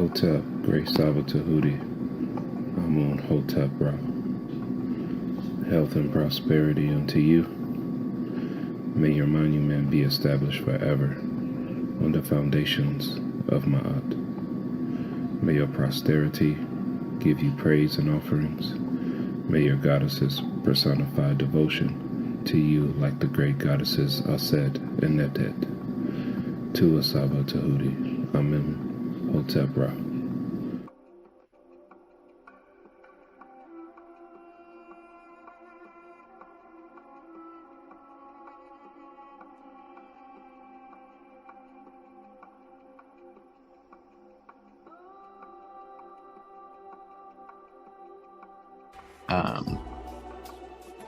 Hotep, Great Saba Tehuti, Amun Hotep Ra. Health and prosperity unto you. May your monument be established forever on the foundations of Ma'at. May your posterity give you praise and offerings. May your goddesses personify devotion to you like the great goddesses Aset and Netet. Tua Saba Tehuti, Amen. Hotep Ra.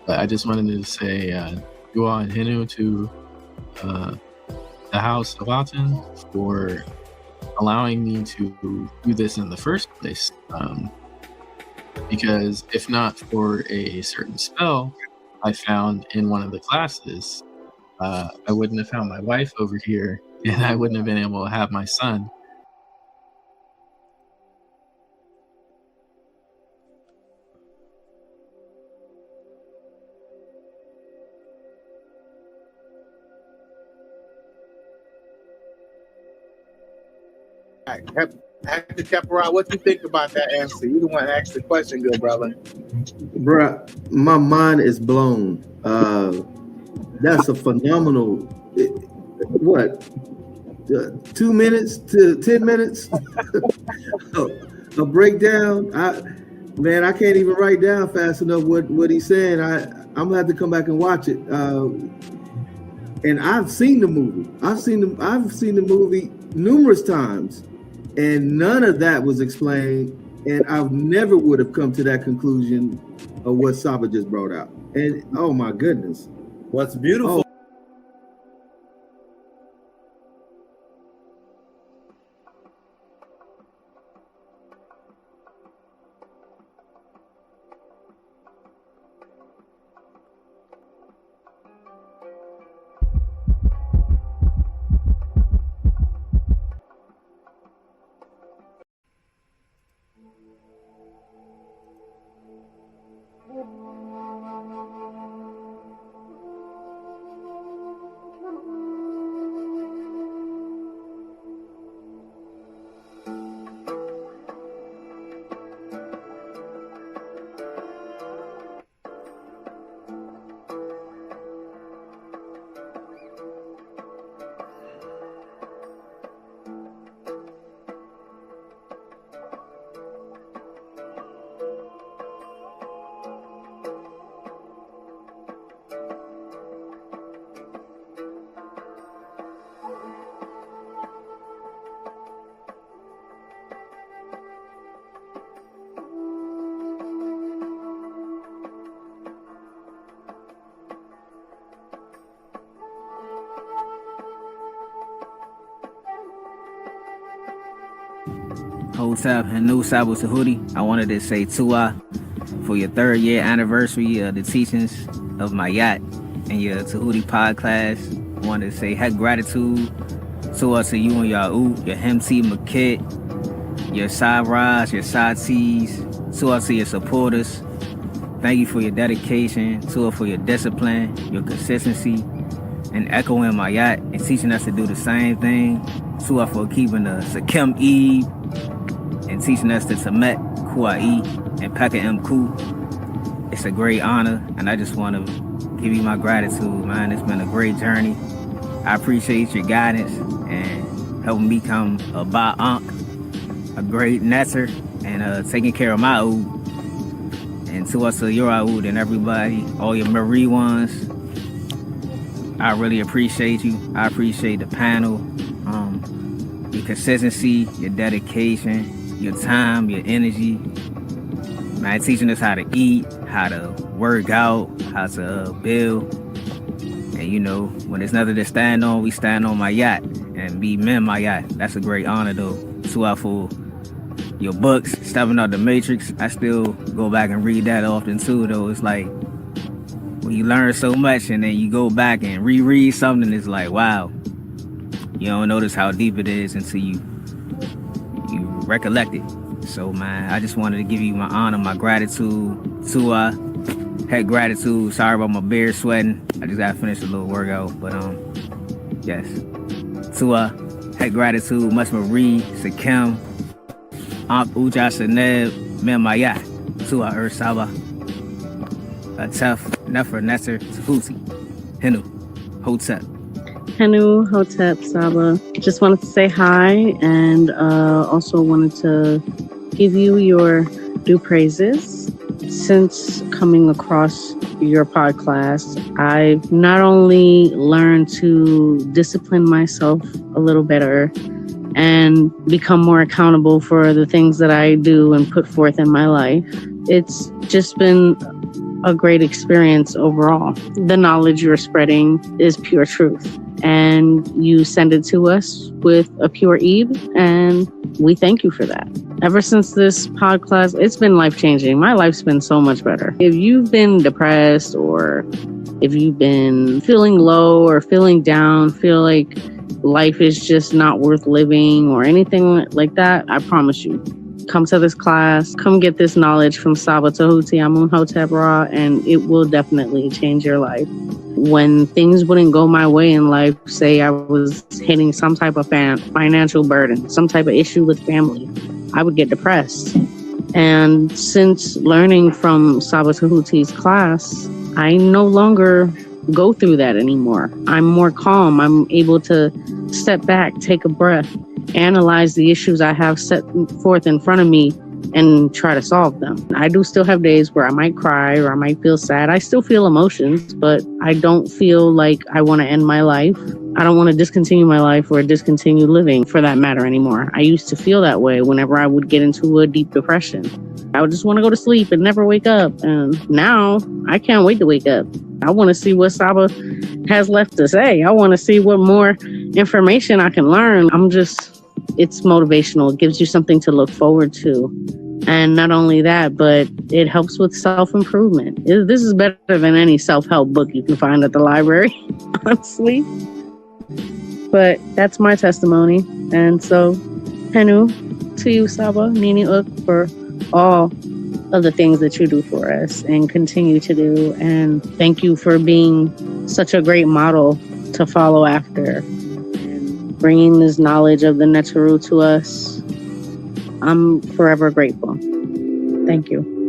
But I just wanted to say Dua and Hinu to the House of Aten for allowing me to do this in the first place. Because if not for a certain spell I found in one of the classes, I wouldn't have found my wife over here, and I wouldn't have been able to have my son. Dr. Caparra, what do you think about that answer? You the one that asked the question, good brother. Bruh, my mind is blown. That's a phenomenal, what, 2 minutes to 10 minutes? A breakdown. Man, I can't even write down fast enough what he's saying. I'm gonna have to come back and watch it. And I've seen the movie. I've seen the movie numerous times, and none of that was explained. And I never would have come to that conclusion of what Saba just brought out. And oh my goodness, What's beautiful? Hotep and New Saba Tehuti. I wanted to say Tua for your 3rd year anniversary of the teachings of my yacht and your Tehuti pod class. I wanted to say heck gratitude Tua to you and your your Hemti Makit, your side Raj, your side T's, Tua to your supporters. Thank you for your dedication, Tua for your discipline, your consistency, and echoing my yacht and teaching us to do the same thing. Tua for keeping the Sakim Eve and teaching us the Temet, Kua'i, and Pekka M. Ku. It's a great honor, and I just want to give you my gratitude, man. It's been a great journey. I appreciate your guidance and helping me become a Ba'ank, a great netter, and taking care of my Oud. And to us, your Oud and everybody, all your Marie ones, I really appreciate you. I appreciate the panel, your consistency, your dedication, your time, your energy, man, teaching us how to eat, how to work out, how to build. And you know, when there's nothing to stand on, we stand on my yacht and be men my yacht. That's a great honor though. So for your books, Stepping Out the Matrix, I still go back and read that often too though. It's like when you learn so much and then you go back and reread something, it's like, wow. You don't notice how deep it is until you recollected. So man, I just wanted to give you my honor, my gratitude. To head gratitude. Sorry about my beard sweating. I just gotta finish a little workout. But yes. To head gratitude, much Marie, Sakim, Aunt Uja Seneb, Memaya, to Ursaba, Tef, Nefer, Nesser, Tehuti, Hinu, Hotep. Henu, Hotep, Saba. Just wanted to say hi and also wanted to give you your due praises. Since coming across your pod class, I've not only learned to discipline myself a little better and become more accountable for the things that I do and put forth in my life, it's just been a great experience overall. The knowledge you're spreading is pure truth, and you send it to us with a pure Eve, and we thank you for that. Ever since this pod class, it's been life-changing. My life's been so much better. If you've been depressed, or if you've been feeling low or feeling down, feel like life is just not worth living or anything like that, I promise you, come to this class, come get this knowledge from Saba Tehuti Amun Hotep Ra, and it will definitely change your life. When things wouldn't go my way in life, say I was hitting some type of financial burden, some type of issue with family, I would get depressed. And since learning from Saba Tehuti's class, I no longer go through that anymore. I'm more calm. I'm able to step back, take a breath, analyze the issues I have set forth in front of me, and try to solve them. I do still have days where I might cry or I might feel sad. I still feel emotions, but I don't feel like I want to end my life. I don't want to discontinue my life or discontinue living for that matter anymore. I used to feel that way whenever I would get into a deep depression. I would just want to go to sleep and never wake up. And now I can't wait to wake up. I want to see what Saba has left to say. I want to see what more information I can learn. It's motivational. It gives you something to look forward to. And not only that, but it helps with self-improvement. This is better than any self-help book you can find at the library, honestly. But that's my testimony. And so, Henu, to you, Saba, Nini Uk, for all of the things that you do for us and continue to do. And thank you for being such a great model to follow after and bringing this knowledge of the Neteru to us. I'm forever grateful. Thank you.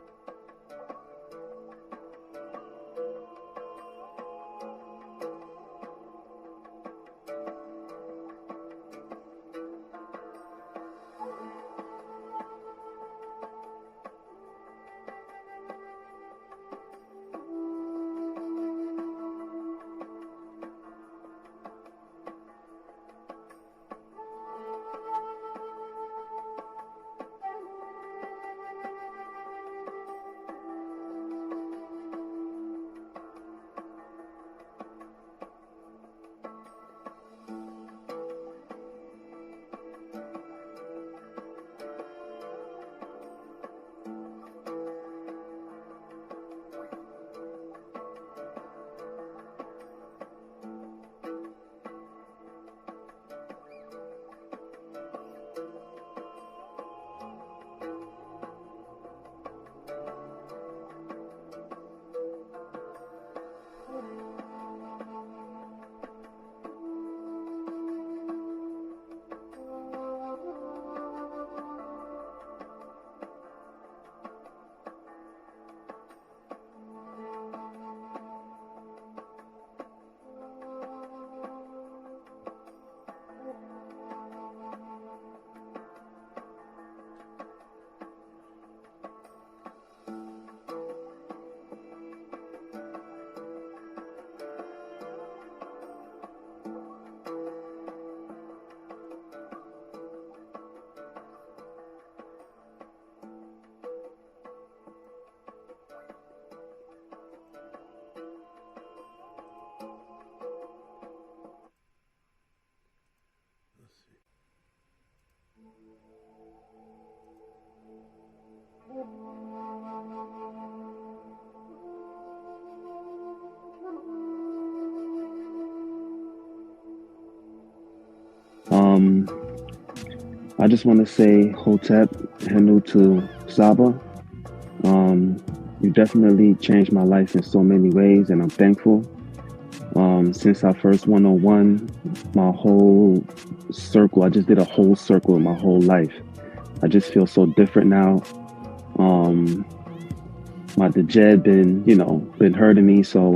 I just want to say Hotep, Henu to Saba. You definitely changed my life in so many ways, and I'm thankful. Since our first one-on-one, my whole circle, I just did a whole circle in my whole life. I just feel so different now. My dejed been hurting me, so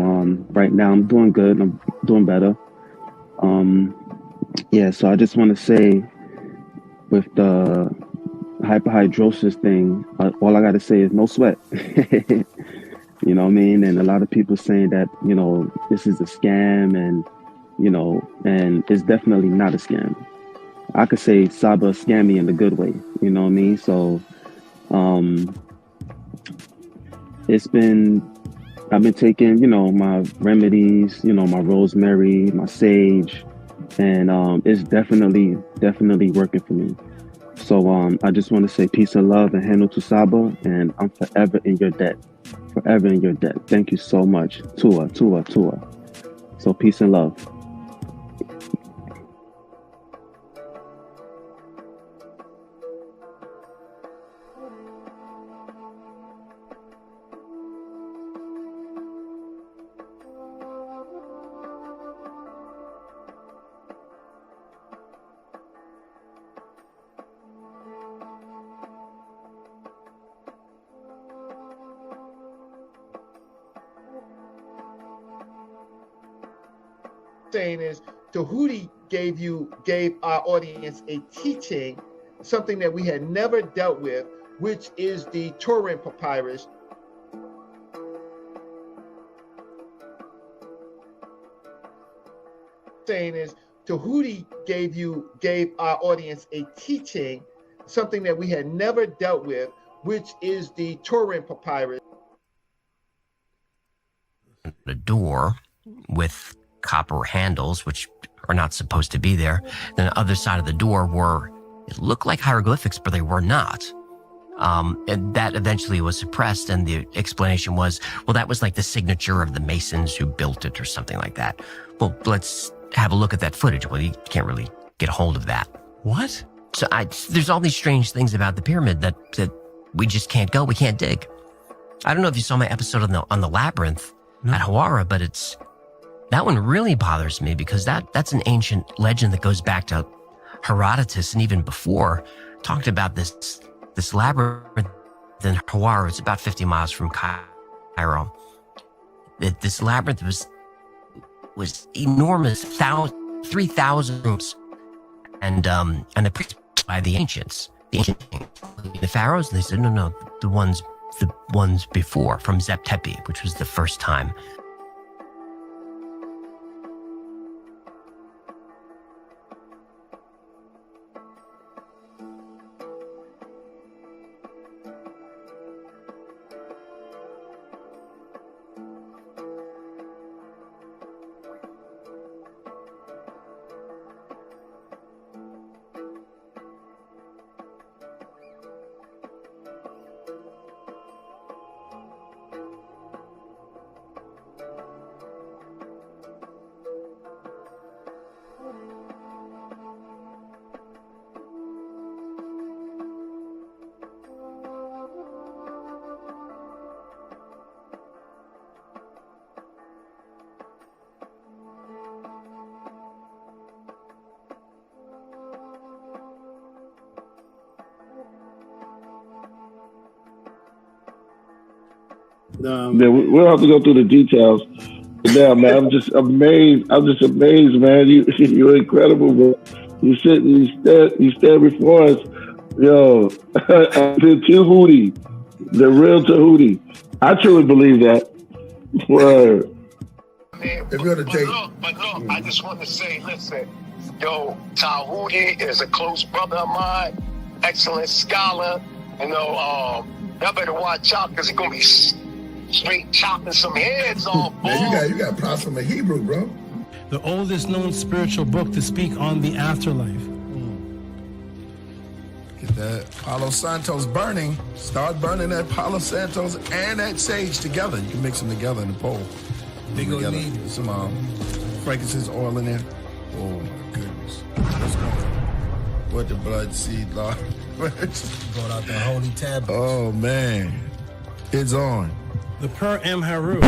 right now I'm doing good. I'm doing better. So I just want to say, with the hyperhidrosis thing, all I got to say is no sweat. You know what I mean? And a lot of people saying that, this is a scam, and, and it's definitely not a scam. I could say Saba scammed me in a good way, you know what I mean? So I've been taking, my remedies, my rosemary, my sage, and it's definitely working for me. So I just want to say peace and love and Henu to Saba, and I'm forever in your debt. Forever in your debt. Thank you so much. Tua. So peace and love. Saying is Tehuti gave our audience a teaching, something that we had never dealt with, which is the Turin papyrus. Saying is Tehuti gave our audience a teaching, something that we had never dealt with, which is the Turin papyrus. The door with copper handles, which are not supposed to be there. Then the other side of the door it looked like hieroglyphics, but they were not. And that eventually was suppressed, and the explanation was, well, that was like the signature of the masons who built it or something like that. Well, let's have a look at that footage. Well, you can't really get a hold of that. What? So there's all these strange things about the pyramid that we just can't go. We can't dig. I don't know if you saw my episode on the labyrinth at Hawara, but that one really bothers me because that's an ancient legend that goes back to Herodotus, and even before talked about this labyrinth in Hawara. It's about 50 miles from Cairo. This labyrinth was enormous, 3,000 rooms, and the priests by the ancients, the pharaohs. They said no, the ones before, from Zep-Tepi, which was the first time. We'll have to go through the details. Now, man, I'm just amazed, man. You're incredible, bro. You stand before us, yo. The Tehuti, the real Tehuti. I truly believe that. Word. If you're to take, but look, I just want to say, listen, yo, Tehuti is a close brother of mine, excellent scholar. Y'all better watch out because he's gonna be straight chopping some heads off. Man, you got props from a Hebrew, bro. The oldest known spiritual book to speak on the afterlife. Get that Palo Santos burning. Start burning that Palo Santos and that sage together. You can mix them together in the bowl. They gonna need some frankincense oil in there. Oh my goodness. Let's go. with the blood seed, Lord. Brought out the holy tablets. Oh, man. It's on. The Per M. Haru.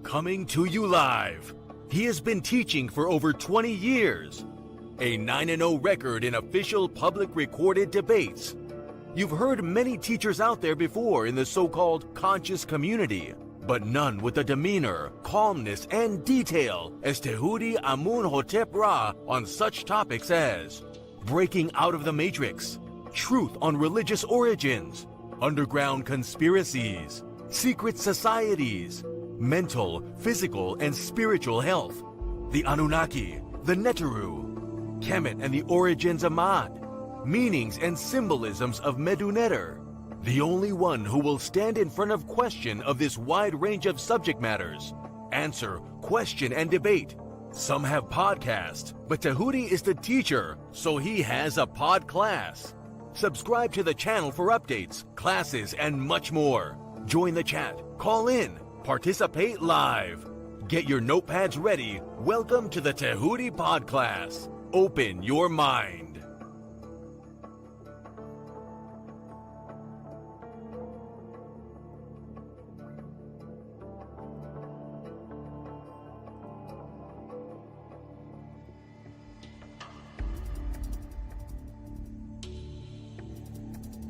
Coming to you live. He has been teaching for over 20 years. A 9-0 record in official public recorded debates. You've heard many teachers out there before in the so-called conscious community, but none with the demeanor, calmness, and detail as Tehuti Amun-hotep Ra on such topics as breaking out of the matrix, truth on religious origins, underground conspiracies, secret societies, mental, physical, and spiritual health, the Anunnaki, the Neteru, Kemet and the origins of Mad, meanings and symbolisms of Meduneter, the only one who will stand in front of question of this wide range of subject matters, answer, question, and debate. Some have podcasts, but Tehuti is the teacher, so he has a pod class. Subscribe to the channel for updates, classes, and much more. Join the chat, call in, participate live. Get your notepads ready. Welcome to the Tehuti Pod Class. Open your mind.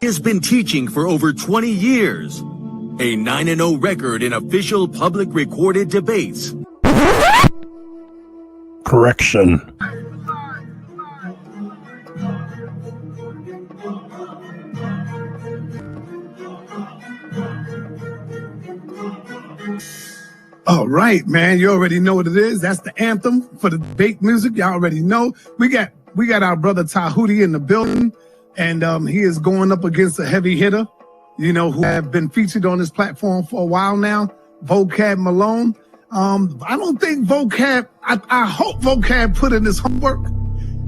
He has been teaching for over 20 years. A 9-0 record in official public recorded debates. Correction. All right, man. You already know what it is. That's the anthem for the debate music. Y'all already know. We got our brother Tehuti in the building, and he is going up against a heavy hitter, you know, who have been featured on this platform for a while now, Vocab Malone. I don't think Vocab, I hope Vocab put in his homework.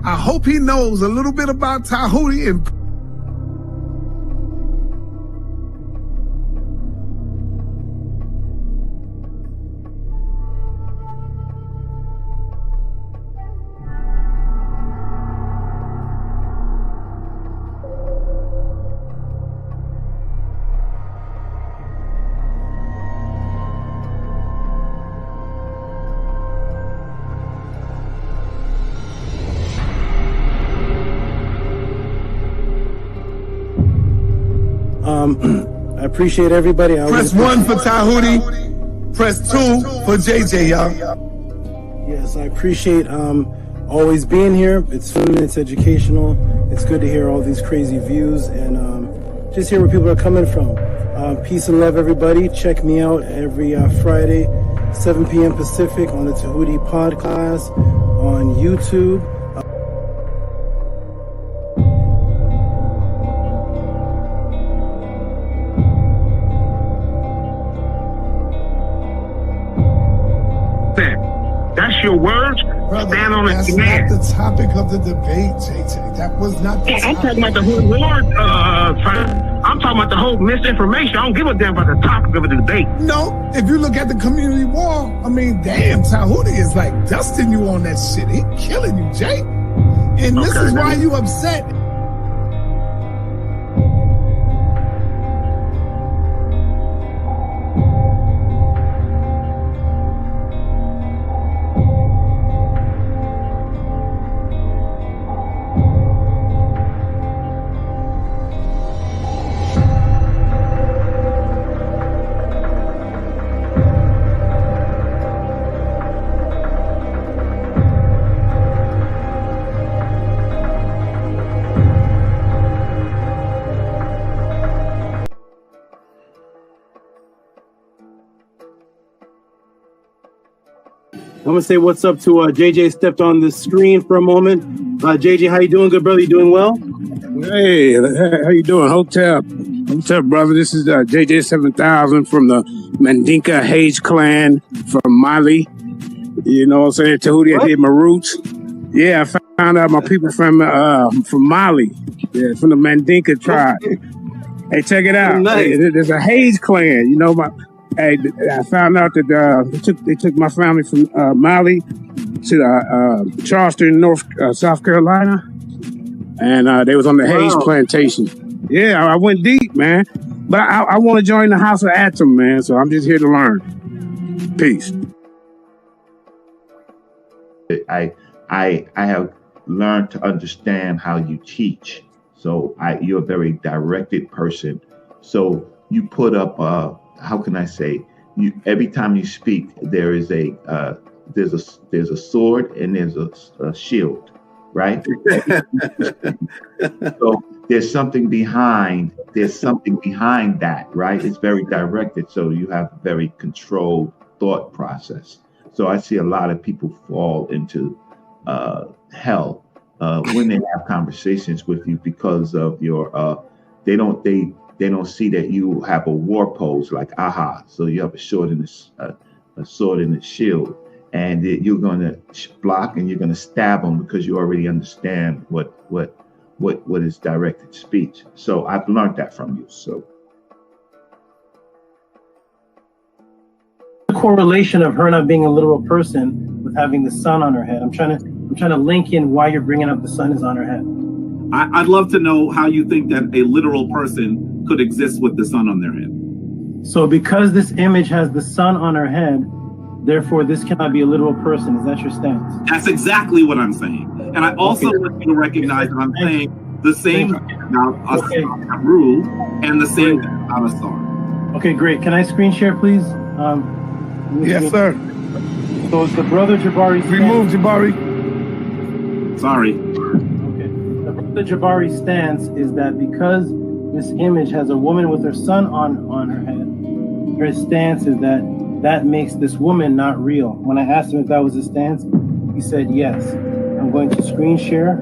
I hope he knows a little bit about Tehuti and I appreciate everybody. Press 1 for Tehuti. Press 2 for JJ, y'all. Yes, I appreciate always being here. It's fun, it's educational. It's good to hear all these crazy views and just hear where people are coming from. Peace and love, everybody. Check me out every Friday, 7 p.m. Pacific on the Tehuti Podcast on YouTube. That's your words. Brother, stand on that's it. not the topic of the debate, JJ. That was not the topic. I'm talking about the whole word. I'm talking about the whole misinformation. I don't give a damn about the topic of the debate. No, if you look at the community wall, I mean, damn, Tehuti is like dusting you on that shit. He killing you, Jay. And this is why you upset. I'm gonna say what's up to JJ. Stepped on the screen for a moment. JJ, how you doing, good brother? You doing well? We Hey, how you doing, Hotep? Hotep, brother. This is JJ7000 from the Mandinka Hage clan from Mali. You know what I'm saying? Tehuti, I did my roots. Yeah, I found out my people from Mali. Yeah, from the Mandinka tribe. Hey, check it out. Nice. Hey, there's a Hage clan. You know, I found out that they took my family from Mali to Charleston, South Carolina. And they was on the Hayes plantation. Yeah, I went deep, man. But I want to join the House of Atom, man. So I'm just here to learn. Peace. I have learned to understand how you teach. So you're a very directed person. So you put up how can I say? Every time you speak, there is there's a sword and there's a shield. Right? So there's something behind that, right? It's very directed. So you have a very controlled thought process. So I see a lot of people fall into hell when they have conversations with you because of your they don't see that you have a war pose like aha. So you have a sword and a shield. And you're going to block and you're going to stab them because you already understand what is directed speech. So I've learned that from you. So the correlation of her not being a literal person with having the sun on her head. I'm trying to link in why you're bringing up the sun is on her head. I'd love to know how you think that a literal person could exist with the sun on their head. So because this image has the sun on her head, therefore, this cannot be a literal person. Is that your stance? That's exactly what I'm saying. And I also want you to recognize that I'm saying the same thing about rule and the same thing about Asar. Okay, great. Can I screen share, please? Yes, sir. So it's the brother Jabari. Remove Jabari. Sorry. Okay. The brother Jabari stance is that because this image has a woman with her son on her head, her stance is that makes this woman not real. When I asked him if that was his stance, he said yes. I'm going to screen share,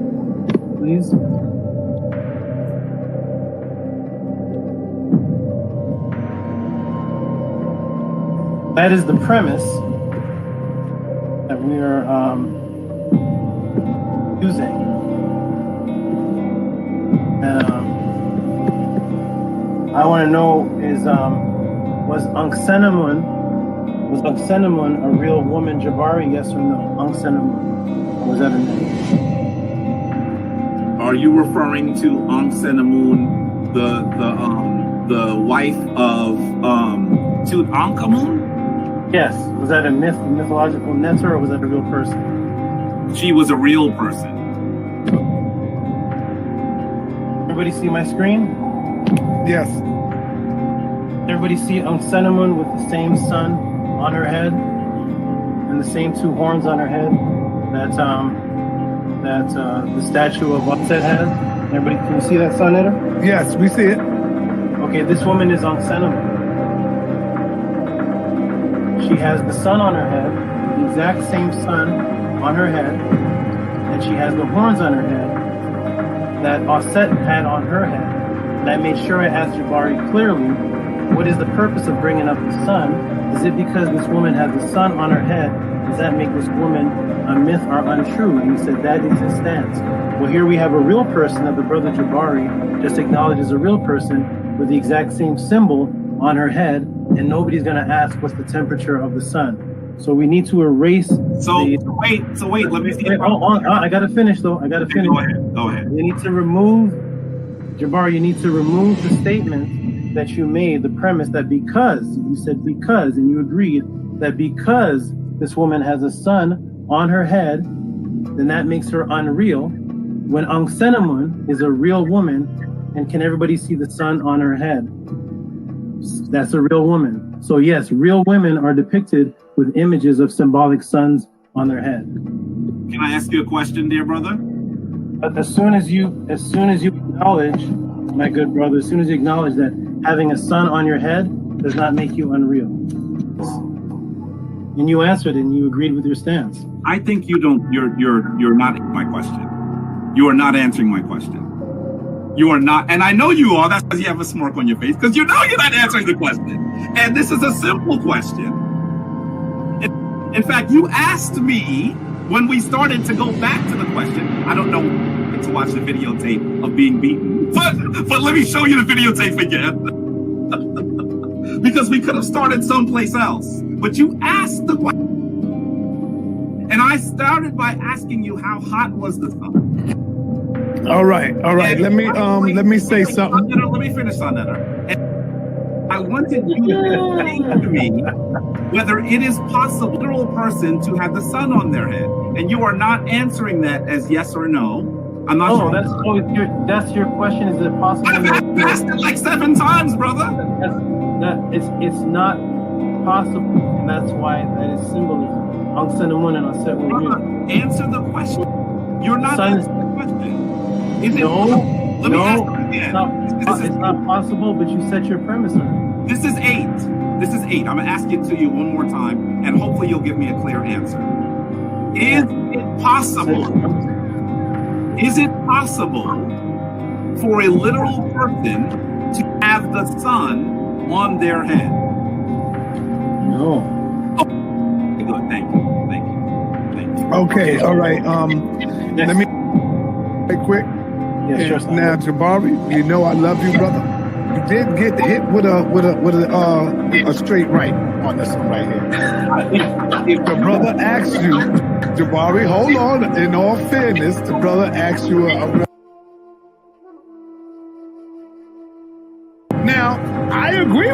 please. That is the premise that we are using. And I want to know is was Anksenamun a real woman, Jabari? Yes or no? Anksenamun. Or was that a name? Are you referring to Anksenamun, the wife of Tutankhamun? Yes. Was that a mythological Netzer, or was that a real person? She was a real person. Everybody see my screen? Yes. Everybody see Anksenamun with the same sun on her head and the same two horns on her head that the statue of Upset has? Everybody, can you see that sun in her? Yes, we see it. Okay, this woman is Anksenamun. She has the sun on her head, the exact same sun on her head, and she has the horns on her head that Osset had on her head. And I made sure I asked Jabari clearly, what is the purpose of bringing up the sun? Is it because this woman has the sun on her head? Does that make this woman a myth or untrue? And he said that is his stance. Well, here we have a real person that the brother Jabari just acknowledged as a real person with the exact same symbol on her head, and nobody's going to ask what's the temperature of the sun. So we need to erase. So wait. Let me see. I got to finish though. I got to finish. Go ahead. We need to remove, Jabari. You need to remove the statement that you made, the premise that because you said because, and you agreed that because this woman has a sun on her head, then that makes her unreal. When Anksenamun is a real woman, and can everybody see the sun on her head? That's a real woman. So yes, real women are depicted with images of symbolic suns on their head. Can I ask you a question, dear brother? But as soon as you acknowledge, my good brother, as soon as you acknowledge that having a sun on your head does not make you unreal. And you answered and you agreed with your stance. I think you're not my question. You are not answering my question. You are not, and I know you are. That's because you have a smirk on your face, because you know you're not answering the question. And this is a simple question. In fact, you asked me when we started to go back to the question. I don't know to watch the videotape of being beaten, but let me show you the videotape again. Because we could have started someplace else. But you asked the question. And I started by asking you how hot was the sun. All right. Let me say something. Let me finish on that. And I wanted you to say to me whether it is possible for a literal person to have the sun on their head, and you are not answering that as yes or no. I'm not sure. That's your question. Is it possible? I've asked it like 7 times, brother. It's not possible, and that's why that is symbolism. I'll send them one and I'll set one. Answer the question. You're not answering the question. Is it? No, Let me ask you again. It's not possible, but you set your premise on it. This is 8. This is 8. I'm going to ask it to you one more time, and hopefully you'll give me a clear answer. Is it possible? Is it possible for a literal person to have the sun on their head? No. Oh, good. Thank you. Okay. All right. Let me right quick. Yeah, sure. Now, Jabari, you know I love you, brother. You did get hit with a straight right on this one right here. If the brother asks you, Jabari, hold on. In all fairness, the brother asks you Now, I agree.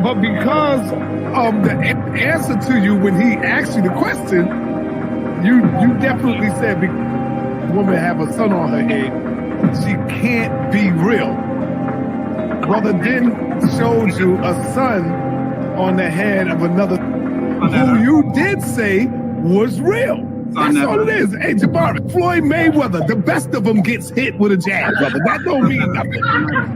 But because of the answer to you when he asked you the question, you definitely said the woman have a son on her head. She can't be real. Brother then showed you a son on the head of another who you did say was real. That's all it is. Hey, Jabari, Floyd Mayweather, the best of them gets hit with a jab, brother. That don't mean nothing.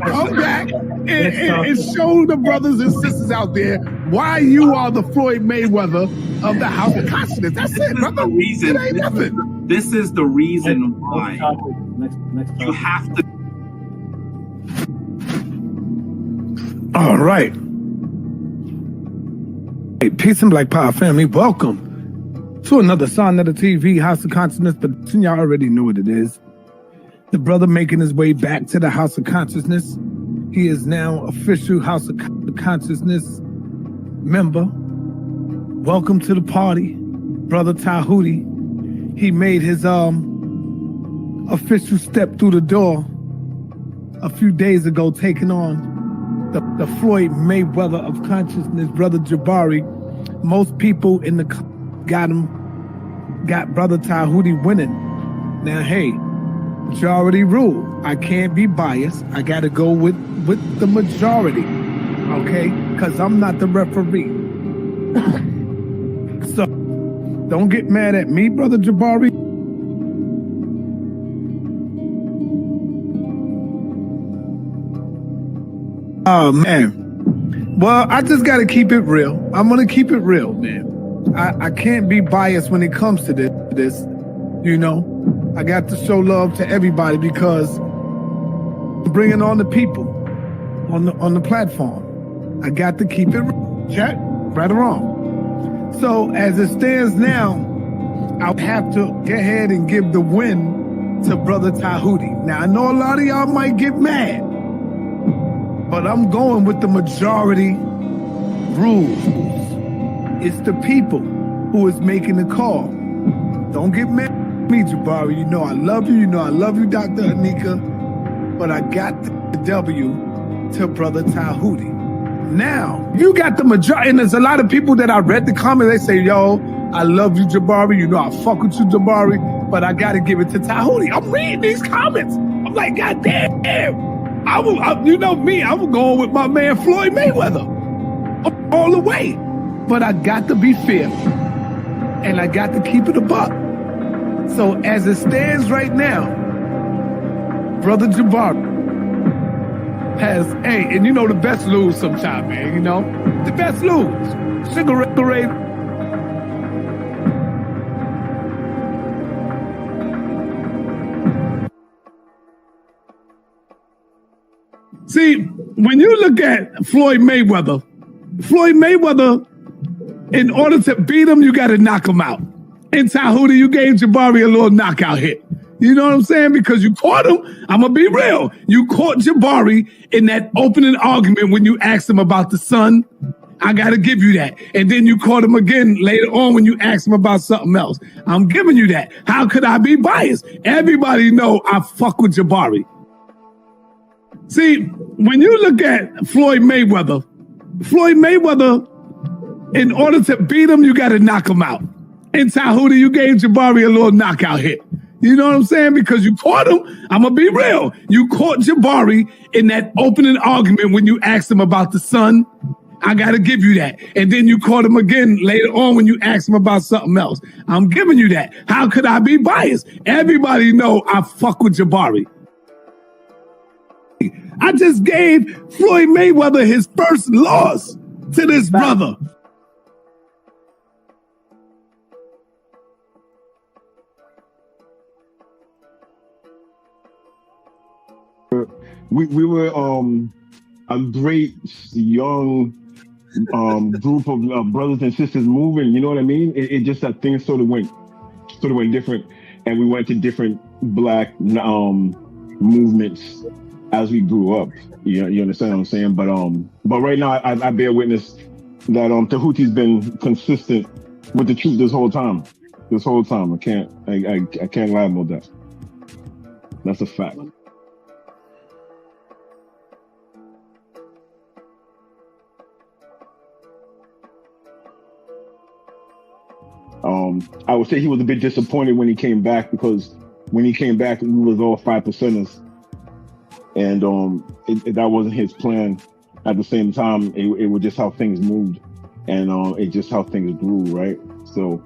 Come back and show the brothers and sisters out there why you are the Floyd Mayweather of the House of Consciousness. That's it, brother. It ain't nothing. This is the reason why you have to. All right. Hey, peace and Black Power family. Welcome to another Son of the TV, House of Consciousness, but y'all already know what it is. The brother making his way back to the House of Consciousness. He is now official House of Consciousness member. Welcome to the party, Brother Tehuti. He made his official step through the door a few days ago, taking on the Floyd Mayweather of consciousness, Brother Jabari. Most people in the got Brother Tehuti winning. Now, hey, majority rule. I can't be biased. I got to go with the majority, okay? Because I'm not the referee. So, don't get mad at me, Brother Jabari. Oh, man. Well, I just got to keep it real. I'm going to keep it real, man. I can't be biased when it comes to this, you know. I got to show love to everybody because I'm bringing on the people on the platform. I got to keep it real. Chat, right or wrong. So as it stands now, I'll have to go ahead and give the win to Brother Tehuti. Now, I know a lot of y'all might get mad, but I'm going with the majority rules. It's the people who is making the call. Don't get mad at me, Jabari. You know I love you. You know I love you, Dr. Anika. But I got the W to Brother Tehuti. Now, you got the majority. And there's a lot of people that I read the comments. They say, yo, I love you, Jabari. You know I fuck with you, Jabari. But I got to give it to Tehuti. I'm reading these comments. I'm like, God damn. You know me. I'm going with my man Floyd Mayweather. All the way. But I got to be fair, and I got to keep it a buck. So as it stands right now, Brother Jabari has, and you know the best lose sometime, man, you know? The best lose. Cigarette. See, when you look at Floyd Mayweather, in order to beat him, you got to knock him out. In Tehuti, you gave Jabari a little knockout hit. You know what I'm saying? Because you caught him. I'm going to be real. You caught Jabari in that opening argument when you asked him about the sun. I got to give you that. And then you caught him again later on when you asked him about something else. I'm giving you that. How could I be biased? Everybody know I fuck with Jabari. See, when you look at Floyd Mayweather, in order to beat him, you got to knock him out. In Tehuti, you gave Jabari a little knockout hit. You know what I'm saying? Because you caught him. I'm going to be real. You caught Jabari in that opening argument when you asked him about the sun. I got to give you that. And then you caught him again later on when you asked him about something else. I'm giving you that. How could I be biased? Everybody know I fuck with Jabari. I just gave Floyd Mayweather his first loss to this brother. We were a great young group of brothers and sisters moving. You know what I mean? It just that things sort of went different, and we went to different black movements as we grew up. You understand what I'm saying? But right now I bear witness that Tehuti's been consistent with the truth this whole time. I can't lie about that. That's a fact. I would say he was a bit disappointed when he came back, because when he came back, we was all 5%ers, and that wasn't his plan. At the same time, it was just how things moved, and it just how things grew, right? So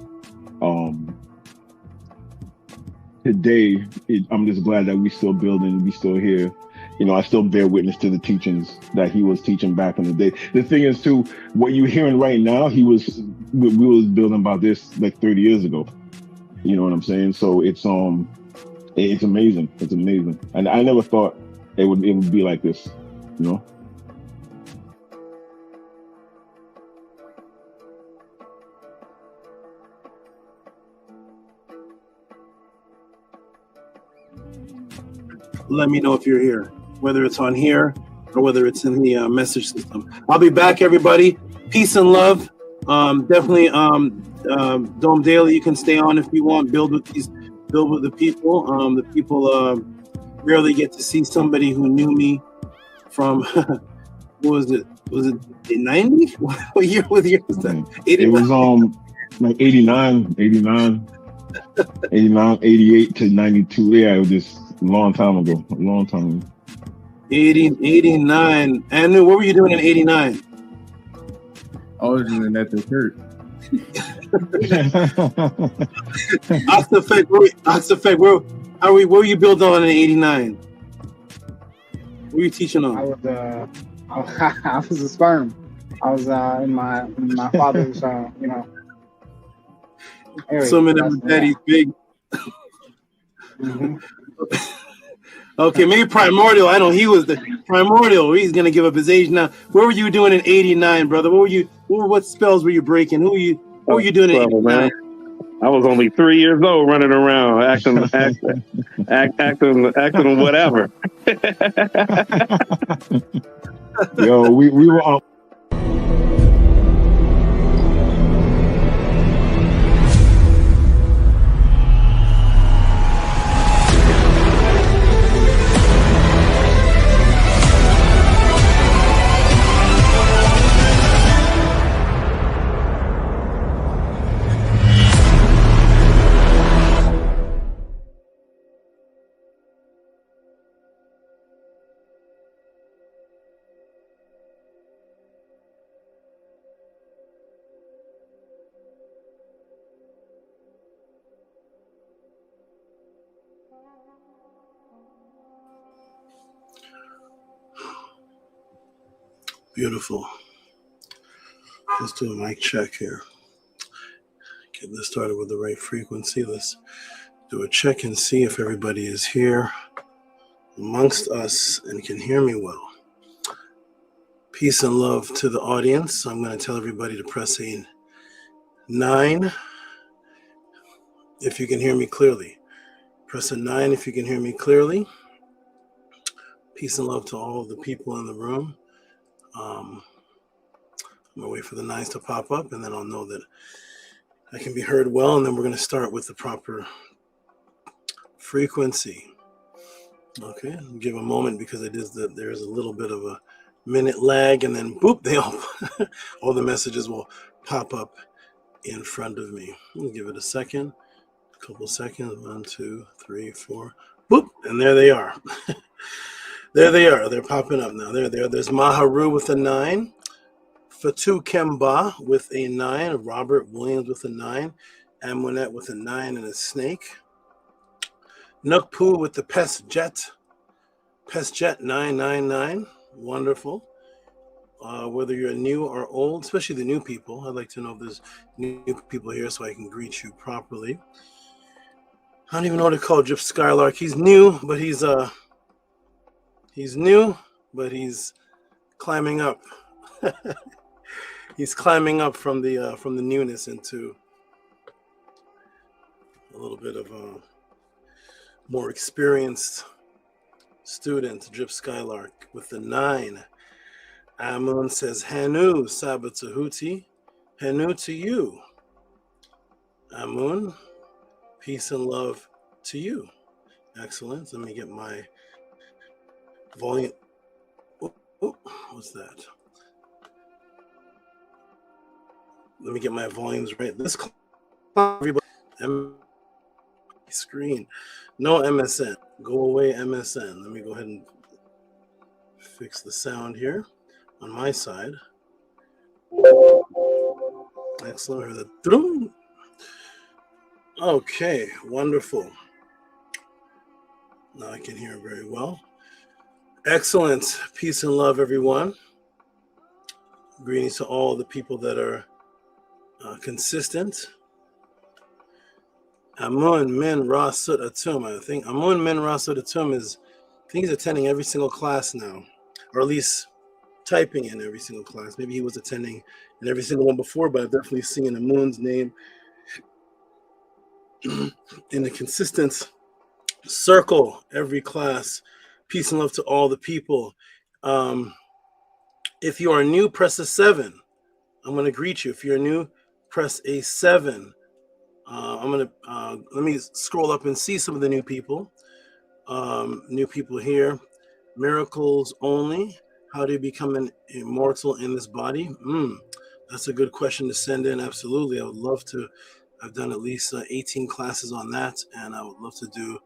today, I'm just glad that we still building, we still here. You know, I still bear witness to the teachings that he was teaching back in the day. The thing is, too, what you're hearing right now, we was building about this like 30 years ago. You know what I'm saying? So it's amazing. It's amazing. And I never thought it would be like this, you know? Let me know if you're here, whether it's on here or whether it's in the message system. I'll be back, everybody. Peace and love. Definitely, Dome Daily, you can stay on if you want. Build with the people. The people rarely get to see somebody who knew me from what was it? Was it 90? What year was that? 89? It was like 89, 88 to 92. Yeah, it was just a long time ago. 89. Anu, what were you doing in 89? I was doing that to Kurt. Oxafek, what were you built on in 89? What were you teaching on? I was a sperm. I was in my father's, area. Swimming in daddy's big. Mm-hmm. Okay, maybe Primordial. I know he was the Primordial. He's gonna give up his age now. What were you doing in '89, brother? What spells were you breaking? What were you doing in '89? I was only 3 years old, running around, acting whatever. Yo, we were Beautiful. Let's do a mic check here. Get this started with the right frequency. Let's do a check and see if everybody is here amongst us and can hear me well. Peace and love to the audience. I'm going to tell everybody to press a 9 if you can hear me clearly. Press a 9 if you can hear me clearly. Peace and love to all of the people in the room. I'm going to wait for the 9s to pop up, and then I'll know that I can be heard well, and then we're going to start with the proper frequency. Okay, I'll give a moment because there's a little bit of a minute lag, and then boop, they all the messages will pop up in front of me. I'll give it a second, a couple seconds. 1, 2, 3, 4, boop, and there they are. There they are. They're popping up now. There they are. There's Maharu with a 9, Fatu Kemba with a 9, Robert Williams with a 9, Amunet with a 9 and a snake, Nukpu with the Pest Jet 999. Wonderful. Whether you're new or old, especially the new people, I'd like to know if there's new people here so I can greet you properly. I don't even know what to call Jip Skylark. He's new, but he's climbing up. He's climbing up from the newness into a little bit of a more experienced student. Drip Skylark with the 9. Amun says, Hanu, Saba Tehuti. Hanu to you. Amun, peace and love to you. Excellent. Let me get my volume. Oh, what's that? Let me get my volumes right. This everybody screen. No MSN. Go away, MSN. Let me go ahead and fix the sound here on my side. Excellent. Okay, wonderful. Now I can hear very well. Excellent. Peace and love, everyone. Greetings to all the people that are consistent. Amun Min Rasut Atum. I think Amun Min Rasut Atum he's attending every single class now, or at least typing in every single class. Maybe he was attending in every single one before, but I've definitely seen Amun's name in a consistent circle every class. Peace and love to all the people. If you are new, press a 7. I'm going to greet you. If you're new, press a 7. I'm going to let me scroll up and see some of the new people. New people here. Miracles only. How do you become an immortal in this body? That's a good question to send in. Absolutely. I would love to. I've done at least 18 classes on that, and I would love to do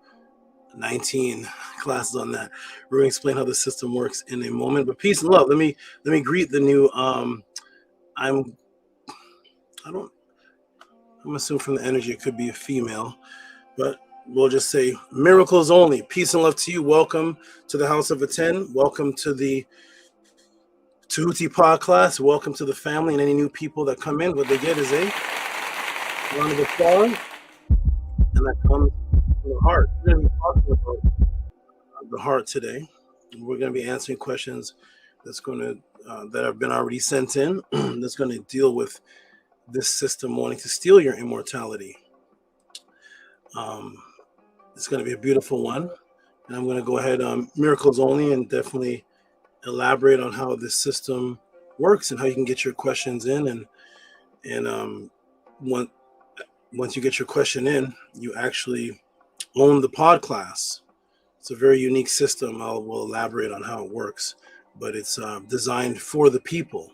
19 classes on that. We're going to explain how the system works in a moment. But peace and love. Let me greet the new. I'm assuming from the energy it could be a female, but we'll just say miracles only. Peace and love to you. Welcome to the House of a 10. Welcome to the Tehuti Pod class. Welcome to the family and any new people that come in. What they get is a round of applause, and that comes from the heart. We're going to be talking about the heart today. We're going to be answering questions that have been already sent in. That's going to deal with this system wanting to steal your immortality. It's going to be a beautiful one, and I'm going to go ahead miracles only and definitely elaborate on how this system works and how you can get your questions in, and once you get your question in, you actually own the pod class. It's a very unique system. We'll elaborate on how it works, but it's designed for the people.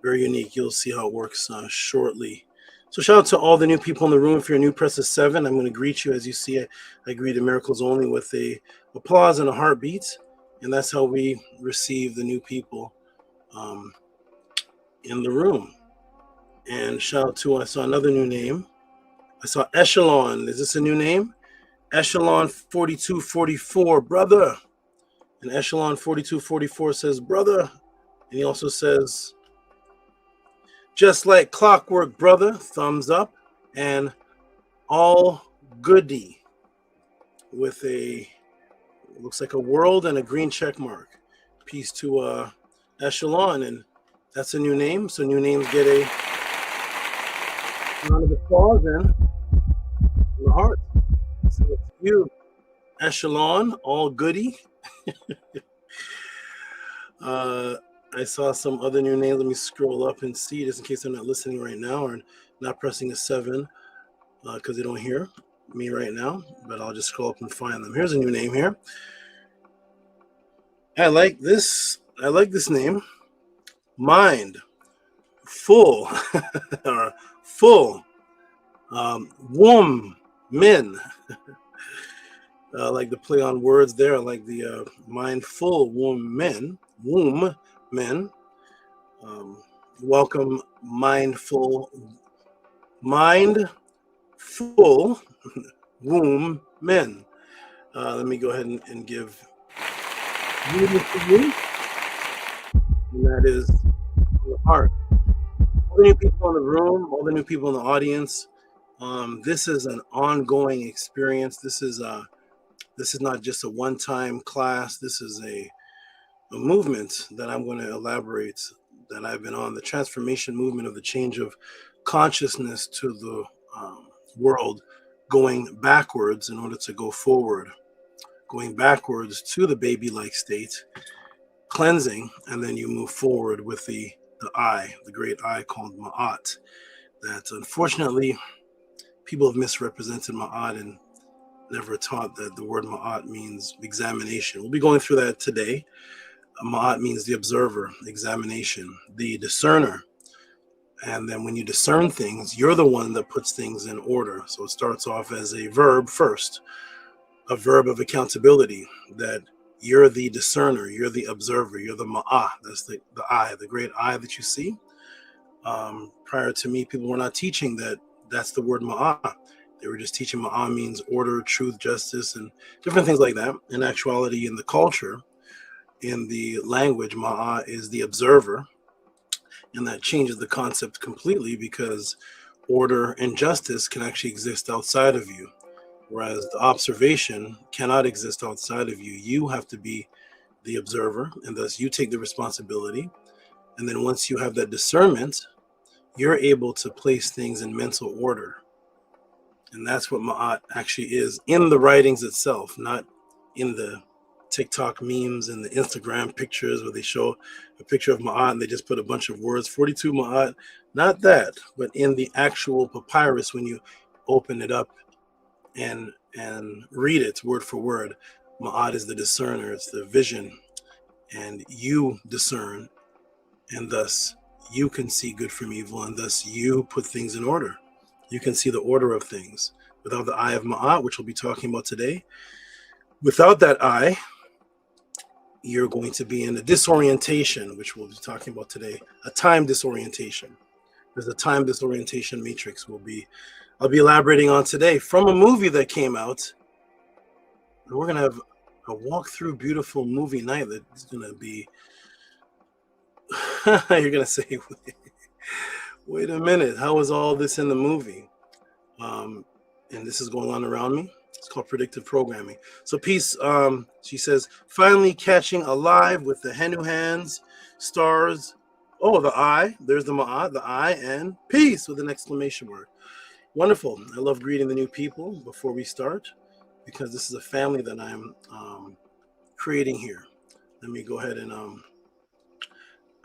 Very unique. You'll see how it works shortly. So shout out to all the new people in the room. If you're new, press a 7. I'm going to greet you. As you see, I greet Miracles Only with a applause and a heartbeat. And that's how we receive the new people in the room. And shout out to, I saw another new name. I saw Echelon. Is this a new name? Echelon 4244, brother. And Echelon 4244 says, brother. And he also says, just like clockwork, brother, thumbs up, and all goody with looks like a world and a green check mark. Peace to Echelon, and that's a new name. So new names get a round of applause and the heart. So it's you, Echelon, all goody. I saw some other new names. Let me scroll up and see, just in case they're not listening right now or not pressing a 7 because they don't hear me right now. But I'll just scroll up and find them. Here's a new name here. I like this. I like this name. Mind. Full. Or full. Womb. Men. I like the play on words there. I like the mindful womb men. Womb men. Welcome, mindful womb men. Let me go ahead and give you to you. And that is the heart. All the new people in the room, all the new people in the audience. This is an ongoing experience. This is not just a one-time class. This is a movement that I'm going to elaborate, that I've been on, the transformation movement of the change of consciousness to the world, going backwards in order to go forward, going backwards to the baby-like state, cleansing, and then you move forward with the I, the great I called Ma'at, that unfortunately people have misrepresented Ma'at and never taught that the word Ma'at means examination. We'll be going through that today. Ma'at means the observer, examination, the discerner. And then when you discern things, you're the one that puts things in order. So it starts off as a verb first, a verb of accountability, that you're the discerner, you're the observer, you're the Ma'at. That's the I, the great I that you see. Prior to me, people were not teaching that that's the word Ma'at. They were just teaching Ma'at means order, truth, justice, and different things like that. In actuality, in the culture, in the language, Ma'at is the observer. And that changes the concept completely, because order and justice can actually exist outside of you, whereas the observation cannot exist outside of you. You have to be the observer, and thus you take the responsibility. And then once you have that discernment, you're able to place things in mental order. And that's what Ma'at actually is in the writings itself, not in the TikTok memes and the Instagram pictures where they show a picture of Ma'at and they just put a bunch of words, 42 Ma'at, not that, but in the actual papyrus, when you open it up and read it word for word, Ma'at is the discerner, it's the vision, and you discern, and thus you can see good from evil, and thus you put things in order. You can see the order of things. Without the eye of Ma'at, which we'll be talking about today, without that eye, you're going to be in a disorientation, which we'll be talking about today, a time disorientation. There's a time disorientation matrix I'll be elaborating on today from a movie that came out. And we're going to have a walk-through beautiful movie night that's going to be, you're going to say, wait a minute, how is all this in the movie? And this is going on around me. It's called predictive programming. So peace, she says, finally catching alive with the Henu hands, stars. Oh, the I, there's the Ma'at, the I, and peace with an exclamation mark. Wonderful. I love greeting the new people before we start, because this is a family that I'm creating here. Let me go ahead and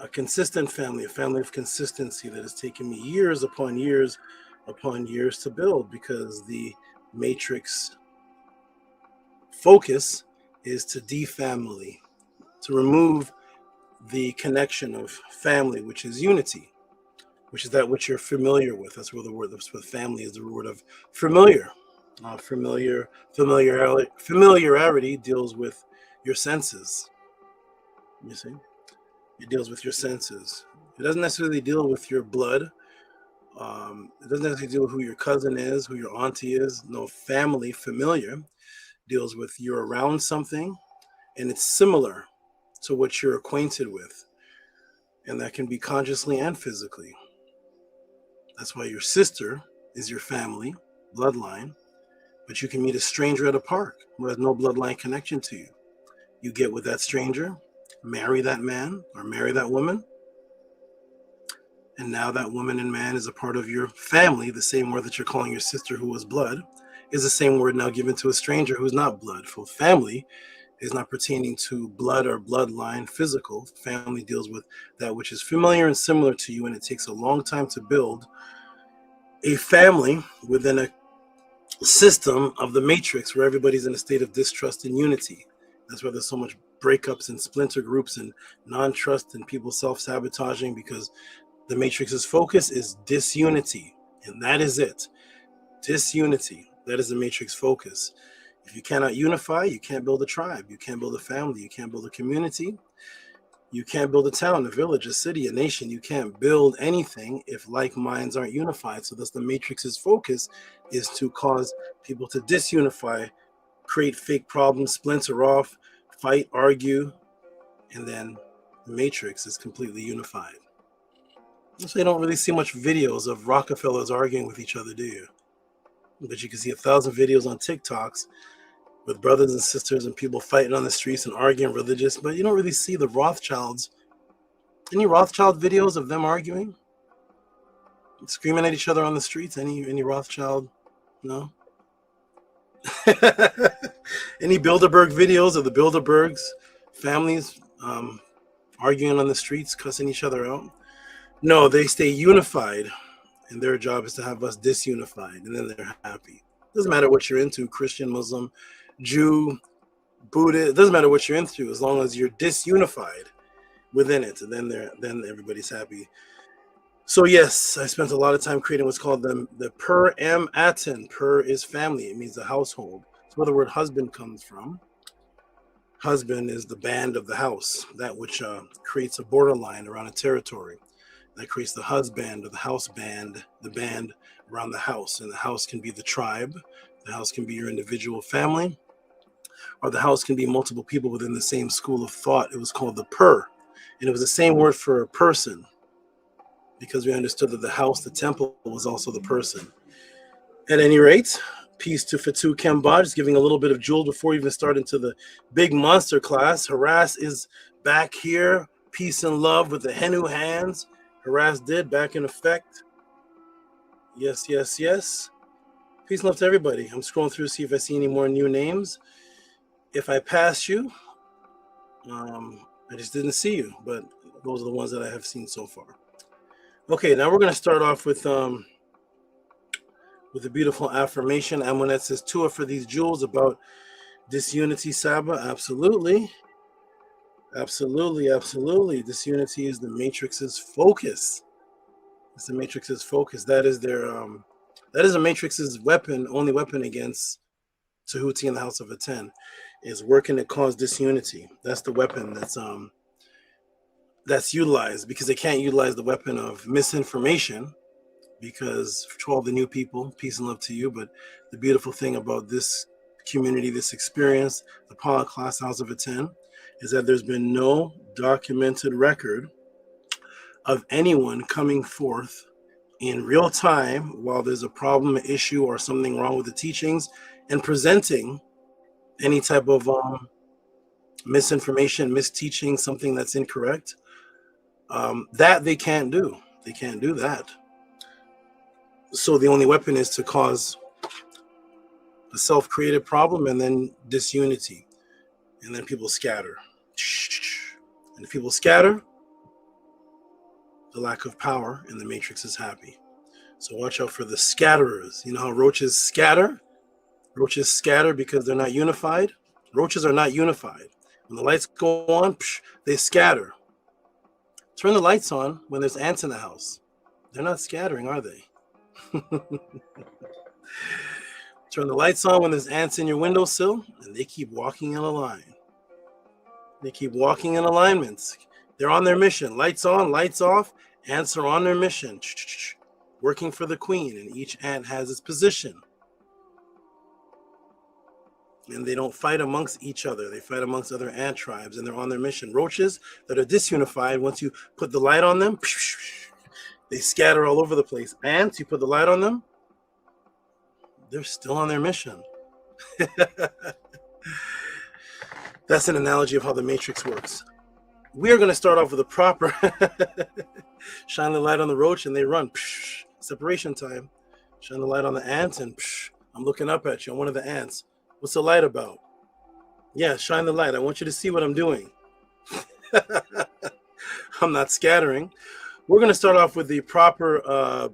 a consistent family, a family of consistency that has taken me years upon years to build, because the matrix focus is to defamily, to remove the connection of family, which is unity, which is that which you're familiar with. That's where the word, that's what family is, the word of familiar. Familiarity deals with your senses. You see, it deals with your senses. It doesn't necessarily deal with your blood. It doesn't necessarily deal with who your cousin is, who your auntie is. No, family, familiar, deals with you're around something and it's similar to what you're acquainted with. And that can be consciously and physically. That's why your sister is your family, bloodline, but you can meet a stranger at a park who has no bloodline connection to you. You get with that stranger, marry that man or marry that woman. And now that woman and man is a part of your family. The same word that you're calling your sister who was blood is the same word now given to a stranger who's not blood. For family is not pertaining to blood or bloodline physical. Family deals with that which is familiar and similar to you, and it takes a long time to build a family within a system of the matrix where everybody's in a state of distrust and unity. That's why there's so much breakups and splinter groups and non-trust and people self-sabotaging, because the matrix's focus is disunity, and that is it. Disunity. That is the matrix focus. If you cannot unify, you can't build a tribe, you can't build a family, you can't build a community, you can't build a town, a village, a city, a nation. You can't build anything if like minds aren't unified. So thus the matrix's focus is to cause people to disunify, create fake problems, splinter off, fight, argue, and then the matrix is completely unified. So you don't really see much videos of Rockefellers arguing with each other, do you? But you can see 1,000 videos on TikToks with brothers and sisters and people fighting on the streets and arguing religious, but you don't really see the Rothschilds. Any Rothschild videos of them arguing? Screaming at each other on the streets? Any Rothschild? No? Any Bilderberg videos of the Bilderbergs families arguing on the streets, cussing each other out? No, they stay unified, and their job is to have us disunified, and then they're happy. Doesn't matter what you're into, Christian, Muslim, Jew, Buddha, it doesn't matter what you're into, as long as you're disunified within it, and then everybody's happy. So yes, I spent a lot of time creating what's called the Per-Am-Aten. Per is family, it means the household. It's where the word husband comes from. Husband is the band of the house, that which creates a borderline around a territory. That creates the husband or the house band, the band around the house. And the house can be the tribe, the house can be your individual family, or the house can be multiple people within the same school of thought. It was called the Per, and it was the same word for a person, because we understood that the house, the temple, was also the person. At any rate, peace to Fatu Kemba, just giving a little bit of jewel before we even start into the big monster class. Harass is back here, peace and love with the Henu hands. Harass did back in effect. Yes, yes, yes. Peace and love to everybody. I'm scrolling through to see if I see any more new names. If I pass you, I just didn't see you, but those are the ones that I have seen so far. Okay, now we're going to start off with a beautiful affirmation. Amunet says, Tua for these jewels about disunity, Saba. Absolutely. Absolutely, absolutely. Disunity is the matrix's focus. It's the matrix's focus. That is their that is a matrix's weapon, only weapon against Tehuti in the House of Aten, is working to cause disunity. That's the weapon that's utilized, because they can't utilize the weapon of misinformation, because to all the new people, peace and love to you. But the beautiful thing about this community, this experience, the Paula Class House of Aten, is that there's been no documented record of anyone coming forth in real time while there's a problem, an issue, or something wrong with the teachings, and presenting any type of misinformation, misteaching, something that's incorrect. That they can't do. They can't do that. So the only weapon is to cause a self-created problem and then disunity. And then people scatter. And if people scatter, the lack of power in the matrix is happy. So watch out for the scatterers. You know how roaches scatter? Roaches scatter because they're not unified. Roaches are not unified. When the lights go on, they scatter. Turn the lights on when there's ants in the house. They're not scattering, are they? Turn the lights on when there's ants in your windowsill, and they keep walking in a line. They keep walking in alignments. They're on their mission. Lights on, lights off. Ants are on their mission, working for the queen, and each ant has its position. And they don't fight amongst each other. They fight amongst other ant tribes, and they're on their mission. Roaches that are disunified, once you put the light on them, they scatter all over the place. Ants, you put the light on them, they're still on their mission. That's an analogy of how the matrix works. we are going to start off with a proper shine the light on the roach and they run. Psh, separation time. Shine the light on the ants and psh, I'm looking up at you. I'm one of the ants. What's the light about? Yeah, shine the light. I want you to see what I'm doing. I'm not scattering. We're going to start off with the proper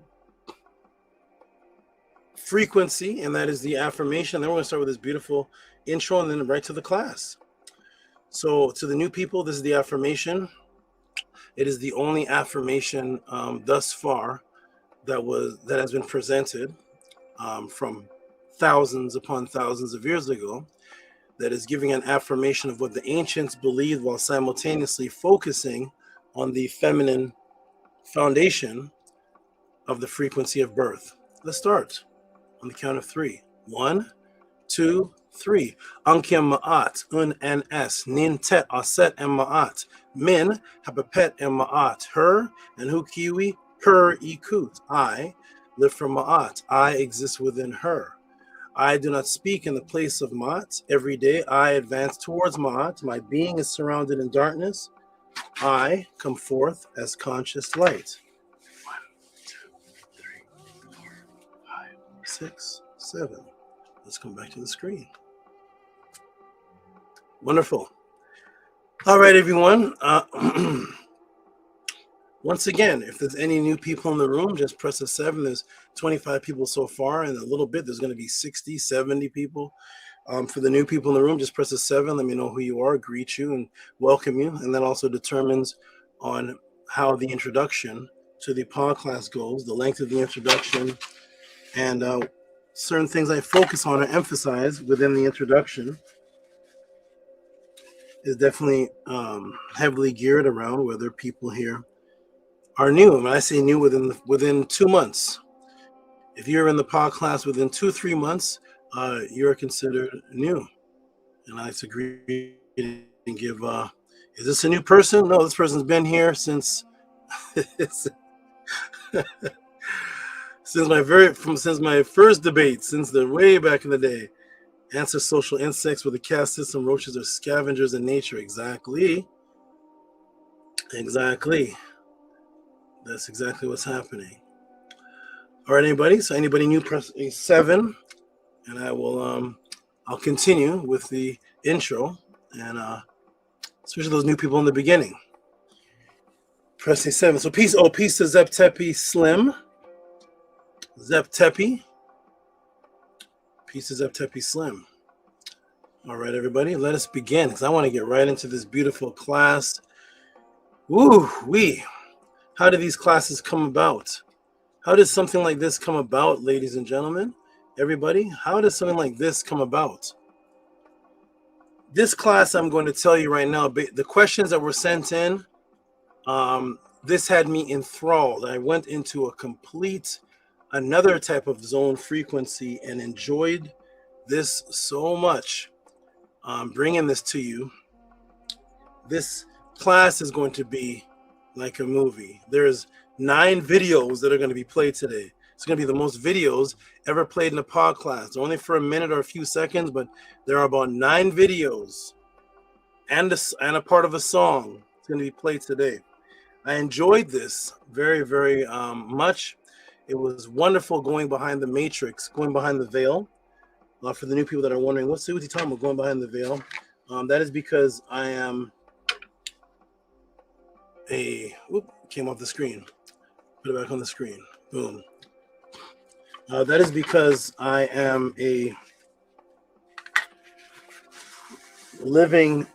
frequency, and that is the affirmation. Then we're going to start with this beautiful intro and then right to the class. So to the new people, this is the affirmation. It is the only affirmation thus far that has been presented from thousands upon thousands of years ago, that is giving an affirmation of what the ancients believed while simultaneously focusing on the feminine foundation of the frequency of birth. Let's start on the count of 3. 1, 2, 3. Ankyam ma'at, un and s, nin tet aset and ma'at, min hapapet and ma'at, her and hu kiwi, her ikut. I live from ma'at. I exist within her. I do not speak in the place of ma'at. Every day I advance towards ma'at. My being is surrounded in darkness. I come forth as conscious light. 1, 2, 3, 4, 5, 6, 7. Let's come back to the screen. Wonderful. All right, everyone. Once again, if there's any new people in the room, just press a 7. There's 25 people so far, and in a little bit, there's going to be 60, 70 people. For the new people in the room, just press a 7. Let me know who you are, greet you, and welcome you. And that also determines on how the introduction to the pod class goes, the length of the introduction, and certain things I focus on or emphasize within the introduction is definitely heavily geared around whether people here are new. And when I say new, within 2 months. If you're in the pod class within 2-3 months, you're considered new. And I agree and give, is this a new person? No, this person's been here since since my first debate, since the way back in the day. Answer social insects with a caste system. Roaches are scavengers in nature. Exactly. That's exactly what's happening. All right, anybody? So anybody new, press a 7, and I will. I'll continue with the intro, and especially those new people in the beginning. Press a 7. So peace. Oh, peace to Zep Tepi Slim. Zep Tepi. Peace to Zep Tepi Slim. All right, everybody, let us begin because I want to get right into this beautiful class. Woo-wee. How do these classes come about? How does something like this come about, ladies and gentlemen? Everybody, how does something like this come about? This class, I'm going to tell you right now, the questions that were sent in, this had me enthralled. I went into another type of zone frequency and enjoyed this so much. Bringing this to you. This class is going to be like a movie. There's 9 videos that are going to be played today. It's going to be the most videos ever played in a pod class. They're only for a minute or a few seconds, but there are about 9 videos and a part of a song. It's going to be played today. I enjoyed this very, very much. It was wonderful going behind the matrix, going behind the veil. For the new people that are wondering, what's Tehuti talking about going behind the veil? That is because I am came off the screen. Put it back on the screen. Boom. That is because I am a living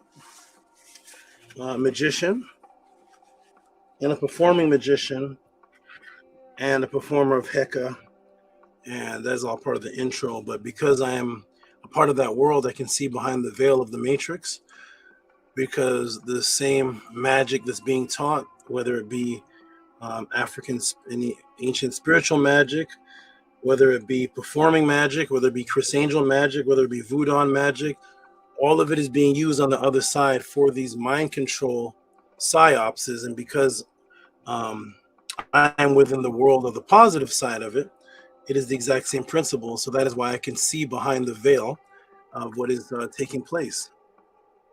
magician and a performing magician and a performer of Heka. And that's all part of the intro. But because I am a part of that world, I can see behind the veil of the matrix, because the same magic that's being taught, whether it be African, any ancient spiritual magic, whether it be performing magic, whether it be Chris Angel magic, whether it be Voodoo magic, all of it is being used on the other side for these mind control psyopses. And because I'm within the world of the positive side of it, it is the exact same principle. So that is why I can see behind the veil of what is taking place,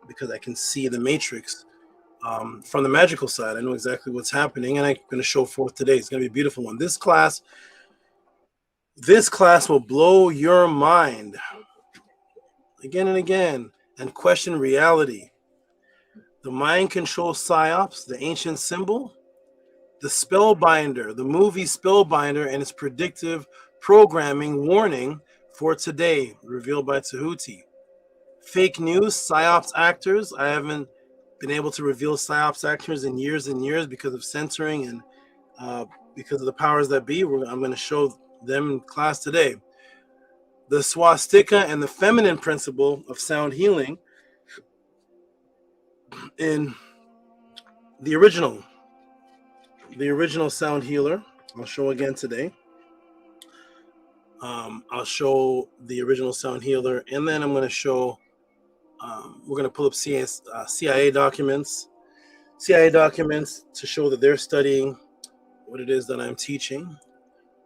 because I can see the matrix from the magical side. I know exactly what's happening, and I'm going to show forth today. It's going to be a beautiful one. This class will blow your mind again and again and question reality. The mind control psyops, the ancient symbol, the Spellbinder, the movie Spellbinder, and its predictive programming warning for today, revealed by Tehuti. Fake news, psyops actors. I haven't been able to reveal psyops actors in years and years because of censoring and because of the powers that be. I'm going to show them in class today. The Swastika and the feminine principle of sound healing in the original sound healer. I'll show again today. I'll show the original sound healer, and then I'm going to show, we're going to pull up CIA documents to show that they're studying what it is that I'm teaching.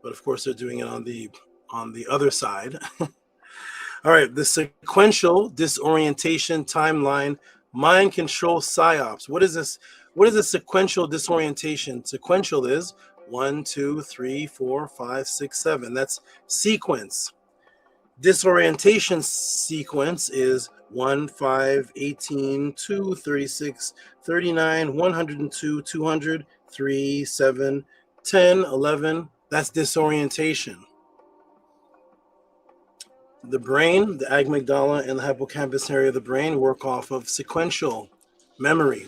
But of course, they're doing it on the other side. All right, the sequential disorientation timeline, mind control psyops. What is this? What is a sequential disorientation? Sequential is 1, 2, 3, 4, 5, 6, 7. That's sequence. Disorientation sequence is 1, 5, 18, 2, 36, 39, 102, 200, 3, 7, 10, 11. That's disorientation. The brain, the amygdala, and the hippocampus area of the brain work off of sequential memory.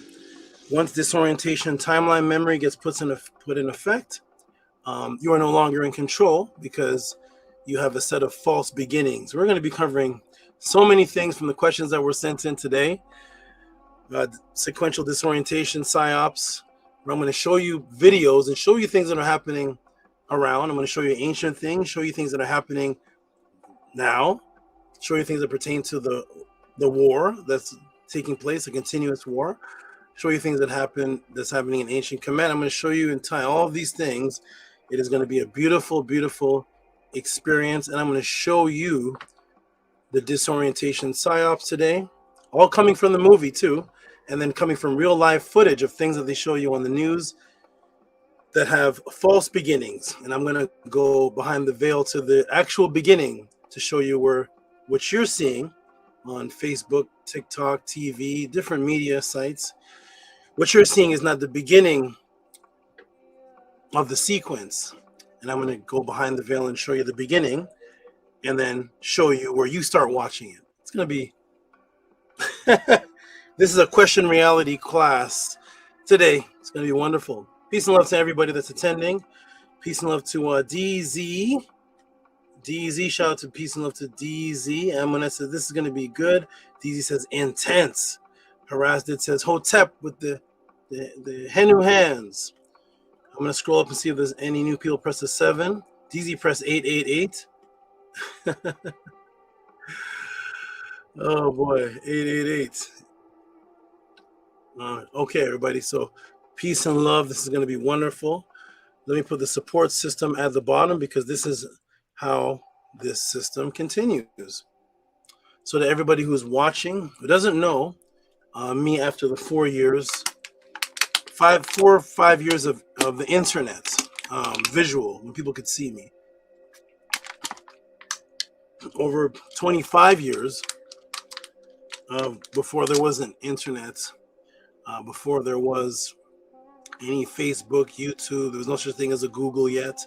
Once disorientation timeline memory gets put in effect, you are no longer in control because you have a set of false beginnings. We're going to be covering so many things from the questions that were sent in today. Sequential disorientation, psyops, where I'm going to show you videos and show you things that are happening around. I'm going to show you ancient things, show you things that are happening now, show you things that pertain to the war that's taking place, a continuous war, show you things that's happening in ancient Kemet. I'm going to show you and tie all of these things. It is going to be a beautiful, beautiful experience, and I'm going to show you the disorientation psyops today, all coming from the movie too, and then coming from real life footage of things that they show you on the news that have false beginnings. And I'm going to go behind the veil to the actual beginning to show you what you're seeing on Facebook, TikTok, TV, different media sites. What you're seeing is not the beginning of the sequence. And I'm going to go behind the veil and show you the beginning and then show you where you start watching it. It's going to be, this is a question reality class today. It's going to be wonderful. Peace and love to everybody that's attending. Peace and love to DZ. DZ, shout out to peace and love to DZ. Amunet says this is going to be good. DZ says intense. Harassed it says Hotep with the Henu hands. I'm going to scroll up and see if there's any new people. Press the 7. DZ press 888. Oh boy, 888. Okay, everybody. So peace and love. This is going to be wonderful. Let me put the support system at the bottom because this is how this system continues. So to everybody who's watching, who doesn't know me after the 4 years, 4 or 5 years of the internet, visual, when people could see me. Over 25 years before there was an internet, before there was any Facebook, YouTube, there was no such thing as a Google yet.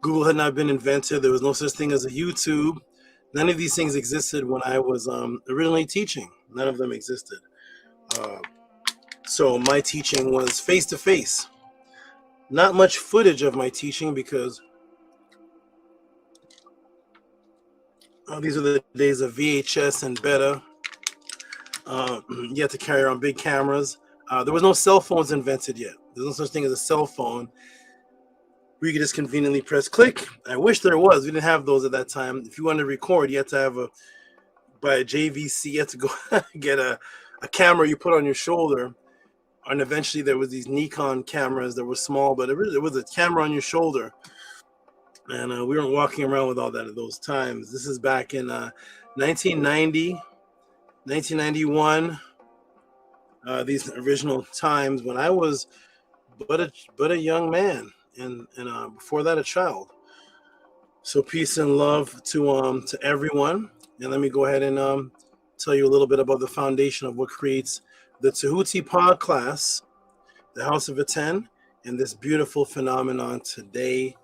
Google had not been invented. There was no such thing as a YouTube. None of these things existed when I was originally teaching. None of them existed. So my teaching was face-to-face. Not much footage of my teaching because these are the days of VHS and beta. You had to carry around big cameras. There was no cell phones invented yet. There's no such thing as a cell phone where you could just conveniently press click. I wish there was. We didn't have those at that time. If you wanted to record, you had to have by a JVC, you had to go get a camera you put on your shoulder. And eventually there was these Nikon cameras that were small, but it was a camera on your shoulder. And we weren't walking around with all that at those times. This is back in 1990, 1991. these original times when I was but a young man, and before that a child. So peace and love to everyone. And let me go ahead and tell you a little bit about the foundation of what creates the Tehuti pod class, the House of Aten, and this beautiful phenomenon today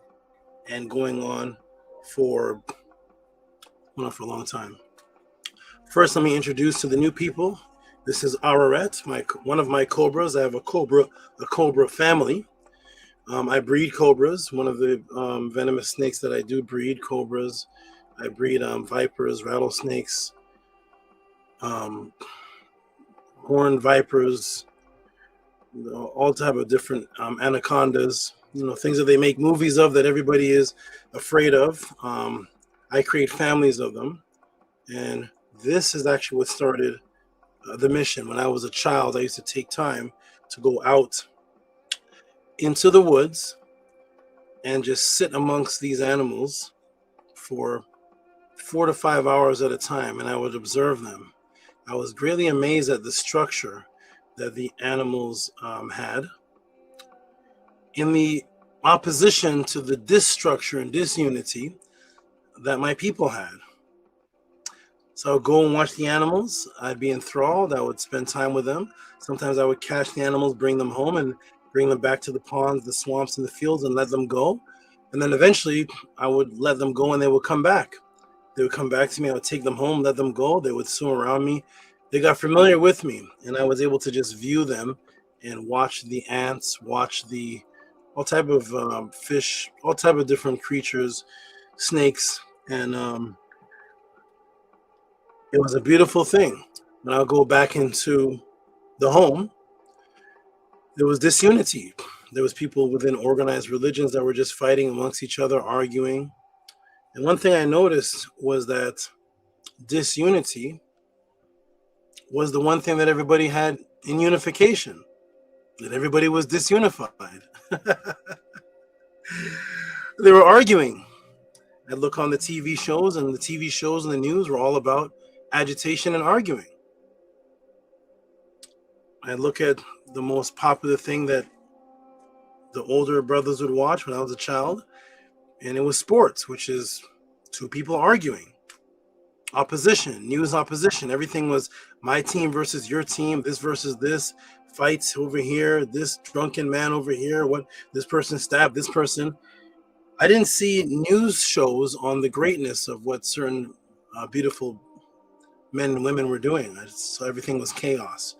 and going on for a long time. First, let me introduce to the new people. This is Araret, one of my cobras. I have a cobra family. I breed cobras. One of the venomous snakes that I do breed, cobras. I breed vipers, rattlesnakes, horned vipers, all type of different anacondas. Things that they make movies of that everybody is afraid of. I create families of them, and this is actually what started the mission. When I was a child, I used to take time to go out into the woods and just sit amongst these animals for 4 to 5 hours at a time, and I would observe them. I was greatly amazed at the structure that the animals had in the opposition to the disstructure and disunity that my people had. So I would go and watch the animals. I'd be enthralled. I would spend time with them. Sometimes I would catch the animals, bring them home, and bring them back to the ponds, the swamps, and the fields, and let them go. And then eventually I would let them go and they would come back. They would come back to me. I would take them home, let them go. They would swim around me. They got familiar with me, and I was able to just view them and watch the ants, watch all type of fish, all type of different creatures, snakes, and it was a beautiful thing. When I'll go back into the home, there was disunity. There was people within organized religions that were just fighting amongst each other, arguing. And one thing I noticed was that disunity was the one thing that everybody had in unification, that everybody was disunified. They were arguing. I'd look on the TV shows, and the TV shows and the news were all about agitation and arguing. I look at the most popular thing that the older brothers would watch when I was a child, and it was sports, which is two people arguing. Opposition, news opposition. Everything was my team versus your team, this versus this, fights over here, this drunken man over here, what this person stabbed this person. I didn't see news shows on the greatness of what certain beautiful men and women were doing. So everything was chaos.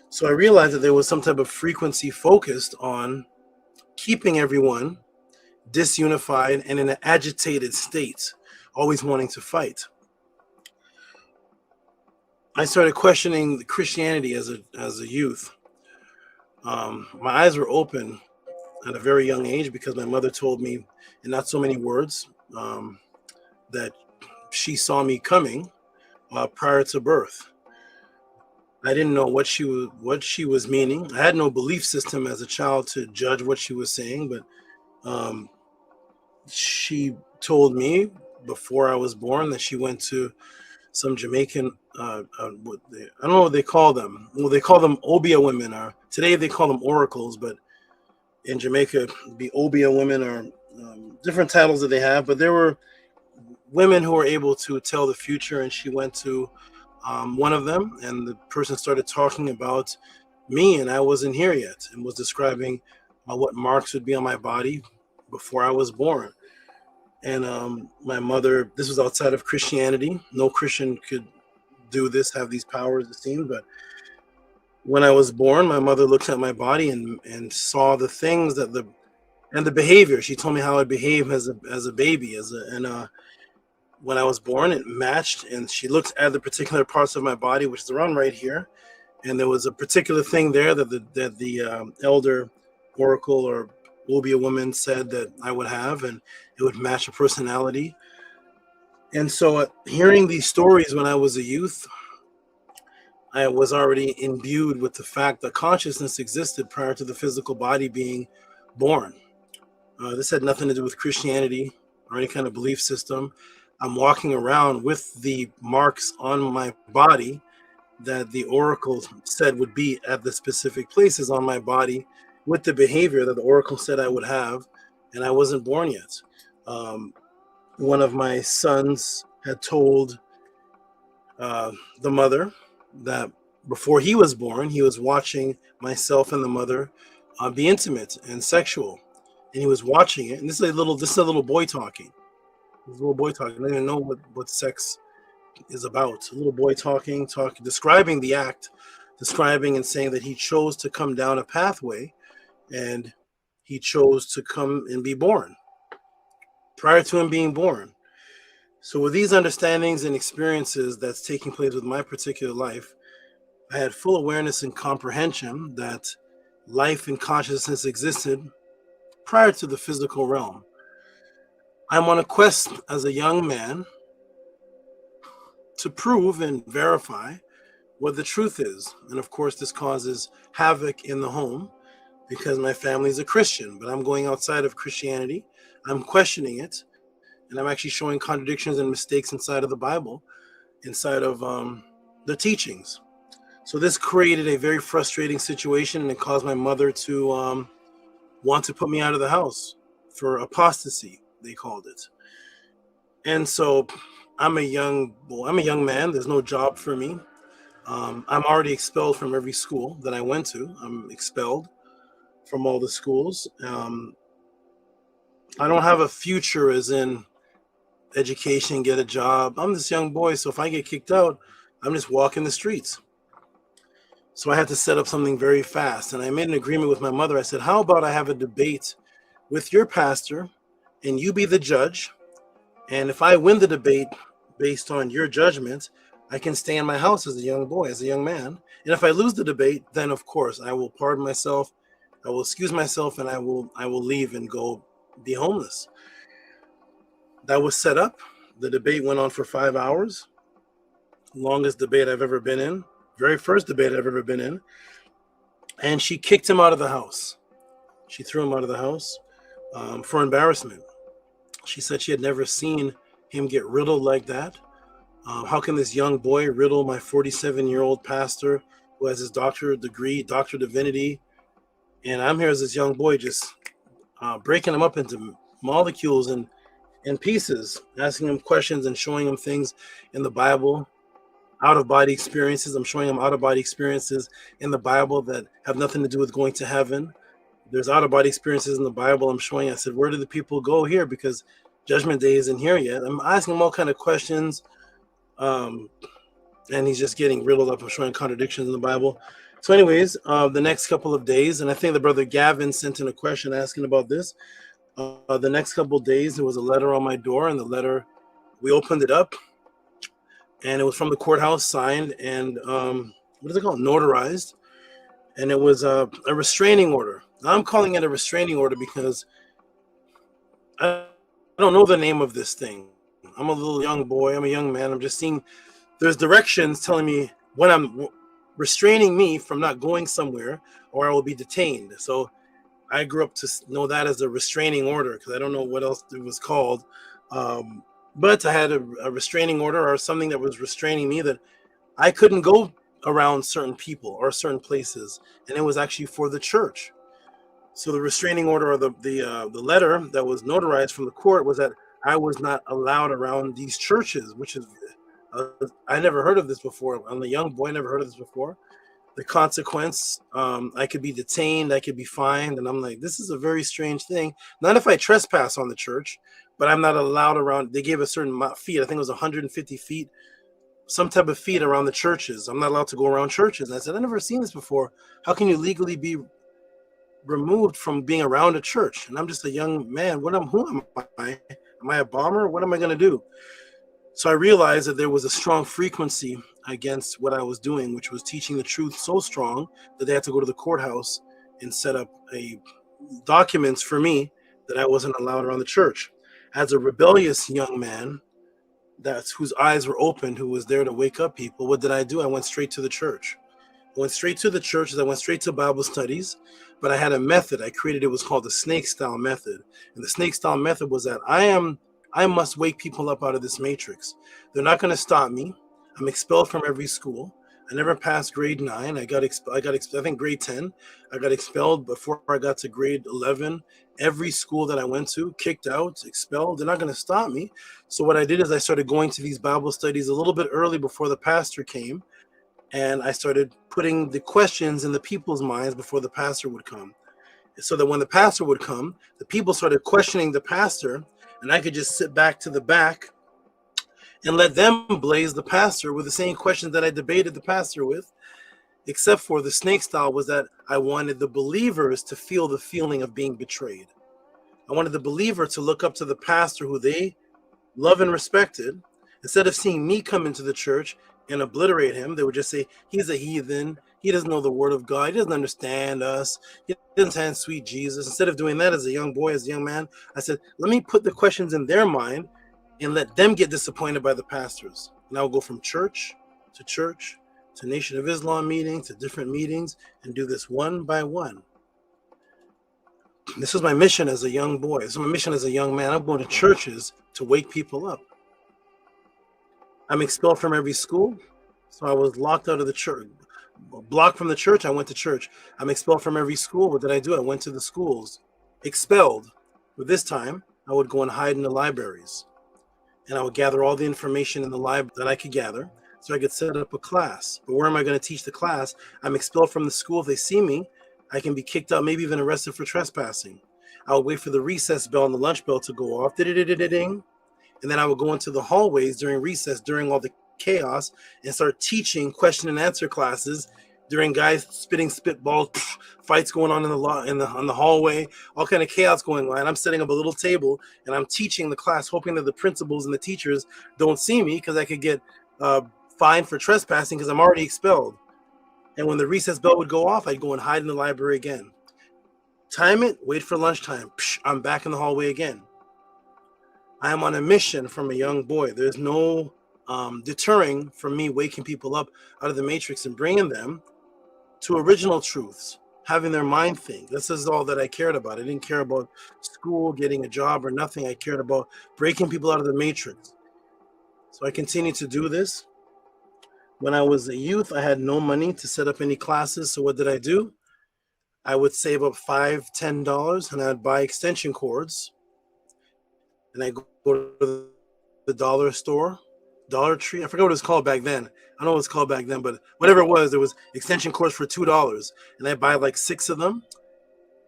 So I realized that there was some type of frequency focused on keeping everyone disunified and in an agitated state, always wanting to fight. I started questioning Christianity as a youth. My eyes were open at a very young age because my mother told me, in not so many words, that she saw me coming prior to birth. I didn't know what she was meaning. I had no belief system as a child to judge what she was saying, but she told me before I was born that she went to some Jamaican, I don't know what they call them. Well, they call them Obia women, or today they call them oracles, but in Jamaica, it'd be Obia women, or different titles that they have. But there were women who were able to tell the future, and she went to one of them, and the person started talking about me, and I wasn't here yet, and was describing what marks would be on my body before I was born. And my mother, this was outside of Christianity. No Christian could do this, have these powers, it seemed. But when I was born, my mother looked at my body and saw the things that the behavior. She told me how I behave as a baby, when I was born, it matched. And she looked at the particular parts of my body, which is around right here, and there was a particular thing there that the elder oracle or Obia woman said that I would have, and it would match a personality. And so hearing these stories when I was a youth, I was already imbued with the fact that consciousness existed prior to the physical body being born. This had nothing to do with Christianity or any kind of belief system. I'm walking around with the marks on my body that the oracle said would be at the specific places on my body with the behavior that the oracle said I would have, and I wasn't born yet. One of my sons had told the mother that before he was born, he was watching myself and the mother be intimate and sexual, and he was watching it. And this is a little boy talking. This little boy talking. I don't even know what sex is about. A little boy talking, describing the act, describing and saying that he chose to come down a pathway, and he chose to come and be born prior to him being born. So with these understandings and experiences that's taking place with my particular life, I had full awareness and comprehension that life and consciousness existed prior to the physical realm. I'm on a quest as a young man to prove and verify what the truth is. And of course, this causes havoc in the home because my family is a Christian, but I'm going outside of Christianity. I'm questioning it, and I'm actually showing contradictions and mistakes inside of the Bible, inside of the teachings. So this created a very frustrating situation, and it caused my mother to want to put me out of the house for apostasy, they called it. And so I'm a young man. There's no job for me. I'm already expelled from every school that I went to. I'm expelled from all the schools. I don't have a future as in education, get a job. I'm this young boy, so if I get kicked out, I'm just walking the streets. So I had to set up something very fast. And I made an agreement with my mother. I said, how about I have a debate with your pastor and you be the judge? And if I win the debate based on your judgment, I can stay in my house as a young boy, as a young man. And if I lose the debate, then of course I will pardon myself, I will excuse myself, and I will leave and go be homeless. That was set up. The debate went on for 5 hours. Longest debate I've ever been in. Very first debate I've ever been in. And she kicked him out of the house. She threw him out of the house for embarrassment. She said she had never seen him get riddled like that. How can this young boy riddle my 47-year-old pastor who has his doctorate degree, Doctor of Divinity? And I'm here as this young boy just breaking him up into molecules and pieces, asking him questions and showing him things in the Bible, out-of-body experiences. I'm showing him out-of-body experiences in the Bible that have nothing to do with going to heaven. There's out-of-body experiences in the Bible I'm showing. I said, where do the people go here? Because Judgment Day isn't here yet. I'm asking him all kind of questions, and he's just getting riddled up. I'm showing contradictions in the Bible. So anyways, the next couple of days, and I think the brother Gavin sent in a question asking about this. The next couple of days, there was a letter on my door, and the letter, we opened it up, and it was from the courthouse, signed, and what is it called? Notarized. And it was a restraining order. Now, I'm calling it a restraining order because I don't know the name of this thing. I'm a little young boy. I'm a young man. I'm just seeing there's directions telling me when I'm restraining me from not going somewhere or I will be detained. So I grew up to know that as a restraining order because I don't know what else it was called. But I had a restraining order or something that was restraining me that I couldn't go around certain people or certain places. And it was actually for the church. So the restraining order or the letter that was notarized from the court was that I was not allowed around these churches, which is, I never heard of this before. I'm a young boy, never heard of this before. The consequence, I could be detained, I could be fined. And I'm like, this is a very strange thing. Not if I trespass on the church, but I'm not allowed around. They gave a certain feet. I think it was 150 feet, some type of feet around the churches. I'm not allowed to go around churches. And I said, I've never seen this before. How can you legally be removed from being around a church? And I'm just a young man. Who am I? Am I a bomber? What am I going to do? So I realized that there was a strong frequency against what I was doing, which was teaching the truth so strong that they had to go to the courthouse and set up documents for me that I wasn't allowed around the church. As a rebellious young man, whose eyes were opened, who was there to wake up people, what did I do? I went straight to the church. I went straight to the churches. I went straight to Bible studies, but I had a method I created. It was called the snake style method. And the snake style method was that I must wake people up out of this matrix. They're not going to stop me. I'm expelled from every school. I never passed grade 9. I think grade 10. I got expelled before I got to grade 11. Every school that I went to, kicked out, expelled. They're not going to stop me. So what I did is I started going to these Bible studies a little bit early before the pastor came. And I started putting the questions in the people's minds before the pastor would come. So that when the pastor would come, the people started questioning the pastor, and I could just sit back to the back and let them blaze the pastor with the same questions that I debated the pastor with, except for the snake style was that I wanted the believers to feel the feeling of being betrayed. I wanted the believer to look up to the pastor who they love and respected. Instead of seeing me come into the church and obliterate him, they would just say, he's a heathen. He doesn't know the word of God. He doesn't understand us. He doesn't understand sweet Jesus. Instead of doing that as a young boy, as a young man, I said, let me put the questions in their mind and let them get disappointed by the pastors. And I'll go from church to Nation of Islam meeting to different meetings and do this one by one. This was my mission as a young boy. This is my mission as a young man. I'm going to churches to wake people up. I'm expelled from every school, so I was locked out of the church. Blocked from the church, I went to church. I'm expelled from every school. What did I do? I went to the schools. Expelled. But this time, I would go and hide in the libraries. And I would gather all the information in the library that I could gather so I could set up a class. But where am I going to teach the class? I'm expelled from the school. If they see me, I can be kicked out, maybe even arrested for trespassing. I would wait for the recess bell and the lunch bell to go off. Ding. And then I would go into the hallways during recess, during all the chaos, and start teaching question and answer classes during guys spitting spitballs, fights going on on the hallway, all kind of chaos going on. I'm setting up a little table and I'm teaching the class, hoping that the principals and the teachers don't see me because I could get fined for trespassing because I'm already expelled. And when the recess bell would go off, I'd go and hide in the library again. Time it, wait for lunchtime. I'm back in the hallway again. I am on a mission from a young boy. There's no deterring from me waking people up out of the matrix and bringing them to original truths, having their mind think. This is all that I cared about. I didn't care about school, getting a job or nothing. I cared about breaking people out of the matrix. So I continued to do this. When I was a youth, I had no money to set up any classes. So what did I do? I would save up $5, $10 and I'd buy extension cords. And I go to the dollar store, Dollar Tree. I forgot what it was called back then. I don't know what it was called back then, but whatever it was, there was extension cords for $2. And I buy like 6 of them.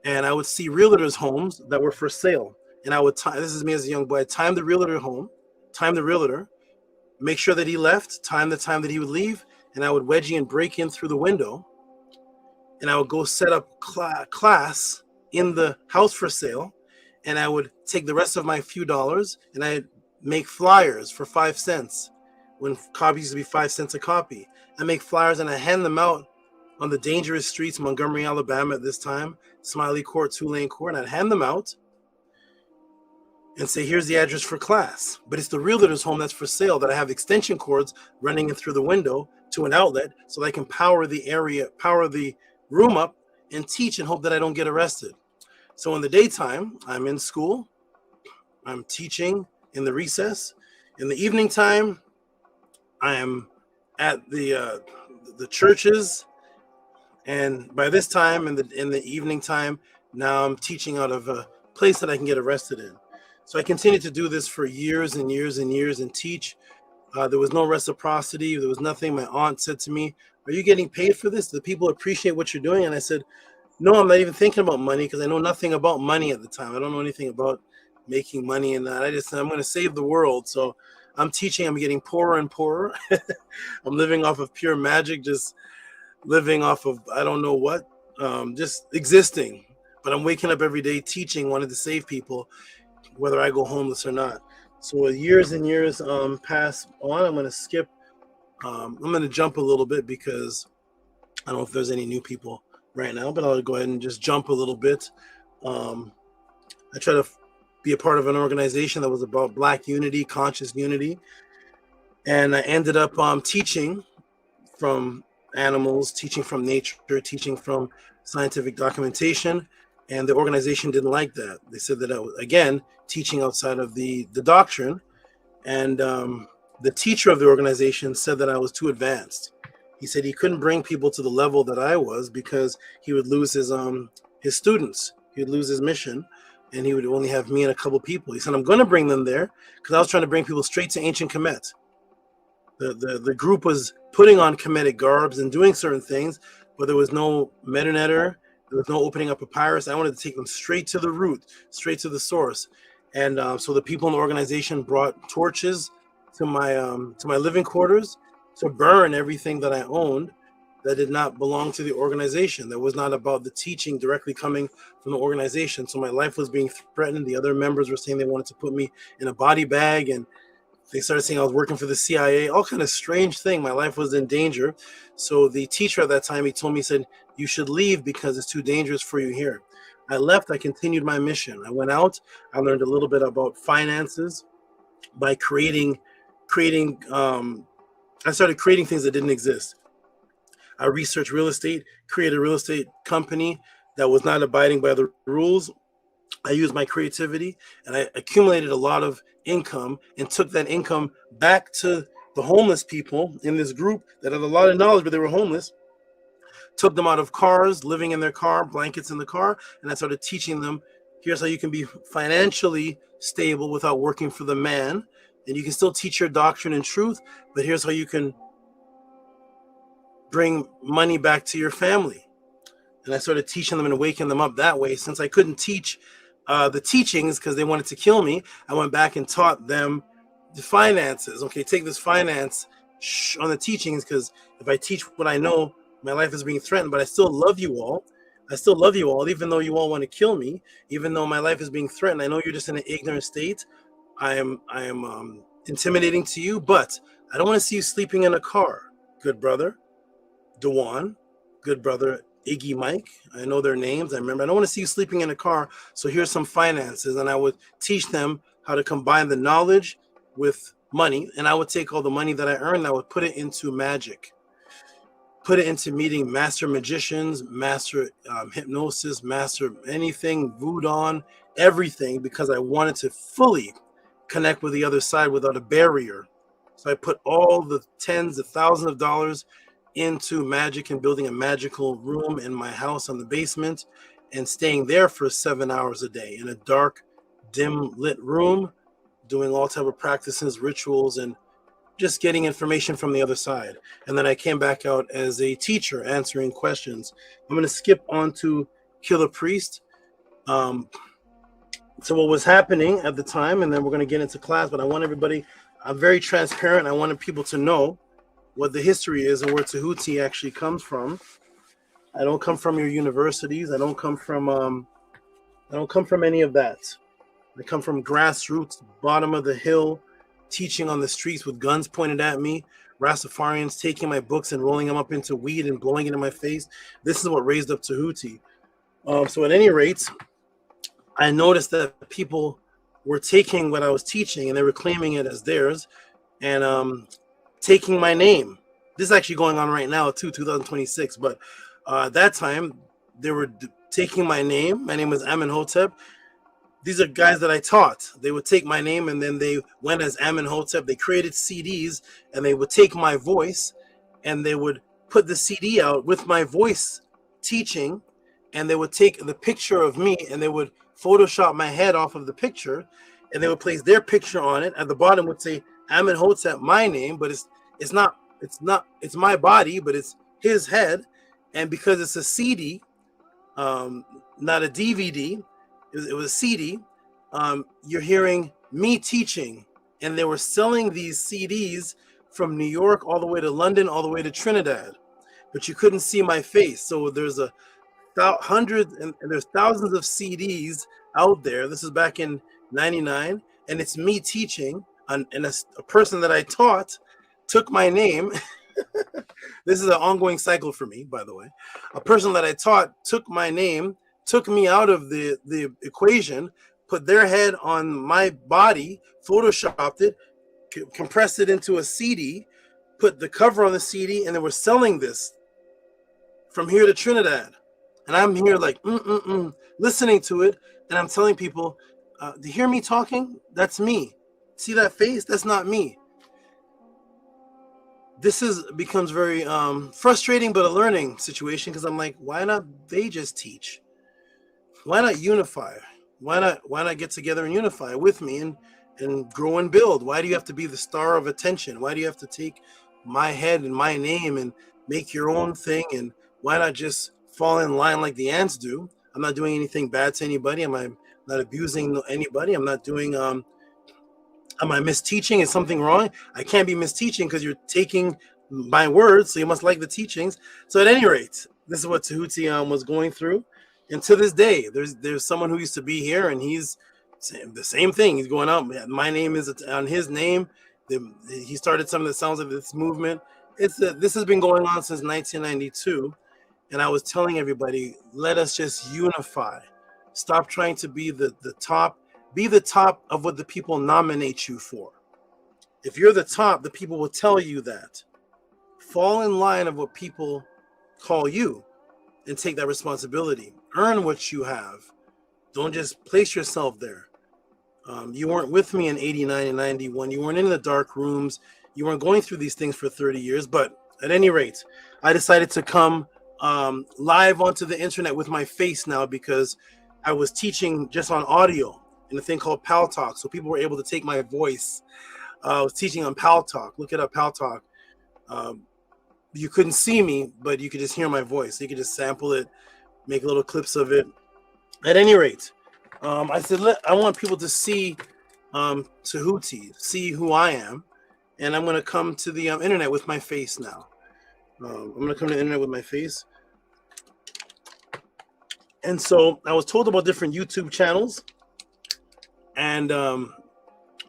And I would see realtors' homes that were for sale. And I would this is me as a young boy, I'd time the realtor home, time the realtor, make sure that he left, time the time that he would leave, and I would wedgie and break in through the window. And I would go set up class in the house for sale. And I would take the rest of my few dollars and I'd make flyers for 5 cents when copies used to be 5 cents a copy. I make flyers and I hand them out on the dangerous streets, Montgomery, Alabama at this time, Smiley Court, Tulane Court, and I'd hand them out and say, here's the address for class. But it's the realtor's home that's for sale that I have extension cords running in through the window to an outlet so that I can power the room up and teach and hope that I don't get arrested. So in the daytime, I'm in school, I'm teaching in the recess. In the evening time, I am at the churches. And by this time, in the evening time, now I'm teaching out of a place that I can get arrested in. So I continued to do this for years and years and years and teach. There was no reciprocity. There was nothing. My aunt said to me, are you getting paid for this? Do people appreciate what you're doing? And I said, no, I'm not even thinking about money because I know nothing about money at the time. I don't know anything about making money and that. I just said, I'm going to save the world. So I'm teaching. I'm getting poorer and poorer. I'm living off of pure magic, just living off of I don't know what, just existing. But I'm waking up every day teaching, wanting to save people, whether I go homeless or not. So years and years pass on. I'm going to skip. I'm going to jump a little bit because I don't know if there's any new people right now, but I'll go ahead and just jump a little bit. I try to be a part of an organization that was about Black unity, conscious unity. And I ended up teaching from animals, teaching from nature, teaching from scientific documentation. And the organization didn't like that. They said that I was, again, teaching outside of the doctrine. And the teacher of the organization said that I was too advanced. He said he couldn't bring people to the level that I was because he would lose his students. He would lose his mission, and he would only have me and a couple people. He said, I'm going to bring them there because I was trying to bring people straight to ancient Kemet. The group was putting on Kemetic garbs and doing certain things, but there was no metanetter. There was no opening up papyrus. I wanted to take them straight to the root, straight to the source. And so the people in the organization brought torches to my living quarters to burn everything that I owned that did not belong to the organization. That was not about the teaching directly coming from the organization. So my life was being threatened. The other members were saying they wanted to put me in a body bag, and they started saying I was working for the CIA, all kind of strange thing. My life was in danger. So the teacher at that time, he told me, he said, you should leave because it's too dangerous for you here. I left, I continued my mission. I went out, I learned a little bit about finances by I started creating things that didn't exist. I researched real estate, created a real estate company that was not abiding by the rules. I used my creativity and I accumulated a lot of income and took that income back to the homeless people in this group that had a lot of knowledge, but they were homeless. Took them out of cars, living in their car, blankets in the car, and I started teaching them, here's how you can be financially stable without working for the man. And you can still teach your doctrine and truth, but here's how you can bring money back to your family. And I started teaching them and waking them up that way. Since I couldn't teach the teachings because they wanted to kill me, I went back and taught them the finances. Okay, take this finance on the teachings, because if I teach what I know, my life is being threatened, but I still love you all. I still love you all, even though you all want to kill me, even though my life is being threatened. I know you're just in an ignorant state. I am intimidating to you, but I don't want to see you sleeping in a car. Good brother Dewan, good brother Iggy Mike. I know their names. I remember. I don't want to see you sleeping in a car. So here's some finances, and I would teach them how to combine the knowledge with money, and I would take all the money that I earned, and I would put it into magic. Put it into meeting master magicians, master hypnosis, master anything, voodoo, everything, because I wanted to fully connect with the other side without a barrier. So I put all the tens of thousands of dollars into magic and building a magical room in my house on the basement and staying there for 7 hours a day in a dark, dim lit room, doing all type of practices, rituals, and just getting information from the other side. And then I came back out as a teacher answering questions. I'm going to skip on to Killer Priest. So what was happening at the time, and then we're going to get into class, but I want everybody, I'm very transparent. I wanted people to know what the history is and where Tehuti actually comes from. I don't come from your universities. I don't come from any of that. I come from grassroots, bottom of the hill, teaching on the streets with guns pointed at me, Rastafarians taking my books and rolling them up into weed and blowing it in my face. This is what raised up Tehuti. So at any rate, I noticed that people were taking what I was teaching and they were claiming it as theirs and taking my name. This is actually going on right now too, 2026. But at that time, they were taking my name. My name was Amenhotep. These are guys that I taught. They would take my name and then they went as Amenhotep. They created CDs and they would take my voice and they would put the CD out with my voice teaching, and they would take the picture of me and they would Photoshop my head off of the picture and they would place their picture on it. At the bottom would say Amenhotep, my name, but it's my body, but it's his head. And because it's a CD, not a DVD, it was a CD, you're hearing me teaching. And they were selling these CDs from New York all the way to London, all the way to Trinidad, but you couldn't see my face. So there's hundreds and there's thousands of CDs out there. This is back in 99, and it's me teaching, and a person that I taught took my name. This is an ongoing cycle for me, by the way. A person that I taught took my name, took me out of the equation, put their head on my body, photoshopped it, compressed it into a CD, put the cover on the CD, and they were selling this from here to Trinidad. And I'm here like, listening to it, and I'm telling people, do you hear me talking? That's me. See that face? That's not me. this becomes very frustrating, but a learning situation, because I'm like, why not they just teach? Why not unify? Why not get together and unify with me and grow and build? Why do you have to be the star of attention? Why do you have to take my head and my name and make your own thing? And why not just fall in line like the ants do? I'm not doing anything bad to anybody. I'm not abusing anybody. I'm not doing am I misteaching? Is something wrong? I can't be misteaching because you're taking my words, so you must like the teachings. So at any rate, this is what Tehuti was going through. And to this day, there's someone who used to be here, and he's saying the same thing. He's going out. My name is on his name. He started some of the sounds of this movement. This has been going on since 1992. And I was telling everybody, let us just unify. Stop trying to be the top. Be the top of what the people nominate you for. If you're the top, the people will tell you that. Fall in line of what people call you and take that responsibility. Earn what you have. Don't just place yourself there. You weren't with me in 89 and 91. You weren't in the dark rooms. You weren't going through these things for 30 years. But at any rate, I decided to come live onto the internet with my face now, because I was teaching just on audio in a thing called Pal Talk. So people were able to take my voice. I was teaching on Pal Talk. Look it up, Pal Talk. You couldn't see me, but you could just hear my voice. You could just sample it, make little clips of it. At any rate, I said, I want people to see Tehuti, see who I am, and I'm going to come to the internet with my face now. I'm going to come to the internet with my face. And so I was told about different YouTube channels, and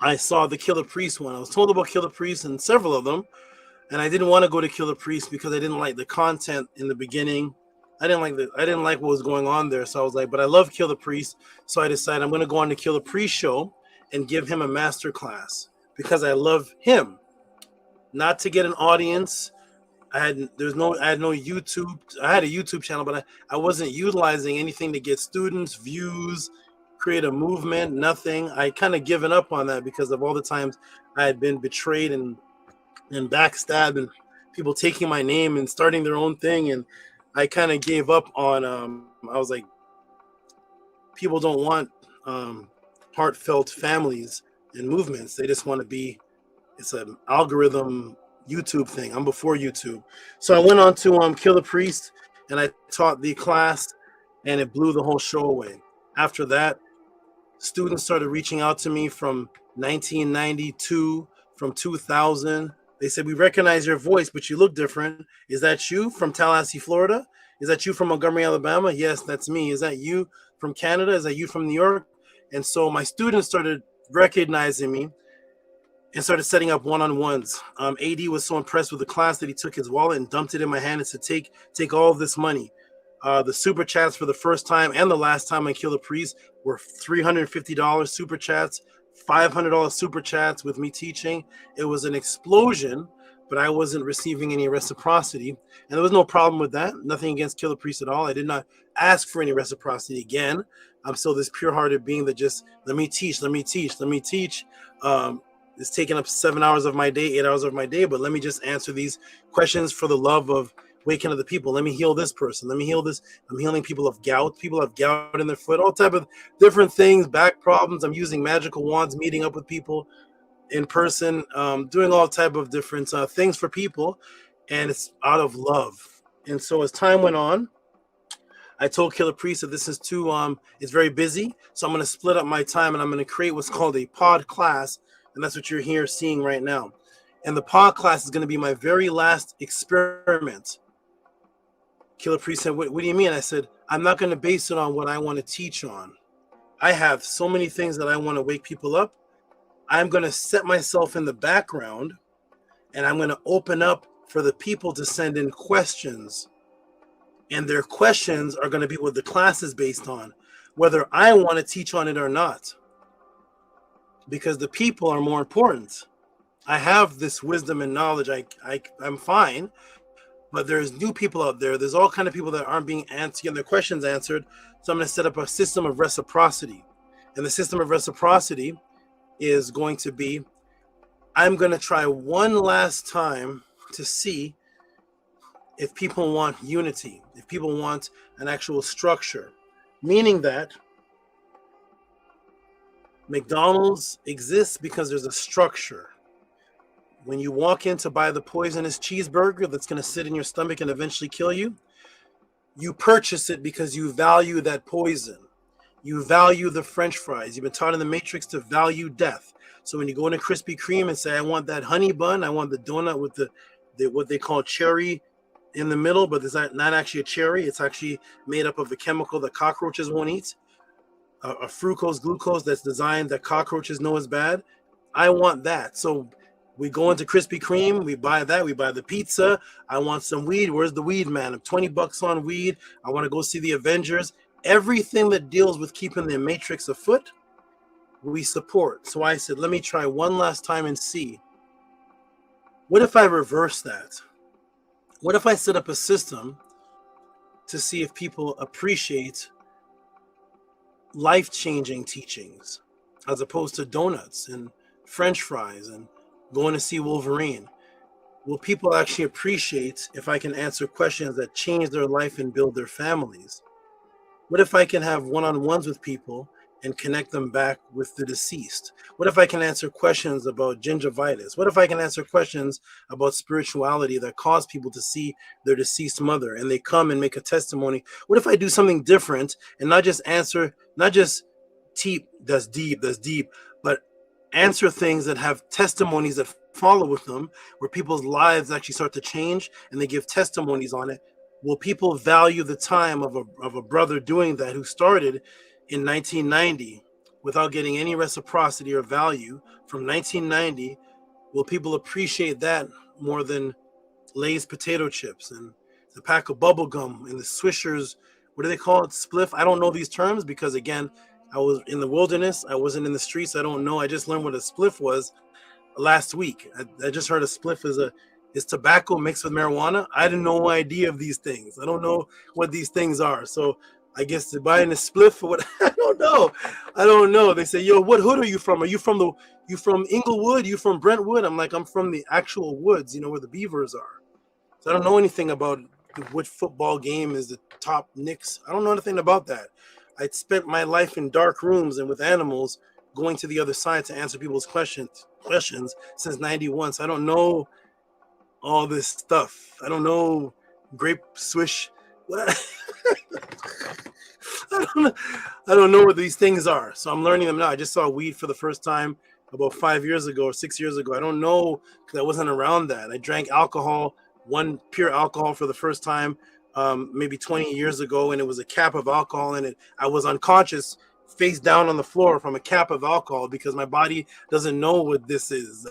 I saw the Killer Priest one. I was told about Killer Priest and several of them, and I didn't want to go to Killer Priest because I didn't like the content in the beginning. I didn't like what was going on there. So I was like, but I love Killer Priest. So I decided I'm going to go on the Killer Priest show and give him a master class because I love him. Not to get an audience. I had no YouTube. I had a YouTube channel, but I wasn't utilizing anything to get students, views, create a movement, nothing. I kind of given up on that because of all the times I had been betrayed and backstabbed and people taking my name and starting their own thing. And I kind of gave up on, I was like, people don't want heartfelt families and movements. They just want to be, it's an algorithm YouTube thing. I'm before YouTube. So I went on to Killer Priest and I taught the class and it blew the whole show away. After that, students started reaching out to me from 1992, from 2000. They said, we recognize your voice, but you look different. Is that you from Tallahassee, Florida? Is that you from Montgomery, Alabama? Yes, that's me. Is that you from Canada? Is that you from New York? And so my students started recognizing me and started setting up one-on-ones. AD was so impressed with the class that he took his wallet and dumped it in my hand and said, take all of this money. The super chats for the first time and the last time on Killer Priest were $350 super chats, $500 super chats with me teaching. It was an explosion, but I wasn't receiving any reciprocity. And there was no problem with that. Nothing against Killer Priest at all. I did not ask for any reciprocity again. I'm still this pure-hearted being that just, let me teach. It's taking up 7 hours of my day, 8 hours of my day, but let me just answer these questions for the love of waking up the people. Let me heal this person. Let me heal this. I'm healing people of gout. People have gout in their foot, all type of different things, back problems. I'm using magical wands, meeting up with people in person, doing all type of different things for people, and it's out of love. And so as time went on, I told Killer Priest that this is too, it's very busy, so I'm going to split up my time and I'm going to create what's called a pod class, and that's what you're here seeing right now. And the pod class is going to be my very last experiment. Killer Priest said, what do you mean? I said, I'm not going to base it on what I want to teach on. I have so many things that I want to wake people up. I'm going to set myself in the background and I'm going to open up for the people to send in questions. And their questions are going to be what the class is based on, whether I want to teach on it or not. Because the people are more important. I have this wisdom and knowledge. I'm fine. But there's new people out there. There's all kind of people that aren't being answered, getting their questions answered. So I'm going to set up a system of reciprocity. And the system of reciprocity is going to be, I'm going to try one last time to see if people want unity, if people want an actual structure, meaning that McDonald's exists because there's a structure. When you walk in to buy the poisonous cheeseburger that's going to sit in your stomach and eventually kill you, you purchase it because you value that poison. You value the French fries. You've been taught in the Matrix to value death. So when you go into Krispy Kreme and say, I want that honey bun, I want the donut with the what they call cherry in the middle, but it's not actually a cherry. It's actually made up of a chemical that cockroaches won't eat. A fructose glucose that's designed that cockroaches know is bad. I want that. So we go into Krispy Kreme, we buy that, we buy the pizza. I want some weed. Where's the weed, man? I'm $20 on weed. I want to go see the Avengers. Everything that deals with keeping the Matrix afoot, we support. So I said, let me try one last time and see. What if I reverse that? What if I set up a system to see if people appreciate life-changing teachings as opposed to donuts and French fries and going to see Wolverine? Will people actually appreciate if I can answer questions that change their life and build their families? What if I can have one-on-ones with people and connect them back with the deceased? What if I can answer questions about gingivitis? What if I can answer questions about spirituality that cause people to see their deceased mother and they come and make a testimony? What if I do something different and not just answer, not just that's deep, but answer things that have testimonies that follow with them, where people's lives actually start to change and they give testimonies on it? Will people value the time of a brother doing that who started in 1990 without getting any reciprocity or value from 1990? Will people appreciate that more than Lay's potato chips and the pack of bubble gum and the Swishers? What do they call it? Spliff? I don't know these terms because, again, I was in the wilderness. I wasn't in the streets. I don't know. I just learned what a spliff was last week. I just heard a spliff is tobacco mixed with marijuana. I had no idea of these things. I don't know what these things are. So I guess to buy in a spliff or what? I don't know. They say, yo, what hood are you from? Are you from Inglewood? You from Brentwood? I'm like, I'm from the actual woods, where the beavers are. So I don't know anything about which football game is the top Knicks. I don't know anything about that. I'd spent my life in dark rooms and with animals going to the other side to answer people's questions since 91. So I don't know all this stuff. I don't know grape swish. I don't know what these things are. So I'm learning them now. I just saw weed for the first time about 5 years ago or 6 years ago. I don't know because I wasn't around that. I drank alcohol, one pure alcohol for the first time maybe 20 years ago, and it was a cap of alcohol in it. I was unconscious, face down on the floor from a cap of alcohol because my body doesn't know what this is.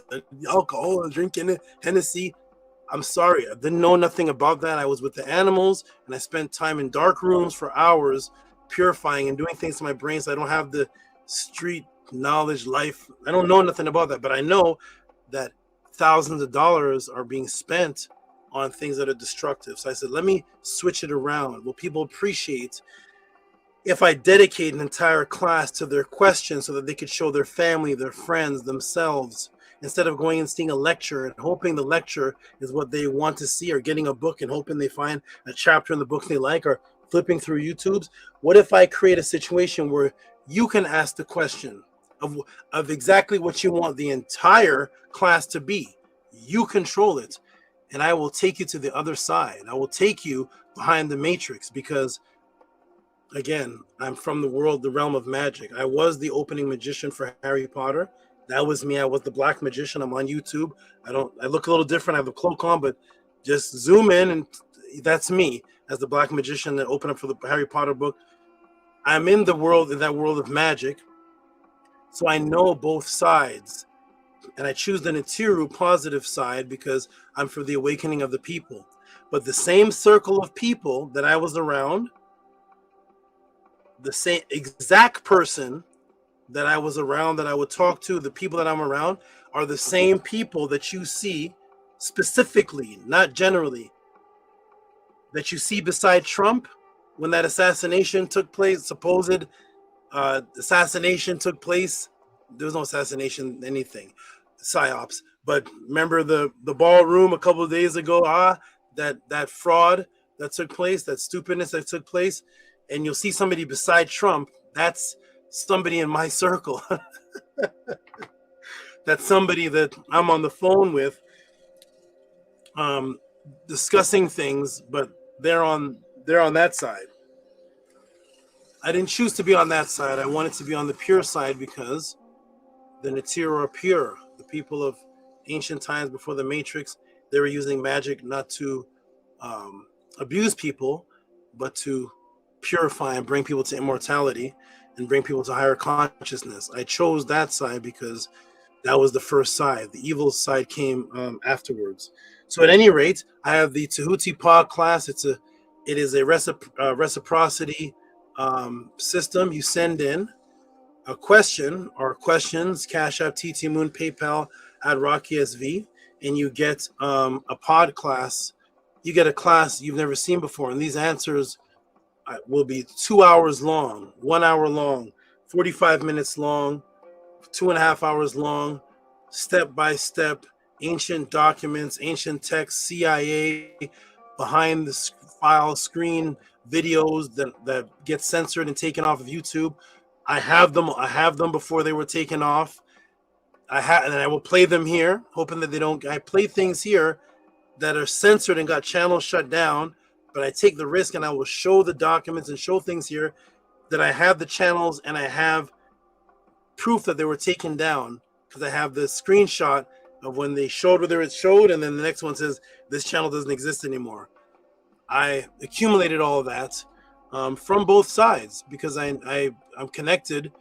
Alcohol and drinking it, Hennessy. I'm sorry, I didn't know nothing about that. I was with the animals and I spent time in dark rooms for hours purifying and doing things to my brain, so I don't have the street knowledge life. I don't know nothing about that, but I know that thousands of dollars are being spent on things that are destructive. So I said, let me switch it around. Will people appreciate if I dedicate an entire class to their questions so that they could show their family, their friends, themselves, instead of going and seeing a lecture and hoping the lecture is what they want to see, or getting a book and hoping they find a chapter in the book they like, or flipping through YouTubes? What if I create a situation where you can ask the question of exactly what you want the entire class to be? You control it, and I will take you to the other side. I will take you behind the matrix because, again, I'm from the realm of magic. I was the opening magician for Harry Potter. That was me. I was the black magician. I'm on YouTube. I look a little different. I have the cloak on, but just zoom in and that's me as the black magician that opened up for the Harry Potter book. I'm in that world of magic. So I know both sides. And I choose the Natiru positive side because I'm for the awakening of the people. But the same circle of people that I was around, the same exact person that I was around, that I would talk to, the people that I'm around are the same people that you see specifically, not generally, that you see beside Trump when that assassination took place, supposed assassination took place. There was no assassination, anything. Psyops. But remember the ballroom a couple of days ago, that fraud that took place, that stupidness that took place, and you'll see somebody beside Trump. That's somebody in my circle. That's somebody that I'm on the phone with, discussing things, but they're on that side. I didn't choose to be on that side. I wanted to be on the pure side because the Natira are pure. The people of ancient times before the Matrix, they were using magic not to abuse people, but to purify and bring people to immortality and bring people to higher consciousness. I chose that side because that was the first side. The evil side came afterwards. So at any rate, I have the Tehuti pod class. It is a reciprocity system. You send in a question or questions, Cash App, TT Moon, PayPal at Rocky SV, and you get a pod class. You get a class you've never seen before, and these answers will be 2 hours long, 1 hour long, 45 minutes long, 2.5 hours long, step by step, ancient documents, ancient text, CIA, behind the file screen videos that get censored and taken off of YouTube. I have them before they were taken off. And I will play them here, hoping that they don't. I play things here that are censored and got channels shut down, but I take the risk and I will show the documents and show things here that I have the channels and I have proof that they were taken down, because I have the screenshot of when they showed whether it showed, and then the next one says this channel doesn't exist anymore. I accumulated all of that from both sides because I'm connected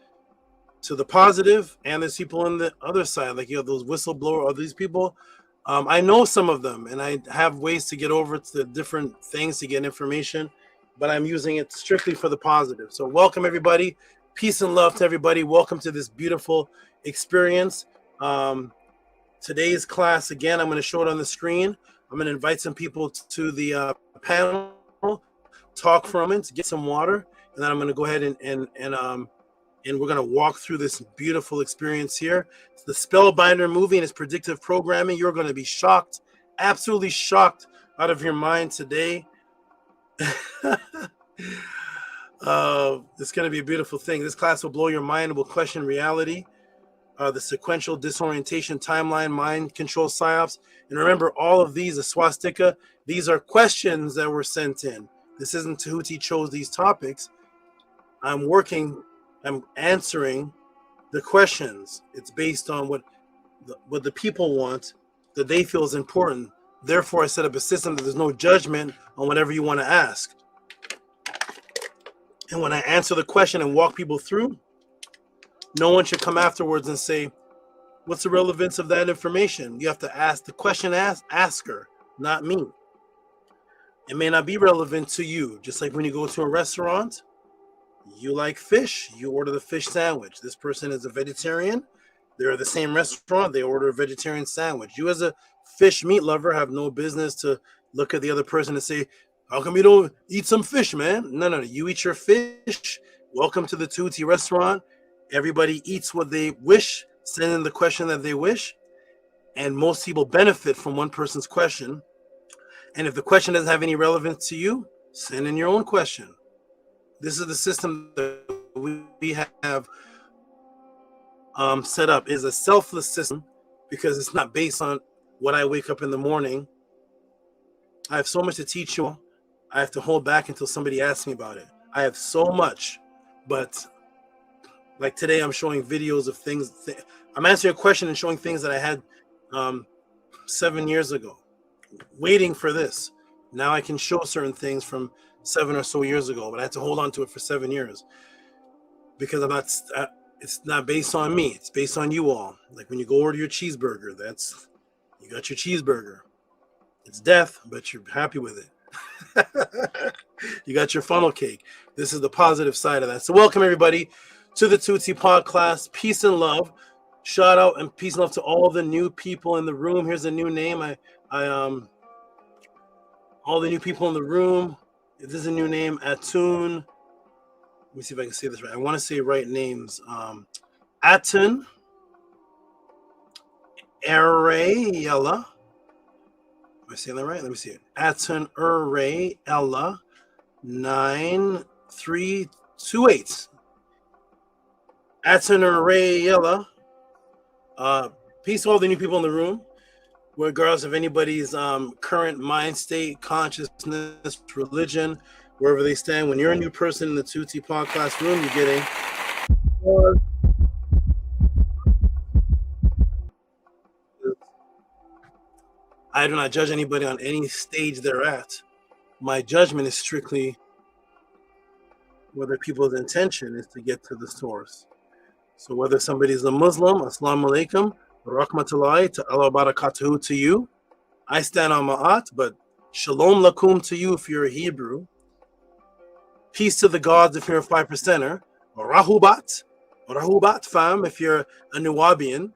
to the positive, and there's people on the other side, like you have those whistleblower or these people. I know some of them, and I have ways to get over to different things to get information, but I'm using it strictly for the positive. So welcome everybody. Peace and love to everybody. Welcome to this beautiful experience. Today's class, again, I'm going to show it on the screen. I'm going to invite some people to the panel, talk for a minute, get some water, and then I'm going to go ahead and we're going to walk through this beautiful experience here. It's the Spellbinder movie and its predictive programming. You're going to be shocked, absolutely shocked out of your mind today. It's going to be a beautiful thing. This class will blow your mind. It will question reality. The sequential disorientation timeline, mind control psyops. And remember, all of these, the swastika, these are questions that were sent in. This isn't Tehuti chose these topics. I'm answering the questions. It's based on what the people want, that they feel is important. Therefore, I set up a system that there's no judgment on whatever you want to ask. And when I answer the question and walk people through, no one should come afterwards and say, what's the relevance of that information? You have to ask the question, asker, not me. It may not be relevant to you. Just like when you go to a restaurant, you like fish, you order the fish sandwich. This person is a vegetarian. They're at the same restaurant, they order a vegetarian sandwich. You as a fish meat lover have no business to look at the other person and say, how come you don't eat some fish, man? No. You eat your fish. Welcome to the Tehuti restaurant. Everybody eats what they wish, send in the question that they wish, and most people benefit from one person's question. And if the question doesn't have any relevance to you, send in your own question. This is the system that we have set up. Is a selfless system because it's not based on what I wake up in the morning. I have so much to teach you. I have to hold back until somebody asks me about it. I have so much, but like today, I'm showing videos of things. I'm answering a question and showing things that I had 7 years ago, waiting for this. Now I can show certain things from 7 or so years ago, but I had to hold on to it for 7 years because it's not based on me. It's based on you all. Like when you go order your cheeseburger, you got your cheeseburger. It's death, but you're happy with it. You got your funnel cake. This is the positive side of that. So welcome everybody to the Tehuti pod class. Peace and love. Shout out and peace and love to all the new people in the room. Here's a new name. All the new people in the room. This is a new name. Atun. Let me see if I can say this right. I want to say right names. Atun, Arayella. Am I saying that right? Let me see it. Atun Arayella 9328. Atun Arayella. Peace to all the new people in the room, regardless of anybody's current mind state, consciousness, religion, wherever they stand. When you're a new person in the Tehuti podcast room, you get a I do not judge anybody on any stage they're at. My judgment is strictly whether people's intention is to get to the source. So whether somebody's a Muslim, Assalamu alaikum, rahmatullahi ta'ala barakatuhu to you. I stand on ma'at, but shalom lakum to you if you're a Hebrew. Peace to the gods if you're a 5%er. Rahubat fam if you're a Nuwabian.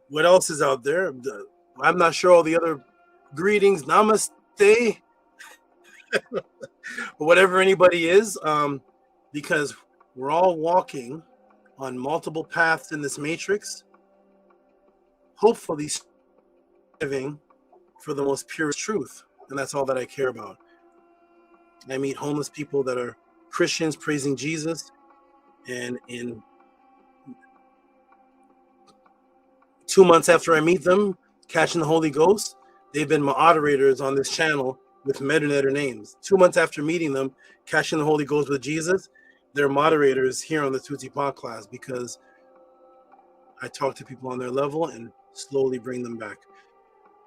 What else is out there? I'm not sure all the other greetings. Namaste. Whatever anybody is, because we're all walking on multiple paths in this matrix, hopefully striving for the most purest truth. And that's all that I care about. I meet homeless people that are Christians praising Jesus, and in 2 months after I meet them, catching the Holy Ghost, they've been moderators on this channel with Medunetter names. 2 months after meeting them, catching the Holy Ghost with Jesus, they're moderators here on the Tehuti podcast because I talk to people on their level and slowly bring them back.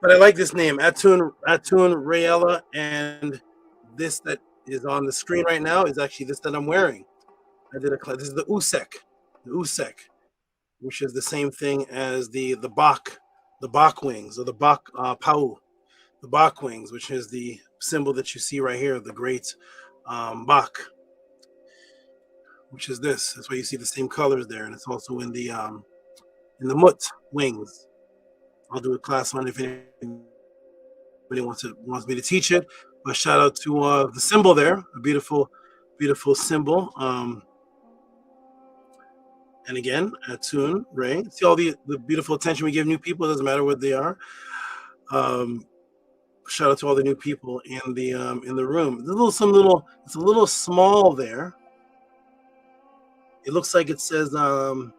But I like this name, Atun Rayella, and this that is on the screen right now is actually this that I'm wearing. This is the Usek, which is the same thing as the Bach wings, or the Bach Pau, the Bach wings, which is the symbol that you see right here, the great Bach, which is this. That's why you see the same colors there, and it's also in the Mut wings. I'll do a class on it if anybody wants me to teach it. But shout out to the symbol there, a beautiful symbol. And again, Atun Ray. See all the beautiful attention we give new people. It doesn't matter what they are. Shout out to all the new people in the room. It's a little small there. It looks like it says little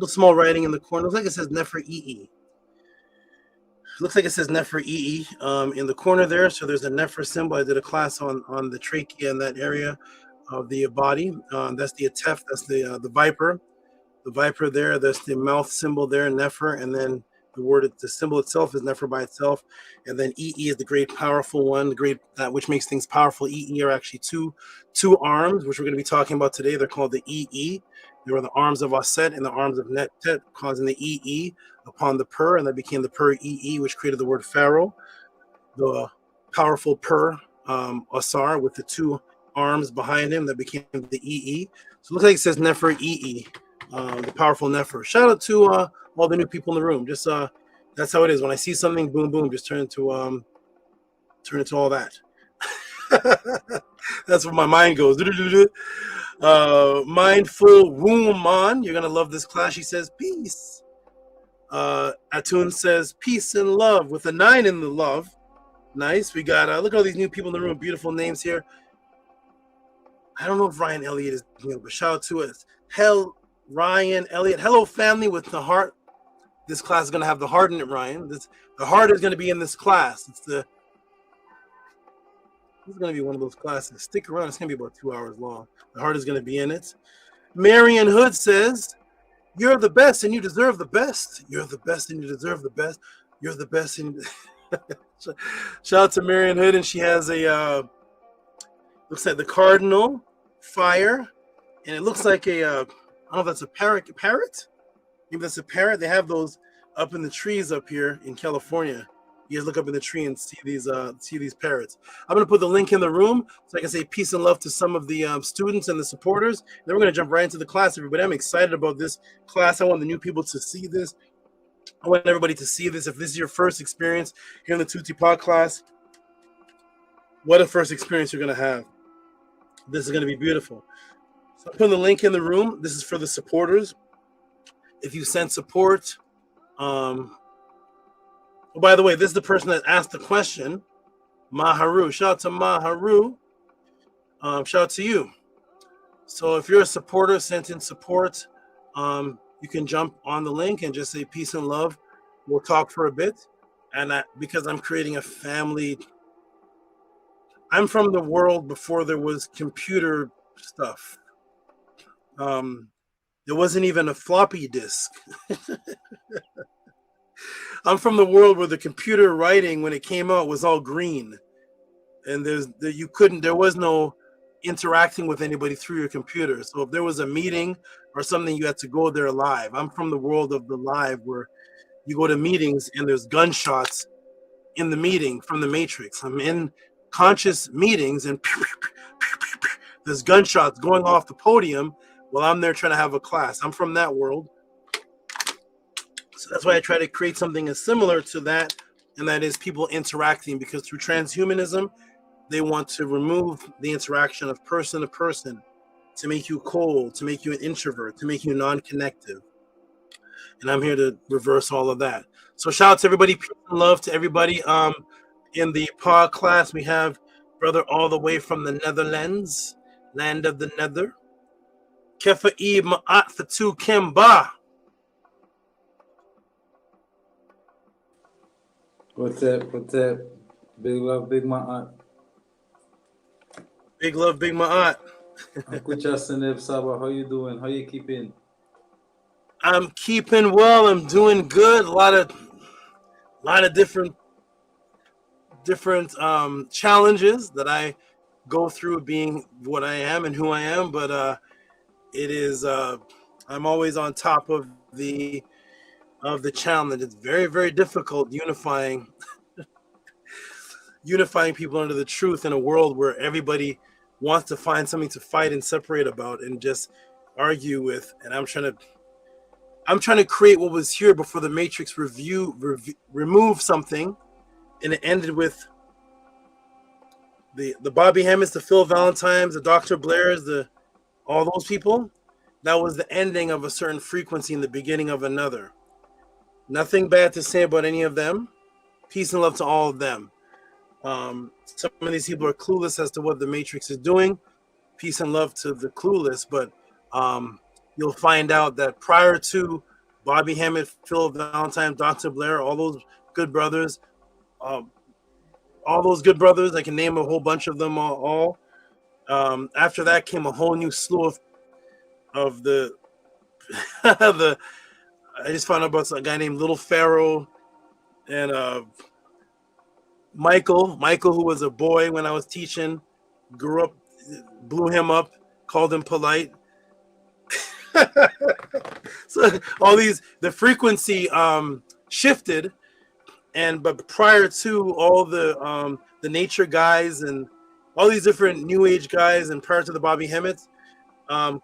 small writing in the corner. It looks like it says Nefer EE. Looks like it says Nefer EE in the corner there. So there's a Nefer symbol. I did a class on the trachea in that area of the body. That's the Atef. That's the viper. The viper there. That's the mouth symbol there, Nefer, and then the symbol itself is Nefer by itself, and then EE is the great powerful one, that which makes things powerful. EE are actually two arms, which we're going to be talking about today. They're called the EE. They were the arms of Aset and the arms of Netet, causing the EE upon the Pur, and that became the Pur EE, which created the word Pharaoh. The powerful Pur Asar with the two arms behind him that became the EE. So it looks like it says Nefer EE, the powerful Nefer. Shout out to all the new people in the room. Just that's how it is. When I see something, boom, boom, just turn into all that. That's where my mind goes. Mindful woman, you're gonna love this class. She says peace. Atun says peace and love with a 9 in the love. Nice. We got look at all these new people in the room. Beautiful names here. I don't know if Ryan Elliott is here, but shout out to us. Ryan Elliott. Hello, family with the heart. This class is going to have the heart in it, Ryan. The heart is going to be in this class. This is going to be one of those classes. Stick around. It's going to be about 2 hours long. The heart is going to be in it. Marion Hood says, you're the best and you deserve the best. You're the best and you deserve the best. You're the best. And shout out to Marion Hood. And she has a, looks like the cardinal fire. And it looks like I don't know if that's a parrot. Maybe that's a parrot. They have those up in the trees up here in California. You guys look up in the tree and see these parrots. I'm going to put the link in the room so I can say peace and love to some of the students and the supporters. Then we're going to jump right into the class, everybody. I'm excited about this class. I want the new people to see this. I want everybody to see this. If this is your first experience here in the Tehuti Pod class, what a first experience you're going to have. This is going to be beautiful. So I'm putting the link in the room. This is for the supporters. If you send support Oh, by the way, this is the person that asked the question, Maharu. Shout out to Maharu. Shout out to you. So if you're a supporter, sent in support, you can jump on the link and just say peace and love. We'll talk for a bit. And because I'm creating a family, I'm from the world before there was computer stuff. There wasn't even a floppy disk. I'm from the world where the computer writing, when it came out, was all green, and there was no interacting with anybody through your computer. So if there was a meeting or something, you had to go there live. I'm from the world of the live, where you go to meetings and there's gunshots in the meeting from the Matrix. I'm in conscious meetings and there's gunshots going off the podium while I'm there trying to have a class. I'm from that world. So that's why I try to create something as similar to that, and that is people interacting, because through transhumanism, they want to remove the interaction of person to person, to make you cold, to make you an introvert, to make you non-connective. And I'm here to reverse all of that. So shout out to everybody, peace and love to everybody. In the pod class, we have brother all the way from the Netherlands, land of the Nether. Kefa Eve Ma'at Fatu Kimba. What's up? What's up? Big love, big ma'at. Big love, big ma'at. Saba, how you doing? How you keeping? I'm keeping well. I'm doing good. A lot of different challenges that I go through being what I am and who I am. But it is I'm always on top of the challenge. It's very, very difficult unifying people under the truth in a world where everybody wants to find something to fight and separate about and just argue with. And I'm trying to create what was here before the Matrix remove something, and it ended with the Bobby Hammonds, the Phil Valentines, the Dr. Blairs, all those people. That was the ending of a certain frequency and the beginning of another. Nothing bad to say about any of them. Peace and love to all of them. Some of these people are clueless as to what the Matrix is doing. Peace and love to the clueless, but you'll find out that prior to Bobby Hammond, Phil Valentine, Dr. Blair, all those good brothers, I can name a whole bunch of them all. After that came a whole new slew of the I just found out about a guy named Little Pharaoh and Michael, who was a boy when I was teaching, grew up, blew him up, called him polite. So all the frequency shifted, but prior to all the nature guys and all these different new age guys, and prior to the Bobby Hemmets,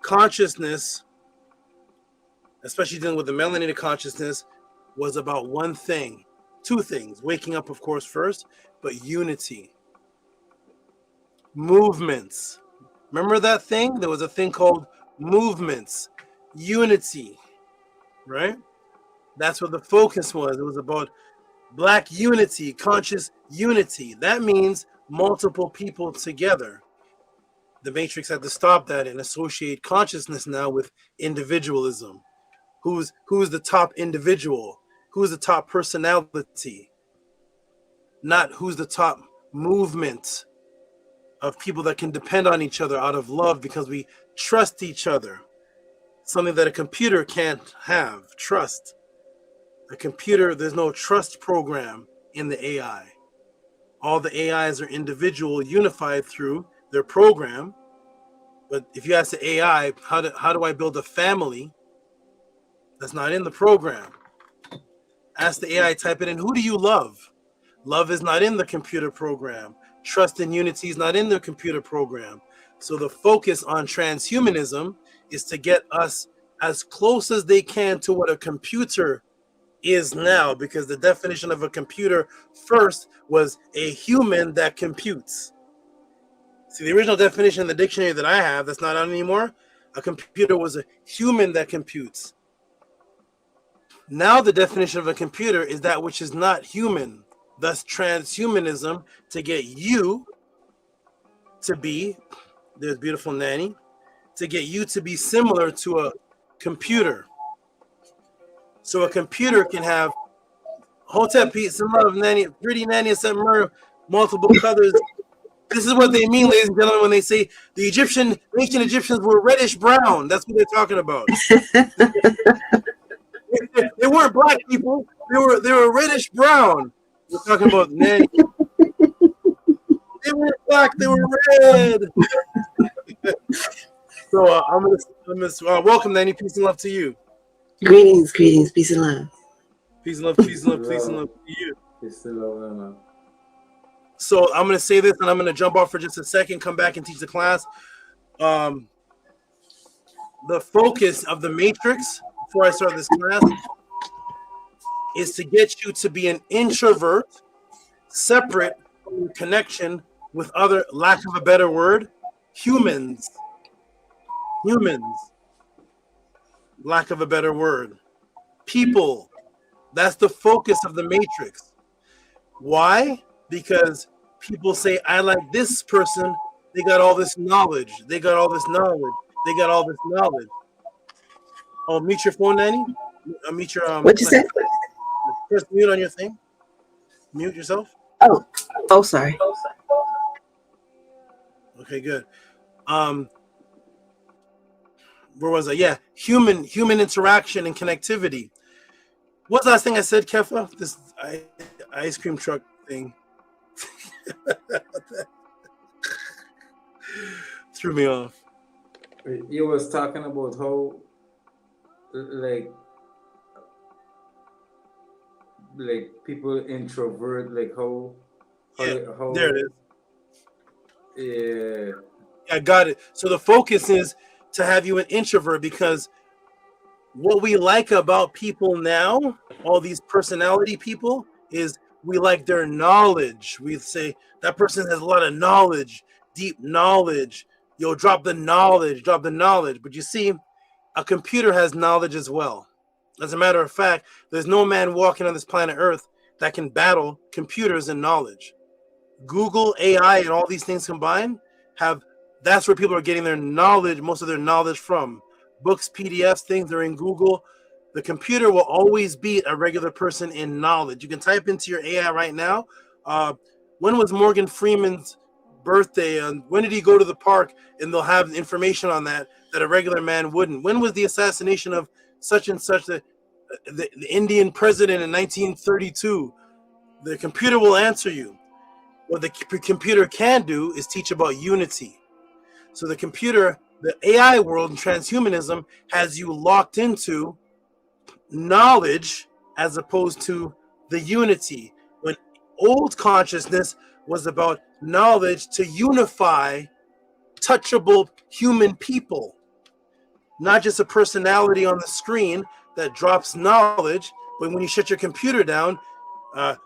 consciousness, especially dealing with the melanated consciousness, was about two things. Waking up, of course, first, but unity. Movements. Remember that thing? There was a thing called movements. Unity. Right? That's what the focus was. It was about black unity, conscious unity. That means multiple people together. The Matrix had to stop that and associate consciousness now with individualism. Who's the top individual? Who's the top personality? Not who's the top movement of people that can depend on each other out of love because we trust each other. Something that a computer can't have, trust. A computer, there's no trust program in the AI. All the AIs are individual, unified through their program. But if you ask the AI, how do I build a family? That's not in the program. Ask the AI, type it in, who do you love? Love is not in the computer program. Trust and unity is not in the computer program. So the focus on transhumanism is to get us as close as they can to what a computer is now, because the definition of a computer first was a human that computes. See, the original definition in the dictionary that I have, that's not out anymore, a computer was a human that computes. Now the definition of a computer is that which is not human, thus transhumanism, to get you to be, there's beautiful Nanny, to get you to be similar to a computer. So a computer can have Hotep, peace and love, Nanny, pretty Nanny, and some multiple colors. This is what they mean, ladies and gentlemen, when they say the ancient Egyptians were reddish brown. That's what they're talking about. They weren't black people. They were reddish brown. We're talking about Nanny. They weren't black. They were red. So I'm gonna welcome Nanny. Peace and love to you. Greetings, peace and love. Peace and love, peace and love, peace and love to you. Peace and love. So I'm gonna say this, and I'm gonna jump off for just a second. Come back and teach the class. The focus of the matrix before I start this class is to get you to be an introvert, separate from your connection with other, lack of a better word, humans. Lack of a better word. People. That's the focus of the matrix. Why? Because people say, I like this person. They got all this knowledge. They got all this knowledge. They got all this knowledge. Oh, mute your phone, Nanny. Mute your What you said? Press mute on your thing. Mute yourself. Oh, sorry. Okay, good. Where was I? Yeah, human interaction and connectivity. What's the last thing I said, Kefa? This ice cream truck thing. Threw me off. You was talking about how like people introvert, like how there it is. Yeah. I got it. So the focus is to have you an introvert, because what we like about people now, all these personality people, is we like their knowledge. We say that person has a lot of knowledge, deep knowledge. You'll drop the knowledge. But you see, a computer has knowledge as well. As a matter of fact, there's no man walking on this planet Earth that can battle computers and knowledge. Google, AI, and all these things combined that's where people are getting their knowledge, most of their knowledge from. Books, PDFs, things are in Google. The computer will always beat a regular person in knowledge. You can type into your AI right now, when was Morgan Freeman's birthday, and when did he go to the park, and they'll have information on that a regular man wouldn't. When was the assassination of such and such, the Indian president in 1932? The computer will answer you. What the computer can do is teach about unity. So the computer, the AI world and transhumanism has you locked into knowledge as opposed to the unity. When old consciousness was about knowledge to unify touchable human people, not just a personality on the screen that drops knowledge, but when you shut your computer down,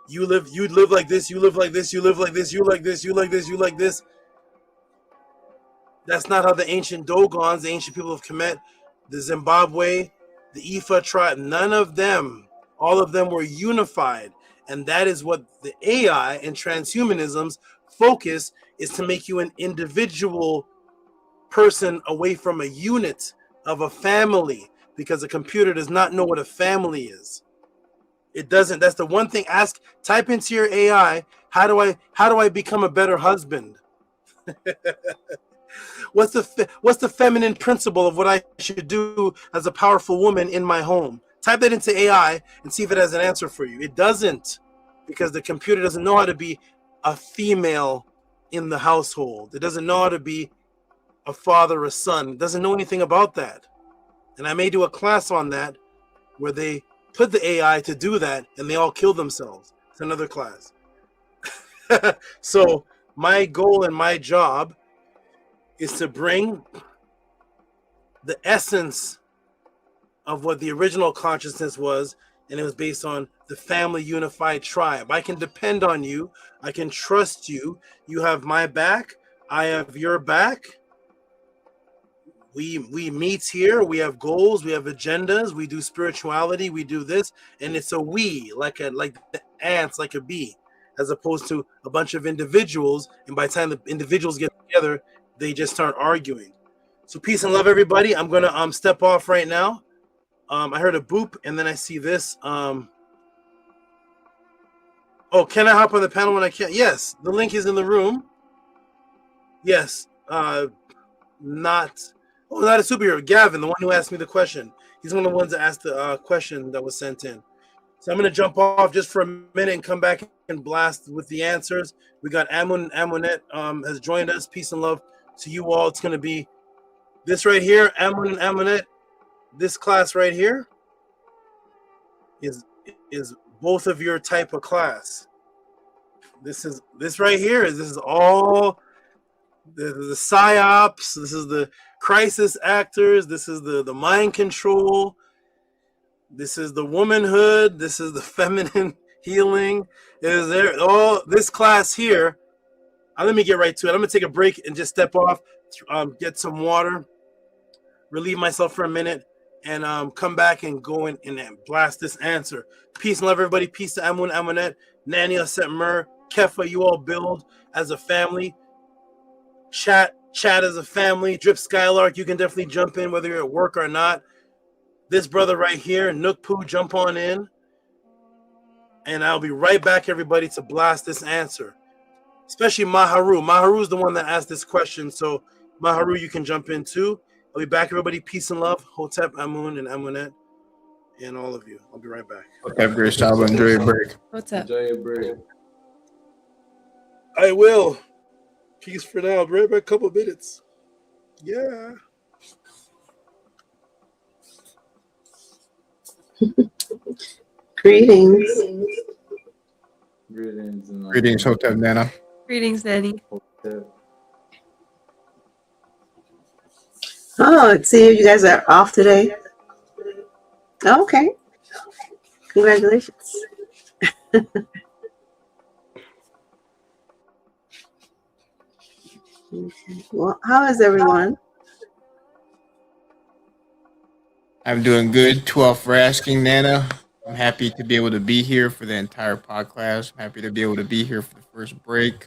you live like this, you live like this, you live like this, you like this, you like this, you like this. That's not how the ancient Dogons, the ancient people of Kemet, the Zimbabwe, the Ifa tribe, none of them, all of them were unified. And that is what the AI and transhumanism's focus is, to make you an individual person away from a unit of a family, because a computer does not know what a family is. It doesn't. That's the one thing. Type into your AI, how do I become a better husband? What's the feminine principle of what I should do as a powerful woman in my home? Type that into AI and see if it has an answer for you. It doesn't, because the computer doesn't know how to be a female in the household. It doesn't know how to be a father, a son. It doesn't know anything about that. And I may do a class on that where they put the AI to do that and they all kill themselves. It's another class. So my goal and my job is to bring the essence of what the original consciousness was, and it was based on the family unified tribe. I can depend on you. I can trust you. You have my back. I have your back. we meet here, we have goals, we have agendas, we do spirituality, we do this, and it's a we, like the ants, like a bee, as opposed to a bunch of individuals, and by the time the individuals get together, they just start arguing. So peace and love, everybody. I'm gonna step off right now. I heard a boop, and then I see this. Oh, can I hop on the panel when I can? Yes, the link is in the room. Yes, not a superhero. Gavin, the one who asked me the question. He's one of the ones that asked the question that was sent in. So I'm going to jump off just for a minute and come back and blast with the answers. We got Amun Amunet has joined us. Peace and love to you all. It's going to be this right here, Amun Amunet. This class right here is both of your type of class. This right here. This is all the Psyops. This is the crisis actors. This is the mind control. This is the womanhood. This is the feminine healing. Is there all this class here? Let me get right to it. I'm gonna take a break and just step off, get some water, relieve myself for a minute, and come back and go in and blast this answer. Peace and love, everybody. Peace to Amun Amunet, Nani Aset Mur, Kefa. You all build as a family. Chat as a family. Drip Skylark, you can definitely jump in whether you're at work or not. This brother right here, Nookpoo, jump on in. And I'll be right back, everybody, to blast this answer. Especially Maharu. Maharu is the one that asked this question. So, Maharu, you can jump in too. I'll be back, everybody. Peace and love. Hotep, Amun, and Amunet, and all of you. I'll be right back. Have a great job. Enjoy your break. Enjoy your break. I will. Peace for now. I'll be right back. A couple minutes. Yeah. Greetings. Greetings. Greetings, Hotep Nana. Greetings, Nanny. Oh, see, you guys are off today. Okay. Congratulations. Well, how is everyone? I'm doing good. 12 for asking, Nana. I'm happy to be able to be here for the entire pod class. I'm happy to be able to be here for the first break.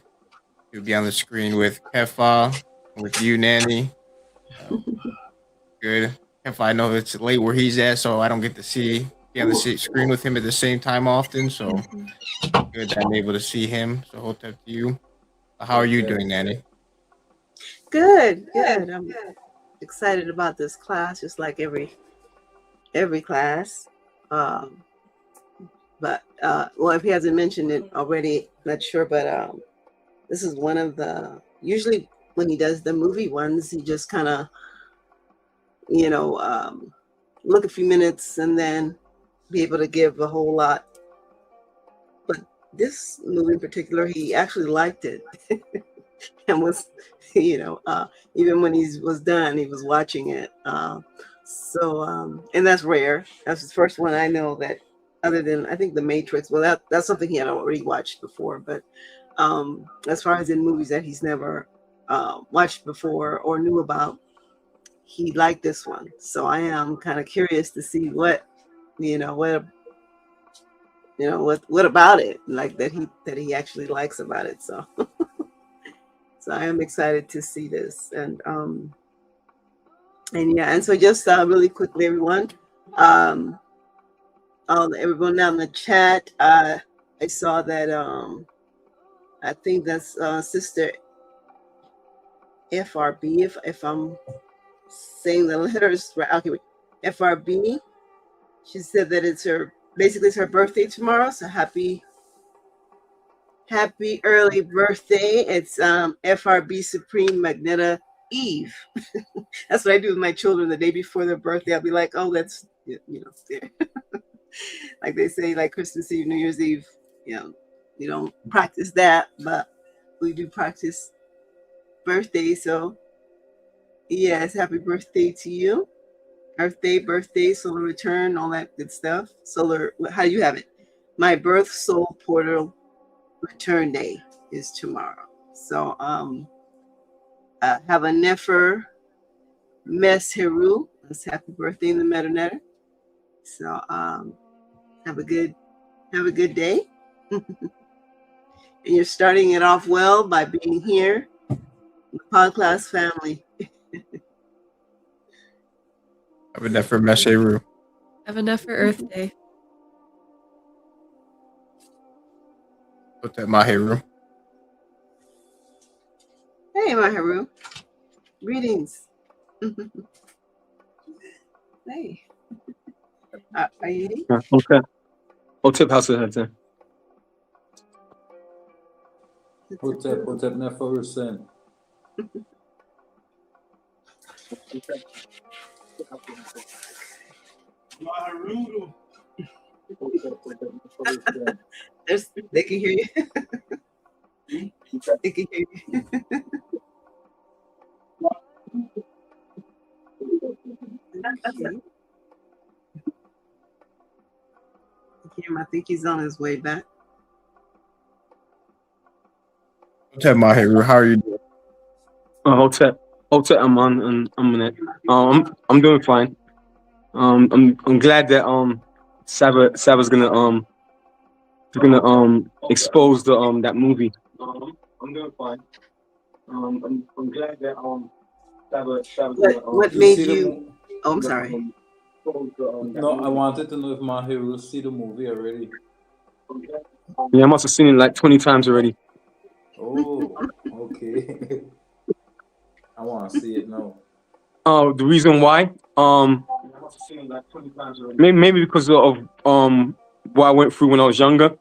You'll be on the screen with Kefa, with you, Nanny. Good. Kefa, I know it's late where he's at, so I don't get to be on the screen with him at the same time often. So good that I'm able to see him. So Hotep to you. How are you doing, Nanny? Good. I'm excited about this class, just like every class. But if he hasn't mentioned it already, not sure. But this is one of the, usually when he does the movie ones, he just kind of, look a few minutes and then be able to give a whole lot. But this movie in particular, he actually liked it and was, even when he was done, he was watching it. And that's rare. That's his first one I know that, other than I think The Matrix. Well, that's something he had already watched before. But as far as in movies that he's never watched before or knew about, he liked this one. So I am kind of curious to see what about it, like that he actually likes about it. So so I am excited to see this. And so just really quickly, everyone, everyone down in the chat, I saw that I think that's Sister FRB, if I'm saying the letters right. Okay, FRB. She said that it's her birthday tomorrow. So happy early birthday. It's FRB Supreme Magneta Eve. That's what I do with my children the day before their birthday. I'll be like, oh, that's like they say, like Christmas Eve, New Year's Eve. We don't practice that, but we do practice birthday. So yes, happy birthday to you. Birthday, solar return, all that good stuff. Solar, how do you have it? My birth soul portal return day is tomorrow. So have a Nefer Mes Heru. That's happy birthday in the Metanetter. So have a good day. And you're starting it off well by being here, the podcast family. Have enough for Mesheru. Have enough for Earth Day. Put that Maheru. Hey, Maheru. Greetings. Hey. Are you eating? Okay. Hotep HOUSEOFATTON. Hotep Neferusen. They can hear you. They can hear you. I think he's on his way back. Hotep Maheru, how are you doing? Hotep, I'm on. I'm in it. I'm doing fine. I'm glad that Sava's gonna expose the that movie. I'm doing fine. I'm glad that What made you? Oh, I'm sorry. No, I wanted to know if Maheru see the movie already. Yeah, I must have seen it like 20 times already. Oh, okay. I want to see it now. The reason why, maybe because of what I went through when I was younger,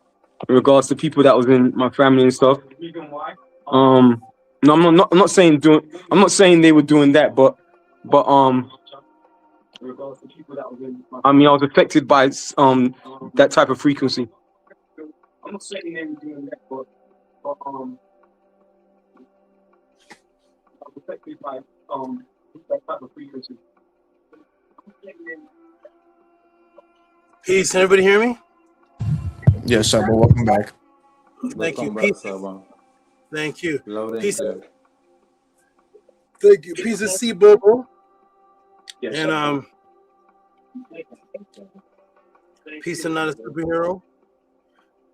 in regards to people that was in my family and stuff. No, I'm not saying they were doing that, but I mean, I was affected by that type of frequency. I'm not saying they were doing that, but I was affected by that type of frequency. Peace. Can everybody hear me? Yes, sir. But welcome back. Thank you. Back, Peace. Saba. Thank you. Loud and Peace. clear. Thank you. Peace of C Bobo. Yes, and peace and not a superhero.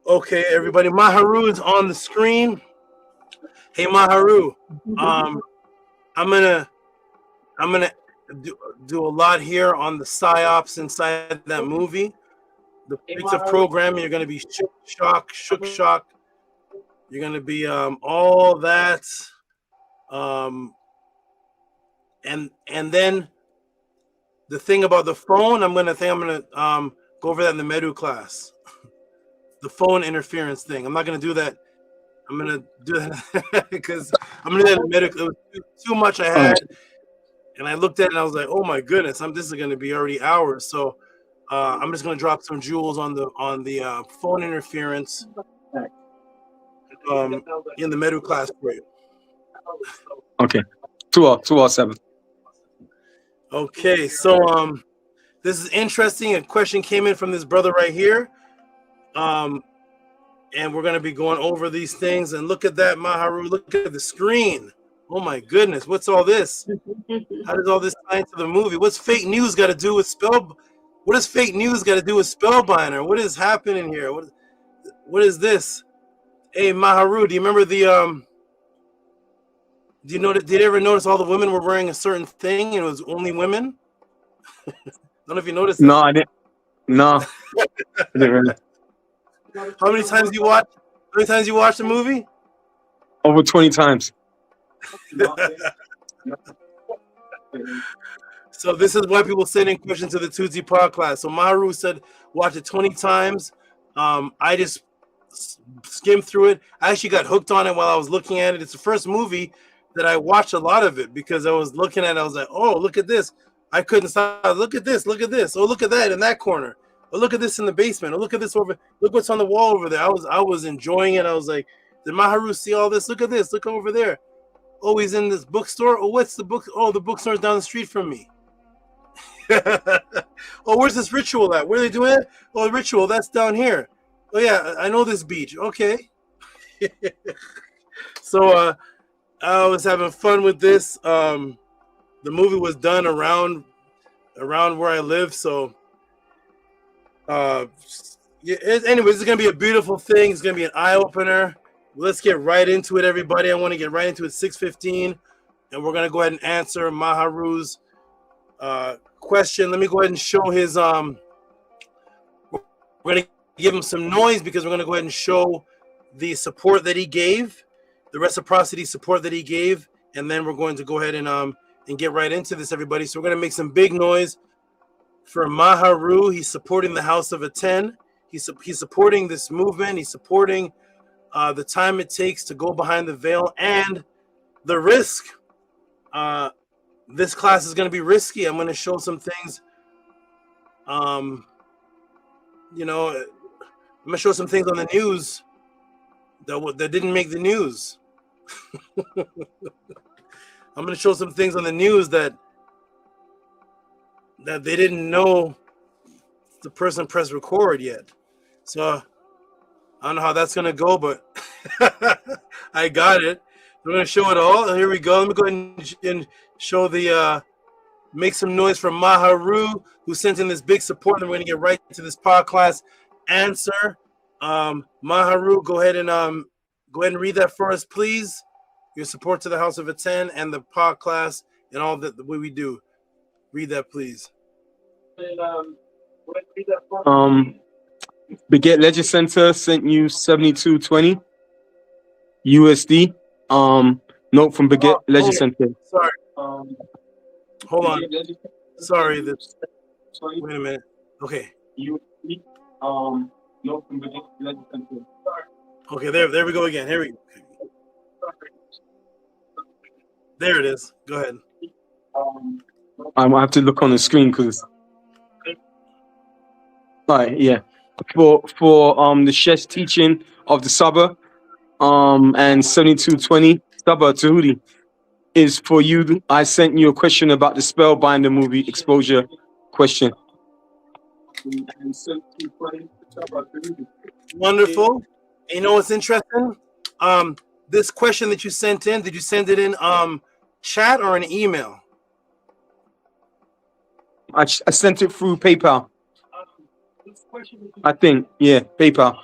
Okay, everybody. Maharu is on the screen. Hey, Maharu. I'm gonna do a lot here on the psyops inside that movie. The bits of programming, you're gonna be shook shock. You're gonna be all that, and then the thing about the phone, I'm gonna go over that in the Medu class. The phone interference thing. I'm not gonna do that. I'm gonna do that because I'm gonna do that in Medu. It was too much I had, and I looked at it and I was like, oh my goodness, this is gonna be already hours. So I'm just gonna drop some jewels on the phone interference in the Medu class for you. Okay. 207. Okay, so this is interesting. A question came in from this brother right here. And we're gonna be going over these things. And look at that, Maharu. Look at the screen. Oh my goodness, what's all this? How does all this tie into the movie? What's fake news got to do with What does fake news got to do with Spellbinder? What is happening here? What is this? Hey, Maharu, do you remember the did you ever notice all the women were wearing a certain thing and it was only women? I don't know if you noticed that. No, I didn't. No. I didn't really. How many times you watched the movie? Over 20 times. So this is why people send in questions to the Tehuti podcast. So Maharu said watch it 20 times. I just skimmed through it. I actually got hooked on it while I was looking at it. It's the first movie that I watched a lot of it because I was looking at it. I was like, oh, look at this. I couldn't stop. Look at this. Look at this. Oh, look at that in that corner. Oh, look at this in the basement. Oh, look at this over. Look what's on the wall over there. I was enjoying it. I was like, did Maharu see all this? Look at this. Look over there. Oh, he's in this bookstore. Oh, what's the book? Oh, the bookstore's down the street from me. Oh, where's this ritual at? Where are they doing it? Oh, the ritual, that's down here. Oh, yeah, I know this beach. Okay. So I was having fun with this. The the movie was done around where I live. So, anyways, it's gonna be a beautiful thing. It's gonna be an eye opener. Let's get right into it, everybody. I want to get right into it. 6:15, and we're gonna go ahead and answer Maharu's question. Let me go ahead and show his. We're gonna give him some noise because we're gonna go ahead and show the support that he gave, the reciprocity support that he gave, and then we're going to go ahead and get right into this, everybody. So we're gonna make some big noise for Maharu. He's supporting the House of a 10. He's supporting this movement. He's supporting the time it takes to go behind the veil and the risk. This class is going to be risky. I'm going to show some things. I'm going to show some things on the news that didn't make the news. I'm going to show some things on the news that they didn't know the person pressed record yet. So I don't know how that's going to go, but I got it. We're going to show it all. Here we go. Let me go ahead and show the, make some noise for Maharu, who sent in this big support. And we're going to get right to this podcast answer. Maharu, go ahead and read that for us, please. Your support to the House of a 10 and the podcast and all the way we do. Read that, please. Beget Legend Center sent you 7220 USD. Note from Beget Legend Center. Sorry. Hold on. Sorry. Wait a minute. Okay. Note from Beget Legend Center. Okay, there we go again. Here we go. There it is. Go ahead. I might have to look on the screen because. Right, yeah. For the chef's teaching of the Saba, and 7220 Saba Tehuti is for you. I sent you a question about the Spellbinder movie exposure question. Wonderful. You know what's interesting? This question that you sent in, did you send it in chat or an email? I sent it through PayPal. I think, yeah, PayPal.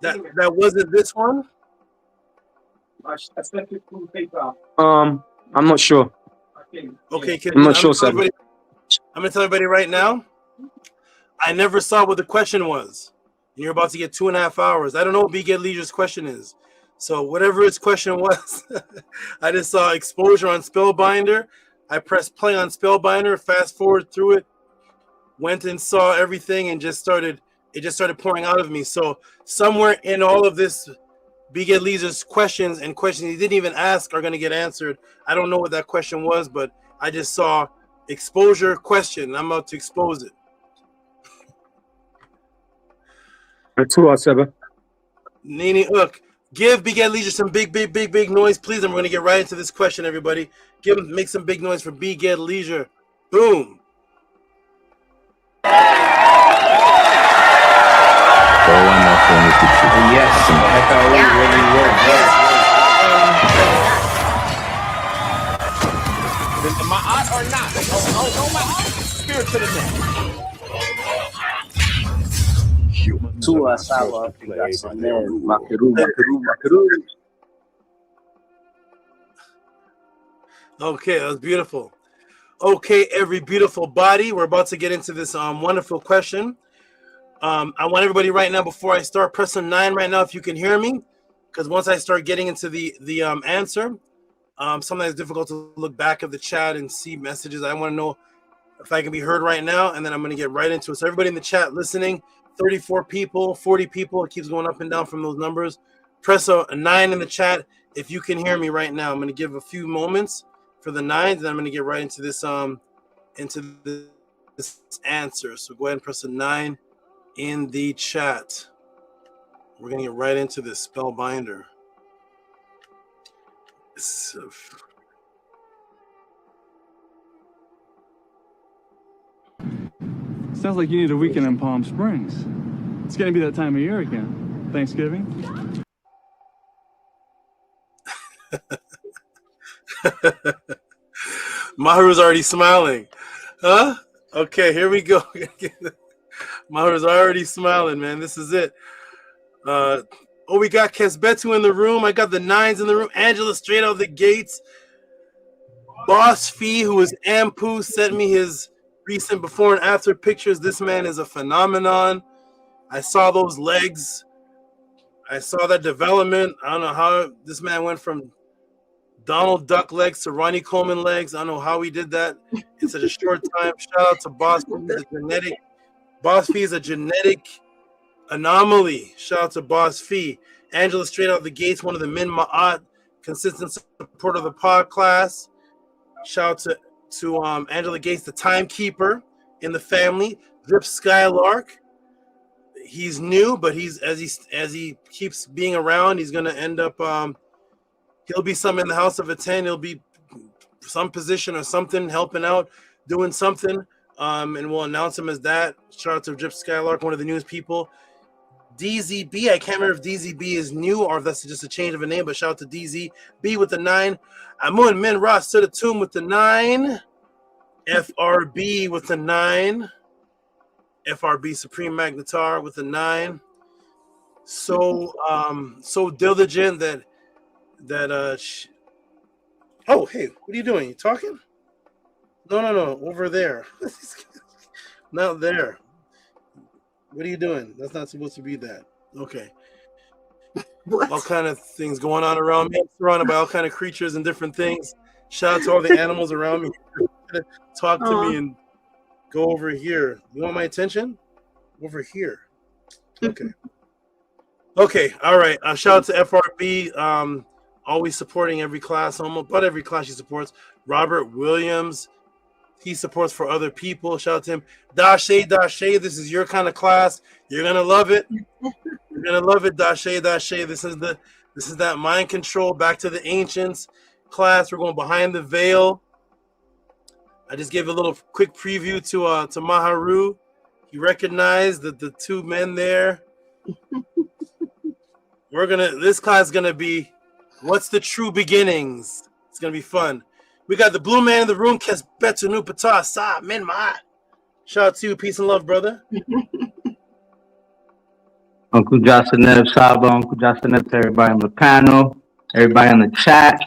That wasn't this one? I sent it through PayPal. I'm not sure. Okay, I'm not sure, sir. I'm gonna tell everybody right now. I never saw what the question was. And you're about to get 2.5 hours. I don't know what Beget Leisure's question is. So whatever his question was, I just saw exposure on Spellbinder. I pressed play on Spellbinder, fast forward through it, went and saw everything, and it just started pouring out of me. So somewhere in all of this, Beget Leisure's questions and questions he didn't even ask are going to get answered. I don't know what that question was, but I just saw exposure question. I'm about to expose it. Nini Hook, give Beget Leisure some big noise, please. And we're going to get right into this question, everybody. Make some big noise for Beget Leisure. Boom. Yes, that's how we really work. My art or not? Oh, my art. Spirit to the neck. Tua Saba, Makeru. Okay, that was beautiful. Okay, every beautiful body. We're about to get into this wonderful question. I want everybody right now, before I start, pressing 9 right now if you can hear me, because once I start getting into the answer, sometimes it's difficult to look back at the chat and see messages. I want to know if I can be heard right now, and then I'm going to get right into it. So everybody in the chat listening, 34 people, 40 people, it keeps going up and down from those numbers. Press a 9 in the chat if you can hear me right now. I'm going to give a few moments for the 9s, and then I'm going to get right into this answer. So go ahead and press a 9 in the chat. We're going to get right into this Spellbinder. Sounds like you need a weekend in Palm Springs. It's going to be that time of year again. Thanksgiving. Maharu's already smiling. Huh? Okay, here we go. Maharu's already smiling, man. This is it. We got Kesbetu in the room. I got the nines in the room. Angela straight out the gates. Boss Fee, who is Ampu, sent me his recent before and after pictures. This man is a phenomenon. I saw those legs. I saw that development. I don't know how this man went from Donald Duck legs to Ronnie Coleman legs. I don't know how he did that in such a short time. Shout out to Boss Fee. Boss Fee is a genetic anomaly. Shout out to Boss Fee. Angela straight out the gates, one of the Min Ma'at, consistent supporter of the pod class. Shout out to Angela Gates, the timekeeper in the family. Drip Skylark. He's new, but he's as he keeps being around, he's gonna end up he'll be some in the House of a 10. He'll be some position or something, helping out, doing something. And we'll announce him as that. Shout out to Drip Skylark, one of the newest people. DZB, I can't remember if DZB is new or if that's just a change of a name, but shout out to DZB with the 9. Amun Min Ross to the tomb with the 9. FRB with the 9. FRB Supreme Magnetar with the 9. So diligent that oh, hey, what are you doing? You talking? No, over there. Not there. What are you doing? That's not supposed to be that. Okay. What? All kind of things going on around me. I'm surrounded by all kind of creatures and different things. Shout out to all the animals around me. Talk to me and go over here. You want my attention? Over here. Okay. Okay. All right. Shout out to FRB. Always supporting every class, almost, but every class she supports. Robert Williams. He supports for other people. Shout out to him. Dashe, this is your kind of class. You're gonna love it. You're gonna love it, Dashe. This is that mind control, back to the ancients class. We're going behind the veil. I just gave a little quick preview to Maharu. He recognized the two men there. This class is gonna be what's the true beginnings. It's gonna be fun. We got the blue man in the room. Kesbetunu Pata Sa Min Ma. Shout out to you. Peace and love, brother. Uncle Jasanev Saba, Uncle Jasanev to everybody on the panel, everybody on the chat,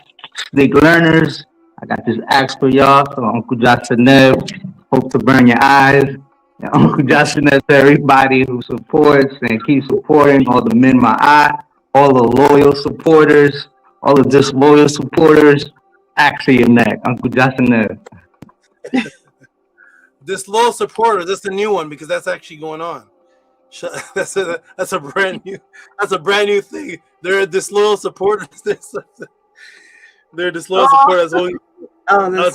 Sneak Learners. I got this axe for y'all. So Uncle Jasanev, hope to burn your eyes. And Uncle Jasanev to everybody who supports and keeps supporting, all the Min Ma'at, all the loyal supporters, all the disloyal supporters. Axe your neck, Uncle Jasanev. Disloyal supporter. That's the new one because that's actually going on. That's a brand new thing. They're disloyal supporters. They're disloyal supporters.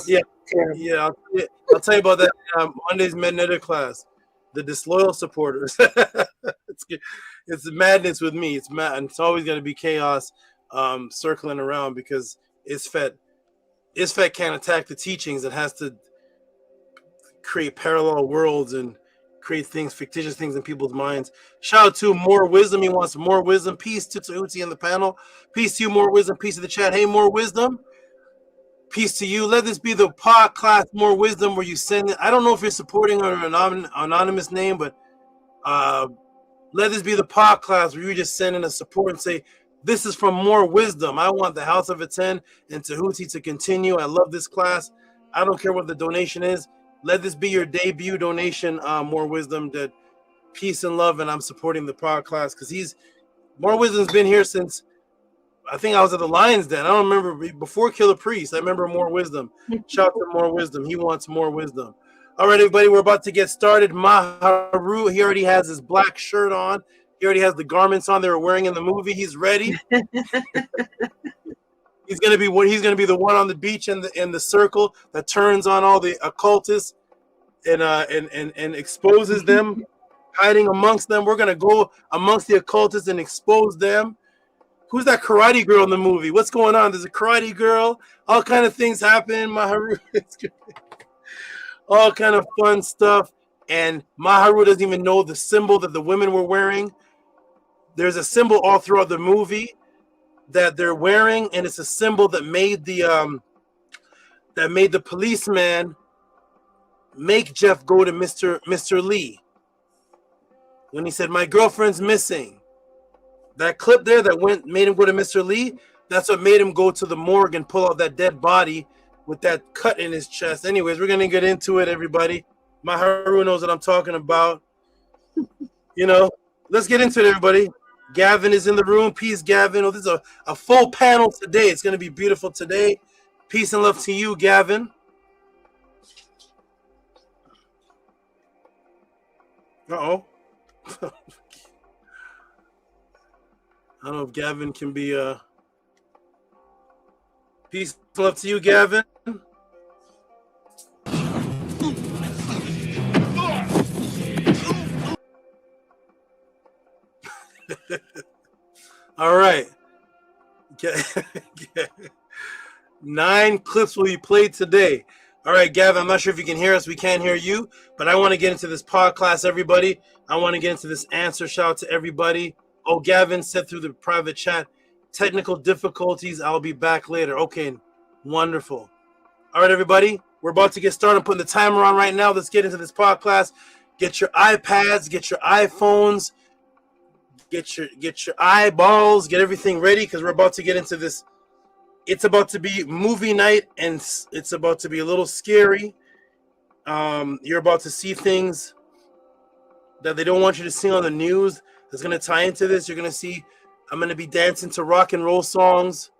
Yeah. I'll tell you about that Monday's Magnetic class. The disloyal supporters. It's madness with me. It's mad, and it's always going to be chaos circling around because Isfet can't attack the teachings. It has to create parallel worlds and create things, fictitious things in people's minds. Shout out to More Wisdom. He wants more wisdom. Peace to Tehuti in the panel. Peace to you, More Wisdom. Peace to the chat. Hey, More Wisdom. Peace to you. Let this be the pod class, More Wisdom, where you send it. I don't know if you're supporting an anonymous name, but let this be the pod class where you just send in a support and say, this is from More Wisdom. I want the House of a 10 and Tehuti to continue. I love this class. I don't care what the donation is. Let this be your debut donation, More Wisdom. That peace and love, and I'm supporting the pod class because More Wisdom's been here since I think I was at the Lions Den. I don't remember before Killer Priest. I remember More Wisdom. Shout out to More Wisdom. He wants more wisdom. All right, everybody, we're about to get started. Maharu, he already has his black shirt on. He already has the garments on they were wearing in the movie. He's ready. He's gonna be the one on the beach in the circle that turns on all the occultists and exposes them, hiding amongst them. We're gonna go amongst the occultists and expose them. Who's that karate girl in the movie? What's going on? There's a karate girl. All kind of things happen. Maharu, all kind of fun stuff. And Maharu doesn't even know the symbol that the women were wearing. There's a symbol all throughout the movie that they're wearing, and it's a symbol that made the that made the policeman make Jeff go to Mr. Lee when he said, "My girlfriend's missing." That clip there that made him go to Mr. Lee, that's what made him go to the morgue and pull out that dead body with that cut in his chest. Anyways, we're gonna get into it, everybody. Maharu knows what I'm talking about. You know, let's get into it, everybody. Gavin is in the room. Peace, Gavin. Oh, this is a full panel today. It's gonna be beautiful today. Peace and love to you, Gavin. Uh-oh. I don't know if Gavin can be peace and love to you, Gavin. All right. 9 clips will be played today. All right, Gavin, I'm not sure if you can hear us. We can't hear you, but I want to get into this podcast, everybody. I want to get into this answer. Shout out to everybody. Oh, Gavin said through the private chat, technical difficulties. I'll be back later. Okay, wonderful. All right, everybody. We're about to get started. I'm putting the timer on right now. Let's get into this podcast. Get your iPads, get your iPhones, get your eyeballs, get everything ready because we're about to get into this. It's about to be movie night, and it's about to be a little scary. You're about to see things that they don't want you to see on the news. That's going to tie into this. You're going to see I'm going to be dancing to rock and roll songs.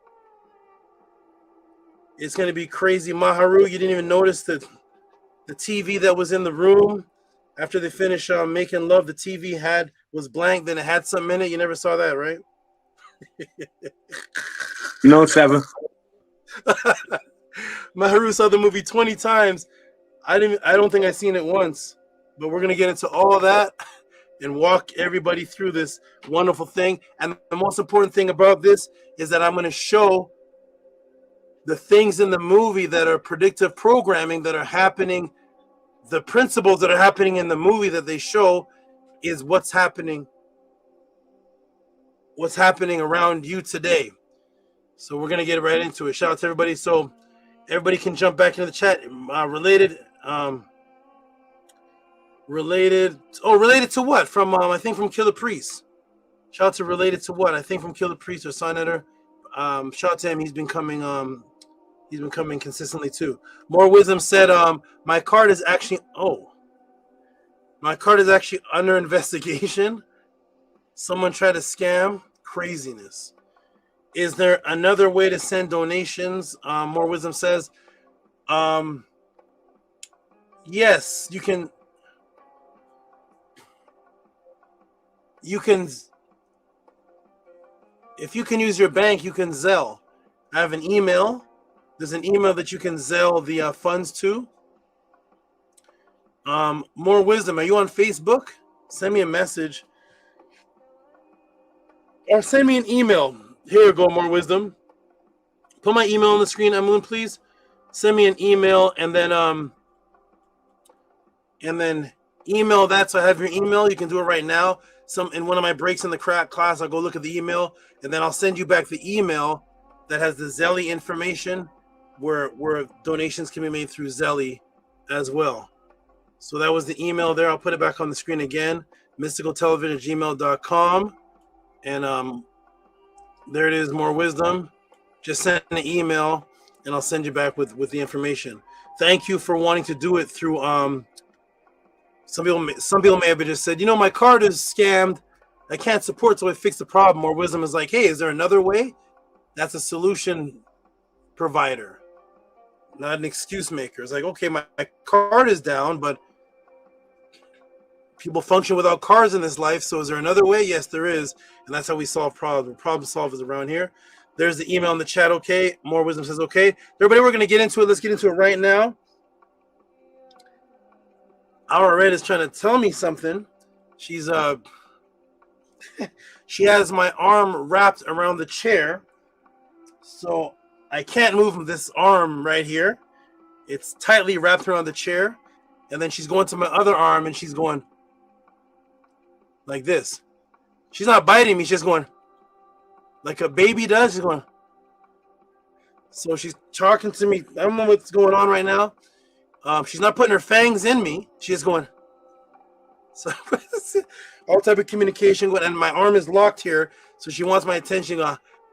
It's going to be crazy. Maharu, you didn't even notice the TV that was in the room. After they finished making love, the TV was blank. Then it had something in it. You never saw that, right? No, 7. Maharu saw the movie 20 times. I don't think I've seen it once. But we're gonna get into all of that and walk everybody through this wonderful thing. And the most important thing about this is that I'm going to show the things in the movie that are predictive programming that are happening. The principles that are happening in the movie that they show is what's happening around you today. So we're going to get right into it. Shout out to everybody. So everybody can jump back into the chat. Related to what? From I think from Killer Priest. Shout out to related to what? I think from Killer Priest or Sonetter. Shout out to him. He's been coming consistently too. More Wisdom said my card is actually under investigation. Someone tried to scam. Craziness. Is there another way to send donations? More Wisdom says yes, you can. If you can use your bank, you can Zelle. I have an email. There's an email that you can Zelle the funds to. More Wisdom, are you on Facebook? Send me a message. Or send me an email. Here you go, More Wisdom. Put my email on the screen, Emlyn, please. Send me an email and then email that so I have your email. You can do it right now. In one of my breaks in the class, I'll go look at the email and then I'll send you back the email that has the Zelly information where donations can be made through Zelly as well. So that was the email there. I'll put it back on the screen again, mysticaltelevision@gmail.com. And there it is, More Wisdom. Just send an email and I'll send you back with the information. Thank you for wanting to do it through some people may have just said, my card is scammed. I can't support, so I fixed the problem. More Wisdom is like, hey, is there another way? That's a solution provider, not an excuse maker. It's like, okay, my card is down, but people function without cards in this life. So is there another way? Yes, there is. And that's how we solve problems. Problem solvers around here. There's the email in the chat. Okay. More Wisdom says, okay. Everybody, we're going to get into it. Let's get into it right now. Our Red is trying to tell me something. She's she has my arm wrapped around the chair, so I can't move this arm right here. It's tightly wrapped around the chair, and then she's going to my other arm and she's going like this. She's not biting me, she's just going like a baby does. She's going. So she's talking to me. I don't know what's going on right now. She's not putting her fangs in me. She's going. So all type of communication going, and my arm is locked here, so she wants my attention.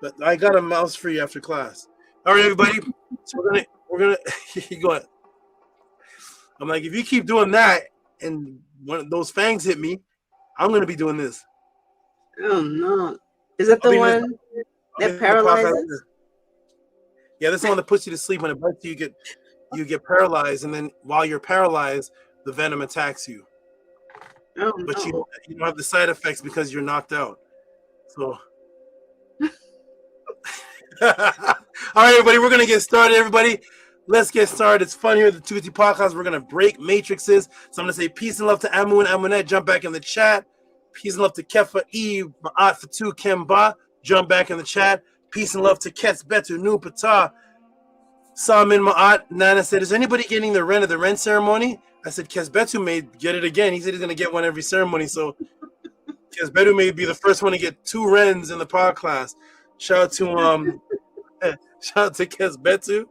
But I got a mouse for you after class. All right, everybody. So we're gonna keep going. I'm like, if you keep doing that, and one of those fangs hit me, I'm gonna be doing this. Oh no! Is that the one that paralyzes? Yeah, this is the one that puts you to sleep. When it bites you, you get paralyzed, and then while you're paralyzed, the venom attacks you. Oh, but no. you don't have the side effects because you're knocked out. So, all right, everybody, we're gonna get started. Everybody, let's get started. It's fun here at the Tehuti podcast. We're gonna break matrices. So I'm gonna say peace and love to Amu and Amunet. Jump back in the chat. Peace and love to Kefa E Ma'at Fatu Kemba. Jump back in the chat. Peace and love to Kets Betu Nu Pata. Samin Ma'at. Nana said, is anybody getting the rent of the rent ceremony? I said, Kesbetu may get it again. He said he's going to get one every ceremony. So Kesbetu may be the first one to get 2 rents in the pod class. Shout out to Kesbetu.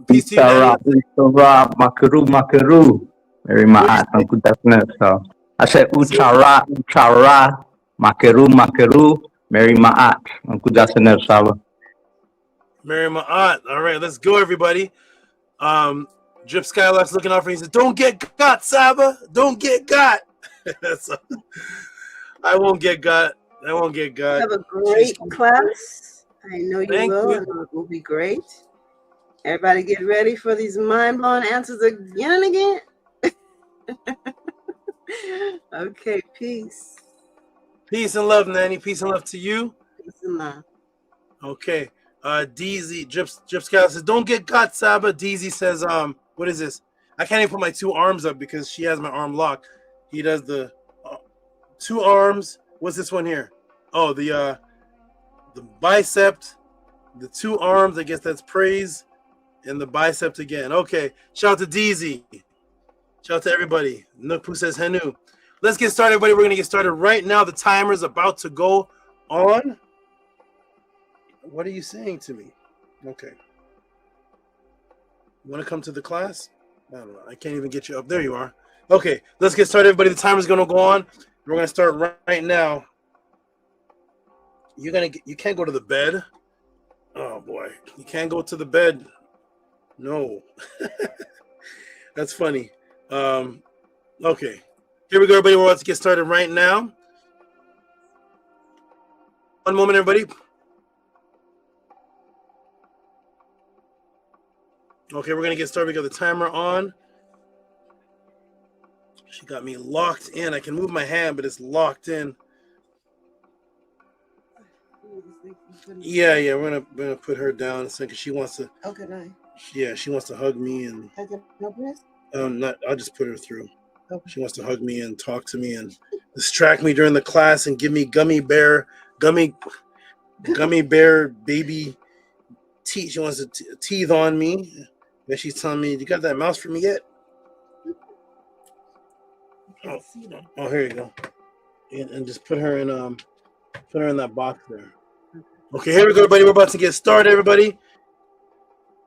Peace to you, Nana. Makaru. Very ma'at. So I said, Uchara, Makaru. Mary Ma'at. Mary Ma'at. All right, let's go, everybody. Drip Skylark's looking out for me. He says, don't get got, Saba. Don't get got. So, I won't get got. I won't get got. Have a great class. I know you Thank will. you. And it will be great. Everybody get ready for these mind-blowing answers again and again. Okay, peace. Peace and love, Nanny. Peace and love to you. Peace and love. Okay. DZ Drip Skylark says, don't get got, Saba. DZ says, what is this? I can't even put my 2 arms up because she has my arm locked. He does the 2 arms. What's this one here? Oh, the bicep, the 2 arms. I guess that's praise, and the bicep again. Okay. Shout out to DZ. Shout out to everybody. Nukpu says Henu. Let's get started, everybody. We're gonna get started right now. The timer is about to go on. What are you saying to me? Okay. You want to come to the class? I don't know. I can't even get you up. There you are. Okay, let's get started, everybody. The timer is going to go on. We're going to start right now. You can't go to the bed. Oh boy, you can't go to the bed. No, that's funny. Okay, here we go, everybody. We're about to get started right now. One moment, everybody. Okay, we're gonna get started. We got the timer on. She got me locked in. I can move my hand, but it's locked in. Yeah, we're gonna put her down in a second. She wants to. Okay, nice. Yeah, she wants to hug me and. I'll just put her through. Okay. She wants to hug me and talk to me and distract me during the class and give me gummy bear baby teeth. She wants to teeth on me. Then she's telling me, "You got that mouse for me yet?" Oh, here you go. And just put her in that box there. Okay, here we go, everybody. We're about to get started, everybody.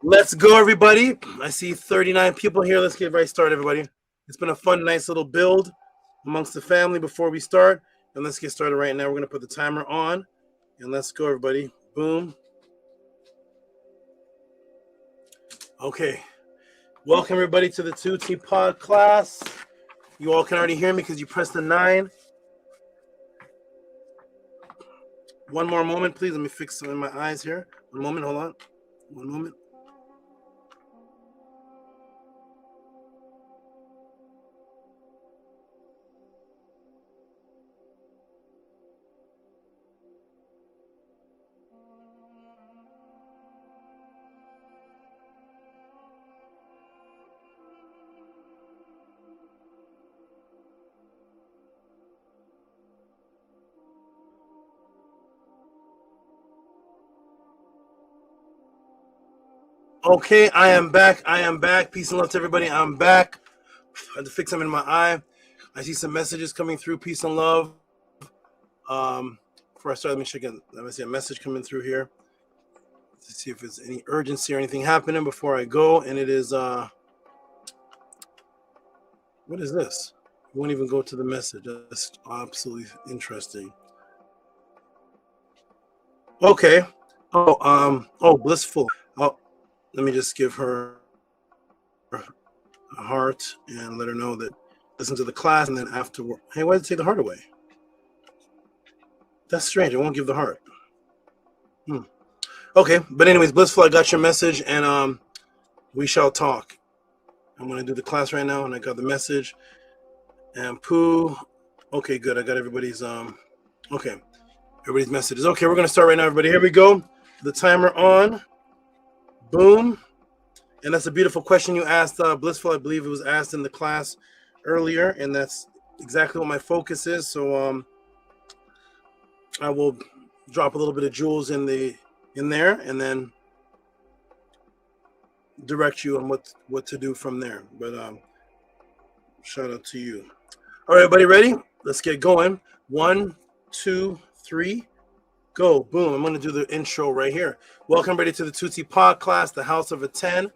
Let's go, everybody. I see 39 people here. Let's get right started, everybody. It's been a fun, nice little build amongst the family before we start. And let's get started right now. We're going to put the timer on. And let's go, everybody. Boom. Okay. Welcome, everybody, to the Tehuti pod class. You all can already hear me because you pressed the 9. One more moment, please. Let me fix some in my eyes here. One moment. Hold on. One moment. Okay, I am back. Peace and love to everybody. I'm back. I had to fix them in my eye. I see some messages coming through. Peace and love. Before I start, let me check in. Let me see a message coming through here. to see if there's any urgency or anything happening before I go. And it is what is this? It won't even go to the message. That's absolutely interesting. Okay. Oh, blissful. Oh, let me just give her a heart and let her know that listen to the class, and then afterward. Hey, why did it take the heart away? That's strange. I won't give the heart. Okay, but anyways, blissful, I got your message, and we shall talk. I'm gonna do the class right now, and I got the message. And Pooh. Okay, good. I got everybody's everybody's messages. Okay, we're gonna start right now, everybody. Here we go. The timer on. Boom. And that's a beautiful question you asked, Blissful. I believe it was asked in the class earlier, and that's exactly what my focus is. So I will drop a little bit of jewels in there, and then direct you on what to do from there. But shout out to you. All right, everybody, ready? Let's get going. 1, 2, 3. Go. Boom. I'm going to do the intro right here. Welcome, everybody, to the Tehuti podcast, the House of a 10.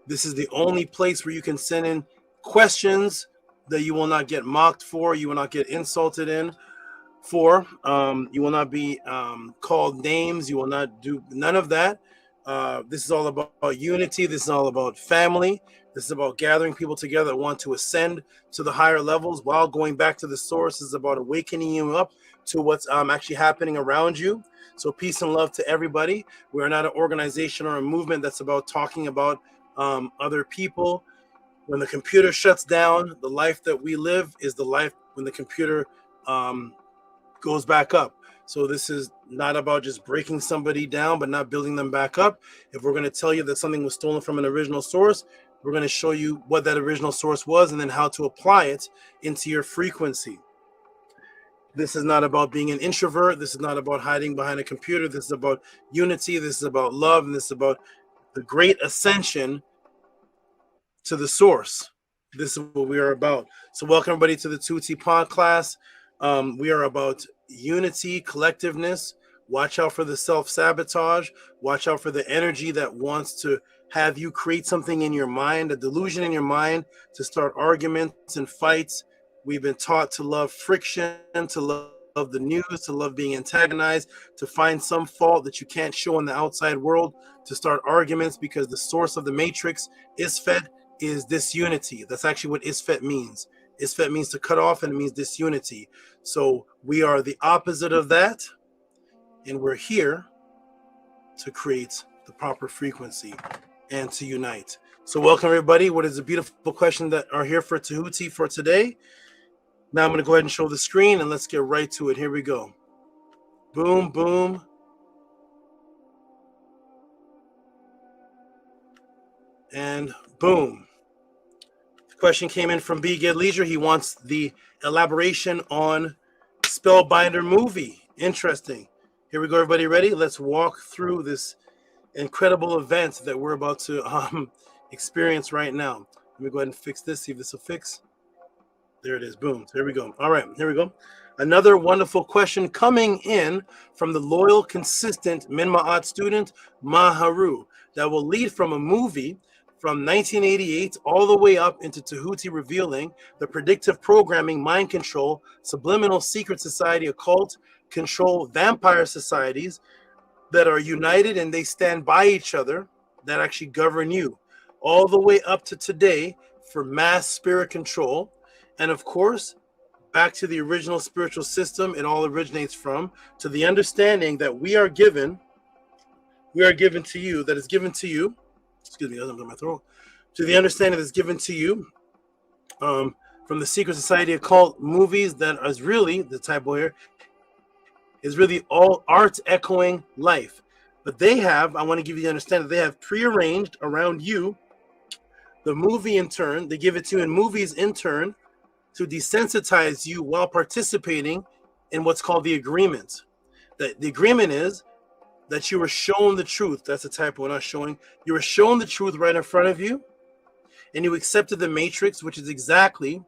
This is the only place where you can send in questions that you will not get mocked for, you will not get insulted in for, you will not be called names, you will not do none of that. This is all about unity. This is all about family. This is about gathering people together that want to ascend to the higher levels while going back to the source. This is about awakening you up to what's actually happening around you. So peace and love to everybody. We are not an organization or a movement that's about talking about other people. When the computer shuts down, the life that we live is the life when the computer goes back up. So this is not about just breaking somebody down, but not building them back up. If we're going to tell you that something was stolen from an original source, we're going to show you what that original source was and then how to apply it into your frequency. This is not about being an introvert. This is not about hiding behind a computer. This is about unity. This is about love. And this is about the great ascension to the source. This is what we are about. So welcome, everybody, to the Tehuti pod class. We are about unity, collectiveness. Watch out for the self-sabotage. Watch out for the energy that wants to have you create something in your mind, a delusion in your mind, to start arguments and fights. We've been taught to love friction, to love the news, to love being antagonized, to find some fault that you can't show in the outside world, to start arguments, because the source of the matrix, Isfet, is disunity. That's actually what Isfet means. Isfet means to cut off, and it means disunity. So we are the opposite of that, and we're here to create the proper frequency and to unite. So welcome, everybody. What is a beautiful question that are here for Tehuti for today? Now I'm going to go ahead and show the screen, and let's get right to it. Here we go. Boom, boom. And boom. The question came in from B. Get Leisure. He wants the elaboration on Spellbinder movie. Interesting. Here we go, everybody. Ready? Let's walk through this incredible event that we're about to experience right now. Let me go ahead and fix this. See if this will fix. There it is. Boom. There we go. All right. Here we go. Another wonderful question coming in from the loyal, consistent Minma'at student, Maharu, that will lead from a movie from 1988 all the way up into Tehuti revealing the predictive programming, mind control, subliminal secret society, occult control, vampire societies that are united and they stand by each other that actually govern you, all the way up to today for mass spirit control. And of course, back to the original spiritual system it all originates from, to the understanding that we are given to you, that is given to you, excuse me, that's in my throat, to the understanding that is given to you from the secret society occult movies, that is really, the typo here, is really all art echoing life. But they have, I want to give you the understanding, they have prearranged around you the movie in turn, they give it to you in movies in turn, to desensitize you while participating in what's called the agreement. The agreement is that you were shown the truth. That's a typo, not showing. You were shown the truth right in front of you, and you accepted the matrix, which is exactly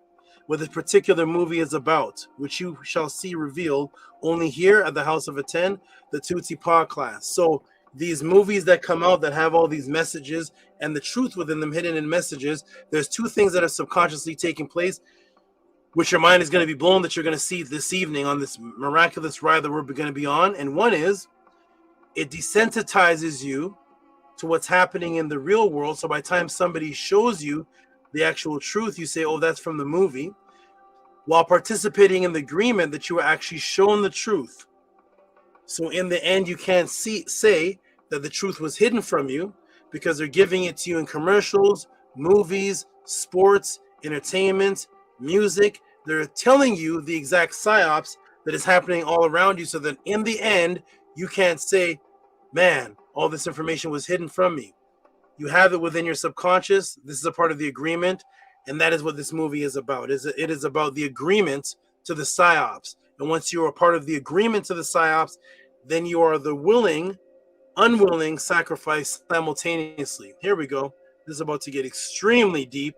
what this particular movie is about, which you shall see revealed only here at the House of a 10, the Tehuti pod class. So these movies that come out that have all these messages and the truth within them hidden in messages, there's two things that are subconsciously taking place, which your mind is going to be blown that you're going to see this evening on this miraculous ride that we're going to be on. And one is, it desensitizes you to what's happening in the real world. So by the time somebody shows you the actual truth, you say, oh, that's from the movie, while participating in the agreement that you were actually shown the truth. So in the end, you can't say that the truth was hidden from you, because they're giving it to you in commercials, movies, sports, entertainment, music. They're telling you the exact psyops that is happening all around you, so that in the end, you can't say, man, all this information was hidden from me. You have it within your subconscious. This is a part of the agreement, and that is what this movie is about. It is about the agreement to the psyops. And once you are part of the agreement to the psyops, then you are the willing, unwilling sacrifice simultaneously. Here we go. This is about to get extremely deep.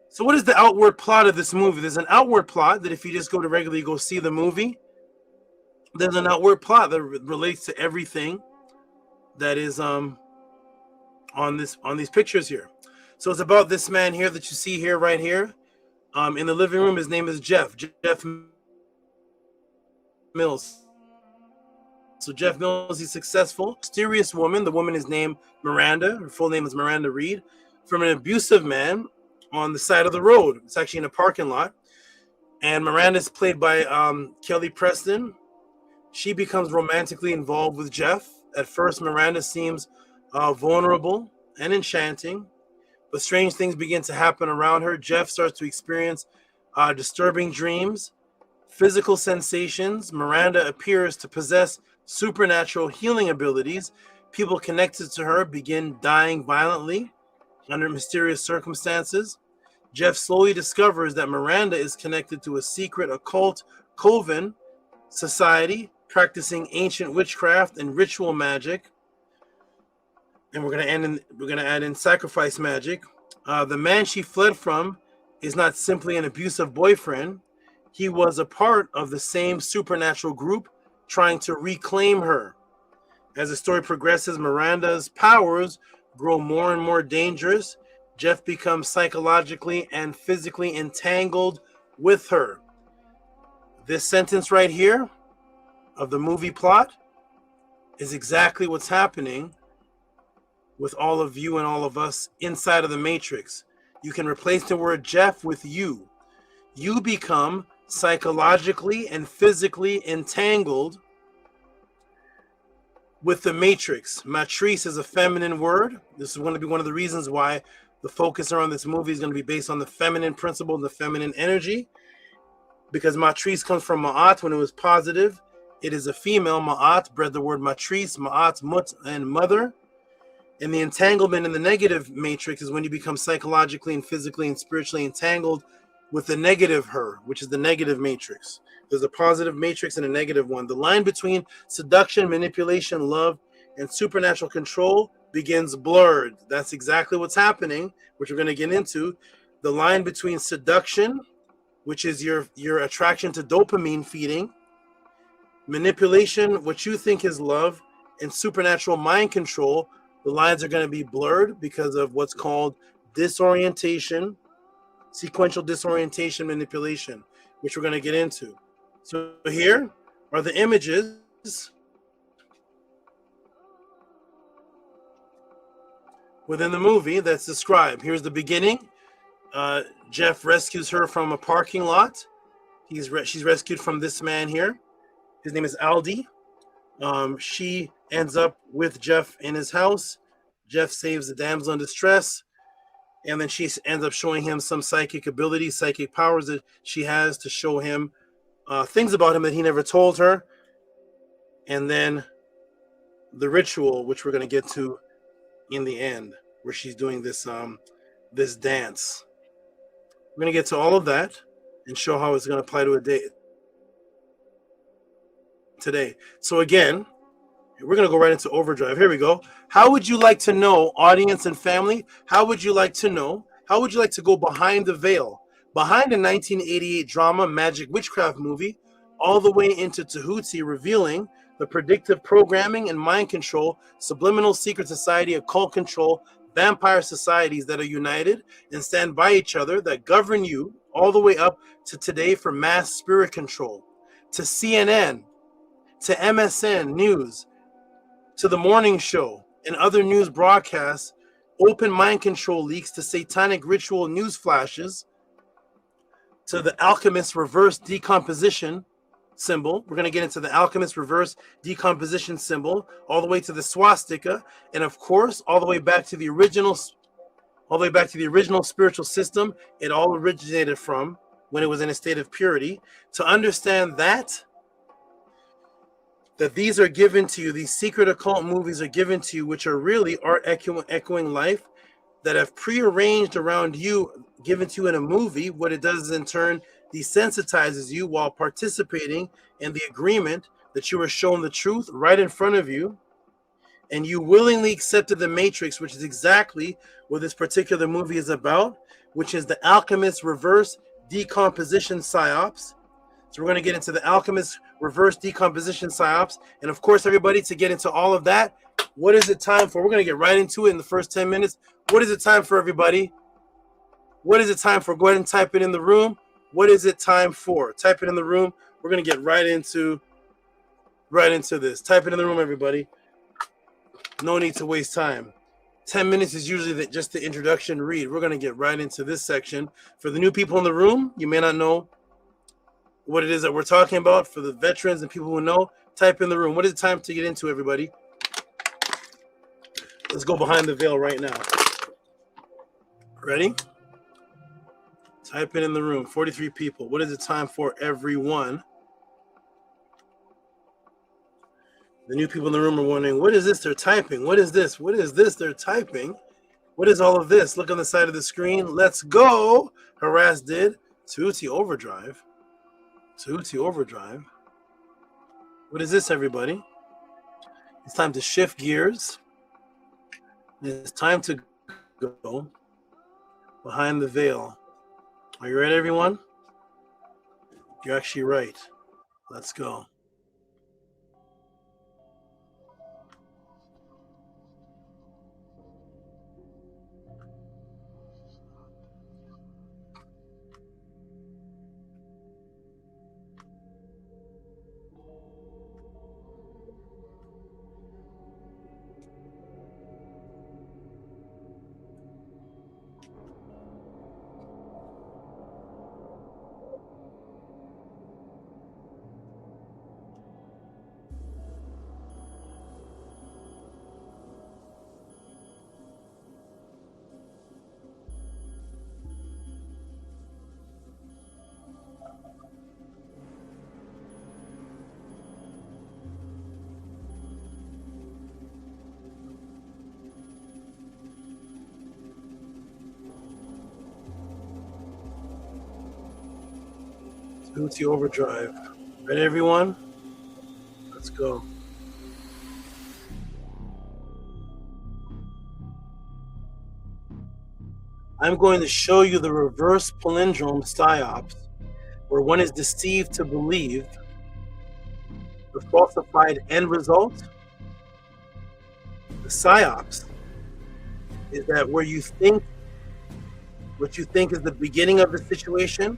So what is the outward plot of this movie? There's an outward plot that if you just go to regularly go see the movie, there's an outward plot that relates to everything that is on these pictures here. So it's about this man here that you see here, right here, in the living room. His name is Jeff Mills. So Jeff Mills, he's successful, mysterious woman. The woman is named Miranda. Her full name is Miranda Reed. From an abusive man on the side of the road. It's actually in a parking lot. And Miranda is played by Kelly Preston. She becomes romantically involved with Jeff. At first, Miranda seems vulnerable and enchanting, but strange things begin to happen around her. Jeff starts to experience disturbing dreams, physical sensations. Miranda appears to possess supernatural healing abilities. People connected to her begin dying violently under mysterious circumstances. Jeff slowly discovers that Miranda is connected to a secret occult coven society practicing ancient witchcraft and ritual magic. And we're gonna add in sacrifice magic. The man she fled from is not simply an abusive boyfriend. He was a part of the same supernatural group trying to reclaim her. As the story progresses, Miranda's powers grow more and more dangerous. Jeff becomes psychologically and physically entangled with her. This sentence right here of the movie plot is exactly what's happening with all of you and all of us inside of the Matrix. You can replace the word Jeff with you. You become psychologically and physically entangled with the Matrix. Matrice is a feminine word. This is going to be one of the reasons why the focus around this movie is going to be based on the feminine principle and the feminine energy, because Matrice comes from Ma'at when it was positive. It is a female. Ma'at bred the word Matrice, Ma'at, Mut, and mother. And the entanglement in the negative matrix is when you become psychologically and physically and spiritually entangled with the negative her, which is the negative matrix. There's a positive matrix and a negative one. The line between seduction, manipulation, love, and supernatural control begins blurred. That's exactly what's happening, which we're going to get into. The line between seduction, which is your attraction to dopamine feeding, manipulation, what you think is love, and supernatural mind control, the lines are going to be blurred because of what's called disorientation, sequential disorientation manipulation, which we're going to get into. So here are the images within the movie that's described. Here's the beginning. Jeff rescues her from a parking lot. She's rescued from this man here. His name is Aldi. She ends up with Jeff in his house. Jeff saves the damsel in distress, and then she ends up showing him some psychic abilities, psychic powers that she has to show him things about him that he never told her. And then the ritual, which we're going to get to in the end, where she's doing this this dance. We're going to get to all of that and show how it's going to apply to a day today. So again, we're going to go right into overdrive. Here we go. How would you like to know, audience and family, how would you like to know, how would you like to go behind the veil, behind the 1988 drama Magic Witchcraft movie, all the way into Tehuti, revealing the predictive programming and mind control, subliminal secret society, occult control, vampire societies that are united and stand by each other, that govern you, all the way up to today for mass spirit control, to CNN, to MSN News, to the morning show and other news broadcasts, open mind control leaks, to satanic ritual news flashes, to the alchemist reverse decomposition symbol. We're going to get into the alchemist reverse decomposition symbol, all the way to the swastika, and of course all the way back to the original spiritual system it all originated from when it was in a state of purity. To understand that these are given to you, these secret occult movies are given to you, which are really art echoing life, that have prearranged around you, given to you in a movie. What it does is in turn desensitizes you while participating in the agreement that you are shown the truth right in front of you, and you willingly accepted the matrix, which is exactly what this particular movie is about, which is the alchemist reverse decomposition psyops. So we're going to get into the alchemist reverse decomposition psyops, and of course, everybody, to get into all of that, what is it time for? We're going to get right into it in the first 10 minutes. What is it time for, everybody? What is it time for? Go ahead and type it in the room. What is it time for? Type it in the room. We're going to get right into this. Type it in the room, everybody. No need to waste time. 10 minutes is usually just the introduction read. We're going to get right into this section. For the new people in the room, you may not know what it is that we're talking about. For the veterans and people who know, type in the room. What is it time to get into, everybody? Let's go behind the veil right now. Ready? Type it in the room. 43 people. What is it time for, everyone? The new people in the room are wondering, what is this they're typing? What is this? What is this they're typing? What is all of this? Look on the side of the screen. Let's go. Harass did. Tehuti overdrive. Tehuti overdrive. What is this, everybody? It's time to shift gears. It's time to go behind the veil. Are you ready, everyone? You're actually right. Let's go. Tehuti overdrive. Ready, everyone? Let's go. I'm going to show you the reverse palindrome psyops, where one is deceived to believe the falsified end result. The psyops is that where you think what you think is the beginning of the situation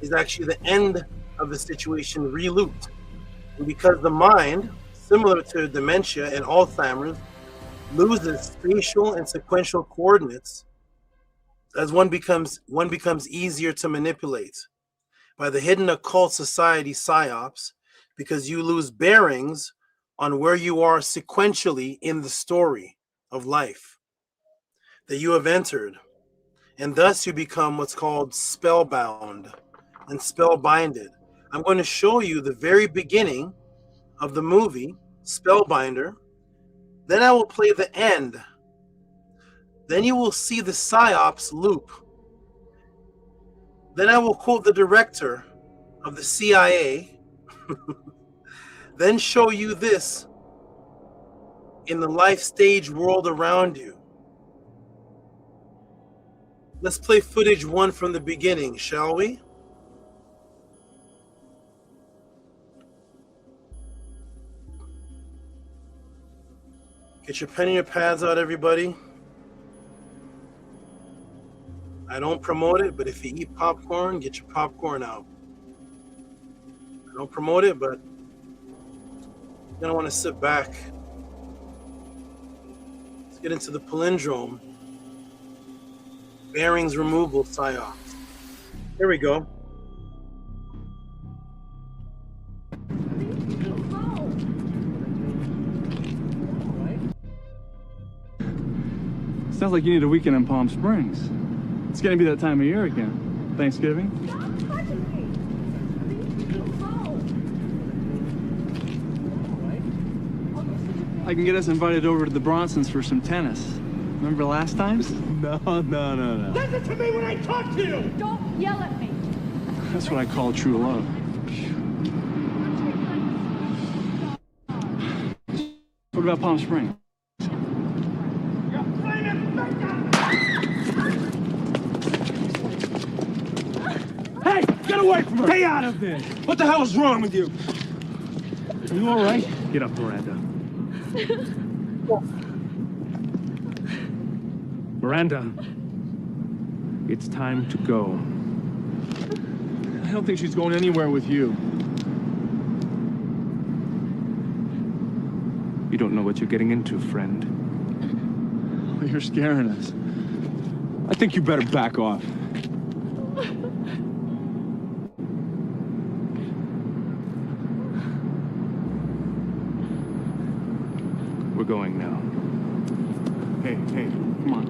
is actually the end of the situation re-looped. And because the mind, similar to dementia and Alzheimer's, loses spatial and sequential coordinates as one becomes easier to manipulate by the hidden occult society psyops, because you lose bearings on where you are sequentially in the story of life that you have entered, and thus you become what's called spellbound and spellbinded. I'm going to show you the very beginning of the movie Spellbinder, then I will play the end. Then you will see the psyops loop. Then I will quote the director of the CIA, then show you this in the life stage world around you. Let's play footage 1 from the beginning, shall we? Get your pen and your pads out, everybody. I don't promote it, but if you eat popcorn, get your popcorn out. I don't promote it, but you're gonna want to sit back. Let's get into the palindrome. Bearings removal Psyops. Here we go. Sounds like you need a weekend in Palm Springs. It's gonna be that time of year again. Thanksgiving. I can get us invited over to the Bronsons for some tennis. Remember last time? No. Listen to me when I talk to you! Don't yell at me. That's what I call true love. What about Palm Springs? Hey, get away from her! Stay out of this! What the hell is wrong with you? Are you all right? Get up, Miranda. Miranda, it's time to go. I don't think she's going anywhere with you. You don't know what you're getting into, friend. Oh, you're scaring us. I think you better back off. We're going now. Hey, come on.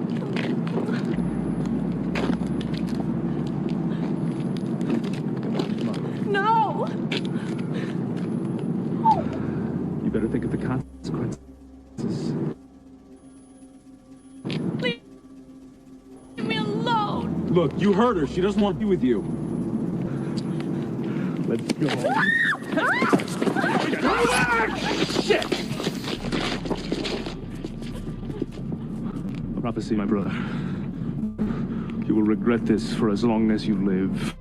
No! You better think of the consequences. Leave me alone! Look, you hurt her. She doesn't want to be with you. Let's go. Shit! A prophecy, my brother. You will regret this for as long as you live.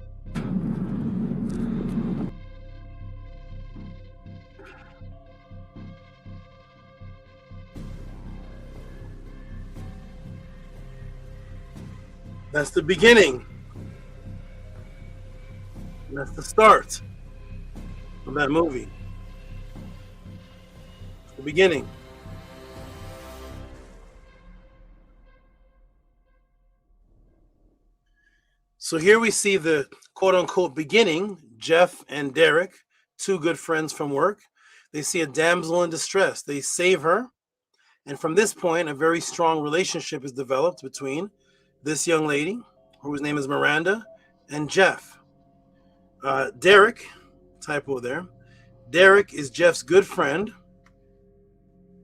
That's the beginning. And that's the start of that movie. It's the beginning. So here we see the quote-unquote beginning. Jeff and Derek, two good friends from work. They see a damsel in distress. They save her. And from this point, a very strong relationship is developed between this young lady, whose name is Miranda, and Jeff. Derek, typo there. Derek is Jeff's good friend.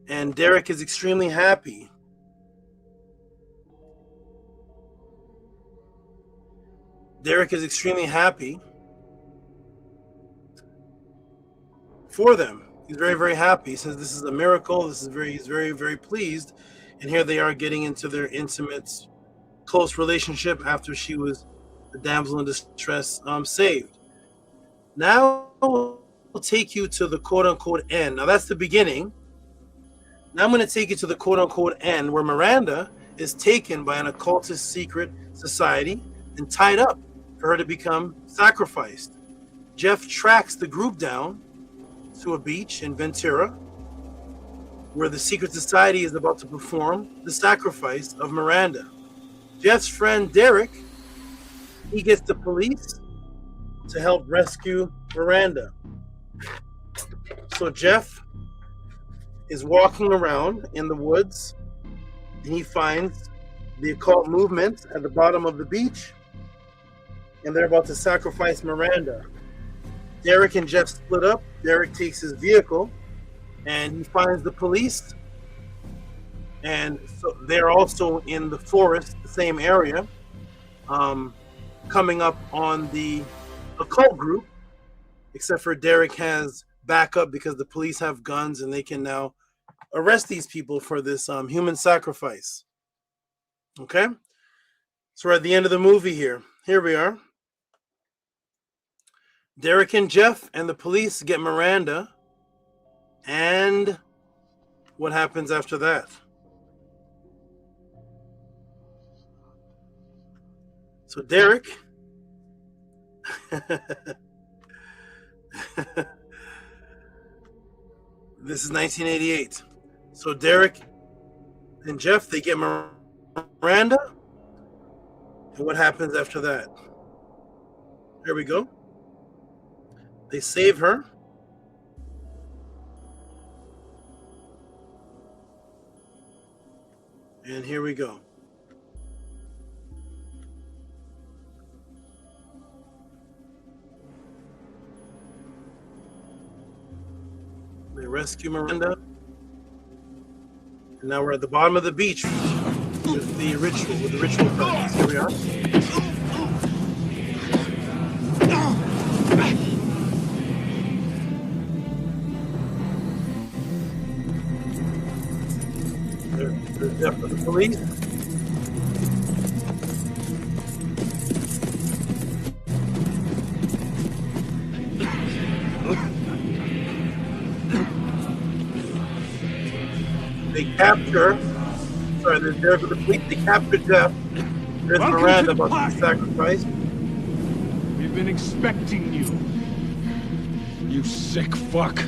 And Derek is extremely happy. Derek is extremely happy for them. He's very, very happy. He says this is a miracle. He's very, very pleased. And here they are getting into their intimate, close relationship after she was the damsel in distress saved. Now we'll take you to the quote-unquote end. Now that's the beginning. Now I'm going to take you to the quote-unquote end, where Miranda is taken by an occultist secret society and tied up for her to become sacrificed. Jeff tracks the group down to a beach in Ventura, where the secret society is about to perform the sacrifice of Miranda. Jeff's friend Derek, he gets the police to help rescue Miranda. So Jeff is walking around in the woods, and he finds the occult movement at the bottom of the beach, and they're about to sacrifice Miranda. Derek and Jeff split up. Derek takes his vehicle, and he finds the police, and so they're also in the forest, the same area, coming up on the occult group, except for Derek has backup because the police have guns and they can now arrest these people for this human sacrifice. Okay? So we're at the end of the movie here. Here we are. Derek and Jeff and the police get Miranda, and what happens after that? So Derek, this is 1988. So Derek and Jeff, they get Miranda. And what happens after that? Here we go. They save her. And here we go. They rescue Miranda. And now we're at the bottom of the beach with the ritual practice. Here we are. There's death of the police. They capture. Sorry, there's death of the police. They capture Jeff. There's Miranda about to be sacrificed. We've been expecting you. You sick fuck.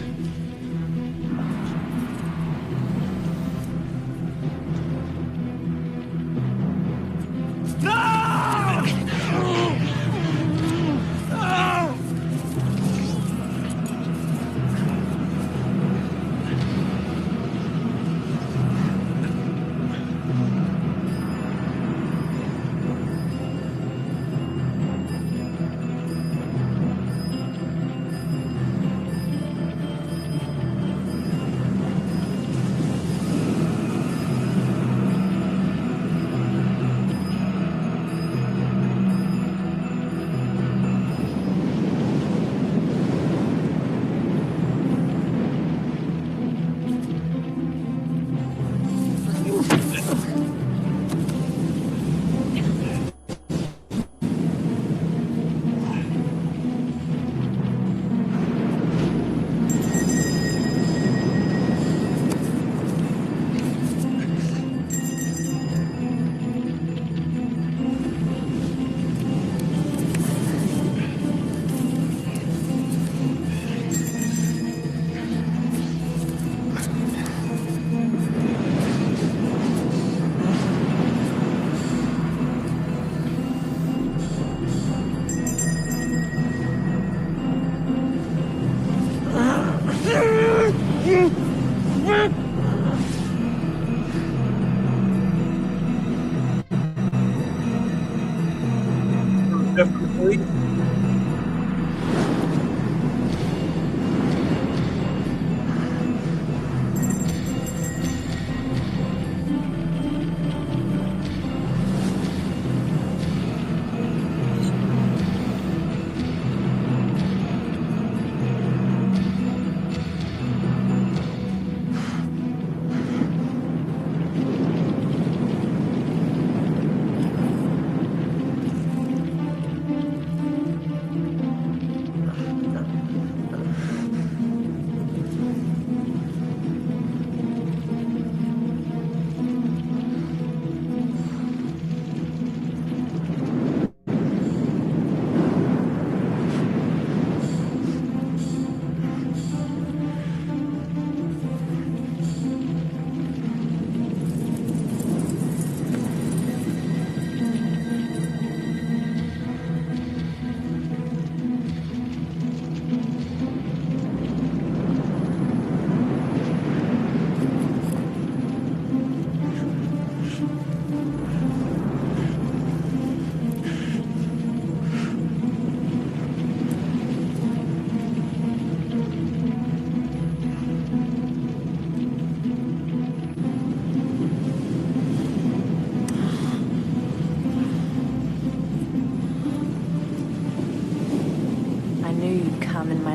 Definitely.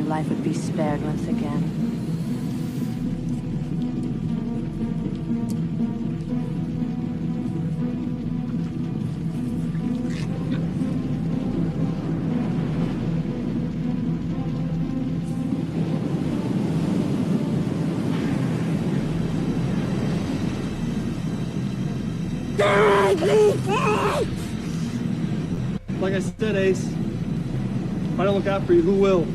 Life would be spared once again. Like I said, Ace, if I don't look out for you, who will?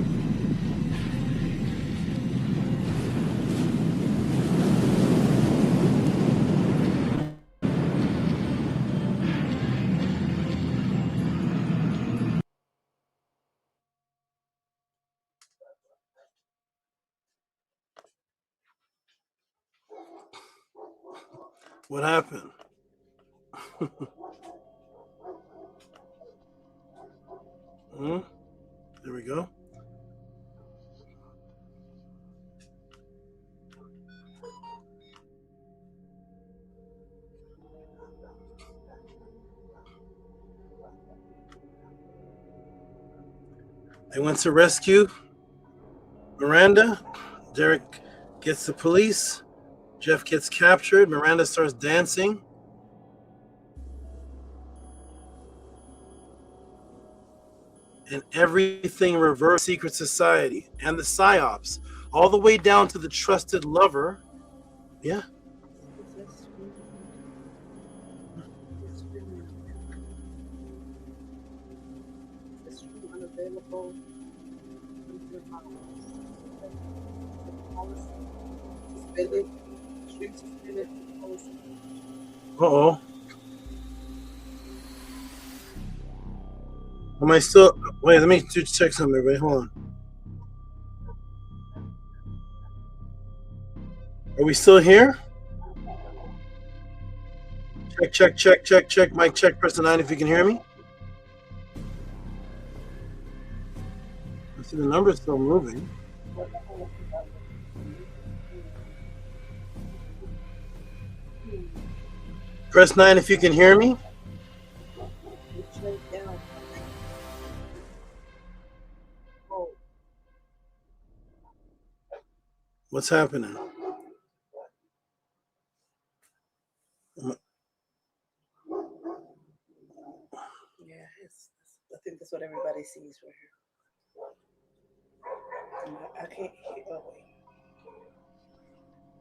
What happened? There we go. They went to rescue Miranda. Derek gets the police. Jeff gets captured. Miranda starts dancing. And everything reverse secret society and the Psyops, all the way down to the trusted lover. Yeah. Uh-oh. Am I still... Wait, let me check something, everybody. Hold on. Are we still here? Check. Mic check. Press the 9 if you can hear me. I see the number's still moving. Press 9 if you can hear me. What's happening? Yeah, I think that's what everybody sees right here. I can't hear. Oh, wait.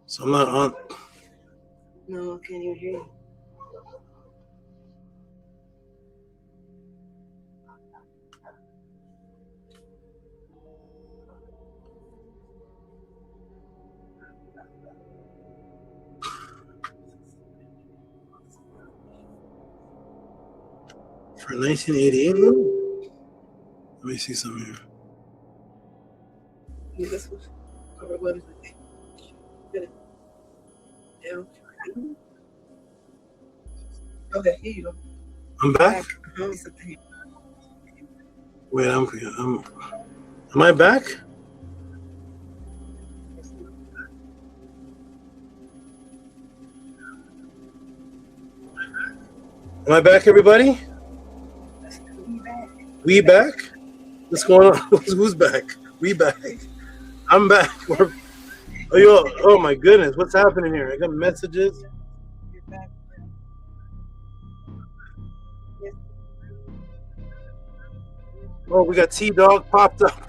So I'm not on. No, I can't even hear you. For 1988? Let me see something here. Yeah, this was, what is it? Down. Okay, here you go. I'm back? Wait, am I back? Am I back, everybody? We back? What's going on? Who's back? We back. I'm back. Oh my goodness, what's happening here? I got messages. Oh, we got T-Dog popped up.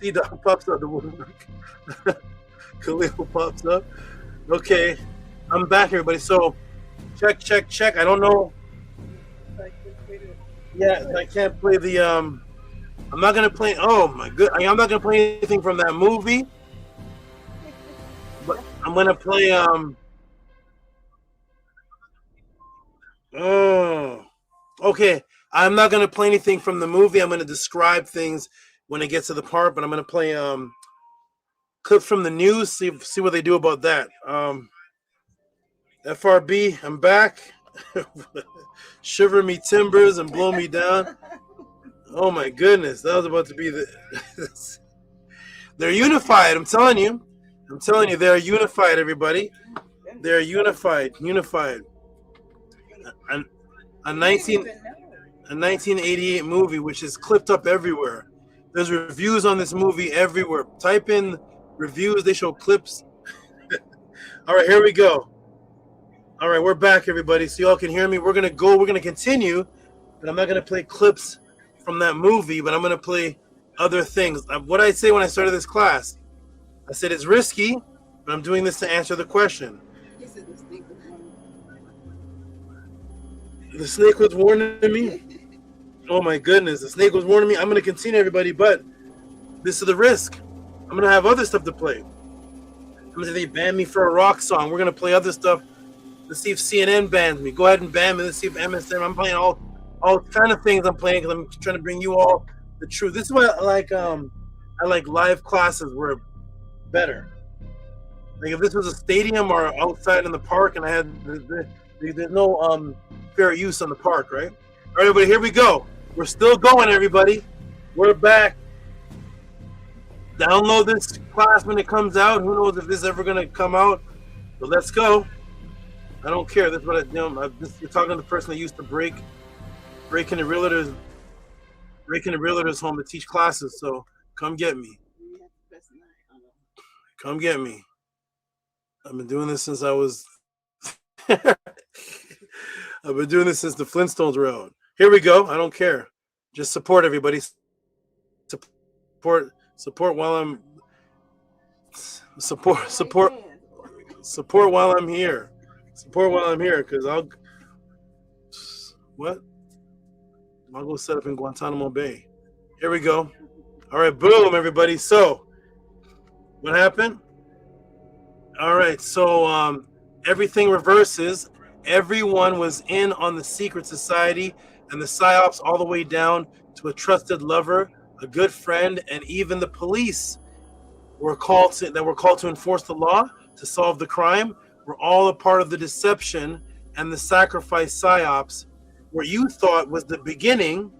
T-Dog pops up the woodwork. Khalil pops up. Okay, I'm back, everybody. So, check. I don't know. Yeah, I can't play the. I'm not gonna play. Oh my god, I'm not gonna play anything from that movie. But I'm gonna play. Oh, okay. I'm not gonna play anything from the movie. I'm gonna describe things when it gets to the part. But I'm gonna play clips from the news. See what they do about that. FRB, I'm back. Shiver me timbers and blow me down. Oh my goodness, that was about to be the. They're unified. I'm telling you, they're unified. Everybody, they're unified. A 1988 movie, which is clipped up everywhere. There's reviews on this movie everywhere. Type in reviews; they show clips. All right, here we go. All right, we're back, everybody. So y'all can hear me. We're gonna continue, but I'm not gonna play clips from that movie, but I'm gonna play other things. What I say when I started this class, I said it's risky, but I'm doing this to answer the question. The snake was warning me. Oh my goodness, the snake was warning me. I'm gonna continue, everybody, but this is the risk. I'm gonna have other stuff to play. I'm gonna say they banned me for a rock song. We're gonna play other stuff. Let's see if CNN bans me. Go ahead and ban me. Let's see if MSN. I'm playing all kind of things. I'm playing because I'm trying to bring you all the truth. This is why I like live classes were better. Like if this was a stadium or outside in the park, and I had there's no fair use on the park, right? All right, everybody, here we go. We're still going, everybody. We're back. Download this class when it comes out. Who knows if this is ever gonna come out? But let's go. I don't care. That's what I do. You're talking to the person that used to break into realtors' home to teach classes. So come get me. Come get me. I've been doing this since I was. I've been doing this since the Flintstones were out. Here we go. I don't care. Just support everybody. Support while I'm support while I'm here. Support while I'm here, because I'll go set up in Guantanamo Bay. Here we go. All right, boom, everybody. So what happened? All right, so everything reverses. Everyone was in on the secret society and the Psyops all the way down to a trusted lover, a good friend, and even the police were called to enforce the law, to solve the crime, were all a part of the deception and the sacrifice Psyops, where you thought was the beginning,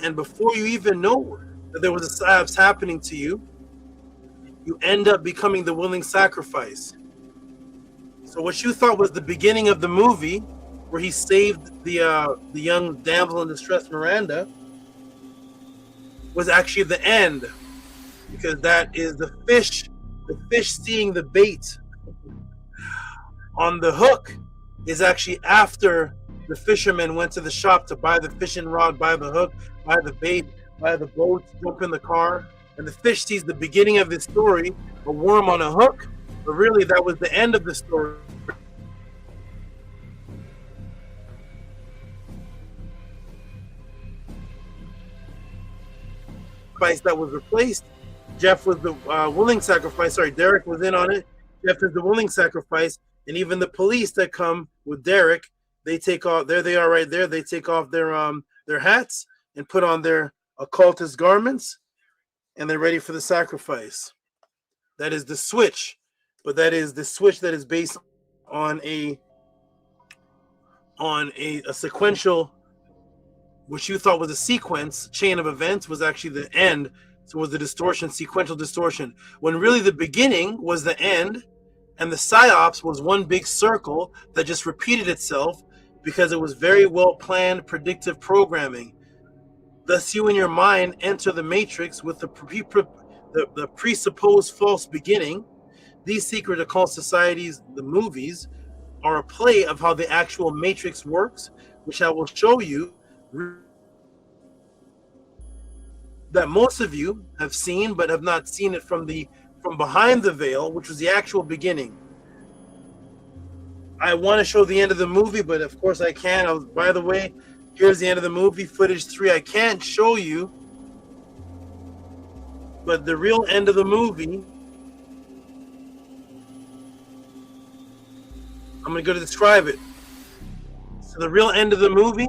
and before you even know that there was a Psyops happening to you, you end up becoming the willing sacrifice. So what you thought was the beginning of the movie, where he saved the young damsel in distress Miranda, was actually the end, because that is the fish seeing the bait on the hook is actually after the fisherman went to the shop to buy the fishing rod, buy the hook, buy the bait, buy the boat, jump in the car, and the fish sees the beginning of the story, a worm on a hook, but really that was the end of the story. That was replaced. Jeff was the willing sacrifice. Sorry, Derek was in on it. Jeff is the willing sacrifice, and even the police that come with Derek, they take off. There they are, right there. They take off their hats and put on their occultist garments, and they're ready for the sacrifice. That is the switch, but that is the switch that is based on a sequential. Which you thought was a sequence, chain of events, was actually the end. So it was the distortion, sequential distortion. When really the beginning was the end, and the Psyops was one big circle that just repeated itself because it was very well planned, predictive programming. Thus, you in your mind enter the matrix with the presupposed false beginning. These secret occult societies, the movies, are a play of how the actual matrix works, which I will show you. That most of you have seen, but have not seen it from behind the veil, which was the actual beginning. I want to show the end of the movie, but of course I can't. By the way, here's the end of the movie, footage 3. I can't show you, but the real end of the movie, I'm going to go to describe it. So the real end of the movie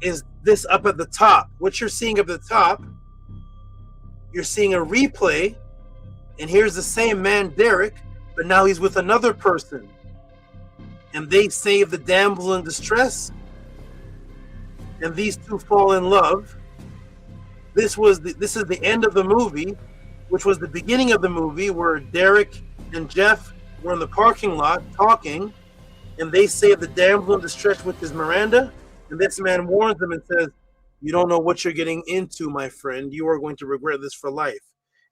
is this up at the top. What you're seeing up at the top, you're seeing a replay, and here's the same man, Derek, but now he's with another person, and they save the damsel in distress, and these two fall in love. This is the end of the movie, which was the beginning of the movie, where Derek and Jeff were in the parking lot talking, and they save the damsel in distress, which is Miranda. And this man warns them and says, "You don't know what you're getting into, my friend. You are going to regret this for life."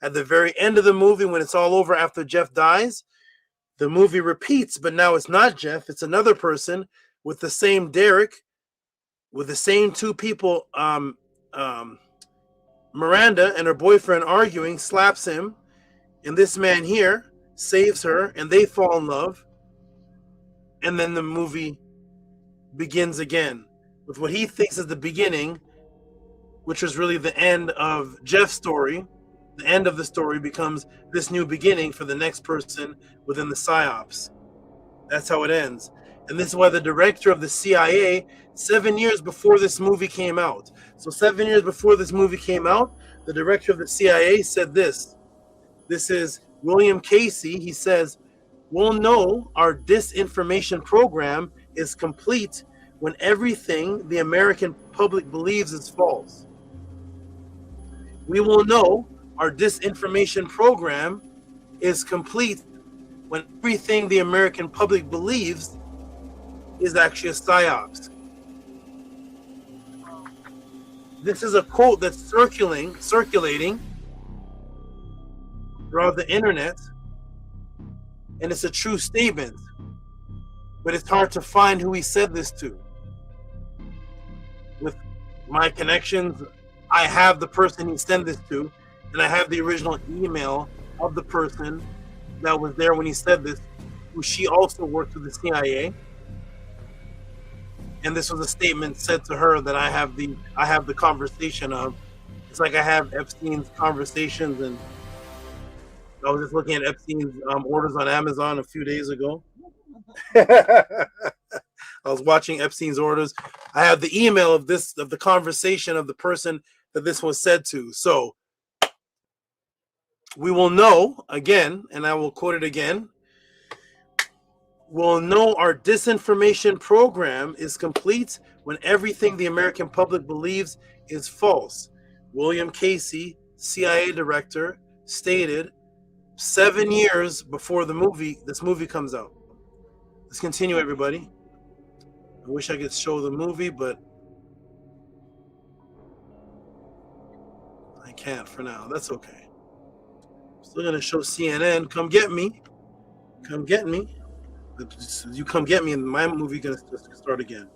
At the very end of the movie, when it's all over after Jeff dies, the movie repeats, but now it's not Jeff. It's another person with the same Derek, with the same two people, Miranda and her boyfriend arguing, slaps him, and this man here saves her, and they fall in love. And then the movie begins again. with what he thinks is the beginning, which was really the end of Jeff's story. The end of the story becomes this new beginning for the next person within the Psyops. That's how it ends. And this is why the director of the CIA, 7 years before this movie came out. So 7 years before this movie came out, the director of the CIA said this. This is William Casey. He says, "We'll know our disinformation program is complete when everything the American public believes is false. We will know our disinformation program is complete when everything the American public believes is actually a psyops." This is a quote that's circulating throughout the internet, and it's a true statement, but it's hard to find who he said this to. With my connections, I have the person he sent this to, and I have the original email of the person that was there when he said this, who she also worked with the CIA. And this was a statement said to her that I have the conversation of. It's like I have Epstein's conversations, and I was just looking at Epstein's orders on Amazon a few days ago. I was watching Epstein's orders. I have the email of the conversation of the person that this was said to. So we will know again, and I will quote it again. "We'll know our disinformation program is complete when everything the American public believes is false." William Casey, CIA director, stated 7 years before this movie comes out. Let's continue, everybody. I wish I could show the movie, but I can't for now. That's okay. I'm still gonna show CNN. Come get me. Come get me. You come get me, and my movie gonna start again.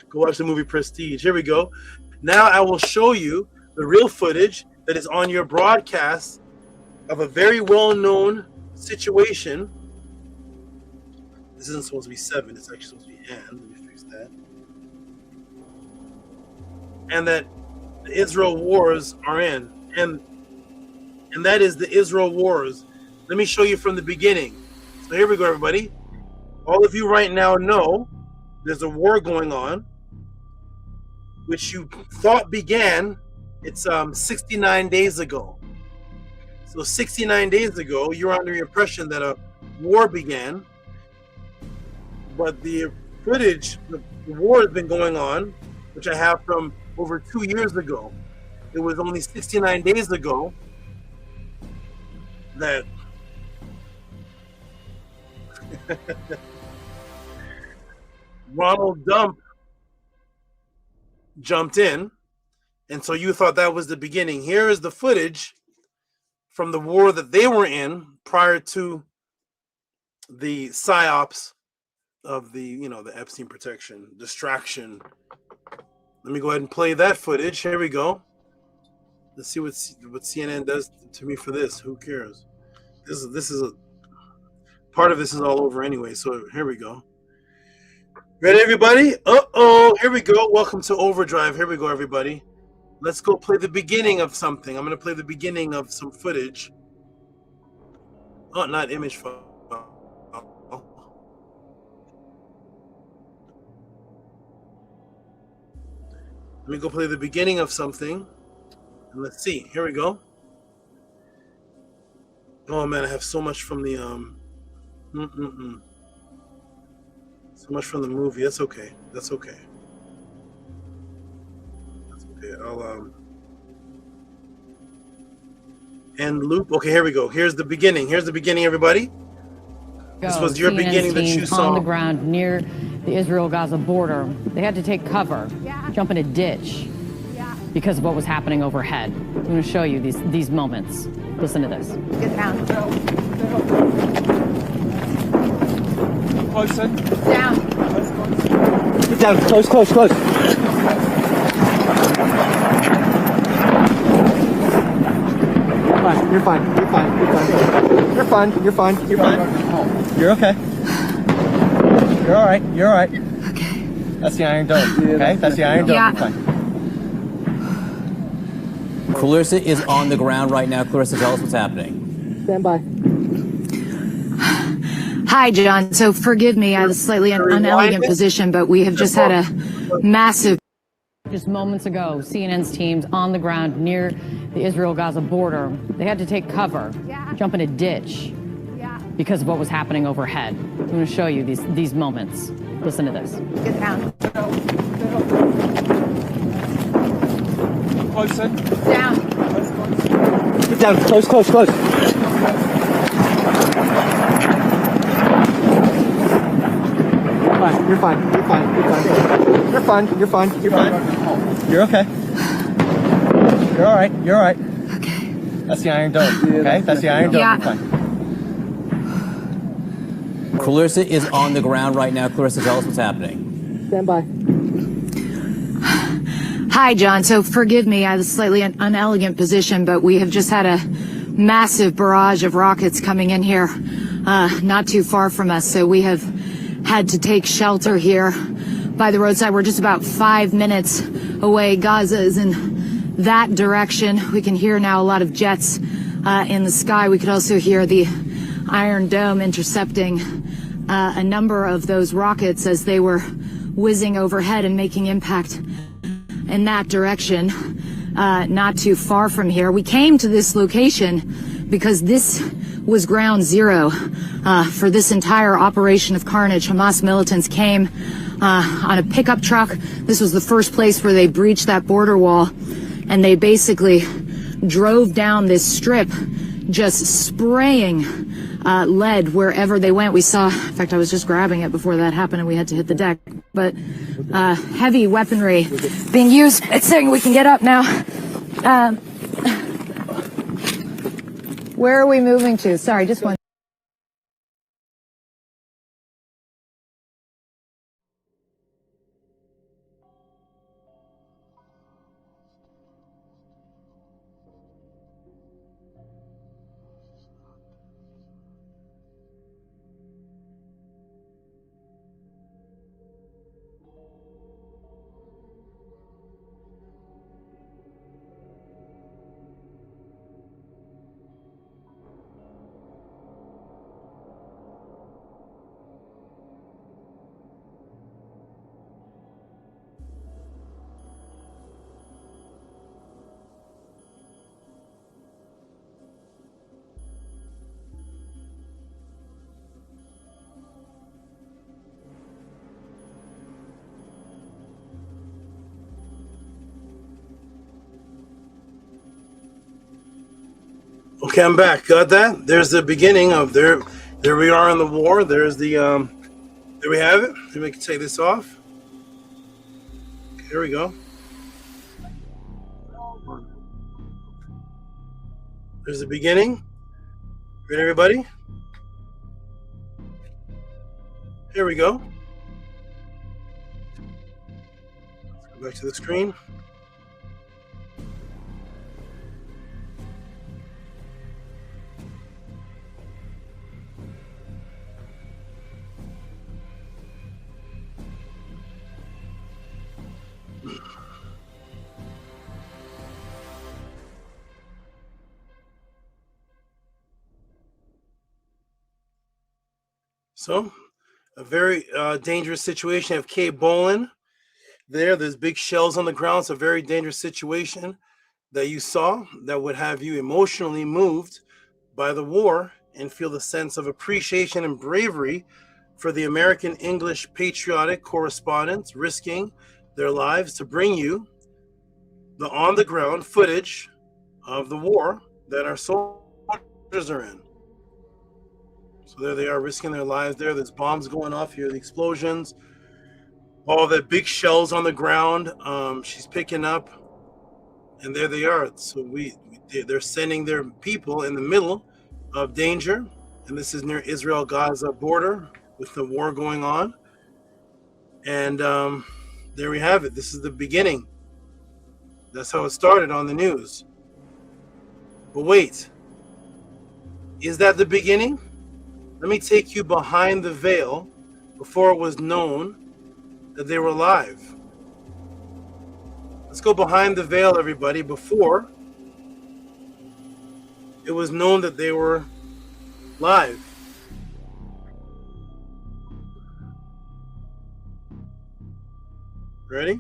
Go watch the movie Prestige. Here we go. Now I will show you the real footage that is on your broadcast of a very well-known situation. This isn't supposed to be 7. It's actually supposed to be and. Let me fix that. And that the Israel wars are in, and that is the Israel wars. Let me show you from the beginning. So here we go, everybody. All of you right now know there's a war going on, which you thought began. It's 69 days ago. So 69 days ago, you're under the impression that a war began, but the footage, the war has been going on, which I have from over 2 years ago. It was only 69 days ago that Ronald Dump jumped in, and so you thought that was the beginning. Here is the footage from the war that they were in prior to the psyops of the Epstein protection distraction. Let me go ahead and play that footage. Here we go. Let's see what CNN does to me for this. Who cares? This is a part of this is all over anyway. So here we go. Ready, everybody? Here we go. Welcome to Overdrive. Here we go, everybody. Let's go play the beginning of something. I'm going to play the beginning of some footage. Oh, not image file. Let me go play the beginning of something. And let's see. Here we go. Oh, man, I have so much from the... So much from the movie. That's okay. That's okay. That's okay. I'll end loop. Okay, here we go. Here's the beginning. Here's the beginning, everybody. This was your beginning that you saw. On the ground near the Israel-Gaza border. They had to take cover, jump in a ditch because of what was happening overhead. I'm going to show you these moments. Listen to this. Get down. Closer. Down. Get down. Close, close, close. Fine. You're fine. You're fine. You're fine. You're fine. You're fine. You're fine. You're okay. You're all right. You're all right. Okay. That's the Iron Dome. Okay, that's the Iron Dome. Yeah. You're fine. Clarissa is on the ground right now. Clarissa, tell us what's happening. Stand by. Hi, John. So forgive me, I have a slightly unelegant position, but we have just had a massive. Just moments ago, CNN's teams on the ground near the Israel-Gaza border. They had to take cover, jump in a ditch because of what was happening overhead. I'm going to show you these moments. Listen to this. Get down. Closer. Down. Get down. Close, close, close. You're fine. You're fine. You're fine. You're fine. You're fine. You're fine. You're okay. You're all right. You're all right. Okay. That's the Iron Dome. Okay, that's the Iron Dome. Yeah. You're fine. Clarissa is on the ground right now. Clarissa, tell us what's happening. Stand by. Hi, John. So forgive me, I have a slightly unelegant position, but we have just had a massive barrage of rockets coming in here, not too far from us. So we have had to take shelter here by the roadside. We're just about 5 minutes away. Gaza is in that direction. We can hear now a lot of jets in the sky. We could also hear the Iron Dome intercepting a number of those rockets as they were whizzing overhead and making impact in that direction, not too far from here. We came to this location because this was ground zero for this entire operation of carnage. Hamas militants came on a pickup truck. This was the first place where they breached that border wall, and they basically drove down this strip, just spraying lead wherever they went. We saw, in fact, I was just grabbing it before that happened and we had to hit the deck, but heavy weaponry being used. It's saying we can get up now. Where are we moving to? Sorry, just one. Okay, I'm back. Got that? There's the beginning of there we are in the war. There's the there we have it. Then we can take this off. Okay, here we go. There's the beginning. Read everybody. Here we go. Let's go back to the screen. So, a very dangerous situation of Cape Bolin. There's big shells on the ground. It's a very dangerous situation that you saw that would have you emotionally moved by the war and feel the sense of appreciation and bravery for the American English patriotic correspondents risking their lives to bring you the on-the-ground footage of the war that our soldiers are in. So there they are, risking their lives there. There's bombs going off here, the explosions, all the big shells on the ground. She's picking up, and there they are. So they're sending their people in the middle of danger, and this is near Israel-Gaza border with the war going on. And there we have it. This is the beginning. That's how it started on the news. But wait, is that the beginning? Let me take you behind the veil before it was known that they were alive. Let's go behind the veil, everybody. Before it was known that they were live. Ready?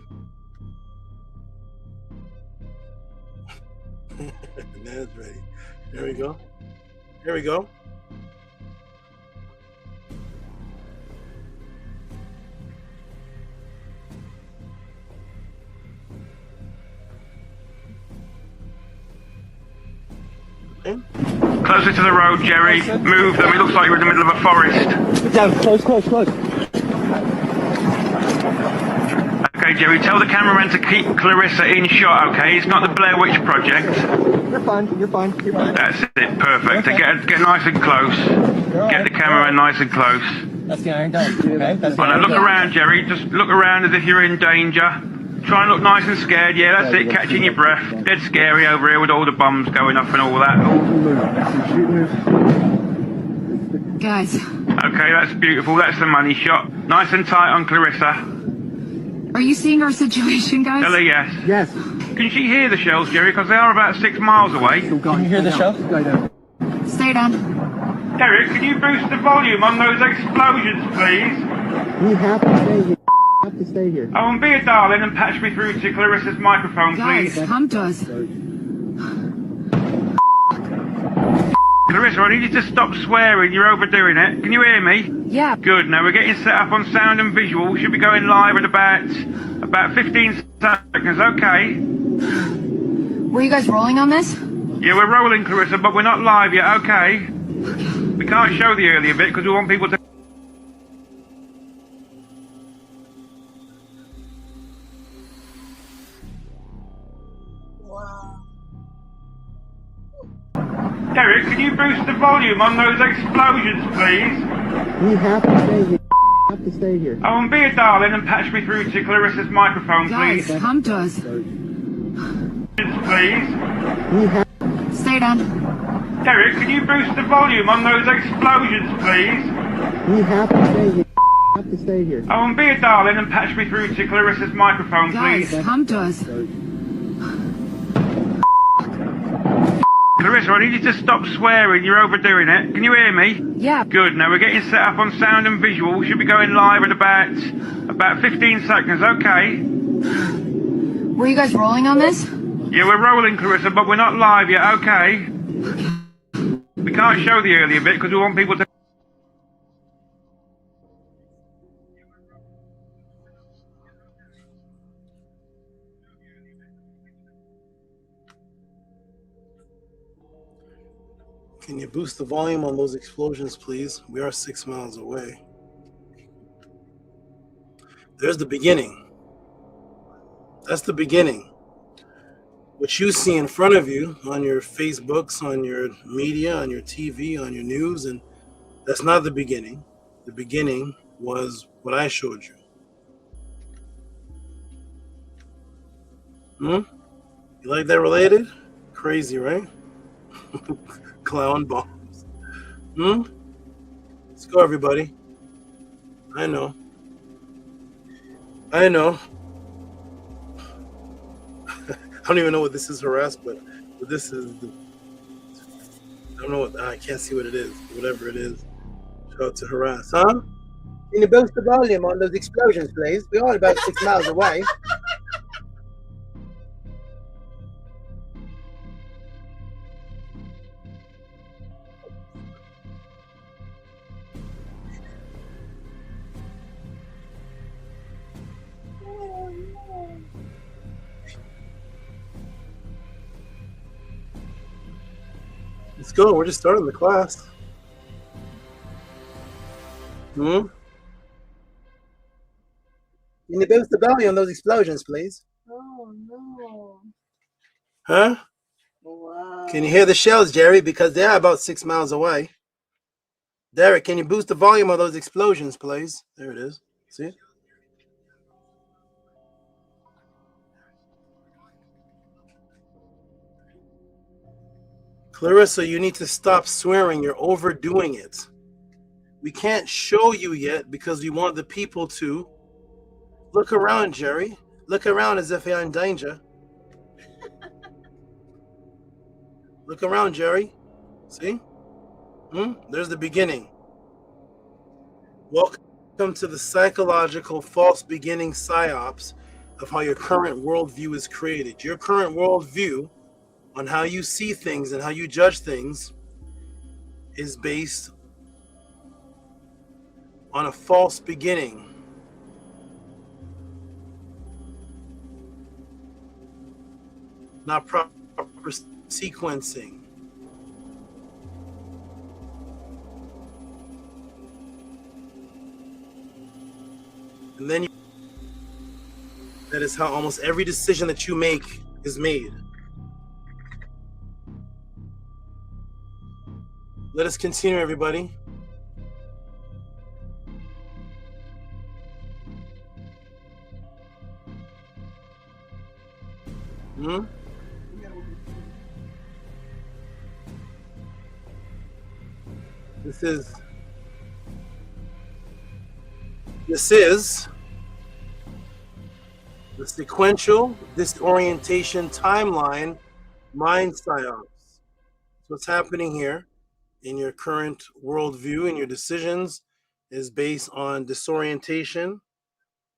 That's ready. There we go. Here we go. Closer to the road, Jerry. Move them. It looks like you're in the middle of a forest. Get down. Close, close, close. Okay, Jerry, tell the cameraman to keep Clarissa in shot, okay? It's not the Blair Witch Project. You're fine. You're fine. You're fine. That's it. Perfect. Okay. Get nice and close. Get the cameraman nice and close. That's the Iron Dome. Okay? That's the Well, now Iron look Dome. around, Jerry. Just look around as if you're in danger. Try and look nice and scared. Yeah, that's it. Catching your breath. Dead scary over here with all the bombs going off and all that. Guys, Okay, that's beautiful. That's the money shot. Nice and tight on Clarissa. are you seeing our situation, guys? Tell her yes. Yes. Can she hear the shells, Jerry? Because they are about 6 miles away. Can you hear the show? Stay down. Derek, can you boost the volume on those explosions, please? We have to stay here. We have to stay here. Oh, and be a darling and patch me through to Clarissa's microphone, Guys, please. come to us. Clarissa, I need you to stop swearing. You're overdoing it. Can you hear me? Yeah. Good. Now we're getting set up on sound and visual. We should be going live at about 15 seconds. Okay. Were you guys rolling on this? Yeah, we're rolling, Clarissa, but we're not live yet. Okay. We can't show the earlier bit because we want people to. Derek, can you boost the volume on those explosions, please? We have to stay here. We have to stay here. Oh, and be a darling and patch me through to Clarissa's microphone, Guys, please. come to us. Please. We have. Stay down. Derek, can you boost the volume on those explosions, please? We have to stay here. We have to stay here. Oh, and be a darling and patch me through to Clarissa's microphone, Guys, please. come to us. Clarissa, I need you to stop swearing. You're overdoing it. Can you hear me? Yeah. Good. Now we're getting set up on sound and visual. We should be going live at about 15 seconds. Okay. Were you guys rolling on this? Yeah, we're rolling, Clarissa, but we're not live yet. Okay. We can't show the earlier bit because we want people to. Can you boost the volume on those explosions, please? We are 6 miles away. There's the beginning. That's the beginning. What you see in front of you on your Facebooks, on your media, on your TV, on your news, and that's not the beginning. The beginning was what I showed you. You like that related? Crazy, right? Clown bombs. Let's go, everybody. I know. I don't even know what this is, harass, but this is the. I don't know what. I can't see what it is. Whatever it is. Shout out to harass, huh? Can you boost the volume on those explosions, please? We're all about 6 miles away. Let's go. We're just starting the class. Can you boost the volume on those explosions, please? Oh no. Huh? Wow. Can you hear the shells, Jerry? Because they are about 6 miles away. Derek, can you boost the volume of those explosions, please? There it is. See? Clarissa, you need to stop swearing. You're overdoing it. We can't show you yet because we want the people to look around, Jerry. Look around as if you're in danger. Look around, Jerry. See? There's the beginning. Welcome to the psychological false beginning psyops of how your current worldview is created. Your current worldview on how you see things and how you judge things is based on a false beginning. Not proper sequencing. And then that is how almost every decision that you make is made. Let us continue, everybody. This is the sequential disorientation timeline mind psyops. So what's happening here in your current worldview and your decisions is based on disorientation,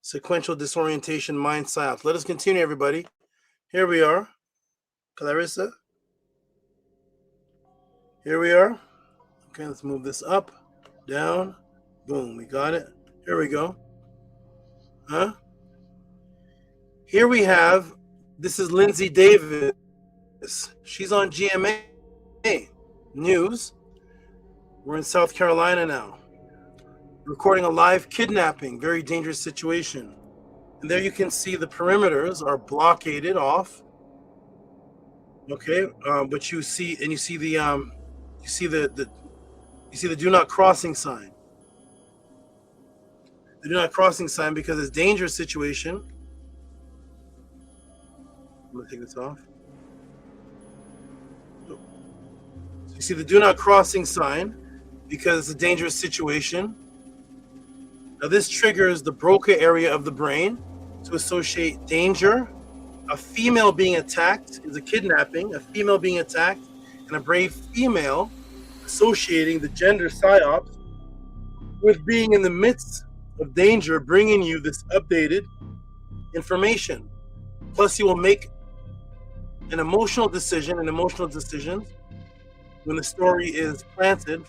sequential disorientation mind psyops. Let us continue, everybody. Here we are. Clarissa. Here we are. Okay, let's move this up, down, boom, we got it. Here we go. Here we have, this is Lindsay Davis. She's on GMA News. We're in South Carolina now. Recording a live kidnapping, very dangerous situation. And there you can see the perimeters are blockaded off. Okay, but you see the do not crossing sign. The do not crossing sign because it's a dangerous situation. I'm gonna take this off. So you see the do not crossing sign because it's a dangerous situation. Now this triggers the Broca area of the brain to associate danger, a female being attacked is a kidnapping, a female being attacked, and a brave female associating the gender psyops with being in the midst of danger, bringing you this updated information. Plus, you will make an emotional decision, when the story is planted,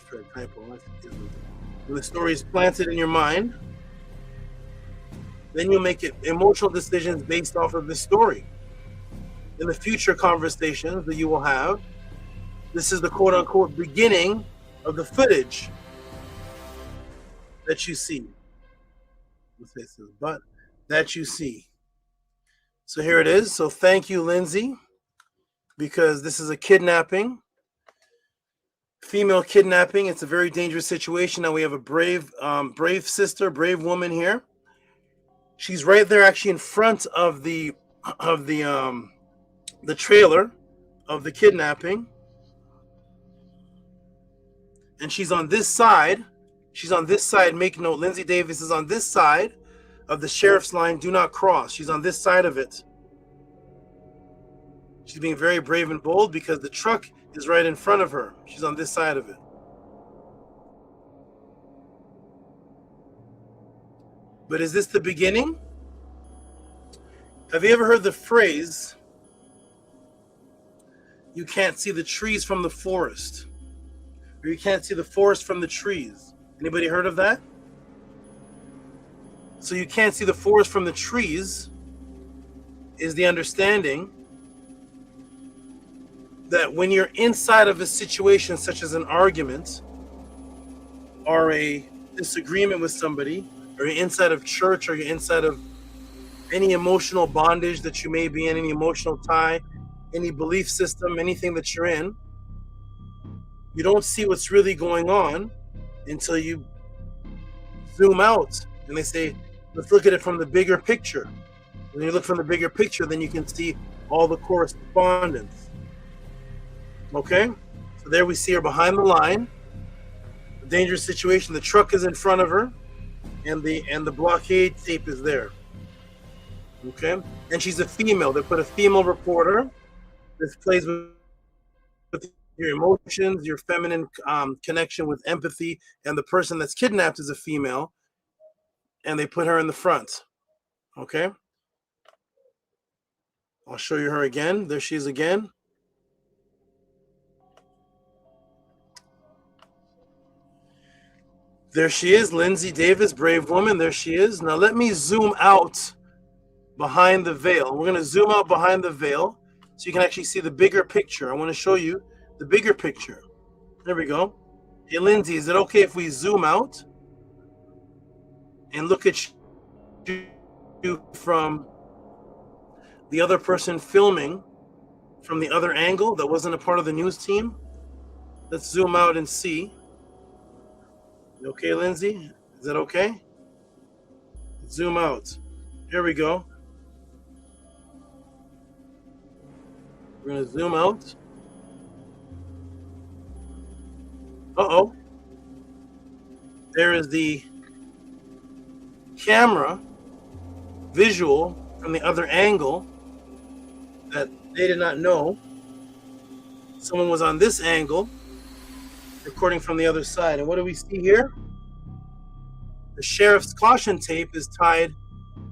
when the story is planted in your mind, then you'll make emotional decisions based off of this story. In the future conversations that you will have, this is the quote-unquote beginning of the footage that you see. Let's say it says, but that you see. So here it is. So thank you, Lindsay, because this is a kidnapping, female kidnapping. It's a very dangerous situation. Now we have a brave sister, brave woman here. She's right there, actually in front of the trailer of the kidnapping. And she's on this side. Make note, Lindsay Davis is on this side of the sheriff's line, do not cross. She's on this side of it. She's being very brave and bold because the truck is right in front of her. She's on this side of it. But is this the beginning? Have you ever heard the phrase, you can't see the trees from the forest? Or you can't see the forest from the trees? Anybody heard of that? So you can't see the forest from the trees is the understanding that when you're inside of a situation such as an argument or a disagreement with somebody, or you're inside of church, or you're inside of any emotional bondage that you may be in, any emotional tie, any belief system, anything that you're in, you don't see what's really going on until you zoom out and they say, let's look at it from the bigger picture. When you look from the bigger picture, then you can see all the correspondence. Okay? So there we see her behind the line. The dangerous situation. The truck is in front of her, and the blockade tape is there. Okay, and she's a female. They put a female reporter. This plays with your emotions, your feminine connection with empathy, and the person that's kidnapped is a female, and they put her in the front. Okay, I'll show you her again. There she is again. There she is, Lindsay Davis, brave woman. There she is. Now let me zoom out behind the veil. We're going to zoom out behind the veil so you can actually see the bigger picture. I want to show you the bigger picture. There we go. Hey, Lindsay, is it okay if we zoom out and look at you from the other person filming from the other angle that wasn't a part of the news team? Let's zoom out and see. Okay, Lindsay? Is that okay? Zoom out. Here we go. We're going to zoom out. Uh-oh. There is the camera visual from the other angle that they did not know. Someone was on this angle recording from the other side. And what do we see here? The sheriff's caution tape is tied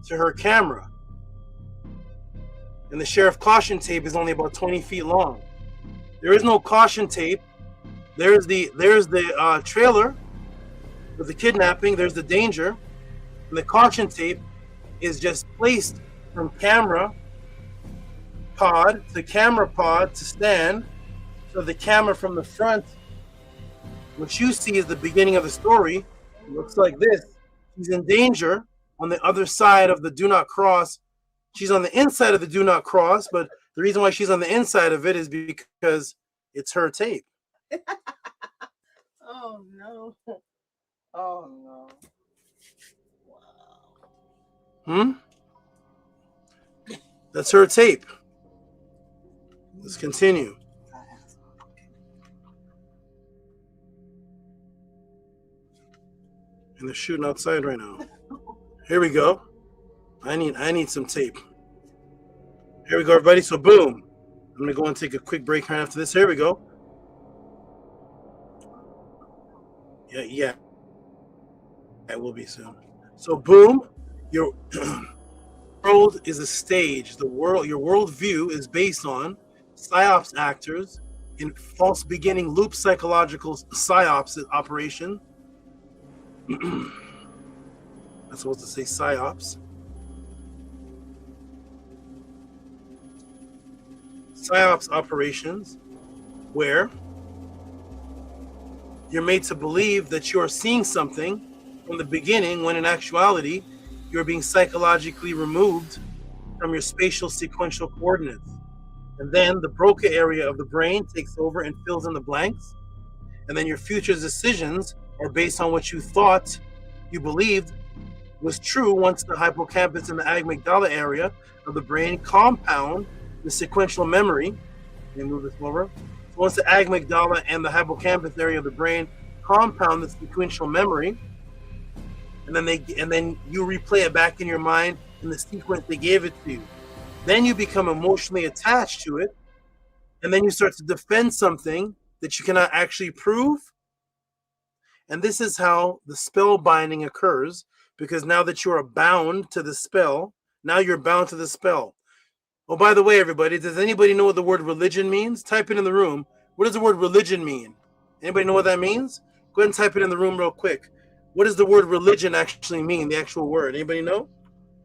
to her camera. And the sheriff caution tape is only about 20 feet long. There is no caution tape. There's the trailer with the kidnapping. There's the danger. And the caution tape is just placed from camera pod to camera pod to stand. So the camera from the front, what you see is the beginning of the story. It looks like this. She's in danger on the other side of the do not cross. She's on the inside of the do not cross, but the reason why she's on the inside of it is because it's her tape. Oh no. Oh no. Wow. That's her tape. Let's continue. And they're shooting outside right now. Here we go. I need some tape. Here we go, everybody. So boom. I'm gonna go and take a quick break right after this. Here we go. Yeah. It will be soon. So boom, your world is a stage. Your worldview is based on Psyops actors in false beginning loop psychological Psyops operation. I'm supposed to say Psyops. Psyops operations where you're made to believe that you're seeing something from the beginning when in actuality you're being psychologically removed from your spatial sequential coordinates. And then the Broca area of the brain takes over and fills in the blanks. And then your future decisions are based on what you thought you believed was true once the hippocampus and the amygdala area of the brain compound the sequential memory. Let me move this over. So once the amygdala and the hippocampus area of the brain compound the sequential memory, and then you replay it back in your mind in the sequence they gave it to you. Then you become emotionally attached to it, and then you start to defend something that you cannot actually prove. And this is how the spell binding occurs, because now that you are bound to the spell, now you're bound to the spell. Oh, by the way, everybody, does anybody know what the word religion means? Type it in the room. What does the word religion mean? Anybody know what that means? Go ahead and type it in the room real quick. What does the word religion actually mean, the actual word? Anybody know?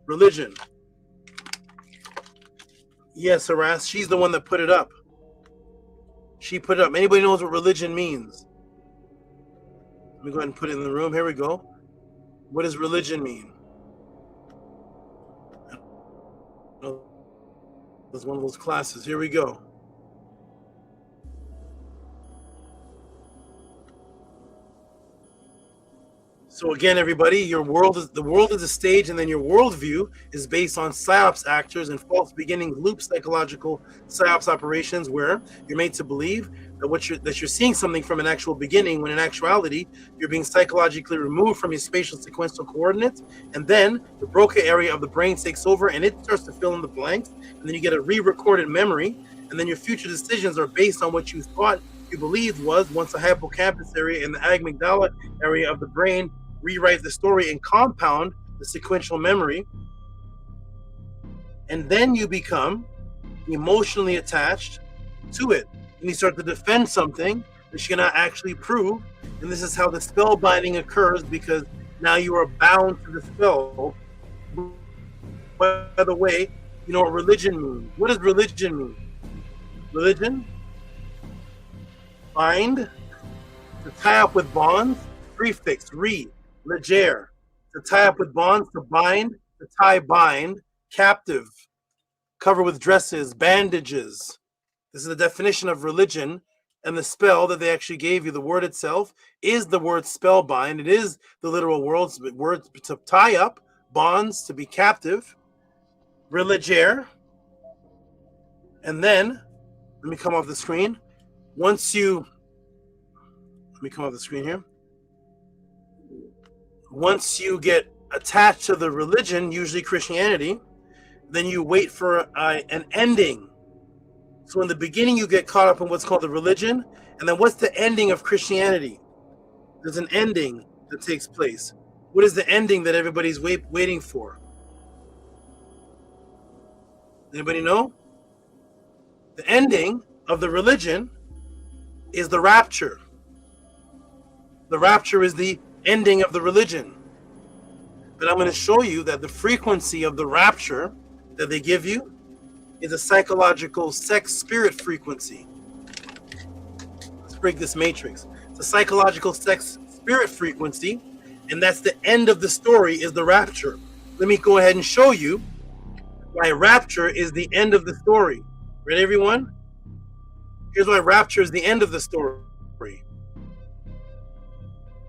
Religion. Yes, Harass, she's the one that put it up. She put it up. Anybody knows what religion means? Let me go ahead and put it in the room. Here we go. What does religion mean? That's one of those classes. Here we go. So again, everybody, the world is a stage, and then your worldview is based on psyops actors and false beginnings loop psychological psyops operations, where you're made to believe that you're seeing something from an actual beginning, when in actuality you're being psychologically removed from your spatial sequential coordinates, and then the Broca area of the brain takes over and it starts to fill in the blanks, and then you get a re-recorded memory, and then your future decisions are based on what you thought you believed was once the hippocampus area and the amygdala area of the brain rewrite the story and compound the sequential memory. And then you become emotionally attached to it. And you start to defend something that you cannot actually prove. And this is how the spell binding occurs, because now you are bound to the spell. By the way, you know what religion means. What does religion mean? Religion? Bind, to tie up with bonds, prefix, re, leger, to tie up with bonds, to bind, to tie, bind, captive, cover with dresses, bandages. This is the definition of religion, and the spell that they actually gave you, the word itself, is the word spellbind. It is the literal word to tie up, bonds, to be captive, religer, and then, let me come off the screen. Let me come off the screen here. Once you get attached to the religion, usually Christianity, then you wait for an ending. So in the beginning, you get caught up in what's called the religion, and then what's the ending of Christianity? There's an ending that takes place. What is the ending that everybody's waiting for? Anybody know? The ending of the religion is the rapture. The rapture is the ending of the religion. But I'm going to show you that the frequency of the rapture that they give you is a psychological sex spirit frequency. Let's break this matrix. It's a psychological sex spirit frequency, and that's the end of the story, is the rapture. Let me go ahead and show you why rapture is the end of the story. Ready, everyone? Here's why rapture is the end of the story.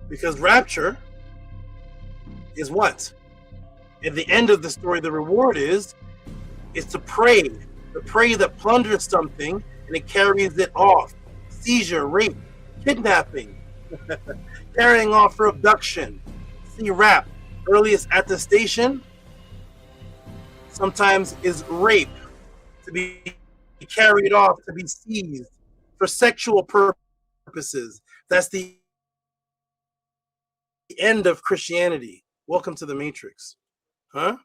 Because rapture is what? At the end of the story, the reward is the prey. The prey that plunders something and it carries it off. Seizure, rape, kidnapping, carrying off for abduction. See, rap, earliest attestation sometimes is rape, to be carried off, to be seized for sexual purposes. That's the end of Christianity. Welcome to the Matrix. Huh?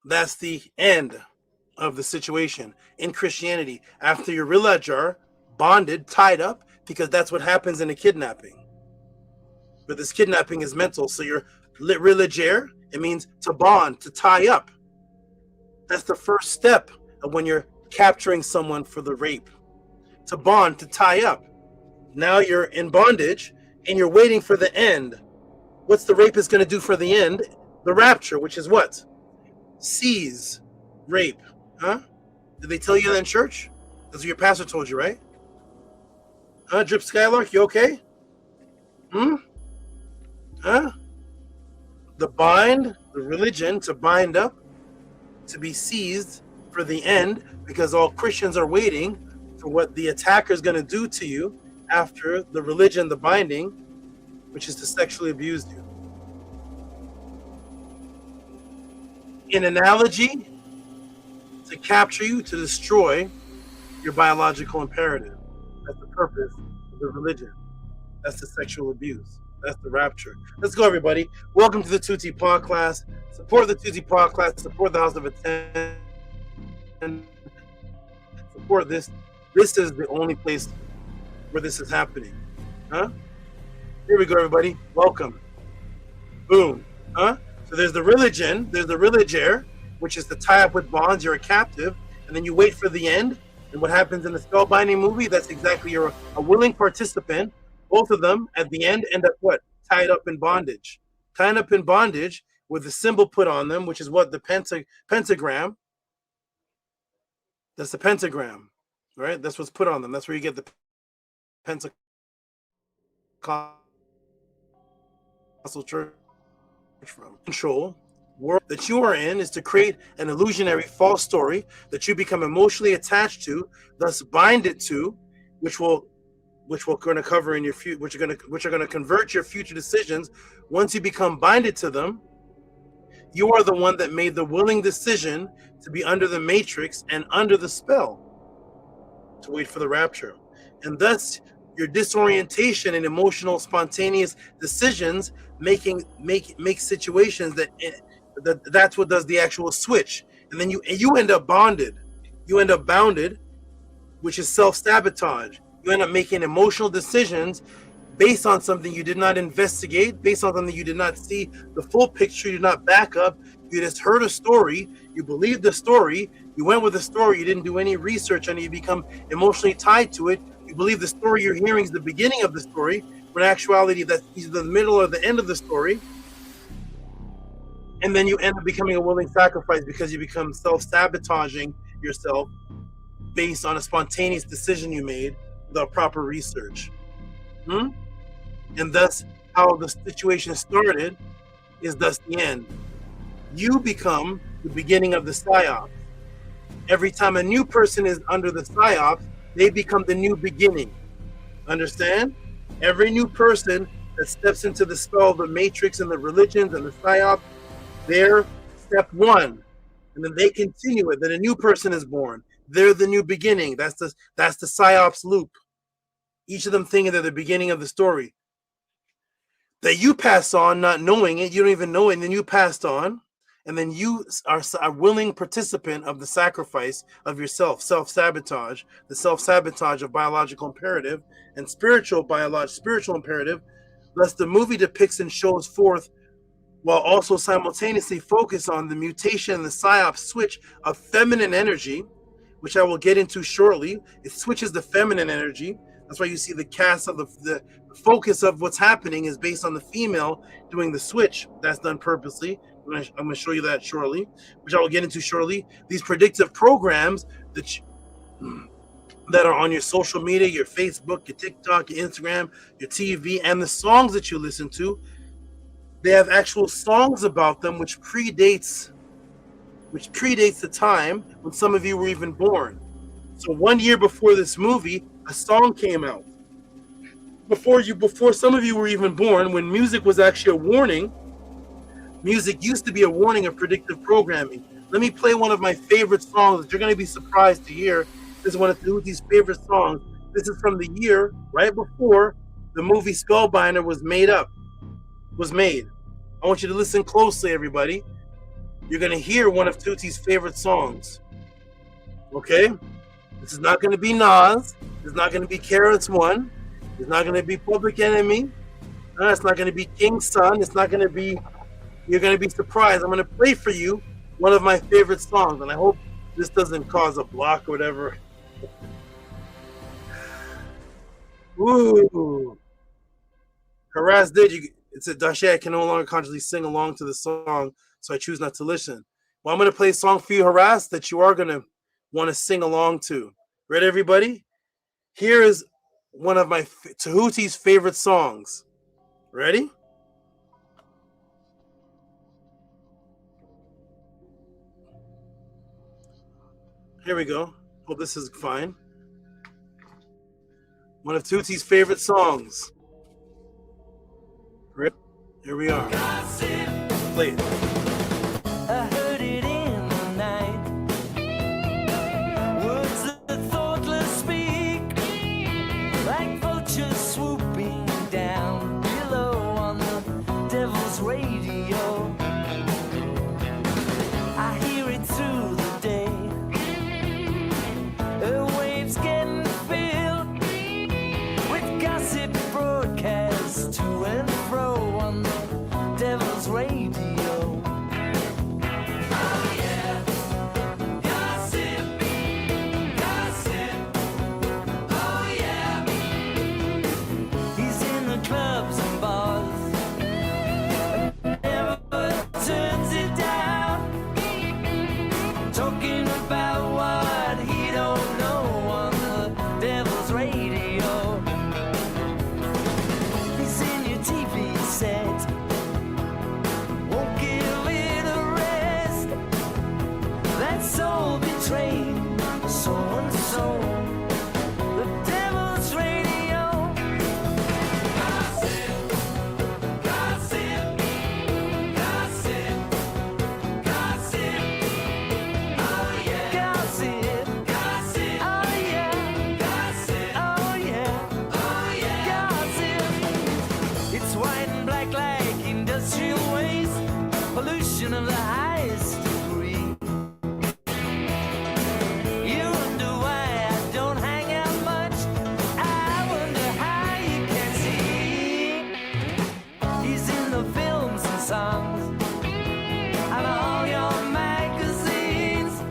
That's the end of the situation in Christianity. After your religer, bonded, tied up, because that's what happens in a kidnapping. But this kidnapping is mental. So you're religer, it means to bond, to tie up. That's the first step of when you're capturing someone for the rape. To bond, to tie up. Now you're in bondage and you're waiting for the end. What's the rapist going to do for the end? The rapture, which is what? Seize, rape. Huh? Did they tell you that in church? That's what your pastor told you, right? Huh, Drip Skylark, you okay? Huh? The bind, the religion, to bind up, to be seized for the end, because all Christians are waiting for what the attacker is going to do to you after the religion, the binding, which is to sexually abuse you. In analogy, to capture you, to destroy your biological imperative. That's the purpose of the religion. That's the sexual abuse. That's the rapture. Let's go, everybody. Welcome to the Tehuti podcast. Support the Tehuti podcast. Support the House of Attend. Support this. This is the only place where this is happening. Huh? Here we go, everybody. Welcome. Boom. Huh? So there's the religion. There's the religer, which is to tie up with bonds. You're a captive. And then you wait for the end. And what happens in the spellbinding movie, that's exactly, you're a willing participant. Both of them at the end end up what? Tied up in bondage. Tied up in bondage with the symbol put on them, which is what? The pentagram. That's the pentagram, right? That's what's put on them. That's where you get the pentagram. church from. Control world that you are in is to create an illusionary false story that you become emotionally attached to, thus bind it to, which we're going to cover in your future, which are going to convert your future decisions. Once you become binded to them, you are the one that made the willing decision to be under the matrix and under the spell to wait for the rapture. And thus your disorientation and emotional spontaneous decisions make situations that's what does the actual switch. And then you end up bonded. You end up bounded, which is self-sabotage. You end up making emotional decisions based on something you did not investigate, based on something you did not see the full picture, you did not back up. You just heard a story, you believed the story, you went with the story, you didn't do any research on it, you become emotionally tied to it. You believe the story you're hearing is the beginning of the story, when in actuality that's either the middle or the end of the story. And then you end up becoming a willing sacrifice because you become self-sabotaging yourself based on a spontaneous decision you made without proper research. And thus, how the situation started is thus the end. You become the beginning of the Psyops. Every time a new person is under the Psyops, they become the new beginning. Understand? Every new person that steps into the spell of the matrix and the religions and the Psyops, they're step one. And then they continue it. Then a new person is born. They're the new beginning. That's the Psyops loop. Each of them thinking they're the beginning of the story. That you pass on, not knowing it, you don't even know it, and then you passed on, and then you are a willing participant of the sacrifice of yourself, self-sabotage, the self-sabotage of biological imperative and spiritual imperative. Thus the movie depicts and shows forth, while also simultaneously focus on the mutation and the Psyops switch of feminine energy, which I will get into shortly. It switches the feminine energy. That's why you see the cast of the focus of what's happening is based on the female doing the switch. That's done purposely. I'm going to show you that shortly, which I will get into shortly. These predictive programs that are on your social media, your Facebook, your TikTok, your Instagram, your TV, and the songs that you listen to, they have actual songs about them which predates the time when some of you were even born. So 1 year before this movie, a song came out. Before some of you were even born, when music was actually a warning. Music used to be a warning of predictive programming. Let me play one of my favorite songs that you're going to be surprised to hear. This is one of Tehuti's favorite songs. This is from the year right before the movie Spellbinder was made. I want you to listen closely, everybody. You're going to hear one of Tehuti's favorite songs. Okay? This is not going to be Nas. It's not going to be Carrots One. It's not going to be Public Enemy. It's not going to be King's Son. It's not going to be... You're going to be surprised. I'm going to play for you one of my favorite songs, and I hope this doesn't cause a block or whatever. Ooh. Harass did you? It said, Dashe, I can no longer consciously sing along to the song, so I choose not to listen. Well, I'm going to play a song for you, Harass, that you are going to want to sing along to. Ready, everybody? Here is one of my Tehuti's favorite songs. Ready? Here we go. Hope this is fine. One of Tehuti's favorite songs. Here we are. Play it. I heard it in the night. Words that thoughtless speak, like vultures swooping down below on the devil's radio. I hear it through the day. Waves getting filled with gossip broadcasts to and fro on the devil's radio. Introduction of the highest degree. You wonder why I don't hang out much. I wonder how you can see. He's in the films and songs and all your magazines.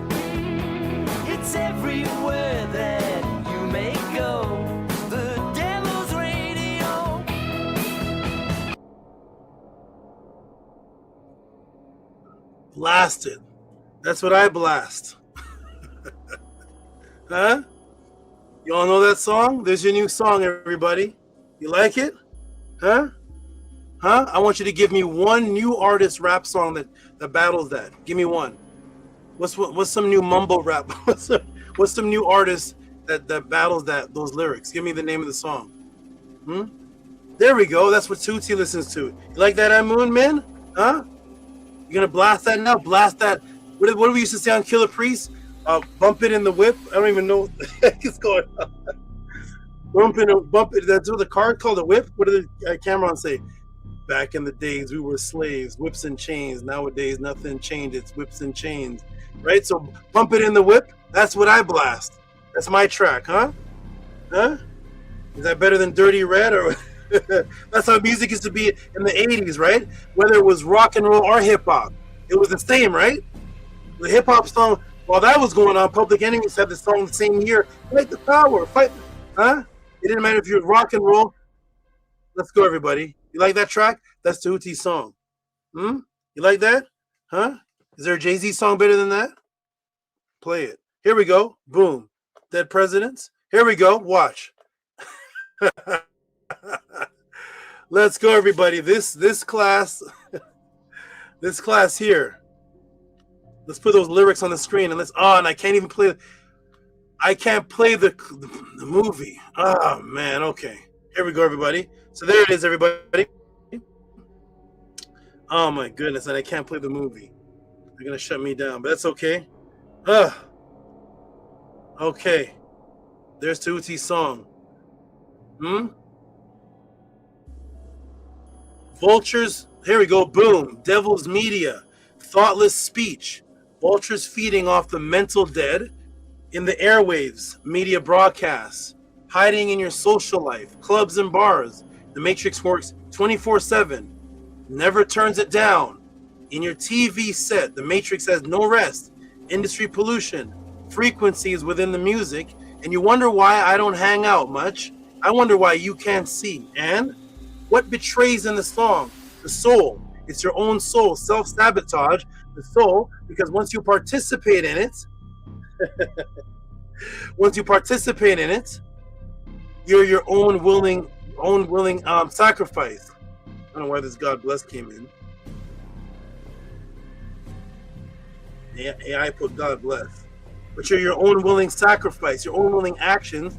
It's everywhere that you may go. The Devil's Radio. Blasted. That's what I blast. Huh? You all know that song? There's your new song, everybody. You like it? Huh? Huh? I want you to give me one new artist rap song that battles that. Give me one. What's some new mumble rap? What's some new artist that battles those lyrics? Give me the name of the song. There we go. That's what Tehuti listens to. You like that, Amun, man? Huh? You gonna blast that now? Blast that. What do we used to say on Killer Priest? Bump it in the whip. I don't even know what the heck is going on. Bump it. That's what the card called, a whip. What did the Cameron say? Back in the days, we were slaves, whips and chains. Nowadays, nothing changed. It's whips and chains, right? So, bump it in the whip. That's what I blast. That's my track, huh? Huh? Is that better than Dirty Red? Or that's how music used to be in the 80s, right? Whether it was rock and roll or hip hop, it was the same, right? The hip hop song, while that was going on, Public Enemies had the song the same year. Fight the power, fight, huh? It didn't matter if you were rock and roll. Let's go, everybody. You like that track? That's Tehuti's song. You like that? Huh? Is there a Jay-Z song better than that? Play it. Here we go. Boom. Dead Presidents. Here we go. Watch. Let's go, everybody. This class, this class here. Let's put those lyrics on the screen and and I can't even play. I can't play the movie. Oh man. Okay. Here we go, everybody. So there it is, everybody. Oh my goodness, and I can't play the movie. They're gonna shut me down, but that's okay. Okay. There's Tehuti's song. Vultures. Here we go. Boom. Devil's Media. Thoughtless speech. Vultures feeding off the mental dead in the airwaves. Media broadcasts. Hiding in your social life. Clubs and bars. The Matrix works 24/7. Never turns it down. In your TV set, the Matrix has no rest. Industry pollution. Frequencies within the music. And you wonder why I don't hang out much. I wonder why you can't see. And what betrays in the song? The soul. It's your own soul. Self-sabotage. The soul. Because once you participate in it, you're your own willing sacrifice. I don't know why this God bless came in. AI put God bless. But you're your own willing sacrifice, your own willing actions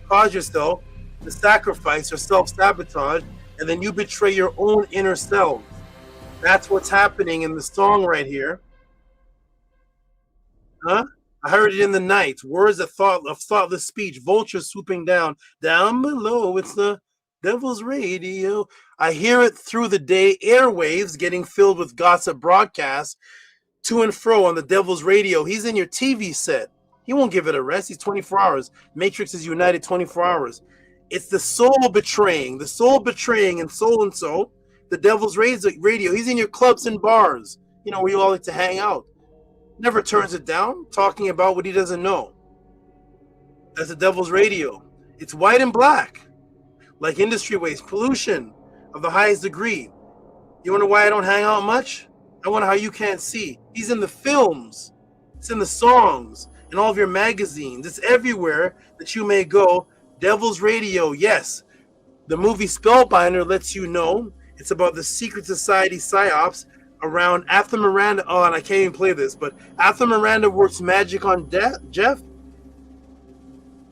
cause yourself to sacrifice or self-sabotage, and then you betray your own inner self. That's what's happening in the song right here. Huh? I heard it in the night. Words of thoughtless speech. Vultures swooping down below. It's the Devil's Radio. I hear it through the day. Airwaves getting filled with gossip broadcasts to and fro on the Devil's Radio. He's in your TV set. He won't give it a rest. He's 24 hours. Matrix is united 24 hours. It's the soul betraying and soul and soul. The Devil's Radio. He's in your clubs and bars, where you all like to hang out. Never turns it down, talking about what he doesn't know. That's the Devil's Radio. It's white and black, like industry waste, pollution of the highest degree. You wonder why I don't hang out much? I wonder how you can't see. He's in the films. It's in the songs, in all of your magazines. It's everywhere that you may go. Devil's Radio, yes. The movie Spellbinder lets you know it's about the secret society Psyops around after Miranda. Oh, and I can't even play this, but after Miranda works magic on Jeff,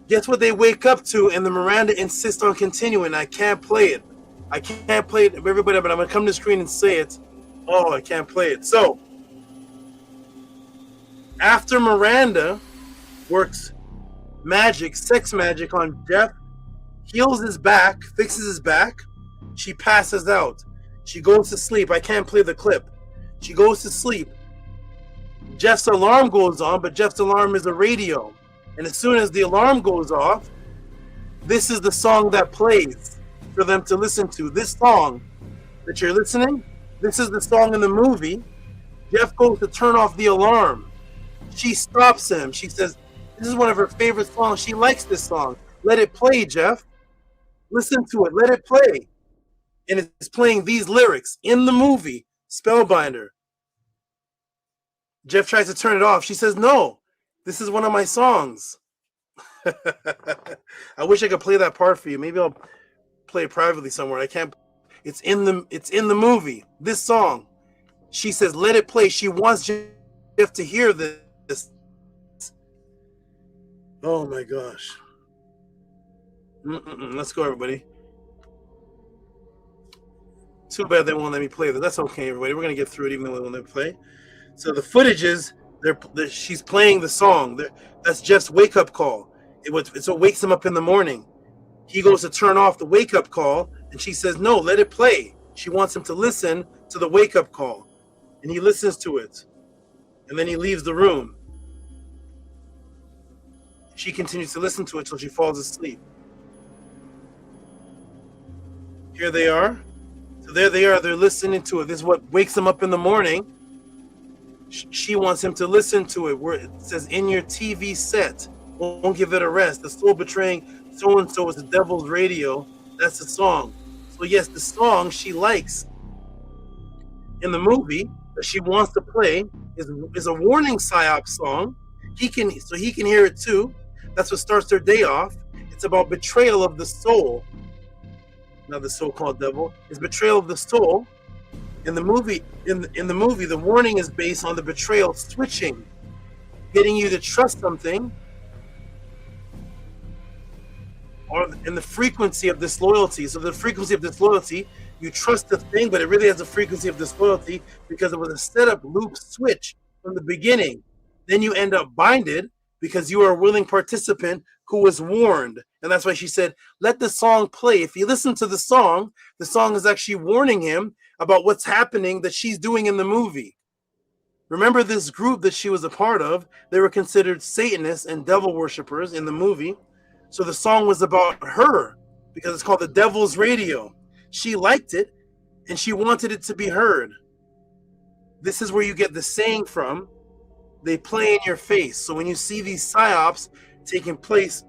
guess what they wake up to, and the Miranda insists on continuing. I can't play it. I can't play it, everybody, but I'm going to come to the screen and say it. Oh, I can't play it. So, after Miranda works magic, sex magic on Jeff, heals his back, fixes his back, she passes out. She goes to sleep. I can't play the clip. She goes to sleep. Jeff's alarm goes on, but Jeff's alarm is a radio. And as soon as the alarm goes off, this is the song that plays for them to listen to. This song that you're listening, this is the song in the movie. Jeff goes to turn off the alarm. She stops him. She says, this is one of her favorite songs. She likes this song. Let it play, Jeff. Listen to it. Let it play. And it's playing these lyrics in the movie, Spellbinder. Jeff tries to turn it off. She says, no, this is one of my songs. I wish I could play that part for you. Maybe I'll play it privately somewhere. I can't. It's in the movie. This song. She says, let it play. She wants Jeff to hear this. Oh my gosh. Let's go, everybody. Too bad they won't let me play this. That's okay, everybody. We're gonna get through it, even though they won't let me play. So the footage is she's playing the song. That's Jeff's wake-up call. It's what wakes him up in the morning. He goes to turn off the wake-up call, and she says, no, let it play. She wants him to listen to the wake-up call. And he listens to it. And then he leaves the room. She continues to listen to it till she falls asleep. Here they are. So there they are. They're listening to it. This is what wakes them up in the morning. She wants him to listen to it, where it says, in your TV set, won't give it a rest. The soul betraying so-and-so is the devil's radio. That's the song. So yes, the song she likes in the movie that she wants to play is a warning Psyops song. He can hear it too. That's what starts their day off. It's about betrayal of the soul. Now the so-called devil is betrayal of the soul. In the movie, the warning is based on the betrayal switching, getting you to trust something, or in the frequency of disloyalty. So the frequency of disloyalty, you trust the thing, but it really has a frequency of disloyalty because it was a setup loop switch from the beginning. Then you end up binded because you are a willing participant who was warned. And that's why she said, let the song play. If you listen to the song is actually warning him about what's happening that she's doing in the movie. Remember this group that she was a part of, they were considered Satanists and devil worshippers in the movie. So the song was about her because it's called the Devil's Radio. She liked it and she wanted it to be heard. This is where you get the saying from, they play in your face. So when you see these psyops taking place,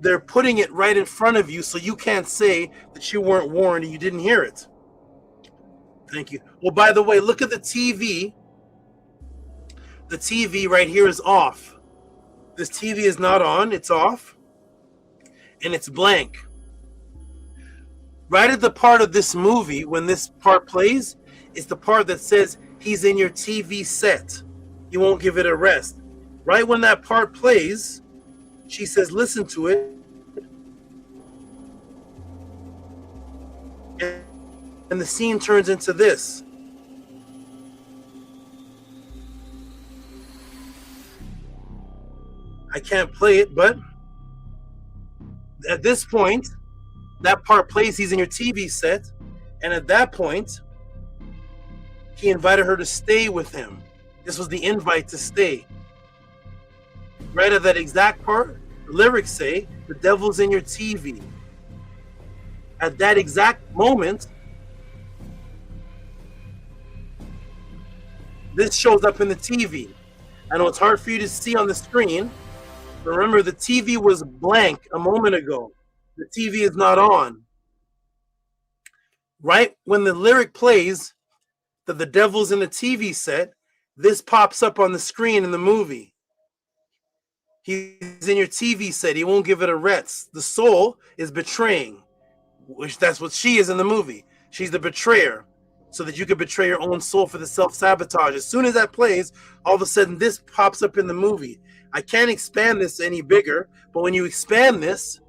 they're putting it right in front of you so you can't say that you weren't warned and you didn't hear it. Thank you. Well, by the way, look at the TV. The TV right here is off. This TV is not on, it's off. And it's blank. Right at the part of this movie, when this part plays, is the part that says, he's in your TV set. You won't give it a rest. Right when that part plays, she says, listen to it. And the scene turns into this. I can't play it, but at this point, that part plays, he's in your TV set. And at that point, he invited her to stay with him. This was the invite to stay. Right at that exact part, the lyrics say, the devil's in your TV. At that exact moment, this shows up in the TV. I know it's hard for you to see on the screen. But remember, the TV was blank a moment ago. The TV is not on. Right when the lyric plays that the devil's in the TV set, this pops up on the screen in the movie. He's in your TV set. He won't give it a rest. The soul is betraying, which that's what she is in the movie. She's the betrayer, so that you could betray your own soul for the self-sabotage. As soon as that plays, all of a sudden this pops up in the movie. I can't expand this any bigger, but when you expand this,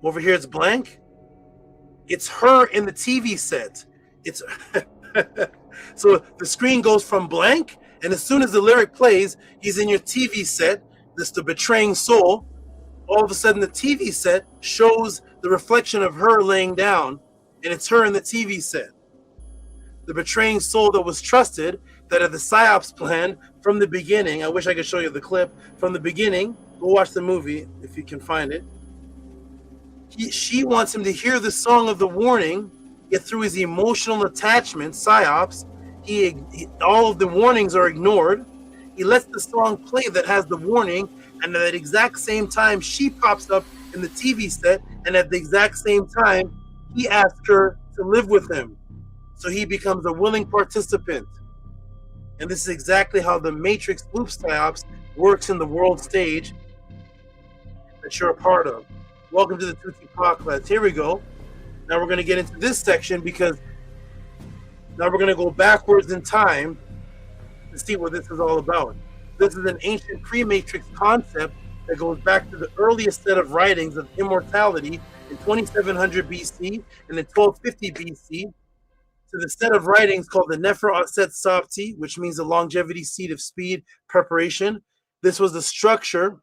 over here it's blank. It's her in the TV set. It's so the screen goes from blank, and as soon as the lyric plays, he's in your TV set. This the betraying soul. All of a sudden, the TV set shows the reflection of her laying down and it's her in the TV set. The betraying soul that was trusted, that had the Psyops plan from the beginning. I wish I could show you the clip. From the beginning, go watch the movie if you can find it. She wants him to hear the song of the warning, yet through his emotional attachment, Psyops, all of the warnings are ignored. He lets the song play that has the warning, and at that exact same time, she pops up in the TV set, and at the exact same time, he asks her to live with him. So he becomes a willing participant. And this is exactly how the Matrix loop Psyops works in the world stage that you're a part of. Welcome to the Tehuti podcast. Here we go. Now we're going to get into this section because now we're going to go backwards in time to see what this is all about. This is an ancient pre-Matrix concept that goes back to the earliest set of writings of immortality in 2700 BC and in 1250 BC to the set of writings called the Nefer Aset Sabti, which means the longevity seed of speed preparation. This was the structure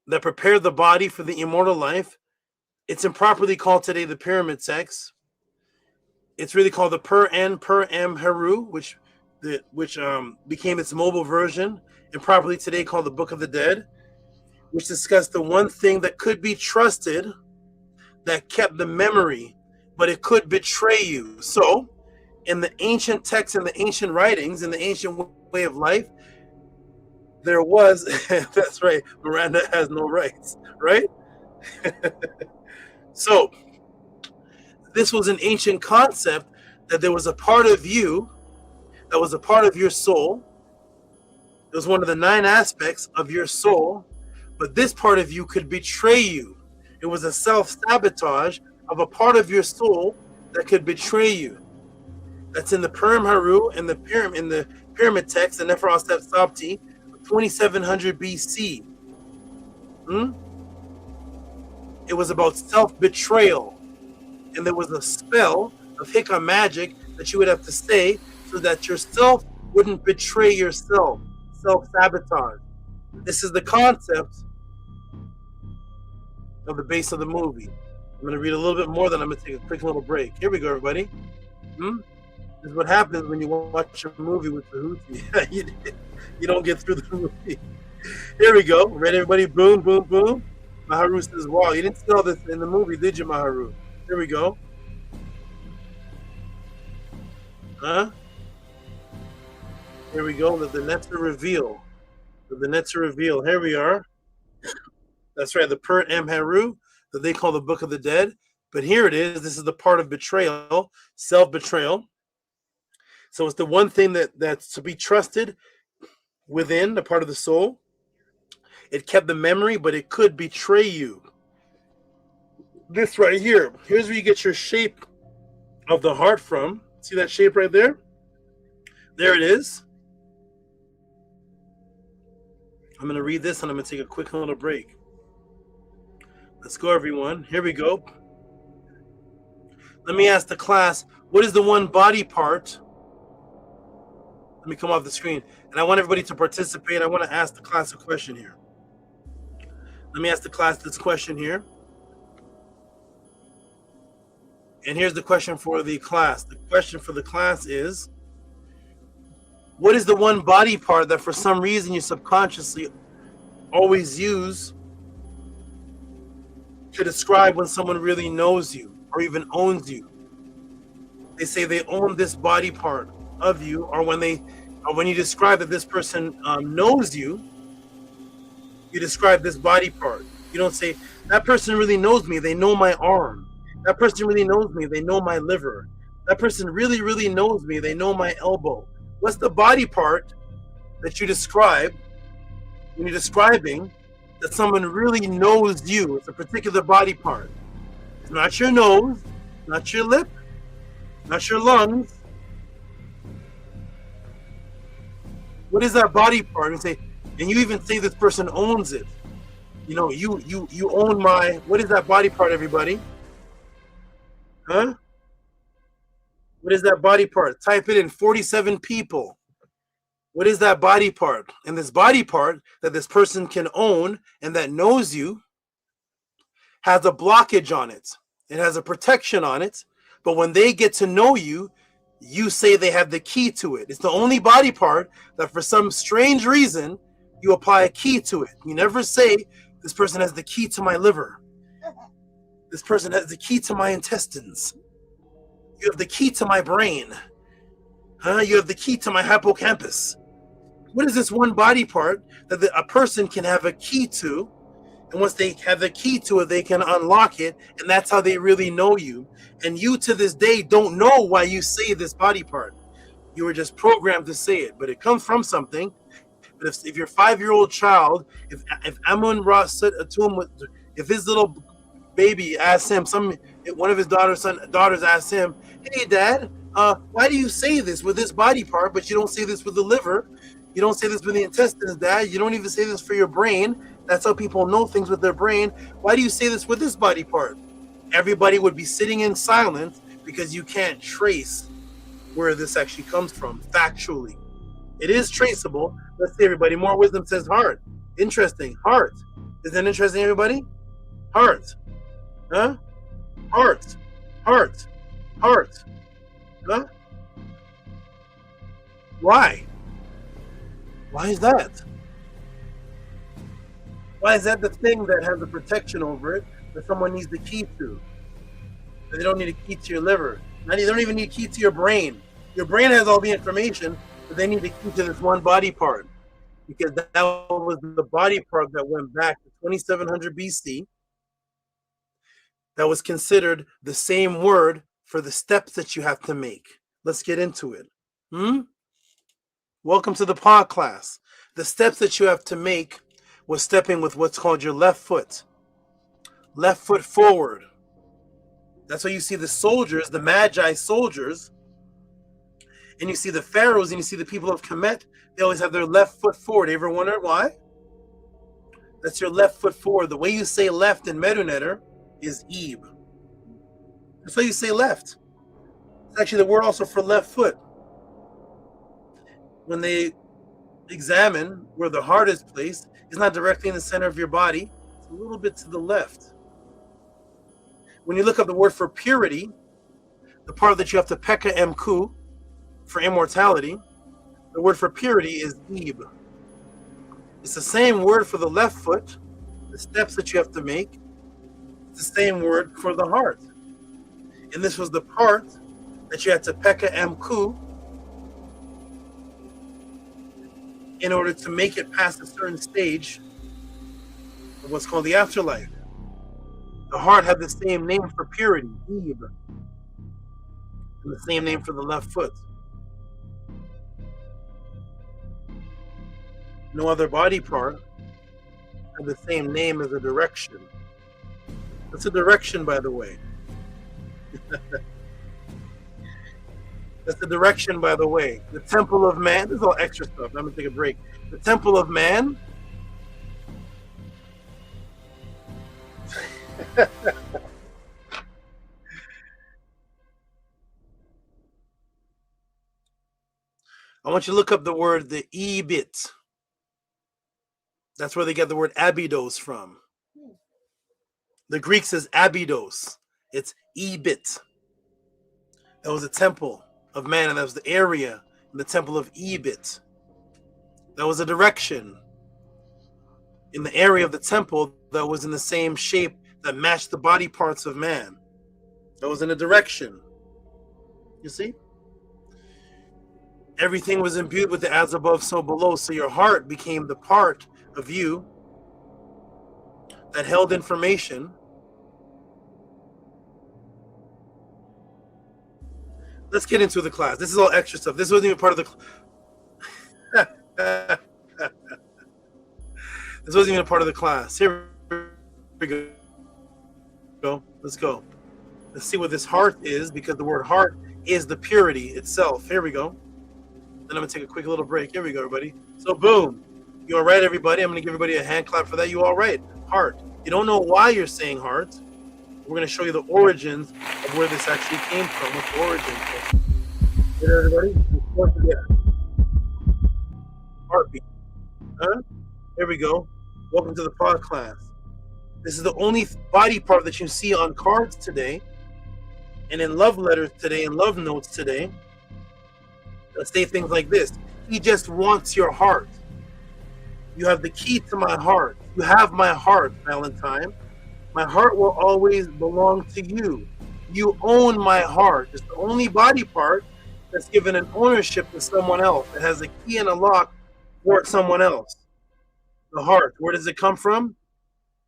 that prepared the body for the immortal life. It's improperly called today the pyramid text. It's really called the Per Em Heru, which became its mobile version, improperly today called the Book of the Dead, which discussed the one thing that could be trusted, that kept the memory, but it could betray you. So, in the ancient texts, in the ancient writings, in the ancient way of life, there was, that's right, Miranda has no rights, right? So, this was an ancient concept that there was a part of you that was a part of your soul. It was one of the 9 aspects of your soul, but this part of you could betray you. It was a self-sabotage of a part of your soul that could betray you. That's in the Purim Haru and the pyramid text, the Nefer Aset Sabti, 2700 BC. It was about self-betrayal, and there was a spell of Hikah magic that you would have to say so that yourself wouldn't betray yourself. Self-sabotage. This is the concept of the base of the movie. I'm going to read a little bit more, then I'm going to take a quick little break. Here we go, everybody. This is what happens when you watch a movie with Tehuti. You don't get through the movie. Here we go. Ready, everybody? Boom, boom, boom. Maharu says, wow, you didn't see all this in the movie, did you, Maharu? Here we go. Huh? Here we go. The Netzer reveal. The Netzer reveal. Here we are. That's right. The Per Em Heru that they call the Book of the Dead. But here it is. This is the part of betrayal, self-betrayal. So it's the one thing that's to be trusted within the part of the soul. It kept the memory, but it could betray you. This right here. Here's where you get your shape of the heart from. See that shape right there? There it is. I'm going to read this and I'm going to take a quick little break. Let's go, everyone. Here we go. Let me ask the class, what is the one body part? Let me come off the screen. And I want everybody to participate. I want to ask the class a question here. Let me ask the class this question here. And here's the question for the class. The question for the class is, what is the one body part that for some reason you subconsciously always use to describe when someone really knows you or even owns you? They say they own this body part of you, or when you describe that this person knows you, you describe this body part. You don't say, that person really knows me, they know my arm. That person really knows me, they know my liver. That person really, really knows me, they know my elbow. What's the body part that you describe when you're describing that someone really knows you? It's a particular body part. It's not your nose, not your lip, not your lungs. What is that body part? And you even say this person owns it. You know, you own my, what is that body part, everybody? Huh? What is that body part? Type it in, 47 people. What is that body part? And this body part that this person can own and that knows you has a blockage on it. It has a protection on it But when they get to know you, you say they have the key to it. It's the only body part that for some strange reason, you apply a key to it. You never say, this person has the key to my liver. This person has the key to my intestines. You have the key to my brain. You have the key to my hippocampus. What is this one body part that a person can have a key to? And once they have the key to it, they can unlock it. And that's how they really know you. And you to this day don't know why you say this body part. You were just programmed to say it, but it comes from something. But if your 5-year-old child, if Amun Ra Atum, if his little baby asks him, one of his daughters asks him, hey dad, why do you say this with this body part, but you don't say this with the liver? You don't say this with the intestines, dad. You don't even say this for your brain. That's how people know things with their brain. Why do you say this with this body part? Everybody would be sitting in silence because you can't trace where this actually comes from factually. It is traceable. Let's see, everybody. More wisdom says heart. Interesting. Heart. Is that interesting, everybody? Heart. Huh? Heart. Heart. Heart. Huh? Why? Why is that? Why is that the thing that has the protection over it that someone needs the key to? They don't need a key to your liver. They don't even need a key to your brain. Your brain has all the information, but they need a key to this one body part. Because that was the body part that went back to 2700 BC. That was considered the same word for the steps that you have to make. Let's get into it. Welcome to the pod class. The steps that you have to make was stepping with what's called your left foot. Left foot forward. That's why you see the soldiers, the Magi soldiers, and you see the pharaohs and you see the people of Kemet, they always have their left foot forward. You ever wonder why? That's your left foot forward. The way you say left in Medunetter is Ib. That's why you say left. It's actually the word also for left foot. When they examine where the heart is placed, it's not directly in the center of your body. It's a little bit to the left. When you look up the word for purity, the part that you have to pekka emku for immortality, the word for purity is Ib. It's the same word for the left foot, the steps that you have to make. It's the same word for the heart. And this was the part that you had to pekka emku in order to make it past a certain stage of what's called the afterlife. The heart had the same name for purity, Ib, and the same name for the left foot. No other body part had the same name as a direction. That's a direction, by the way. That's the direction, by the way. The temple of man. This is all extra stuff. I'm going to take a break. The temple of man. I want you to look up the word, the Ebit. That's where they get the word abydos from. The Greek says abydos. It's Ebit. That was a temple of man, and that was the area in the temple of Ebit. That was a direction in the area of the temple that was in the same shape that matched the body parts of man. That was in a direction. You see? Everything was imbued with the as above, so below. So your heart became the part of you that held information. Let's get into the class. This is all extra stuff. This wasn't even part of the This wasn't even a part of the class. Here we go. Let's go. Let's see what this heart is, because the word heart is the purity itself. Here we go. Then I'm going to take a quick little break. Here we go, everybody. So, boom. You all right, everybody? I'm going to give everybody a hand clap for that. You all right? Heart. You don't know why you're saying heart. We're going to show you the origins of where this actually came from. What's the origin? Get everybody? Yeah. Heartbeat. Huh? Here we go. Welcome to the pod class. This is the only body part that you see on cards today And in love letters today, and love notes today, they'll say things like this: he just wants your heart. You have the key to my heart. You have my heart, Valentine. My heart will always belong to you. You own my heart. It's the only body part that's given an ownership to someone else. It has a key and a lock for someone else. The heart, where does it come from?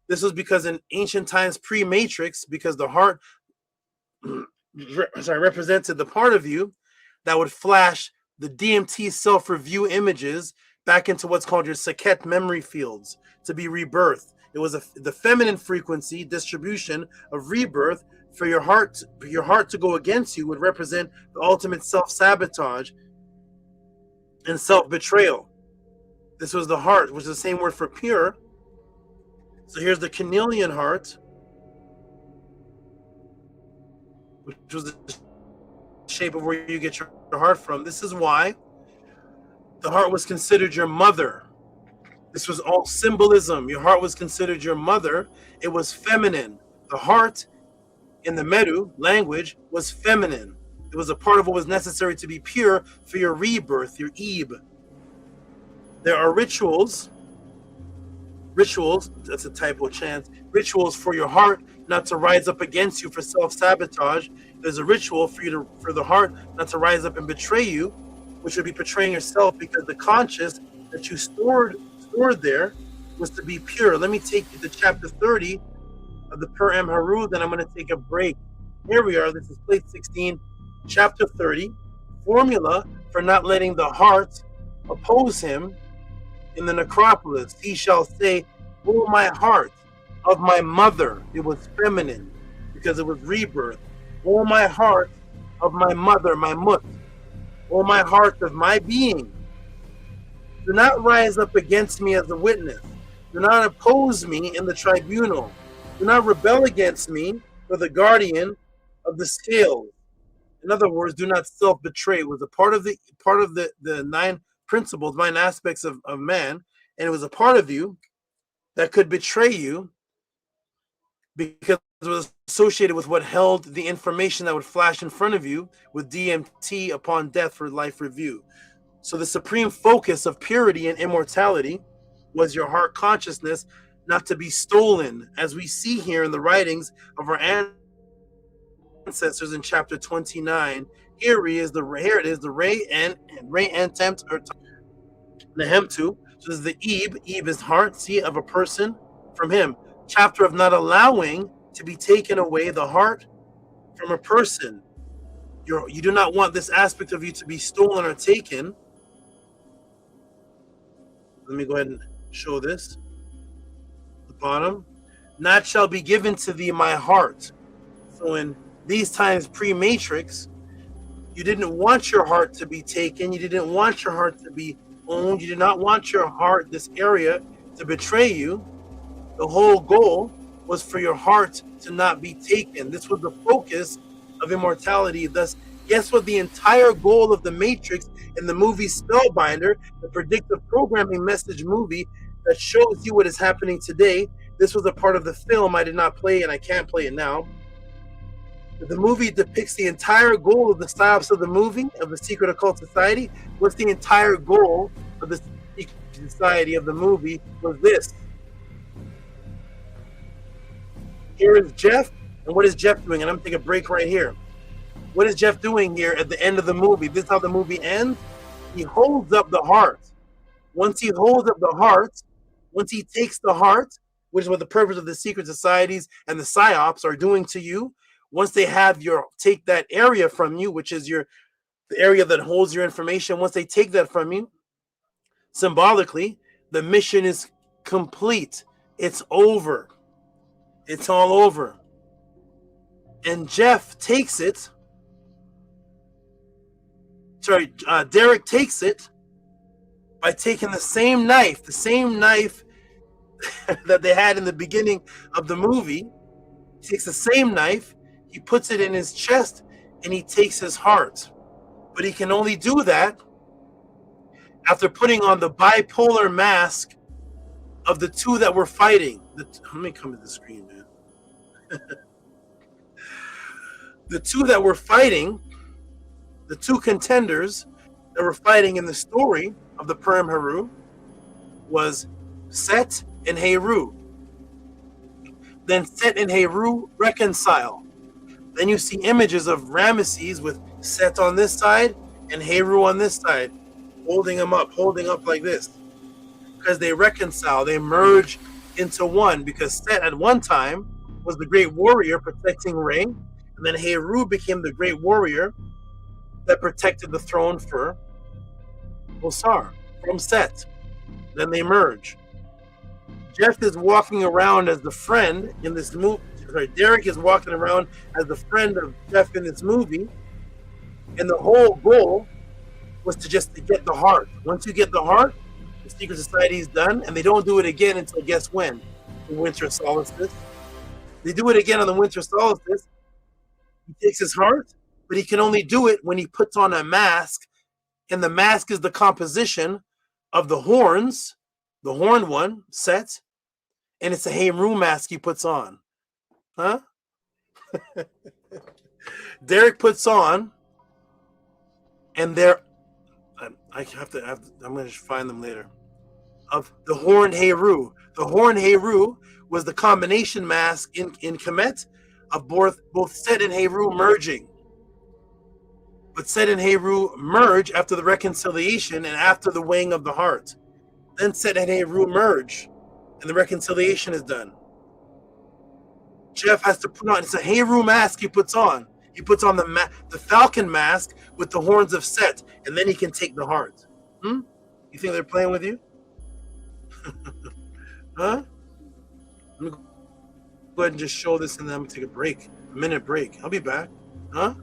This was because in ancient times, pre-Matrix, because the heart represented the part of you that would flash the DMT self-review images back into what's called your Saket memory fields to be rebirthed. It was the feminine frequency distribution of rebirth for your heart to go against you would represent the ultimate self-sabotage and self-betrayal. This was the heart, which is the same word for pure. So here's the Canelian heart, which was the shape of where you get your heart from. This is why the heart was considered your mother. This was all symbolism. Your heart was considered your mother. It was feminine. The heart in the Medu language was feminine. It was a part of what was necessary to be pure for your rebirth, your Ebe. There are rituals, that's a typo chant, rituals for your heart not to rise up against you for self-sabotage. There's a ritual for the heart not to rise up and betray you, which would be betraying yourself, because the conscious that you stored there was to be pure. Let me take you to chapter 30 of the Per Em Haru, then I'm going to take a break. Here we are. This is plate 16, chapter 30, formula for not letting the heart oppose him in the necropolis. He shall say, "Oh, my heart of my mother." It was feminine because it was rebirth. "Oh, my heart of my mother, my mut. Oh, my heart of my being. Do not rise up against me as a witness. Do not oppose me in the tribunal. Do not rebel against me for the guardian of the scales." In other words, do not self-betray. It was a part of the 9 principles, 9 aspects of man, and it was a part of you that could betray you because it was associated with what held the information that would flash in front of you with DMT upon death for life review. So the supreme focus of purity and immortality was your heart consciousness not to be stolen, as we see here in the writings of our ancestors in chapter 29. Here it is, the Ray and Tempt or Nehemtu. So this is the Ebe. Ebe is heart, see, of a person from him. Chapter of not allowing to be taken away the heart from a person. You do not want this aspect of you to be stolen or taken. Let me go ahead and show this. The bottom. Not shall be given to thee my heart. So in these times pre-Matrix, you didn't want your heart to be taken. You didn't want your heart to be owned. You did not want your heart, this area, to betray you. The whole goal was for your heart to not be taken. This was the focus of immortality. Thus, guess what the entire goal of the Matrix in the movie Spellbinder, the predictive programming message movie that shows you what is happening today. This was a part of the film I did not play, and I can't play it now. The movie depicts the entire goal of the Psyops of the movie, of the Secret Occult Society. What's the entire goal of the Secret Society of the movie was this. Here is Jeff, and what is Jeff doing? And I'm taking a break right here. What is Jeff doing here at the end of the movie? This is how the movie ends. He holds up the heart. Once he holds up the heart, once he takes the heart, which is what the purpose of the secret societies and the psyops are doing to you, once they have take that area from you, which is the area that holds your information, once they take that from you, symbolically, the mission is complete. It's over. It's all over. And Jeff takes it. Derek takes it by taking the same knife that they had in the beginning of the movie. He takes the same knife, he puts it in his chest, and he takes his heart. But he can only do that after putting on the bipolar mask of the two that were fighting. Let me come to the screen, man. The two that were fighting, the two contenders that were fighting in the story of the Purim Haru was Set and Heru. Then Set and Heru reconcile. Then you see images of Ramesses with Set on this side and Heru on this side, holding up like this. Because they reconcile, they merge into one, because Set at one time was the great warrior protecting Re, and then Heru became the great warrior that protected the throne for Osar from Set. Then they merge. Jeff is walking around as the friend in this movie. Sorry, Derek is walking around as the friend of Jeff in this movie, and the whole goal was to get the heart. Once you get the heart, the secret society is done, and they don't do it again until guess when? The winter solstice. They do it again on the winter solstice. He takes his heart, but he can only do it when he puts on a mask, and the mask is the composition of the horns, the horned one, Set, and it's a Heru mask he puts on. Huh? Derek puts on, and I'm going to find them later, of the horned Heru. The horned Heru was the combination mask in Kemet of both Set and Heru merging. But Set and Heru merge after the reconciliation and after the weighing of the heart. Then Set and Heru merge, and the reconciliation is done. Jeff has to put on, it's a Heru mask he puts on. He puts on the falcon mask with the horns of Set, and then he can take the heart. You think they're playing with you? Huh? Let me go ahead and just show this, and then I'm going to take a minute break. I'll be back. Huh?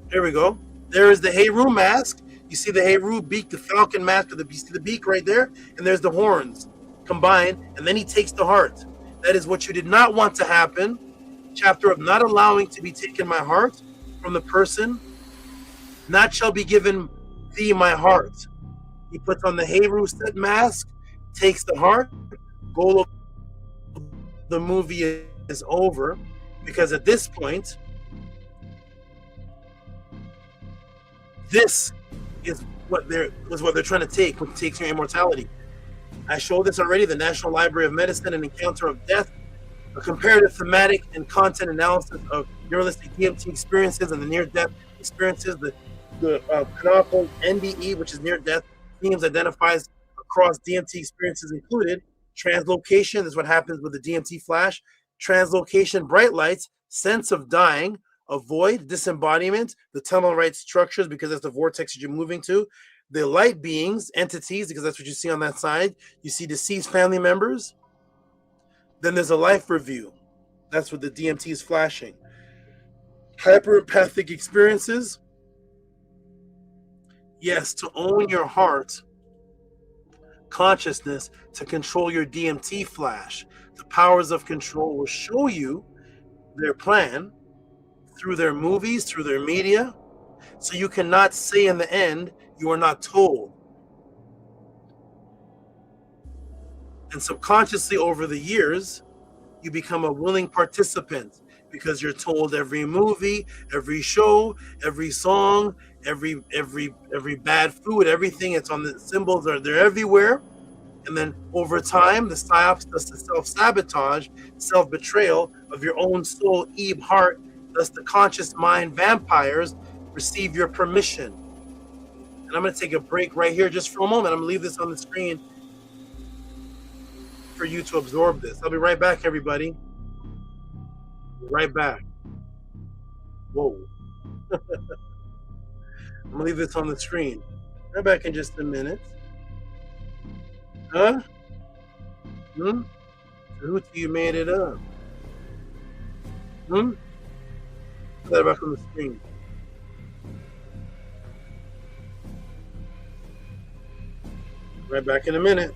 Here we go. There is the Heru mask. You see the Heru beak, the falcon mask, you see the beak right there, and there's the horns combined, and then he takes the heart. That is what you did not want to happen. Chapter of not allowing to be taken my heart from the person. Not shall be given thee my heart. He puts on the Heru Set mask, takes the heart. Goal of the movie is over, because at this point, this is what they're trying to take, which takes your immortality. I showed this already, the National Library of Medicine, An Encounter of Death, a comparative thematic and content analysis of neuralistic DMT experiences and the near-death experiences. The canonical NDE, which is near-death themes, identifies across DMT experiences included translocation, is what happens with the DMT flash, translocation, bright lights, sense of dying, a void, disembodiment, the tunnel right structures, because that's the vortex that you're moving to, the light beings, entities, because that's what you see on that side. You see deceased family members. Then there's a life review. That's what the DMT is flashing. Hyperempathic experiences. Yes, to own your heart, consciousness, to control your DMT flash. The powers of control will show you their plan through their movies, through their media. So you cannot say in the end, you are not told. And subconsciously over the years, you become a willing participant, because you're told every movie, every show, every song, every bad food, everything. It's on the symbols, they're everywhere. And then over time, the Psyops does the self-sabotage, self-betrayal of your own soul, Eve heart, thus the conscious mind vampires receive your permission. And I'm going to take a break right here just for a moment. I'm going to leave this on the screen for you to absorb this. I'll be right back, everybody. Right back. Whoa. I'm going to leave this on the screen. Right back in just a minute. Huh? Tehuti, you made it up. Put that back on the screen. Right back in a minute.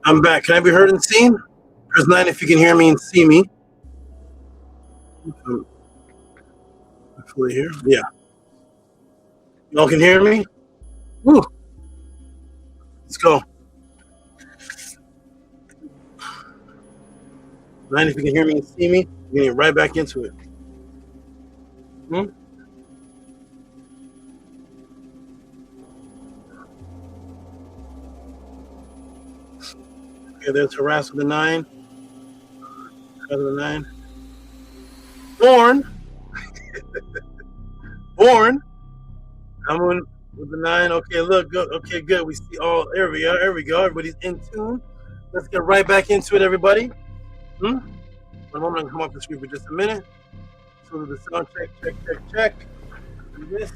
I'm back. Can I be heard and seen? Press 9 if you can hear me and see me. Hopefully here. Yeah. Y'all can hear me? Woo. Let's go. 9 if you can hear me and see me. We're getting right back into it. Okay, there's Harass with the 9. Born. Born. Amun with the 9. Okay, look good. Okay, good. We see all. There we go. There we go. Everybody's in tune. Let's get right back into it, everybody. One moment. I'm gonna come off the screen for just a minute. So the sound check. Do this.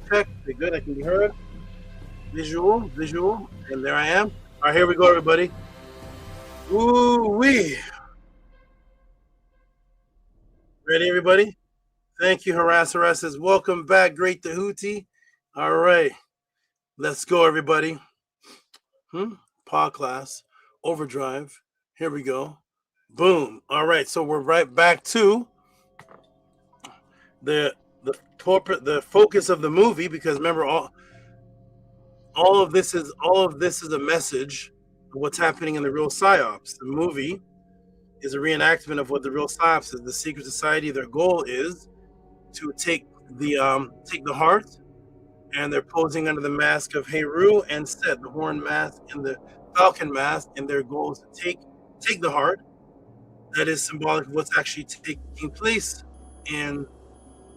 Check. Okay, good. I can be heard. Visual. And there I am. All right, here we go, everybody. Ooh-wee. Ready, everybody? Thank you, Harasses. Welcome back, great Tehuti. All right. Let's go, everybody. Pod class. Overdrive. Here we go. Boom. All right, so we're right back to the focus of the movie, because remember all of this is a message of what's happening in the real Psyops. The movie is a reenactment of what the real Psyops is. The secret society, their goal is to take the heart, and they're posing under the mask of Heru and Set, the horn mask and the falcon mask, and their goal is to take the heart. That is symbolic of what's actually taking place in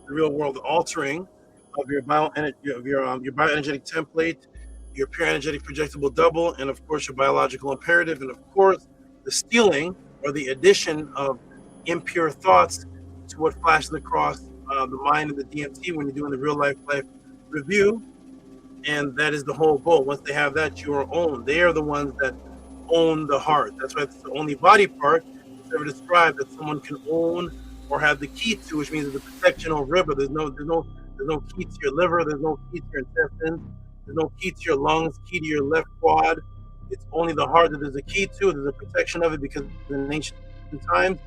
the real world, the altering of your bioenergetic template, your pure energetic projectable double, and of course your biological imperative, and of course the stealing or the addition of impure thoughts to what flashes across the mind of the DMT when you're doing the real life review. And that is the whole goal. Once they have that, you are owned. They are the ones that own the heart. That's why it's the only body part that's ever described that someone can own or have the key to, which means it's a protection over it. But there's no key to your liver. There's no key to your intestines. There's no key to your lungs, key to your left quad. It's only the heart that there's a key to. There's a protection of it because in ancient times,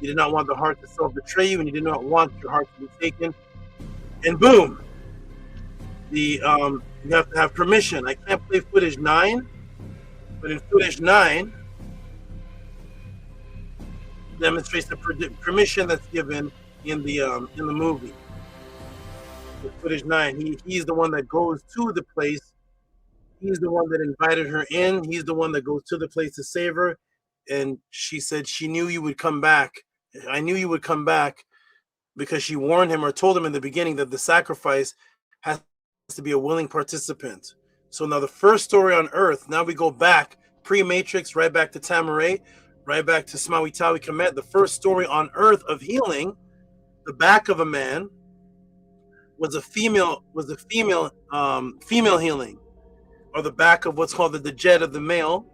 you did not want the heart to self-betray you, and you did not want your heart to be taken. And boom, you have to have permission. I can't play footage 9, but in footage 9 demonstrates the permission that's given in the movie. With footage 9, he's the one that goes to the place. He's the one that invited her in. He's the one that goes to the place to save her. And she said she knew you would come back. I knew you would come back, because she warned him or told him in the beginning that the sacrifice has to be a willing participant. So now the first story on Earth, now we go back, pre-Matrix, right back to Tamaray, right back to Smawitawi Kemet. The first story on Earth of healing, the back of a man, was a female healing, or the back of what's called the jet of the male,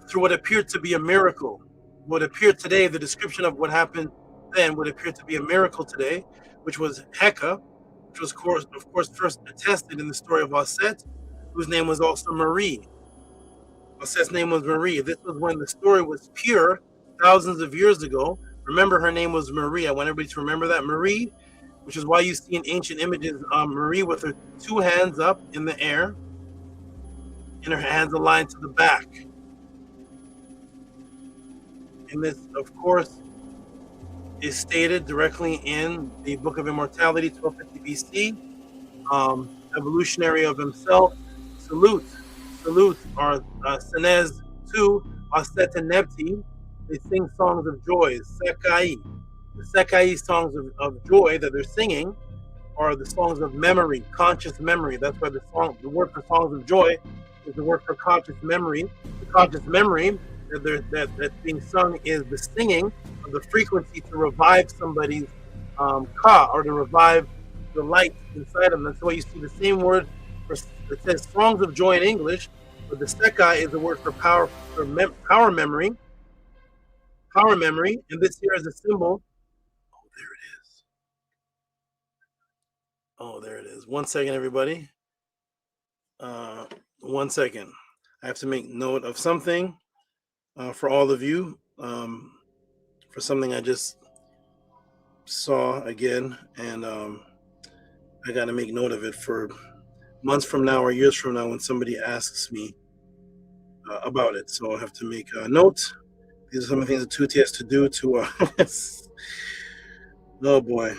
through what appeared to be a miracle. What appeared today, the description of what happened then would appear to be a miracle today, which was Heka, which was of course first attested in the story of Aset, whose name was also Marie. Aset's name was Marie. This was when the story was pure, thousands of years ago. Remember, her name was Marie. I want everybody to remember that. Marie, which is why you see in ancient images Marie with her 2 hands up in the air, and her hands aligned to the back. And this, of course, is stated directly in the Book of Immortality, 1250 BC. Evolutionary of himself, salute are Senez 2, Aset and Nebti. They sing songs of joy, Sekai. The Sekai songs of joy that they're singing are the songs of memory, conscious memory. That's why the word for songs of joy is the word for conscious memory. The conscious memory that's being sung is the singing of the frequency to revive somebody's ka, or to revive the light inside them. That's why you see the same word that says songs of joy in English, but the Sekai is the word for power, power memory. Power memory, and this here is a symbol. Oh, there it is. Oh, there it is. 1 second, everybody. 1 second. I have to make note of something for all of you. For something I just saw again, and I got to make note of it for months from now or years from now when somebody asks me about it. So I have to make a note. These are some of the things that Tehuti has to do to. Oh boy.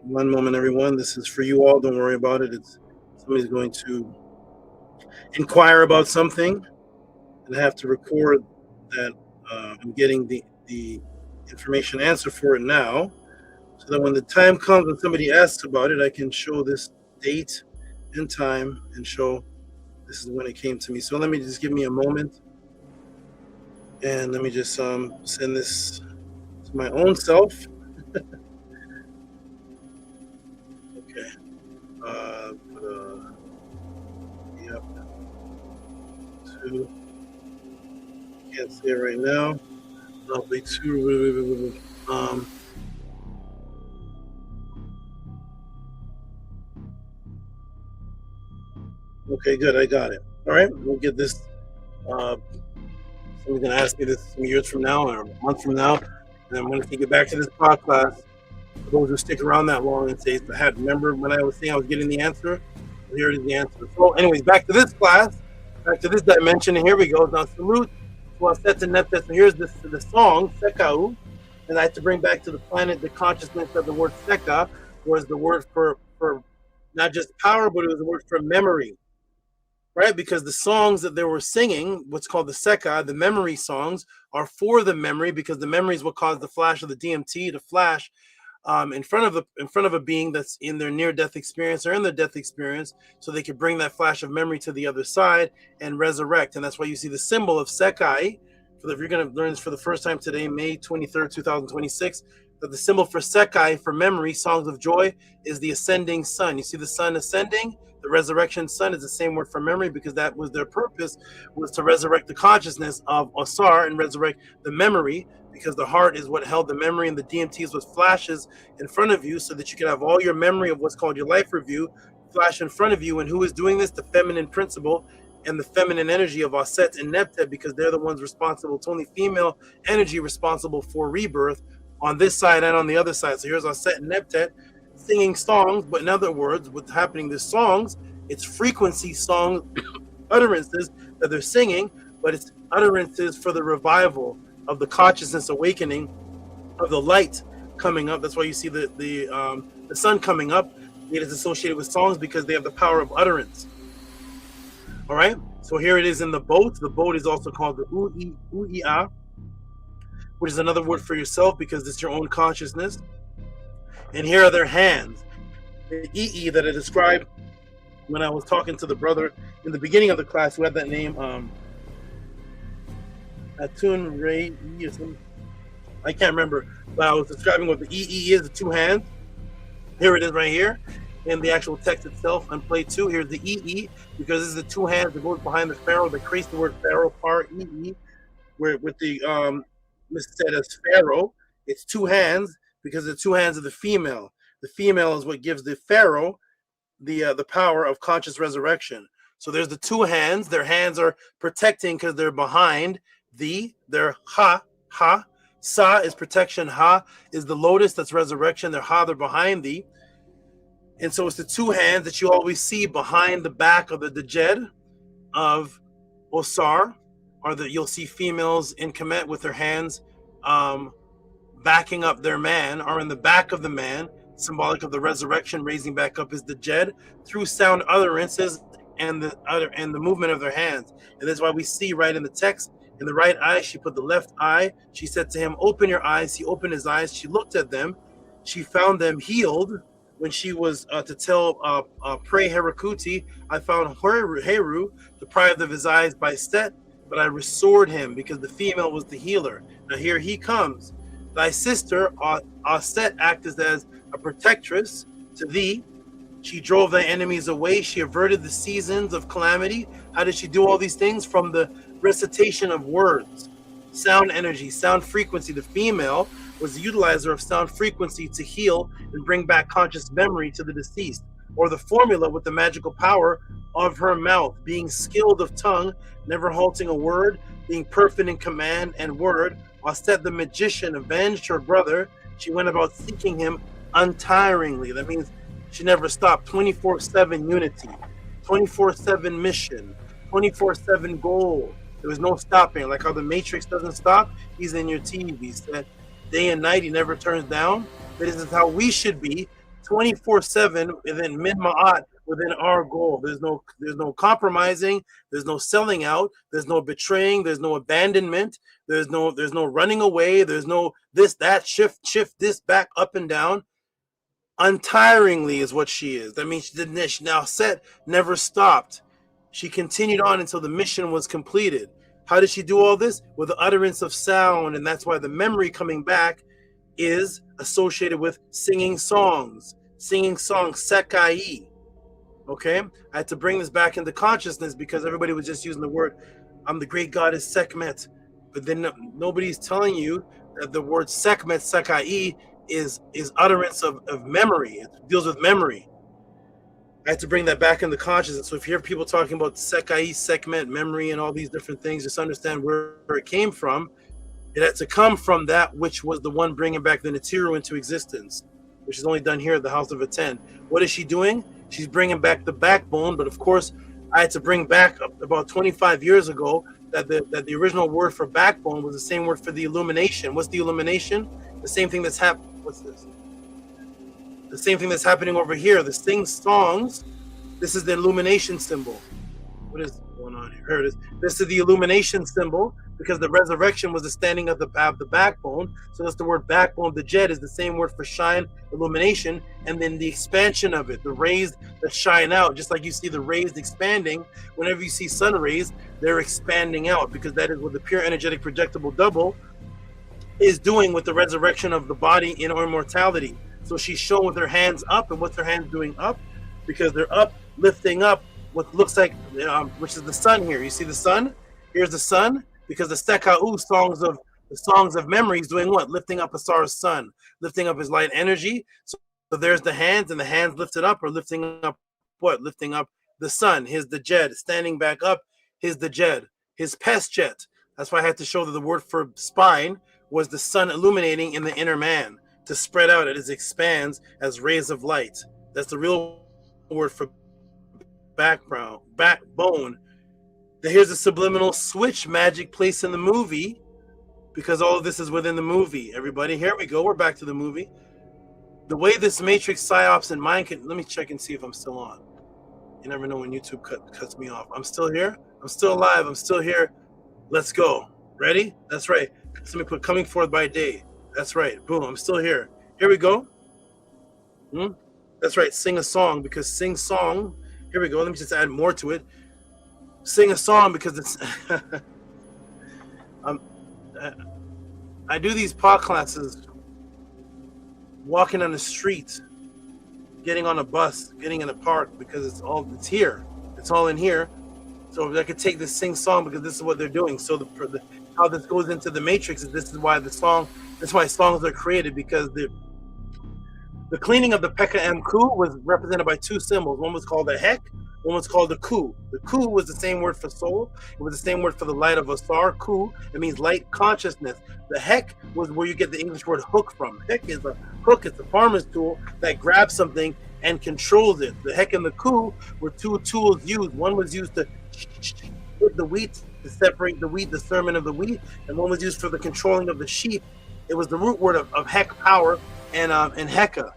One moment, everyone. This is for you all. Don't worry about it. It's somebody's going to inquire about something, and I have to record that I'm getting the information answer for it now, so that when the time comes when somebody asks about it, I can show this date and time and show this is when it came to me. So let me just give me a moment, and let me just send this to my own self. Okay. Yep. Two. Can't say it right now. Lovely. Two. Okay, good. I got it. All right, we'll get this. Somebody's gonna ask me this some years from now or a month from now, and I'm gonna take it back to this podcast. For those who stick around that long and say, "I had remember when I was saying I was getting the answer." Well, here is the answer. So, anyways, back to this class, back to this dimension, and here we go. Now, salute Swastika and Neptet. So here's the song Sekau, and I have to bring back to the planet the consciousness of the word Seka was the word for not just power, but it was the word for memory. Right, because the songs that they were singing, what's called the Seka, the memory songs, are for the memory, because the memory is what caused the flash of the DMT to flash in front of a being that's in their near-death experience or in their death experience, so they could bring that flash of memory to the other side and resurrect. And that's why you see the symbol of Sekai. If you're going to learn this for the first time today, May 23rd, 2026, that the symbol for Sekai, for memory, songs of joy, is the ascending sun. You see the sun ascending? The resurrection sun is the same word for memory, because that was their purpose, was to resurrect the consciousness of Osar and resurrect the memory, because the heart is what held the memory, and the DMT is what flashes in front of you, so that you can have all your memory of what's called your life review flash in front of you. And who is doing this? The feminine principle and the feminine energy of Aset and Neptet, because they're the ones responsible. It's only female energy responsible for rebirth on this side and on the other side. So here's Aset and Neptet singing songs, but in other words, what's happening, the songs, it's frequency songs, utterances that they're singing, but it's utterances for the revival of the consciousness awakening of the light coming up. That's why you see the sun coming up. It is associated with songs because they have the power of utterance. All right, so here it is in the boat. The boat is also called the Uia, which is another word for yourself, because it's your own consciousness. And here are their hands. The EE that I described when I was talking to the brother in the beginning of the class who had that name, Atun Ray E or something. I can't remember, but I was describing what the EE is, the two hands. Here it is right here in the actual text itself on play 2. Here's the EE, because this is the two hands that goes behind the pharaoh that creates the word pharaoh, par EE, where with the missaid as pharaoh, it's two hands, because the two hands of the female. The female is what gives the pharaoh the power of conscious resurrection. So there's the two hands. Their hands are protecting because they're behind their ha. Sa is protection. Ha is the lotus, that's resurrection. Their ha, they're behind thee. And so it's the two hands that you always see behind the back of the djed of Osar, or that you'll see females in Kemet with their hands backing up their man, or in the back of the man, symbolic of the resurrection, raising back up is the Jed through sound utterances and the movement of their hands. And that's why we see right in the text, in the right eye, she put the left eye. She said to him, "Open your eyes." He opened his eyes. She looked at them. She found them healed. When she was to tell Pray Herakuti, I found Heru deprived of his eyes by Set, but I restored him, because the female was the healer. Now here he comes. Thy sister, Aset, acted as a protectress to thee. She drove thy enemies away. She averted the seasons of calamity. How did she do all these things? From the recitation of words, sound energy, sound frequency. The female was the utilizer of sound frequency to heal and bring back conscious memory to the deceased, or the formula with the magical power of her mouth, being skilled of tongue, never halting a word, being perfect in command and word. Ostet the magician avenged her brother. She went about seeking him untiringly. That means she never stopped. 24/7 unity, 24/7 mission, 24/7 goal. There was no stopping. Like how the Matrix doesn't stop, he's in your TV set. Day and night, he never turns down. This is how we should be, 24/7 within min ma'at, within our goal. There's no compromising. There's no selling out. There's no betraying. There's no abandonment. There's no running away. There's no this, that, shift this back, up and down. Untiringly is what she is. That means she didn't. She now set, never stopped. She continued on until the mission was completed. How did she do all this? With the utterance of sound, and that's why the memory coming back is associated with singing songs. Singing songs, sekai. Okay? I had to bring this back into consciousness because everybody was just using the word, I'm the great goddess Sekhmet. But then nobody's telling you that the word Sekhmet, sekai, is utterance of memory. It deals with memory. I had to bring that back into consciousness. So if you hear people talking about sekai, Sekhmet, memory, and all these different things, just understand where it came from. It had to come from that which was the one bringing back the Natiru into existence, which is only done here at the House of Aten. What is she doing? She's bringing back the backbone. But of course, I had to bring back about 25 years ago that the original word for backbone was the same word for the illumination. What's the illumination? The same thing that's happening. What's this? The same thing that's happening over here. The sing songs. This is the illumination symbol. What is going on here? Here it is. This is the illumination symbol because the resurrection was the standing of the backbone. So that's the word backbone. The jet is the same word for shine, illumination, and then the expansion of it, the rays that shine out. Just like you see the rays expanding. Whenever you see sun rays, they're expanding out because that is what the pure energetic projectable double is doing with the resurrection of the body in immortality. So she's shown with her hands up, and what's her hands doing up? Because they're up, lifting up what looks like, which is the sun here. You see the sun? Here's the sun, because the Sekau songs of memory is doing what? Lifting up Asar's sun, lifting up his light energy. So there's the hands, and the hands lifted up are lifting up what? Lifting up the sun. Here's the Jed, standing back up. Here's the Jed, his pest jet. That's why I had to show that the word for spine was the sun illuminating in the inner man to spread out as it expands as rays of light. That's the real word for backbone. Here's a subliminal switch magic place in the movie because all of this is within the movie. Everybody, here we go. We're back to the movie. The way this matrix, psyops, and mind can, let me check and see if I'm still on. You never know when YouTube cuts me off. I'm still here. I'm still alive. I'm still here. Let's go. Ready? That's right. So let me put coming forth by day. That's right. Boom. I'm still here. Here we go. That's right. Sing a song because sing song. Here we go. Let me just add more to it. Sing a song because it's. I do these pod classes walking on the street, getting on a bus, getting in a park because it's here. It's all in here. So I could take this sing song because this is what they're doing. So how this goes into the matrix is this is why that's why songs are created, because the cleaning of the Pekka Mku was represented by two symbols. One was called the Hek, one was called the Ku. The Ku was the same word for soul. It was the same word for the light of Asar. Ku, it means light consciousness. The Hek was where you get the English word hook from. Hek is a hook, it's a farmer's tool that grabs something and controls it. The Hek and the Ku were two tools used. One was used to put the wheat, to separate the wheat, the sermon of the wheat, and one was used for the controlling of the sheep. It was the root word of Hek, power, and Heka.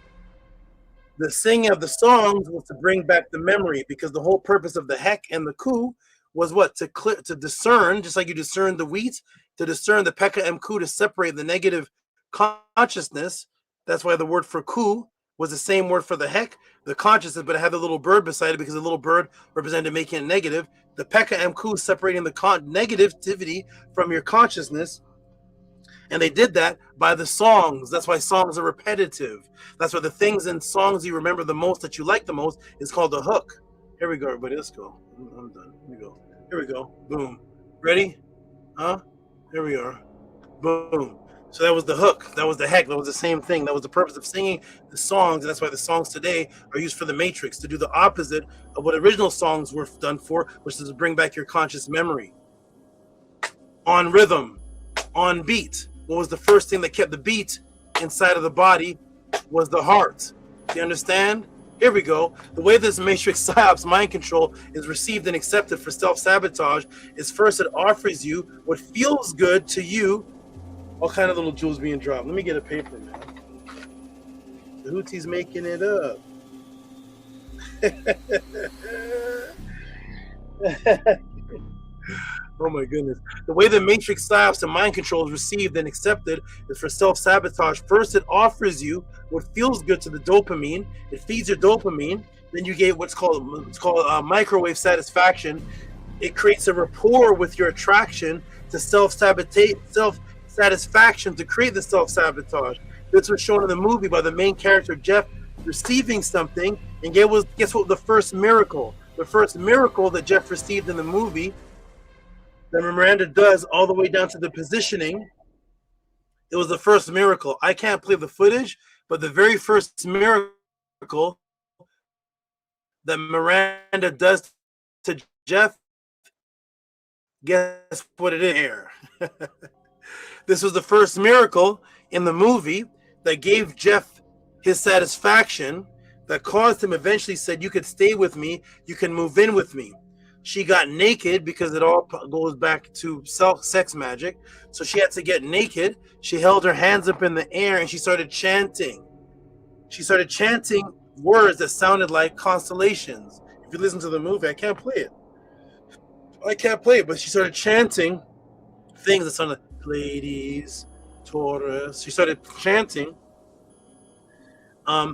The singing of the songs was to bring back the memory, because the whole purpose of the Hek and the Ku was what? To discern, just like you discern the wheat, to discern the Pekka Mku, to separate the negative consciousness. That's why the word for Ku was the same word for the Hek, the consciousness, but it had the little bird beside it because the little bird represented making it negative. The Pekka Mku separating the negativity from your consciousness. And they did that by the songs. That's why songs are repetitive. That's why the things in songs you remember the most, that you like the most, is called a hook. Here we go, everybody. Let's go. I'm done. Here we go. Here we go. Boom. Ready? Huh? Here we are. Boom. So that was the hook. That was the heck. That was the same thing. That was the purpose of singing the songs. And that's why the songs today are used for the Matrix, to do the opposite of what original songs were done for, which is to bring back your conscious memory. On rhythm, on beat. What was the first thing that kept the beat inside of the body was the heart. Do you understand? Here we go. The way this Matrix Psyops mind control is received and accepted for self-sabotage is first it offers you what feels good to you. All kind of little jewels being dropped. Let me get a paper, man. The Houtie's making it up. Oh my goodness. The way the Matrix Psyops and mind control is received and accepted is for self-sabotage. First, it offers you what feels good to the dopamine. It feeds your dopamine. Then you get what's called microwave satisfaction. It creates a rapport with your attraction to self-satisfaction to create the self-sabotage. This was shown in the movie by the main character, Jeff, receiving something. And guess what the first miracle? The first miracle that Jeff received in the movie that Miranda does all the way down to the positioning. It was the first miracle. I can't play the footage, but the very first miracle that Miranda does to Jeff, guess what it is here? This was the first miracle in the movie that gave Jeff his satisfaction, that caused him eventually said, you could stay with me, you can move in with me. She got naked because it all goes back to sex magic. So she had to get naked. She held her hands up in the air and she started chanting. She started chanting words that sounded like constellations. If you listen to the movie, I can't play it. I can't play it, but she started chanting things that sounded like Pleiades, Taurus. She started chanting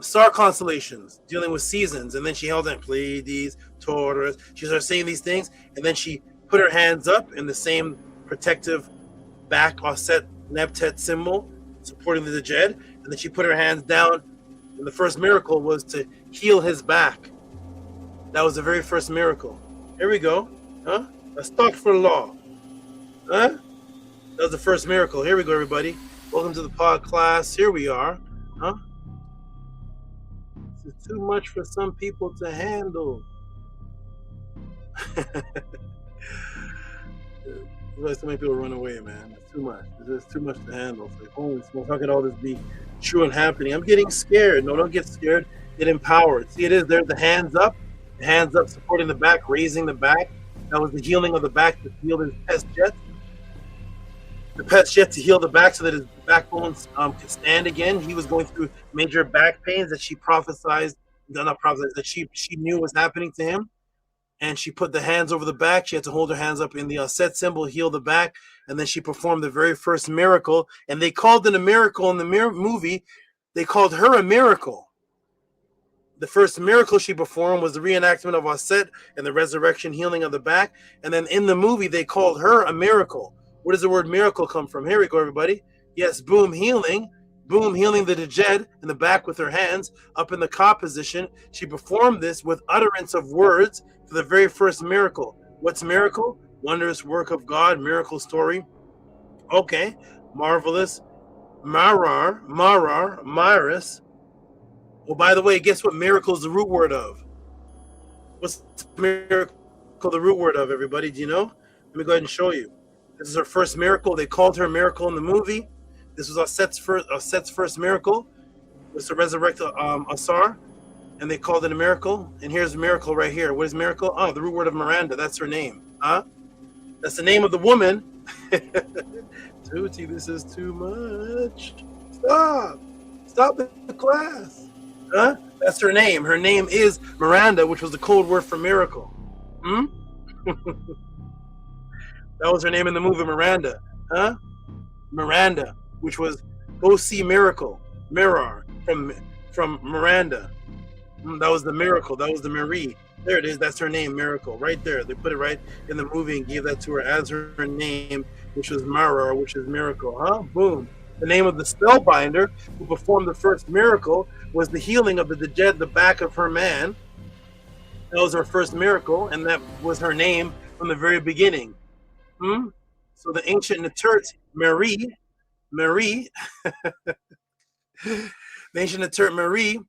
star constellations dealing with seasons, and then she held on Pleiades, Taurus. She started saying these things, and then she put her hands up in the same protective back Osset Nebtet symbol supporting the Djed, and then she put her hands down, and the first miracle was to heal his back. That was the very first miracle. Here we go. Huh? A stock for law. Huh? That was the first miracle. Here we go, everybody. Welcome to the pod class. Here we are. Huh? This is too much for some people to handle. So many people run away, man. It's too much. It's too much to handle. It's like, holy smokes, how could all this be true and happening? I'm getting scared. No, don't get scared. Get empowered. See, it is there. The hands up supporting the back, raising the back. That was the healing of the back to heal his pest jet. The pest jet to heal the back so that his backbone could stand again. He was going through major back pains that she prophesied, that she knew was happening to him. And she put the hands over the back. She had to hold her hands up in the set symbol, heal the back. And then she performed the very first miracle. And they called it a miracle in the movie. They called her a miracle. The first miracle she performed was the reenactment of Osset and the resurrection healing of the back. And then in the movie, they called her a miracle. Where does the word miracle come from? Here we go, everybody. Yes, boom, healing. Boom, healing the Djed in the back with her hands up in the ka position. She performed this with utterance of words for the very first miracle. What's miracle? Wondrous work of God, miracle story. Okay, marvelous. Marar, Myris. Well, by the way, guess what miracle is the root word of? What's miracle the root word of, everybody? Do you know? Let me go ahead and show you. This is her first miracle. They called her a miracle in the movie. This was Osset's first miracle. It was to resurrect Asar, and they called it a miracle. And here's a miracle right here. What is miracle? Oh, the root word of Miranda. That's her name. Huh? That's the name of the woman. Tehuti, this is too much. Stop the class. Huh? That's her name. Her name is Miranda, which was the code word for miracle. That was her name in the movie, Miranda. Huh? Miranda, which was go see miracle, mirror from Miranda. That was the miracle. That was the Marie. There it is. That's her name, miracle, right there. They put it right in the movie and gave that to her as her name, which was Mara, which is miracle. Huh? Boom. The name of the Spellbinder who performed the first miracle was the healing of the Djed, the back of her man. That was her first miracle, and that was her name from the very beginning. So the ancient Naturt, Marie, Marie, the ancient term Marie,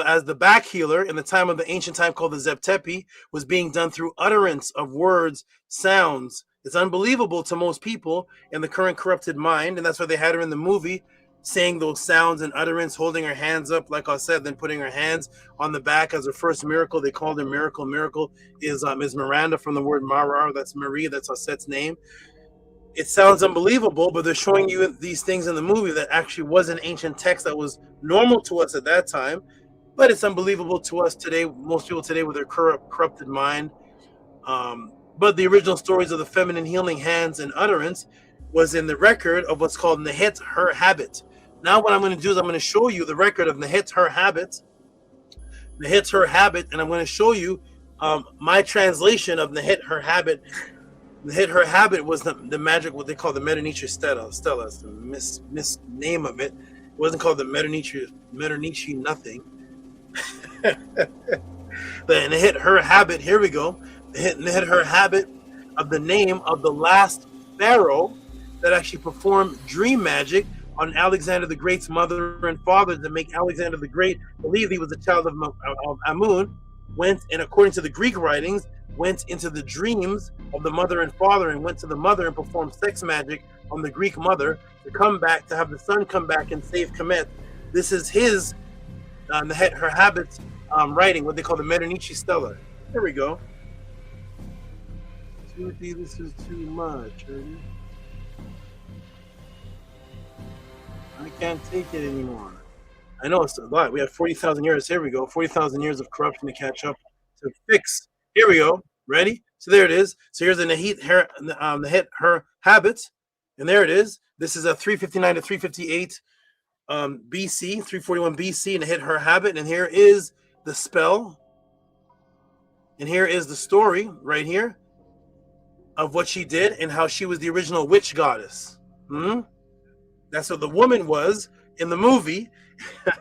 as the back healer in the time of the ancient time called the Zeptepi, was being done through utterance of words, sounds. It's unbelievable to most people in the current corrupted mind, and that's why they had her in the movie, saying those sounds and utterance, holding her hands up, like I said, then putting her hands on the back as her first miracle. They called her miracle. Miracle is Miranda from the word Marar. That's Marie. That's Aset's name. It sounds unbelievable, but they're showing you these things in the movie that actually was an ancient text that was normal to us at that time, but it's unbelievable to us today, most people today with their corrupted mind. But the original stories of the feminine healing hands and utterance was in the record of what's called Nehet, her habit. Now what I'm going to do is I'm going to show you the record of Nehet, her habit. Nehet, her habit, and I'm going to show you my translation of Nehet, her habit. Nehet, her habit was the magic, what they call the Metternich Stella. Stella is the misname of it. It wasn't called the Metternich nothing. The Nehet, her habit, here we go. Nehet, her habit of the name of the last pharaoh that actually performed dream magic on Alexander the Great's mother and father to make Alexander the Great believe he was a child of Amun, went, and according to the Greek writings, went into the dreams of the mother and father and went to the mother and performed sex magic on the Greek mother to come back, to have the son come back and save Kemet. This is his, her habits writing, what they call the Metternich Stella. Here we go. This is too much. I can't take it anymore. I know it's a lot. We have 40,000 years. Here we go. 40,000 years of corruption to catch up, to fix. Here we go. Ready? So there it is. So here's the Nehet, her habits. And there it is. This is a 359 to 358 BC, 341 BC, and Nehet, her habit. And here is the spell. And here is the story right here of what she did and how she was the original witch goddess. That's what the woman was in the movie.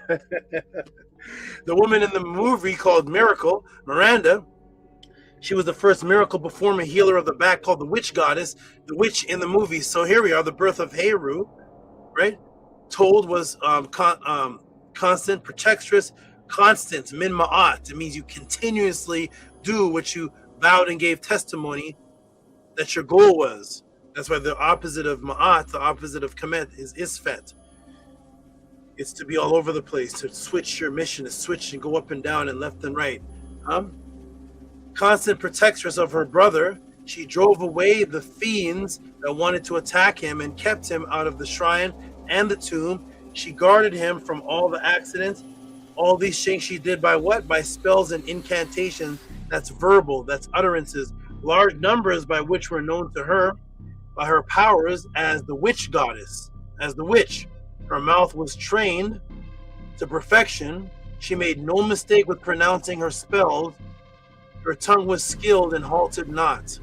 The woman in the movie called Miracle, Miranda, she was the first miracle performer healer of the back, called the witch goddess, the witch in the movie. So here we are, the birth of Heru, right? Told was constant, protectress, constant, min ma'at. It means you continuously do what you vowed and gave testimony that your goal was. That's why the opposite of ma'at, the opposite of Kemet, is isfet. It's to be all over the place, to switch your mission, to switch and go up and down and left and right. Constant protectress of her brother, she drove away the fiends that wanted to attack him and kept him out of the shrine and the tomb. She guarded him from all the accidents. All these things she did by what? By spells and incantations. That's verbal, that's utterances. Large numbers by which were known to her by her powers as the witch goddess, as the witch. Her mouth was trained to perfection. She made no mistake with pronouncing her spells. Her tongue was skilled and halted not.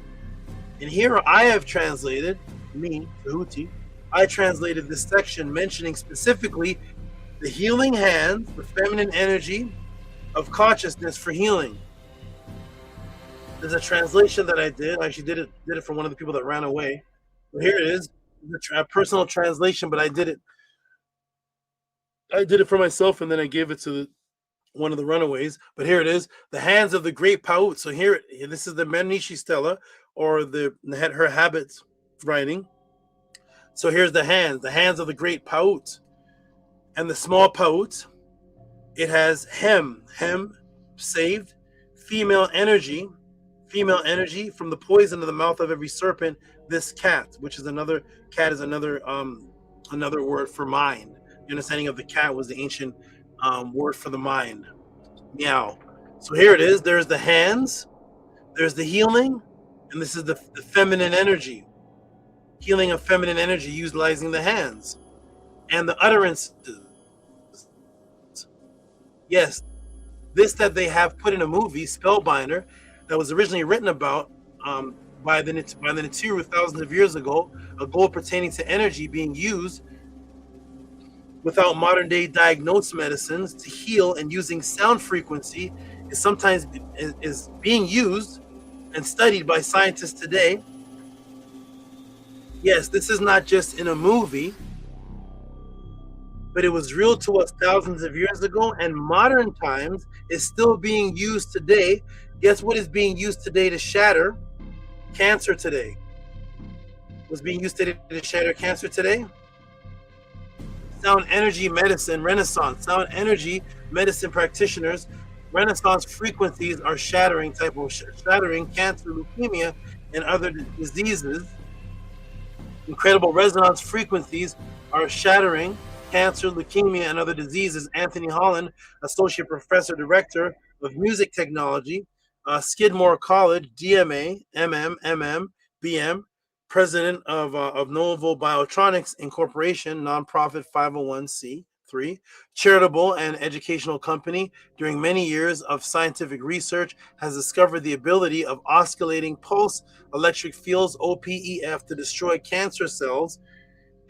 And here I have translated, me, Tehuti, I translated this section mentioning specifically the healing hands, the feminine energy of consciousness for healing. There's a translation that I did. I actually did it for one of the people that ran away. But here it is, a personal translation, but I did it for myself, and then I gave it to one of the runaways. But here it is, the hands of the great Paut. So here, this is the Metternich Stella, or her habits writing. So here's the hands of the great Paut. And the small Paut, it has hem, saved, female energy from the poison of the mouth of every serpent. This cat, which is another word for mind. The understanding of the cat was the ancient word for the mind. Meow. So here it is. There's the hands, there's the healing, and this is the feminine energy. Healing of feminine energy utilizing the hands. And the utterances. Yes, this that they have put in a movie, Spellbinder, that was originally written about by the Natiru thousands of years ago, a goal pertaining to energy being used without modern day diagnosed medicines to heal, and using sound frequency is sometimes is being used and studied by scientists today. Yes, this is not just in a movie. but it was real to us thousands of years ago, and modern times is still being used today. Guess what is being used today to shatter cancer today? What's being used today to shatter cancer today? Sound energy medicine, Renaissance. Sound energy medicine practitioners, Renaissance frequencies are shattering shattering cancer, leukemia, and other diseases. Incredible resonance frequencies are shattering cancer, leukemia, and other diseases. Anthony Holland, Associate Professor Director of Music Technology, Skidmore College, DMA, MM, BM, President of Novo Biotronics Incorporation, nonprofit 501c3, charitable and educational company. During many years of scientific research, has discovered the ability of oscillating pulse electric fields, OPEF, to destroy cancer cells,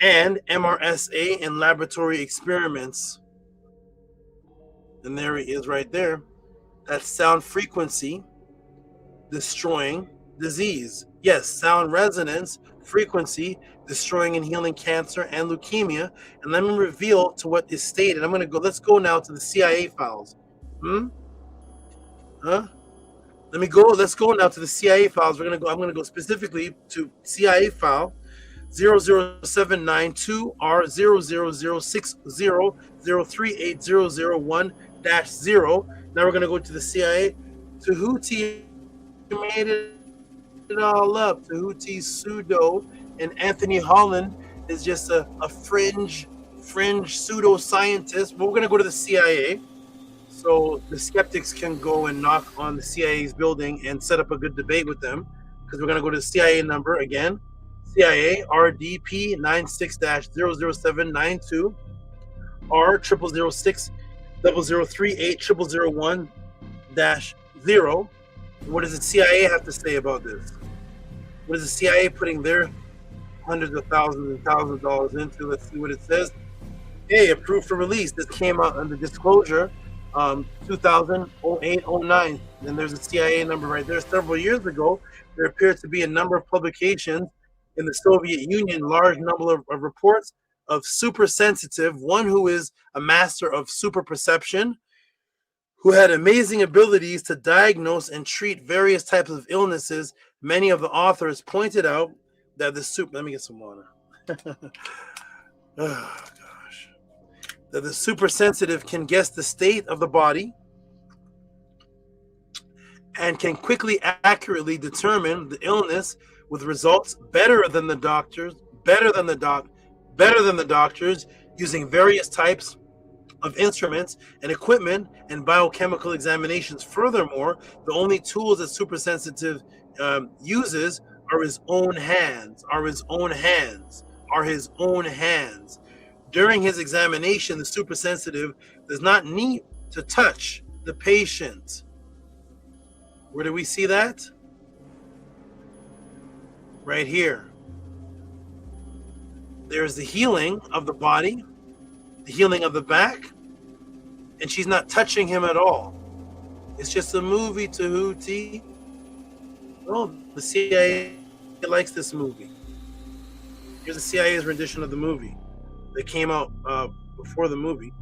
and MRSA in laboratory experiments. And there he is right there. That's sound frequency destroying disease. Yes, sound resonance frequency destroying and healing cancer and leukemia. And let me reveal to what is stated. Let's go now to the CIA files. Let's go now to the CIA files. I'm gonna go specifically to CIA file 00792R00060038001-0. Now we're gonna go to the CIA. Tehuti made it all up. Tehuti pseudo, and Anthony Holland is just a fringe pseudo scientist. But we're gonna go to the CIA, so the skeptics can go and knock on the CIA's building and set up a good debate with them. Because we're gonna go to the CIA number again. CIA RDP 96-00792 R 000600380001-0. What does the CIA have to say about this? What is the CIA putting their hundreds of thousands and thousands of dollars into? Let's see what it says. Hey, approved for release. This came out under disclosure 2008-09. And there's a CIA number right there. Several years ago, there appears to be a number of publications in the Soviet Union, large number of reports of super sensitive, one who is a master of super perception, who had amazing abilities to diagnose and treat various types of illnesses. Many of the authors pointed out that let me get some water. Oh gosh. That the super sensitive can guess the state of the body and can quickly, accurately determine the illness with results better than the doctors, using various types of instruments and equipment and biochemical examinations. Furthermore, the only tools that super sensitive uses are his own hands. During his examination, the super sensitive does not need to touch the patient. Where do we see that? Right here. There's the healing of the body, the healing of the back, and she's not touching him at all. It's just a movie, Tehuti. Oh, the CIA likes this movie. Here's the CIA's rendition of the movie that came out before the movie.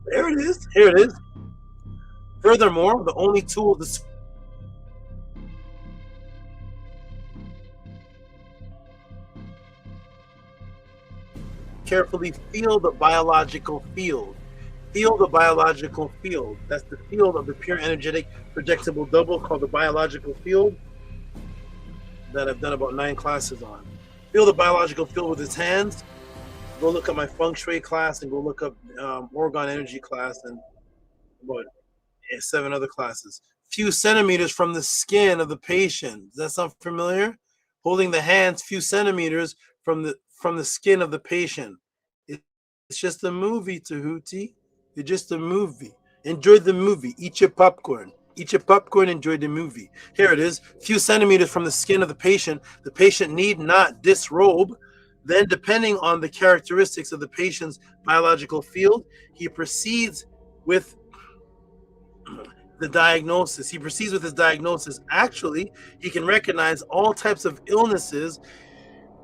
There it is. Here it is. Furthermore, the only tool to carefully feel the biological field. Feel the biological field. That's the field of the pure energetic projectable double called the biological field that I've done about 9 classes on. Feel the biological field with his hands. Go look up my feng shui class and go look up Oregon energy class and about 7 other classes. Few centimeters from the skin of the patient. Does that sound familiar? Holding the hands few centimeters from the skin of the patient. It's just a movie, Tehuti. It's just a movie. Enjoy the movie. Eat your popcorn. Eat your popcorn, enjoy the movie. Here it is. Few centimeters from the skin of the patient need not disrobe. Then, depending on the characteristics of the patient's biological field, he proceeds with the diagnosis. He proceeds with his diagnosis. Actually, he can recognize all types of illnesses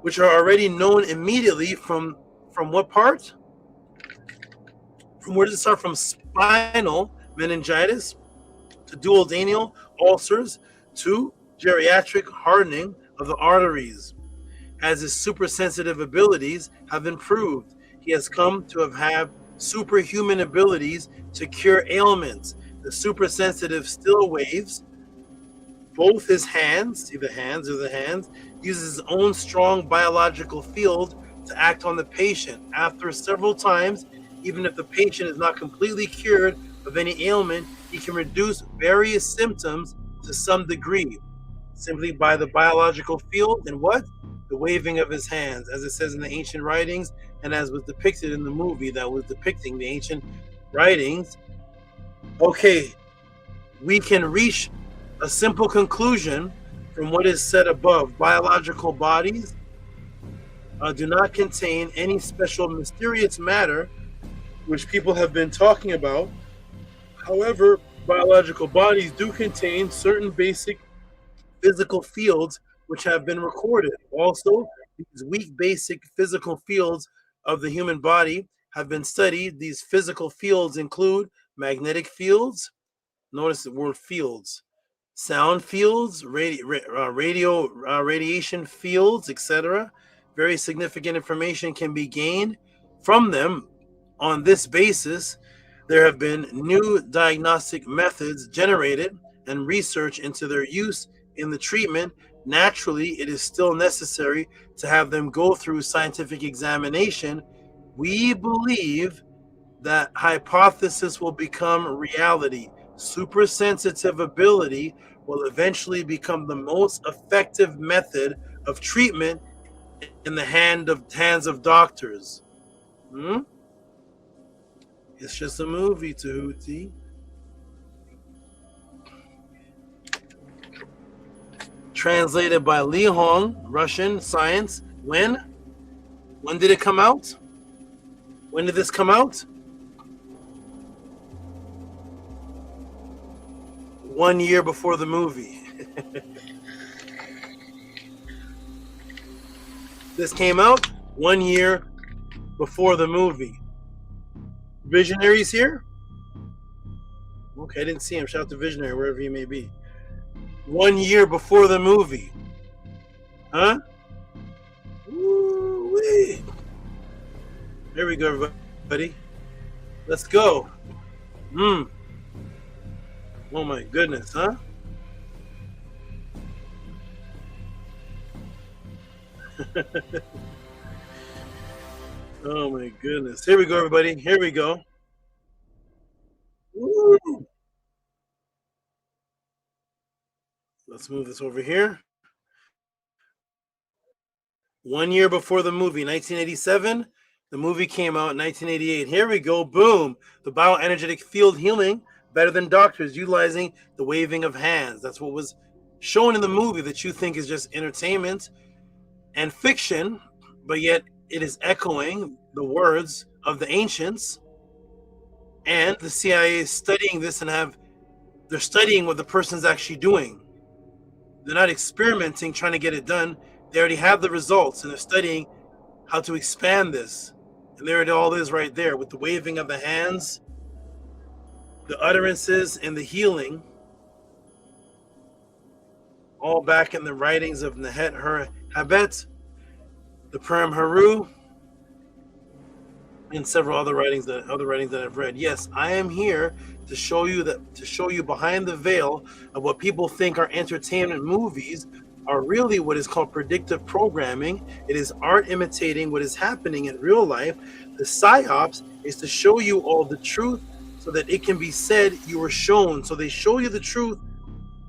which are already known immediately from what part? where does it start? From spinal meningitis to duodenal ulcers to geriatric hardening of the arteries. As his supersensitive abilities have improved, he has come to have superhuman abilities to cure ailments. The supersensitive still waves both his hands, see the hands, uses his own strong biological field to act on the patient. After several times, even if the patient is not completely cured of any ailment, he can reduce various symptoms to some degree, simply by the biological field and what? The waving of his hands, as it says in the ancient writings, and as was depicted in the movie that was depicting the ancient writings. Okay, we can reach a simple conclusion from what is said above. Biological bodies do not contain any special mysterious matter which people have been talking about. However, biological bodies do contain certain basic physical fields which have been recorded. Also, these weak basic physical fields of the human body have been studied. These physical fields include magnetic fields, notice the word fields, sound fields, radiation fields, etc. Very significant information can be gained from them. On this basis, there have been new diagnostic methods generated and research into their use in the treatment. Naturally, it is still necessary to have them go through scientific examination. We believe that hypothesis will become reality. Supersensitive ability will eventually become the most effective method of treatment in the hands of doctors. It's just a movie, Tehuti. Translated by Li Hong, Russian science. When? When did it come out? When did this come out? 1 year before the movie. This came out 1 year before the movie. Visionaries here? Okay, I didn't see him. Shout out to Visionary, wherever he may be. 1 year before the movie. Huh? Woo-wee. There we go, everybody. Let's go. Oh my goodness, huh? Oh my goodness. Here we go, everybody. Here we go. Woo. Let's move this over here. 1 year before the movie, 1987. The movie came out in 1988. Here we go. Boom. The bioenergetic field healing better than doctors, utilizing the waving of hands. That's what was shown in the movie that you think is just entertainment and fiction, but yet it is echoing the words of the ancients. And the CIA is studying this and they're studying what the person's actually doing. They're not experimenting, trying to get it done. They already have the results, and they're studying how to expand this. And there it all is right there with the waving of the hands, the utterances, and the healing. All back in the writings of Nehet Habet, the Purim Haru, and several other writings that I've read. Yes, I am here to show you behind the veil of what people think are entertainment movies are really what is called predictive programming. It is art imitating what is happening in real life. The Psyops is to show you all the truth so that it can be said you were shown. So they show you the truth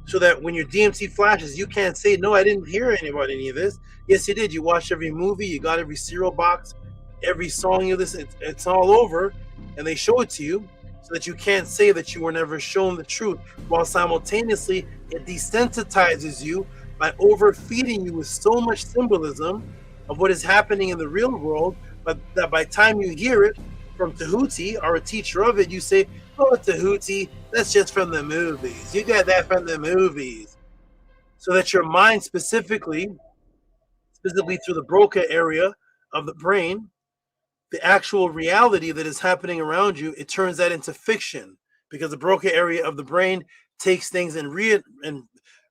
so that when your DMT flashes, you can't say, no, I didn't hear about any of this. Yes, you did. You watched every movie. You got every cereal box, every song you listen. It's all over. And they show it to you so that you can't say that you were never shown the truth, while simultaneously it desensitizes you by overfeeding you with so much symbolism of what is happening in the real world, but that by the time you hear it from Tehuti or a teacher of it, you say, oh, Tehuti, that's just from the movies. You got that from the movies. So that your mind specifically through the Broca area of the brain, the actual reality that is happening around you, it turns that into fiction, because the broca area of the brain takes things and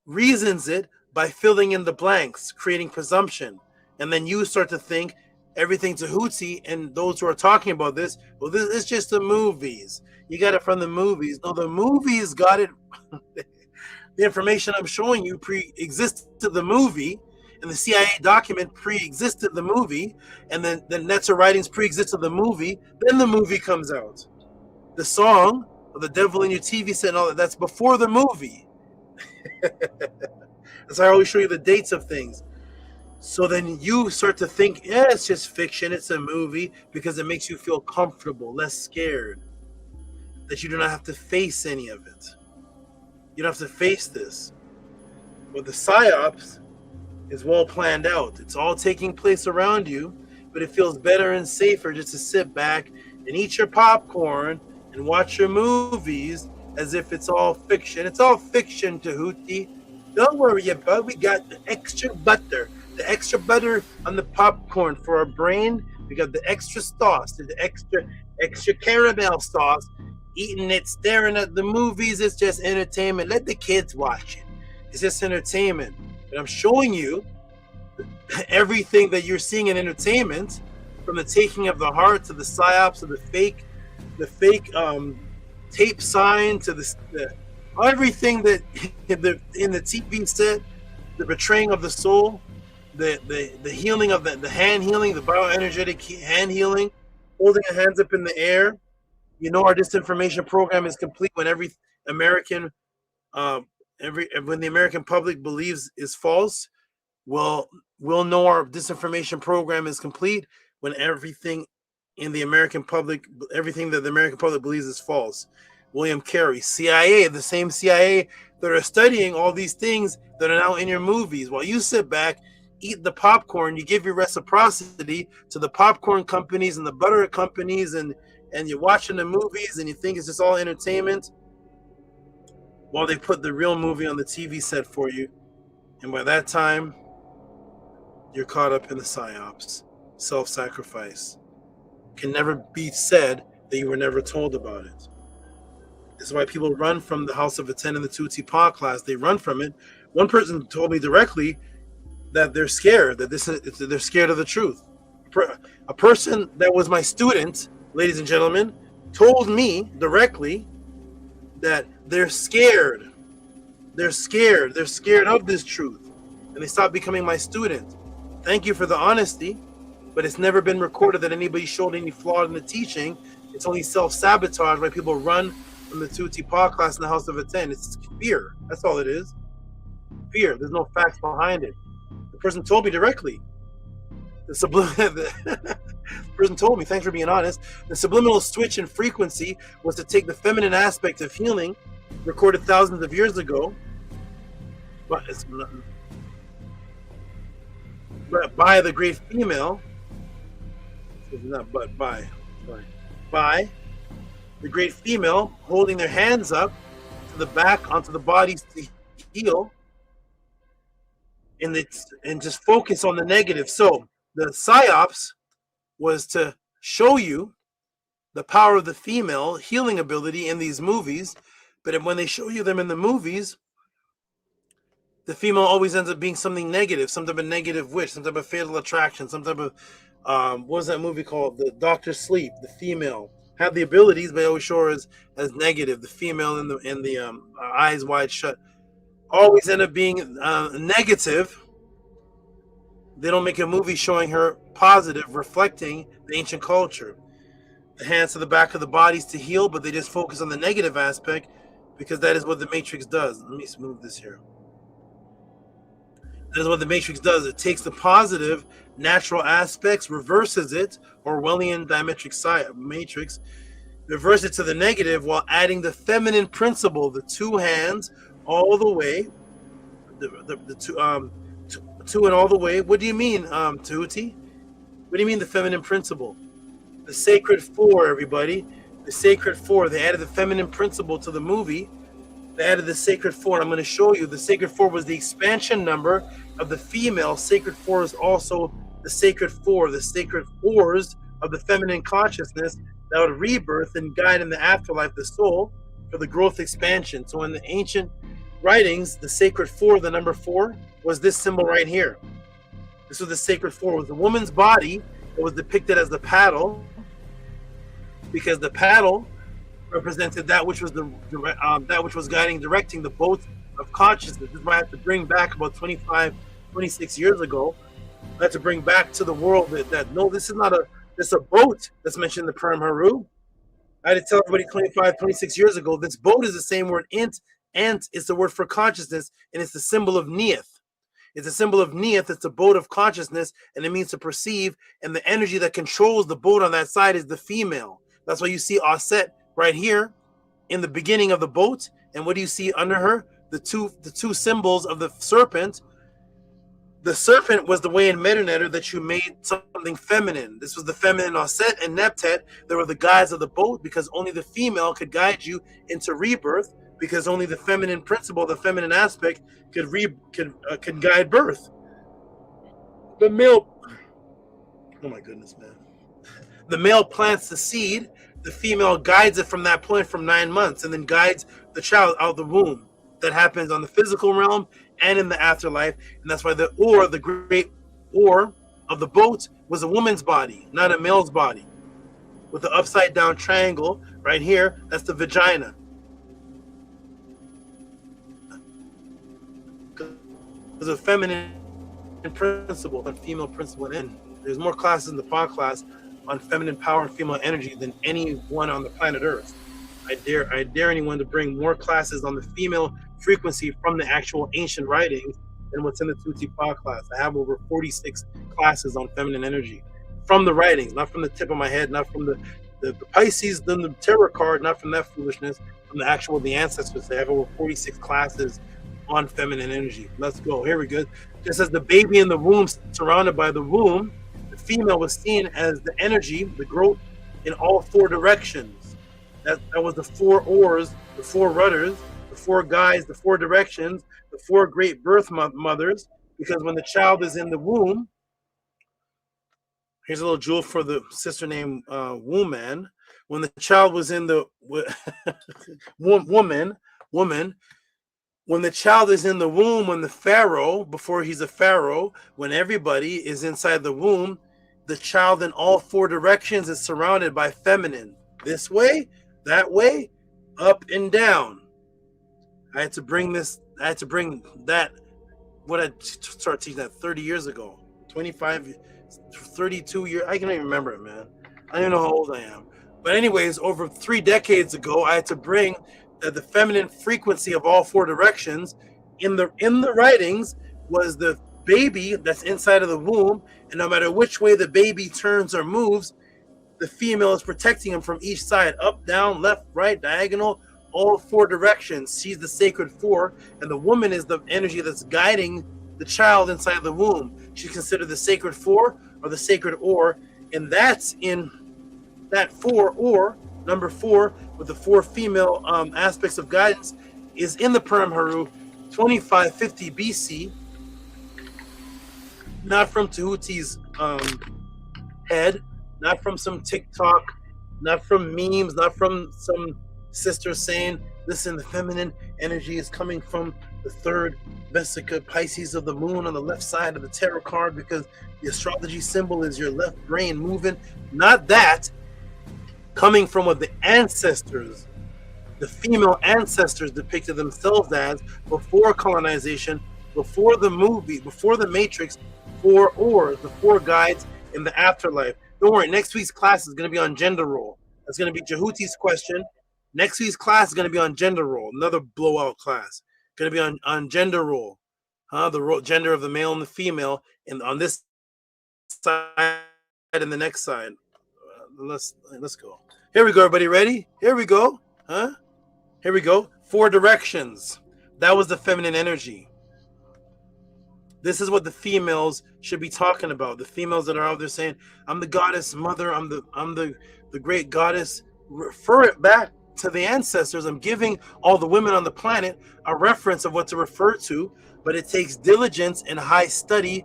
reasons it by filling in the blanks, creating presumption. And then you start to think everything Tehuti and those who are talking about this, well, this is just the movies. You got it from the movies. No, the movies got it. The information I'm showing you pre-existed the movie, and the CIA document pre-existed the movie, and then the Netzer writings pre-existed the movie. Then the movie comes out. The song of The Devil in Your TV Set and all that, that's before the movie. That's why I always show you the dates of things. So then you start to think, yeah, it's just fiction, it's a movie, because it makes you feel comfortable, less scared, that you do not have to face any of it. You don't have to face this. But the Psyops is well planned out. It's all taking place around you, but it feels better and safer just to sit back and eat your popcorn and watch your movies as if it's all fiction. It's all fiction, Tehuti. Don't worry about it. We got the extra butter on the popcorn for our brain. We got the extra sauce, the extra caramel sauce. Eating it, staring at the movies, it's just entertainment. Let the kids watch it. It's just entertainment. But I'm showing you everything that you're seeing in entertainment, from the taking of the heart to the psyops to the fake tape sign to the everything that in the TV set, the betraying of the soul, the healing of the hand healing, the bioenergetic hand healing, holding your hands up in the air. You know our disinformation program is complete when every American, when the American public believes is false. We'll know our disinformation program is complete when everything in the American public, everything that the American public believes is false. William Carey, CIA, the same CIA that are studying all these things that are now in your movies. While you sit back, eat the popcorn, you give your reciprocity to the popcorn companies and the butter companies, and you're watching the movies and you think it's just all entertainment, while they put the real movie on the TV set for you. And by that time, you're caught up in the psyops. Self-sacrifice. Can never be said that you were never told about it. This is why people run from the House of Attend and the Tehuti pod class. They run from it. One person told me directly that they're scared, that they're scared of the truth. A person that was my student, ladies and gentlemen, told me directly that they're scared. They're scared. They're scared of this truth. And they stopped becoming my student. Thank you for the honesty, but it's never been recorded that anybody showed any flaw in the teaching. It's only self-sabotage why people run from the Tehuti pod class in the House of Attend. It's fear. That's all it is. Fear. There's no facts behind it. The person told me directly. The person told me, thanks for being honest, the subliminal switch in frequency was to take the feminine aspect of healing, recorded thousands of years ago, but it's not, by the great female, not but by the great female holding their hands up to the back onto the bodies to heal, and just focus on the negative. So the psyops was to show you the power of the female healing ability in these movies, but when they show you them in the movies, the female always ends up being something negative, some type of negative wish, some type of fatal attraction, some type of what was that movie called? The Doctor Sleep. The female had the abilities, but they always show her as negative. The female in the eyes wide shut always end up being negative. They don't make a movie showing her positive, reflecting the ancient culture. The hands to the back of the bodies to heal, but they just focus on the negative aspect because that is what the Matrix does. Let me move this here. That is what the Matrix does. It takes the positive, natural aspects, reverses it, Orwellian diametric matrix, reverse it to the negative while adding the feminine principle, the two hands all the way, the two and all the way. What do you mean, Tehuti? What do you mean the feminine principle? The sacred four, everybody. The sacred four. They added the feminine principle to the movie. They added the sacred four. I'm going to show you. The sacred four was the expansion number of the female. Sacred four is also the sacred four, the sacred fours of the feminine consciousness that would rebirth and guide in the afterlife the soul for the growth expansion. So in the ancient writings, the sacred four, the number 4, was this symbol right here. This was the sacred four. It was the woman's body. It was depicted as the paddle, because the paddle represented that which was directing the boat of consciousness. This is why I had to bring back about 25, 26 years ago. I had to bring back to the world that no, this is not this is a boat that's mentioned in the Purim Haru. I had to tell everybody 25, 26 years ago, this boat is the same word, int. Ant is the word for consciousness, and it's the symbol of Neith. It's a symbol of Neith. It's a boat of consciousness, and it means to perceive, and the energy that controls the boat on that side is the female. That's why you see Aset right here in the beginning of the boat. And what do you see under her? The two symbols of the serpent. The serpent was the way in Metanetter that you made something feminine. This was the feminine Aset and Neptet. They were the guides of the boat, because only the female could guide you into rebirth, because only the feminine principle, the feminine aspect, could guide birth. The male, oh my goodness, man. The male plants the seed, the female guides it from that point from 9 months, and then guides the child out of the womb. That happens on the physical realm and in the afterlife, and that's why the great oar of the boat, was a woman's body, not a male's body. With the upside down triangle right here, that's the vagina. There's a feminine principle and female principle, and there's more classes in the pod class on feminine power and female energy than anyone on the planet Earth. I dare anyone to bring more classes on the female frequency from the actual ancient writings than what's in the Tehuti pod class. I have over 46 classes on feminine energy from the writings, not from the tip of my head, not from the Pisces, then the tarot card, not from that foolishness, from the ancestors. I have over 46 classes on feminine energy. Let's go. Here we go. Just as the baby in the womb, surrounded by the womb, the female was seen as the energy, the growth in all 4 directions. That was the 4 oars, the 4 rudders, the 4 guides, the 4 directions, the 4 great birth mothers. Because when the child is in the womb, here's a little jewel for the sister named Woman. When the child was in the woman, when the child is in the womb, when the pharaoh, before he's a pharaoh, when everybody is inside the womb, the child in all 4 directions is surrounded by feminine. This way, that way, up and down. I had to bring that, what I started teaching that 30 years ago, 25, 32 years, I can't even remember it, man. I don't even know how old I am. But anyways, over 3 decades ago, I had to bring the feminine frequency of all 4 directions in the writings was the baby that's inside of the womb, and no matter which way the baby turns or moves, the female is protecting him from each side, up, down, left, right, diagonal, all 4 directions. She's the sacred 4, and the woman is the energy that's guiding the child inside the womb. She's considered the sacred 4 or the sacred oar, and that's in that 4 oar, number 4, with the 4 female aspects of guidance, is in the Purim Haru 2550 BC, not from Tehuti's head, not from some TikTok, not from memes, not from some sister saying, listen, the feminine energy is coming from the 3rd Vesica Pisces of the moon on the left side of the tarot card, because the astrology symbol is your left brain moving. Not that. Coming from what the ancestors, the female ancestors, depicted themselves as before colonization, before the movie, before the Matrix, 4 oars, the 4 guides in the afterlife. Don't worry, next week's class is going to be on gender role. That's going to be Jehuti's question. Next week's class is going to be on gender role, another blowout class. Going to be on gender role, the gender of the male and the female, and on this side and the next side. Let's go. Here we go, everybody. Ready? Here we go. Here we go. 4 directions. That was the feminine energy. This is what the females should be talking about. The females that are out there saying, "I'm the goddess mother. I'm the great goddess." Refer it back to the ancestors. I'm giving all the women on the planet a reference of what to refer to, but it takes diligence and high study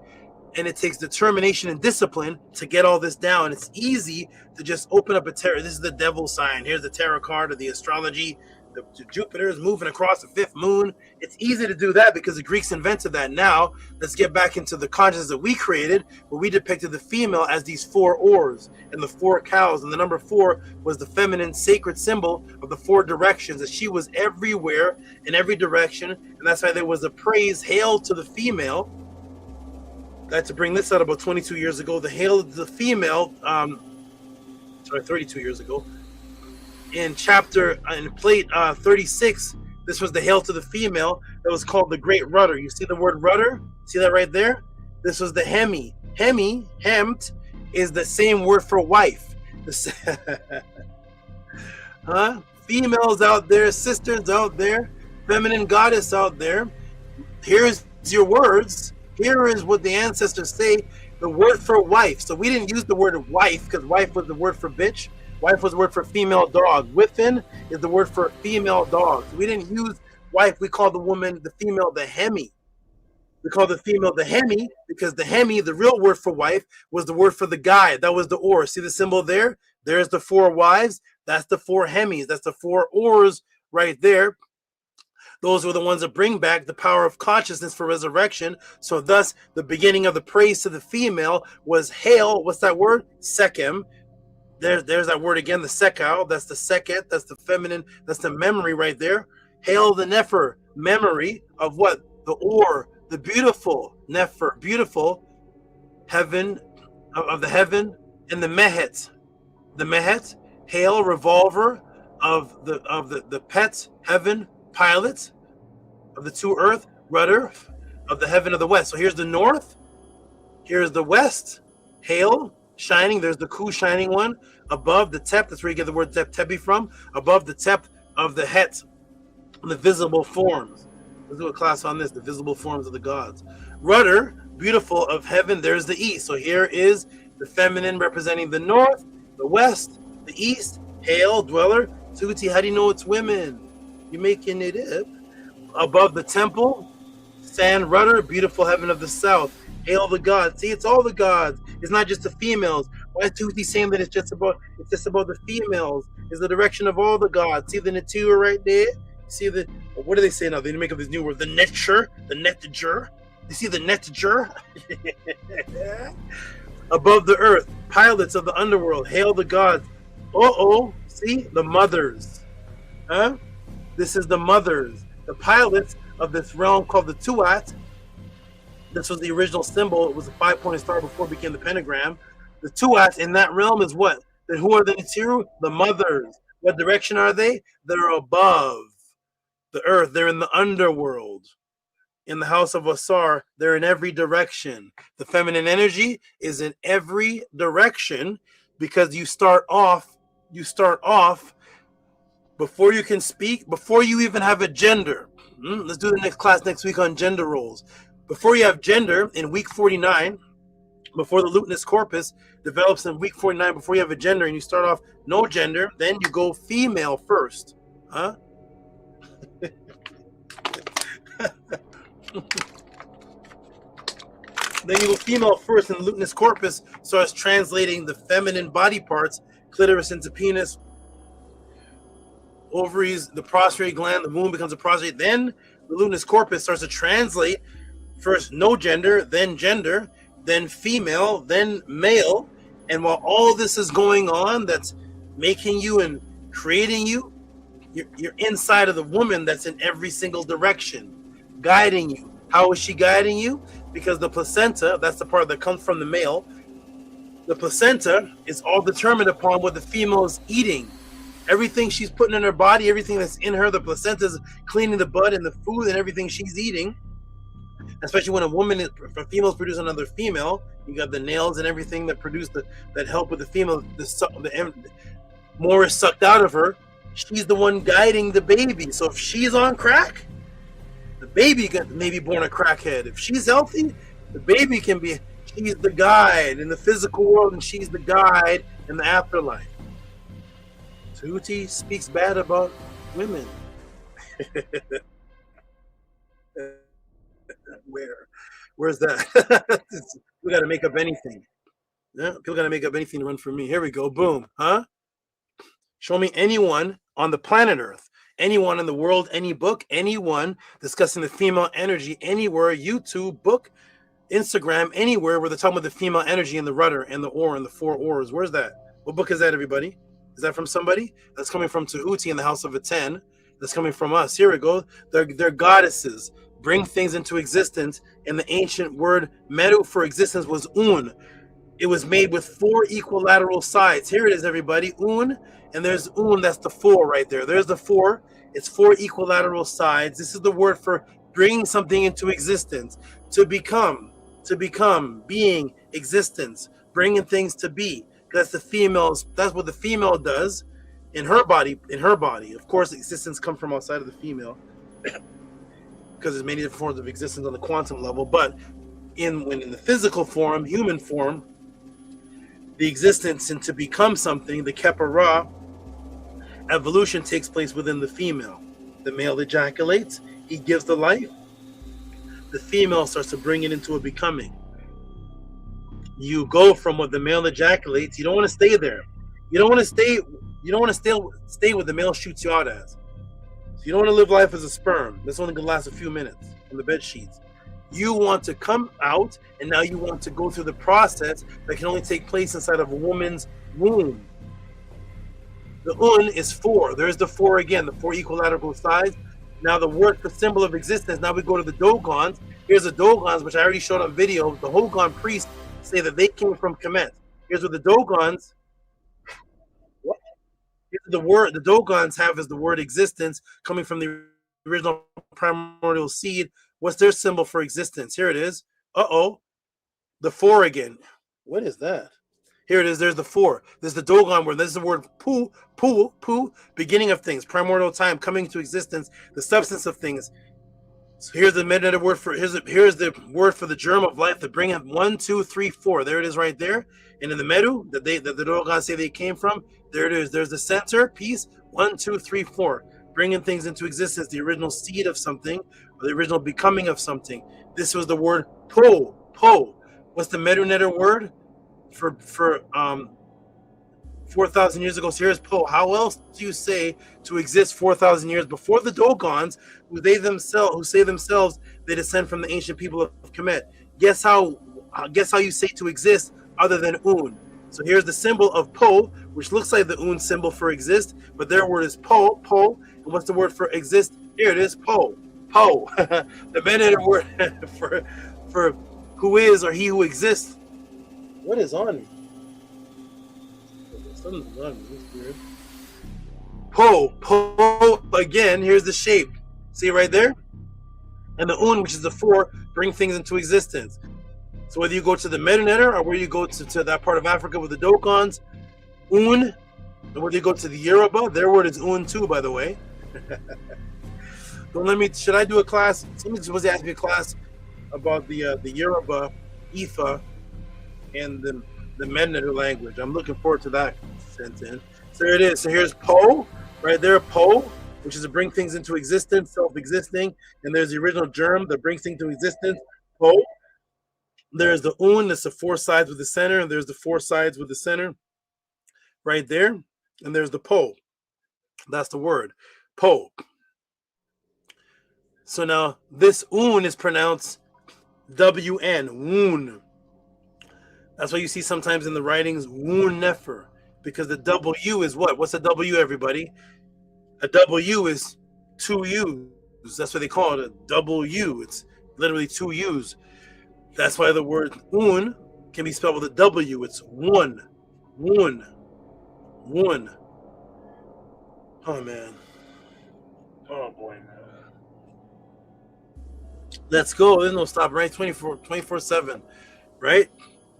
and it takes determination and discipline to get all this down. It's easy to just open up a tarot. This is the devil sign. Here's the tarot card of the astrology. The Jupiter is moving across the fifth moon. It's easy to do that because the Greeks invented that. Now, let's get back into the consciousness that we created, where we depicted the female as these 4 oars and the 4 cows. And the number 4 was the feminine sacred symbol of the 4 directions, that she was everywhere in every direction. And that's why there was a praise, hail to the female. I had to bring this out about 22 years ago. The hail to the female, 32 years ago. In plate 36, this was the hail to the female that was called the Great Rudder. You see the word rudder? See that right there? This was the hemi. Hemt, is the same word for wife. Females out there, sisters out there, feminine goddess out there. Here's your words. Here is what the ancestors say, the word for wife. So we didn't use the word wife because wife was the word for bitch. Wife was the word for female dog. Within is the word for female dog. So we didn't use wife. We called the woman, the female, the hemi. We call the female the hemi because the hemi, the real word for wife, was the word for the guy. That was the oar. See the symbol there? There's the 4 wives. That's the 4 hemis. That's the 4 oars right there. Those were the ones that bring back the power of consciousness for resurrection. So thus, the beginning of the praise to the female was hail. What's that word? Sekhem. There's that word again, the sekau. That's the seket. That's the feminine. That's the memory right there. Hail the nefer. Memory of what? The or, the beautiful nefer, beautiful heaven of the heaven, and the mehet. The mehet. Hail revolver of the pet heaven. Pilot of the 2 earth, rudder of the heaven of the west. So here's the north, here's the west, hail, shining. There's the ku, shining one above the tep. That's where you get the word tebi from. Above the tep of the het, the visible forms. Let's do a class on this, the visible forms of the gods. Rudder, beautiful of heaven. There's the east. So here is the feminine representing the north, the west, the east. Hail, dweller. Tehuti, how do you know it's women? You're making it up. Above the temple, sand rudder, beautiful heaven of the south. Hail the gods. See, it's all the gods. It's not just the females. Why is Tehuti saying that it's just about the females? It's the direction of all the gods. See the nature right there? See the, what do they say now? They make up this new word, the netcher, the netager. You see the netager? Above the earth, pilots of the underworld. Hail the gods. See the mothers. Huh? This is the mothers, the pilots of this realm called the Tuat. This was the original symbol. It was a 5-pointed star before it became the pentagram. The Tuat in that realm is what? Then who are the Nitiru? The mothers. What direction are they? They're above the earth. They're in the underworld. In the house of Asar, they're in every direction. The feminine energy is in every direction because you start off before you can speak, before you even have a gender. Let's do the next class next week on gender roles. Before you have gender in week 49, before the luteus corpus develops in week 49, before you have a gender and you start off no gender, then you go female first. Huh? Then you go female first, and the luteus corpus starts translating the feminine body parts, clitoris into penis, ovaries, the prostate gland, the womb becomes a prostate. Then the luteus corpus starts to translate first no gender, then female, then male. And while all this is going on, that's making you and creating you, you're inside of the woman that's in every single direction, guiding you. How is she guiding you? Because the placenta, that's the part that comes from the male, the placenta is all determined upon what the female is eating. Everything she's putting in her body, everything that's in her, the placenta is cleaning the blood and the food and everything she's eating. Especially when a female's producing another female, you got the nails and everything that produce that help with the female. The more is sucked out of her. She's the one guiding the baby. So if she's on crack, the baby may be born a crackhead. If she's healthy, the baby can be. She's the guide in the physical world, and she's the guide in the afterlife. Tehuti speaks bad about women. Where's that? People got to make up anything. Yeah, people got to make up anything to run for me. Here we go. Boom. Huh? Show me anyone on the planet Earth, anyone in the world, any book, anyone discussing the female energy anywhere, YouTube, book, Instagram, anywhere where they're talking about the female energy and the rudder and the oar and the four oars. Where's that? What book is that, everybody? Is that from somebody? That's coming from Tehuti in the House of a 10. That's coming from us. Here we go. They're goddesses. Bring things into existence. And the ancient word meru for existence was un. It was made with 4 equilateral sides. Here it is, everybody. Un. And there's un. That's the 4 right there. There's the 4. It's 4 equilateral sides. This is the word for bringing something into existence. To become, being, existence, bringing things to be. That's the female's. That's what the female does in her body. Of course, existence comes from outside of the female, because there's many different forms of existence on the quantum level. But when in the physical form, human form, the existence and to become something, the Kepara, evolution takes place within the female. The male ejaculates, he gives the life. The female starts to bring it into a becoming. You go from what the male ejaculates. You don't want to stay there. You don't want to stay. You don't want to stay what the male shoots you out as. So you don't want to live life as a sperm. That's only gonna last a few minutes on the bed sheets. You want to come out, and now you want to go through the process that can only take place inside of a woman's womb. The un is 4. There's the 4 again, the 4 equilateral sides. Now the word for symbol of existence. Now we go to the Dogons. Here's the Dogons, which I already showed on video. The Hogan priests say that they came from Kemet. Here's what the Dogons. What? Here's the word the Dogons have is the word existence coming from the original primordial seed. What's their symbol for existence? Here it is. The 4 again. What is that? Here it is. There's the 4. There's the Dogon word. This is the word pu, beginning of things, primordial time, coming to existence, the substance of things. So here's the meta word for here's the word for the germ of life that bring up 1, 2, 3, 4. There it is right there. And in the medu that the Dogon say they came from, there it is. There's the center piece. 1, 2, 3, 4. Bringing things into existence, the original seed of something, or the original becoming of something. This was the word po. What's the Medu word for 4,000 years ago? So here's po. How else do you say to exist 4,000 years before the Dogons, who say themselves they descend from the ancient people of Kemet? Guess how you say to exist other than un. So here's the symbol of po, which looks like the un symbol for exist, but their word is po. And what's the word for exist? Here it is, po. The Mennonite word for who is or he who exists. What is on me? Something's on me. That's weird. Po. Again, here's the shape. See right there? And the un, which is the 4, bring things into existence. So whether you go to the Mennonite or where you go to that part of Africa with the Dogons, un, and whether you go to the Yoruba, their word is un too, by the way. Should I do a class? Somebody's supposed to ask me a class about the Yoruba, Ifa, and the Mennonite language. I'm looking forward to that sentence. So there it is. So here's po, right there, po, which is to bring things into existence, self-existing. And there's the original germ that brings things into existence, po. There's the un, that's the 4 sides with the center, and there's the 4 sides with the center right there. And there's the po. That's the word, po. So now this un is pronounced W-N, woon. That's why you see sometimes in the writings, woon nefer, because the W is what? What's a W, everybody? A W is 2 U's. That's what they call it, a W. It's literally 2 U's. That's why the word un can be spelled with a W. It's one. Oh, man. Oh, boy, man. Let's go. There's no stopping, right? 24/7, right?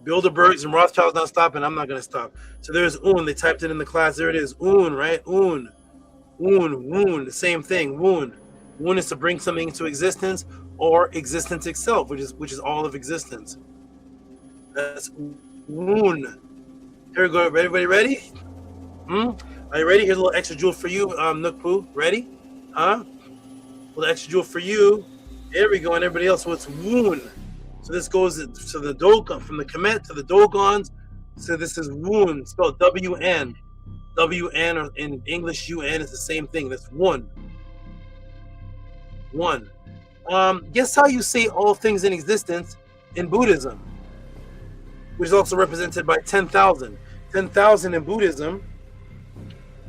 Bilderbergs and Rothschilds not stopping. I'm not going to stop. So there's un. They typed it in the class. There it is. Un, right? Un. The same thing. Un. Un is to bring something into existence or existence itself, which is all of existence. That's un. Here we go. Everybody ready? Are you ready? Here's a little extra jewel for you, Nookpoo. Ready? Huh? A little extra jewel for you. There we go. And everybody else. So it's woon. So this goes to the Dogon, from the Kemet to the Dogons. So this is Wun, spelled W-N. W-N, or in English, U-N is the same thing. That's one. One. Guess how you say all things in existence in Buddhism, which is also represented by 10,000. 10,000 in Buddhism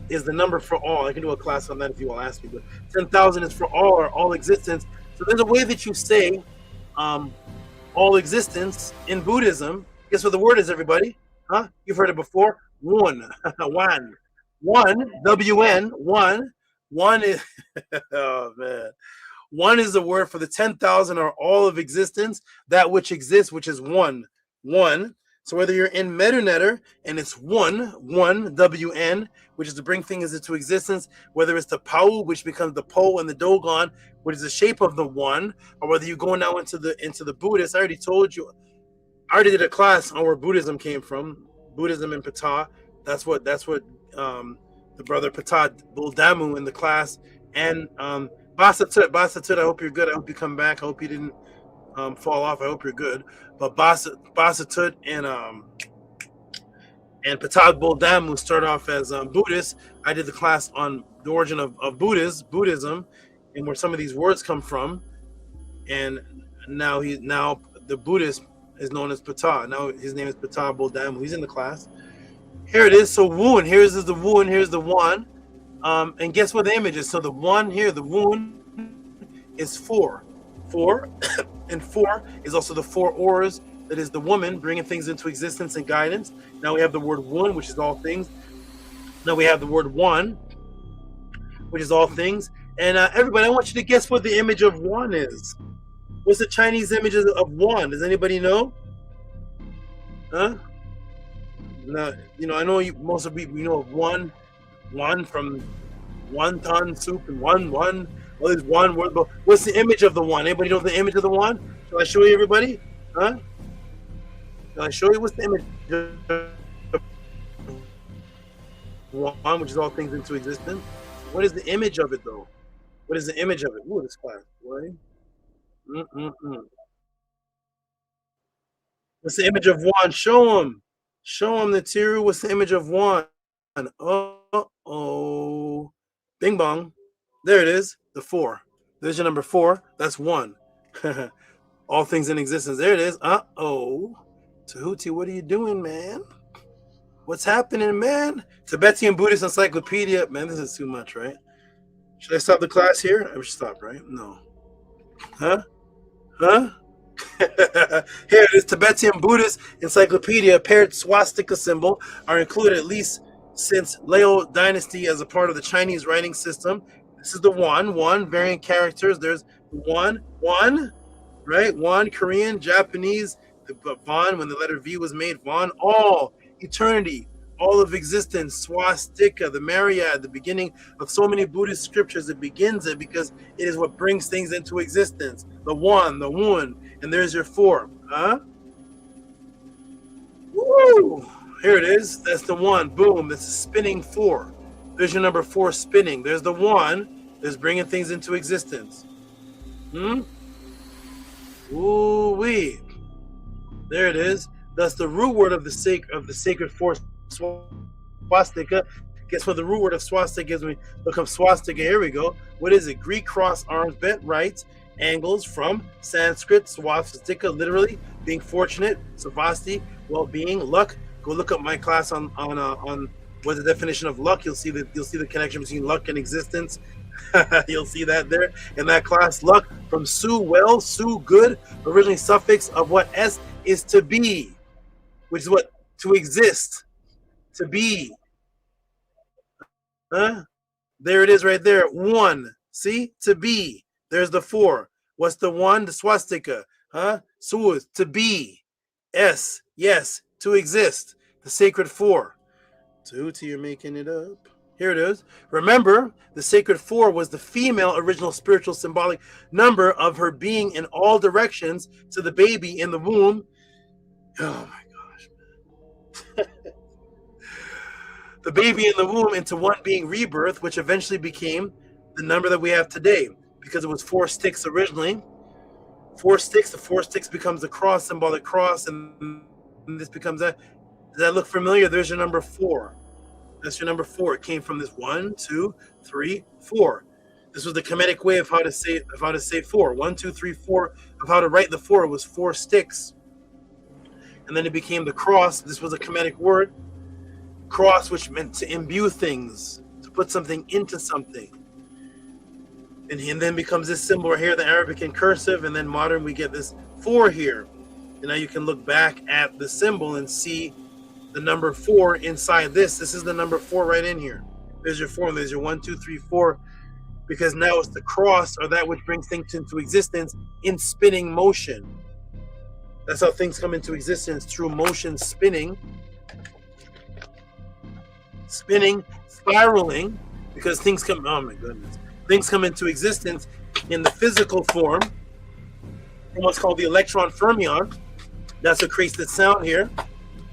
is the number for all. I can do a class on that if you will ask me, but 10,000 is for all, or all existence. So there's a way that you say all existence in Buddhism. Guess what the word is, everybody? Huh? You've heard it before. One. One. W-N. One. One is, oh man. One is the word for the 10,000 or all of existence, that which exists, which is one. One. So whether you're in Medunetter and it's one, W-N, which is to bring things into existence, whether it's the Pau, which becomes the Po, and the Dogon, which is the shape of the one, or whether you go now into the Buddhist. I already told you. I already did a class on where Buddhism came from. Buddhism in Ptah. That's what the brother Ptah Buldamu in the class. And Basa Tut, I hope you're good. I hope you come back. I hope you didn't fall off. I hope you're good. But Basa Tut and Ptah Buldamu start off as Buddhists. I did the class on the origin of Buddhism, and where some of these words come from. And now the Buddhist is known as Ptah. Now his name is Ptah Buldamu. He's in the class. Here it is. So Wun. Here's the Wun. Here's the one. And guess what the image is? So the one here, the Wun, is 4. 4. And 4 is also the 4 oars. That is the woman bringing things into existence and guidance. Now we have the word Wun, which is all things. Now we have the word One, which is all things. And everybody, I want you to guess what the image of one is. What's the Chinese image of one? Does anybody know? Huh? No, I know most of you know of one from wonton soup and one. Well, there's one word, but what's the image of the one? Anybody know the image of the one? Shall I show you, everybody? Huh? Shall I show you what's the image of one, which is all things into existence? What is the image of it, though? What is the image of it? Ooh, this class, right? What's the image of one? Show them. Show them the Tiru. What's the image of one? Oh. Bing bong. There it is. The 4. There's your number 4. That's 1. All things in existence. There it is. Uh-oh. Tehuti, what are you doing, man? What's happening, man? Tibetan Buddhist Encyclopedia. Man, this is too much, right? Should I stop the class here? I should stop, right? No. Huh? Here it is. Tibetan Buddhist Encyclopedia. Paired swastika symbol are included at least since Lao Dynasty as a part of the Chinese writing system. This is the one variant characters. There's one, right? One, Korean, Japanese, the Von, when the letter V was made, Von, all, eternity, all of existence, Swastika, the Myriad, the beginning of so many Buddhist scriptures. It begins it because it is what brings things into existence. The one, the Wun, and there's your 4. Huh? Woo! Here it is. That's the 1. Boom. That's a spinning 4. There's your number 4 spinning. There's the 1 that's bringing things into existence. Ooh-wee. There it is. That's the root word of the sacred 4 swastika. Guess what the root word of swastika is when we look up swastika? Here we go. What is it? Greek cross arms, bent right angles, from Sanskrit swastika, literally being fortunate. Savasti, well-being, luck. Go look up my class on what's the definition of luck. You'll see the connection between luck and existence. You'll see that there in that class. Luck, from su, well, su, good. Originally suffix of what? S is to be, which is what? To exist, to be. There it is right there. 1. See? To be. There's the 4. What's the 1? The swastika. Su, to be. S, yes, to exist. The sacred 4. Tehuti, you're making it up. Here it is. Remember, the sacred 4 was the female original spiritual symbolic number of her being in all directions to the baby in the womb. Oh my gosh. The baby in the womb into one being rebirth, which eventually became the number that we have today, because it was 4 sticks originally. 4 sticks. The 4 sticks becomes the cross, symbolic cross, and this becomes that. Does that look familiar? There's your number 4. That's your number 4. It came from this 1, 2, 3, 4. This was the Kemetic way of how to say 4. 1, 2, 3, 4 of how to write the 4. It was 4 sticks. And then it became the cross. This was a Kemetic word. Cross, which meant to imbue things, to put something into something. And then becomes this symbol right here, the Arabic in cursive, and then modern we get this 4 here. And now you can look back at the symbol and see the number 4 inside this. This is the number 4 right in here. There's your 4, and there's your 1, 2, 3, 4. Because now it's the cross, or that which brings things into existence in spinning motion. That's how things come into existence, through motion, spinning, spiraling, because things come, oh my goodness, things come into existence in the physical form, in what's called the electron fermion. That's what creates this sound here.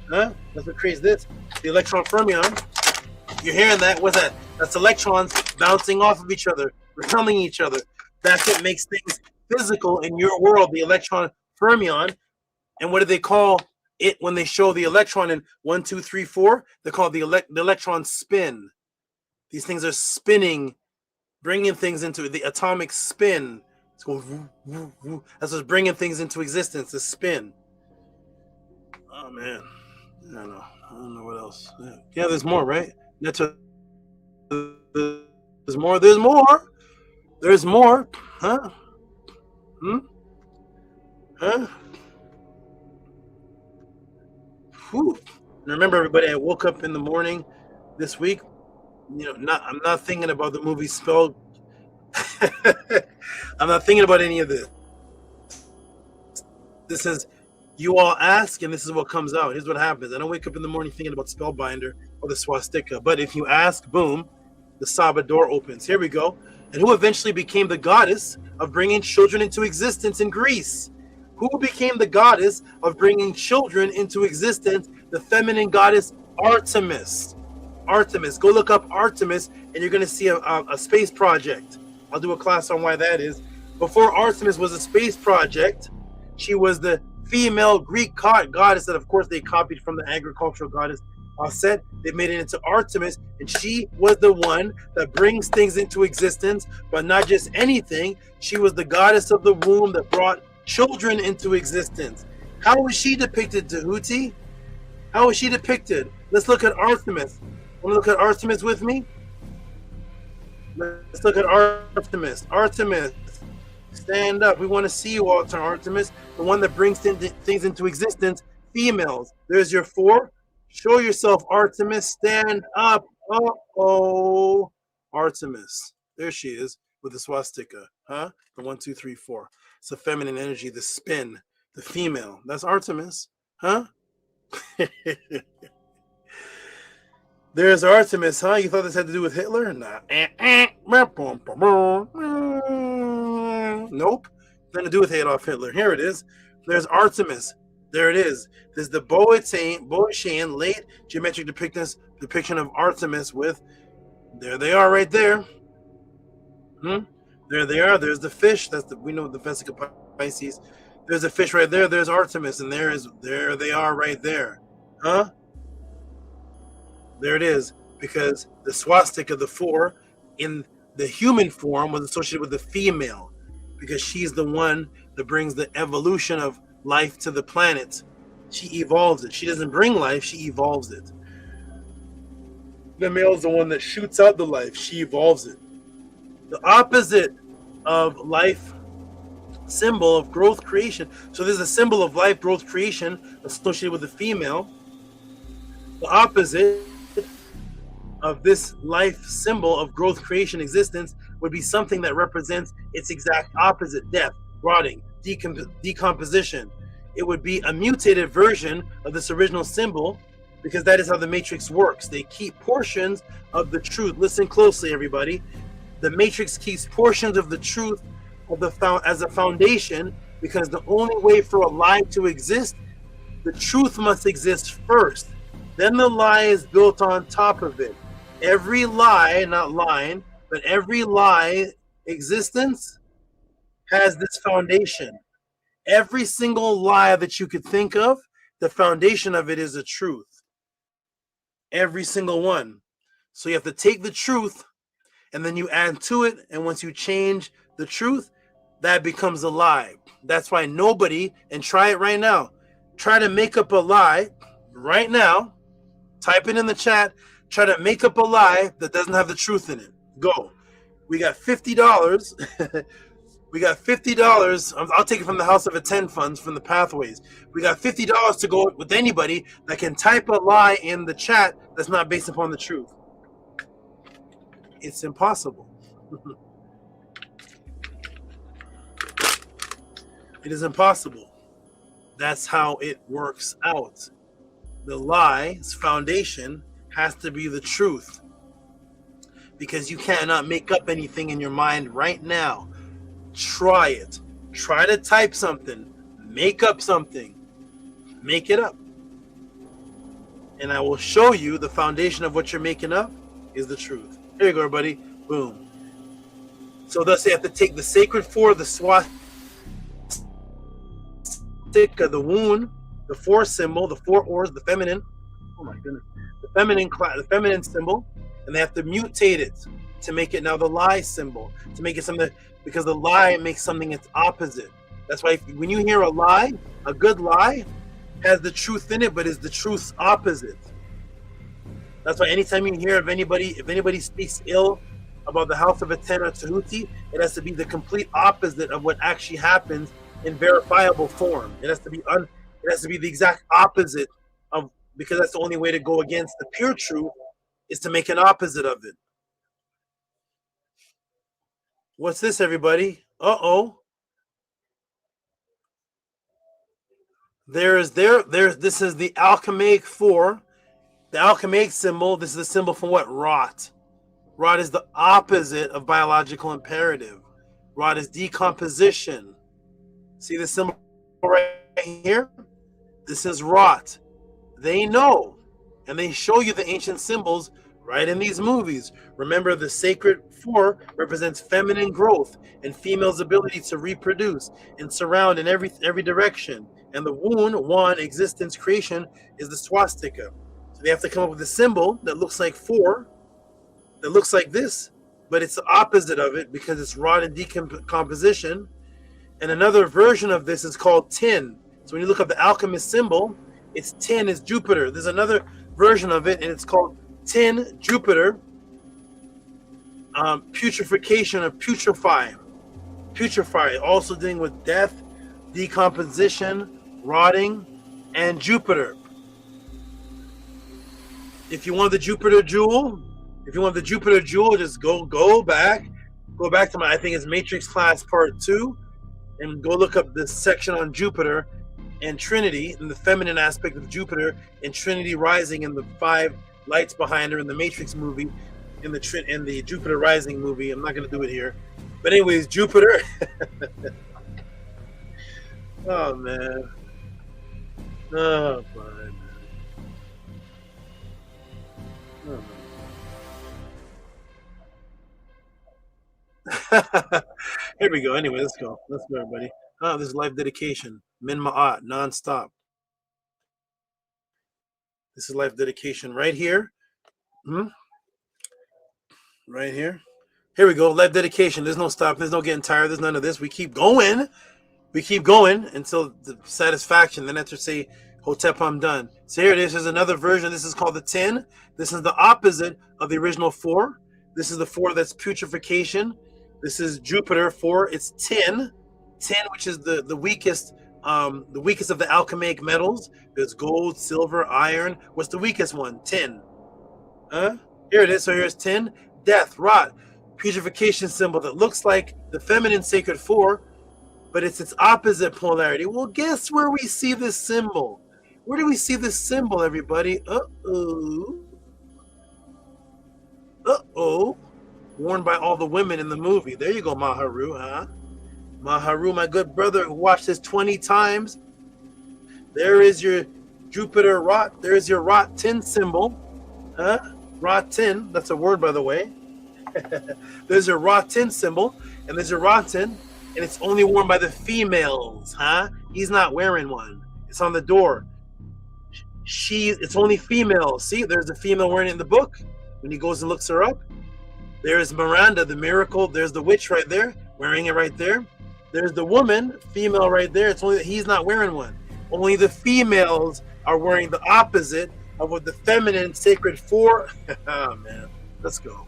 Huh? That's what creates this, the electron fermion. You're hearing that? What's that? That's electrons bouncing off of each other, repelling each other. That's what makes things physical in your world, the electron fermion. And what do they call it when they show the electron in 1, 2, 3, 4? They call it the electron spin. These things are spinning, bringing things into the atomic spin. It's going woo, woo, woo. That's what's bringing things into existence, the spin. Oh man, I don't know what else. Yeah, there's more, right? There's more, huh? Huh? Whew. And remember, everybody, I woke up in the morning this week. I'm not thinking about the movie Spell. I'm not thinking about any of this. This is, you all ask, and this is what comes out. Here's what happens. I don't wake up in the morning thinking about Spellbinder or the Swastika. But if you ask, boom, the Saba door opens. Here we go. And who eventually became the goddess of bringing children into existence in Greece? Who became the goddess of bringing children into existence? The feminine goddess Artemis. Artemis. Go look up Artemis, and you're going to see a space project. I'll do a class on why that is. Before Artemis was a space project, she was the female Greek goddess that, of course, they copied from the agricultural goddess Set. They made it into Artemis, and she was the one that brings things into existence, but not just anything. She was the goddess of the womb that brought children into existence. How was she depicted, Tehuti? How was she depicted? Let's look at Artemis. Want to look at Artemis with me? Let's look at Artemis. Artemis, stand up. We want to see you all, Artemis, the one that brings things into existence. Females. There's your 4. Show yourself, Artemis. Stand up. Uh-oh. Artemis. There she is with the swastika. Huh? The 1, 2, 3, 4. It's the feminine energy, the spin, the female. That's Artemis. Huh? There's Artemis, huh? You thought this had to do with Hitler? Nah. Nope. Nothing to do with Adolf Hitler. Here it is. There's Artemis. There it is. There's the Boeotian late geometric depiction of Artemis with, there they are right there. There they are. There's the fish. We know the Vesica Pisces. There's a fish right there. There's Artemis, and there they are right there. Huh? There it is. Because the swastika, the 4, in the human form was associated with the female, because she's the one that brings the evolution of life to the planet. She evolves it. She doesn't bring life, she evolves it. The male's the one that shoots out the life. She evolves it. The opposite of life, symbol of growth, creation. So there's a symbol of life, growth, creation associated with the female. The opposite of this life symbol of growth, creation, existence would be something that represents its exact opposite: death, rotting, decomposition. It would be a mutated version of this original symbol, because that is how the matrix works. They keep portions of the truth. Listen closely, everybody. The matrix keeps portions of the truth of as a foundation, because the only way for a lie to exist, the truth must exist first. Then the lie is built on top of it. Every lie, not line, but every lie existence has this foundation. Every single lie that you could think of, the foundation of it is the truth. Every single one. So you have to take the truth and then you add to it. And once you change the truth, that becomes a lie. That's why nobody, and try it right now, try to make up a lie right now. Type it in the chat. Try to make up a lie that doesn't have the truth in it. Go. We got $50. We got $50. I'll take it from the House of Attend funds from the Pathways. We got $50 to go with anybody that can type a lie in the chat that's not based upon the truth. It's impossible. It is impossible. That's how it works out. The lie's foundation has to be the truth, because you cannot make up anything in your mind right now. Try it. Try to type something. Make up something. Make it up. And I will show you the foundation of what you're making up is the truth. Here you go, everybody. Boom. So thus you have to take the sacred four, the swastika, the wound, the four symbol, the four oars, the feminine. Oh my goodness. The feminine symbol, and they have to mutate it to make it now the lie symbol, to make it something, because the lie makes something its opposite. That's why when you hear a lie, a good lie has the truth in it, but is the truth's opposite. That's why anytime you hear of anybody, if anybody speaks ill about the House of Aten or Tehuti, it has to be the complete opposite of what actually happens in verifiable form. It has to be the exact opposite of, because that's the only way to go against the pure truth, is to make an opposite of it. What's this, everybody? Uh-oh. This is the alchemaic four. The alchemaic symbol, this is the symbol for what? Rot. Rot is the opposite of biological imperative. Rot is decomposition. See the symbol right here? This is rot. They know, and they show you the ancient symbols right in these movies. Remember, the sacred four represents feminine growth and female's ability to reproduce and surround in every direction. And the wound, one, existence, creation, is the swastika. So they have to come up with a symbol that looks like four, that looks like this, but it's the opposite of it because it's rot and decomposition. And another version of this is called tin. So when you look up the alchemist symbol, it's tin is Jupiter. There's another version of it, and it's called tin Jupiter. Putrefaction of putrefy, also dealing with death, decomposition, rotting, and Jupiter. If you want the Jupiter jewel, just go back to my, I think it's Matrix class part 2, and go look up this section on Jupiter and Trinity and the feminine aspect of Jupiter and Trinity rising and the 5 lights behind her in the Matrix movie, in the Jupiter Rising movie. I'm not going to do it here, but anyways, Jupiter. Oh man. Oh fine. Oh. Here we go. Anyway, let's go, everybody. Oh, this is live dedication. Min Ma'at, non-stop. This is live dedication right here. Right here. Here we go. Live dedication. There's no stop. There's no getting tired. There's none of this. We keep going. We keep going until the satisfaction. Then after say, Hotep, I'm done. So here it is. There's another version. This is called the 10. This is the opposite of the original 4. This is the 4 that's putrefaction. This is Jupiter 4. It's tin. Tin, which is the weakest of the alchemaic metals. There's gold, silver, iron. What's the weakest one? Tin. Here it is. So here's tin. Death, rot, putrefaction symbol that looks like the feminine sacred 4, but it's its opposite polarity. Well, guess where we see this symbol? Where do we see this symbol, everybody? Worn by all the women in the movie. There you go, Maharu, huh? Maharu, my good brother, who watched this 20 times. There is your Jupiter rot. There's your rot tin symbol. Huh? Rot tin. That's a word, by the way. There's your rot tin symbol. And there's your rot tin. And it's only worn by the females, huh? He's not wearing one. It's on the door. It's only female. See, there's a female wearing it in the book when he goes and looks her up. There's Miranda, the miracle. There's the witch right there, wearing it right there. There's the woman, female right there. It's only that he's not wearing one. Only the females are wearing the opposite of what the feminine sacred four. Oh, man, let's go.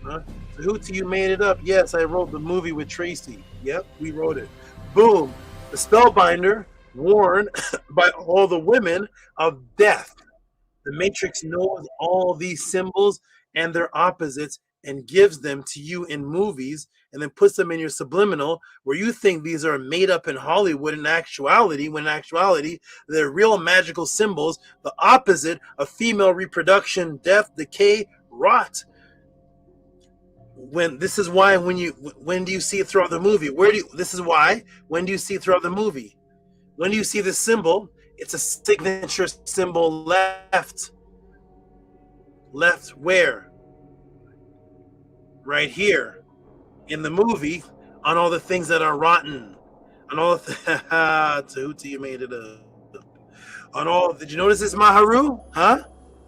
Huh? Tehuti, you made it up. Yes, I wrote the movie with Tracy. Yep, we wrote it. Boom. The Spellbinder warned by all the women of death. The Matrix knows all these symbols and their opposites and gives them to you in movies and then puts them in your subliminal where you think these are made up in Hollywood when in actuality they're real magical symbols, the opposite of female reproduction, death, decay, rot. When do you see it throughout the movie? When do you see it throughout the movie? When do you see this symbol? It's a signature symbol left. Left where? Right here in the movie on all the things that are rotten. On all the Tehuti, you made it up. On all, did you notice this, Maharu? Huh?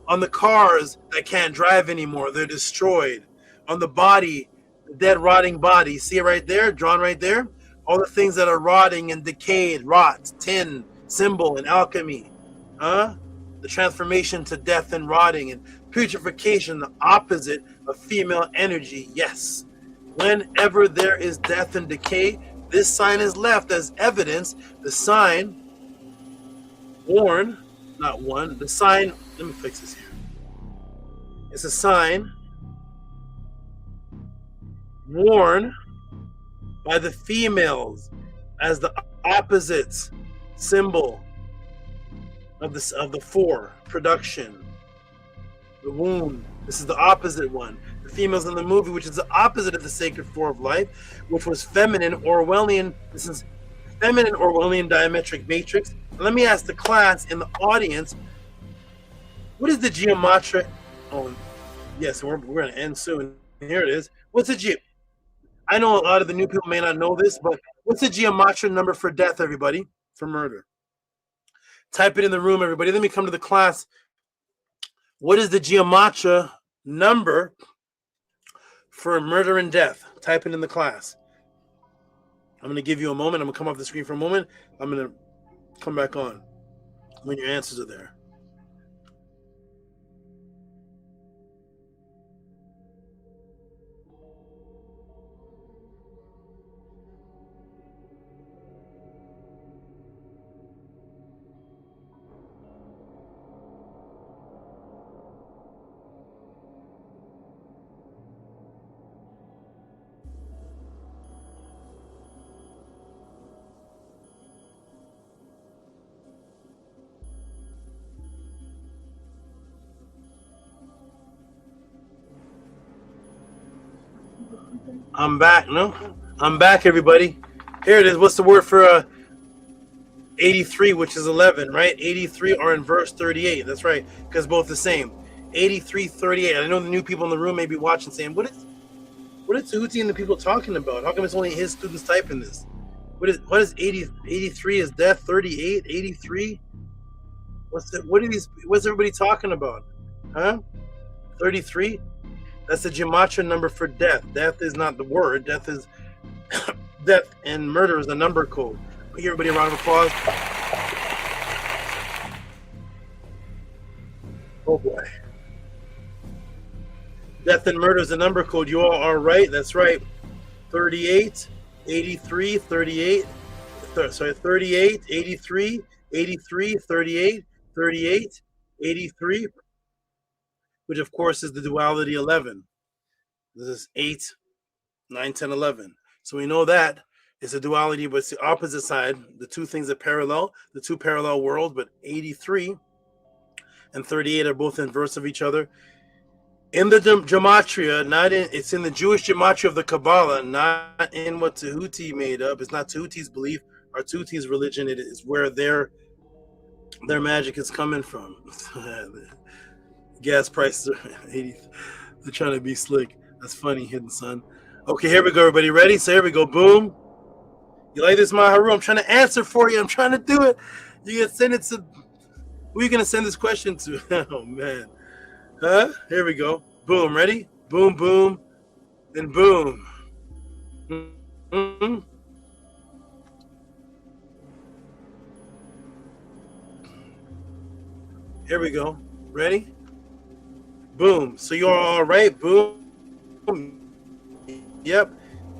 On the cars that can't drive anymore, they're destroyed. On the body, the dead rotting body, see it right there, drawn right there? All the things that are rotting and decayed, rot, tin, symbol, and alchemy. Huh? The transformation to death and rotting and putrefaction, the opposite of female energy. Yes. Whenever there is death and decay, this sign is left as evidence. The sign worn, not one, the sign, let me fix this here. It's a sign worn by the females as the opposites symbol of the four production, the wound. This is the opposite one. The females in the movie, which is the opposite of the sacred four of life, which was feminine Orwellian. This is feminine Orwellian diametric matrix. And let me ask the class in the audience, what is the geometric? Oh, yes, we're going to end soon. Here it is. What's the I know a lot of the new people may not know this, but what's the geometric number for death, everybody? For murder. Type it in the room, everybody. Let me come to the class. What is the geometria number for murder and death? Type it in the class. I'm going to give you a moment. I'm going to come off the screen for a moment. I'm going to come back on when your answers are there. I'm back. No, I'm back, everybody. Here it is. What's the word for 83, which is 11, right? 83 are in verse 38. That's right, because both the same. 83, 38. I know the new people in the room may be watching saying, what is Tehuti and the people talking about? How come it's only his students typing this? What is 83 is death, 38, 83? What's everybody talking about? Huh? 33? That's the gematria number for death. Death is not the word. Death is death, and murder is the number code. Give everybody a round of applause. Oh boy. Death and murder is the number code. You all are right. That's right. 38, 83, 38. Sorry, 38, 83, 83, 38, 38, 83. Which of course is the duality 11. This is 8, 9, 10, 11. So we know that it's a duality, but it's the opposite side. The two things are parallel, the two parallel worlds, but 83 and 38 are both inverse of each other. In the gematria, it's in the Jewish gematria of the Kabbalah, not in what Tehuti made up. It's not Tehuti's belief or Tehuti's religion. It is where their magic is coming from. Gas prices are 80. They're trying to be slick. That's funny, hidden son. Okay, here we go, everybody. Ready? So here we go. Boom. You like this, Maharu? I'm trying to answer for you. I'm trying to do it. You can send it to. Who are you gonna send this question to? Oh man. Huh? Here we go. Boom. Ready? Boom, boom, then boom. Mm-hmm. Here we go. Ready? Boom. So you're all right. Boom. Yep.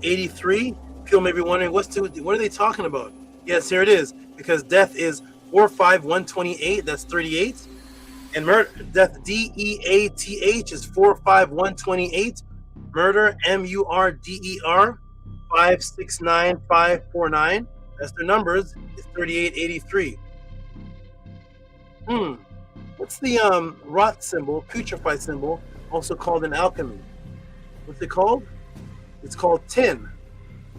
83. People may be wondering what are they talking about? Yes, here it is. Because death is 45128. That's 38. And murder, death DEATH is 45128. Murder MURDER 569549. That's their numbers. It's 3883. What's the rot symbol, putrefied symbol, also called in alchemy? What's it called? It's called tin.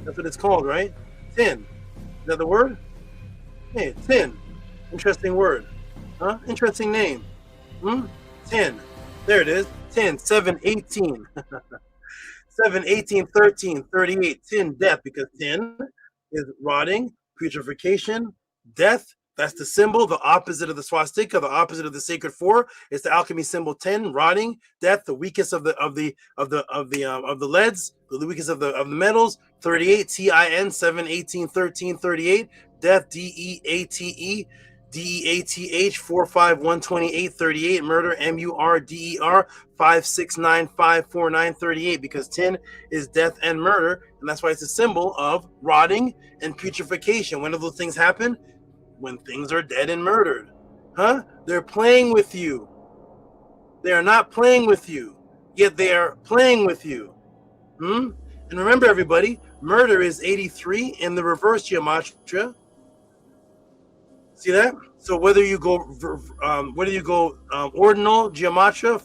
That's what it's called, right? Tin. Is that the word? Hey, tin. Interesting word. Huh? Interesting name. Tin. There it is. Tin. 718. 718, 13, 38. Tin, death, because tin is rotting, putrefaction, death. That's the symbol, the opposite of the swastika, the opposite of the sacred four. It's the alchemy symbol 10, rotting, death, the weakest of the leads, the weakest of the metals. 38, TIN, 7, 18, 13, 38. Death, DEATE, DEATH, 45128, 38. Murder, MURDER, 569549, 38. Because 10 is death and murder, and that's why it's a symbol of rotting and putrefaction. When do those things happen? When things are dead and murdered. Huh? They're playing with you. They are not playing with you, yet they are playing with you. And remember, everybody, murder is 83 in the reverse gematria. See that? So whether you go ordinal gematria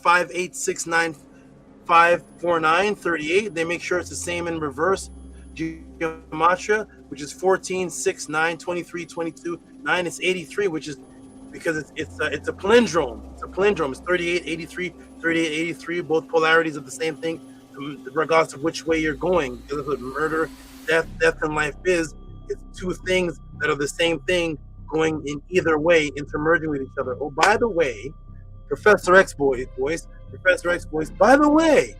5869549 38, they make sure it's the same in reverse gematria, which is 14 6 9 23 22 9. It's 83, which is because it's a palindrome. It's a palindrome. It's 38 83 38 83. Both polarities of the same thing, regardless of which way you're going. Because what murder, death and life is. It's two things that are the same thing going in either way, intermerging with each other. Oh, by the way, Professor X voice. By the way,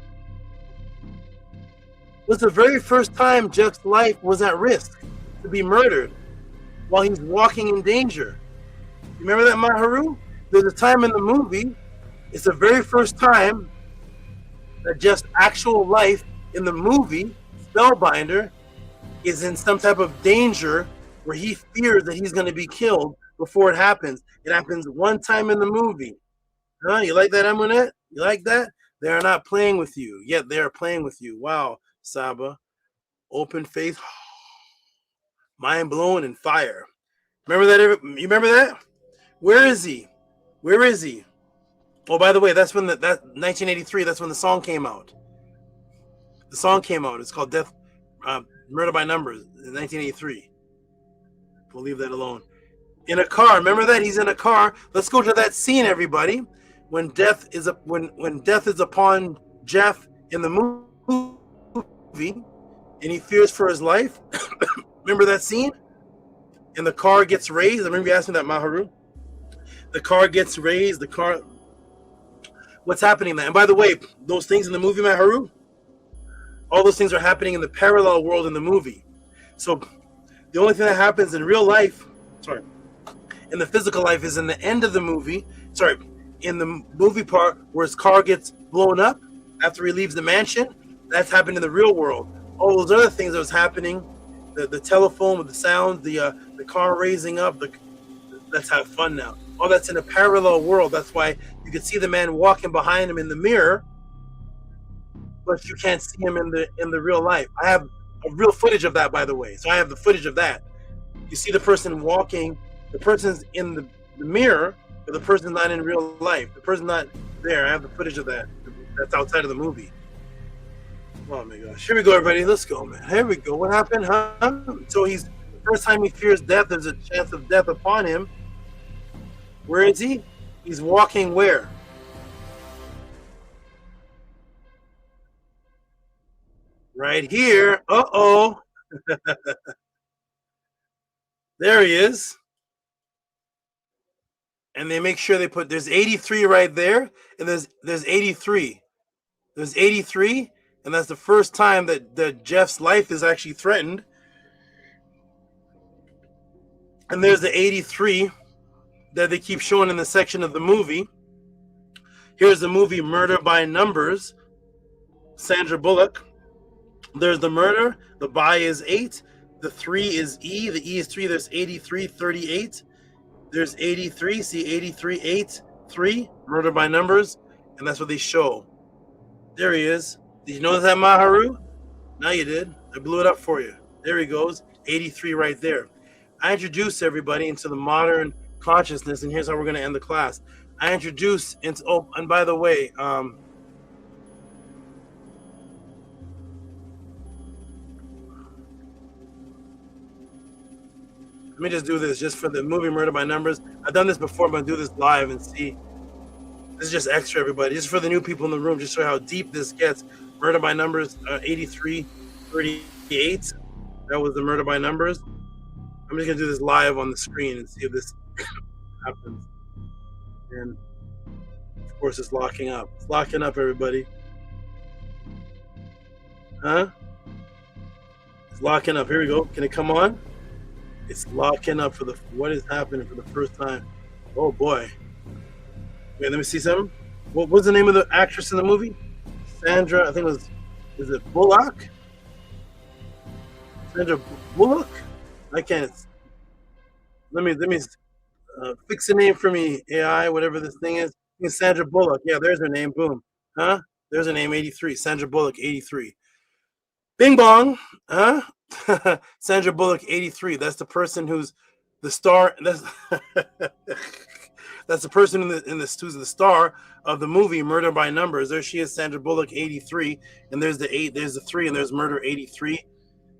was the very first time Jeff's life was at risk to be murdered while he's walking in danger. You remember that, Maharu? There's a time in the movie, it's the very first time that Jeff's actual life in the movie, Spellbinder, is in some type of danger where he fears that he's going to be killed before it happens. It happens one time in the movie. Huh? You like that, Amunet? You like that? They are not playing with you, yet they are playing with you. Wow, Saba. Open face, mind blown, and fire. Remember that? You remember that? Where is he? Where is he? Oh, by the way, that's when that 1983. That's when the song came out. The song came out. It's called "Death, Murder by Numbers" in 1983. We'll leave that alone. In a car. Remember that? He's in a car. Let's go to that scene, everybody. When death is upon Jeff in the movie, and he fears for his life. Remember that scene? And the car gets raised. I remember you asked me that, Maharu. The car gets raised. The car. What's happening there? And by the way, those things in the movie, Maharu, all those things are happening in the parallel world in the movie. So the only thing that happens in real life, in the physical life, is in the end of the movie. In the movie part where his car gets blown up after he leaves the mansion. That's happened in the real world. All those other things that was happening, the telephone with the sound, the car raising up, let's have fun now. All that's in a parallel world. That's why you can see the man walking behind him in the mirror, but you can't see him in the real life. I have a real footage of that, by the way. So I have the footage of that. You see the person walking, the person's in the mirror, but the person's not in real life. The person's not there. I have the footage of that. That's outside of the movie. Oh my gosh. Here we go, everybody. Let's go, man. Here we go. What happened, huh? So the first time he fears death, there's a chance of death upon him. Where is he? He's walking where? Right here. Uh-oh. There he is. And they make sure they put, there's 83 right there, and there's 83. There's 83, and that's the first time that Jeff's life is actually threatened. And there's the 83 that they keep showing in the section of the movie. Here's the movie Murder by Numbers, Sandra Bullock. There's the murder, the by is 8, the 3 is E, the E is 3, there's 83, 38. There's 83, see 83, 8, 3, Murder by Numbers, and that's what they show. There he is. Did you notice that, Maharu? Now you did. I blew it up for you. There he goes, 83 right there. I introduce everybody into the modern consciousness, and here's how we're going to end the class. I introduce into, oh, and by the way, let me just do this just for the movie Murder by Numbers. I've done this before, but I'm going to do this live and see. This is just extra, everybody. Just for the new people in the room, just show how deep this gets. Murder by Numbers, 83, 38. That was the Murder by Numbers. I'm just going to do this live on the screen and see if this happens. And, of course, it's locking up. It's locking up, everybody. Huh? It's locking up. Here we go. Can it come on? It's locking up for the, what is happening for the first time? Oh boy. Wait, let me see something. What was the name of the actress in the movie? Sandra, I think it was, is it Bullock? Sandra Bullock? I can't. Let me fix the name for me, AI, whatever this thing is. It's Sandra Bullock. Yeah, there's her name. Boom. Huh? There's her name, 83. Sandra Bullock, 83. Bing bong. Huh? Sandra Bullock, 83. That's the person who's the star. That's that's the person who's the star of the movie Murder by Numbers. There she is, Sandra Bullock, 83. And there's the 8, there's the 3, and there's Murder 83.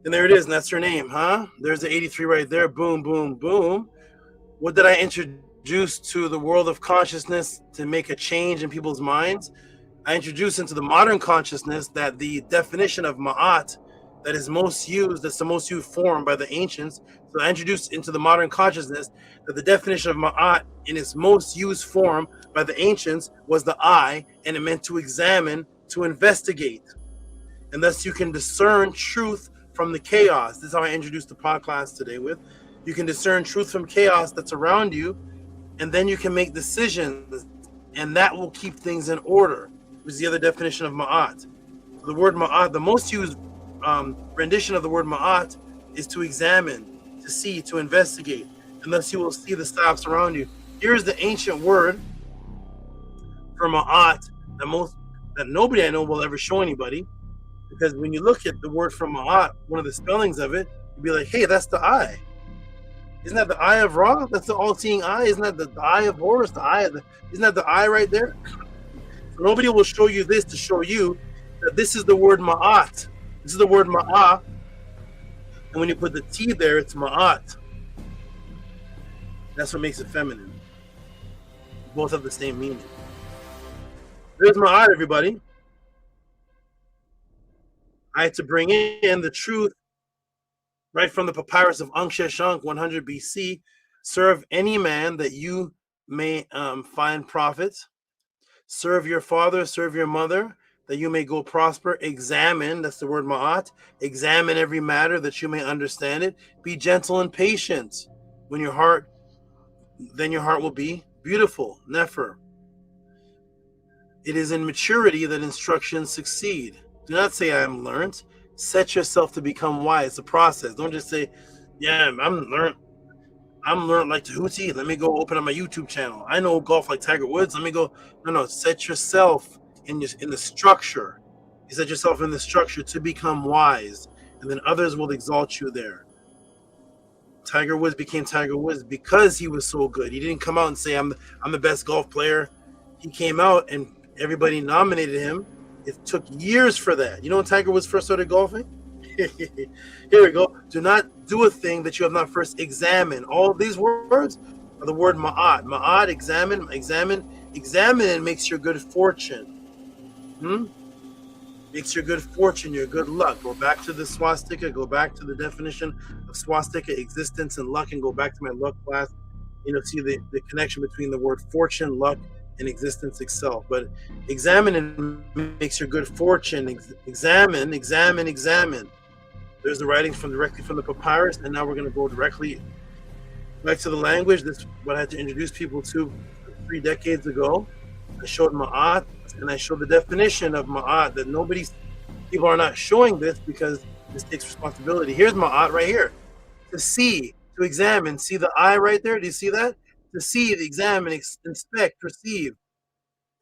And there it is, and that's her name, huh? There's the 83 right there. Boom, boom, boom. What did I introduce to the world of consciousness to make a change in people's minds? I introduced into the modern consciousness that the definition of Ma'at that is most used, that's the most used form by the ancients. So I introduced into the modern consciousness that the definition of Ma'at in its most used form by the ancients was the eye, and it meant to examine, to investigate. And thus you can discern truth from the chaos. This is how I introduced the podcast today with. You can discern truth from chaos that's around you, and then you can make decisions, and that will keep things in order, which is the other definition of Ma'at. The word Ma'at, the most used rendition of the word Ma'at is to examine, to see, to investigate, and thus you will see the stops around you. Here's the ancient word for Ma'at that nobody I know will ever show anybody, because when you look at the word from Ma'at, one of the spellings of it, you'd be like, hey, that's the eye. Isn't that the eye of Ra? That's the all-seeing eye. Isn't that the eye of Horus? The eye of isn't that the eye right there? So nobody will show you this to show you that this is the word Ma'at. This is the word Ma'ah. And when you put the T there, it's Ma'at. That's what makes it feminine. Both have the same meaning. There's Ma'at, everybody. I had to bring in the truth right from the papyrus of Ankh Sheshonk, 100 BC. Serve any man that you may find profit. Serve your father, serve your mother, that you may go prosper. Examine, that's the word Ma'at. Examine every matter that you may understand it. Be gentle and patient. Then your heart will be beautiful. Nefer. It is in maturity that instructions succeed. Do not say I am learned. Set yourself to become wise. It's a process. Don't just say, yeah, I'm learned like Tehuti. Let me go open up my YouTube channel. I know golf like Tiger Woods. Let me go. No. Set yourself in the structure. You set yourself in the structure to become wise, and then others will exalt you there. Tiger Woods became Tiger Woods because he was so good. He didn't come out and say, I'm the best golf player. He came out and everybody nominated him. It took years for that. You know when Tiger Woods first started golfing? Here we go. Do not do a thing that you have not first examined. All of these words are the word Ma'at. Ma'at, examine, and makes your good fortune. makes your good fortune, your good luck. Go back to the swastika, go back to the definition of swastika, existence and luck, and go back to my luck class. See the connection between the word fortune, luck, and existence itself. But examine makes your good fortune. Examine. There's the writings directly from the papyrus, and now we're going to go directly back to the language. This is what I had to introduce people to 3 decades ago. I showed ma'at, and I showed the definition of ma'at that people are not showing this because this takes responsibility. Here's ma'at right here. To see, to examine. See the eye right there? Do you see that? To see, to examine, inspect, perceive.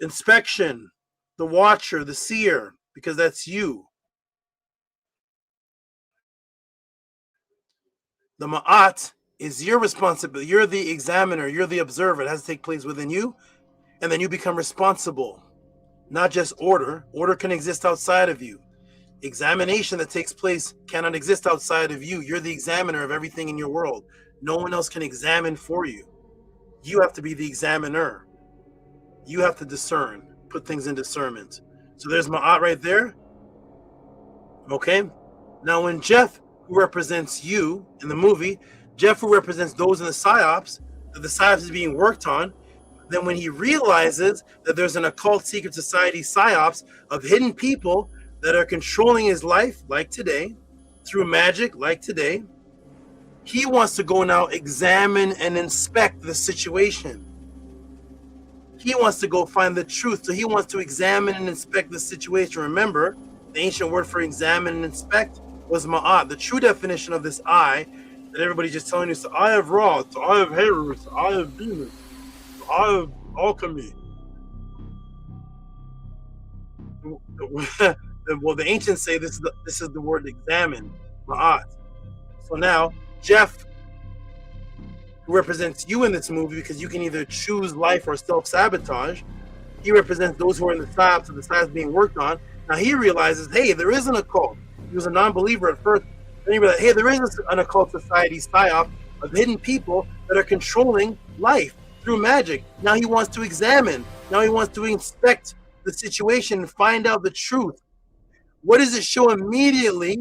Inspection, the watcher, the seer, because that's you. The ma'at is your responsibility. You're the examiner. You're the observer. It has to take place within you. And then you become responsible. Not just order. Order can exist outside of you. Examination that takes place cannot exist outside of you. You're the examiner of everything in your world. No one else can examine for you. You have to be the examiner. You have to discern. Put things in discernment. So there's ma'at right there. Okay? Now when Jeff, who represents you in the movie, Jeff, who represents those in the Psyops, that the Psyops is being worked on, then when he realizes that there's an occult secret society Psyops of hidden people that are controlling his life, like today, through magic, like today, he wants to go now examine and inspect the situation. He wants to go find the truth. So he wants to examine and inspect the situation. Remember, the ancient word for examine and inspect was ma'at. The true definition of this eye that everybody's just telling you is the eye of Ra, it's the eye of Horus, it's the eye of Venus, it's the eye of alchemy. Well, the ancients say this is the word examine, ma'at. So now, Jeff, who represents you in this movie, because you can either choose life or self-sabotage, he represents those who are in the Psyops, so the Psyops being worked on. Now he realizes, hey, there is an occult. He was a non-believer at first. Then he realized, hey, there is an occult society, Psyop, of hidden people that are controlling life through magic. Now he wants to examine. Now he wants to inspect the situation and find out the truth. What does it show immediately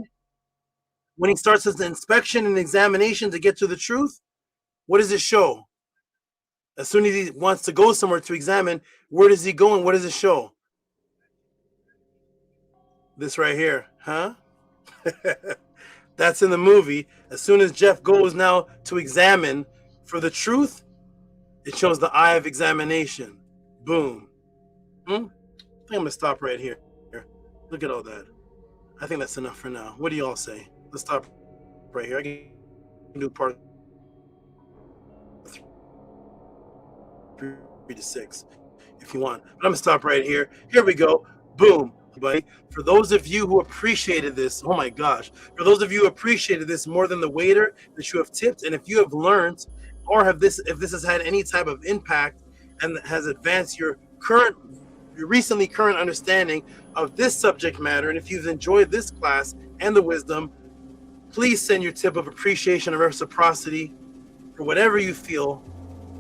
when he starts his inspection and examination to get to the truth? What does it show? As soon as he wants to go somewhere to examine, where does he go and what does it show? This right here, huh? That's in the movie. As soon as Jeff goes now to examine for the truth, it shows the eye of examination. Boom. I think I'm going to stop right here. Look at all that. I think that's enough for now. What do you all say? Let's stop right here. I can do part 3 to 6 if you want. But I'm going to stop right here. Here we go. Boom. Buddy. For those of you who appreciated this, oh my gosh, for those of you who appreciated this more than the waiter that you have tipped, and if you have learned or if this has had any type of impact and has advanced your recently current understanding of this subject matter, and if you've enjoyed this class and the wisdom, please send your tip of appreciation or reciprocity for whatever you feel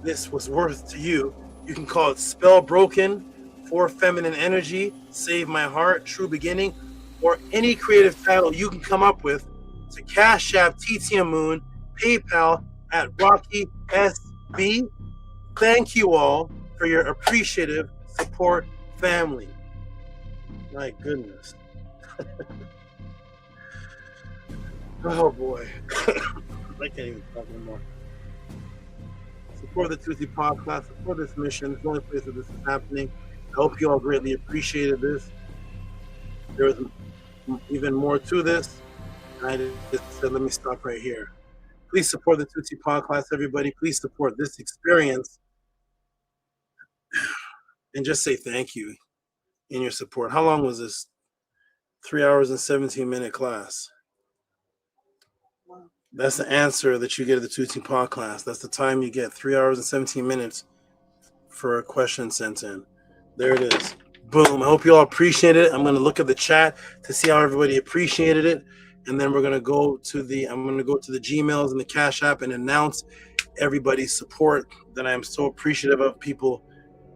this was worth to you. You can call it Spell Broken, For Feminine Energy, Save My Heart, True Beginning, or any creative title you can come up with to Cash App TTM Moon, PayPal at Rocky SB. Thank you all for your appreciative support, family. My goodness. Oh boy. I can't even talk anymore. Support the Tuesday podcast, support this mission. It's the only place that this is happening. I hope you all greatly appreciated this. There was even more to this. I just said, let me stop right here. Please support the Tutsi podcast, everybody. Please support this experience. And just say thank you in your support. How long was this? 3 hours and 17-minute class. That's the answer that you get at the Tutsi podcast. That's the time you get. 3 hours and 17 minutes for a question sent in. There it is. Boom. I hope you all appreciate it. I'm going to look at the chat to see how everybody appreciated it. And then we're going to go to the Gmails and the Cash App and announce everybody's support that I am so appreciative of. People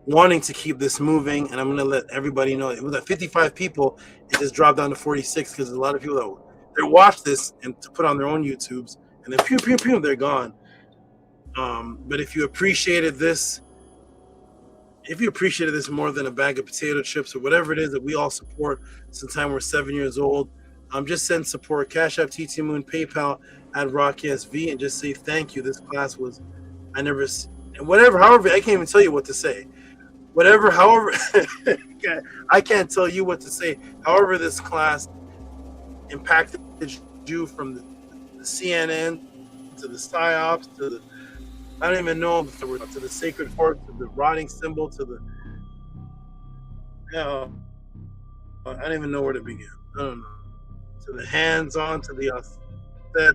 wanting to keep this moving, and I'm going to let everybody know. It was at 55 people. It just dropped down to 46 because a lot of people that they watch this and to put on their own YouTubes, and then pew, pew, pew, they're gone. But if you appreciated this more than a bag of potato chips or whatever it is that we all support since the time we're 7 years old, just send support. Cash App, TT Moon, PayPal at RockSV, and just say thank you. This class was, however, I can't even tell you what to say. However, I can't tell you what to say. However, this class impacted you from the CNN to the Psyops to the, I don't even know, to the Sacred Heart, to the rotting symbol, to the, I don't even know where to begin. I don't know. To the hands-on, to the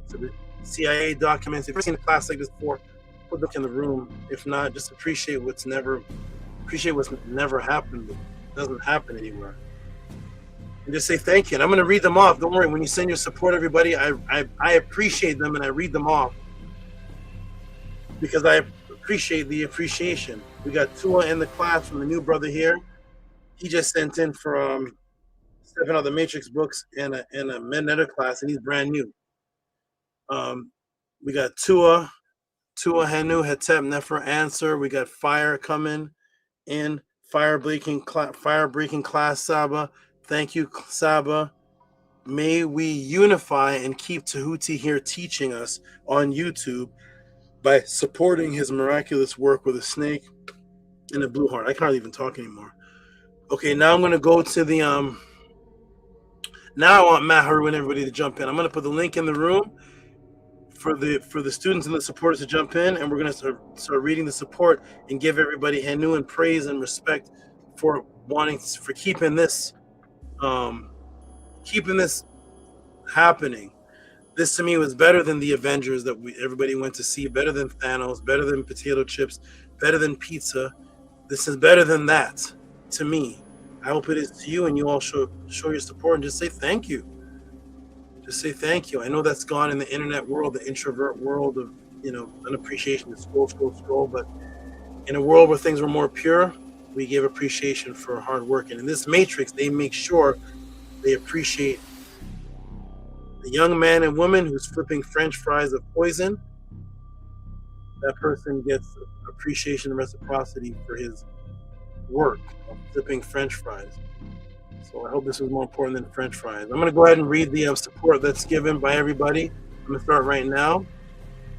to the CIA documents. If you've seen a class like this before, put them in the room. If not, just appreciate what's never happened. It doesn't happen anywhere. And just say thank you. And I'm going to read them off. Don't worry. When you send your support, everybody, I appreciate them and I read them off because I appreciate the appreciation. We got Tua in the class from the new brother here. He just sent in from stepping out the Matrix books in a Menetta class, and he's brand new. We got Tua, Henu, Hetep, Nefer, Answer. We got Fire coming in, fire breaking class, Saba. Thank you, Saba. May we unify and keep Tehuti here teaching us on YouTube by supporting his miraculous work with a snake and a blue heart. I can't even talk anymore. Okay, now I'm going to go to the now I want Maharu and everybody to jump in. I'm going to put the link in the room for the students and the supporters to jump in, and we're going to start reading the support and give everybody Henu and praise and respect for keeping this happening. This to me was better than the Avengers that everybody went to see, better than Thanos, better than potato chips, better than pizza. This is better than that to me. I hope it is to you, and you all show your support and just say thank you. Just say thank you. I know that's gone in the internet world, the introvert world of an appreciation to scroll, but in a world where things were more pure, we give appreciation for hard work. And in this matrix, they make sure they appreciate the young man and woman who's flipping French fries of poison. That person gets appreciation and reciprocity for his work of flipping French fries. So I hope this was more important than French fries. I'm going to go ahead and read the support that's given by everybody. I'm going to start right now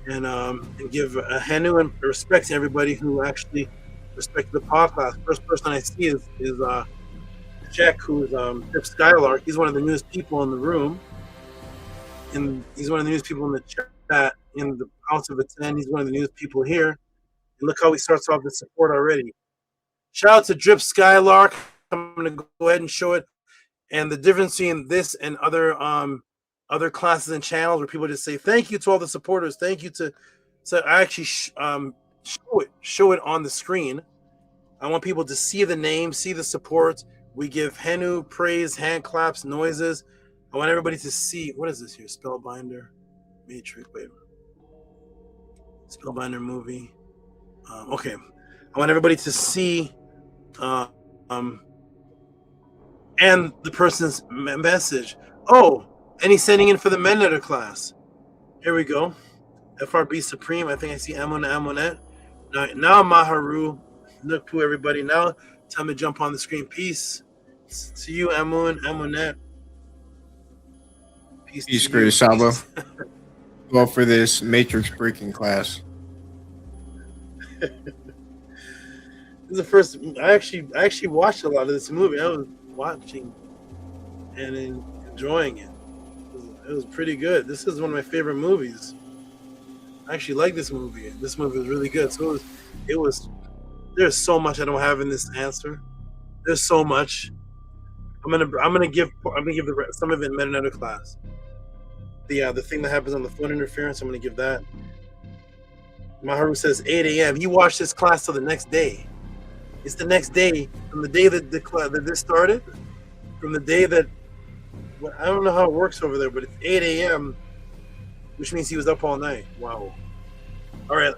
and give a Henu and respect to everybody who actually respected the podcast. First person I see is Jack, who's Pip Skylark. He's one of the newest people in the room. And he's one of the newest people in the chat in the House of Attend. He's one of the newest people here. And look how he starts off the support already. Shout out to Drip Skylark. I'm going to go ahead and show it. And the difference between this and other classes and channels where people just say thank you to all the supporters. Thank you to I actually show it on the screen. I want people to see the name, see the support. We give Henu praise, hand claps, noises. I want everybody to see, what is this here? Spellbinder, Matrix, wait. Spellbinder movie. Okay. I want everybody to see and the person's message. Oh, and he's sending in for the Menetta class. Here we go. FRB Supreme. I think I see Amonet. Now Maharu. Look to everybody. Now time to jump on the screen. Peace to you, Amonet. Peace, Great Sabo. Well, for this Matrix breaking class. This is the first. I actually watched a lot of this movie. I was watching and enjoying it. It was pretty good. This is one of my favorite movies. I actually like this movie. This movie was really good. So it was. There's so much I don't have in this answer. There's so much. I'm gonna give some of it in Menetta class. The thing that happens on the phone interference, I'm gonna give that. Maharu says 8 a.m. He watched this class till the next day. It's the next day from the day that that this started. From the day that I don't know how it works over there, but it's 8 a.m., which means he was up all night. Wow. All right,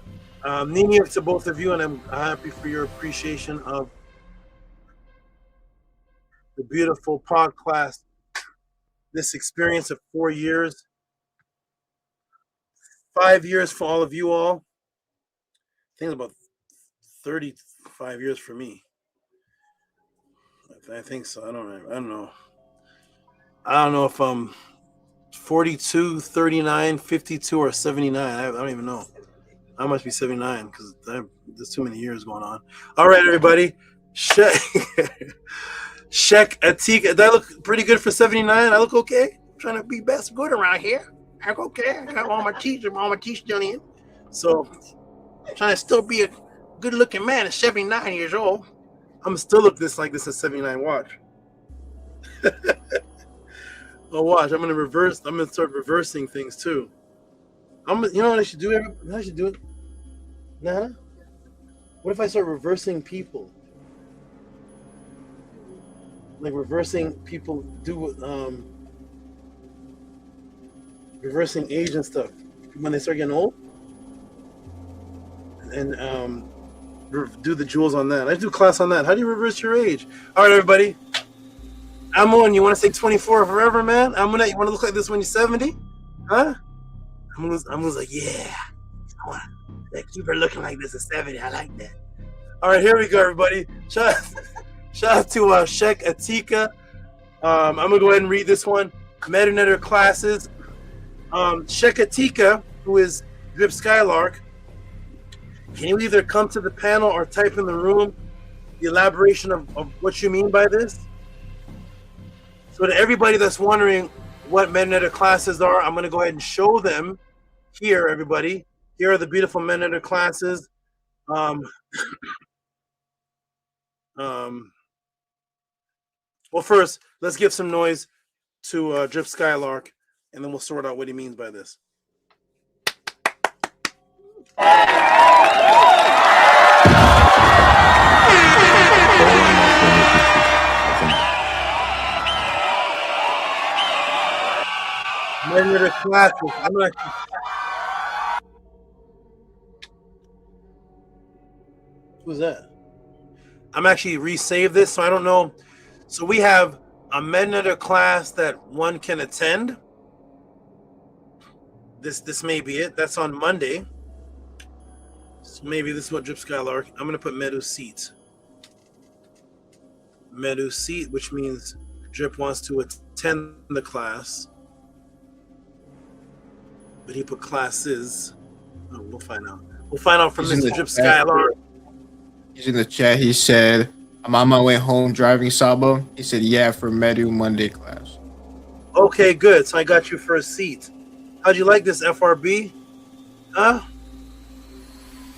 Nini, to both of you, and I'm happy for your appreciation of the beautiful pod class. This experience of 4 years, 5 years for all of you all. I think it's about 35 years for me. I think so. I don't know. I don't know if I'm 42, 39, 52, or 79. I don't even know. I must be 79 because there's too many years going on. All right, everybody. Shek Atika. That look pretty good for 79. I look okay. I'm trying to be best good around here. I look okay. I got all my teeth done in. So I'm trying to still be a good looking man at 79 years old. I'm gonna still look like this at 79. Watch. Oh, watch. I'm gonna start reversing things too. You know what I should do? I should do it. Nana? What if I start reversing people? Like reversing people reversing age and stuff when they start getting old? And do the jewels on that. I do a class on that. How do you reverse your age? All right, everybody. Amon, you want to say 24 forever, man? You want to look like this when you're 70? Huh? I'm like, yeah. I want to keep her looking like this at 70. I like that. All right, here we go, everybody. Shout out to Shek Atika. I'm going to go ahead and read this one. Metanetter classes. Shek Atika, who is Drip Skylark, can you either come to the panel or type in the room the elaboration of what you mean by this? So to everybody that's wondering what Metanetter classes are, I'm going to go ahead and show them here, everybody. Here are the beautiful Metanetter classes. Well, first, let's give some noise to Drip Skylark, and then we'll sort out what he means by this. Metanetter classes. Who's that? I'm actually resave this, so I don't know. So we have a Metanetter class that one can attend. This may be it. That's on Monday. So maybe this is what Drip Skylark. I'm gonna put Medu seat. Medu seat, which means Drip wants to attend the class. But he put classes. Oh, we'll find out. We'll find out from Mr. Drip Skylark. He's in the chat. He said, I'm on my way home driving Sabo. He said, yeah, for Medu Monday class. Okay, good. So I got you for a seat. How'd you like this, FRB? Huh?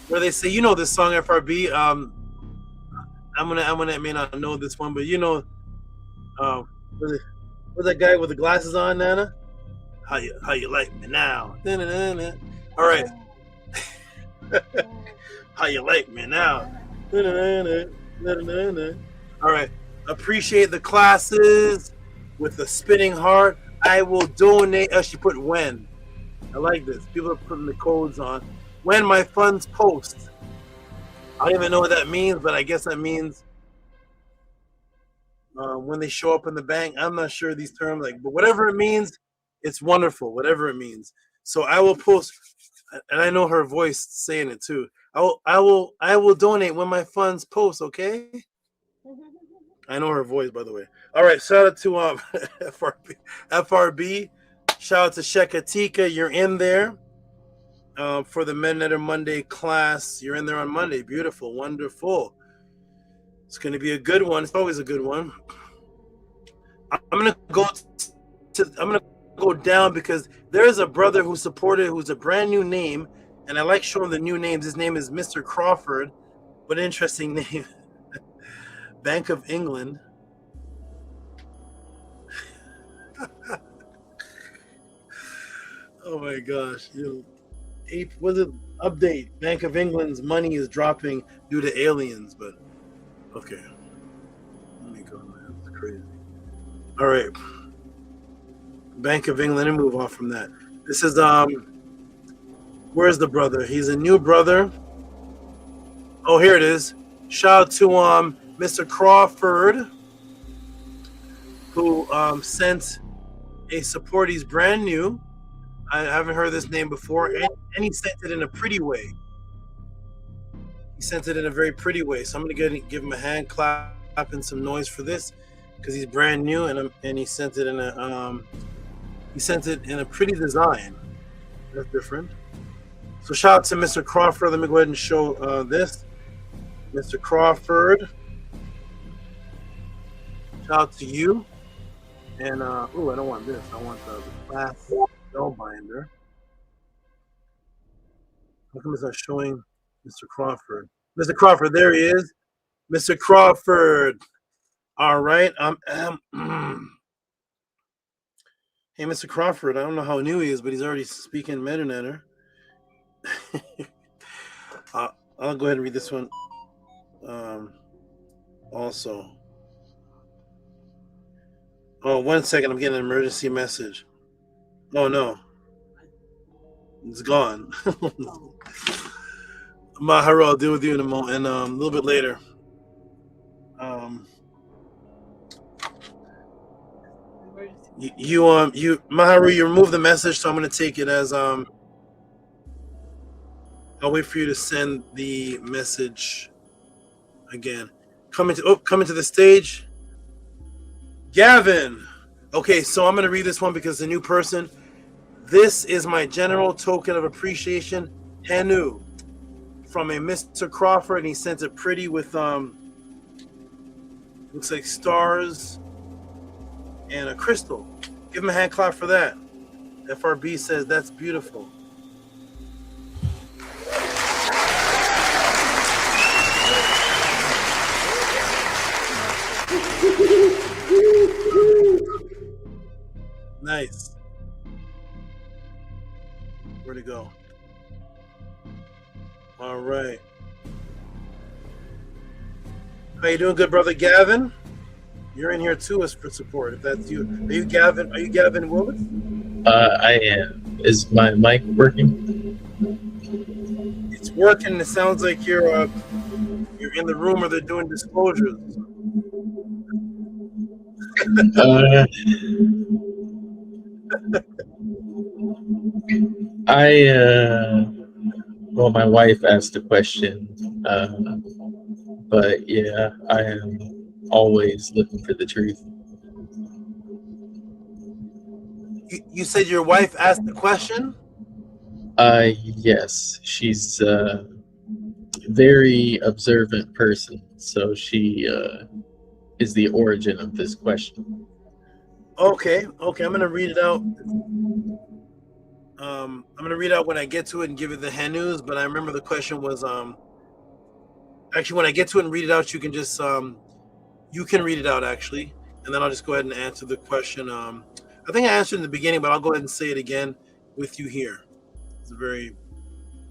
Where they say, you know this song, FRB. I may not know this one, but you know, what's that guy with the glasses on, Nana? How you like me now? All right. How you like me now? All right. Appreciate the classes with a spinning heart. I will donate. She put when. I like this. People are putting the codes on. When my funds post. I don't even know what that means, but I guess that means when they show up in the bank. I'm not sure these terms, but whatever it means, it's wonderful. Whatever it means. So I will post, and I know her voice saying it too. I will donate when my funds post. Okay. I know her voice, by the way. All right. Shout out to FRB. Shout out to Shek Atika. You're in there. For the Metanetter Monday class. You're in there on Monday. Beautiful, wonderful. It's going to be a good one. It's always a good one. I'm going to go down because there's a brother who supported, who's a brand new name, and I like showing the new names. His name is Mr. Crawford. What an interesting name. Bank of England. Oh my gosh. Was it update? Bank of England's money is dropping due to aliens, but okay. Let me go, man. That's crazy. All right. Bank of England, and move on from that. This is where's the brother? He's a new brother. Oh, here it is. Shout out to Mr. Crawford, who sent a support. He's brand new. I haven't heard this name before, and he sent it in a pretty way. He sent it in a very pretty way. So I'm gonna give him a hand clap and some noise for this, because he's brand new, and he sent it in a pretty design. That's different. So shout out to Mr. Crawford. Let me go ahead and show this. Mr. Crawford, shout out to you. And I don't want this. I want the class Spellbinder. How come it's not showing Mr. Crawford? Mr. Crawford, there he is. Mr. Crawford. All right. Hey, Mr. Crawford. I don't know how new he is, but he's already speaking Metanetter. I'll go ahead and read this one. Also. Oh, 1 second. I'm getting an emergency message. Oh, no. It's gone. Maharu, I'll deal with you in a moment, and a little bit later. Maharu, you removed the message, so I'm going to take it as I'll wait for you to send the message again. Coming to the stage, Gavin. Okay, so I'm going to read this one because it's a new person. This is my general token of appreciation, Henu, from a Mr. Crawford, and he sent it pretty with looks like stars and a crystal. Give him a hand clap for that. FRB says that's beautiful. Nice. Where'd it go? All right. How you doing, good brother Gavin? You're in here too as for support. If that's you, are you Gavin? Are you Gavin Willis? I am. Is my mic working? It's working. It sounds like you're in the room where they're doing disclosures. Well, my wife asked a question, but yeah, I am always looking for the truth. You said your wife asked the question? Yes, she's a very observant person, so she is the origin of this question. Okay, I'm gonna read it out. I'm gonna read out when I get to it and give it the hand news. But I remember the question was actually when I get to it and read it out, you can just you can read it out actually, and then I'll just go ahead and answer the question. I think I answered in the beginning, but I'll go ahead and say it again with you here. It's very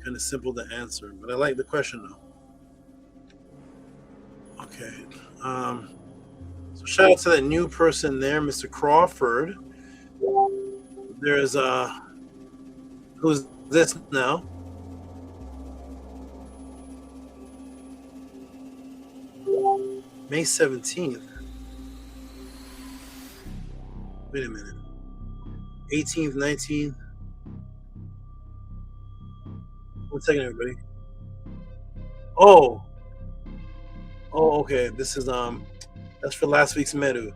kind of simple to answer, but I like the question though. Okay. So shout out to that new person there, Mr. Crawford. There's who's this now? May 17th. Wait a minute. 18th, 19th. 1 second, everybody. Oh, okay. This is that's for last week's Medu,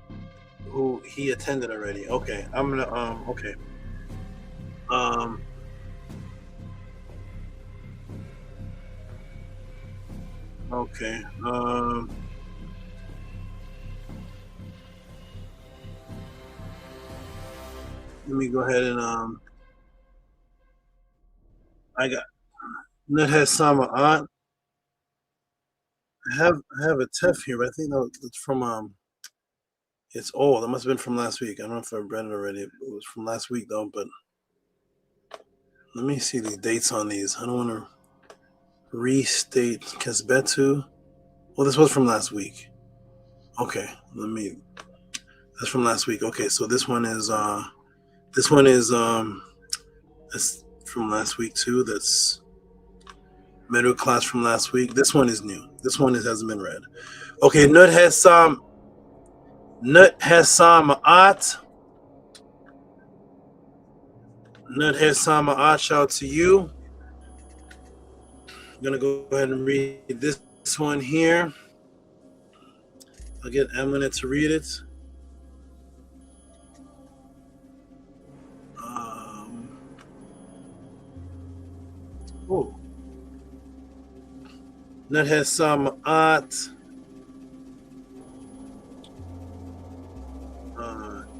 who he attended already. Okay, I'm gonna okay. Okay. Let me go ahead and I got Ned Sama Aunt. I have a TEF here, but I think that's from it's old. It must have been from last week. I don't know if I've read it already. It was from last week though, but let me see the dates on these. I don't want to restate Kesbetu. Well, this was from last week. Okay, that's from last week. Okay, so this one is that's from last week too. That's Middle class from last week. This one is new. This one hasn't been read. Okay, Nut has some Ma'at. Nut has some Ma'at. Shout out to you. I'm gonna go ahead and read this one here. I'll get Emily to read it. Nut has some Ma'at.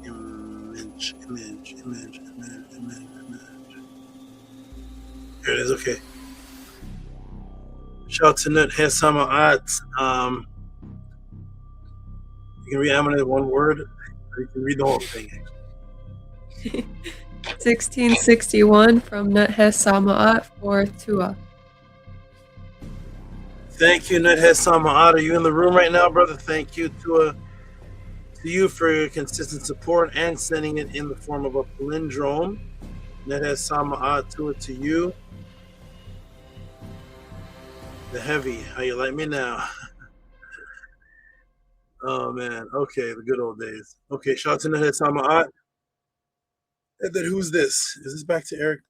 Image. Here it is. Okay. Shout out to Nut has some Ma'at. You can read Amina one word, or you can read the whole thing. 1661 from Nut Hes Sama'at for Tua. Thank you, Nut Hes Sama'at. Are you in the room right now, brother? Thank you to you for your consistent support and sending it in the form of a palindrome. Nut Hes Sama'at, to you. The heavy, how you like me now? Oh man, okay, the good old days. Okay, shout out to Nut Hes Sama'at. And then who's this? Is this back to Eric?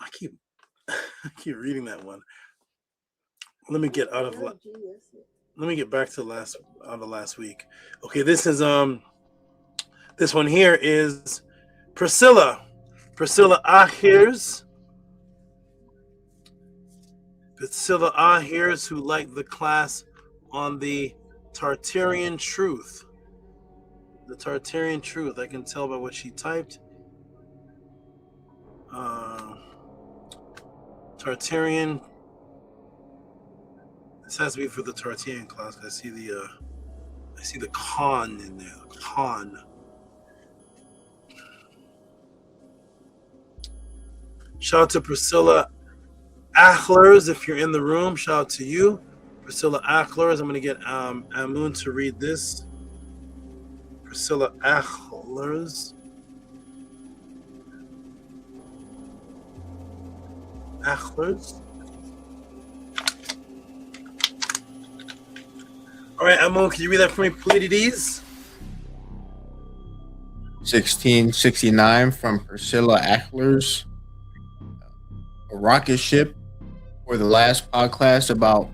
I keep reading that one. Let me get out of. Let me get back to last week. Okay, this is this one here is Priscilla Ahirs. Priscilla Ahirs, who liked the class on the Tartarian truth. The Tartarian truth. I can tell by what she typed. Tartarian. This has to be for the Tartarian class. I see the Khan in there. Khan. Shout out to Priscilla Achlers, if you're in the room. Shout out to you, Priscilla Achlers. I'm going to get Amun to read this. Priscilla Achlers. All right, Amun, can you read that for me, please? 1669 from Priscilla Achlers. A rocket ship for the last podcast about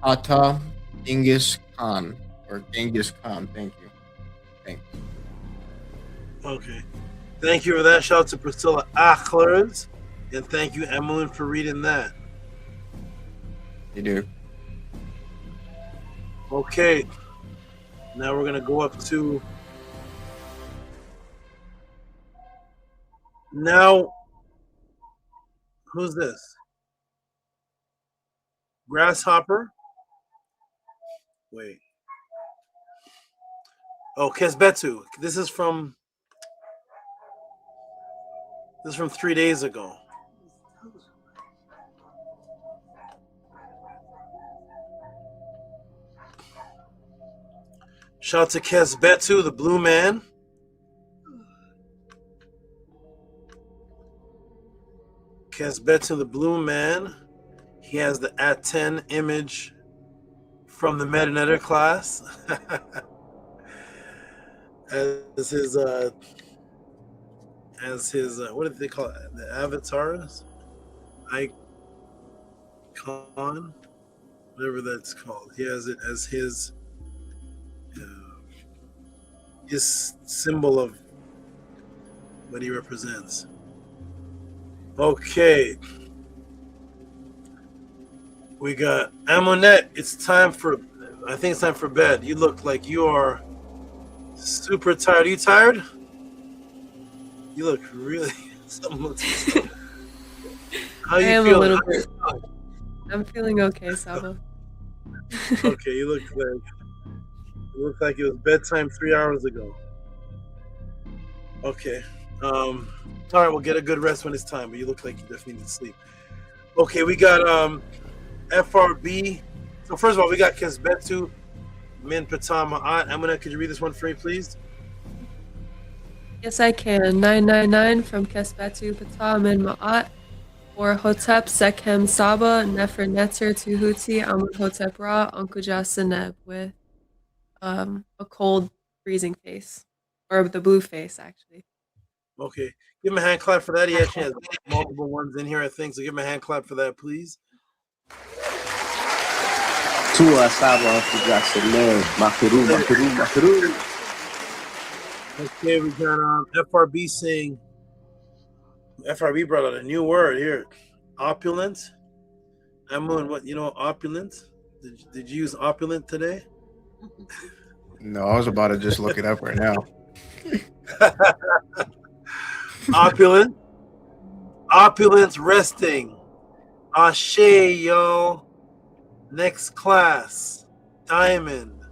Ata Genghis Khan, or Genghis Khan. Thank you. Thanks. Okay. Thank you for that. Shout out to Priscilla Achlers. And thank you, Emily, for reading that. You do. Okay. Now we're going to go up to... Now, who's this? Grasshopper? Wait. Oh, Kesbetu. This is from 3 days ago. Shout out to Kesbetu, the blue man. Kesbetu, the blue man. He has the @10 image from the Meta class. as his what did they call it? The avatars? Icon? Whatever that's called. He has it as his symbol of what he represents. Okay. We got Amonette. I think it's time for bed. You look like you are super tired. Are you tired? You look really How you am feeling? a little bit. I'm feeling okay, Saba. Okay, you look like it was bedtime 3 hours ago. Okay. All right, we'll get a good rest when it's time, but you look like you definitely need to sleep. Okay, we got FRB. So first of all, we got Kesbetu Min Patama Ma'at. Amina, could you read this one for me, please? Yes, I can. 999 from Kesbetu Patah Min Ma'at for Hotep, Sekhem, Saba, Nefer, Netzer, Tehuti, Amenhotep Ra, Ankuja, Seneb with a cold, freezing face. Or the blue face, actually. Okay. Give him a hand clap for that. He actually has multiple ones in here, I think. So give him a hand clap for that, please. Tua Saba Ankuja Seneb, Makiru, Makiru, Makiru. Okay, we got FRB saying, FRB brought out a new word here. Opulent. Amun, what, you know, opulent? Did you use opulent today? No, I was about to just look it up right now. Opulent. Opulence resting. Ashe, yo. Next class. Diamond.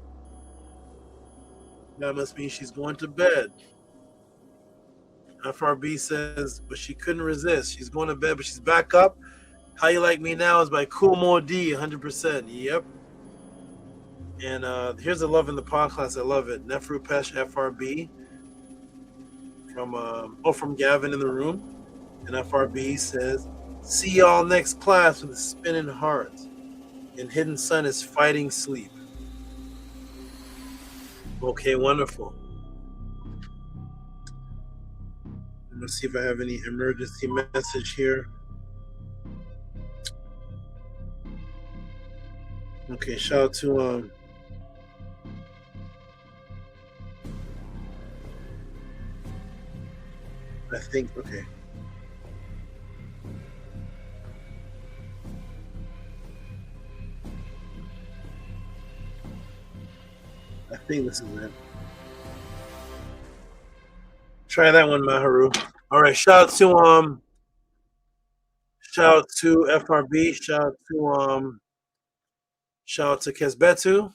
That must mean she's going to bed. FRB says, but she couldn't resist. She's going to bed, but she's back up. How You Like Me Now is by Cool Mo D, 100%. Yep. And here's the Love in the Podcast. I love it. Nefru Pesh FRB from Gavin in the room. And FRB says, see y'all next class with a spinning heart. And Hidden Sun is fighting sleep. Okay, wonderful. Let's see if I have any emergency message here. Okay, shout out to I think, okay. I think this is it. Try that one, Maharu. All right, shout out to FRB, shout out to Kesbetu.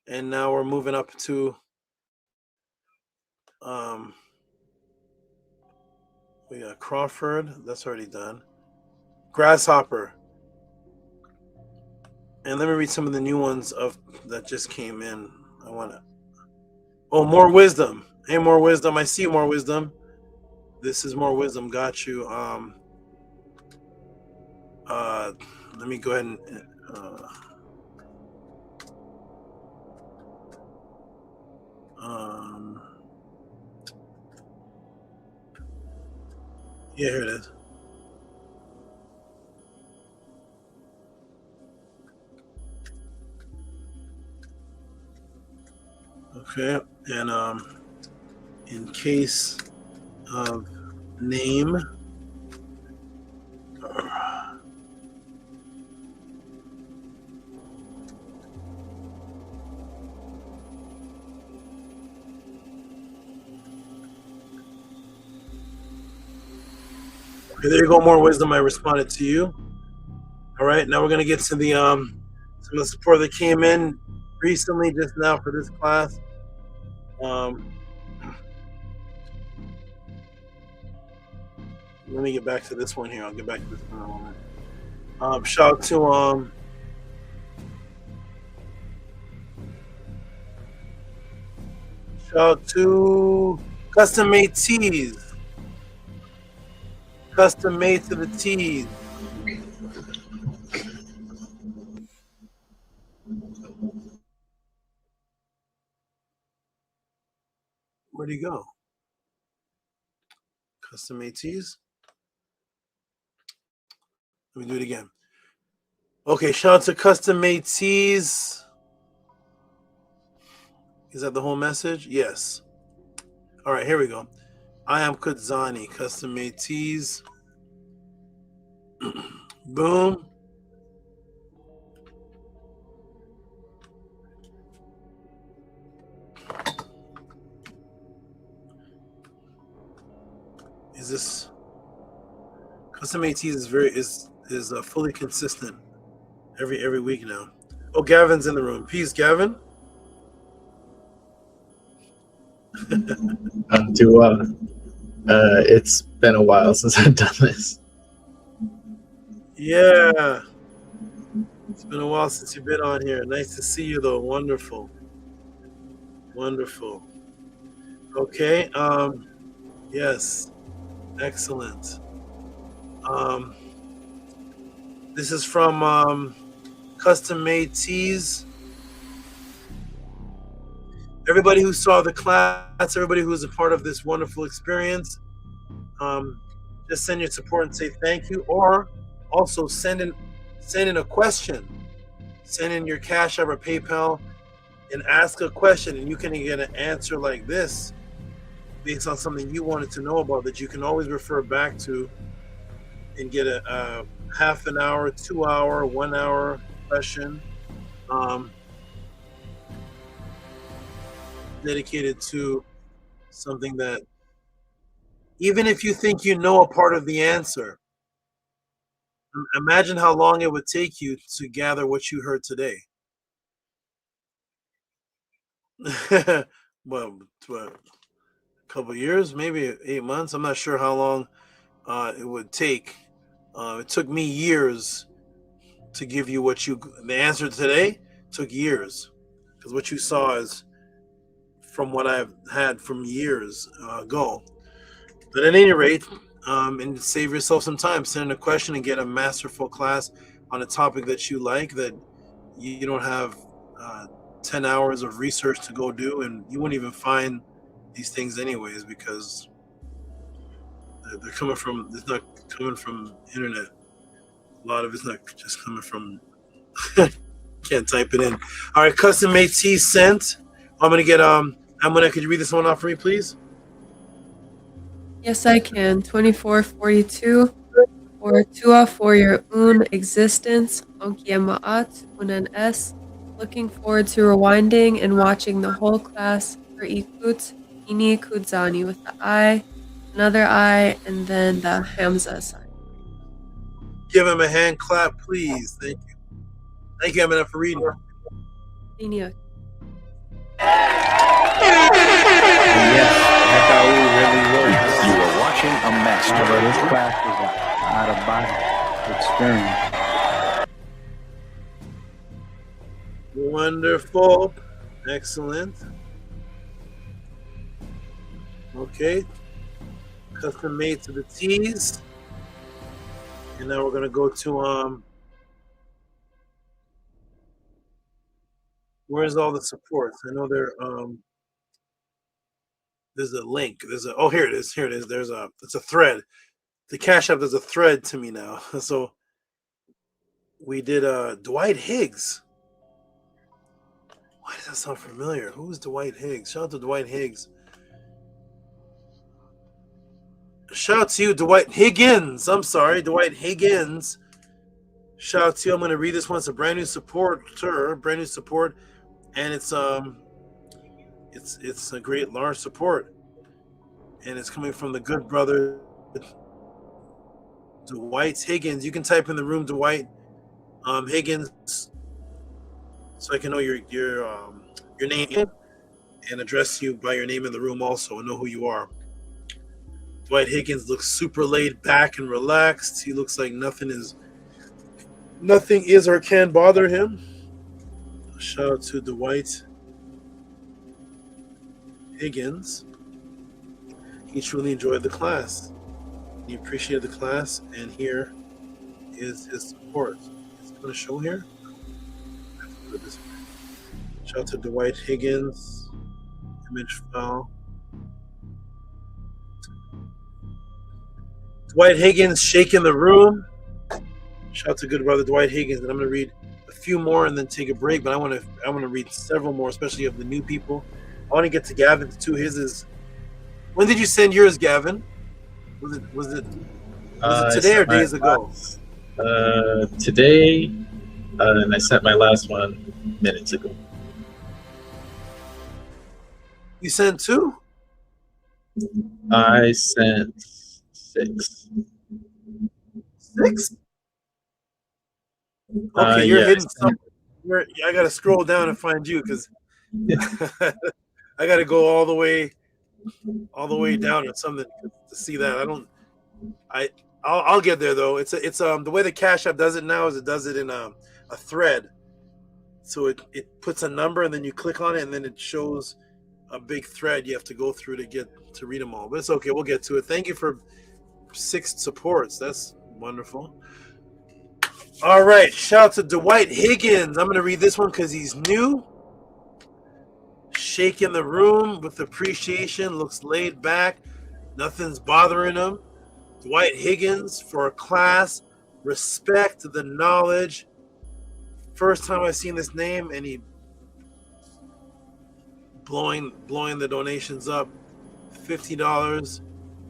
And now we're moving up to we got Crawford, that's already done. Grasshopper. And let me read some of the new ones that just came in. More wisdom. Hey, more wisdom. I see more wisdom. This is more wisdom. Got you. Let me go ahead and yeah, here it is. Okay, and in case of name, okay, there you go. More wisdom. I responded to you. All right, now we're gonna get to the some of the support that came in recently just now for this class. Let me get back to this one here. I'll get back to this one in a moment. Shout out to Custom Made Tees. Custom made to the tees. Where'd he go? Custom made tees. Let me do it again. Okay, shout out to Custom Made Tees. Is that the whole message? Yes. All right, here we go. I am Kudzani, Custom Made Tees. Boom. Is this Custom Made Tees is fully consistent every week now. Oh, Gavin's in the room. Peace, Gavin. It's been a while since I've done this. Yeah. It's been a while since you've been on here. Nice to see you, though. Wonderful. Wonderful. Okay. Yes. Excellent. This is from Custom Made Tees. Everybody who saw the class, everybody who was a part of this wonderful experience, just send your support and say thank you, or also send in a question. Send in your Cash App or PayPal and ask a question, and you can get an answer like this based on something you wanted to know about that you can always refer back to and get a half an hour, 2 hour, 1 hour question dedicated to something that, even if you think you know a part of the answer, imagine how long it would take you to gather what you heard today. Well, a couple years, maybe 8 months. I'm not sure how long it would take. It took me years to give you the answer today took years, because what you saw is from what I've had from years ago. But at any rate, and save yourself some time, send in a question and get a masterful class on a topic that you like, that you don't have 10 hours of research to go do, and you wouldn't even find these things anyways, because they're coming from, it's not coming from internet. A lot of it's not just coming from can't type it in. All right, Custom Made Tee sent. I'm gonna get Amina, could you read this one off for me, please? Yes, I can. 2442. Or tua for your own existence, onkiemaat unen es. Looking forward to rewinding and watching the whole class for ikut ini kudzani with the I, another I, and then the Hamza sign. Give him a hand clap, please. Thank you. Thank you, Amina, for reading. Thank you. Yes, Hekau really was. You were watching a master. This class was an out-of-body experience. Wonderful. Excellent. Okay. Custom made to the T's. And now we're gonna go to where's all the supports? I know there's a link. Here it is. It's a thread. The Cash App, there's a thread to me now. So we did Dwight Higgs. Why does that sound familiar? Who's Dwight Higgs? Shout out to Dwight Higgs. Shout out to you, Dwight Higgins. I'm sorry, Dwight Higgins. Shout out to you. I'm going to read this one. It's a brand new support, and it's a great large support, and it's coming from the good brother Dwight Higgins. You can type in the room Dwight Higgins, so I can know your name and address you by your name in the room also and know who you are. Dwight Higgins looks super laid back and relaxed. He looks like nothing is or can bother him. Shout out to Dwight Higgins. He truly enjoyed the class. He appreciated the class, and here is his support. Is it going to show here? I have to put it this way. Shout out to Dwight Higgins. Image file. Dwight Higgins shaking the room. Shout out to good brother Dwight Higgins. And I'm going to read a few more and then take a break. But I want to read several more, especially of the new people. I want to get to Gavin too. His is. When did you send yours, Gavin? Was it today or days ago? Today, and I sent my last one minutes ago. You sent 2? I sent 6. 6? Okay, you're yeah, hitting something. I got to scroll down and find you, because I got to go all the way down or something to see that. I'll get there though. It's the way the Cash App does it now is it does it in a thread. So it puts a number and then you click on it and then it shows a big thread you have to go through to read them all. But it's okay, we'll get to it. Thank you for 6 supports. That's Wonderful. All right. Shout out to Dwight Higgins. I'm going to read this one because he's new. Shaking the room with appreciation. Looks laid back. Nothing's bothering him. Dwight Higgins for a class. Respect the knowledge. First time I've seen this name, and he blowing the donations up. $50.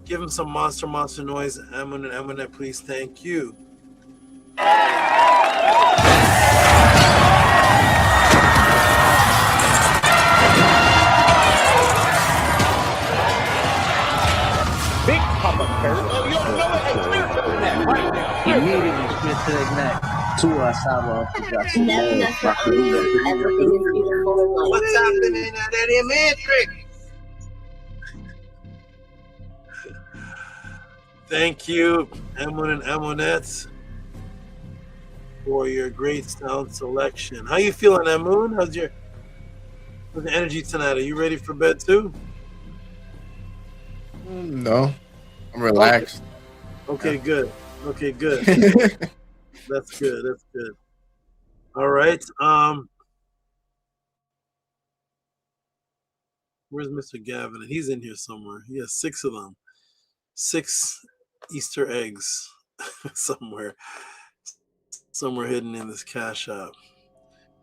Give him some monster noise. Amunet, please. Thank you. Big Papa Curry. Oh, you don't know it? Hey, clear to the neck right now. Immediately clear to the neck. What's happening at Eddie Matrix? Thank you, Amun and Amunet, for your great sound selection. How you feeling, Amun? How's the energy tonight? Are you ready for bed too? No, I'm relaxed. Okay, good. Okay, good. That's good. That's good. All right. Where's Mr. Gavin? He's in here somewhere. He has 6 of them. 6 Easter eggs somewhere hidden in this cash app.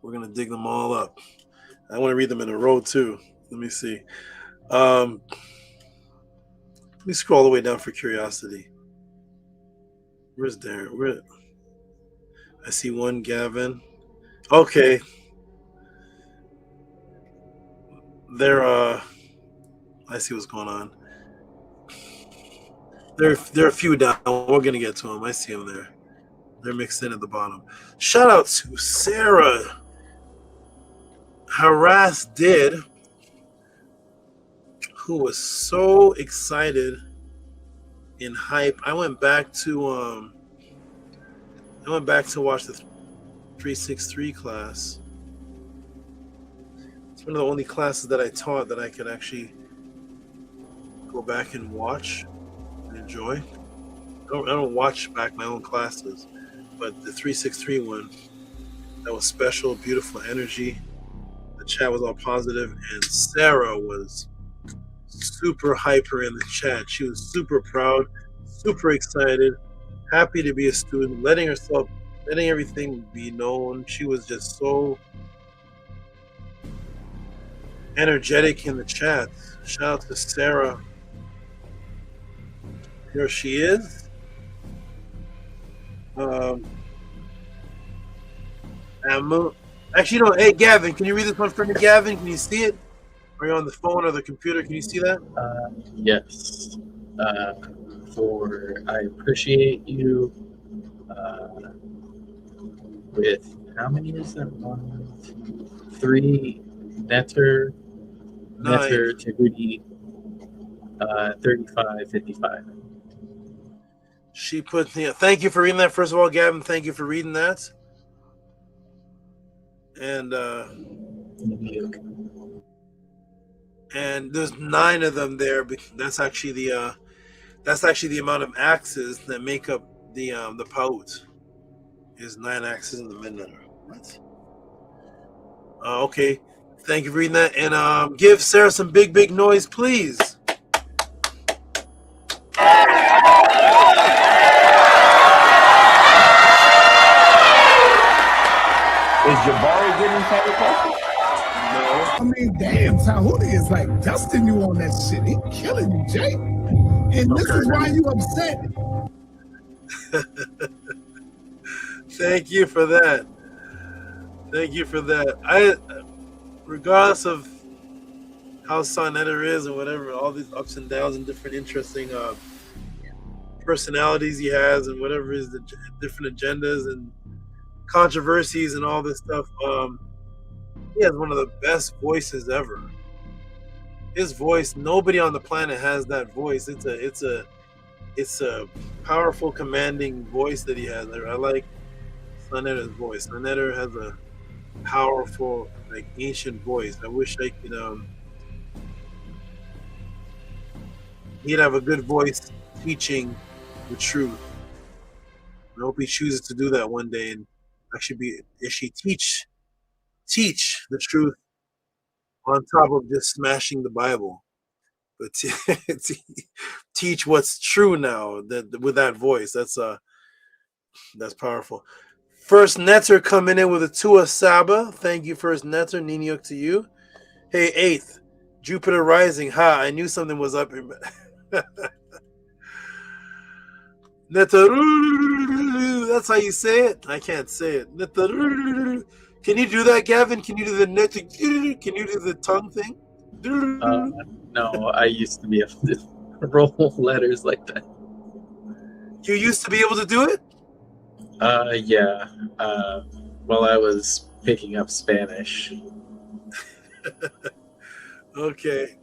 We're gonna dig them all up. I want to read them in a row too. Let me see. Let me scroll all the way down for curiosity. Where's Darren? I see one Gavin. Okay. I see what's going on. There are a few down. We're gonna get to them. I see them there. They're mixed in at the bottom. Shout out to Sarah. Harass did, who was so excited and hype. I went back to watch the 363 class. It's one of the only classes that I taught that I could actually go back and watch and enjoy. I don't watch back my own classes, but the 363 one, that was special, beautiful energy. The chat was all positive, and Sarah was super hyper in the chat. She was super proud, super excited, happy to be a student, letting everything be known. She was just so energetic in the chat. Shout out to Sarah. Here she is. Actually, no. Hey, Gavin, can you read this one for me, Gavin? Can you see it? Are you on the phone or the computer? Can you see that? Yes. I appreciate you with, how many is that? 1, 2, 3, Netter, Tehuti, 3555. She put the, thank you for reading that. First of all, Gavin, thank you for reading that. And there's 9 of them there. That's actually the amount of axes that make up the Paut. Is 9 axes in the midnight. What? Okay. Thank you for reading that. And give Sarah some big noise, please. Is Jabari getting title coffee? No. I mean, damn, Tehuti is like dusting you on that shit. He killing you, Jay. And this is why you upset. Thank you for that. Thank you for that. Regardless of how Sonetta is and whatever, all these ups and downs and different interesting personalities he has and whatever is the different agendas and controversies and all this stuff, he has one of the best voices ever. His voice, nobody on the planet has that voice. It's a powerful, commanding voice that he has. I like Sonetta's voice. Sonetta has a powerful, like, ancient voice. I wish I could he'd have a good voice teaching the truth. I hope he chooses to do that one day and actually teach the truth on top of just smashing the Bible, but teach what's true now that with that voice. That's powerful. First Netter coming in with a Tua Saba. Thank you, First Netter. Niniuk to you. Hey, 8th, Jupiter Rising. Ha, I knew something was up here. Netter, that's how you say it? I can't say it. Netter. Can you do that, Gavin? Can you do the netter? Can you do the tongue thing? No, I used to be able to roll letters like that. You used to be able to do it? Yeah. While I was picking up Spanish. Okay.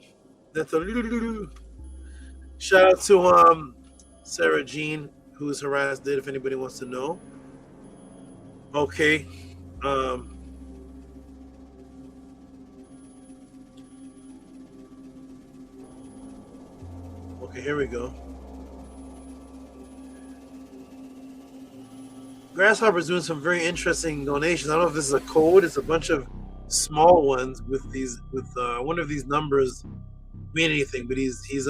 Shout out to Sarah Jean, who's harassed it, if anybody wants to know. Okay. Okay, here we go. Grasshopper's doing some very interesting donations. I don't know if this is a code. It's a bunch of small ones with I wonder if these numbers mean anything, but he's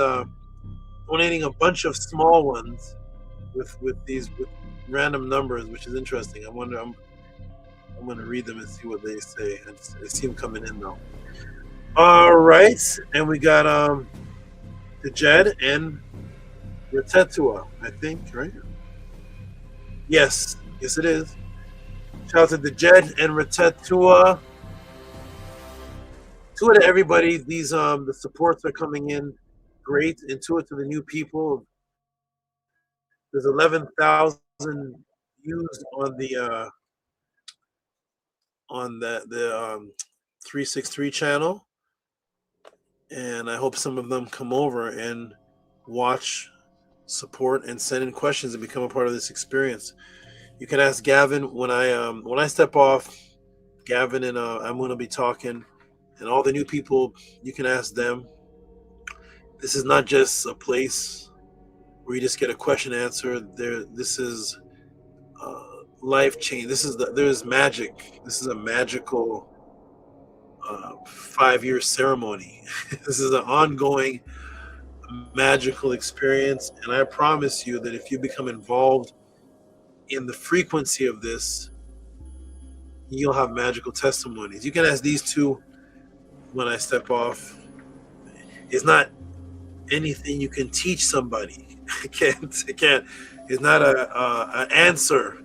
donating a bunch of small ones with random numbers, which is interesting. I wonder. I'm going to read them and see what they say. I see them coming in though. All right, and we got the Jed and Retetua, I think, right? Yes, it is. Shout out to the Jed and Retetua. To it to everybody. These the supports are coming in great. And to it to the new people. There's 11,000 views on the 363 channel, and I hope some of them come over and watch, support, and send in questions and become a part of this experience. You can ask Gavin when I step off. Gavin and I'm going to be talking, and all the new people, you can ask them. This is not just a place where you just get a question answered. This is life change. There's magic. This is a magical 5-year ceremony. This is an ongoing magical experience, and I promise you that if you become involved in the frequency of this, you'll have magical testimonies. You can ask these two when I step off. It's not anything you can teach somebody. It can't. It's not an answer.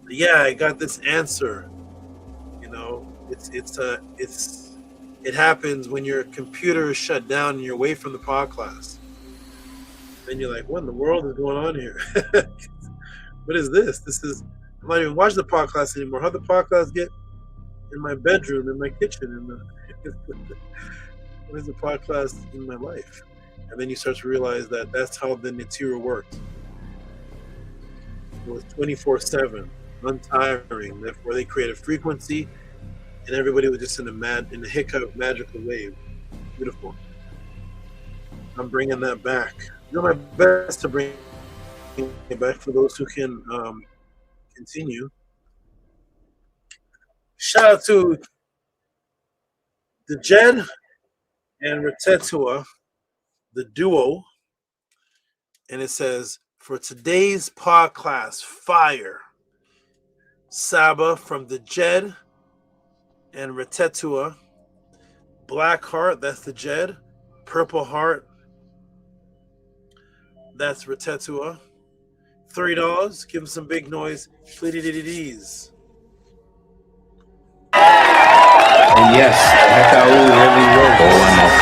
Yeah, I got this answer. You know, it happens when your computer is shut down and you're away from the pod class. Then you're like, what in the world is going on here? What is this? I'm not even watching the pod class anymore. How'd the pod class get in my bedroom, in my kitchen? What is the pod class in my life? And then you start to realize that that's how the Natira worked. It was 24/7, untiring. Therefore, they created frequency, and everybody was just in the hiccup magical wave. Beautiful. I'm bringing that back. I'm doing my best to bring it back for those who can continue. Shout out to the Jed and Retetua, the duo, and it says, for today's pod class, fire. Saba from the Jed and Retetua. Black heart, that's the Jed. Purple heart, that's Retetua. $3. Give them some big noise. Fleety-diddy-dees. And yes, Hekau really will go on that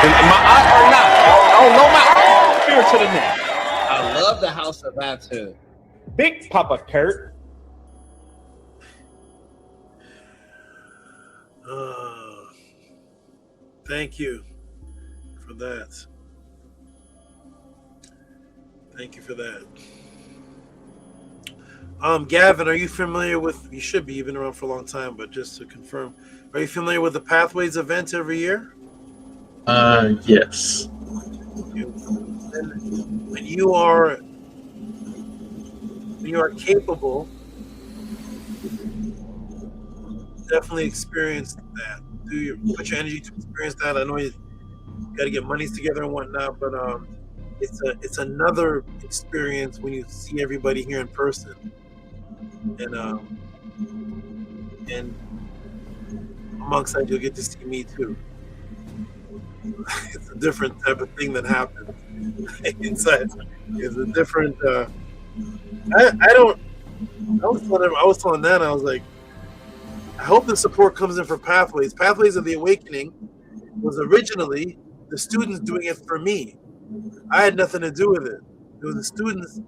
Am I or not? I don't know my spirit to the neck. I love the House of Atu. Big Papa Kurt. Thank you for that. Thank you for that. Gavin, are you familiar with, you should be, you've been around for a long time, but just to confirm, are you familiar with the Pathways event every year? Yes. When you are when you are capable, definitely experience that. Put your energy to experience that. I know you got to get monies together and whatnot, but it's another experience when you see everybody here in person, and amongst that you'll get to see me too. It's a different type of thing that happens inside. It's a different. I was telling Nana, I was like, I hope the support comes in for Pathways. Pathways of the Awakening was originally the students doing it for me. I had nothing to do with it. It was the students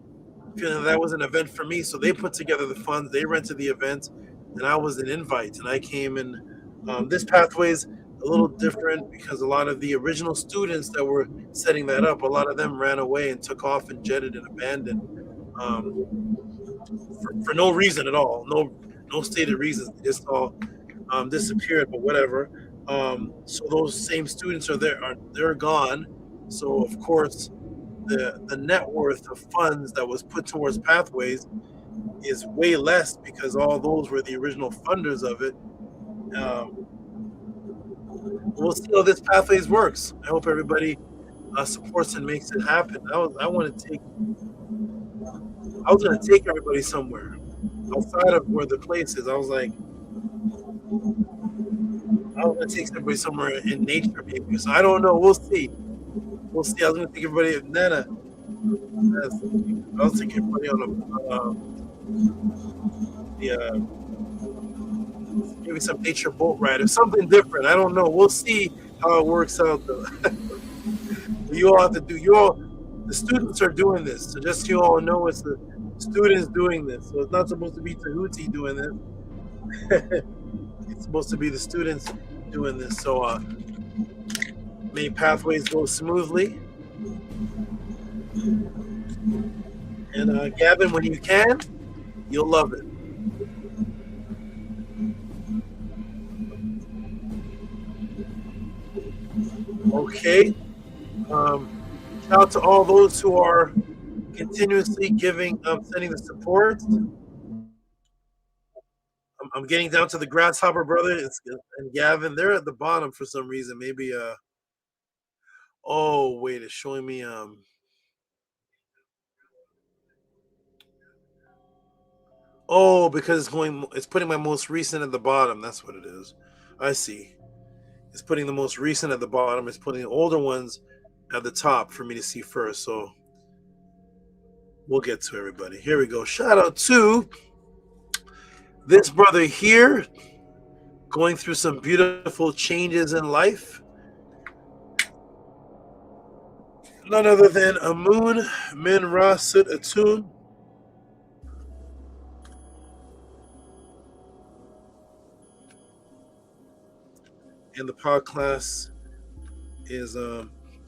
feeling that was an event for me, so they put together the funds, they rented the event, and I was an invite, and I came in. This Pathways a little different because a lot of the original students that were setting that up, a lot of them ran away and took off and jetted and abandoned for no reason at all. No stated reasons. They just all disappeared, but whatever. So those same students they're gone. So of course the net worth of funds that was put towards Pathways is way less because all those were the original funders of it. We'll see how this Pathways works. I hope everybody supports and makes it happen. I was gonna take everybody somewhere outside of where the place is. I was gonna take everybody somewhere in nature, maybe. So I don't know. We'll see. I was gonna take everybody. Nana. I was taking everybody on maybe some nature boat ride or something different. I don't know. We'll see how it works out, though. You all have to do. The students are doing this. So just so you all know, it's the students doing this. So it's not supposed to be Tehuti doing this. It's supposed to be the students doing this. So may Pathways go smoothly. And Gavin, when you can, you'll love it. Okay. Shout out to all those who are continuously giving, sending the support. I'm getting down to the Grasshopper brother and Gavin. They're at the bottom for some reason. Maybe oh wait, it's showing me oh, because it's putting my most recent at the bottom. That's what it is. I see. It's putting the most recent at the bottom. It's putting the older ones at the top for me to see first. So we'll get to everybody. Here we go. Shout out to this brother here, going through some beautiful changes in life. None other than Amun Min Rasit Atun. And the pod class is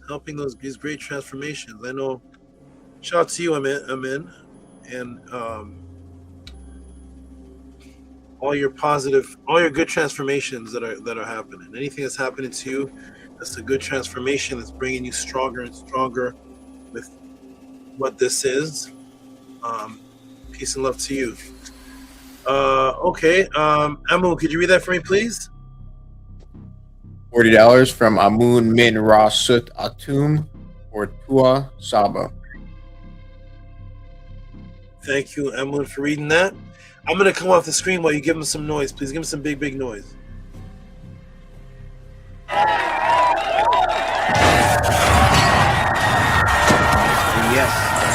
helping these great transformations. I know. Shout out to you, Amin, and all your good transformations that are happening. Anything that's happening to you, that's a good transformation that's bringing you stronger and stronger with what this is. Peace and love to you. Okay, Amun, could you read that for me, please? $40 from Amun Min Rasut Atum or Tua Saba. Thank you, Amun, for reading that. I'm going to come off the screen while you give him some noise. Please give him some big noise. Yes, the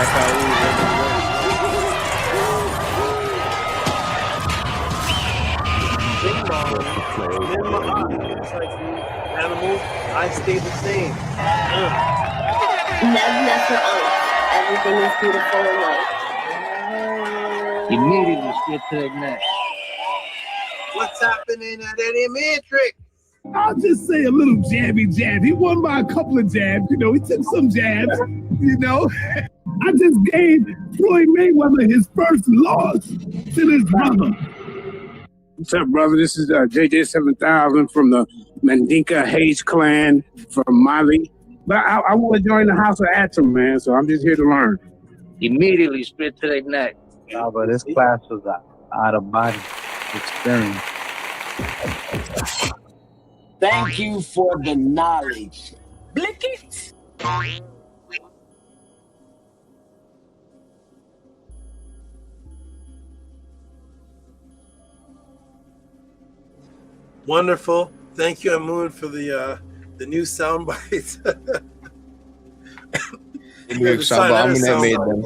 Animal, I stay the same. Never everything is beautiful in life. Immediately straight to the neck. What's happening at Eddie Matrix? I'll just say a little jabby jab. He won by a couple of jabs. You know, he took some jabs. You know, I just gave Floyd Mayweather his first loss to his brother. What's up, brother? This is JJ7000 from the Mandinka Hayes clan from Mali. But I want to join the House of Atom, man, so I'm just here to learn. Immediately straight to the neck. Okay. But this class was an out of body experience. Thank you for the knowledge. Blick it. Wonderful. Thank you, Amun, for the new sound bites. I'm gonna made them.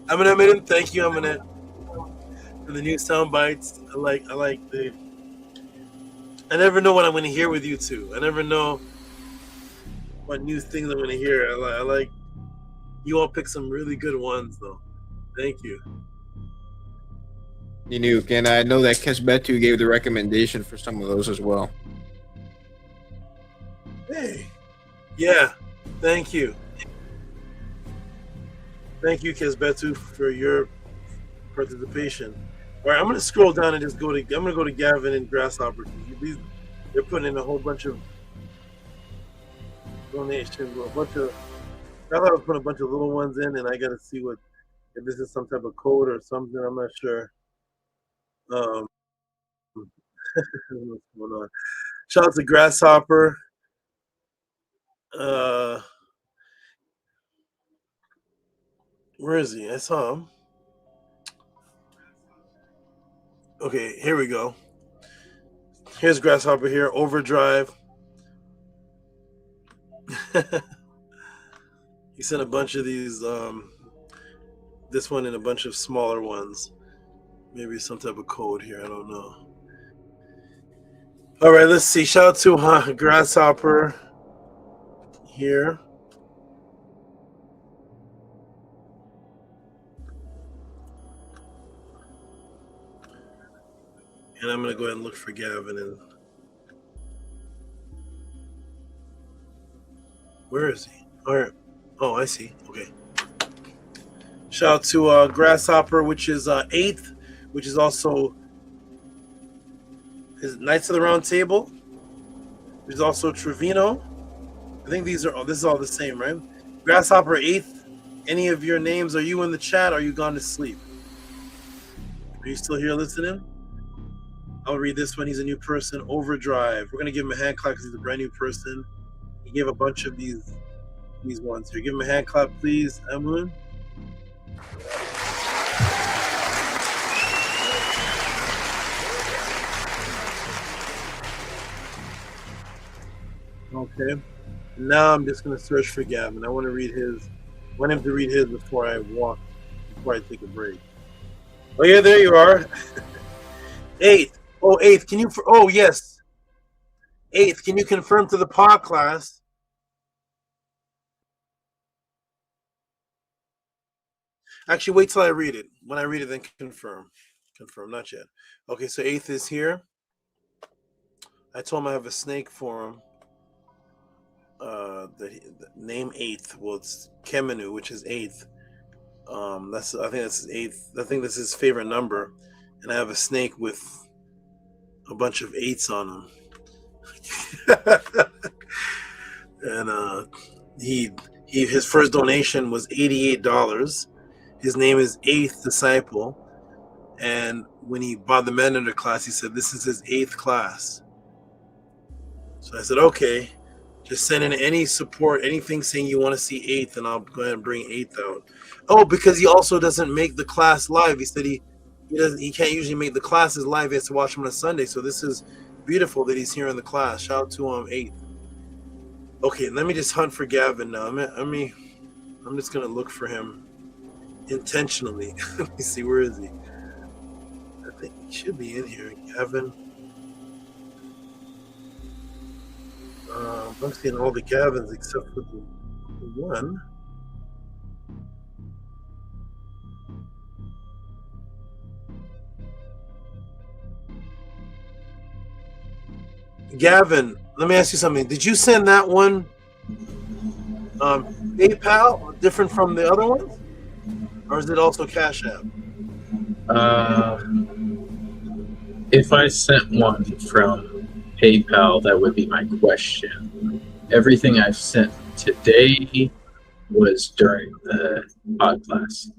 Aminet made them. Thank you, Aminet, for the new sound bites. I like the. I never know what I'm going to hear with you two. I never know what new things I'm going to hear. I like you all pick some really good ones, though. Thank you. Ninook, and I know that Kesbetu gave the recommendation for some of those as well. Hey, yeah, thank you. Thank you, Kesbetu, for your participation. All right, I'm gonna scroll down and just go to. I'm gonna go to Gavin and Grasshopper. They're putting in a whole bunch of donations. I thought I was putting a bunch of little ones in, and I got to see if this is some type of code or something. I'm not sure. What's going on? Shout out to Grasshopper. Where is he? I saw him. Okay, here we go. Here's Grasshopper here, Overdrive. He sent a bunch of these, this one and a bunch of smaller ones. Maybe some type of code here, I don't know. All right, let's see. Shout out to Grasshopper here. And I'm going to go ahead and look for Gavin. And where is he? All right. Oh, I see. Okay. Shout out to Grasshopper, which is 8th, which is also Knights of the Round Table. There's also Trevino. I think this is all the same, right? Grasshopper 8th. Any of your names, are you in the chat or are you gone to sleep? Are you still here listening? I'll read this one. He's a new person. Overdrive. We're going to give him a hand clap because he's a brand new person. He gave a bunch of these ones here. Give him a hand clap, please, Emlyn. Okay. Now I'm just going to search for Gavin. I want to read his. I want him to read his before I take a break. Oh, yeah, there you are. 8th. Oh, 8th. Can you? Oh, yes. 8th. Can you confirm to the pod class? Actually, wait till I read it. When I read it, then confirm. Confirm, not yet. Okay, so 8th is here. I told him I have a snake for him. The name 8th. Well, it's Kemenu, which is 8th. I think that's his 8th. I think that's his favorite number. And I have a snake with a bunch of 8s on him. And his first donation was $88. His name is 8th Disciple. And when he bought the Mandarin class, he said this is his 8th class. So I said, okay, just send in any support, anything saying you want to see 8th, and I'll go ahead and bring 8th out. Oh, because he also doesn't make the class live. He said he can't usually make the classes live. He has to watch them on a Sunday. So this is beautiful that he's here in the class. Shout out to 8th. Okay, let me just hunt for Gavin now. I'm just gonna look for him intentionally. Let me see, where is he? I think he should be in here. Gavin. I'm seeing all the Gavins except for the one. Gavin, let me ask you something. Did you send that one PayPal, different from the other ones? Or is it also Cash App? If I sent one from PayPal, that would be my question. Everything I've sent today was during the pod class.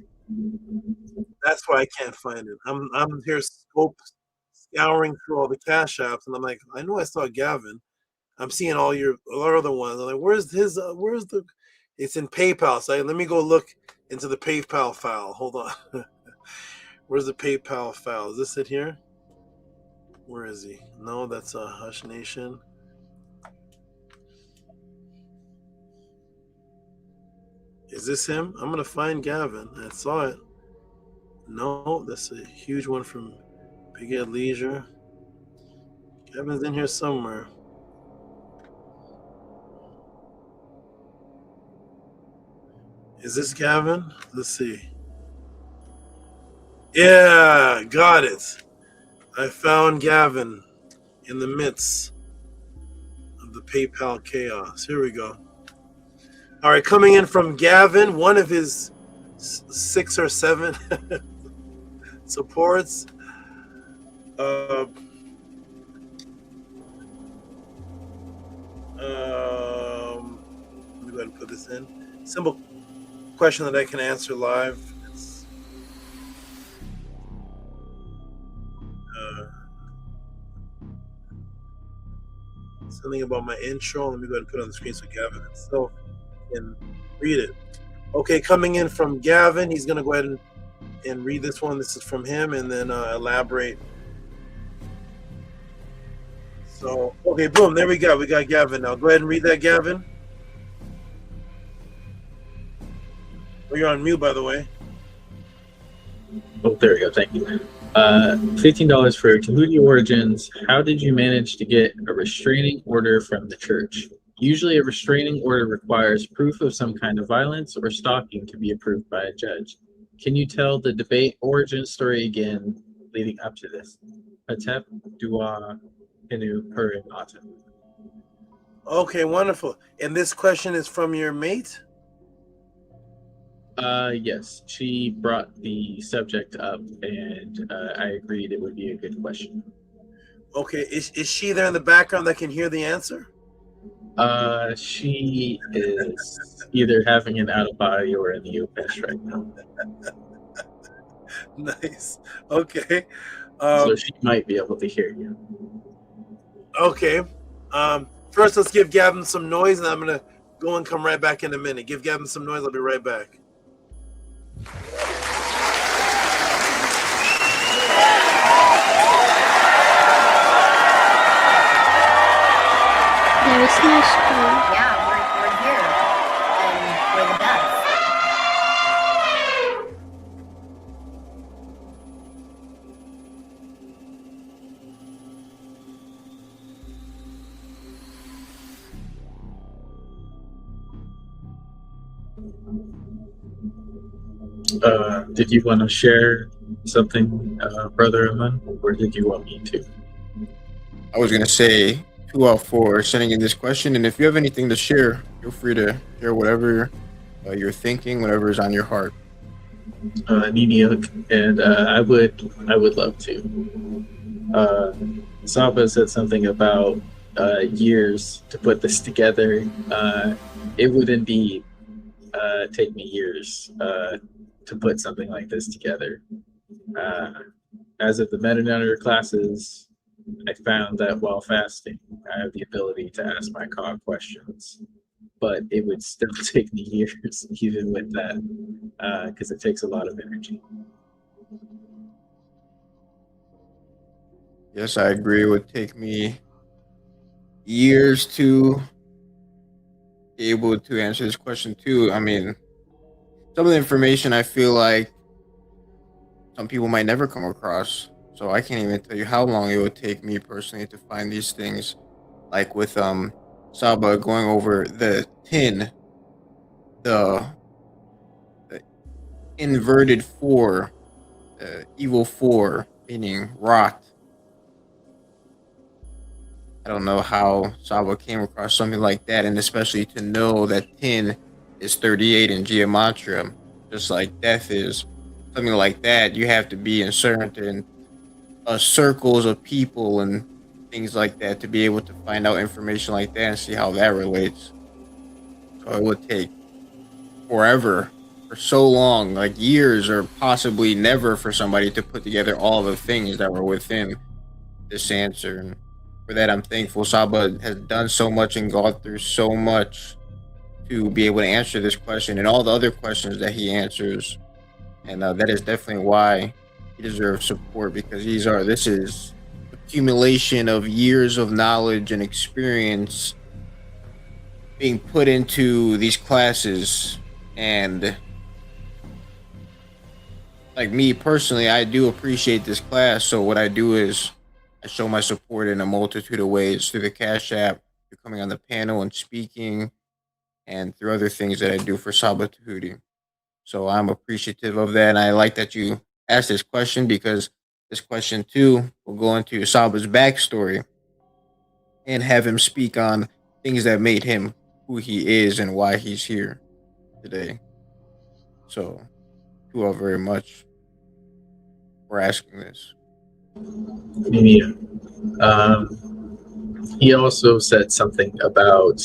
That's why I can't find it. I'm here scouring through all the cash apps, and I'm like, I know I saw Gavin. I'm seeing all our other ones. I'm like, where's his? Where's the? It's in PayPal. So let me go look into the PayPal file. Hold on. Where's the PayPal file? Is this it here? Where is he? No, that's a Hush Nation. Is this him? I'm gonna find Gavin. I saw it. No, that's a huge one from Big Ed Leisure. Gavin's in here somewhere. Is this Gavin? Let's see. Yeah, got it. I found Gavin in the midst of the PayPal chaos. Here we go. All right, coming in from Gavin, one of his 6 or 7 supports. Let me go ahead and put this in. Simple question that I can answer live. It's, something about my intro. Let me go ahead and put it on the screen so Gavin himself can read it. Okay, coming in from Gavin, he's going to go ahead and read this one. This is from him, and then elaborate. So, okay, boom, there we go. We got Gavin now. Go ahead and read that, Gavin. Oh, you're on mute, by the way. Oh, there we go. Thank you. $15 for Tehuti Origins. How did you manage to get a restraining order from the church? Usually a restraining order requires proof of some kind of violence or stalking to be approved by a judge. Can you tell the debate origin story again leading up to this? Atep, Dua, Hinu, Purim, Aten. Okay, wonderful. And this question is from your mate? Yes, she brought the subject up, and I agreed it would be a good question. Okay, is she there in the background that can hear the answer? She is either having an out of body or in the UPS right now. Nice. Okay. So she might be able to hear you. Okay. First, let's give Gavin some noise, and I'm gonna go and come right back in a minute. Give Gavin some noise. I'll be right back. Very smashed. Yeah, we're here. And we're the best. Did you want to share something, Brother Aman, or did you want me to? I was going to say 2 out for sending in this question, and if you have anything to share, feel free to share whatever you're thinking, whatever is on your heart. Niniok, and I would love to. Saba said something about years to put this together. It would indeed take me years to put something like this together. As of the meta classes, I found that while fasting, I have the ability to ask my COG questions, but it would still take me years even with that, because it takes a lot of energy. Yes, I agree. It would take me years to be able to answer this question too. I mean, some of the information I feel like some people might never come across. So I can't even tell you how long it would take me personally to find these things. Like with Saba going over the tin, the inverted 4, evil 4, meaning rot. I don't know how Saba came across something like that, and especially to know that tin is 38 in gematria, just like death is. Something like that, you have to be in certain circles of people and things like that to be able to find out information like that and see how that relates. So it would take forever for so long, like years or possibly never, for somebody to put together all the things that were within this answer. And for that, I'm thankful. Saba has done so much and gone through so much to be able to answer this question and all the other questions that he answers. And that is definitely why he deserves support, because this is accumulation of years of knowledge and experience being put into these classes. And like me personally, I do appreciate this class. So what I do is I show my support in a multitude of ways, through the Cash App, through coming on the panel and speaking, and through other things that I do for Saba Tehuti. So I'm appreciative of that. And I like that you asked this question, because this question too will go into Saba's backstory and have him speak on things that made him who he is and why he's here today. So thank you all very much for asking this. Yeah. He also said something about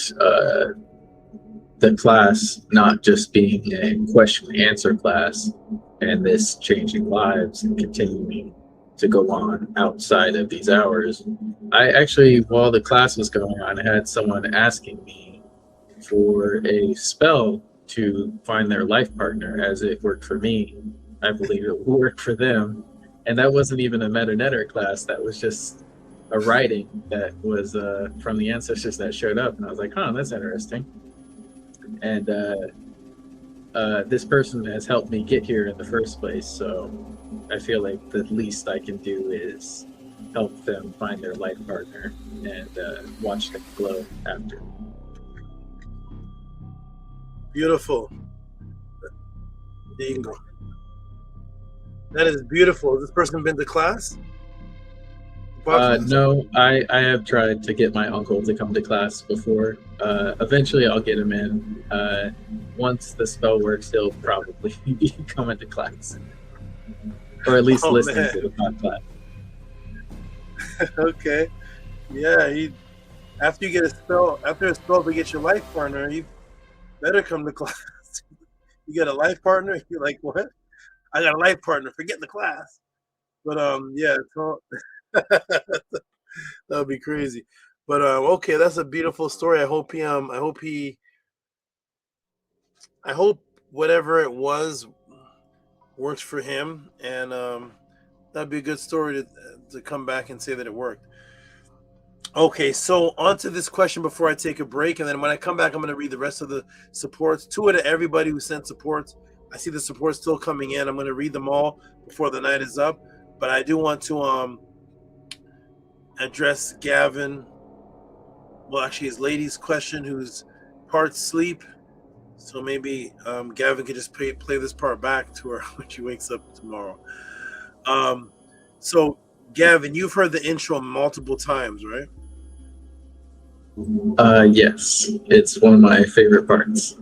the class not just being a question and answer class, and this changing lives and continuing to go on outside of these hours. I actually, while the class was going on, I had someone asking me for a spell to find their life partner, as it worked for me. I believe it will work for them. And that wasn't even a meta-netter class. That was just a writing that was from the ancestors that showed up. And I was like, huh, that's interesting. And this person has helped me get here in the first place. So I feel like the least I can do is help them find their life partner and watch them glow after. Beautiful. There you go. That is beautiful. Has this person been to class? No, I have tried to get my uncle to come to class before. Eventually I'll get him in. Once the spell works, he'll probably be coming to class. Or at least listening to the podcast. Okay. Yeah, after you get a spell to get your life partner, you better come to class. You get a life partner, you're like, what? I got a life partner, forget the class. But yeah, so that would be crazy. But okay, that's a beautiful story. I hope whatever it was works for him, and that'd be a good story to come back and say that it worked. Okay, so on to this question before I take a break, and then when I come back, I'm going to read the rest of the supports. To everybody who sent supports. I see the support still coming in. I'm going to read them all before the night is up, but I do want to address Gavin. Well, actually, his lady's question, who's part sleep. So maybe Gavin could just play this part back to her when she wakes up tomorrow. So, Gavin, you've heard the intro multiple times, right? Yes, it's one of my favorite parts.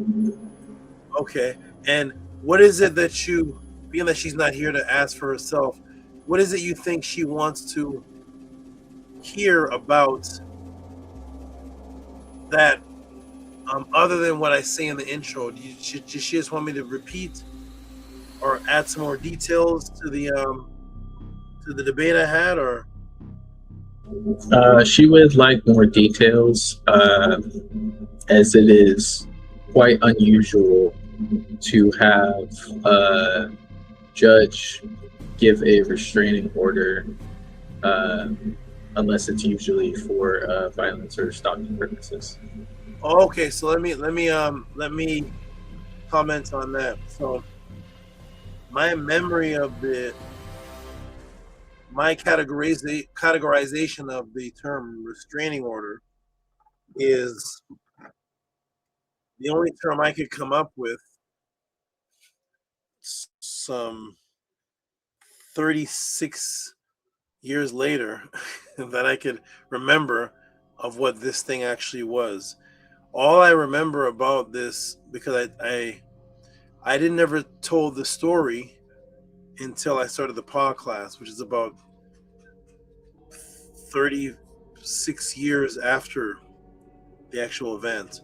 Okay, and what is it that you, being that she's not here to ask for herself, what is it you think she wants to hear about that, other than what I say in the intro? Does she just want me to repeat or add some more details to the debate I had, or? She would like more details, as it is quite unusual to have a judge give a restraining order, unless it's usually for violence or stalking purposes. Oh, okay, so let me comment on that. So my memory of my categorization of the term restraining order is the only term I could come up with some 36 years later that I could remember of what this thing actually was. All I remember about this, because I didn't ever told the story until I started the pod class, which is about 36 years after the actual event.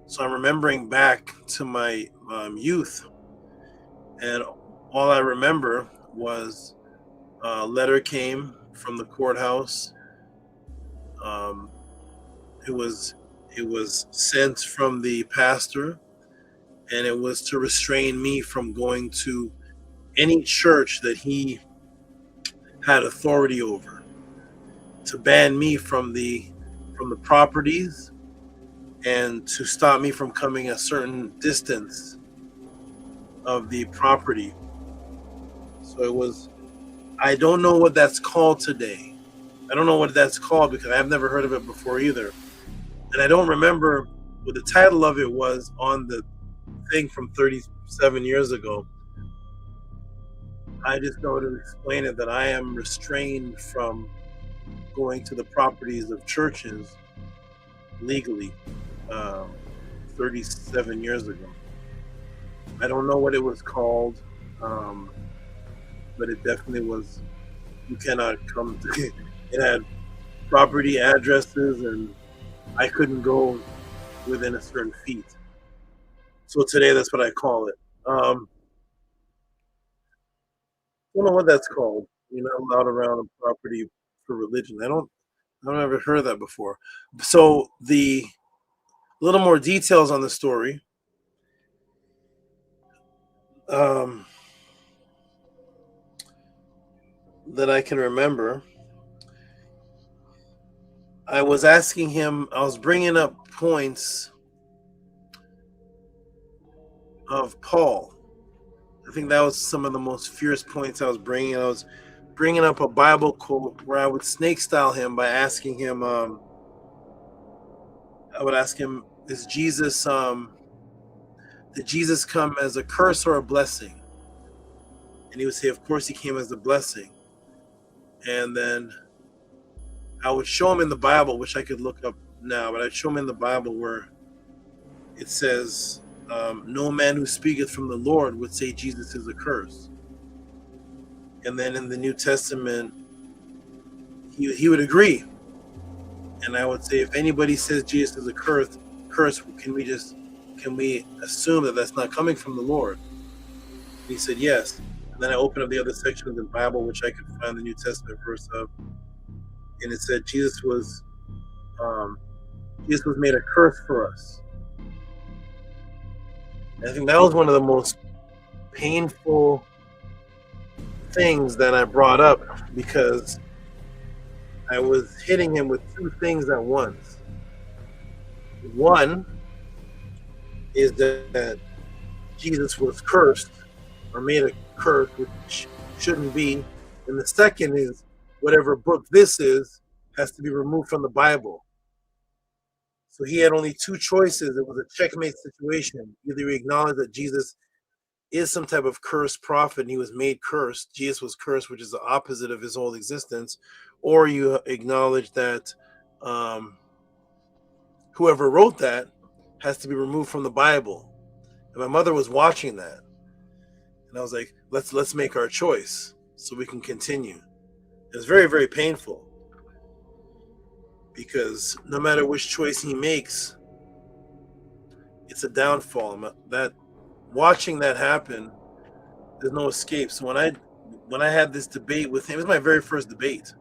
So I'm remembering back to my youth And all I remember was a letter came from the courthouse. It was sent from the pastor, and it was to restrain me from going to any church that he had authority over, to ban me from the properties, and to stop me from coming a certain distance of the property. So it was, I don't know what that's called today. I don't know what that's called because I've never heard of it before either. And I don't remember what the title of it was on the thing from 37 years ago. I just know to explain it that I am restrained from going to the properties of churches legally 37 years ago. I don't know what it was called, but it definitely was, you cannot come to it. It had property addresses, and I couldn't go within a certain feet. So today, that's what I call it. I don't know what that's called. You're not allowed around a property for religion. I've never heard of that before. So the little more details on the story. That I can remember. I was asking him, I was bringing up points of Paul. I think that was some of the most fierce points I was bringing. I was bringing up a Bible quote where I would snake style him by asking him, I would ask him, is Jesus, did Jesus come as a curse or a blessing? And he would say, of course he came as a blessing. And then I would show him in the Bible, which I could look up now, but I'd show him in the Bible where it says, no man who speaketh from the Lord would say Jesus is a curse. And then in the New Testament, he would agree. And I would say, if anybody says Jesus is a curse, can we assume that that's not coming from the Lord? And he said, yes. And then I opened up the other section of the Bible, which I could find the New Testament verse of. And it said Jesus was made a curse for us. And I think that was one of the most painful things that I brought up, because I was hitting him with two things at once. One is that Jesus was cursed or made a curse, which shouldn't be. And the second is whatever book this is has to be removed from the Bible. So he had only two choices. It was a checkmate situation. Either he acknowledged that Jesus is some type of cursed prophet and he was made cursed. Jesus was cursed, which is the opposite of his whole existence. Or you acknowledge that whoever wrote that has to be removed from the Bible. And my mother was watching that. And I was like, let's make our choice so we can continue. It's very, very painful, because no matter which choice he makes, it's a downfall. That watching that happen, there's no escape. So when I had this debate with him, it was my very first debate.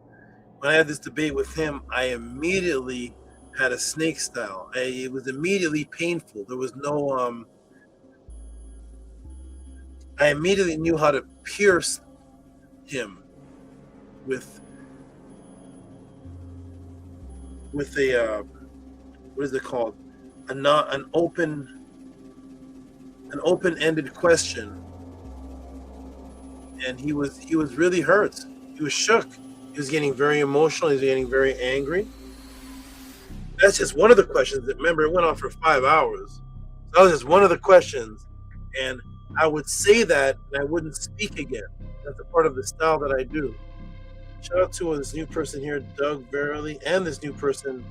When I had this debate with him, I immediately had a snake style. It was immediately painful. There was no I immediately knew how to pierce him with a what is it called? An open-ended question. And he was really hurt. He was shook. He was getting very emotional. He was getting very angry. That's just one of the questions. Remember, it went on for 5 hours. That was just one of the questions. And I would say that, and I wouldn't speak again. That's a part of the style that I do. Shout out to this new person here, Doug Verily, and this new person.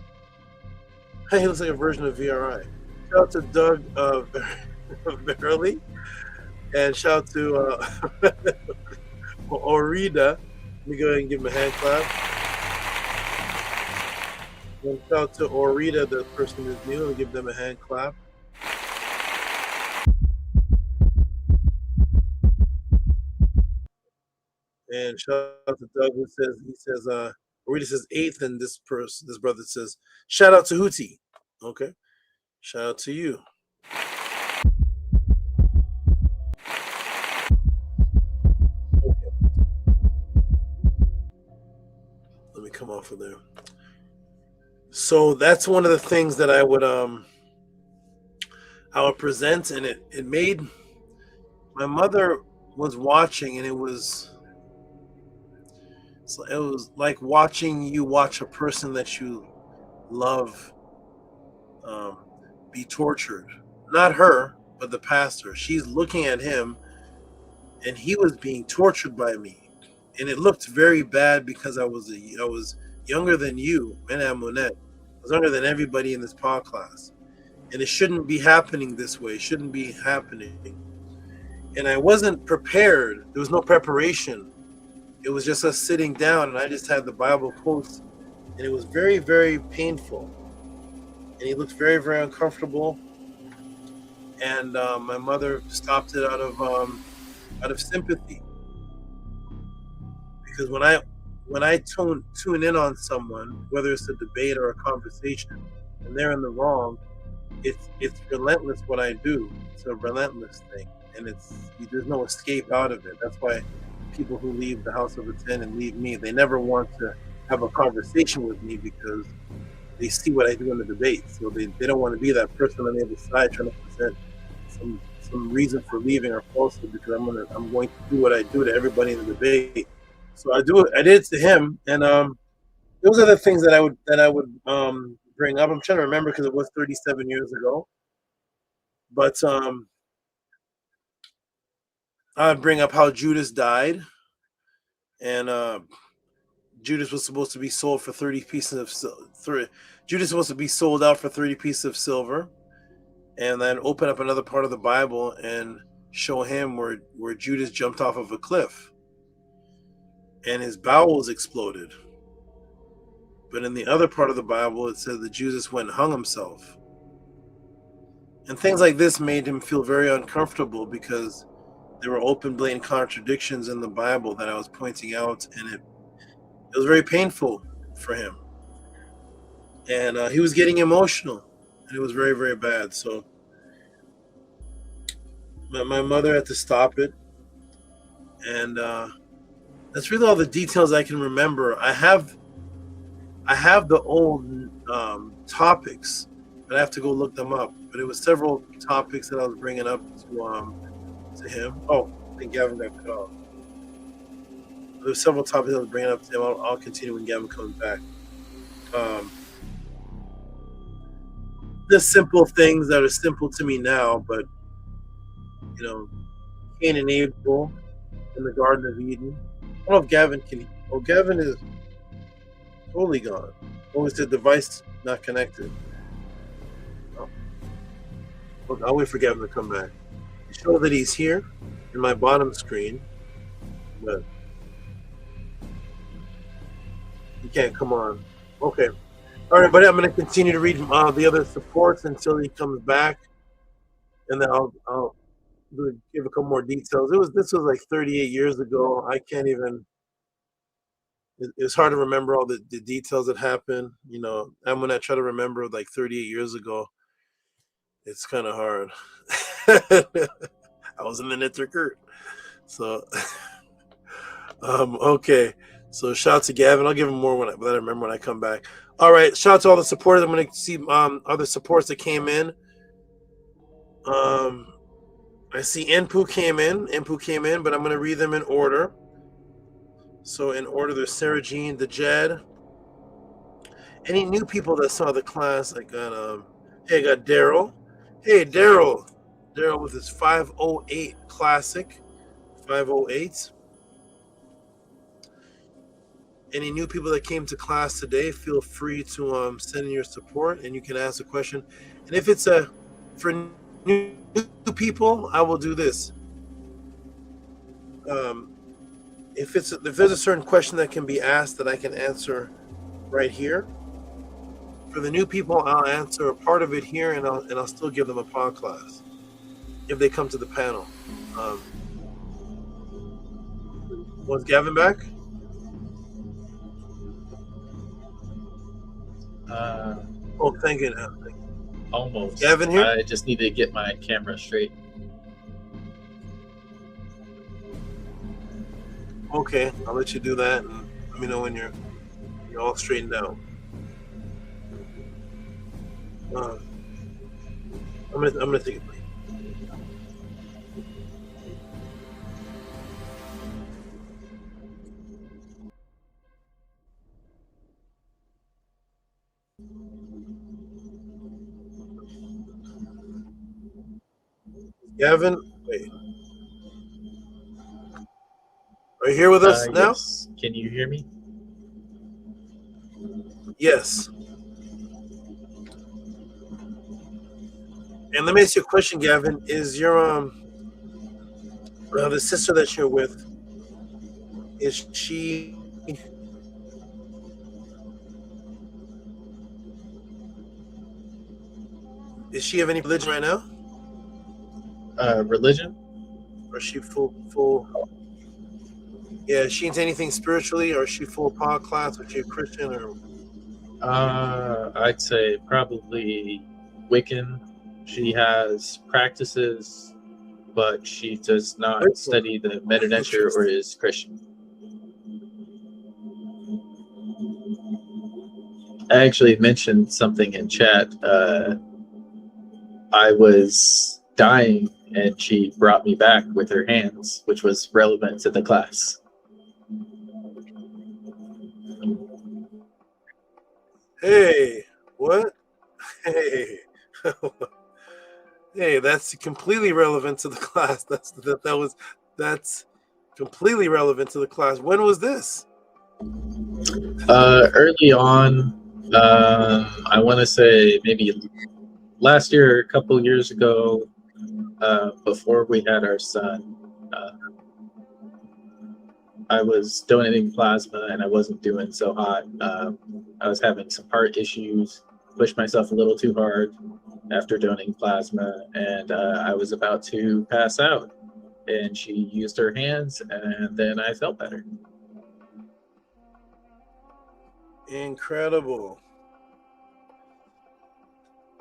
He looks like a version of VRI. Shout out to Doug Verily, and shout out to Orida. Let me go ahead and give him a hand clap. And shout out to Orida, the person who's new, and give them a hand clap. And shout out to Doug, who says, Rita says 8th, and this brother says, shout out to Tehuti. Okay. Shout out to you. Let me come off of there. So that's one of the things that I would present, and it made my mother was watching, and it was like watching you watch a person that you love be tortured. Not her, but the pastor. She's looking at him, and he was being tortured by me, and it looked very bad because I was younger than you and Amunet. I was younger than everybody in this pod class, and it shouldn't be happening this way. It shouldn't be happening. And I wasn't prepared. There was no preparation. It was just us sitting down, and I just had the Bible quotes, and it was very, very painful. And he looked very, very uncomfortable. And my mother stopped it out of sympathy, because when I tune in on someone, whether it's a debate or a conversation, and they're in the wrong, it's relentless what I do. It's a relentless thing, and there's no escape out of it. That's why people who leave the House of Attend and leave me, they never want to have a conversation with me because they see what I do in the debate. So they don't want to be that person on the other side trying to present some reason for leaving or falsehood, because I'm going to do what I do to everybody in the debate. So I did it to him, and those are the things that I would bring up. I'm trying to remember because it was 37 years ago, but I'd bring up how Judas died, and Judas was supposed to be sold for 30 pieces of silver. Judas was supposed to be sold out for 30 pieces of silver, and then open up another part of the Bible and show him where Judas jumped off of a cliff and his bowels exploded. But in the other part of the Bible, it says that Judas went and hung himself. And things like this made him feel very uncomfortable because there were open, blatant contradictions in the Bible that I was pointing out, and it was very painful for him. And he was getting emotional, and it was very, very bad. So my mother had to stop it, and that's really all the details I can remember. I have the old topics, but I have to go look them up. But it was several topics that I was bringing up to him. Oh, I think Gavin got cut off. There were several topics I was bringing up to him. I'll continue when Gavin comes back. Just simple things that are simple to me now, but Cain and Abel in the Garden of Eden. I don't know if Gavin can. Oh, Gavin is totally gone. Or is the device not connected? Oh. Look, I'll wait for Gavin to come back. Show that he's here in my bottom screen, but he can't come on. Okay. All right, buddy. I'm going to continue to read the other supports until he comes back, and then I'll give a couple more details. This was like 38 years ago. I can't even. It's hard to remember all the details that happened. And when I try to remember like 38 years ago, it's kind of hard. I was in the Nitterkurt. So, okay. So shout out to Gavin. I'll give him more when I remember when I come back. All right. Shout out to all the supporters. I'm going to see other supports that came in. I see Inpu came in, but I'm going to read them in order. So in order, there's Sarah Jean, the Jed. Any new people that saw the class? I got I got Daryl. Hey, Daryl with his 508 classic, 508. Any new people that came to class today, feel free to send in your support, and you can ask a question. And if it's for new people, I will do this. If there's a certain question that can be asked that I can answer right here, for the new people, I'll answer a part of it here, and I'll still give them a pod class if they come to the panel. Was Gavin back? Oh, thank you. Almost. Gavin here? I just need to get my camera straight. Okay, I'll let you do that, and let me know when you're all straightened out. I'm gonna take a break. Gavin, wait. Are you here with us now? Yes. Can you hear me? Yes. And let me ask you a question, Gavin. Is your the sister that you're with, is she of any religion right now? Religion? Or is she full? Yeah, is she into anything spiritually, or is she full pod class? Or is she a Christian, or? I'd say probably Wiccan. She has practices, but she does not study the meta nature or is Christian. I actually mentioned something in chat. I was dying and she brought me back with her hands, which was relevant to the class. Hey, what? Hey. Hey, that's completely relevant to the class. That's completely relevant to the class. When was this? Early on, I want to say maybe last year, a couple years ago, before we had our son, I was donating plasma and I wasn't doing so hot. I was having some heart issues, pushed myself a little too hard after donating plasma, and I was about to pass out. And she used her hands, and then I felt better. Incredible.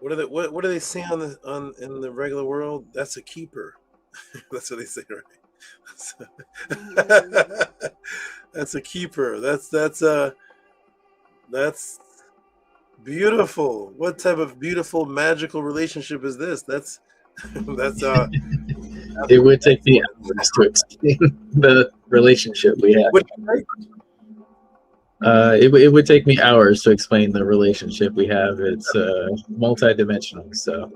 What do they say in the regular world? That's a keeper. That's what they say, right? That's a keeper. That's beautiful. What type of beautiful magical relationship is this? It would take me hours to explain the relationship we have. It would take me hours to explain the relationship we have. It's multi-dimensional. So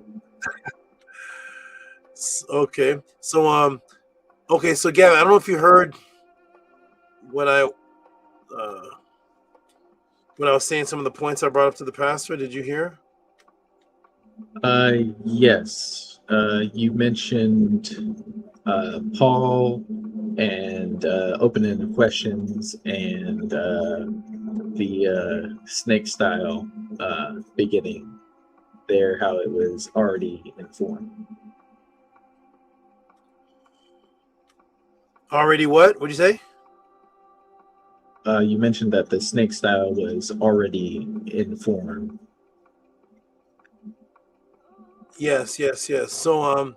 okay. So so Gavin, I don't know if you heard when I was saying some of the points I brought up to the pastor. Did you hear? Yes. You mentioned Paul and open-ended questions and the snake style beginning there, how it was already informed. Already what? What'd you say? You mentioned that the snake style was already informed. Yes. So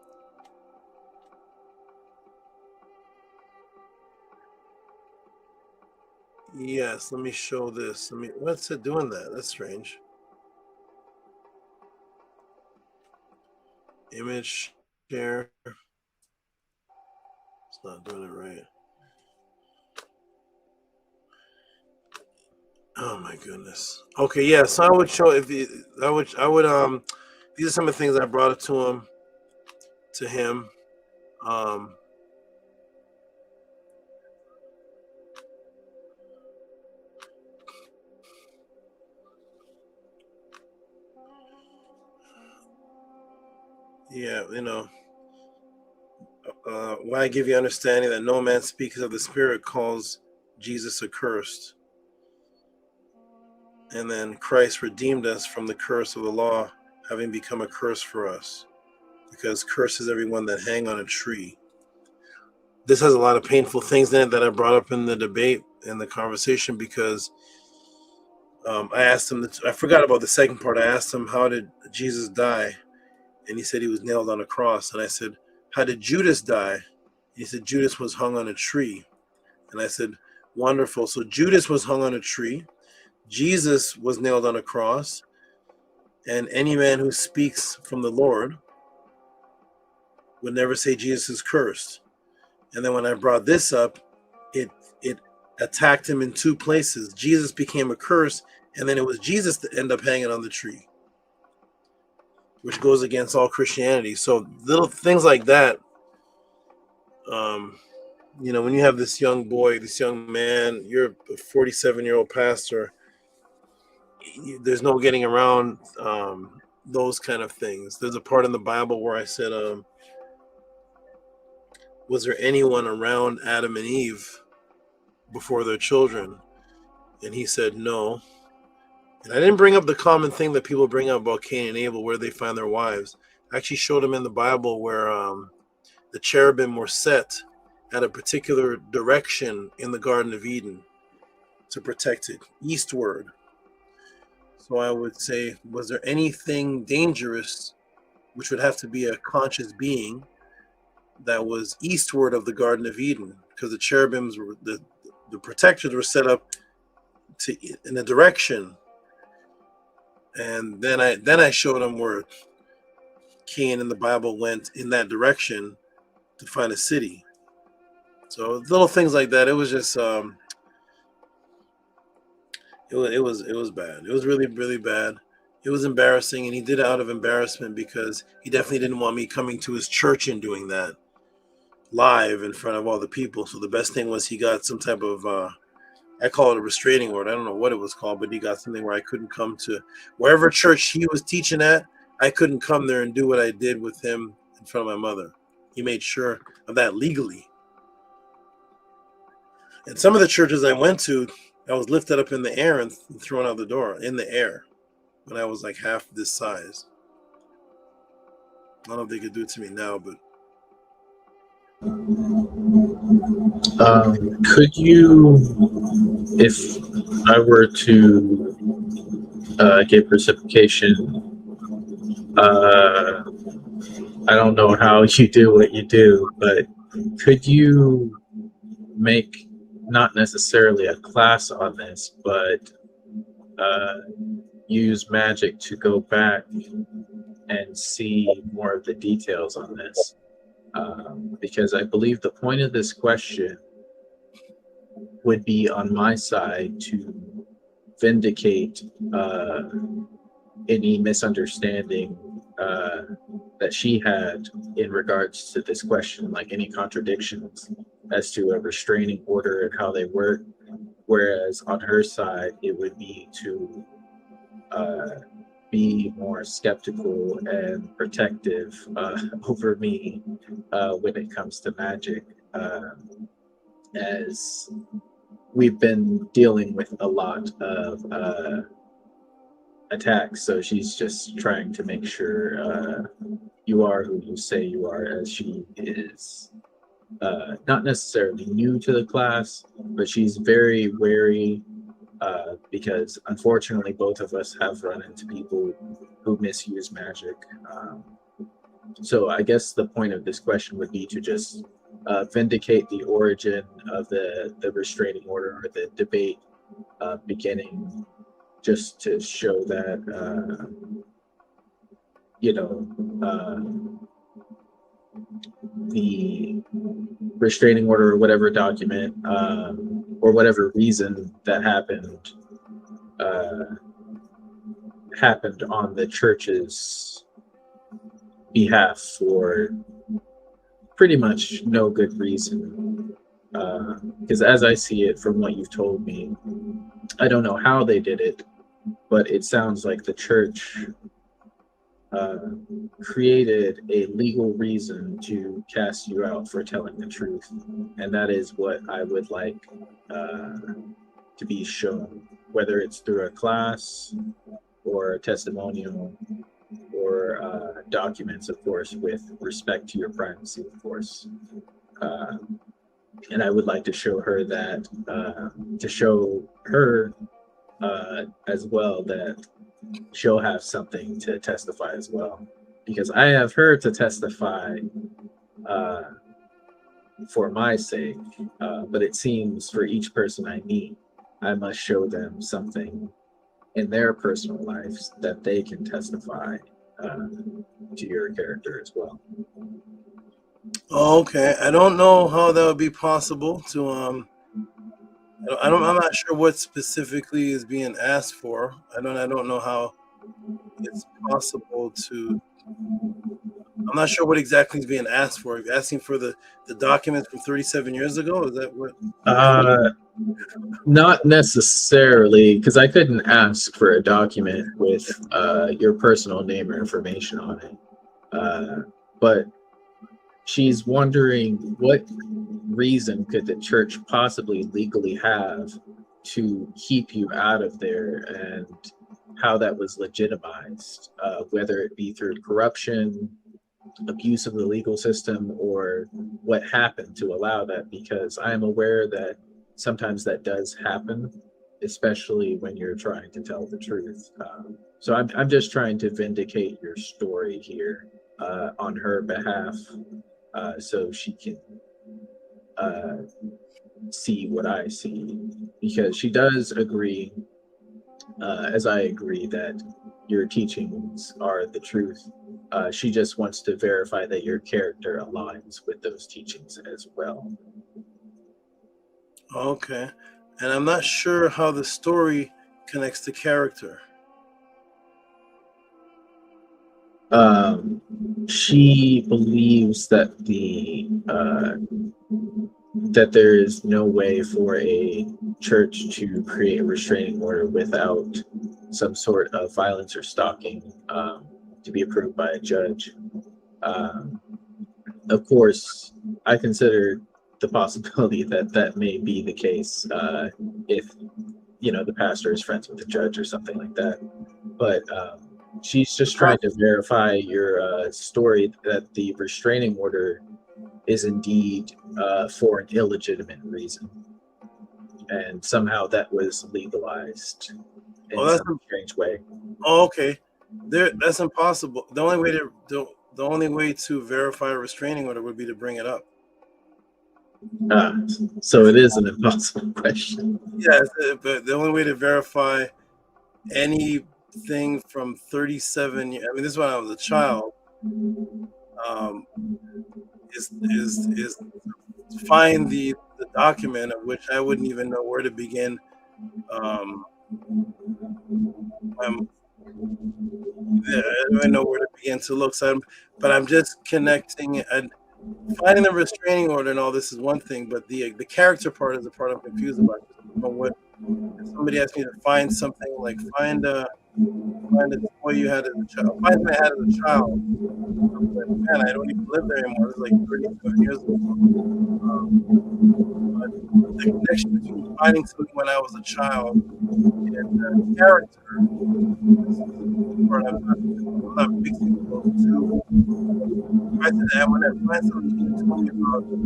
yes, let me show this. What's it doing that? That's strange. Image share. It's not doing it right. Oh my goodness. Okay, yeah. So I would show these are some of the things I brought it to him. Yeah, why I give you understanding that no man speaks of the Spirit calls Jesus accursed. And then Christ redeemed us from the curse of the law, having become a curse for us, because curse is everyone that hang on a tree. this has a lot of painful things in it that I brought up in the debate and the conversation, because I asked him, I forgot about the second part. I asked him, how did Jesus die? And he said he was nailed on a cross. And I said, how did Judas die? He said, Judas was hung on a tree. And I said, wonderful. So Judas was hung on a tree. Jesus was nailed on a cross. And any man who speaks from the Lord would never say Jesus is cursed. And then when I brought this up, it attacked him in two places. Jesus became a curse, and then it was Jesus that ended up hanging on the tree, which goes against all Christianity. So little things like that, when you have this young boy, this young man, you're a 47-year-old pastor, there's no getting around those kind of things. There's a part in the Bible where I said, was there anyone around Adam and Eve before their children? And he said no. And I didn't bring up the common thing that people bring up about Cain and Abel, where they find their wives. I actually showed them in the Bible where the cherubim were set at a particular direction in the Garden of Eden to protect it, eastward. So I would say, was there anything dangerous, which would have to be a conscious being, that was eastward of the Garden of Eden? Because the cherubims were the protectors were set up in a direction. And then I showed them where Cain in the Bible went in that direction to find a city. So little things like that. It was just it was bad. It was really, really bad. It was embarrassing, and he did it out of embarrassment because he definitely didn't want me coming to his church and doing that live in front of all the people. So the best thing was he got some type of I call it a restraining order. I don't know what it was called, but he got something where I couldn't come to wherever church he was teaching at. I couldn't come there and do what I did with him in front of my mother. He made sure of that legally. And some of the churches I went to, I was lifted up in the air and thrown out the door in the air when I was like half this size. I don't know if they could do it to me now, but. Could you, if I were to get reciprocation, I don't know how you do what you do, but could you make not necessarily a class on this, but use magic to go back and see more of the details on this? Because I believe the point of this question would be on my side to vindicate any misunderstanding that she had in regards to this question, like any contradictions as to a restraining order and how they work. Whereas on her side, it would be to be more skeptical and protective over me when it comes to magic, as we've been dealing with a lot of attacks. So she's just trying to make sure you are who you say you are, as she is not necessarily new to the class, but she's very wary because unfortunately both of us have run into people who misuse magic. So I guess the point of this question would be to just vindicate the origin of the restraining order, or the debate beginning, just to show that the restraining order, or whatever document, or whatever reason that happened on the church's behalf for pretty much no good reason. Because as I see it from what you've told me, I don't know how they did it, but it sounds like the church created a legal reason to cast you out for telling the truth. And that is what I would like to be shown, whether it's through a class or a testimonial or documents, of course, with respect to your privacy, of course. and I would like to show her that, to show her as well that she'll have something to testify as well, because I have her to testify for my sake, but it seems for each person I meet, I must show them something in their personal lives that they can testify to your character as well. Okay, I don't know how that would be possible to I'm not sure what specifically is being asked for. I don't know how it's possible to. I'm not sure what exactly is being asked for. You're asking for the documents from 37 years ago? Is that what? Not necessarily, because I couldn't ask for a document with your personal name or information on it. But she's wondering what reason could the church possibly legally have to keep you out of there, and how that was legitimized, whether it be through corruption, abuse of the legal system, or what happened to allow that, because I am aware that sometimes that does happen, especially when you're trying to tell the truth. So I'm just trying to vindicate your story here on her behalf, so she can see what I see, because she does agree, as I agree, that your teachings are the truth. She just wants to verify that your character aligns with those teachings as well. Okay, and I'm not sure how the story connects to character. She believes that that there is no way for a church to create a restraining order without some sort of violence or stalking to be approved by a judge. Of course, I consider the possibility that that may be the case if, the pastor is friends with the judge or something like that. But she's just trying to verify your story that the restraining order is indeed for an illegitimate reason, and somehow that was legalized in some strange way. Oh, okay. That's impossible. The only way to verify a restraining order would be to bring it up. So it is an impossible question. Yes, but the only way to verify anything from 37 years, I mean, this is when I was a child, is to find the document, of which I wouldn't even know where to begin. I don't even know where to begin to look. But I'm just connecting and finding the restraining order and all this is one thing, but the character part is the part I'm confused about. I don't know what, if somebody asked me to find something like find a toy you had as a child, find something I had as a child. But man, I don't even live there anymore. It was like 37 years ago. But the connection between finding something when I was a child and character, part I'm not mixing those two. I said that when I find something you told me about when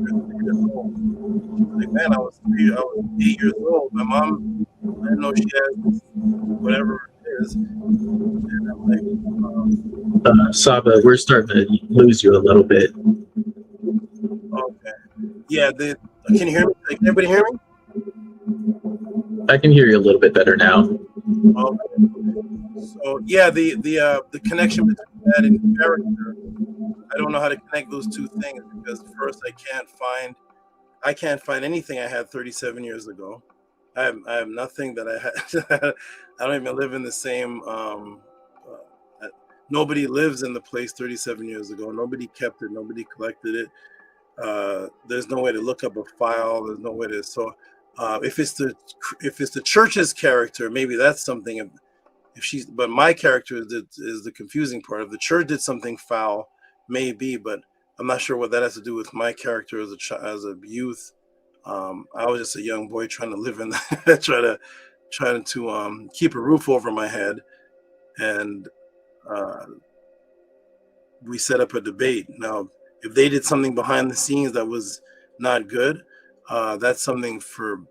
you were 3 years old, she was like, man, I was 8 years old. My mom, I didn't know she has whatever it is. And I'm like, Saba, we're starting to lose you a little bit. okay. Yeah, can you hear me? Can everybody hear me? I can hear you a little bit better now. Okay. So yeah, the connection between that and character, I don't know how to connect those two things, because first I can't find anything I had 37 years ago. I have nothing that I had. I don't even live in the same. Nobody lives in the place 37 years ago. Nobody kept it. Nobody collected it. There's no way to look up a file. There's no way to. So if it's the church's character, maybe that's something. But my character is the confusing part. If the church did something foul, maybe, but I'm not sure what that has to do with my character as a youth. I was just a young boy trying to live in trying to keep a roof over my head, and we set up a debate. Now, if they did something behind the scenes that was not good, that's something for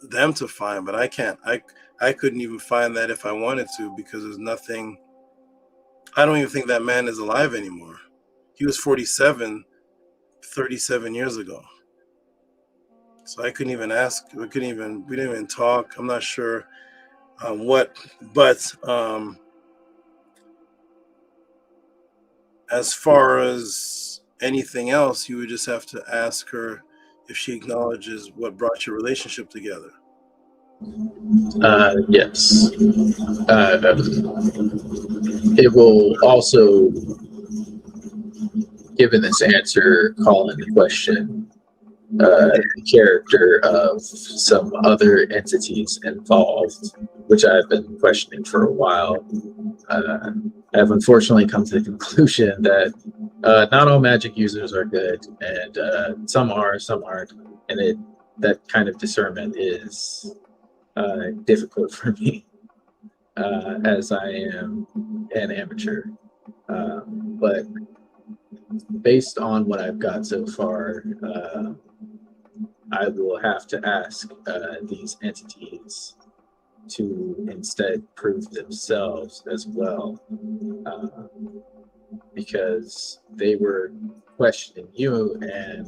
them to find. But I can't. I couldn't even find that if I wanted to, because there's nothing. I don't even think that man is alive anymore. He was 47, 37 years ago. So I couldn't even ask. We didn't even talk. I'm not sure what, but as far as anything else, you would just have to ask her if she acknowledges what brought your relationship together. Yes. It will also, given this answer, call into question the character of some other entities involved, which I've been questioning for a while. I've unfortunately come to the conclusion that not all magic users are good, and some are, some aren't, and that kind of discernment is difficult for me, as I am an amateur. But based on what I've got so far, I will have to ask these entities to instead prove themselves as well, because they were questioning you, and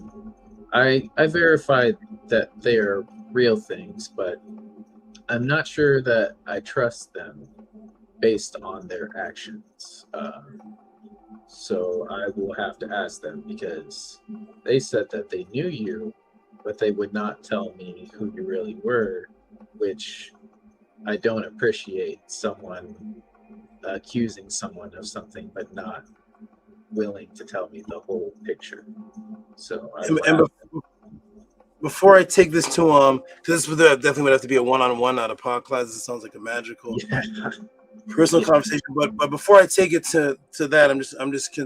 I verified that they are real things, but I'm not sure that I trust them based on their actions. So I will have to ask them, because they said that they knew you, but they would not tell me who you really were, which I don't appreciate. Someone accusing someone of something but not willing to tell me the whole picture. So before I take this to because this definitely would have to be a one-on-one, not a podcast. It sounds like a magical personal conversation. But before I take it to that, I'm just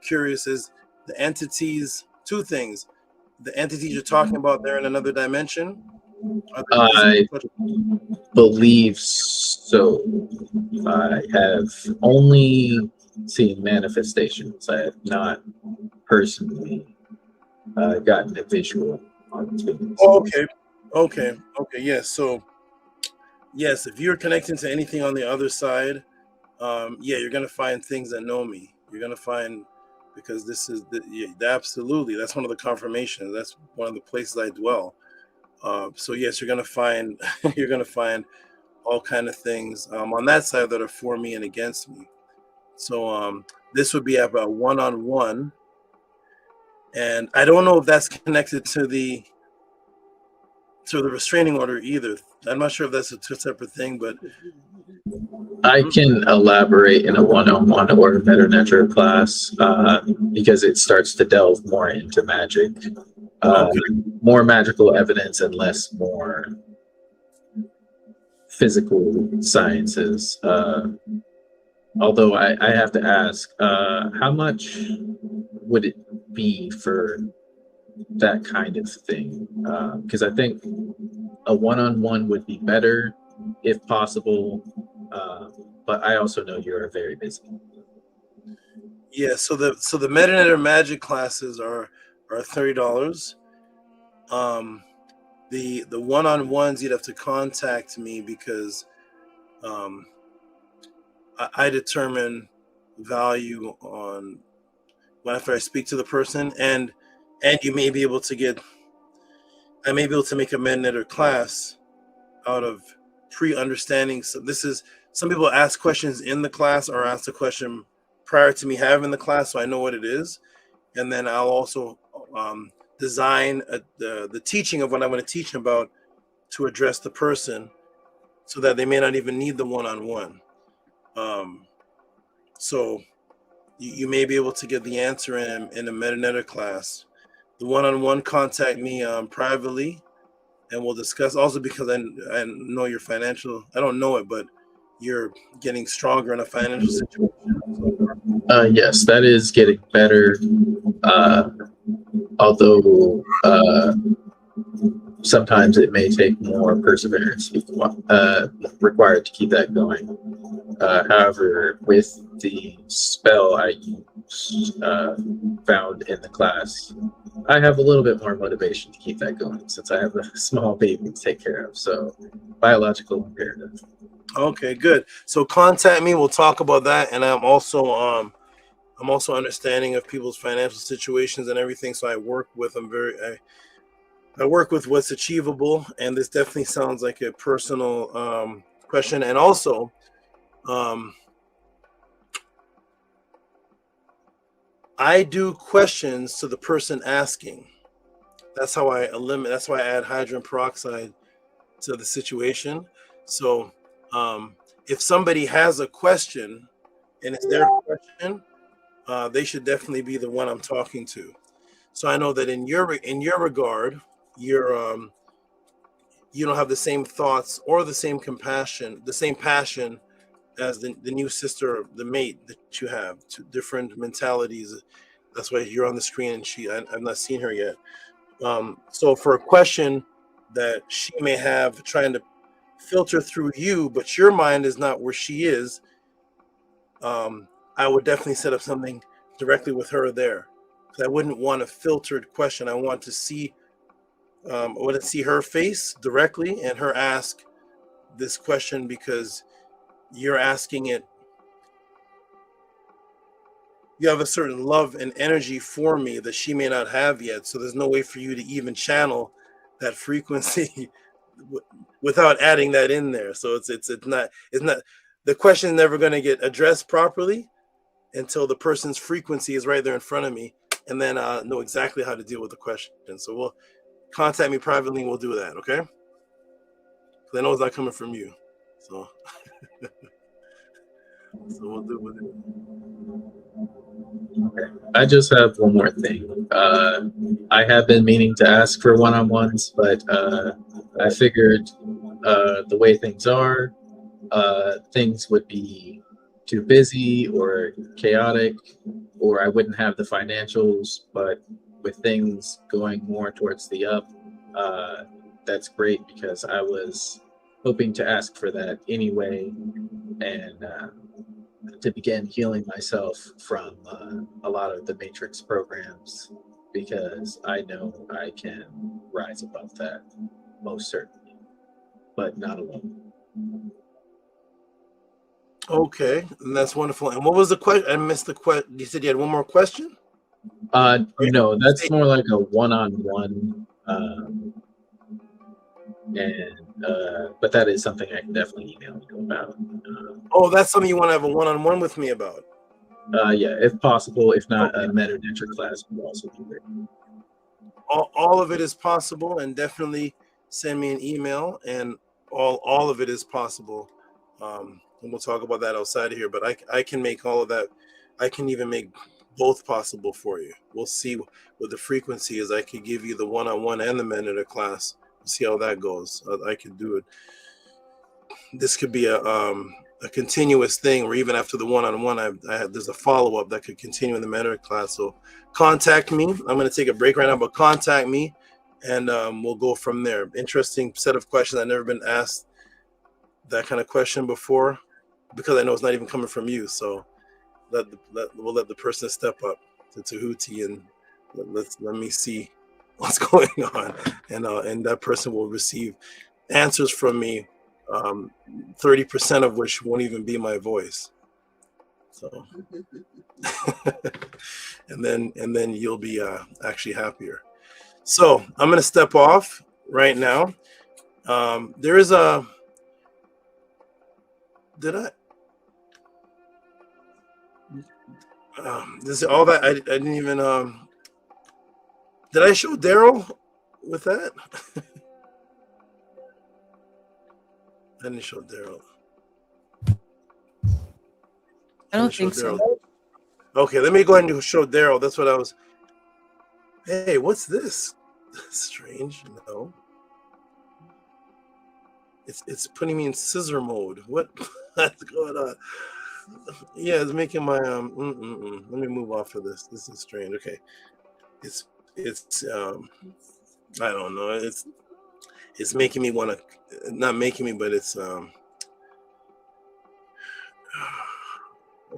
curious. Is the entities, two things? The entities you're talking about, they're in another dimension? I believe so. I have only seen manifestations. I have not personally gotten a visual on things. Okay. Yes. So, yes, if you're connecting to anything on the other side, you're gonna find things that know me. You're gonna find, because this is absolutely, that's one of the confirmations. That's one of the places I dwell. So yes, you're gonna find all kind of things on that side that are for me and against me. So this would be about one-on-one, and I don't know if that's connected to the restraining order either. I'm not sure if that's a two separate thing, but I can elaborate in a one-on-one or meta class because it starts to delve more into magic, more magical evidence and less more physical sciences. Although I have to ask, how much would it be for that kind of thing? Because I think a one-on-one would be better if possible, but I also know you're very busy. Yeah, so the Meta magic classes are $30. The one-on-ones, you'd have to contact me, because I determine value on after I speak to the person, and you may be able to I may be able to make a Meta class out of pre-understanding. So this is, some people ask questions in the class or ask the question prior to me having the class, so I know what it is, and then I'll also design the teaching of what I'm going to teach about to address the person, so that they may not even need the one-on-one. So you may be able to get the answer in a Meta class. The one-on-one, contact me privately, and we'll discuss. Also, because I know your financial, I don't know it, but you're getting stronger in a financial situation. Yes, that is getting better. Although sometimes it may take more perseverance required to keep that going. However, with the spell I used, found in the class, I have a little bit more motivation to keep that going since I have a small baby to take care of. So biological imperative. Okay, good. So contact me. We'll talk about that. And I'm also understanding of people's financial situations and everything. So I work with them I work with what's achievable, and this definitely sounds like a personal question. And also, I do questions to the person asking. That's how I eliminate. That's why I add hydrogen peroxide to the situation. So, if somebody has a question and it's their question, they should definitely be the one I'm talking to. So I know that in your regard, you don't have the same thoughts or the same compassion, the same passion as the new sister, the mate that you have. Two different mentalities. That's why you're on the screen, and I've not seen her yet. So for a question that she may have trying to filter through you, but your mind is not where she is, I would definitely set up something directly with her there. Because I wouldn't want a filtered question. I want to see her face directly and her ask this question because you're asking it. You have a certain love and energy for me that she may not have yet. So there's no way for you to even channel that frequency without adding that in there. So it's not the question is never going to get addressed properly until the person's frequency is right there in front of me, and then know exactly how to deal with the question. So we'll contact me privately and we'll do that, okay? Because I know it's not coming from you. So, so we'll do it. Okay. I just have one more thing. I have been meaning to ask for one-on-ones, but I figured the way things are, things would be too busy or chaotic, or I wouldn't have the financials. But with things going more towards the up, that's great because I was hoping to ask for that anyway, and to begin healing myself from a lot of the matrix programs, because I know I can rise above that most certainly, but not alone. Okay, and that's wonderful. And what was the question? I missed the question. You said you had one more question? No, that's more like a one-on-one, but that is something I can definitely email you about. That's something you want to have a one-on-one with me about? Yeah, if possible. If not, a meta-nature class would also be great. All of it is possible, and definitely send me an email, and all of it is possible. And we'll talk about that outside of here, but I can make all of that. I can even make both possible for you. We'll see what the frequency is. I could give you the one-on-one and the meta class. We'll see how that goes. I could do it. This could be a continuous thing, or even after the one-on-one, there's a follow-up that could continue in the meta class. So contact me. I'm going to take a break right now, but contact me, and we'll go from there. Interesting set of questions. I've never been asked that kind of question before, because I know it's not even coming from you. So we'll let the person step up to Tehuti, and let me see what's going on, and that person will receive answers from me, 30% of which won't even be my voice. So, and then you'll be actually happier. So I'm gonna step off right now. There is a. Did I? This all that I didn't even. Did I show Daryl with that? I didn't show Daryl. I don't think so. Okay, let me go ahead and show Daryl. That's what I was. Hey, what's this? Strange. No. It's putting me in scissor mode. What's going on? Yeah, it's making my Let me move off of this. This is strange. Okay, it's I don't know. It's making me want to, not making me, but it's let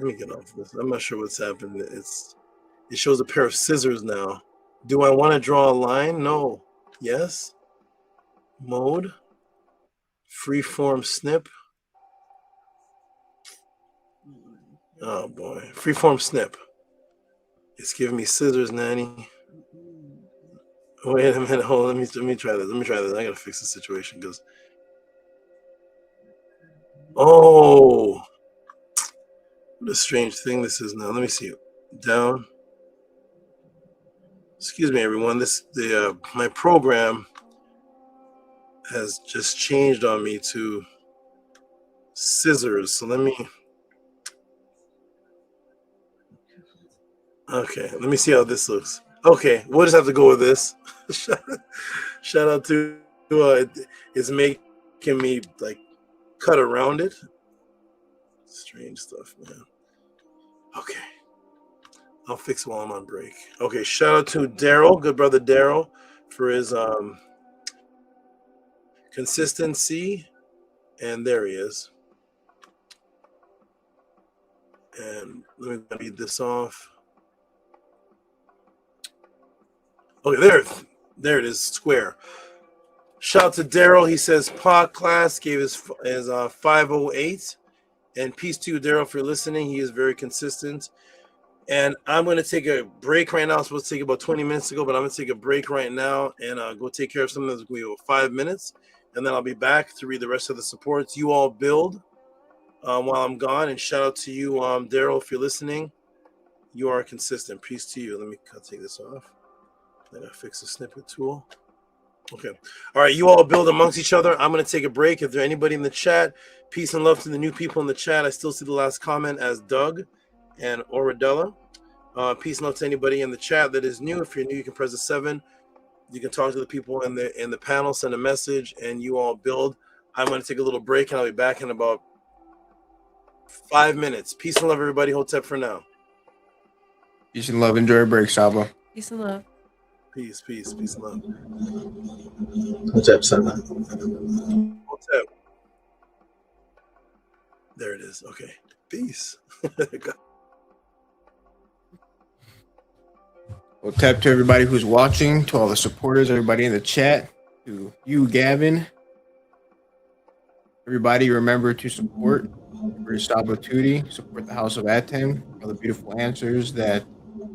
me get off this. I'm not sure what's happened. It shows a pair of scissors now Do I want to draw a line? No. Yes. Mode. Freeform snip. Oh boy. Freeform snip. It's giving me scissors, nanny. Wait a minute. Hold on. Let me try this. I gotta fix the situation because. Oh, what a strange thing this is now. Let me see. Down. Excuse me, everyone. My program has just changed on me to scissors. So let me. Okay, let me see how this looks. Okay, we'll just have to go with this. Shout out to it's making me like cut around it. Strange stuff, man. Okay, I'll fix it while I'm on break. Okay, shout out to Daryl, good brother Daryl, for his consistency, and there he is. And let me read this off. Okay, there it is, square. Shout out to Daryl. He says pod class gave his 508. And peace to you, Daryl, for listening. He is very consistent. And I'm going to take a break right now. I was supposed to take about 20 minutes ago, but I'm going to take a break right now and go take care of something that's going to be about 5 minutes. And then I'll be back to read the rest of the supports. You all build while I'm gone. And shout out to you, Daryl, if you're listening. You are consistent. Peace to you. Let me take this off. I gotta fix the snippet tool. Okay. All right. You all build amongst each other. I'm going to take a break. If there's anybody in the chat, peace and love to the new people in the chat. I still see the last comment as Doug and Oradella. Peace and love to anybody in the chat that is new. If you're new, you can press the 7. You can talk to the people in the panel, send a message, and you all build. I'm going to take a little break, and I'll be back in about 5 minutes. Peace and love, everybody. Hotep for now. Peace and love. Enjoy your break, Saba. Peace and love. Peace and love. Hotep, Sana. Hotep. There it is. Okay. Peace. Hotep to everybody who's watching, to all the supporters, everybody in the chat, to you, Gavin. Everybody remember to support Saba Tutti, support the House of Atem, all the beautiful answers that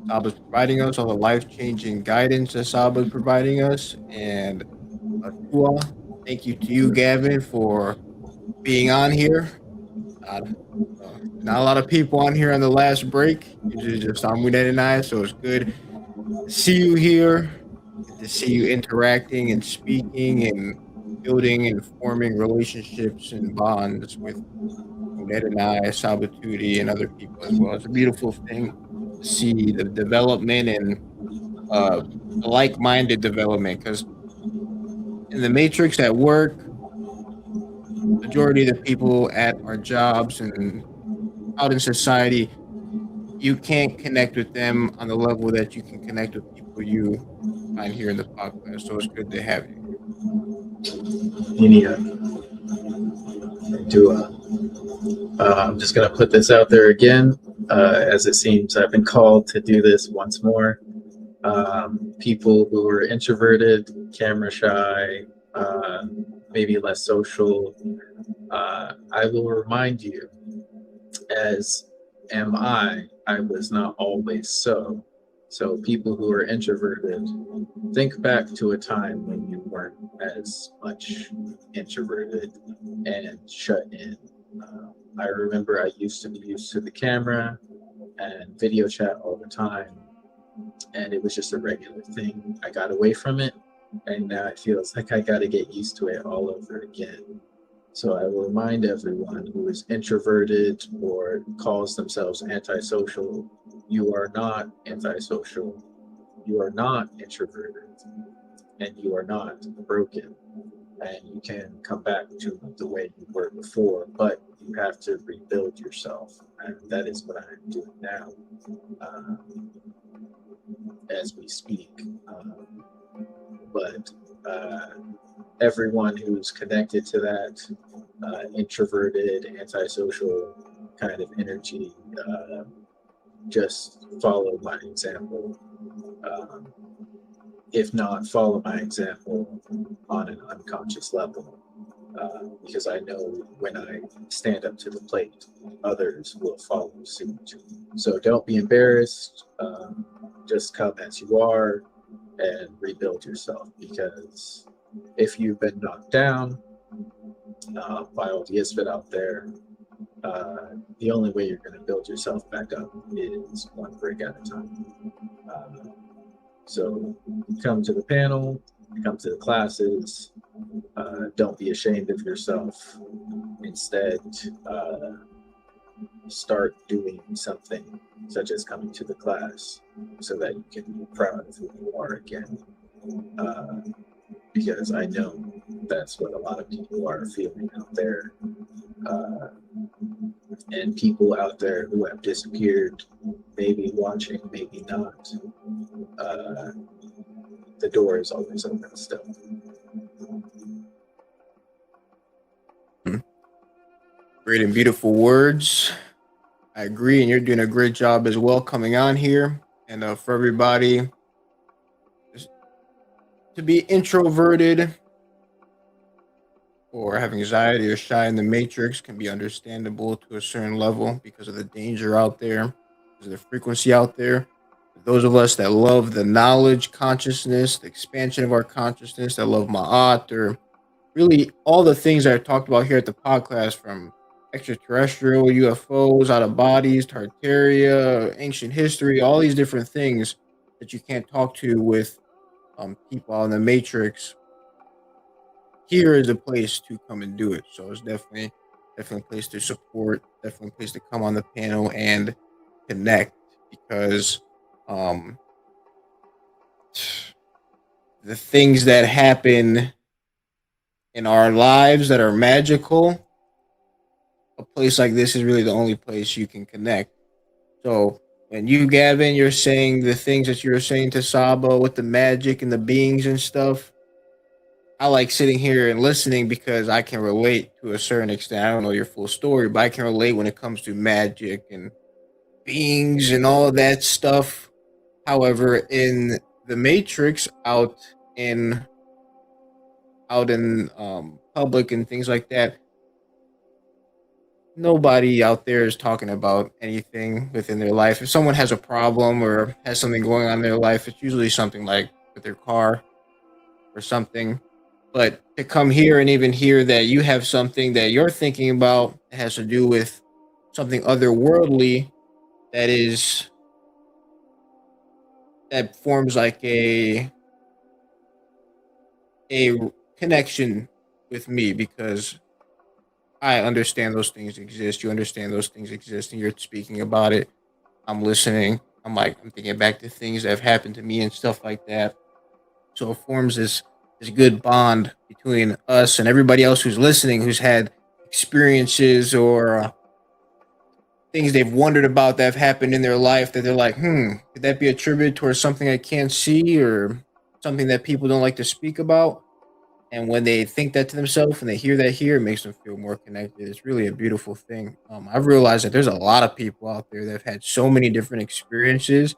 Saba's providing us, all the life-changing guidance that Saba's providing us. And thank you to you, Gavin, for being on here. Not a lot of people on here on the last break. Usually just Amunet and I, so it's good to see you here, to see you interacting and speaking and building and forming relationships and bonds with Amunet and I, Sabatuti, and other people as well. It's a beautiful thing to see the development and like-minded development, because in the matrix at work, majority of the people at our jobs and out in society, you can't connect with them on the level that you can connect with people you find here in the podcast. So it's good to have you. I'm just going to put this out there again, as it seems I've been called to do this once more. People who are introverted, camera shy, maybe less social, I will remind you, as am I was not always so. So people who are introverted, think back to a time when you weren't as much introverted and shut in. I remember I used to be used to the camera and video chat all the time, and it was just a regular thing. I got away from it, and now it feels like I got to get used to it all over again. So I will remind everyone who is introverted or calls themselves antisocial, you are not antisocial, you are not introverted, and you are not broken. And you can come back to the way you were before, but you have to rebuild yourself. And that is what I'm doing now as we speak. But everyone who's connected to that introverted, antisocial kind of energy, just follow my example. if not, follow my example on an unconscious level. Because I know when I stand up to the plate, others will follow suit. So don't be embarrassed. Just come as you are and rebuild yourself. Because if you've been knocked down by all the isfit out there, the only way you're going to build yourself back up is one brick at a time. So come to the panel, come to the classes. Don't be ashamed of yourself. Instead, start doing something such as coming to the class so that you can be proud of who you are again. Because I know that's what a lot of people are feeling out there. And people out there who have disappeared, maybe watching, maybe not, the door is always open still. Great and beautiful words. I agree, and you're doing a great job as well coming on here. And for everybody to be introverted or have anxiety or shy in the matrix can be understandable to a certain level because of the danger out there, because of the frequency out there. Those of us that love the knowledge, consciousness, the expansion of our consciousness, that love Ma'at, or really all the things that are talked about here at the podcast, from extraterrestrial, UFOs, out of bodies, Tartaria, ancient history, all these different things that you can't talk to with people in the matrix. Here is a place to come and do it. So it's definitely a place to support, definitely a place to come on the panel and connect, because the things that happen in our lives that are magical, a place like this is really the only place you can connect. So when you, Gavin, you're saying the things that you were saying to Saba with the magic and the beings and stuff, I like sitting here and listening because I can relate to a certain extent. I don't know your full story, but I can relate when it comes to magic and beings and all of that stuff. However, in the Matrix, out in public and things like that, nobody out there is talking about anything within their life. If someone has a problem or has something going on in their life, it's usually something like with their car or something. But to come here and even hear that you have something that you're thinking about that has to do with something otherworldly, that forms like a connection with me, because I understand those things exist. You understand those things exist, and you're speaking about it. I'm listening. I'm thinking back to things that have happened to me and stuff like that. So it forms this good bond between us and everybody else who's listening, who's had experiences or things they've wondered about that have happened in their life that they're like, could that be attributed towards something I can't see or something that people don't like to speak about? And when they think that to themselves and they hear that here, it makes them feel more connected. It's really a beautiful thing. I've realized that there's a lot of people out there that have had so many different experiences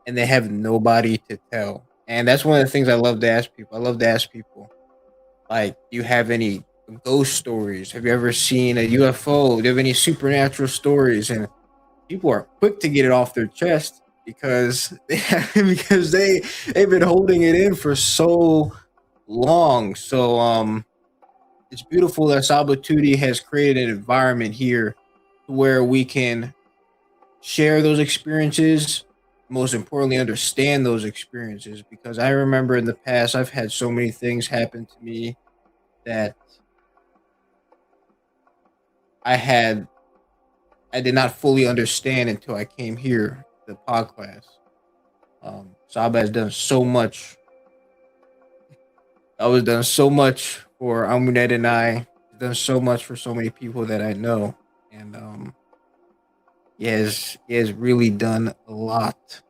and they have nobody to tell. And that's one of the things I love to ask people. I love to ask people, like, do you have any ghost stories? Have you ever seen a UFO? Do you have any supernatural stories? And people are quick to get it off their chest because they've been holding it in for so long. So it's beautiful that Sabatuti has created an environment here where we can share those experiences, most importantly understand those experiences, because I remember in the past I've had so many things happen to me that I did not fully understand until I came here to the pod class. Saba has done so much. I was done so much for Amunet and I. He's done so much for so many people that I know. And he has really done a lot.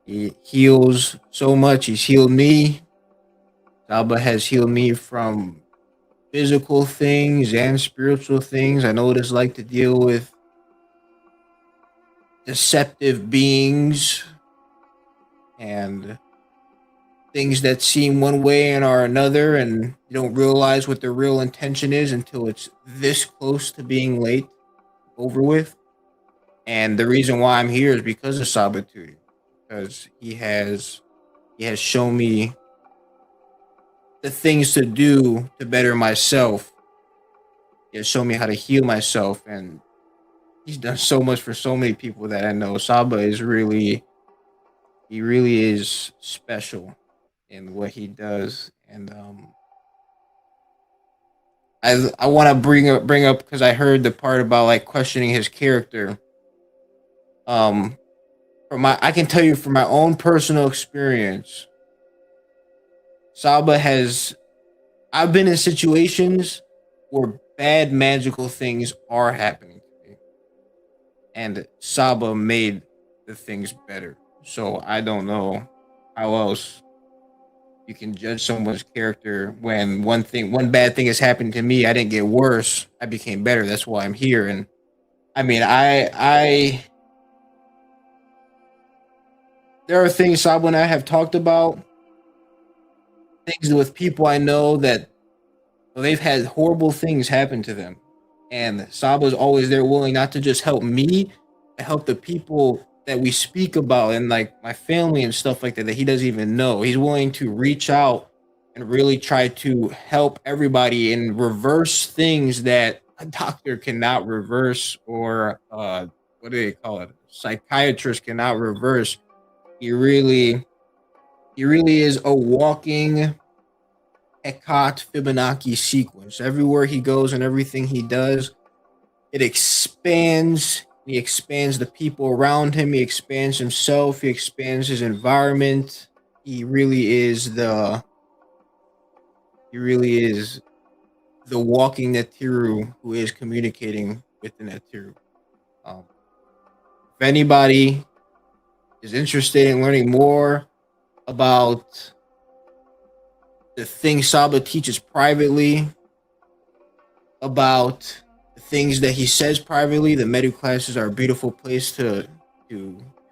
He heals so much. He's healed me. Saba has healed me from physical things and spiritual things. I know what it's like to deal with deceptive beings and things that seem one way and are another, and you don't realize what the real intention is until it's this close to being late, over with. And the reason why I'm here is because of Sabatuti, because he has shown me the things to do to better myself. He has shown me how to heal myself, and he's done so much for so many people that I know. Saba is really, he really is special in what he does, and I want to bring up because I heard the part about like questioning his character. I can tell you from my own personal experience, Saba has. I've been in situations where bad magical things are happening to me, and Saba made the things better. So I don't know how else you can judge someone's character when one bad thing has happened to me. I didn't get worse. I became better. That's why I'm here. And I mean, there are things Saba and I have talked about, things with people I know that they've had horrible things happen to them. And Saba's always there willing not to just help me, but help the people that we speak about and like my family and stuff like that that he doesn't even know. He's willing to reach out and really try to help everybody and reverse things that a doctor cannot reverse, or what do they call it? Psychiatrist cannot reverse. He really is a walking Hecat Fibonacci sequence. Everywhere he goes and everything he does, it expands. He expands the people around him. He expands himself. He expands his environment. He really is the walking Netiru who is communicating with the Netiru. If anybody is interested in learning more about the things Saba teaches privately, about the things that he says privately, the Medu classes are a beautiful place to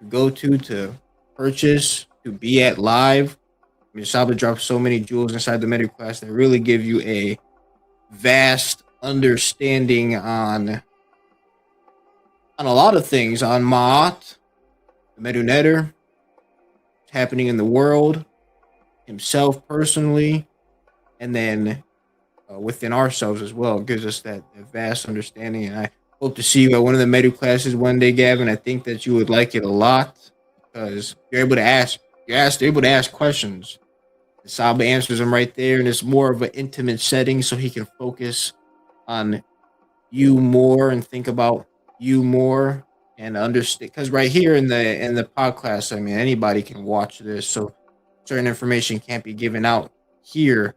go to purchase, to be at live. I mean, Saba drops so many jewels inside the Medu class that really give you a vast understanding on a lot of things, on Ma'at, the Medu Netter, what's happening in the world, himself personally, and then within ourselves as well. It gives us that vast understanding. And I hope to see you at one of the Medu classes one day, Gavin. I think that you would like it a lot because you're able to ask questions. The Saba answers them right there, and it's more of an intimate setting so he can focus on you more and think about you more and understand. Because right here in the podcast, I mean, anybody can watch this, so certain information can't be given out here.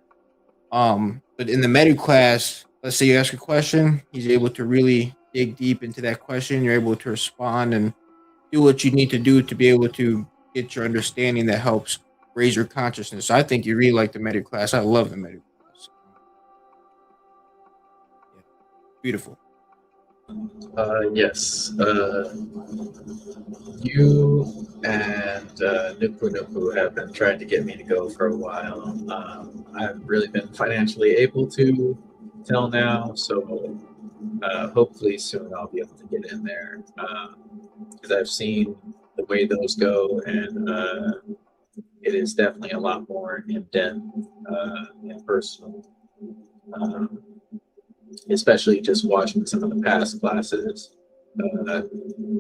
But in the Medu class, let's say you ask a question, he's able to really dig deep into that question. You're able to respond and do what you need to do to be able to get your understanding that helps raise your consciousness. So I think you really like the Medu class. I love the Medu class. Yeah. Beautiful. Yes. You and Nuku Nuku have been trying to get me to go for a while. I haven't really been financially able to till now, so hopefully soon I'll be able to get in there. Because I've seen the way those go, and it is definitely a lot more in-depth and personal. Especially just watching some of the past classes,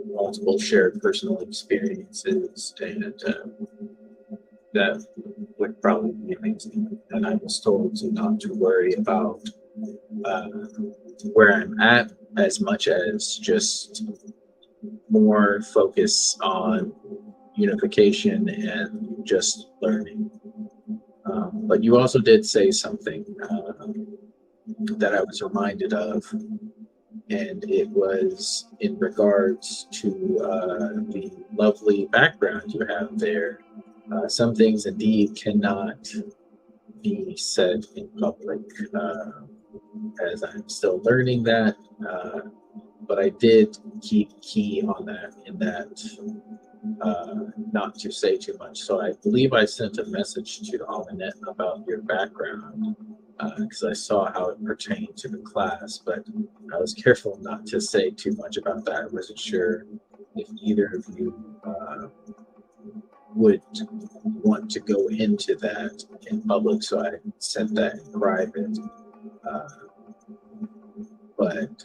multiple shared personal experiences, and that would probably be amazing. And I was told not to worry about where I'm at as much as just more focus on unification and just learning. But you also did say something that I was reminded of, and it was in regards to the lovely background you have there. Some things indeed cannot be said in public, as I'm still learning that, but I did keep key on that, in that not to say too much. So I believe I sent a message to Aminette about your background because I saw how it pertained to the class, but I was careful not to say too much about that. I wasn't sure if either of you would want to go into that in public, so I sent that in private. But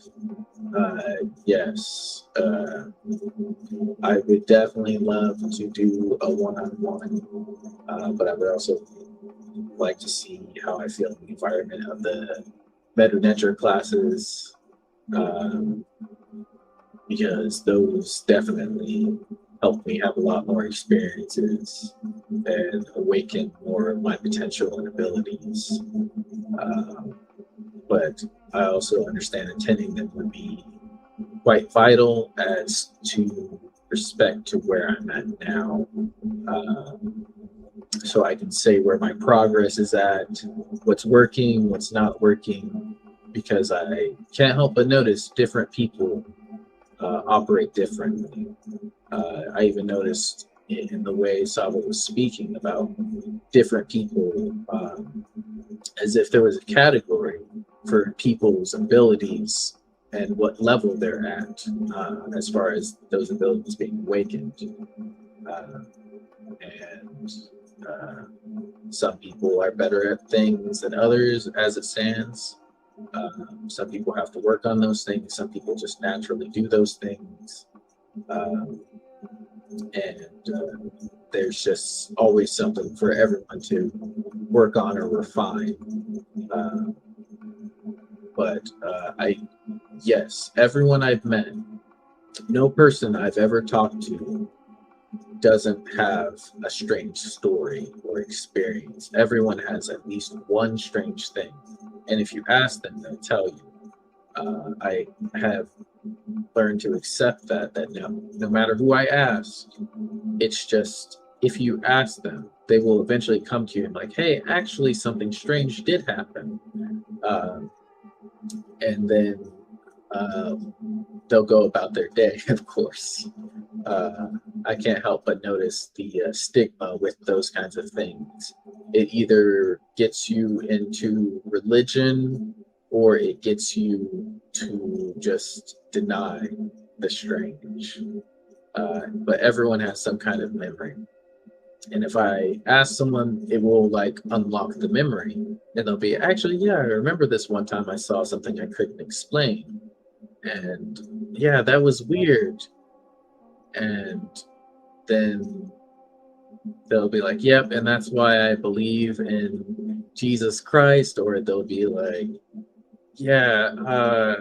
yes, I would definitely love to do a one-on-one, but I would also like to see how I feel in the environment of the better nature classes, because those definitely helped me have a lot more experiences and awaken more of my potential and abilities. But I also understand attending them would be quite vital as to respect to where I'm at now. So I can say where my progress is at, what's working, what's not working, because I can't help but notice different people operate differently. I even noticed in the way Saba was speaking about different people, as if there was a category for people's abilities and what level they're at, as far as those abilities being awakened. And some people are better at things than others as it stands. Some people have to work on those things. Some people just naturally do those things. And there's just always something for everyone to work on or refine. But yes, everyone I've met, no person I've ever talked to doesn't have a strange story or experience. Everyone has at least one strange thing. And if you ask them, they'll tell you. I have learned to accept that no matter who I ask, it's just, if you ask them, they will eventually come to you and like, hey, actually something strange did happen. And then they'll go about their day, of course. I can't help but notice the stigma with those kinds of things. It either gets you into religion or it gets you to just deny the strange. But everyone has some kind of memory. And if I ask someone, it will like unlock the memory. And they'll be, actually, yeah, I remember this one time I saw something I couldn't explain. And yeah, that was weird. And then they'll be like, yep, and that's why I believe in Jesus Christ. Or they'll be like, yeah,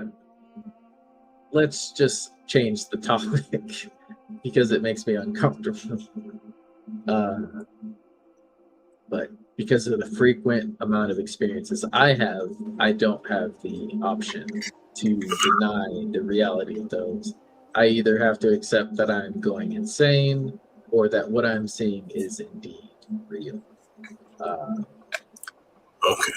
let's just change the topic because it makes me uncomfortable. But because of the frequent amount of experiences I have, I don't have the option to deny the reality of those. I either have to accept that I'm going insane or that what I'm seeing is indeed real. Okay.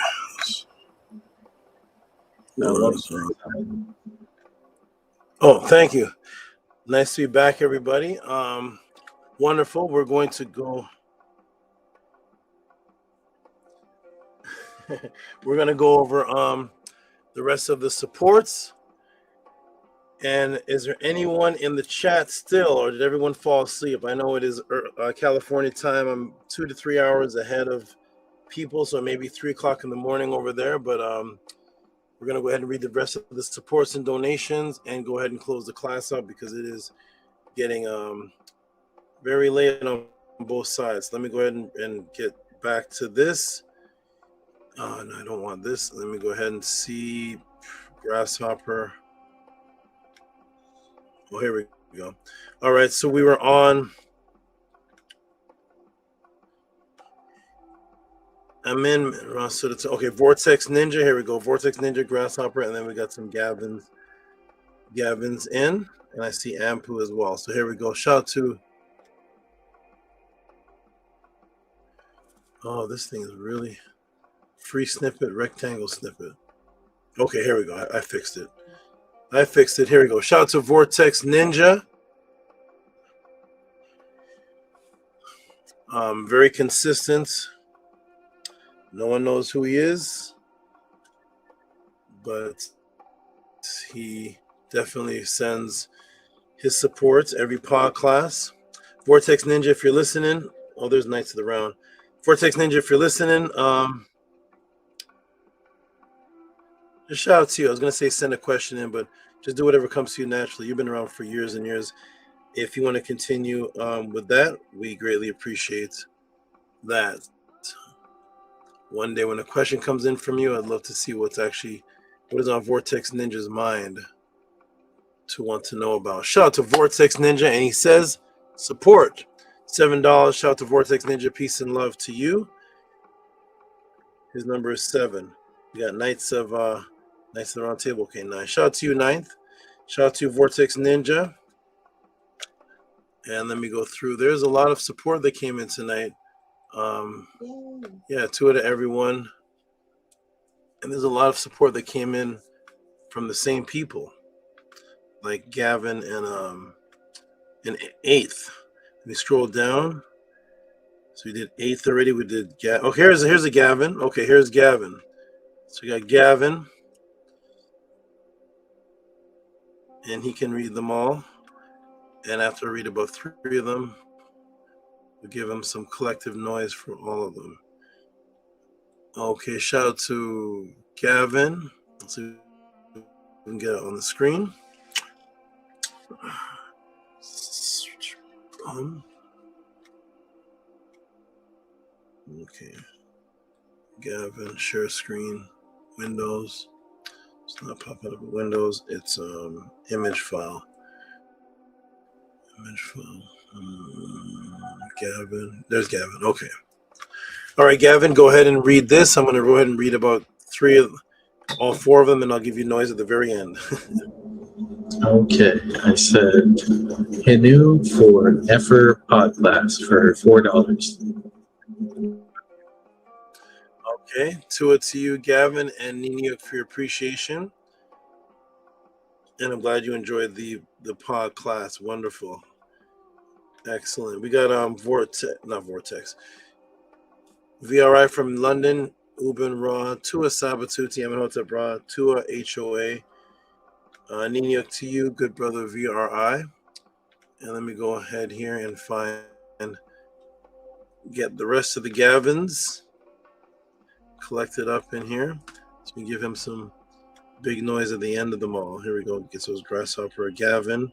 Oh, thank you. Nice to be back, everybody. Wonderful. We're going to go. We're going to go over the rest of the supports. And is there anyone in the chat still, or did everyone fall asleep? I know it is California time. I'm 2 to 3 hours ahead of people, so maybe 3 o'clock in the morning over there. But we're going to go ahead and read the rest of the supports and donations and go ahead and close the class up because it is getting very late on both sides. Let me go ahead and get back to this. No, I don't want this. Let me go ahead and see Grasshopper. Oh, here we go. All right, so we were on. I'm in. Okay, Vortex Ninja. Here we go. Vortex Ninja, Grasshopper, and then we got some Gavin's in, and I see Ampu as well. So here we go. Shout out to. Oh, this thing is really free snippet, rectangle snippet. Okay, here we go. I fixed it. Here we go. Shout out to Vortex Ninja. Very consistent. No one knows who he is, but he definitely sends his support every pod class. Vortex Ninja, if you're listening, oh, there's Knights of the Round. Vortex Ninja, if you're listening, just shout out to you. I was going to say send a question in, but just do whatever comes to you naturally. You've been around for years and years. If you want to continue with that, we greatly appreciate that. One day when a question comes in from you, I'd love to see what is on Vortex Ninja's mind to want to know about. Shout out to Vortex Ninja, and he says support. $7. Shout out to Vortex Ninja. Peace and love to you. His number is 7. We got Knights of the Round Table. Okay, 9. Shout out to you, 9th. Shout out to Vortex Ninja. And let me go through. There's a lot of support that came in tonight. Yeah, 2 out of everyone. And there's a lot of support that came in from the same people, like Gavin and 8th. Let me scroll down. So we did 8th already. We did oh, here's a Gavin. Okay, here's Gavin. So we got Gavin, and he can read them all. And after I read about 3 of them, we'll give him some collective noise for all of them. Okay, shout out to Gavin. Let's see if we can get it on the screen. Okay. Gavin, share screen, Windows. It's not popping up with Windows. It's image file. Image file. Gavin. There's Gavin. Okay. All right, Gavin, go ahead and read this. I'm going to go ahead and read about all 4 of them, and I'll give you noise at the very end. Okay, I said Hinu for Nefer Pod Class for $4. Okay, Tua to you, Gavin, and Nini for your appreciation. And I'm glad you enjoyed the pod class. Wonderful. Excellent. We got VRI from London, Uben Ra, Tua Sabatuti, Amenhotep Ra, Tua HOA. Nini to you, good brother VRI. And let me go ahead here and get the rest of the Gavins collected up in here. So we give him some big noise at the end of them all. Here we go. Gets those Grasshopper. Gavin.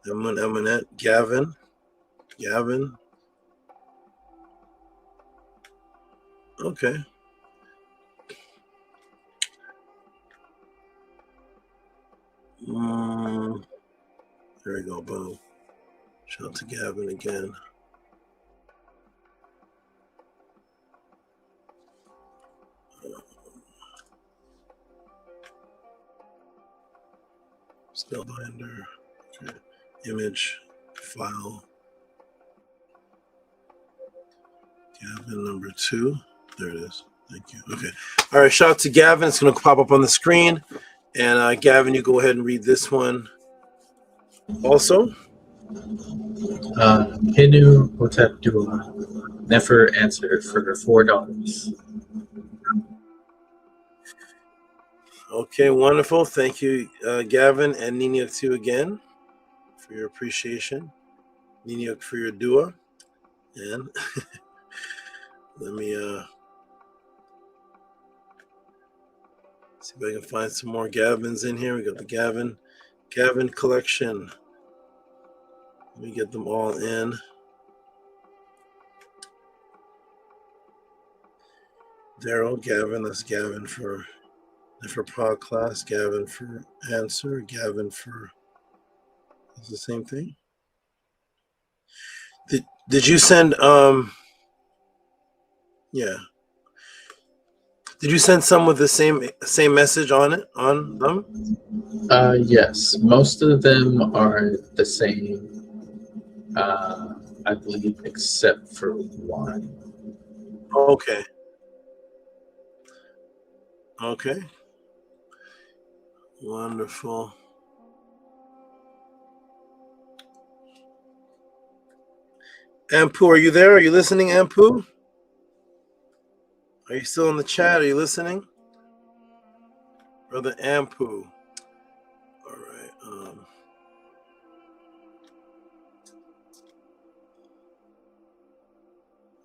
Eminette. Gavin. Okay. There we go. Boom. Shout out to Gavin again. Spellbinder. Okay. Image. File. Gavin number 2. There it is. Thank you. Okay. All right. Shout out to Gavin. It's going to pop up on the screen. And Gavin, you go ahead and read this one. Also, Hinu Hotep Dua, Nefer answer for $4. Okay, wonderful. Thank you, Gavin and Niniuk too again for your appreciation. Niniuk for your dua. And let me see if I can find some more Gavins in here. We got the Gavin collection. Let me get them all in. Daryl, Gavin, that's Gavin for pod class, Gavin for answer, Gavin for, it's the same thing. Did you send yeah. Did you send some with the same message on them? Yes, most of them are the same. I believe except for one. Okay. Wonderful. Ampu, are you there? Are you listening, Ampu? Are you still in the chat? Are you listening? Brother Ampu. All right.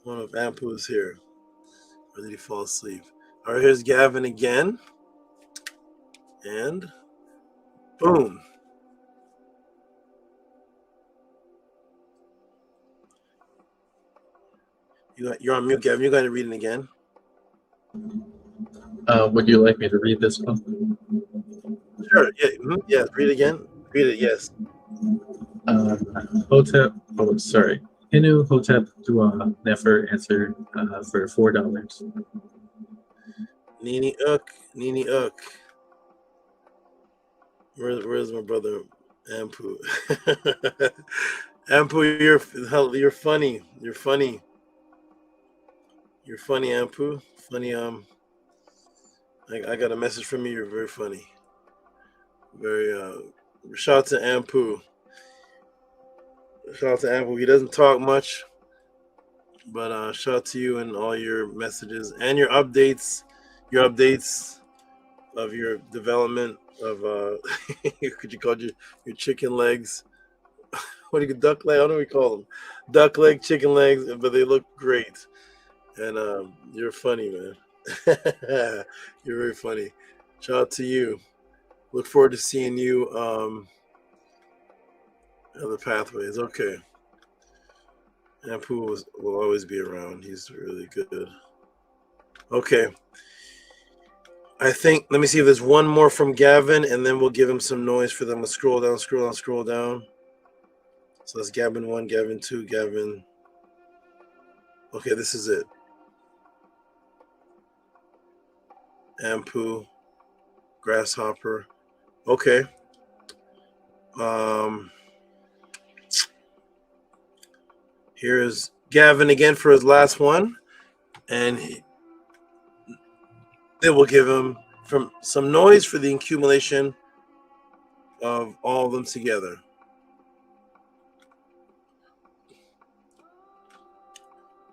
One of Ampu is here. Or did he fall asleep? All right, here's Gavin again. And boom. You're on mute, Gavin. You're going to read it again. Would you like me to read this one? Sure. Yeah. Yes. Read it again. Read it. Yes. Hotep. Oh, sorry. Hinu Hotep Dua Nefer answered for $4. Nini Uk. Where's my brother Ampu? Ampu, you're funny. You're funny. You're funny, Ampu. Funny. I got a message from you. You're very funny. Very. Shout out to Ampu. Shout out to Ampu. He doesn't talk much, but shout out to you and all your messages and your updates. Your updates of your development of could you call your chicken legs? What do you duck leg? I don't know what you call them. Duck leg, chicken legs, but they look great. And you're funny, man. You're very funny. Shout out to you. Look forward to seeing you other pathways. Okay. Ampu will always be around. He's really good. Okay. I think, let me see if there's one more from Gavin, and then we'll give him some noise for them to scroll down. So that's Gavin 1, Gavin 2, Gavin. Okay, this is it. Ampu, Grasshopper. Okay. Here's Gavin again for his last one, and then we'll give him some noise for the accumulation of all of them together.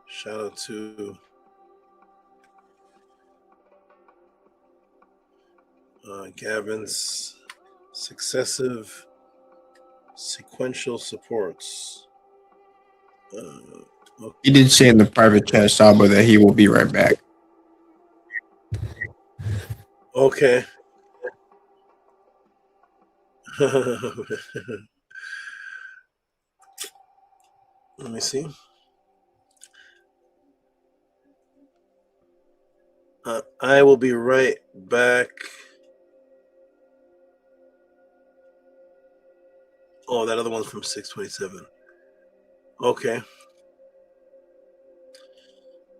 Shout out to Gavin's successive sequential supports. Okay. He did say in the private chat, Saba, that he will be right back. Okay. Let me see. I will be right back. Oh, that other one's from 627. Okay.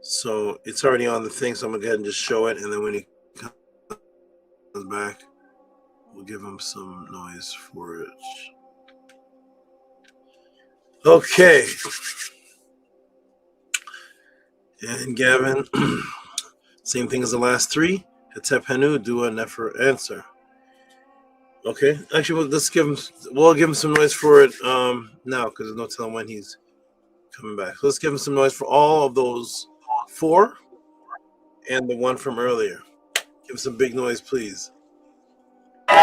So it's already on the thing, so I'm going to go ahead and just show it, and then when he comes back, we'll give him some noise for it. Okay. And Gavin, same thing as the last three. Hetep Henu, Dua, Nefer, answer. Okay. Actually, we'll give him some noise for it now, because there's no telling when he's coming back. So let's give him some noise for all of those four and the one from earlier. Give him some big noise, please. You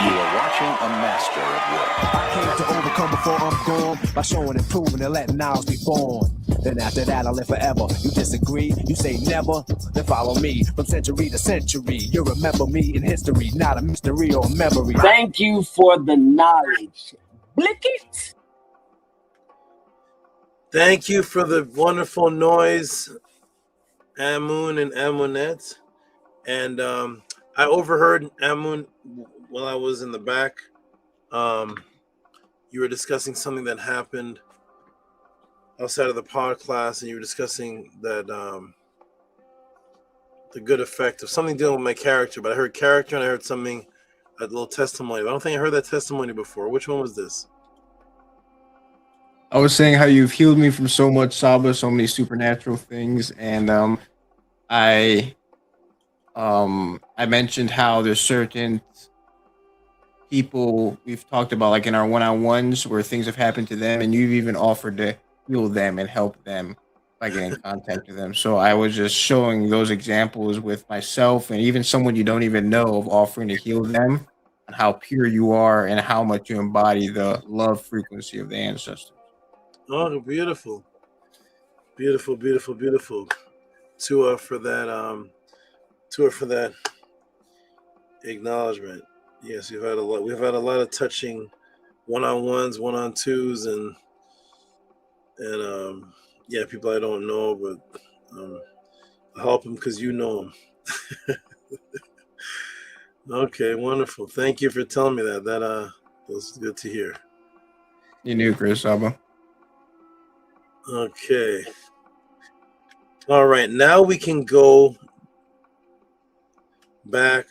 are watching a master at work. I came to overcome before I'm gone by showing and proving and letting knowledge be born. Then after that, I'll live forever. You disagree? You say never? Then follow me from century to century. You remember me in history, not a mystery or a memory. Thank you for the knowledge. Blick it. Thank you for the wonderful noise, Amun and Amunet. And I overheard Amun while I was in the back. You were discussing something that happened outside of the pod class, and you were discussing that the good effect of something dealing with my character. But I heard character and I heard something, a little testimony. I don't think I heard that testimony before. Which one was this? I was saying how you've healed me from so much, Saba, so many supernatural things, and I mentioned how there's certain people we've talked about, like in our one-on-ones where things have happened to them, and you've even offered to heal them and help them by getting in contact with them. So I was just showing those examples with myself and even someone you don't even know of offering to heal them and how pure you are and how much you embody the love frequency of the ancestors. Oh, beautiful. Beautiful, beautiful, beautiful. Tua for that acknowledgement. Yes, we've had a lot of touching one-on-ones, one-on-twos, and yeah, people I don't know, but I help them because you know them. Okay, wonderful. Thank you for telling me that. That was good to hear. You knew, Chris Saba. Okay. All right, now we can go back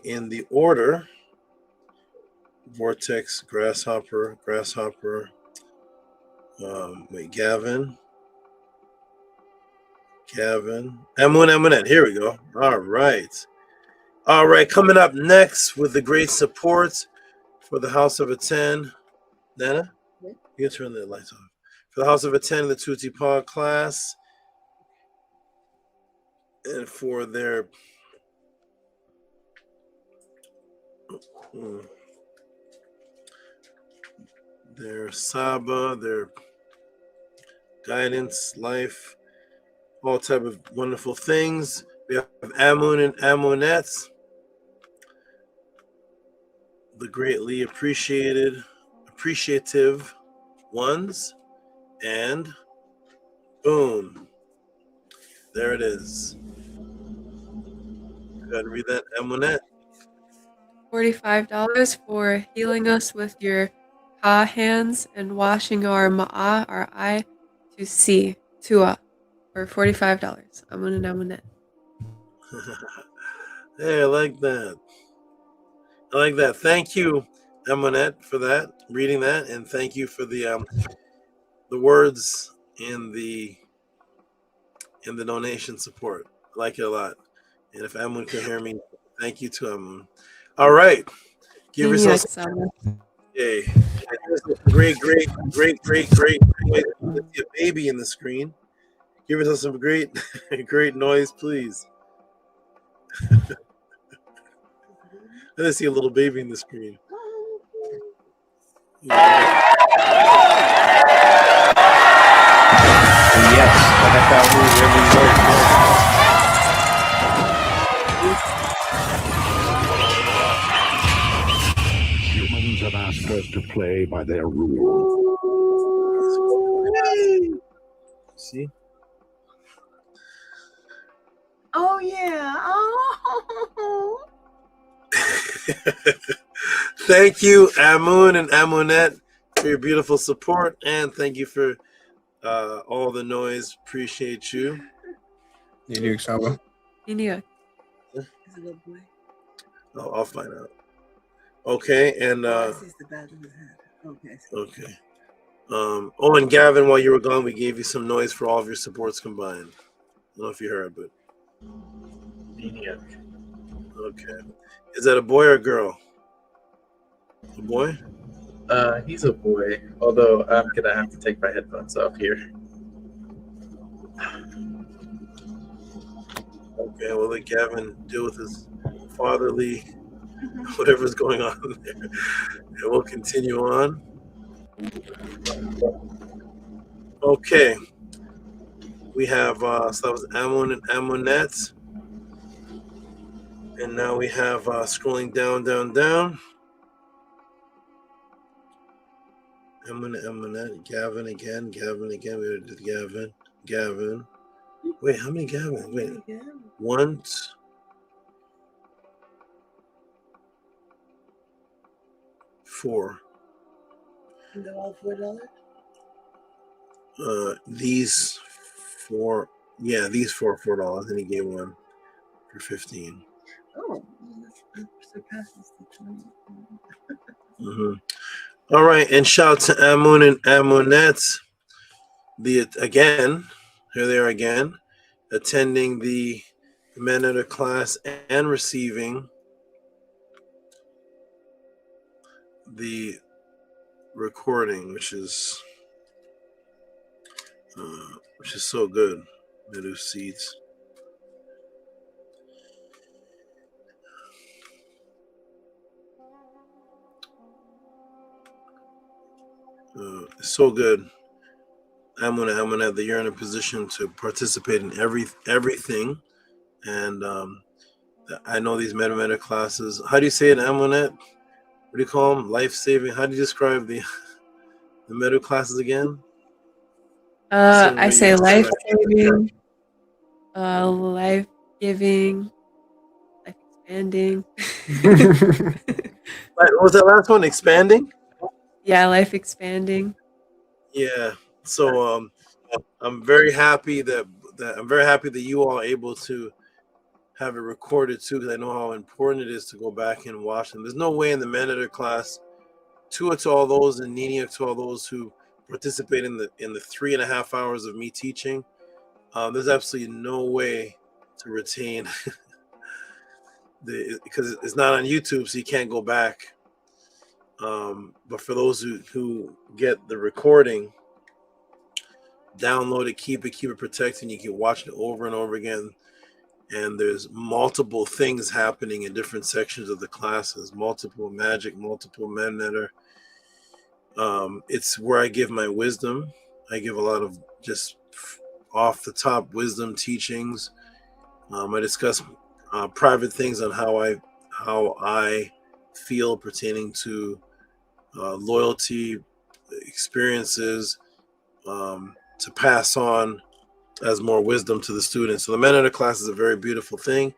in the order. Vortex, Grasshopper, Gavin, Amunette. Here we go. All right, coming up next with the great support for the House of a 10. Nana, you can turn the lights off. For the House of a 10, the Tutti Pod class, and for their Saba, their guidance, life, all type of wonderful things. We have Amun and Amunette, the greatly appreciative ones, and boom, there it is. Go ahead and read that, Amunette. $45 for healing us with your Ha hands and washing our Ma'a, our eye, to see, Tua, for $45. Amunette. Hey, I like that. Thank you, Amunette, for that, reading that, and thank you for the words in the donation support. I like it a lot. And if Amun can hear me, thank you to Amun. All right, give yourself a great baby in the screen. Give yourself some great noise, please. I see a little baby in the screen. Yeah. Yes, that's how we really work. Humans have asked us to play by their rules. See? Oh yeah. Oh. Thank you, Amun and Amunette, for your beautiful support, and thank you for all the noise. Appreciate you. You do, Saba. India. He's a little boy. Oh, I'll find out. Okay, and okay. Oh, and Gavin, while you were gone, we gave you some noise for all of your supports combined. I don't know if you heard, but okay. Is that a boy or a girl? A boy? He's a boy. Although I'm gonna have to take my headphones off here. Okay, we'll let Gavin deal with his fatherly whatever's going on there, and we'll continue on. Okay, we have so that was Amun and Amunette, and now we have scrolling down. Amunette, Gavin again. We already did Gavin. Wait, how many Gavin? Wait, once. Four. And they're all $4? These four, yeah, these four $4, and he gave one for $15. Oh, that surpasses the 20. All right, and shout out to Amun and Amunette. Here they are again, attending the men at a class and receiving the recording, which is so good. Middle seats. It's so good. I'm gonna have the you're in a position to participate in everything, and I know these meta classes. How do you say it, Amunet? What do you call them? Life saving. How do you describe the meta classes again? I say life saving, life giving, life expanding. What was that last one? Expanding? Yeah, life expanding. Yeah. So I'm very happy that you all are able to have it recorded too, because I know how important it is to go back and watch them. There's no way in the Manager class, to all those and Nini to all those who participate in the 3.5 hours of me teaching. There's absolutely no way to retain because it's not on YouTube, so you can't go back. But for those who get the recording, download it, keep it protected, and you can watch it over and over again. And there's multiple things happening in different sections of the classes, multiple magic, multiple men. It's where I give my wisdom. I give a lot of just off the top wisdom teachings. I discuss private things on how I feel pertaining to loyalty, experiences, to pass on as more wisdom to the students. So the Men Under class is a very beautiful thing.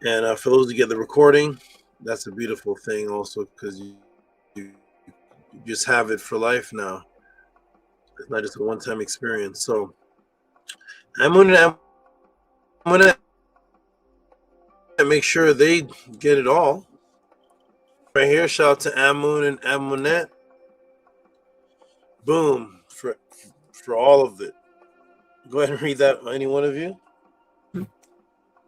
And for those who get the recording, that's a beautiful thing also, because you just have it for life now. It's not just a one-time experience. So I'm gonna make sure they get it all. Right here, shout out to Amun and Amunet. Boom, for all of it. Go ahead and read that, any one of you.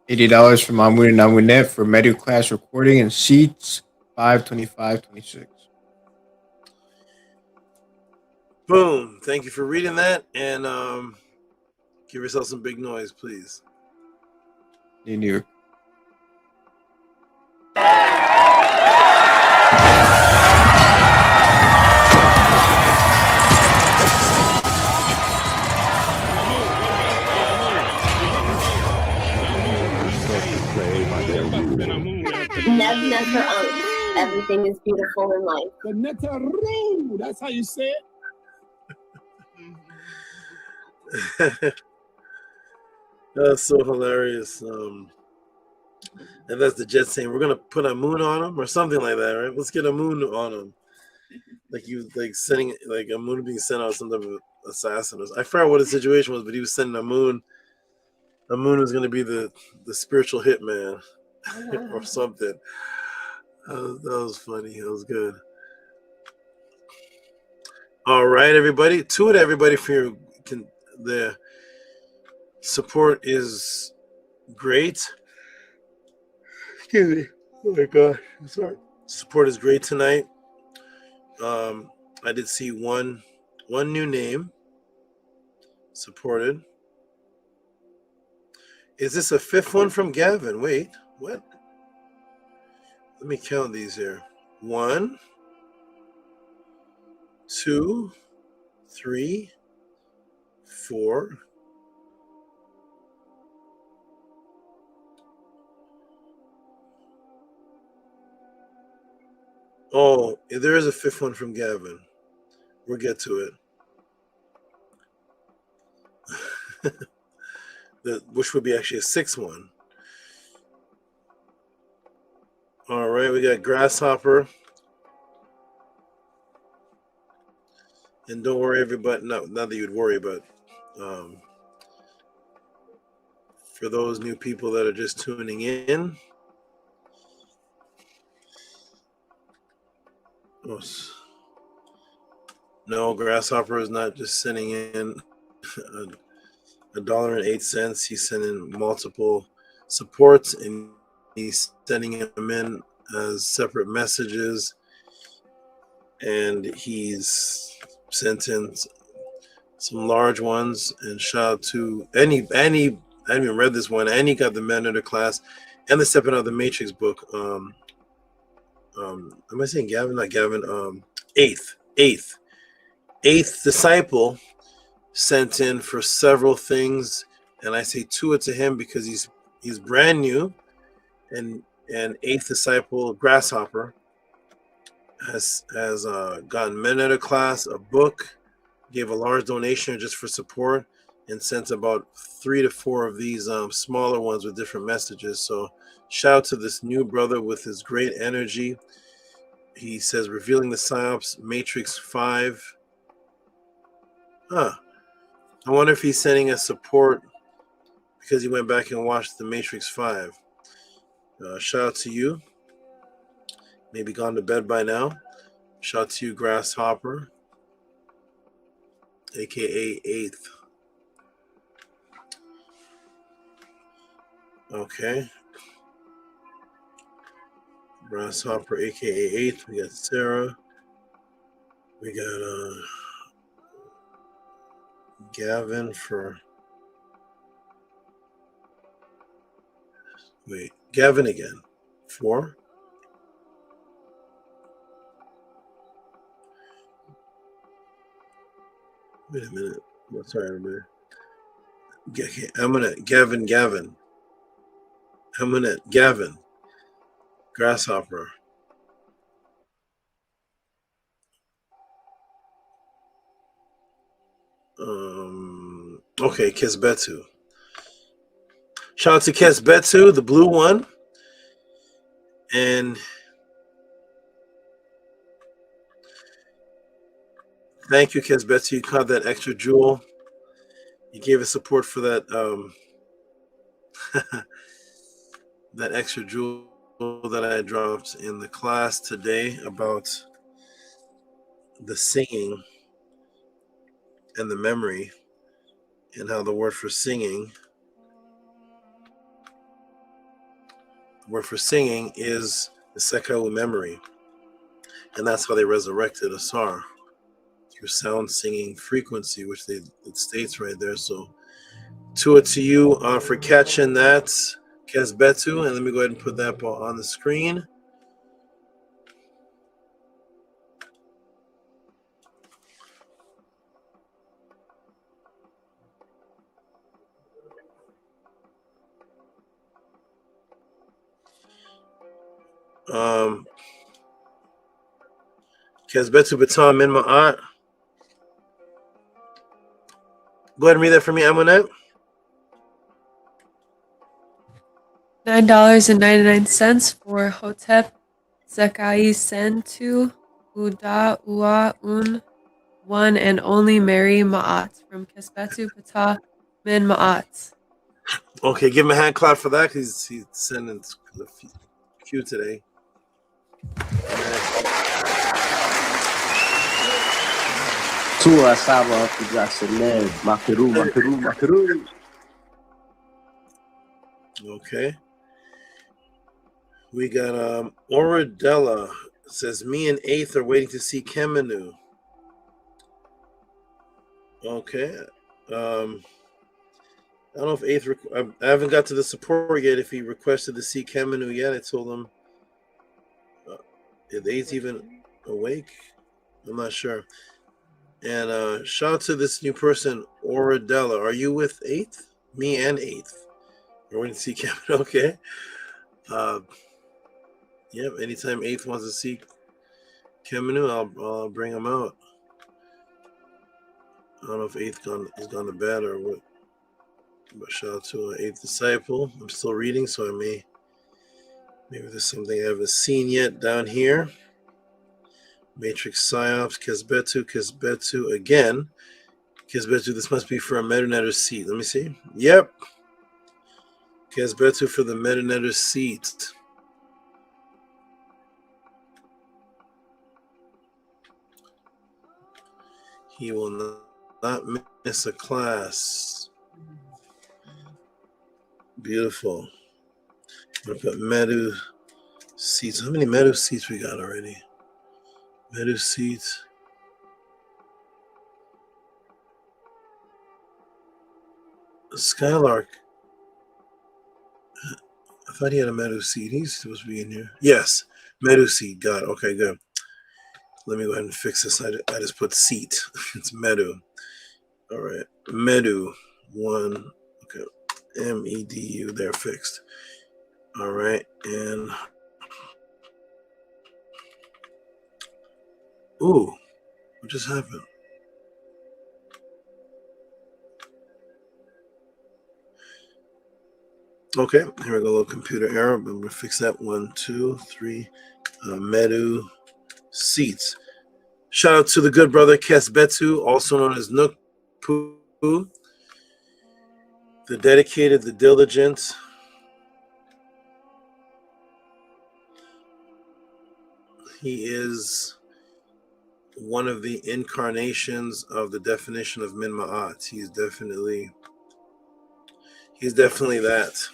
$80 from Amun and Amunet for medical class recording and seats, 525.26. Boom. Thank you for reading that, and give yourself some big noise, please. In New York. Nev never owns. Everything is beautiful in life. The Netaru, that's how you say it. That's so hilarious. And that's the Jet saying we're gonna put a moon on him or something like that, right? Let's get a moon on him. Like sending like a moon being sent out some type of assassin. I forgot what the situation was, but he was sending a moon. A moon was gonna be the spiritual hitman or something. That was funny. That was good. All right, everybody. To it, everybody, for the support is great. Excuse me. Oh my gosh. Sorry. Support is great tonight. I did see one new name supported. Is this a fifth one from Gavin? Wait, what? Let me count these here. 1, 2, 3, 4. Oh, there is a fifth one from Gavin. We'll get to it. Which would be actually a sixth one. All right, we got Grasshopper. And don't worry, everybody. Not that you'd worry, but for those new people that are just tuning in. No, Grasshopper is not just sending in $1.08. He's sending multiple supports, and he's sending them in as separate messages, and he's sent in some large ones. And shout out to Annie. I haven't even read this one. Annie got the Men Under class and the Stepping Out of the Matrix book. Am I saying Gavin? Not Gavin. Eighth disciple sent in for several things, and I say Tua to him because he's brand new, and eighth disciple Grasshopper has gotten Men Under class, a book, gave a large donation just for support, and sent about 3 to 4 of these smaller ones with different messages. So shout out to this new brother with his great energy. He says, revealing the Psyops, Matrix 5. I wonder if he's sending us support because he went back and watched the Matrix 5. Shout out to you. Maybe gone to bed by now. Shout out to you, Grasshopper, aka Eighth. Okay. Grasshopper, aka Eighth. We got Sarah. We got Gavin for. Wait, Gavin again. 4. Wait a minute. Oh, sorry, everybody. I'm gonna Gavin. I'm gonna Gavin. Grasshopper. Okay, Kesbetu. Shout out to Kesbetu, the blue one. And thank you, Kesbetu. You caught that extra jewel. You gave us support for that that extra jewel that I dropped in the class today about the singing and the memory, and how the word for singing is the Sekau memory, and that's how they resurrected Asar, through sound singing frequency, which it states right there. So Tua to you for catching that, Kesbetu, and let me go ahead and put that ball on the screen. Kesbetu Batam Min Ma'at. Go ahead and read that for me, Amunet. $9.99 for Hotep Zekai Sentu Uda Ua Un, one and only Mary Ma'at from Kesbetu Pata Min Ma'at. Okay, give him a hand clap for that because he's sending a few today. Tua Saba Kujasenev, Makiru. Okay. We got Oradella says, me and Eighth are waiting to see Kemenu. Okay. I don't know if Eighth, I haven't got to the support yet if he requested to see Kemenu yet. I told him, is Eighth even awake? I'm not sure. And shout out to this new person, Oradella. Are you with Eighth? Me and Eighth. We're waiting to see Kemenu. Okay. Yep, anytime Eighth wants to see Kemenu, I'll bring him out. I don't know if Eighth has gone to bed or what. But shout out to Eighth Disciple. I'm still reading, so maybe there's something I haven't seen yet down here. Matrix Psyops, Kesbetu again. Kesbetu, this must be for a Metanetter seat. Let me see. Yep. Kesbetu for the Metanetter seat. He will not miss a class. Beautiful. Look at Medu seats. How many Medu seats we got already? Medu seats. Skylark. I thought he had a Medu seat. He's supposed to be in here. Yes, Medu seat. Got it. Okay, good. Let me go ahead and fix this. I just put seat. It's Medu. All right. Medu 1. Okay. MEDU. They're fixed. All right. And ooh, what just happened? Okay, here we go. A little computer error. I'm going to fix that. 1, 2, 3. Medu seats. Shout out to the good brother Kesbetu, also known as Nukpu, the dedicated, the diligent. He is one of the incarnations of the definition of Min Ma'at. He's definitely that.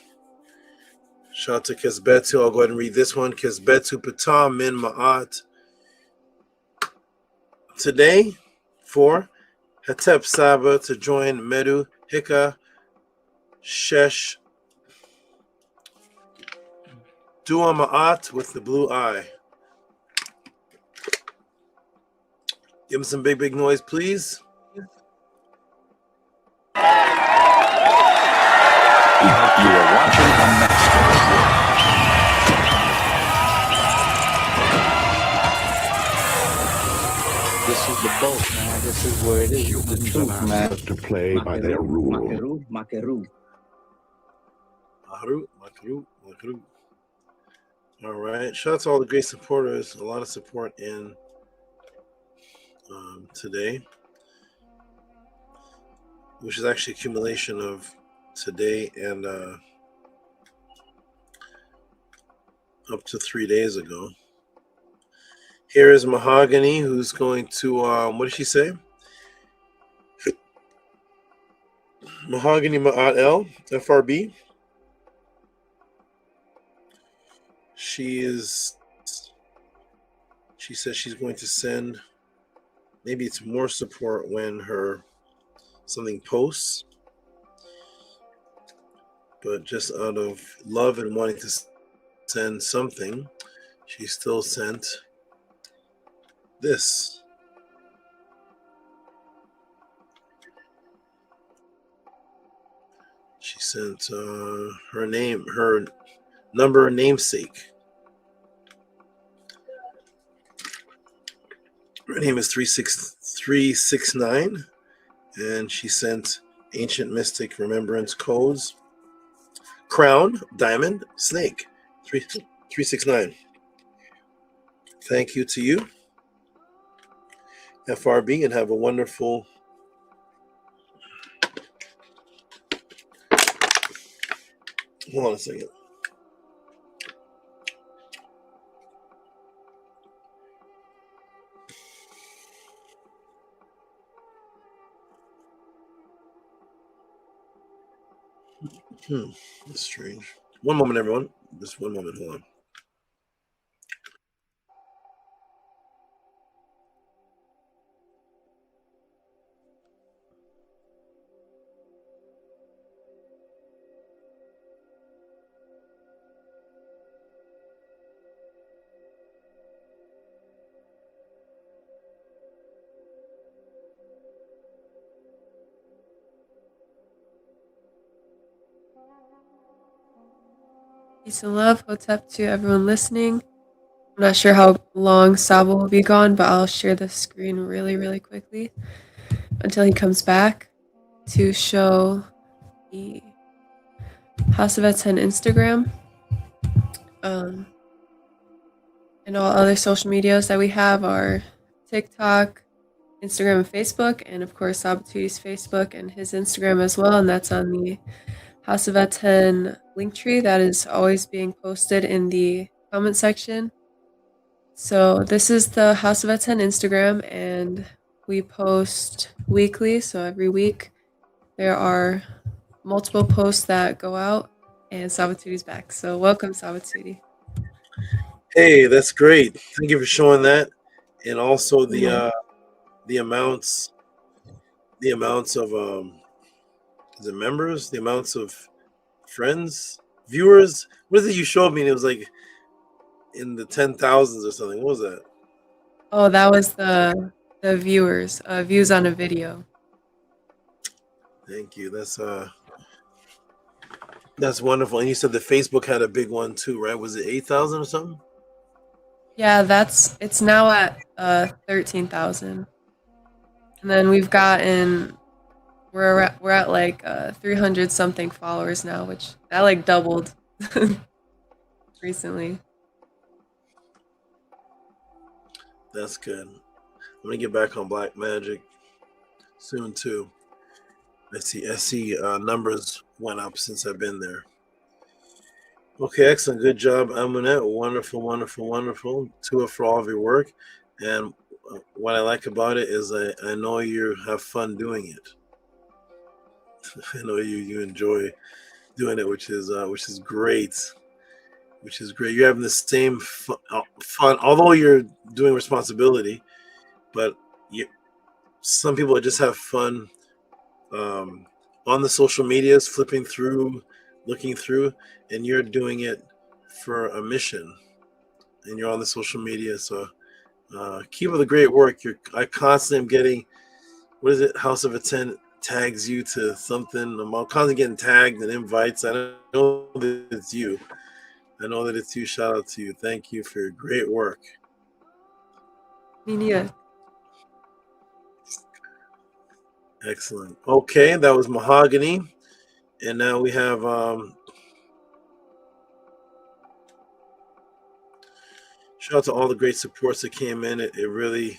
Shout out to Kesbetu. I'll go ahead and read this one. Kesbetu Pata Min Ma'at. Today, for Hetep Saba to join Medu Hika Shesh Dua Ma'at with the blue eye. Give him some big noise, please. You are watching a master. This is the boat, man. This is where it is. The truth, man. To play by their rule. Makeru. Makeru. All right. Shout out to all the great supporters. A lot of support in today, which is actually accumulation of today and up to 3 days ago. Here is Mahogany, who's going to, what did she say? Mahogany Ma'at L, FRB. She says she's going to send, maybe it's more support when something posts, but just out of love and wanting to send something, she still sent this. She sent her number and namesake. Her name is 369, and she sent Ancient Mystic Remembrance Codes. Crown, Diamond, Snake, 369. Thank you to you, FRB, and have a wonderful hold on a second. That's strange. One moment, everyone. Just one moment. Hold on. Peace and love. What's up to everyone listening? I'm not sure how long Sabo will be gone, but I'll share the screen really quickly until he comes back to show the House of HOUSEOFATTON Instagram and all other social medias that we have are TikTok, Instagram, and Facebook, and of course Sabatui's Facebook and his Instagram as well, and that's on the House of HOUSEOFATTON link tree that is always being posted in the comment section. So this is the House of HOUSEOFATTON Instagram, and we post weekly, so every week there are multiple posts that go out And Sabatuti's back. So welcome, Sabatuti. Hey, that's great. Thank you for showing that, and also the amounts of is it members, the amounts of friends, viewers. What is it you showed me? And it was like in the 10,000s or something. What was that? Oh, that was the viewers, views on a video. Thank you. That's wonderful. And you said the Facebook had a big one too, right? Was it 8,000 or something? Yeah, it's now at 13,000. And then we're at like 300 something followers now, which that like doubled recently. That's good. I'm gonna get back on Black Magic soon too. I see numbers went up since I've been there. Okay, excellent. Good job, Amunet. Wonderful, wonderful, wonderful. Tua for all of your work. And what I like about it is I know you have fun doing it. I know you enjoy doing it, which is great. Which is great. You're having the same fun, although you're doing responsibility, but some people just have fun on the social medias, flipping through, looking through, and you're doing it for a mission, and you're on the social media. So keep up the great work. I constantly am getting, what is it? House of Attend tags you to something. I'm constantly getting tagged and invites. I don't know that it's you. I know that it's you. Shout out to you. Thank you for your great work. Yeah. Excellent. Okay, that was Mahogany. And now we have shout out to all the great supports that came in. It really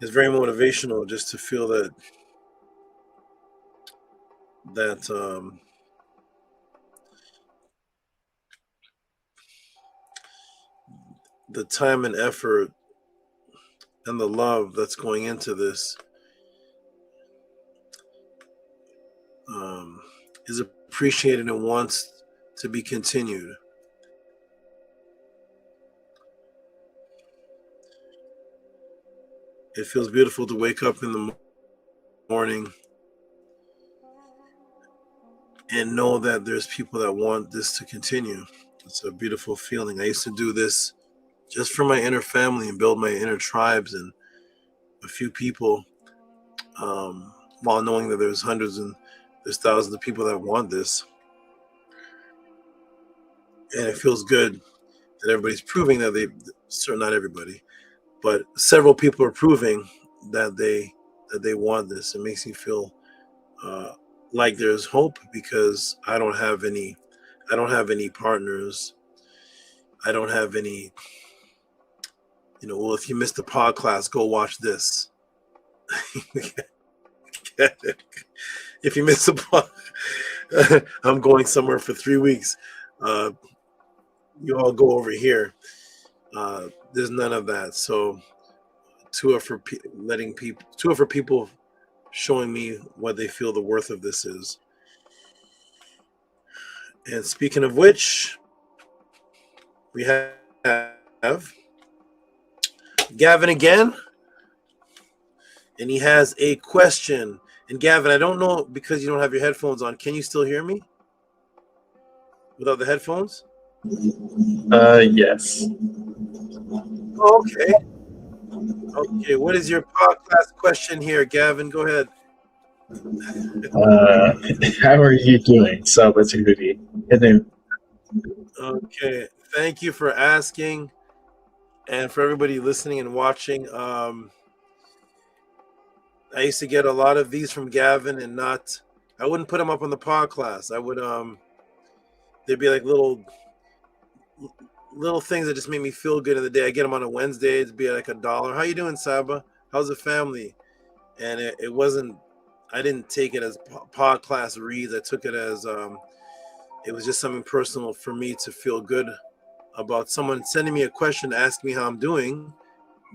is very motivational just to feel that the time and effort and the love that's going into this is appreciated and wants to be continued. It feels beautiful to wake up in the morning and know that there's people that want this to continue. It's a beautiful feeling. I used to do this just for my inner family and build my inner tribes and a few people, while knowing that there's hundreds and there's thousands of people that want this. And it feels good that everybody's proving that not everybody, but several people are proving that they want this. It makes me feel like there's hope, because I don't have any partners. I don't have any, well, if you missed the pod class, go watch this. If you missed the pod, I'm going somewhere for 3 weeks. You all go over here. There's none of that. So Tua for people showing me what they feel the worth of this is. And speaking of which, we have Gavin again, and he has a question. And Gavin, I don't know, because you don't have your headphones on, can you still hear me without the headphones? Yes. Okay. What is your podcast question here, Gavin? Go ahead. How are you doing, Sabatuti? Okay. Thank you for asking, and for everybody listening and watching. I used to get a lot of these from Gavin, and I wouldn't put them up on the pod class. I would they'd be like little things that just made me feel good in the day. I get them on a Wednesday. It'd be like $1. How you doing, Saba? How's the family? And it wasn't, I didn't take it as pod class reads. I took it as it was just something personal for me to feel good about someone sending me a question, asking me how I'm doing,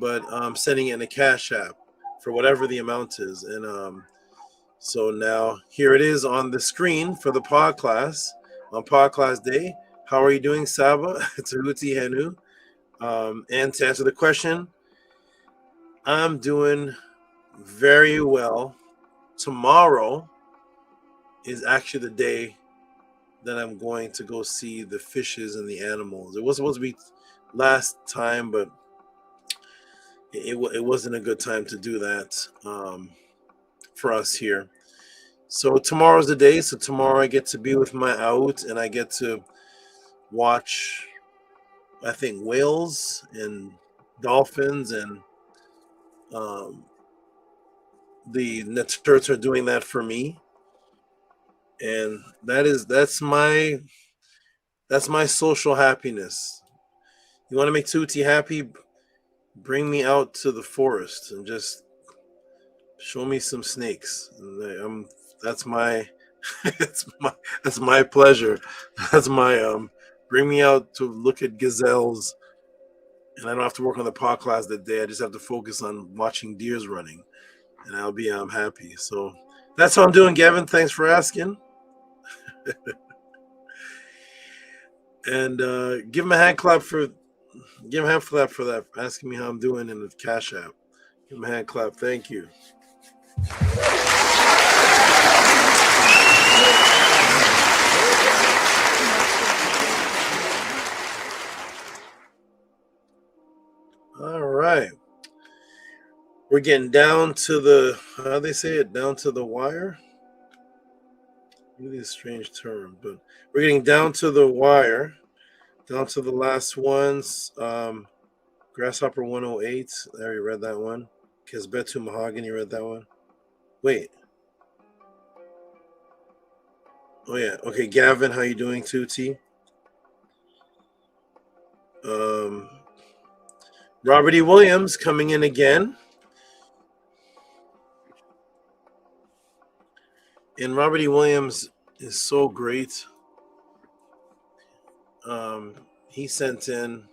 but sending it in a Cash App for whatever the amount is. And So now here it is on the screen for the pod class on pod class day. How are you doing, Saba? Tehuti Henu. And to answer the question, I'm doing very well. Tomorrow is actually the day that I'm going to go see the fishes and the animals. It was supposed to be last time, but it wasn't a good time to do that for us here. So tomorrow's the day. So tomorrow I get to be with my out and I get to watch, I think, whales and dolphins, and the Neturts are doing that for me. And that's my social happiness. You want to make Tuti happy? Bring me out to the forest and just show me some snakes. And that's my that's my pleasure. That's my bring me out to look at gazelles, and I don't have to work on the pod class that day. I just have to focus on watching deers running, and I'll be happy. So that's how I'm doing, Gavin. Thanks for asking. And give him a hand clap for that, for asking me how I'm doing in the Cash App. Give him a hand clap. Thank you. All right. We're getting down to the, how they say it, down to the wire. Really a strange term, but we're getting down to the wire, down to the last ones. Grasshopper 108, I already read that one. Kesbetu Mahogany, read that one. Wait. Oh yeah, okay, Gavin, how you doing, 2T? Robert E. Williams coming in again. And Robert E. Williams is so great. He sent in,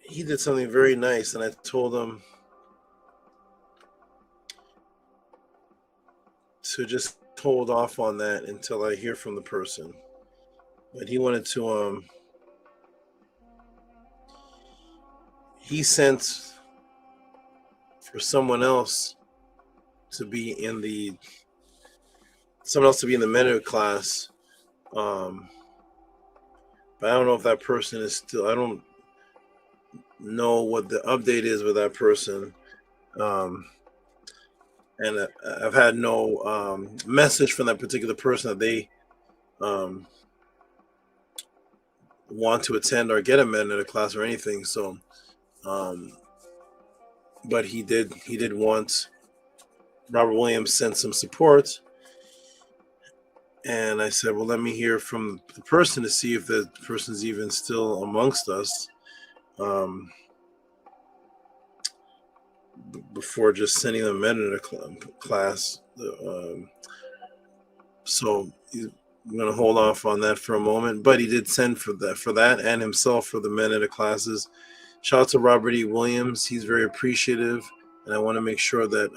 he did something very nice, and I told him to just hold off on that until I hear from the person. But he wanted to, he sent for someone else to be in the meta class, but I don't know if that person is still, I don't know what the update is with that person, and I've had no message from that particular person that they want to attend or get a meta class or anything. So but he did want, Robert Williams sent some support, and I said, well, let me hear from the person to see if the person's even still amongst us, before just sending them a class. So I'm going to hold off on that for a moment, but he did send for that and himself for the meta classes. Shout out to Robert E. Williams. He's very appreciative, and I want to make sure that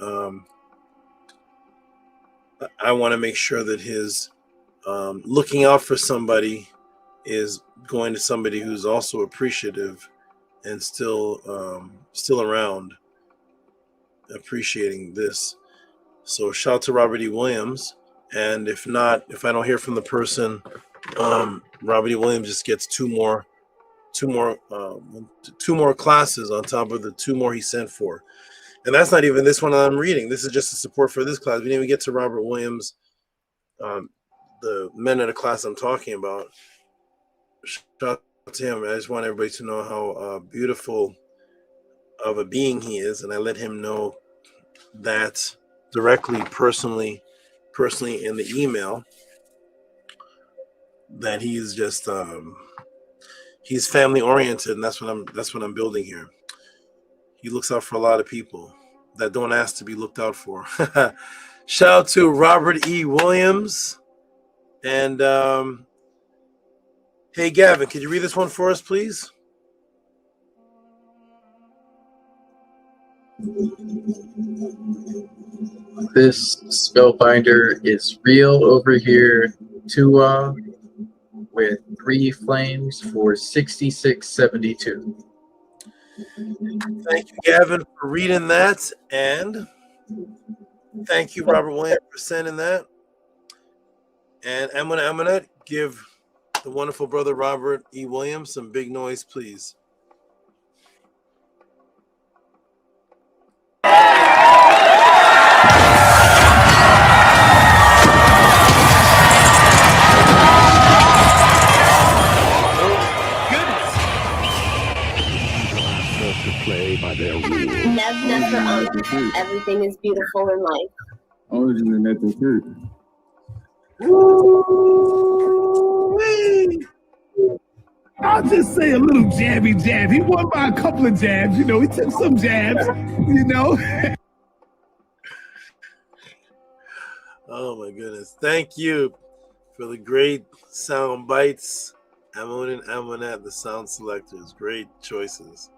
his looking out for somebody is going to somebody who's also appreciative and still around, appreciating this. So shout out to Robert E. Williams. And if I don't hear from the person, Robert E. Williams just gets two more classes on top of the two more he sent for. And that's not even this one I'm reading. This is just a support for this class. We didn't even get to Robert Williams, the men of the class I'm talking about. Shout out to him. I just want everybody to know how beautiful of a being he is. And I let him know that directly, personally in the email, that he's just he's family oriented, and that's what I'm building here. He looks out for a lot of people that don't ask to be looked out for. Shout out to Robert E. Williams. And hey, Gavin, could you read this one for us, please? This Spellbinder is real over here. Tua with 3 flames for 66.72. Thank you, Gavin, for reading that, and thank you, Robert Williams, for sending that. And I'm gonna give the wonderful brother Robert E. Williams some big noise, please. Never everything is beautiful in life. I'll just say a little jabby jab. He won by a couple of jabs. You know, he took some jabs, you know. Oh my goodness. Thank you for the great sound bites. Amun and Amonat, the sound selectors. Great choices.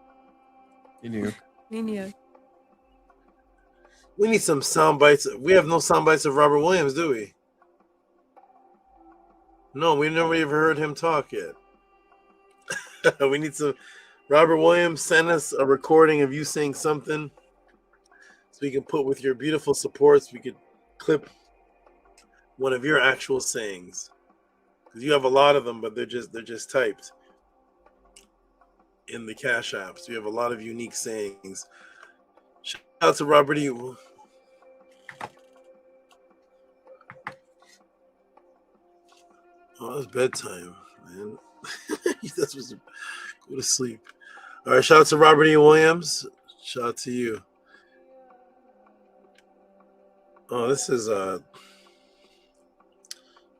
You knew. We need some sound bites. We have no sound bites of Robert Williams, do we? No, we never even heard him talk yet. We need some. Robert Williams, send us a recording of you saying something so we can put with your beautiful supports. We could clip one of your actual sayings, because you have a lot of them, but they're just typed in the Cash Apps. You have a lot of unique sayings. Shout out to Robert E. Oh, it's bedtime, man. That's supposed to go to sleep. All right, shout out to Robert E. Williams. Shout out to you. Oh, this is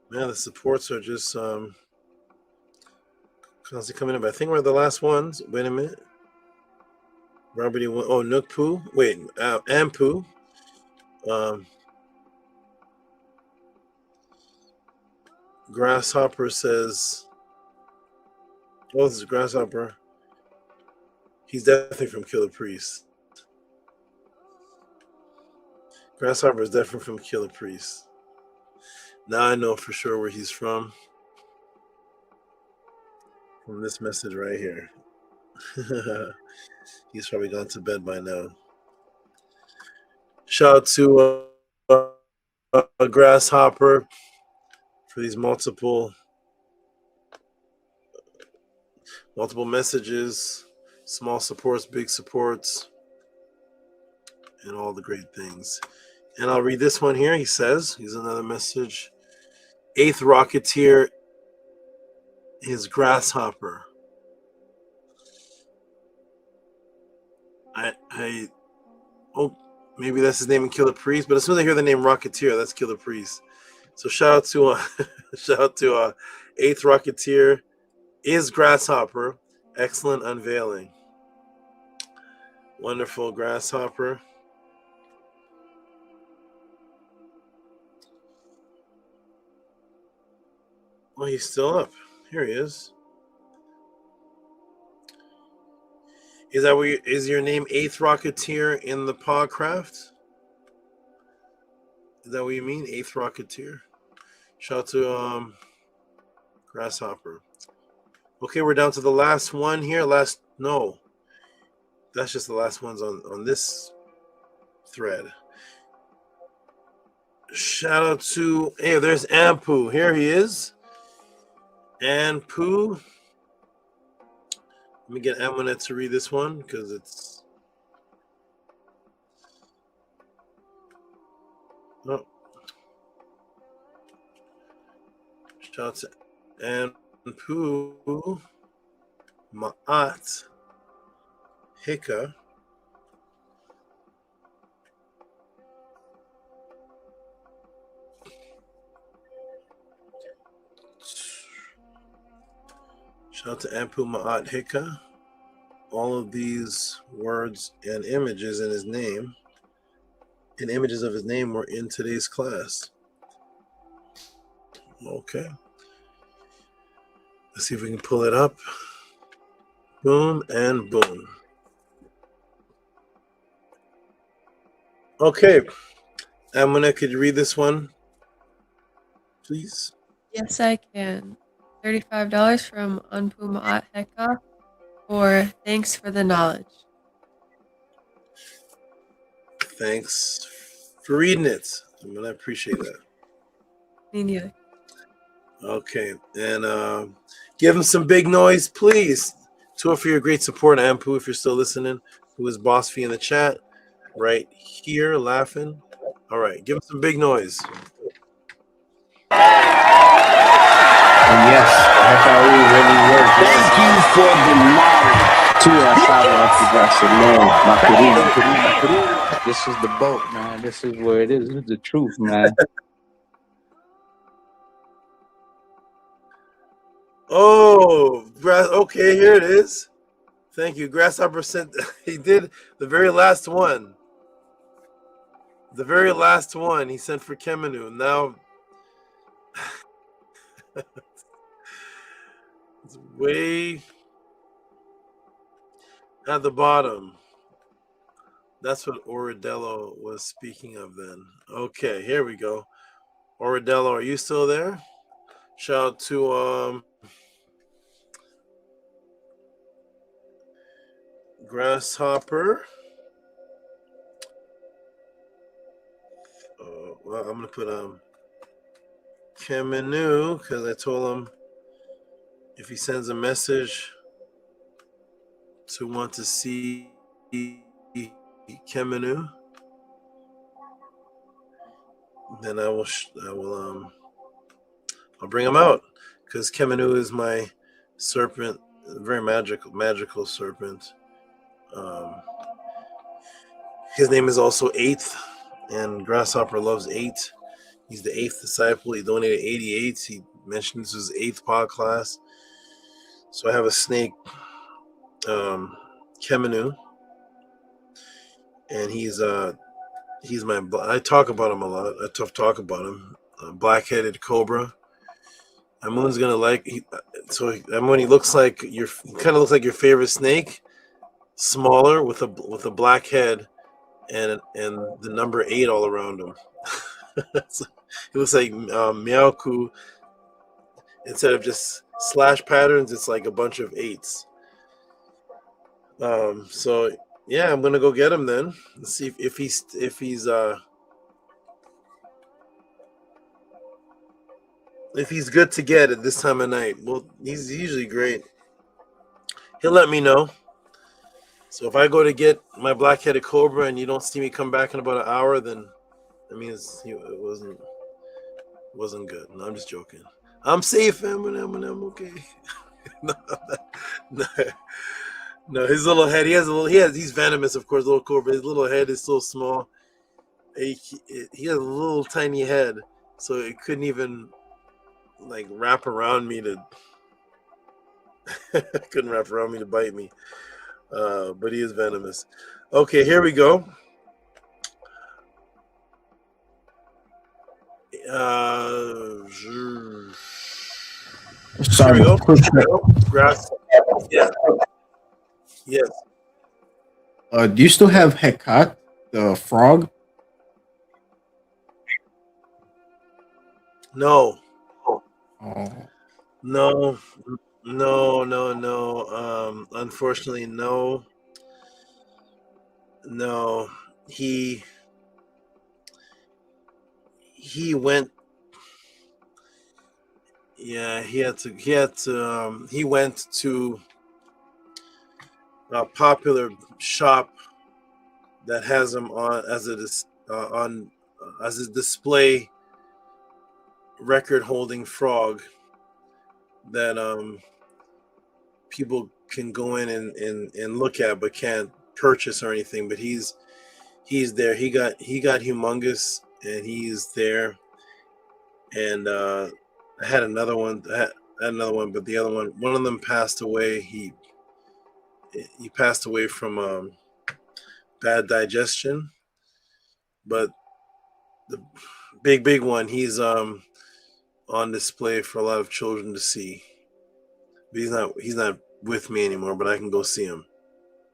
man, the supports are just constantly coming up. I think we're the last ones. Wait a minute. Robert E. Oh, Nookpoo. Wait, Ampu. Grasshopper says, oh, this is Grasshopper. He's definitely from Killer Priest. Grasshopper is definitely from Killer Priest. Now I know for sure where he's from this message right here. He's probably gone to bed by now. Shout out to a Grasshopper for these multiple messages, small supports, big supports, and all the great things. And I'll read this one here. He says, here's another message. 8th Rocketeer is Grasshopper. Oh, maybe that's his name in Killer Priest, but as soon as I hear the name Rocketeer, that's Killer Priest. So shout out to 8th Rocketeer is Grasshopper. Excellent unveiling. Wonderful Grasshopper. Oh, he's still up. Here he is. Is your name 8th Rocketeer in the Podcraft? Is that what you mean? 8th Rocketeer. Shout out to Grasshopper. Okay, we're down to the last one here. No. That's just the last ones on this thread. Shout out to, hey, there's Ampu. Here he is. Ampu. Let me get Amunet to read this one because it's. Oh. Shout out to Ampu Ma'at Hika. Shout out to Ampu Ma'at Hika. All of these words and images in his name, and images of his name were in today's class. Okay. Let's see if we can pull it up. Boom and boom. Okay. Amina, could you read this one, please? Yes, I can. $35 from Anpumaat Heka for thanks for the knowledge. Thanks for reading it. I appreciate that. Me neither. Okay, and give him some big noise, please. Tua, for your great support, Ampu, if you're still listening, who is Boss Fee in the chat, right here, laughing. All right, give him some big noise. And yes, that's how we really work. Thank you for the knowledge. This is the boat, man. This is where it is. This is the truth, man. Oh, okay, here it is. Thank you. Grasshopper sent, he did the very last one. The very last one he sent for Kemenu. Now, it's way at the bottom. That's what Oridello was speaking of then. Okay, here we go. Oridello, are you still there? Shout out to Grasshopper. Well, I'm gonna put Kemenu because I told him if he sends a message to want to see Kemenu, then I'll bring him out because Kemenu is my serpent, very magical serpent. His name is also Eighth, and Grasshopper loves 8. He's the 8th disciple. He donated 88. He mentioned this was his 8th pod class. So I have a snake, Kemenu, and he's my. I talk about him a lot. I talk about him. Black-headed cobra. Amun's gonna like. Amun, he looks like he kind of looks like your favorite snake, smaller with a black head, and the number 8 all around him. It looks like Miaoku. Instead of just slash patterns, it's like a bunch of 8s. So yeah, I'm gonna go get him then. Let's see if he's good to get at this time of night. Well, he's usually great. He'll let me know. So if I go to get my black-headed cobra and you don't see me come back in about an hour, then that means it wasn't good. No, I'm just joking. I'm safe, I'm okay. No, his little head. He's venomous, of course. Little cobra. His little head is so small. He has a little tiny head, so it couldn't even like wrap around me to. Couldn't wrap around me to bite me. But he is venomous. Okay, here we go. Sorry. Here we go. Grass. Yeah. Yes. Do you still have Hekat, the frog? No. Oh. No. Unfortunately, no. No. He went. Yeah, he went to a popular shop that has him on as a display record holding frog that people can go in and look at but can't purchase or anything. But he's there. He got humongous and he's there. And I had another one, but the other one of them passed away. He passed away from bad digestion. But the big one, he's on display for a lot of children to see. But he's not with me anymore, but I can go see him.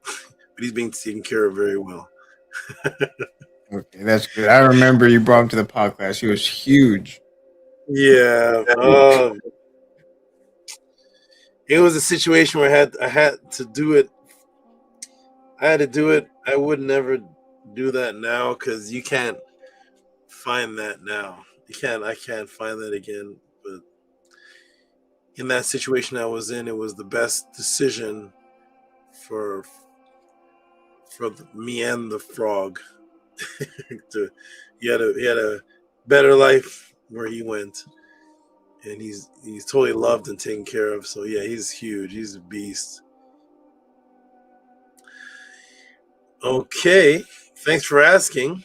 But he's being taken care of very well. Okay, that's good. I remember you brought him to the podcast. He was huge. Yeah. It was a situation where I had to do it. I had to do it. I would never do that now because you can't find that now. I can't find that again. But in that situation I was in, it was the best decision for me and the frog. He had a better life where he went, and he's totally loved and taken care of. So yeah, he's huge. He's a beast. Okay, thanks for asking.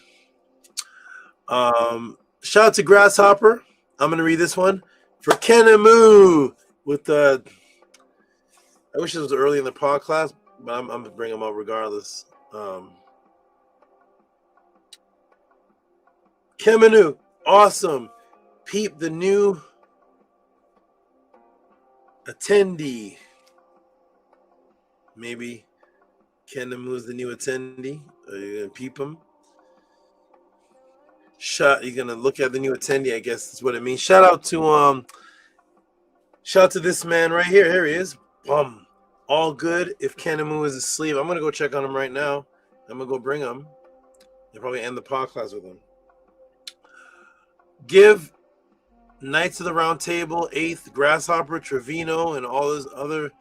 Shout out to Grasshopper. I'm gonna read this one for Kenemu with the. I wish it was early in the pod class, but I'm gonna bring him up regardless. Kemenu, awesome. Peep the new attendee. Maybe Kenemu's the new attendee. Are you gonna peep him? You're gonna look at the new attendee, I guess is what it means. Shout out to this man right here. Here he is. All good if Kenemu is asleep. I'm gonna go check on him right now. I'm gonna go bring him. I'll probably end the podcast with him. Give Knights of the Round Table, 8th, Grasshopper, Trevino, and all his other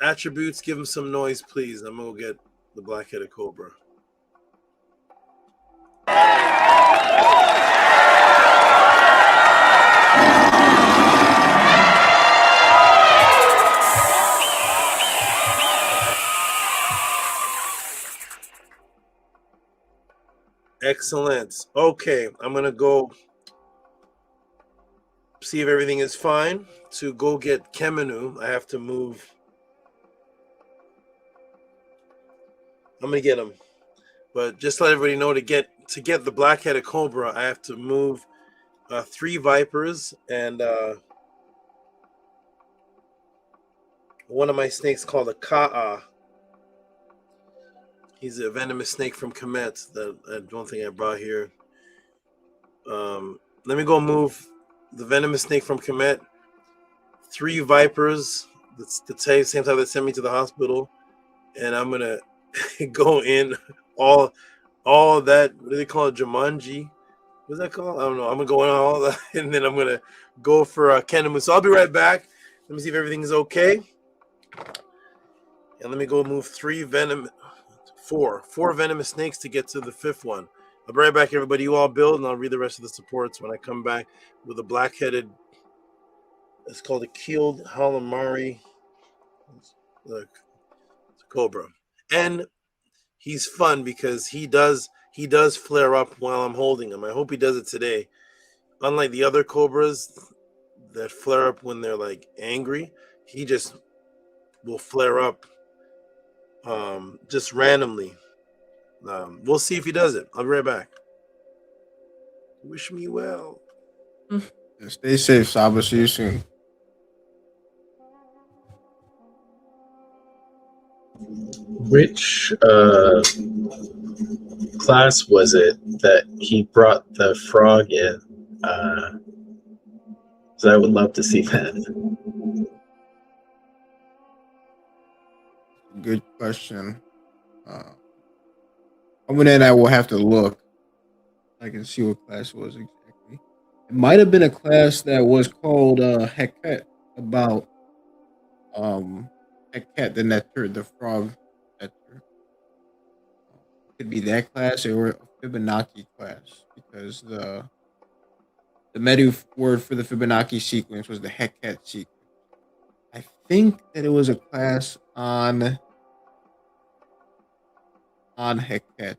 attributes. Give him some noise, please. I'm gonna go get the black-headed cobra. Excellent. Okay, I'm gonna go see if everything is fine. To go get Kemenu, I have to move. I'm gonna get him, but just to let everybody know, to get the black-headed cobra, I have to move 3 vipers and one of my snakes called a Ka'a. He's a venomous snake from Kemet that I don't think I brought here. Let me go move the venomous snake from Kemet, 3 vipers. That's the same time they sent me to the hospital, and I'm gonna go in all that. What do they call it? Jumanji? What's that called? I don't know. I'm gonna go in all that, and then I'm gonna go for Kenemu. So I'll be right back. Let me see if everything's okay, and let me go move 4 venomous snakes to get to the 5th one. I'll be right back, everybody. You all build, and I'll read the rest of the supports when I come back with a black-headed. It's called a keeled Halamari cobra, and he's fun because he does flare up while I'm holding him. I hope he does it today. Unlike the other cobras that flare up when they're like angry, he just will flare up just randomly. We'll see if he does it. I'll be right back. Wish me well. Stay safe, Saba. See you soon. Which class was it that he brought the frog in? So I would love to see that. Good question. And I will have to look. I can see what class it was exactly. It might have been a class that was called Heket, about Heket, the netter, the frog netter. Could be that class or a Fibonacci class, because the meta word for the Fibonacci sequence was the Heket sequence. I think that it was a class on Heket.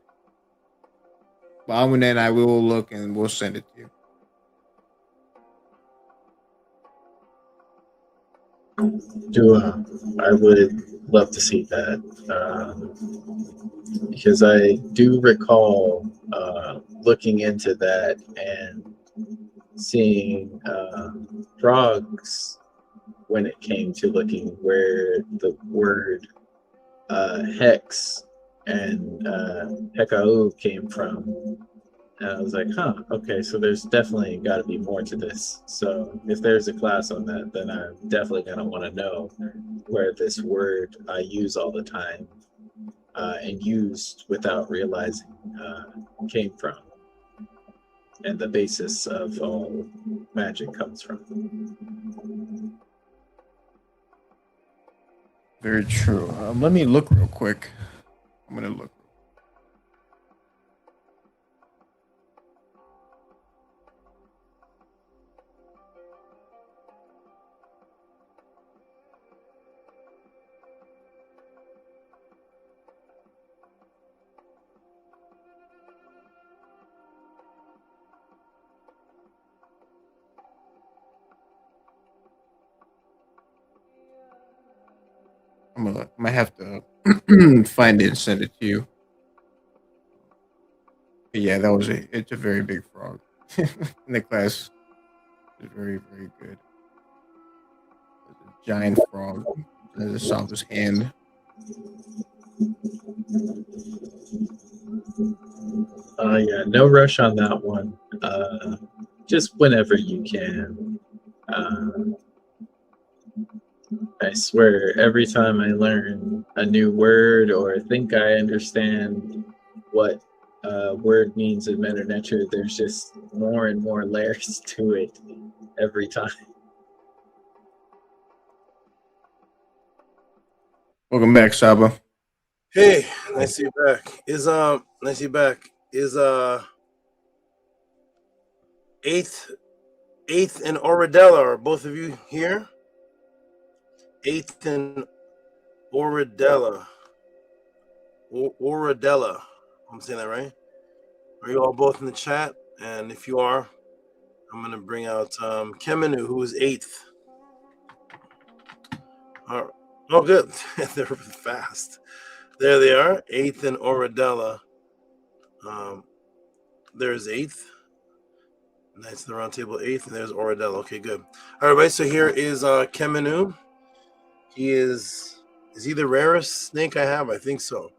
But then I will look and we'll send it to you. I would love to see that, because I do recall looking into that and seeing frogs when it came to looking where the word hex and Hekau came from. And I was like, huh, okay, so there's definitely got to be more to this. So if there's a class on that, then I'm definitely going to want to know where this word I use all the time and used without realizing came from. And the basis of all magic comes from. Very true. Let me look real quick. I'm going to look. I'm gonna have to find it and send it to you. But yeah, it's a very big frog in the class. It's very, very good. It's a giant frog. There's a Saba's hand. Yeah, no rush on that one. Just whenever you can. I swear, every time I learn a new word or think I understand what a word means in Meta Nature, there's just more and more layers to it every time. Welcome back, Saba. Hey, nice to see you back. Nice to see you back. Is eighth and Oradella, are both of you here? Eighth and Oradella. Oradella. I'm saying that right? Are you all both in the chat? And if you are, I'm gonna bring out Kemenu, who is eighth. All right. Oh, good. They're fast. There they are, eighth and Oradella. There's eighth. Knights of the Round Table eighth, and there's Oradella. Okay, good. All right, everybody. So here is Kemenu. He is he the rarest snake I have? I think so.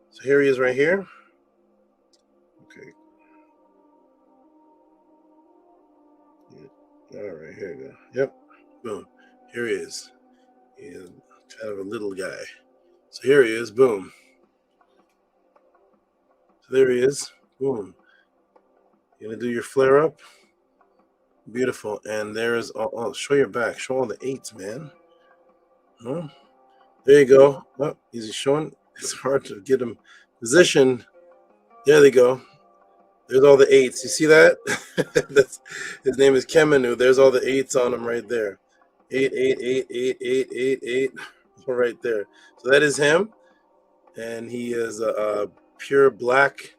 So here he is right here. Okay. All right, here we go. Yep. Boom. Here he is. He is kind of a little guy. So here he is. Boom. So there he is. Boom. You're gonna do your flare up. Beautiful. And there's show your back. Show all the eights, man. Huh? There you go. Oh, he's showing. It's hard to get him positioned. There they go. There's all the eights. You see that? That's his name is Kemenu. There's all the eights on him right there. 8, 8, 8, 8, 8, 8, 8. Right there. So that is him. And he is a pure black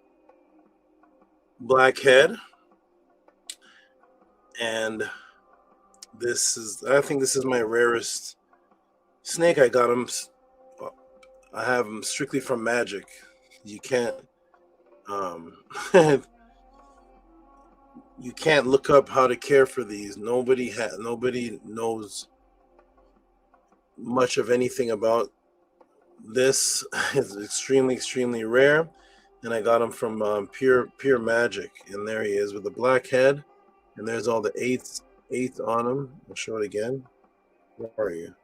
head. And I think this is my rarest snake. I got him. I have him strictly from magic. You can't you can't look up how to care for these. Nobody knows much of anything about this. It's extremely rare, and I got him from pure magic. And there he is with the black head, and there's all the eights on him. I'll show it again. Where are you?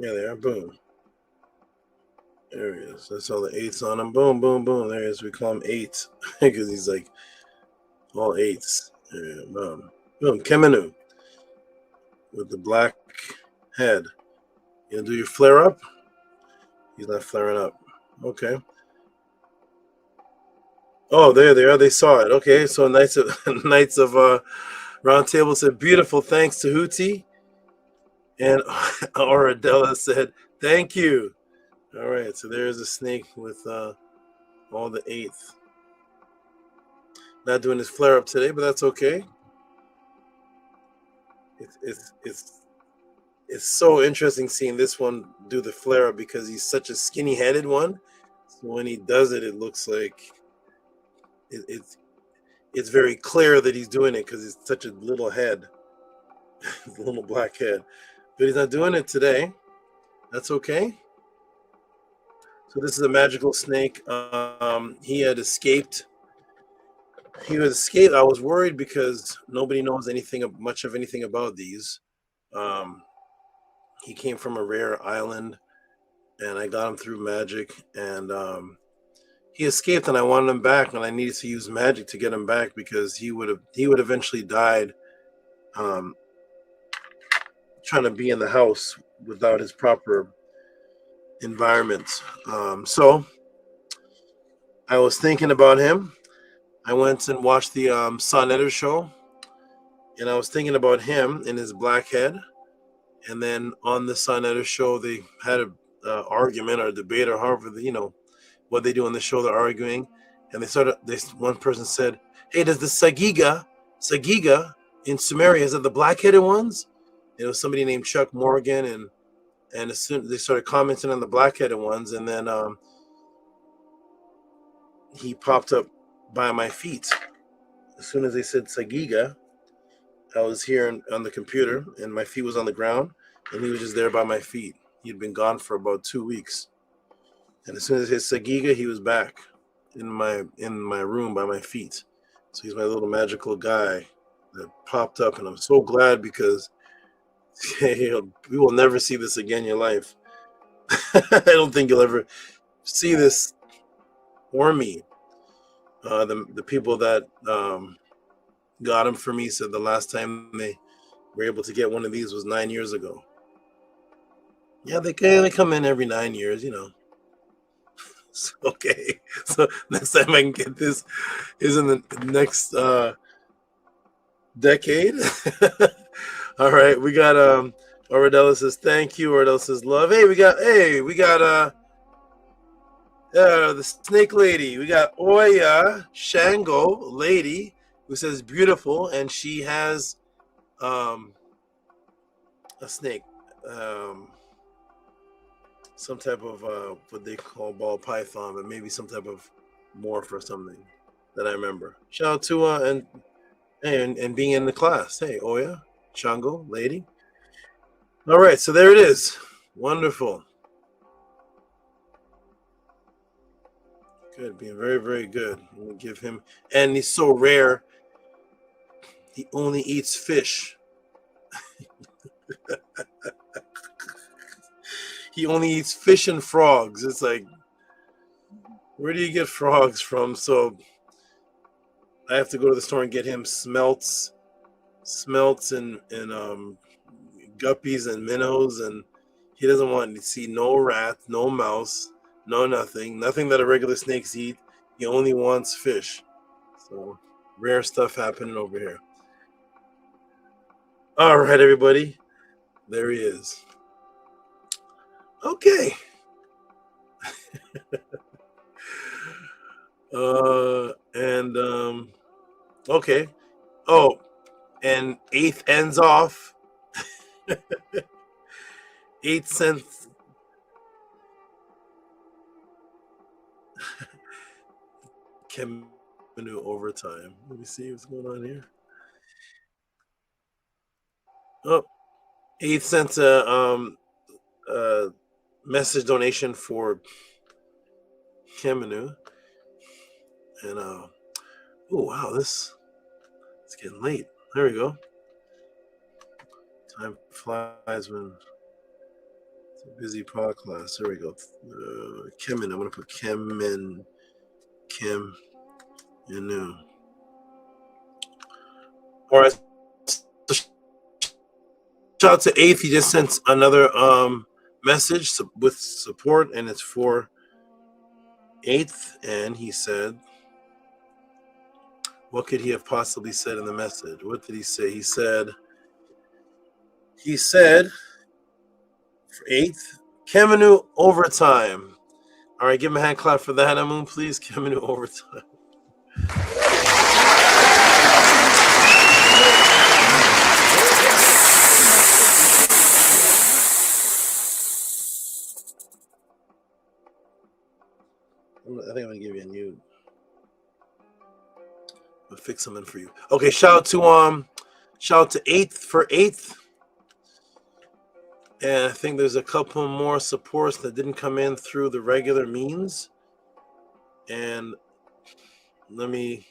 Yeah, they are. Boom. There he is. That's all the eights on him. Boom, boom, boom. There he is. We call him eights because he's like all eights. There, boom. Boom. Kemenu with the black head. You gonna do your flare up? He's not flaring up. Okay. Oh, there they are. They saw it. Okay. So Knights of Round Table said, beautiful. Thanks to Tehuti. And Oradella said, thank you. All right, so there's a snake with all the eights. Not doing his flare up today, but that's okay. It's so interesting seeing this one do the flare up because he's such a skinny headed one. So when he does it, it looks like it's very clear that he's doing it because it's such a little head, little black head. But he's not doing it today. That's okay. So this is a magical snake. He had escaped. He was escaped. I was worried because nobody knows much of anything about these. He came from a rare island, and I got him through magic. And he escaped, and I wanted him back, and I needed to use magic to get him back because he would eventually died trying to be in the house without his proper environment. So I was thinking about him. I went and watched the Son Editor show, and I was thinking about him and his black head. And then on the Son Editor show, they had an argument or a debate or however, what they do on the show, they're arguing. And one person said, hey, does the Sagiga in Sumeria, is it the black-headed ones? It was somebody named Chuck Morgan, and as soon as they started commenting on the black-headed ones, and then he popped up by my feet. As soon as they said Sagiga, I was here on the computer, and my feet was on the ground, and he was just there by my feet. He'd been gone for about 2 weeks, and as soon as it said Sagiga, he was back in my room by my feet. So he's my little magical guy that popped up, and I'm so glad because you will never see this again in your life. I don't think you'll ever see this or me. The people that got him for me said the last time they were able to get one of these was 9 years ago. Yeah, they come in every 9 years, Okay, so next time I can get this is in the next decade. All right, we got Oradella says thank you. Oradella says love. Hey, we got the snake lady. We got Oya Shango lady who says beautiful, and she has a snake, some type of what they call ball python, but maybe some type of morph or something that I remember. Shout out to and being in the class. Hey, Oya Shango lady. All right, so there it is. Wonderful. Good, being very, very good. We'll give him, and he's so rare. He only eats fish. He only eats fish and frogs. It's like, where do you get frogs from? So I have to go to the store and get him smelts and guppies and minnows, and he doesn't want to see no rat, no mouse, no nothing that a regular snakes eat. He only wants fish. So rare stuff happening over here. All right, everybody, there he is. Okay. Okay. Oh, and 8th ends off. 8 cents. Kemet overtime. Let me see what's going on here. Oh, 8 cents message donation for Kemet. And oh wow, it's getting late. There we go. Time flies when it's a busy pod class. There we go. Kemet. I'm gonna put Kemet. All right. Shout out to 8th. He just sent another message with support, and it's for 8th. And he said, what could he have possibly said in the message? What did he say? He said for 8th, Kemet overtime. All right, give him a hand clap for that, Amun, please. Kemet overtime. I think I'm gonna give you a new. I'll fix something for you. Okay, shout out to 8th for 8th. And I think there's a couple more supports that didn't come in through the regular means. And let me...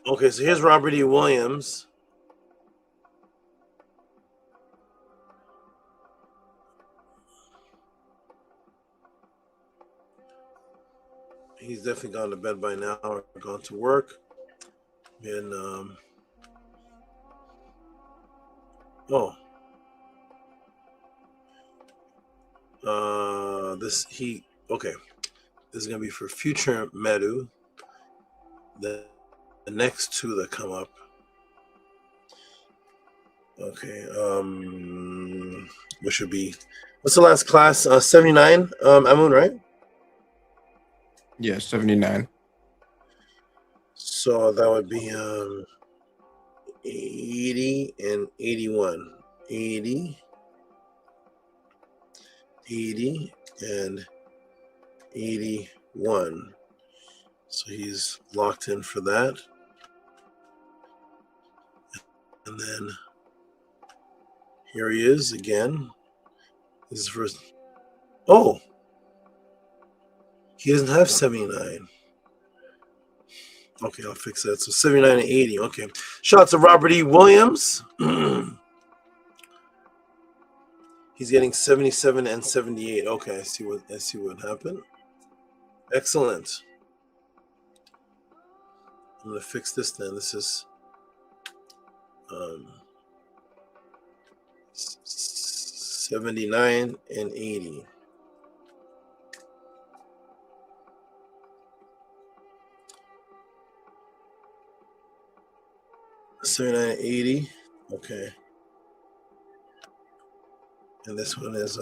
Okay, so here's Robert E. Williams. He's definitely gone to bed by now or gone to work. And okay. This is gonna be for future Medu. The next two that come up. Okay. Which would be, what's the last class? 79. Amun, right? Yeah, 79. So that would be 80 and 81. 80 and 81. So he's locked in for that. And then here he is again. This is first. Oh, he doesn't have 79. Okay, I'll fix that. So 79 and 80. Okay. Shout out to Robert E. Williams. He's getting 77 and 78. Okay, I see what happened. Excellent. I'm gonna fix this then. This is 79 and 80. $79 and 80. Okay. And this one is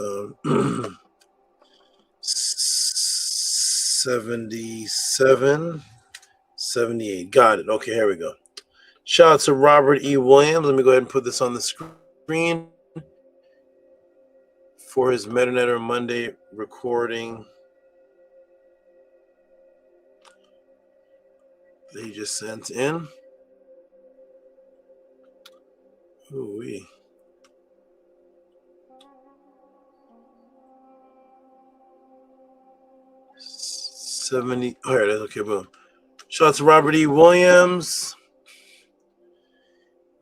77, 78. Got it. Okay, here we go. Shout out to Robert E. Williams. Let me go ahead and put this on the screen for his Metanetter Monday recording that he just sent in. Ooh-wee. Oh, here it is. Okay, boom. Shout out to Robert E. Williams.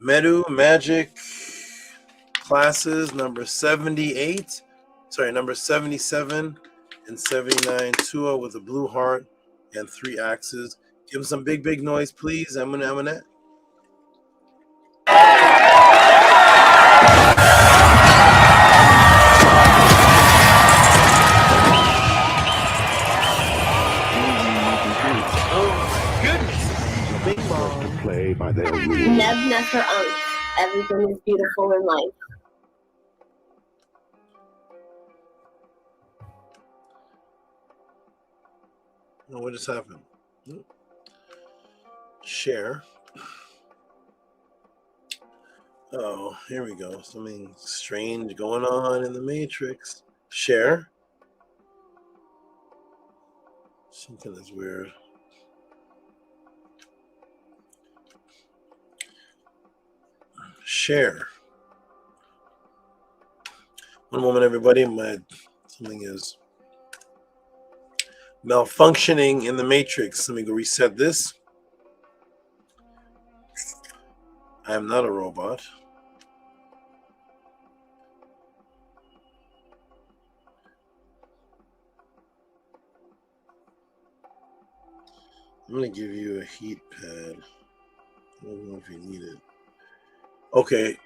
Medu Magic classes number 78. Sorry, number 77 and 79. Tua with a blue heart and 3 axes. Give him some big noise, please. Eminette. Play by their rules. Neb Nefer Unk. Everything is beautiful in life. Oh, what just happened? Share. Oh, here we go. Something strange going on in the Matrix. Share. Something is weird. Share. One moment, everybody. Something is malfunctioning in the Matrix. Let me go reset this. I am not a robot. I'm going to give you a heat pad. I don't know if you need it. Okay.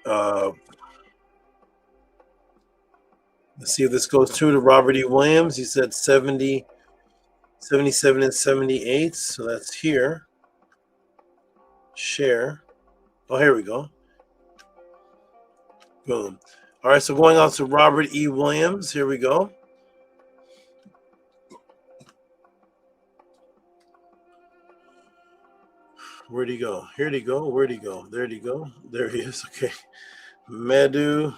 Let's see if this goes through to Robert E. Williams. He said 70, 77, and 78. So that's here. Share. Oh, here we go. Boom. All right, so going out to Robert E. Williams. Here we go. Where'd he go? Here'd he go? Where'd he go? There'd he go? There he is. Okay. Medu.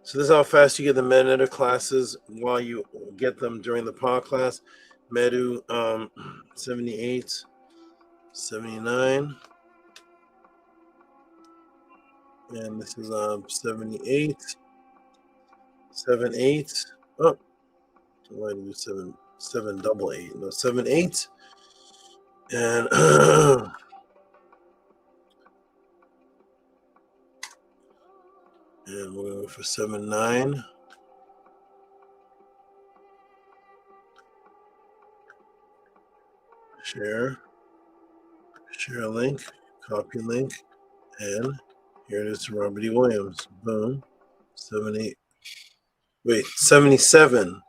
So this is how fast you get the Metanetter classes while you get them during the pod class. Medu 78, 79. And this is 78, 78. Oh, why did you 788? No, 78. And and we're going for 79. Share a link, copy link, and here it is to Robert E. Williams. Boom. 78. Wait, 77.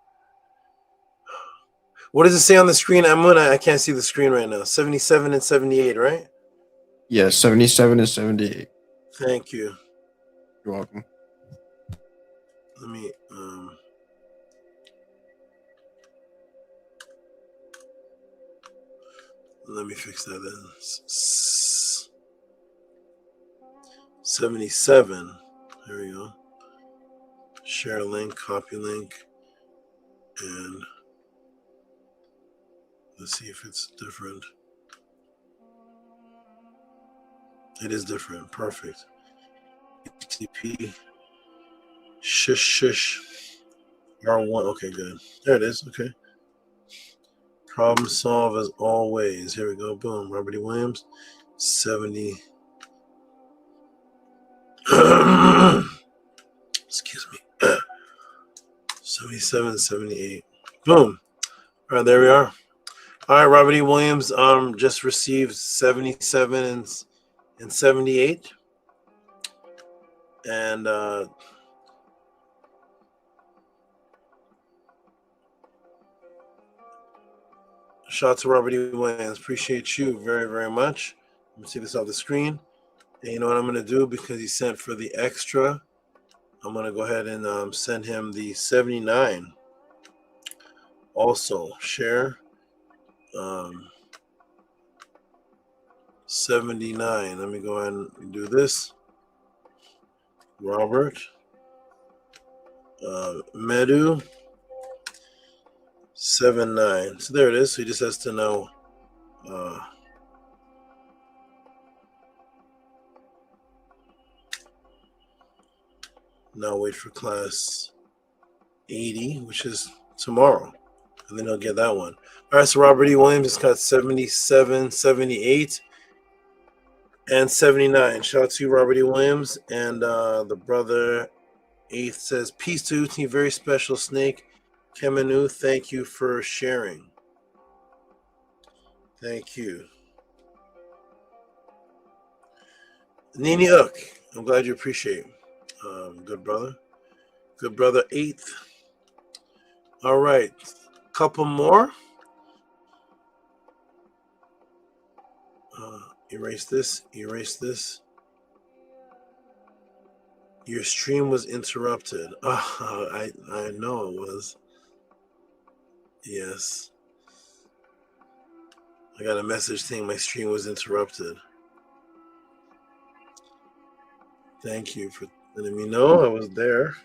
What does it say on the screen? I can't see the screen right now. 77 and 78, right? Yeah, 77 and 78. Thank you. You're welcome. Let me fix that then. 77. There we go. Share link, copy link, and let's see if it's different. It is different. Perfect. HTTP. Shush. R1. Okay, good. There it is. Okay. Problem solve as always. Here we go. Boom. Robert E. Williams. 70. Excuse me. 77, 78. Boom. All right, there we are. All right, Robert E. Williams just received 77 and 78. And shout out to Robert E. Williams. Appreciate you very, very much. Let me see this off the screen. And you know what I'm going to do? Because he sent for the extra, I'm going to go ahead and send him the 79. Also, share 79. Let me go ahead and do this. Robert Medu 79. So there it is. So he just has to know now wait for class 80, which is tomorrow, and then he'll get that one. All right, so Robert E. Williams has got 77, 78, and 79. Shout out to you, Robert E. Williams. And the brother 8th says, peace to Tehuti, very special snake. Kemenu, thank you for sharing. Thank you. Nini Uk, I'm glad you appreciate. Good brother. Good brother 8th. All right. Couple more. Erase this. Erase this. Your stream was interrupted. I know it was. Yes. I got a message saying my stream was interrupted. Thank you for letting me know I was there.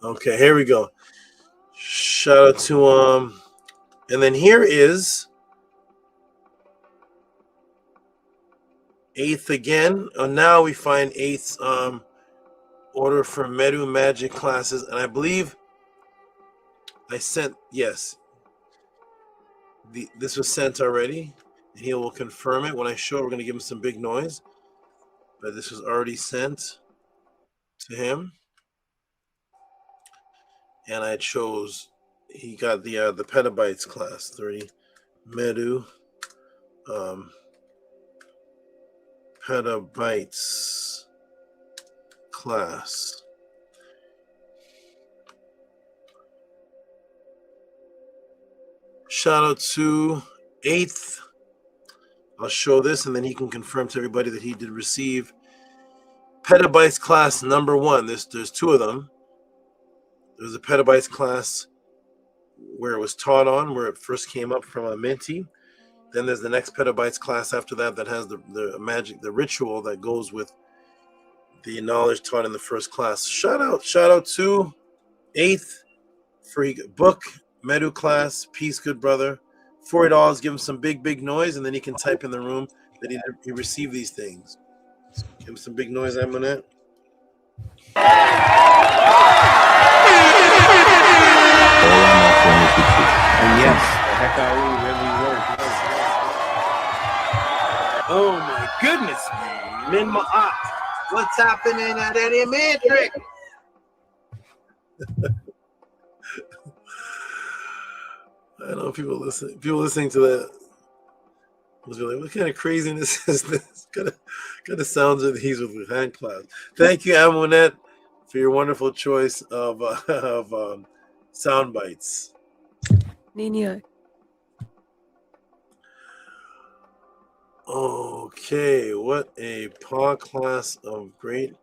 Okay, here we go. Shout out to and then here is 8th again. Now we find 8th's order for Medu magic classes, and I believe I sent, yes, this was sent already, and he will confirm it when I show. We're going to give him some big noise, but this was already sent to him, and I chose, he got the petabytes class 30 Medu petabytes class. Shout out to 8th. I'll show this, and then he can confirm to everybody that he did receive petabytes class number 1. There's 2 of them. There's a petabytes class where it was taught on, where it first came up from a Minty. Then there's the next petabytes class after that that has the magic, the ritual that goes with the knowledge taught in the first class. Shout out to 8th for book Medu class, peace, good brother. $40, give him some big noise, and then he can type in the room that he received these things. Give him some big noise, Amunet. And yes, HOUSEOFATTON really worked. Oh my goodness, Min Ma'at. What's happening at Eddie Matrix? I know people listening to that was like, what kind of craziness is this? Kind of sounds of these with hand clouds. Thank you, Amunet, for your wonderful choice of sound bites. Nina. Okay, what a podcast of great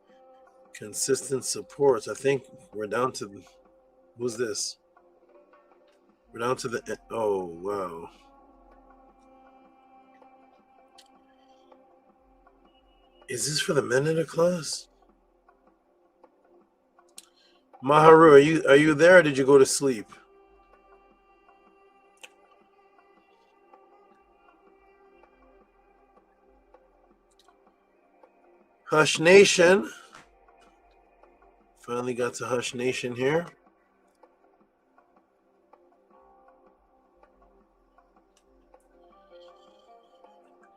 consistent supports. I think we're down to who's this? We're down to the oh wow. Is this for the men in the class? Maharu, are you there or did you go to sleep? Hush Nation. Finally got to Hush Nation here.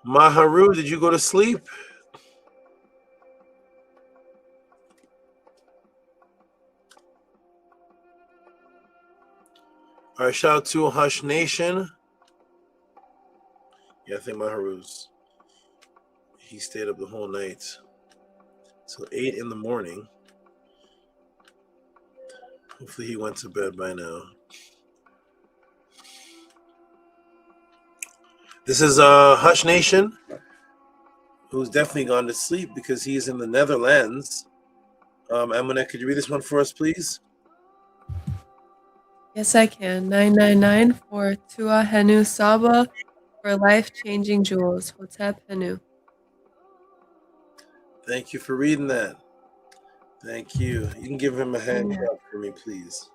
Maharu, did you go to sleep? All right, shout out to Hush Nation. Yeah, I think Maharu's. He stayed up the whole night. Till 8 in the morning. Hopefully he went to bed by now. This is Hush Nation, who's definitely gone to sleep because he's in the Netherlands. Amunet, could you read this one for us, please? Yes, I can. 999 for Tua Henu Saba for life-changing jewels. Hotep Henu. Thank you for reading that. Thank you. You can give him a hand clap for me, please.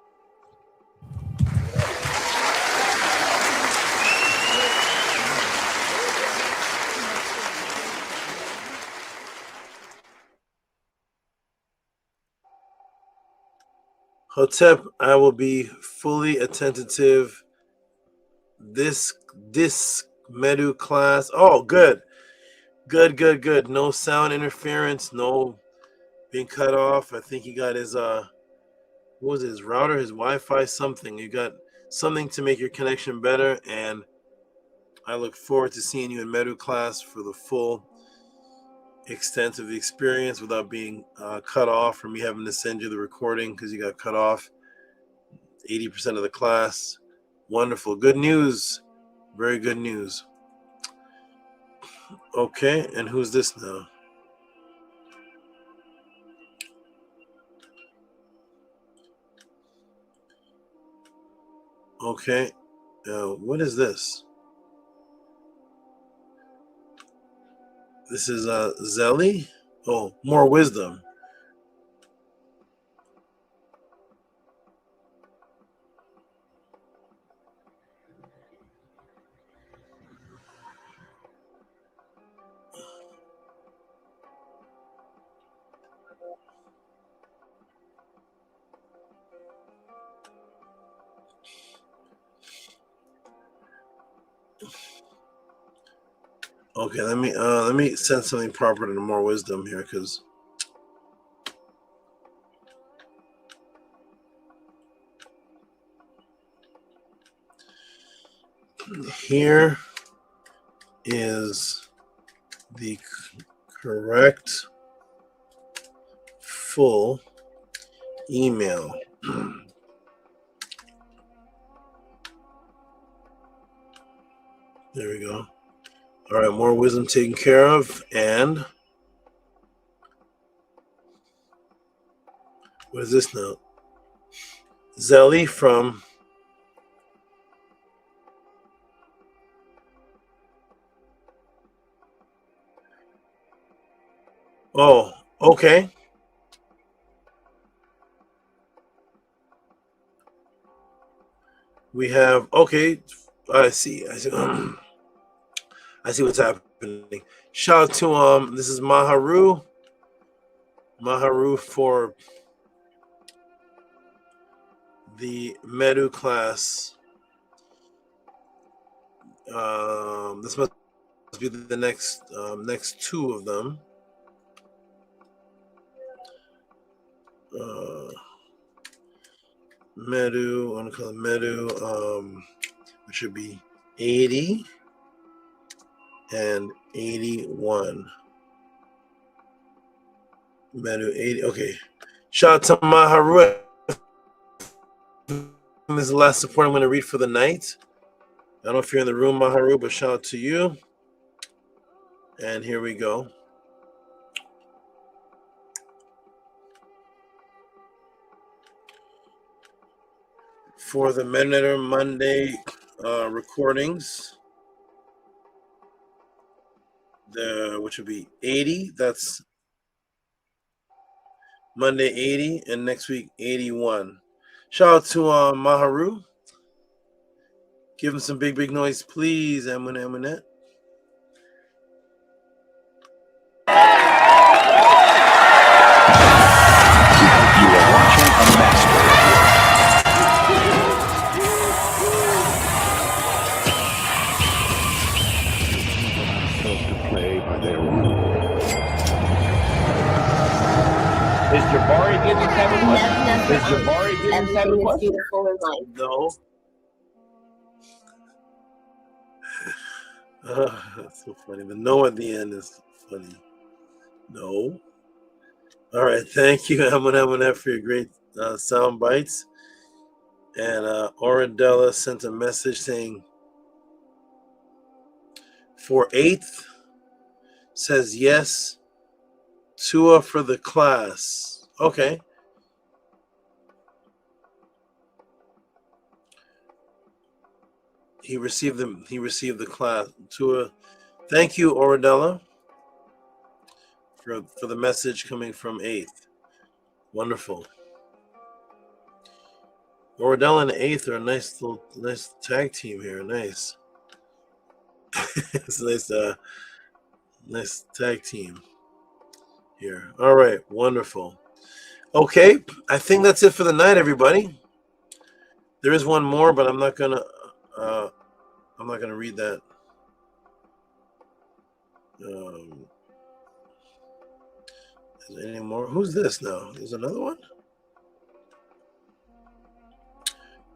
Hotep, I will be fully attentive. This Medu class. Oh, good. Good. No sound interference, no being cut off. I think he got his what was it, his router, his Wi-Fi, something. You got something to make your connection better, and I look forward to seeing you in Medu class for the full extent of the experience without being cut off from me having to send you the recording because you got cut off 80% of the class. Wonderful. Good news. Very good news. Okay, and who's this now? Okay, what is this? This is Zelly. Oh, more wisdom. Okay, let me send something proper to more wisdom here, because here is the correct full email. There we go. All right, more wisdom taken care of. And what is this now? Zelly from oh, okay. We have okay. I see. I see. I see what's happening. Shout out to this is Maharu. Maharu for the Medu class. This must be the next two of them. Medu, I want to call it Medu, which should be 80 and 81. Medu 80. Okay. Shout out to Maharu. This is the last support I'm going to read for the night. I don't know if you're in the room, Maharu, but shout out to you. And here we go. For the Menator Monday recordings, which would be 80, that's Monday 80, and next week 81. Shout out to Maharu. Give him some big noise, please, Eminette. You are watching a master. Is Jabari getting 7 questions? Is Jabari getting 7 questions? Beautiful in life. No. That's so funny. The no at the end is funny. No. All right. Thank you, Eminette, for your great sound bites. And Oradella sent a message saying, for 8th, says yes. Tua for the class. Okay. He received the class. Tua. Thank you, Oradella, for the message coming from 8th. Wonderful. Oradella and 8th are a nice tag team here. Nice. It's a nice tag team here. All right, wonderful. Okay, I think that's it for the night, everybody. There is one more, but I'm not gonna read that. Is there any more? Who's this now? There's another one.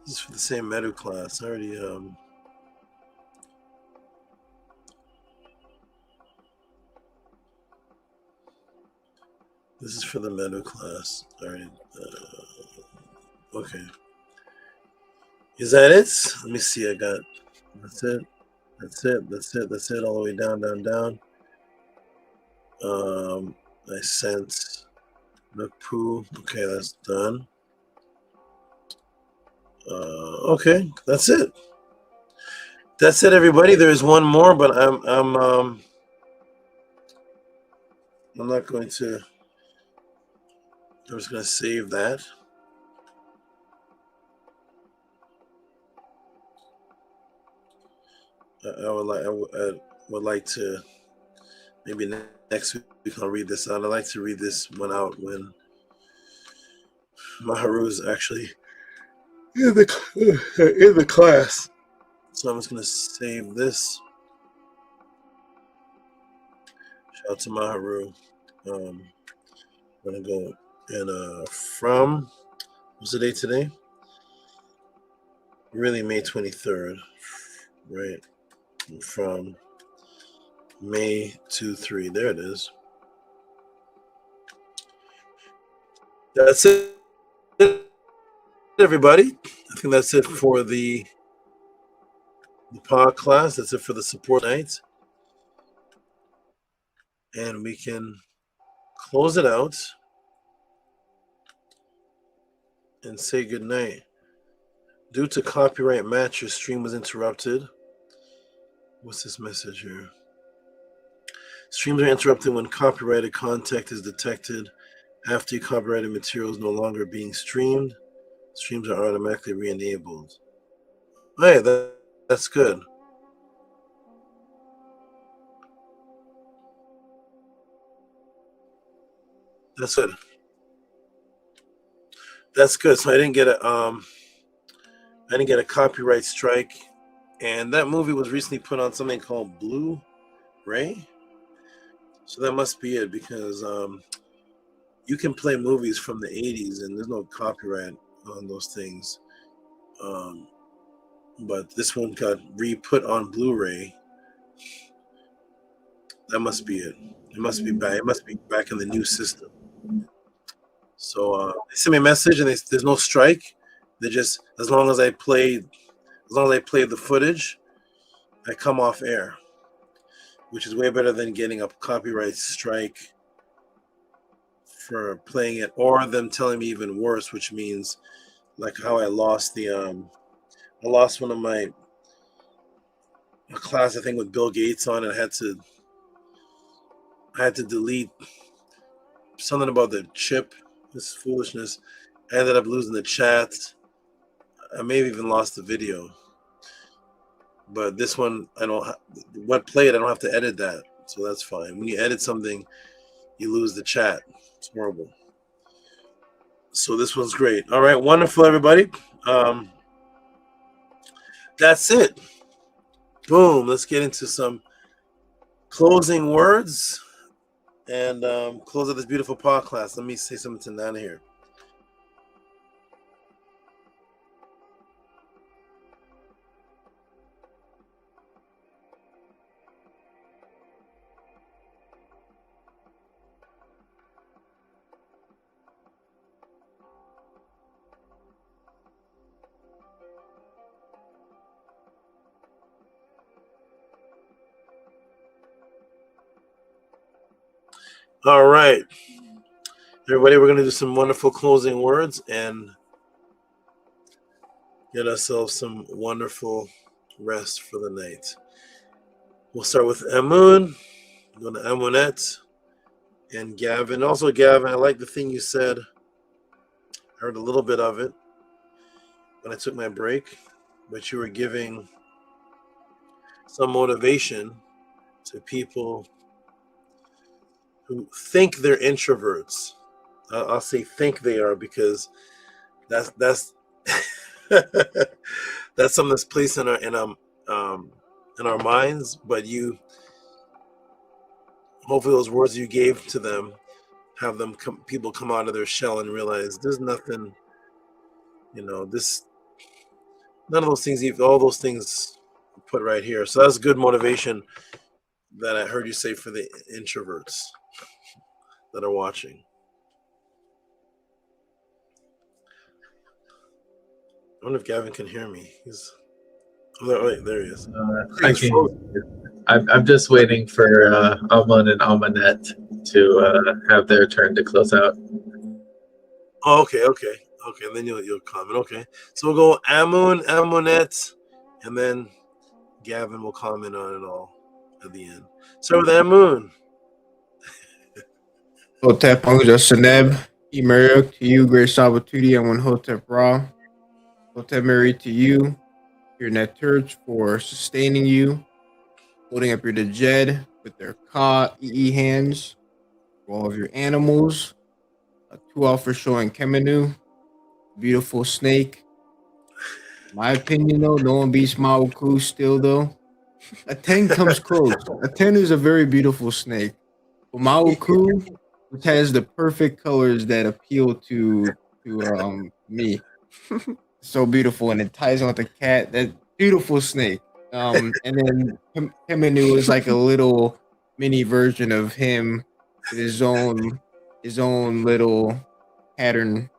This is for the same Medu class. I already This is for the Medu class. All right. Okay. Is that it? Let me see. I got. That's it. That's it. All the way down. I sent Napu. Okay, that's done. Okay, that's it. That's it, everybody. There's one more, but I'm not going to. I'm just going to save that. I would like to maybe next week I'll read this out. I'd like to read this one out when Maharu is actually in the class. So I'm just going to save this. Shout out to Maharu. I'm going to go and from, what's the date today? Really, May 23rd, right? From May 2-3. There it is. That's it, everybody. I think that's it for the pod class. That's it for the support night. And we can close it out and say good night. Due to copyright match, your stream was interrupted. What's this message here? Streams are interrupted when copyrighted content is detected. After your copyrighted material is no longer being streamed, streams are automatically re-enabled. Hey, that's good. That's good. That's good. So I didn't get a copyright strike, and that movie was recently put on something called Blu-ray. So that must be it, because you can play movies from the 80s and there's no copyright on those things. But this one got re-put on Blu-ray. That must be it. It must be back. It must be back in the new system. So they sent me a message, and there's no strike. They just, as long as I played the footage, I come off air, which is way better than getting a copyright strike for playing it, or them telling me even worse, which means like how I lost I lost one of a class, I think, with Bill Gates on it. I had to delete something about the chip. This foolishness. I ended up losing the chat. I may have even lost the video. But this one, what played, I don't have to edit that. So that's fine. When you edit something, you lose the chat. It's horrible. So this one's great. All right, wonderful, everybody. That's it. Boom. Let's get into some closing words and close out this beautiful podcast. Let me say something to Nana here. All right, everybody, we're going to do some wonderful closing words and get ourselves some wonderful rest for the night. We'll start with Amun, go to Amunet, and Gavin. Also, Gavin, I like the thing you said. I heard a little bit of it when I took my break, but you were giving some motivation to people who think they're introverts. I'll say think they are, because that's that's something that's placed in our minds. But you, hopefully, those words you gave to them have people come out of their shell and realize there's nothing, none of those things, all those things put right here. So that's good motivation that I heard you say for the introverts that are watching. I wonder if Gavin can hear me. There he is. I'm just waiting for Amun and Amanet to have their turn to close out. Oh, okay. And then you'll comment. Okay, so we'll go Amun, Amunet, and then Gavin will comment on it all at the end. Start with Amun. Hotep Anguja Seneb, Emeriok to you, Great Sabatuti, and one Hotep Ra. Hotep Mary to you, your Neturch for sustaining you, holding up your Dejed with their Ka, EE hands, for all of your animals. A 2 for showing Kemenu, beautiful snake. My opinion, though, no one beats Maoku still, though. A 10 comes close. A 10 is a very beautiful snake. But Maoku, which has the perfect colors that appeal to me. So beautiful, and it ties on with the cat. That beautiful snake. And then Kemenu is like a little mini version of him with his own little pattern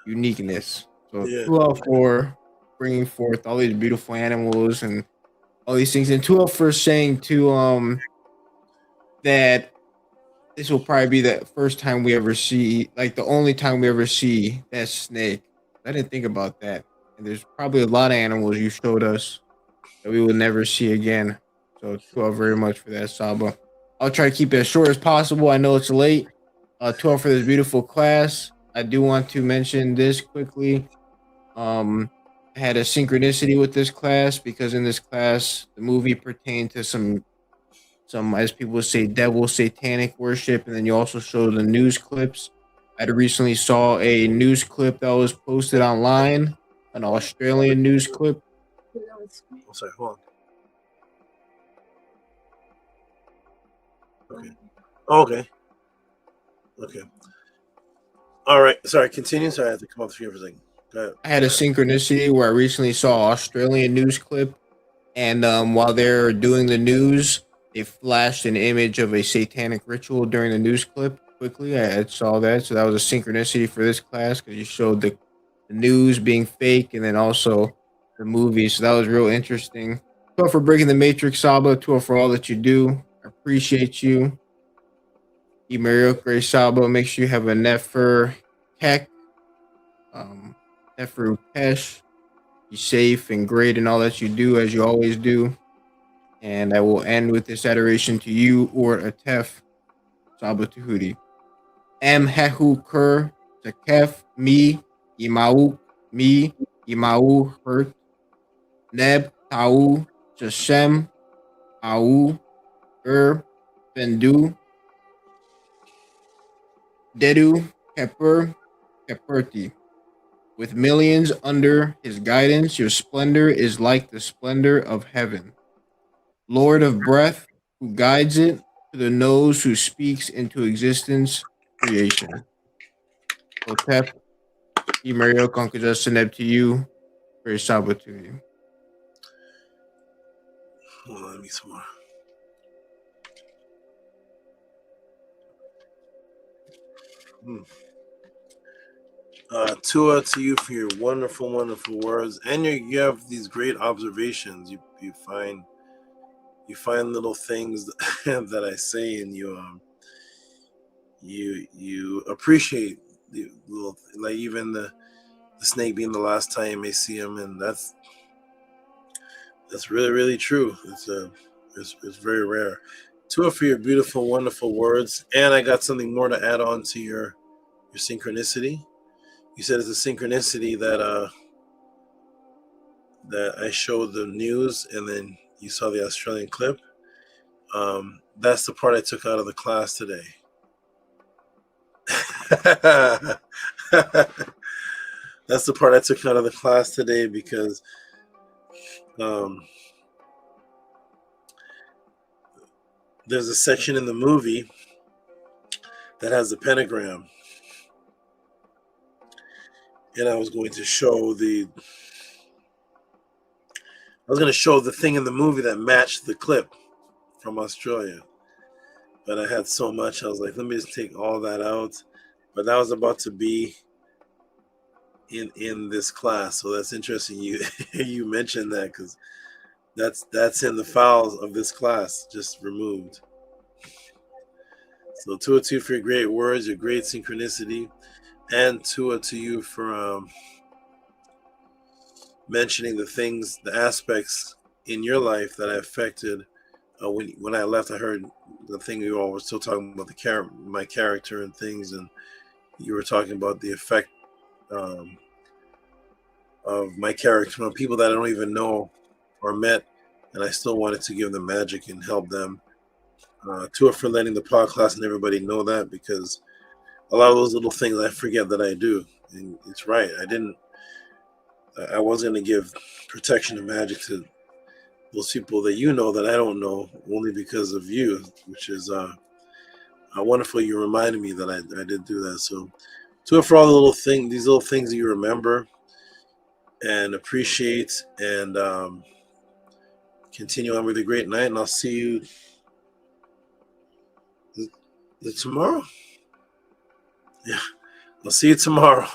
uniqueness. So 2 for bringing forth all these beautiful animals and all these things, and 2 for saying to that this will probably be the first time we ever see, like the only time we ever see that snake. I didn't think about that. And there's probably a lot of animals you showed us that we will never see again. So 2 very much for that, Saba. I'll try to keep it as short as possible. I know it's late. 2 for this beautiful class. I do want to mention this quickly. I had a synchronicity with this class because in this class, the movie pertained to some, as people would say, devil satanic worship, and then you also show the news clips. I recently saw a news clip that was posted online, an Australian news clip. Oh, sorry, hold on. Okay. Okay. Okay. All right. Sorry, continue. Sorry, I have to come off the screen for a second. Go ahead. I had a synchronicity where I recently saw an Australian news clip, and while they're doing the news, they flashed an image of a satanic ritual during the news clip. Quickly, I saw that, so that was a synchronicity for this class because you showed the news being fake, and then also the movie. So that was real interesting. So for breaking the matrix, Saba. To for all that you do, I appreciate you. Mario Grace Saba. Make sure you have a Nefer Tech, Nefer Pesh. Be safe and great in all that you do, as you always do. And I will end with this adoration to you, or a Tef, Saba Tehuti. M Hehu Kur, Takef, Mi, Imau, Mi, Imau, Hurt, Neb, Tau, Jashem, Au, Bendu, Dedu, Keper, Keperti. With millions under his guidance, your splendor is like the splendor of heaven. Lord of breath, who guides it to the nose, who speaks into existence, creation. Otep, Mario Conquer Seneb to you. Very Saba to you. Hold on, let me some more. Tua, to you for your wonderful, wonderful words, and you have these great observations. You find little things that I say, and you appreciate the little, like even the snake being the last time you may see him, and that's really, really true. It's very rare. Tua, for your beautiful, wonderful words, and I got something more to add on to your synchronicity. You said it's a synchronicity that I showed the news, and then you saw the Australian clip. That's the part I took out of the class today. That's the part I took out of the class today because there's a section in the movie that has the pentagram. And I was going to show the thing in the movie that matched the clip from Australia. But I had so much, I was like, let me just take all that out. But that was about to be in this class. So that's interesting. You mentioned that because that's in the files of this class, just removed. So Tua to you for your great words, your great synchronicity. And Tua to you for mentioning the things, the aspects in your life that I affected. When I left, I heard the thing you all were still talking about my character and things, and you were talking about the effect of my character on people that I don't even know or met, and I still wanted to give them magic and help them. Tua for letting the podcast and everybody know that, because a lot of those little things I forget that I do. And it's right. I wasn't going to give protection and magic to those people that you know that I don't know, only because of you, which is wonderful. You reminded me that I did do that. So to it for all the little things, these little things that you remember and appreciate, and continue on with a great night. And I'll see you tomorrow. Yeah, I'll see you tomorrow.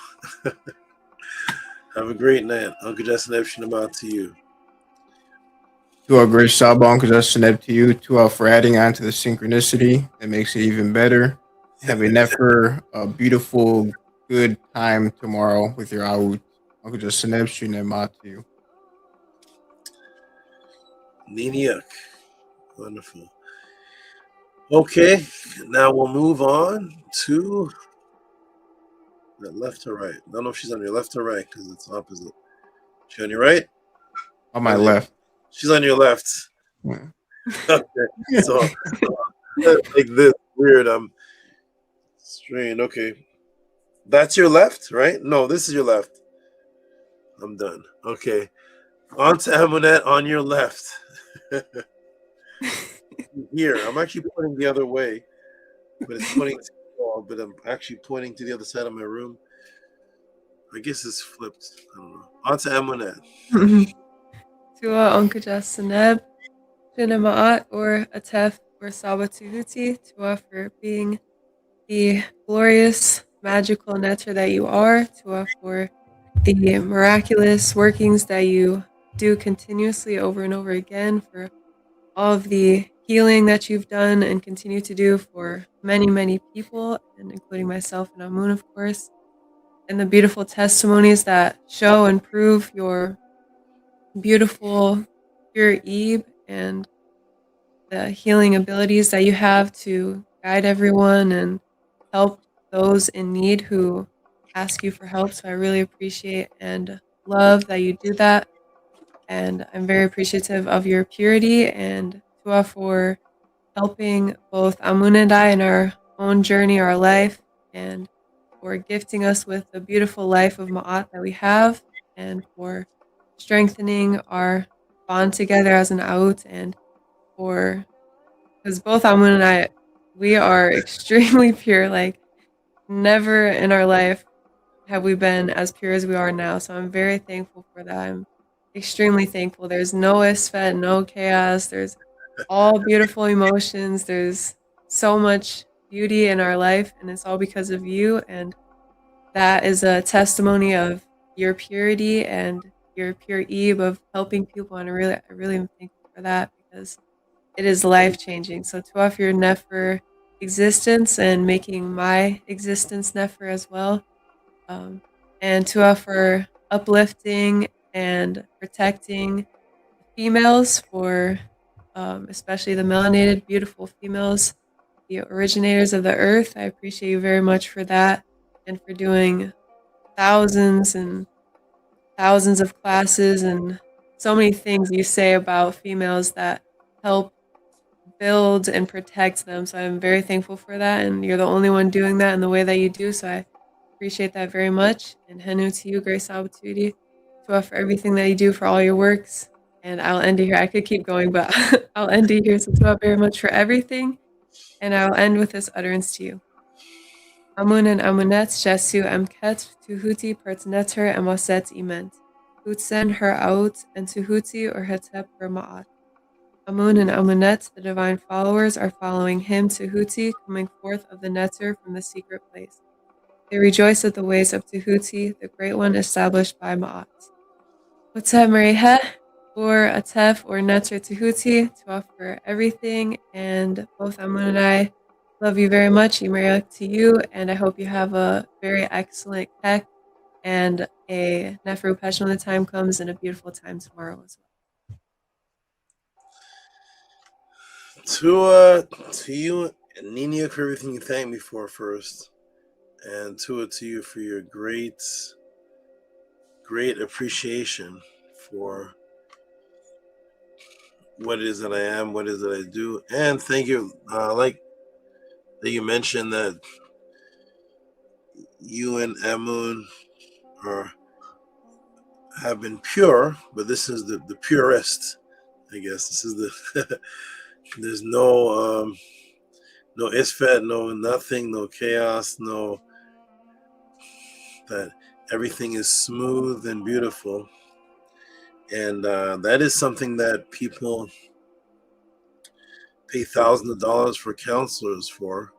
Have a great night. Uncle Justin Epstein to you. To our great Saba, Uncle Justin to you. To our for adding on to the synchronicity that makes it even better. Have a never beautiful, good time tomorrow with your Aout. Uncle Justin Epstein to you. Niniak. Wonderful. Okay, now we'll move on to left to right. I don't know if she's on your left or right because it's opposite. She on your right? On my left. She's on your left. Yeah. Okay. So like this weird. Strange. Okay. That's your left, right? No, this is your left. I'm done. Okay. On to Amunet on your left. Here. I'm actually pointing the other way. But it's pointing to the wall, but I'm actually pointing to the other side of my room. I guess it's flipped. I don't know. On to Amunet. Tua Onkaja Seneb, Shinamaat or Atef or Saba Tehuti, Tua for being the glorious, magical netter that you are, Tua for the miraculous workings that you do continuously over and over again, for all of the healing that you've done and continue to do for many, many people, and including myself and Amun, of course, and the beautiful testimonies that show and prove your beautiful, pure Eve and the healing abilities that you have to guide everyone and help those in need who ask you for help. So I really appreciate and love that you do that. And I'm very appreciative of your purity and Tua for helping both Amun and I in our own journey, our life, and for gifting us with the beautiful life of Ma'at that we have, and for strengthening our bond together as an Aut, and for, because both Amun and I, we are extremely pure. Like, never in our life have we been as pure as we are now. So I'm very thankful for that. I'm extremely thankful. There's no isfet, no chaos. There's all beautiful emotions. There's so much beauty in our life, and it's all because of you. And that is a testimony of your purity and your pure Eve of helping people. And I really am thankful for that, because it is life changing. So to offer your Nefer existence and making my existence Nefer as well. And to offer uplifting and protecting females, for especially the melanated, beautiful females, the originators of the earth. I appreciate you very much for that, and for doing thousands and thousands of classes and so many things you say about females that help build and protect them. So I'm very thankful for that, and you're the only one doing that in the way that you do. So I appreciate that very much. And Henu to you, Grace Opportunity, to offer everything that you do for all your works. And I'll end it here. I could keep going, but I'll end it here. So thank you very much for everything. And I'll end with this utterance to you. Amun and Amunet, Jesu Emket, Tehuti Pertneter Emoset Iment. Hutsen her out, and Tehuti or Hetep her Ma'at. Amun and Amunet, the divine followers, are following him, Tehuti, coming forth of the Neter from the secret place. They rejoice at the ways of Tehuti, the great one established by Ma'at. Hotep Meriheh, or Atef or Neter Tehuti, to offer everything, and both Amun and I love you very much. Yimaria to you, and I hope you have a very excellent Kek and a Neferu Pesh when the time comes, and a beautiful time tomorrow as well. To you and Nina for everything you thanked me for first, and to you for your great appreciation for what it is that I am, what it is that I do, and thank you. Like that you mentioned that you and Amun have been pure, but this is the purest, I guess. This is the there's no isfet, no nothing, no chaos, no, that everything is smooth and beautiful. And that is something that people pay thousands of dollars for counselors for,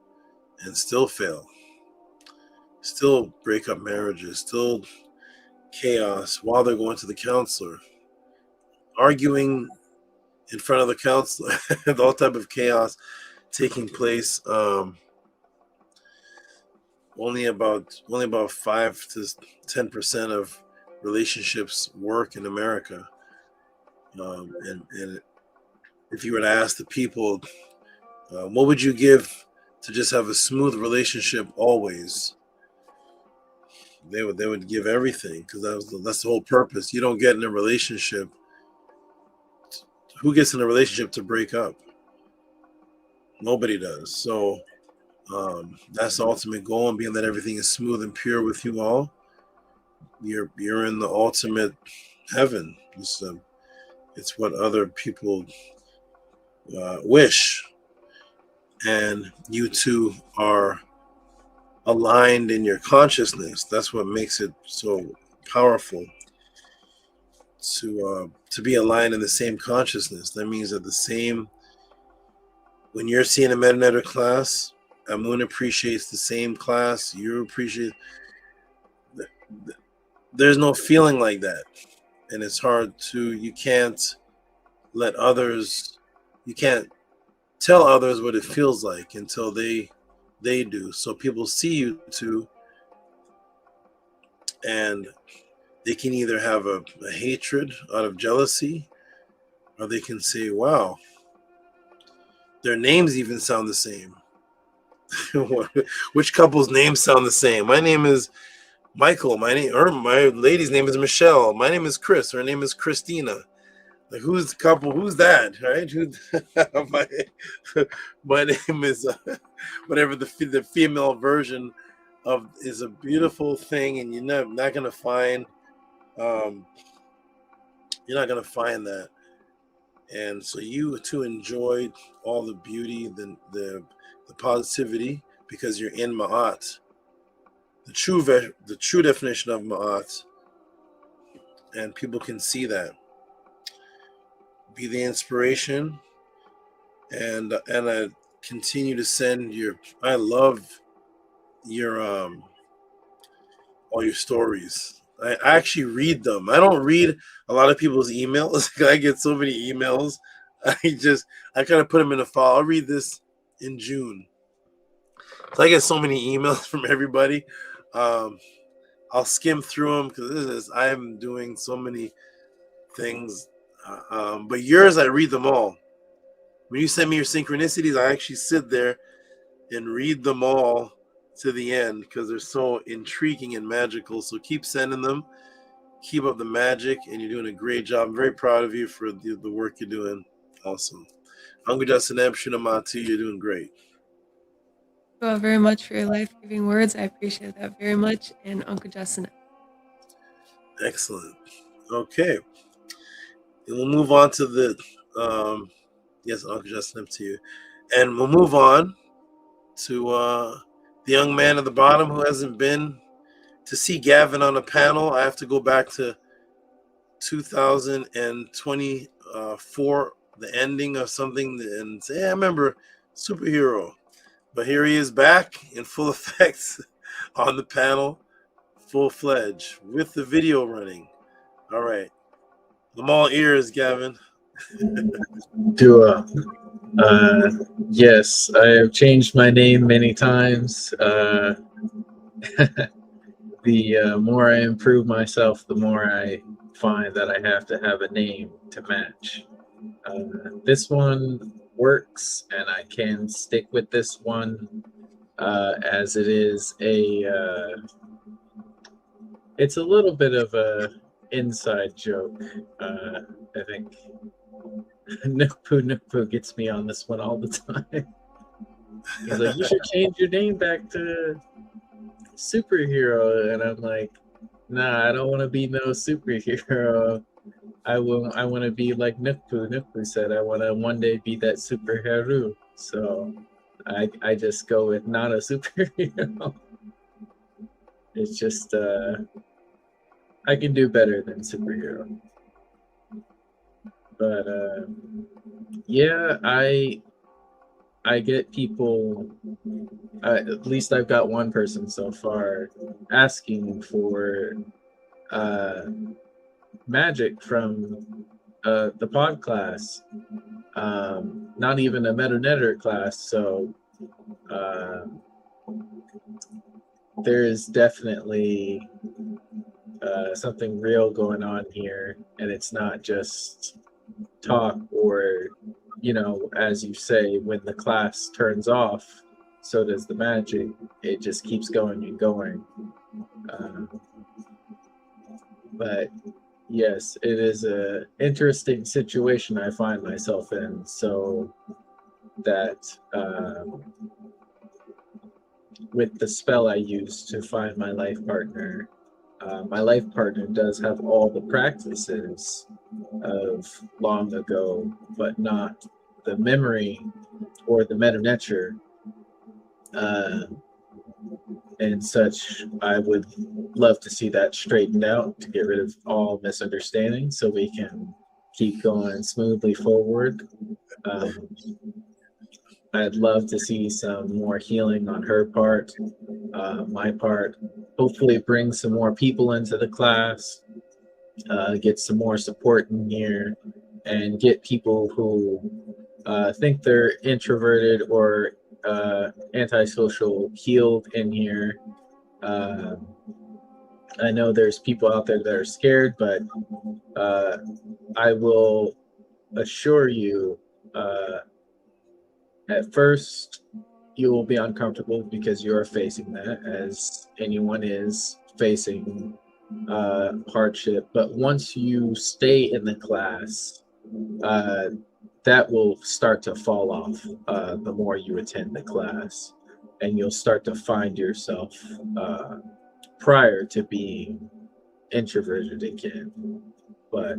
and still fail, still break up marriages, still chaos while they're going to the counselor, arguing in front of the counselor, all type of chaos taking place. Only about 5 to 10% of relationships work in America. And if you were to ask the people, what would you give to just have a smooth relationship always? they would give everything, because that's the whole purpose. You don't get in a relationship. Who gets in a relationship to break up? Nobody does. So that's the ultimate goal, and being that everything is smooth and pure with you all, you're in the ultimate heaven. It's what other people wish, and you two are aligned in your consciousness. That's what makes it so powerful, to be aligned in the same consciousness. That means that when you're seeing a meta class, Amun appreciates the same class, you appreciate. There's no feeling like that, and it's hard to. You can't tell others what it feels like until they do. So people see you two, and they can either have a hatred out of jealousy, or they can say, wow, their names even sound the same. Which couple's names sound the same? My name is Michael. My lady's name is Michelle. My name is Chris. Her name is Christina. Like, who's the couple? Who's that? Right? My name is whatever the female version of is a beautiful thing, and you're not gonna find that. And so you two enjoyed all the beauty, the positivity, because you're in Ma'at, the true definition of Ma'at, and people can see that. Be the inspiration, and I continue to send I love your all your stories. I actually read them. I don't read a lot of people's emails. I get so many emails. I kind of put them in a file. I'll read this in June. So I get so many emails from everybody. I'll skim through them, because I'm doing so many things. But yours, I read them all. When you send me your synchronicities, I actually sit there and read them all to the end, because they're so intriguing and magical. So keep sending them. Keep up the magic, and you're doing a great job. I'm very proud of you for the work you're doing. Awesome. Uncle Justin Shinamatu, you're doing great. Thank you all very much for your life-giving words. I appreciate that very much. And Uncle Justin. Excellent. Okay. And we'll move on to the yes, Uncle Justin, up to you. And we'll move on to the young man at the bottom who hasn't been to see Gavin on a panel. I have to go back to 2024, the ending of something, and say, I remember Superhero. But here he is back in full effect on the panel, full-fledged, with the video running. All right. I'm all ears, Gavin. Yes, I have changed my name many times. The more I improve myself, the more I find that I have to have a name to match. This one works, and I can stick with this one as it is it's a little bit of a inside joke. I think Nukpu gets me on this one all the time. He's like, you should change your name back to Superhero, and I'm like, nah, I don't want to be no superhero. I want to be like Nukpu. Nukpu said, I want to one day be that superhero. So I just go with not a superhero. It's just I can do better than superhero. But yeah, I get people, at least I've got one person so far asking for magic from the pod class, not even a meta class. So there is definitely something real going on here, and it's not just talk, or, you know, as you say, when the class turns off, so does the magic. It just keeps going and going. But yes, it is a interesting situation I find myself in. So that with the spell I use to find my life partner does have all the practices of long ago, but not the memory or the meta nature and such. I would love to see that straightened out to get rid of all misunderstandings so we can keep going smoothly forward. I'd love to see some more healing on her part, my part. Hopefully bring some more people into the class, get some more support in here, and get people who think they're introverted or antisocial healed in here. I know there's people out there that are scared, but I will assure you, at first you will be uncomfortable because you're facing that, as anyone is facing hardship. But once you stay in the class, that will start to fall off the more you attend the class, and you'll start to find yourself prior to being introverted again. But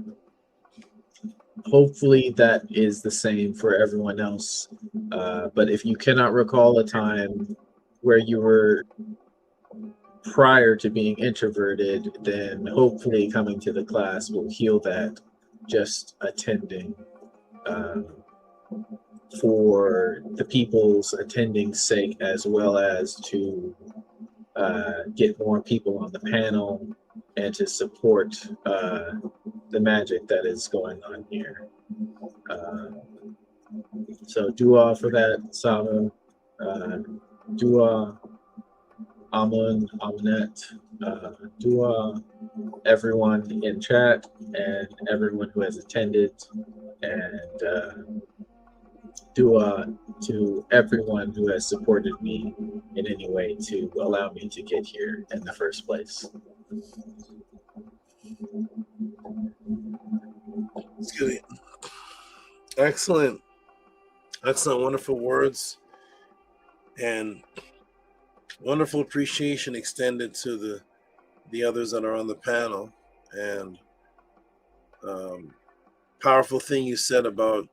hopefully that is the same for everyone else. But if you cannot recall a time where you were prior to being introverted, then hopefully coming to the class will heal that, just attending. For the people's attending sake, as well as to get more people on the panel and to support the magic that is going on here. So dua for that, Sama. Dua, Amun, Amunet, dua, everyone in chat and everyone who has attended, and dua to everyone who has supported me in any way to allow me to get here in the first place. Excellent. Excellent, wonderful words and wonderful appreciation extended to the others that are on the panel. And powerful thing you said about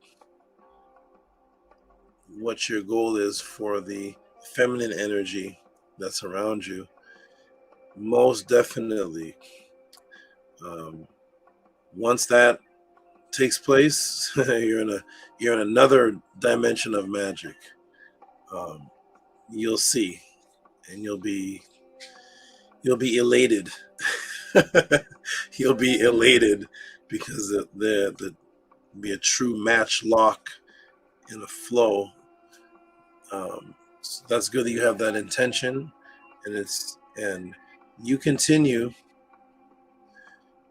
what your goal is for the feminine energy that's around you. Most definitely. Once that takes place, you're in another dimension of magic. You'll see, and you'll be elated. You'll be elated because there'll be a true match lock in a flow. So that's good that you have that intention, and you continue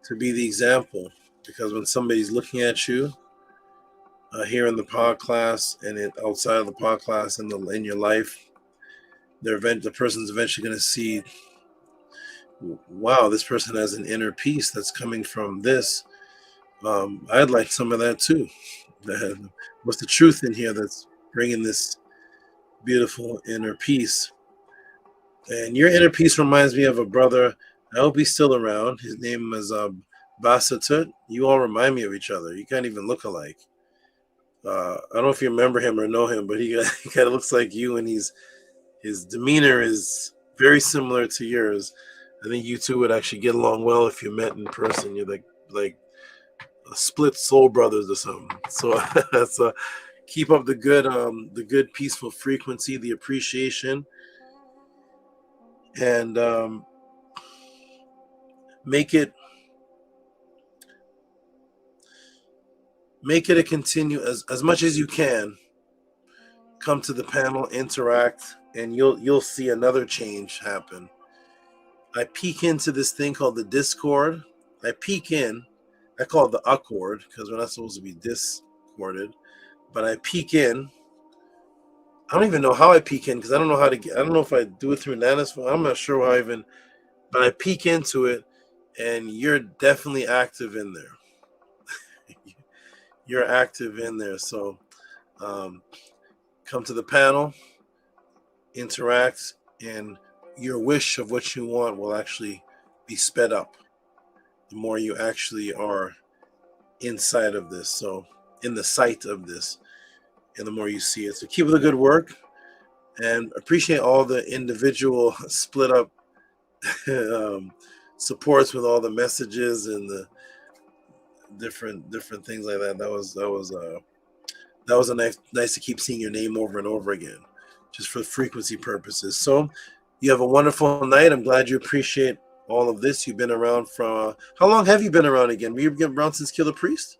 to be the example, because when somebody's looking at you here in the pod class and outside of the pod class and in your life, the person's eventually going to see, wow, this person has an inner peace that's coming from this. I'd like some of that too. What's the truth in here that's bringing this beautiful inner peace? And your inner peace reminds me of a brother. I hope he's still around. His name is Basatut. You all remind me of each other. You can't even look alike. I don't know if you remember him or know him, but he kind of looks like you, and his demeanor is very similar to yours. I think you two would actually get along well if you met in person. You're like split soul brothers or something. So keep up the good peaceful frequency, the appreciation, and make it a continue as much as you can. Come to the panel, interact, and you'll see another change happen. I peek into this thing called the Discord. I call it the Accord because we're not supposed to be discorded, but I peek in. I don't even know how I peek in because I don't know if I do it through Nana's phone. I'm not sure how I even but I peek into it, and you're definitely active in there. You're active in there. So come to the panel, interact, and your wish of what you want will actually be sped up the more you actually are inside of this. So in the sight of this, and the more you see it. So keep up the good work, and appreciate all the individual split up supports with all the messages and the different things like that. That was a nice to keep seeing your name over and over again, just for frequency purposes. So you have a wonderful night. I'm glad you appreciate all of this. You've been around from how long have you been around again? Were you been around since Killer Priest?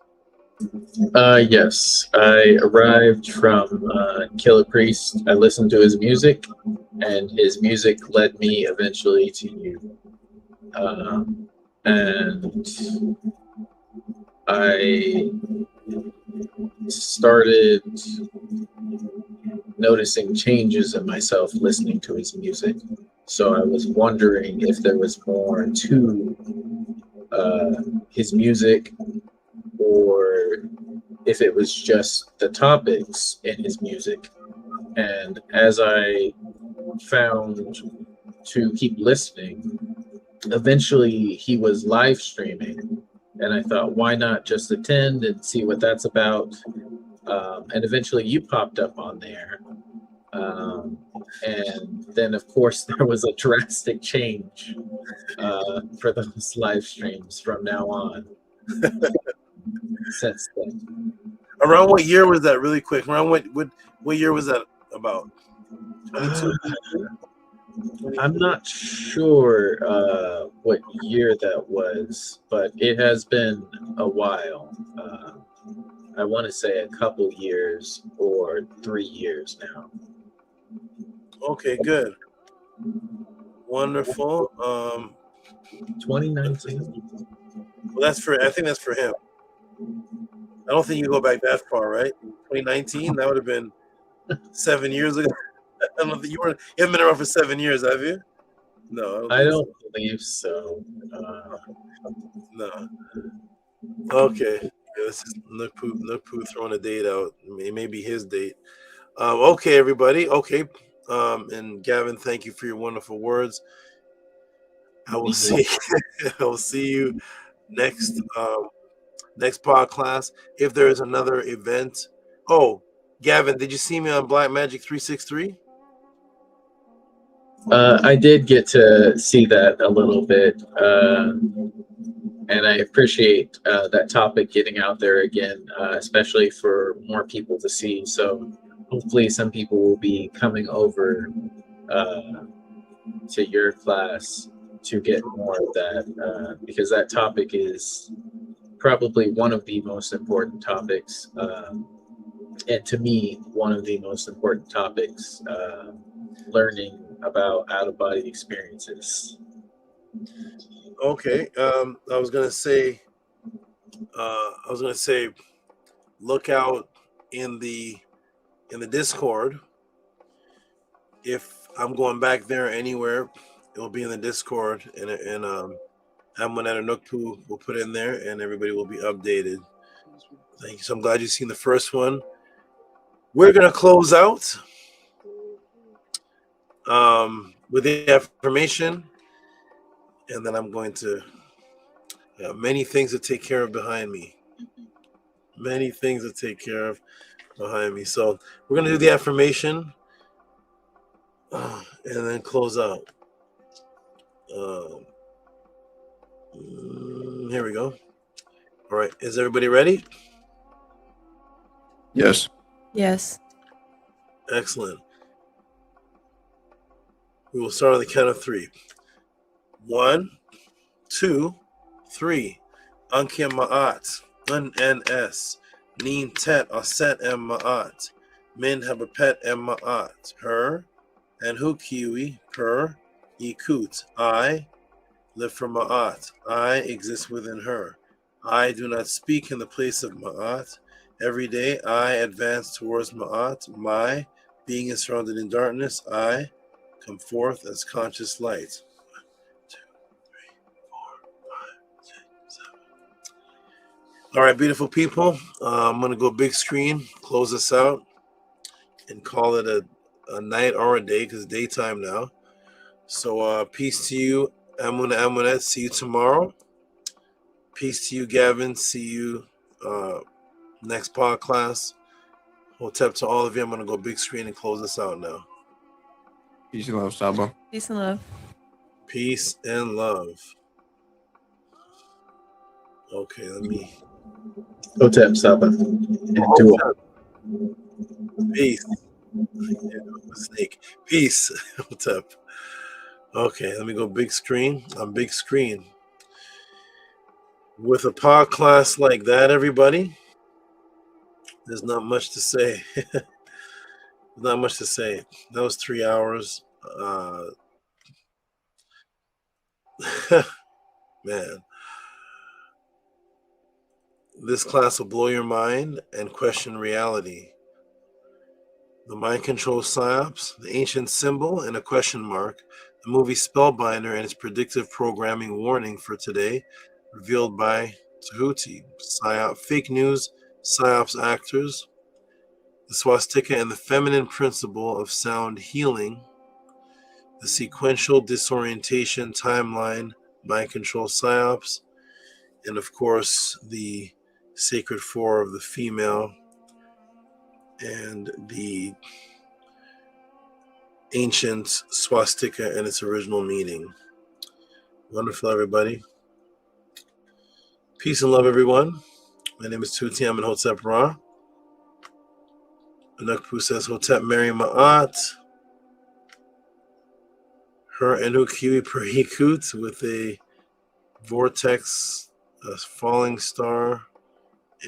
Yes, I arrived from Killer Priest. I listened to his music, and his music led me eventually to you. And I started noticing changes in myself listening to his music. So I was wondering if there was more to his music, or if it was just the topics in his music. And as I found to keep listening, eventually he was live streaming, and I thought, why not just attend and see what that's about? And eventually you popped up on there. And then, of course, there was a drastic change for those live streams from now on. Since then. Around what year was that, really quick? Around what year was that about? 22? I'm not sure what year that was, but it has been a while. I want to say a couple years or 3 years now. Okay, good. Wonderful. 2019. Well, I think that's for him. I don't think you go back that far, right? 2019, that would have been 7 years ago. I don't think you haven't been around for 7 years, have you? No, I don't believe so. No. Okay. Yeah, this is Nukpu throwing a date out. It may be his date. Okay, everybody. Okay. And Gavin, thank you for your wonderful words. I will see you next pod class. If there is another event. Oh, Gavin, did you see me on Black Magic 363? I did get to see that a little bit, and I appreciate that topic getting out there again, especially for more people to see. So hopefully some people will be coming over to your class to get more of that, because that topic is probably one of the most important topics, and to me, one of the most important topics, learning about out-of-body experiences. Okay. I was gonna say, look out in the Discord. If I'm going back there anywhere, it will be in the Discord, and Amonetta Nukpu will put in there, and everybody will be updated. Thank you. So I'm glad you've seen the first one. We're gonna close out with the affirmation, and then I'm going to many things to take care of behind me. Many things to take care of behind me. So we're gonna do the affirmation and then close out. Here we go. All right, is everybody ready? Yes. Yes. Excellent. We will start on the count of 3. 1, 2, 3. Ankia Ma'at, Un-N-S, Nin Tet Aset M Ma'at, Min Habapet M Ma'at, Her, and Hu Kiwi, Per, Ikut, I live for Ma'at, I exist within her. I do not speak in the place of Ma'at. Every day I advance towards Ma'at. My being is surrounded in darkness. I come forth as conscious light. 1, 2, All right, beautiful people. I'm gonna go big screen, close this out, and call it a night or a day because daytime now. So peace to you, Amunet. See you tomorrow. Peace to you, Gavin. See you next pod class. Hotep to all of you. I'm gonna go big screen and close this out now. Peace and love, Sabo. Peace and love. Peace and love. Okay, let me. Hotep, Saba. And do it. Peace. Snake. Peace. Hotep. Okay, let me go big screen. On big screen. With a pod class like that, everybody, there's not much to say. Not much to say. That was 3 hours. Man. This class will blow your mind and question reality. The mind control Psyops, the ancient symbol and a question mark, the movie Spellbinder and its predictive programming warning for today, revealed by Tehuti, Psyop fake news, Psyops actors, the Swastika and the feminine principle of sound healing, the sequential disorientation timeline, mind control Psyops, and of course the sacred four of the female and the ancient swastika and its original meaning. Wonderful, everybody. Peace and love, everyone. My name is Tehuti. I'm in Hotep Ra. Anukpu says Hotep Mary Ma'at. Her Enu Kiwi Perhikut with a vortex, a falling star,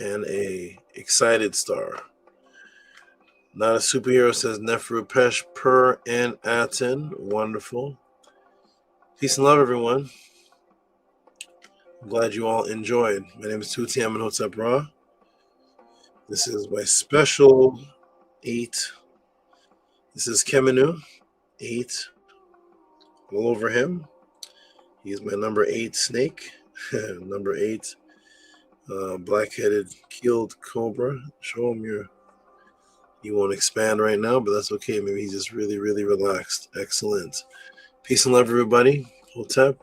and a excited star. Not a superhero says Nefru Pesh Per and Aten. Wonderful. Peace and love, everyone. I'm glad you all enjoyed. My name is Tehuti. I'm in Hotep Ra. This is my special 8. This is Kemenu, 8. All over him. He's my number 8 snake. Number 8. Black-headed keeled cobra. Show him your... He won't expand right now, but that's okay. Maybe he's just really, really relaxed. Excellent. Peace and love, everybody. Hotep,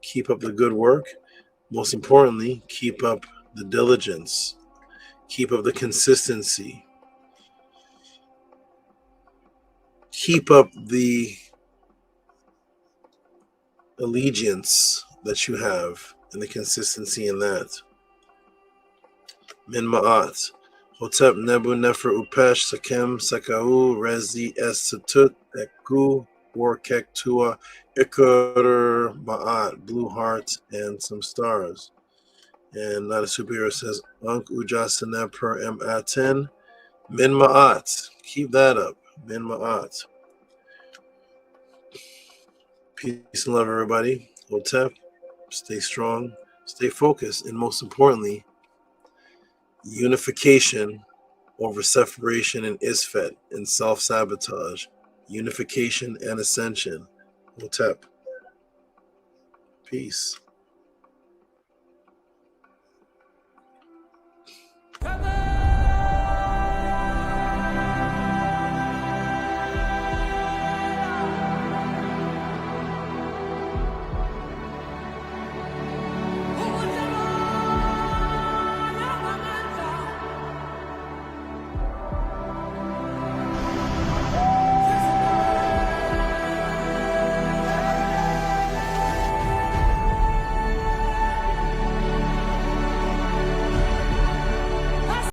keep up the good work. Most importantly, keep up the diligence. Keep up the consistency. Keep up the allegiance that you have and the consistency in that. Min Ma'at. Hotep Nebu Nefer Upesh Sakem Sakau Rezi Es Satut Eku Warkek Tua Ikur Ma'at Blue Heart and some stars. And not a superhero says Unk Ujasana Per M Aten Min Ma'at. Keep that up. Min Ma'at. Peace and love, everybody. Hotep, stay strong, stay focused, and most importantly, unification over separation and isfet and self-sabotage. Unification and ascension. Hotep. Peace.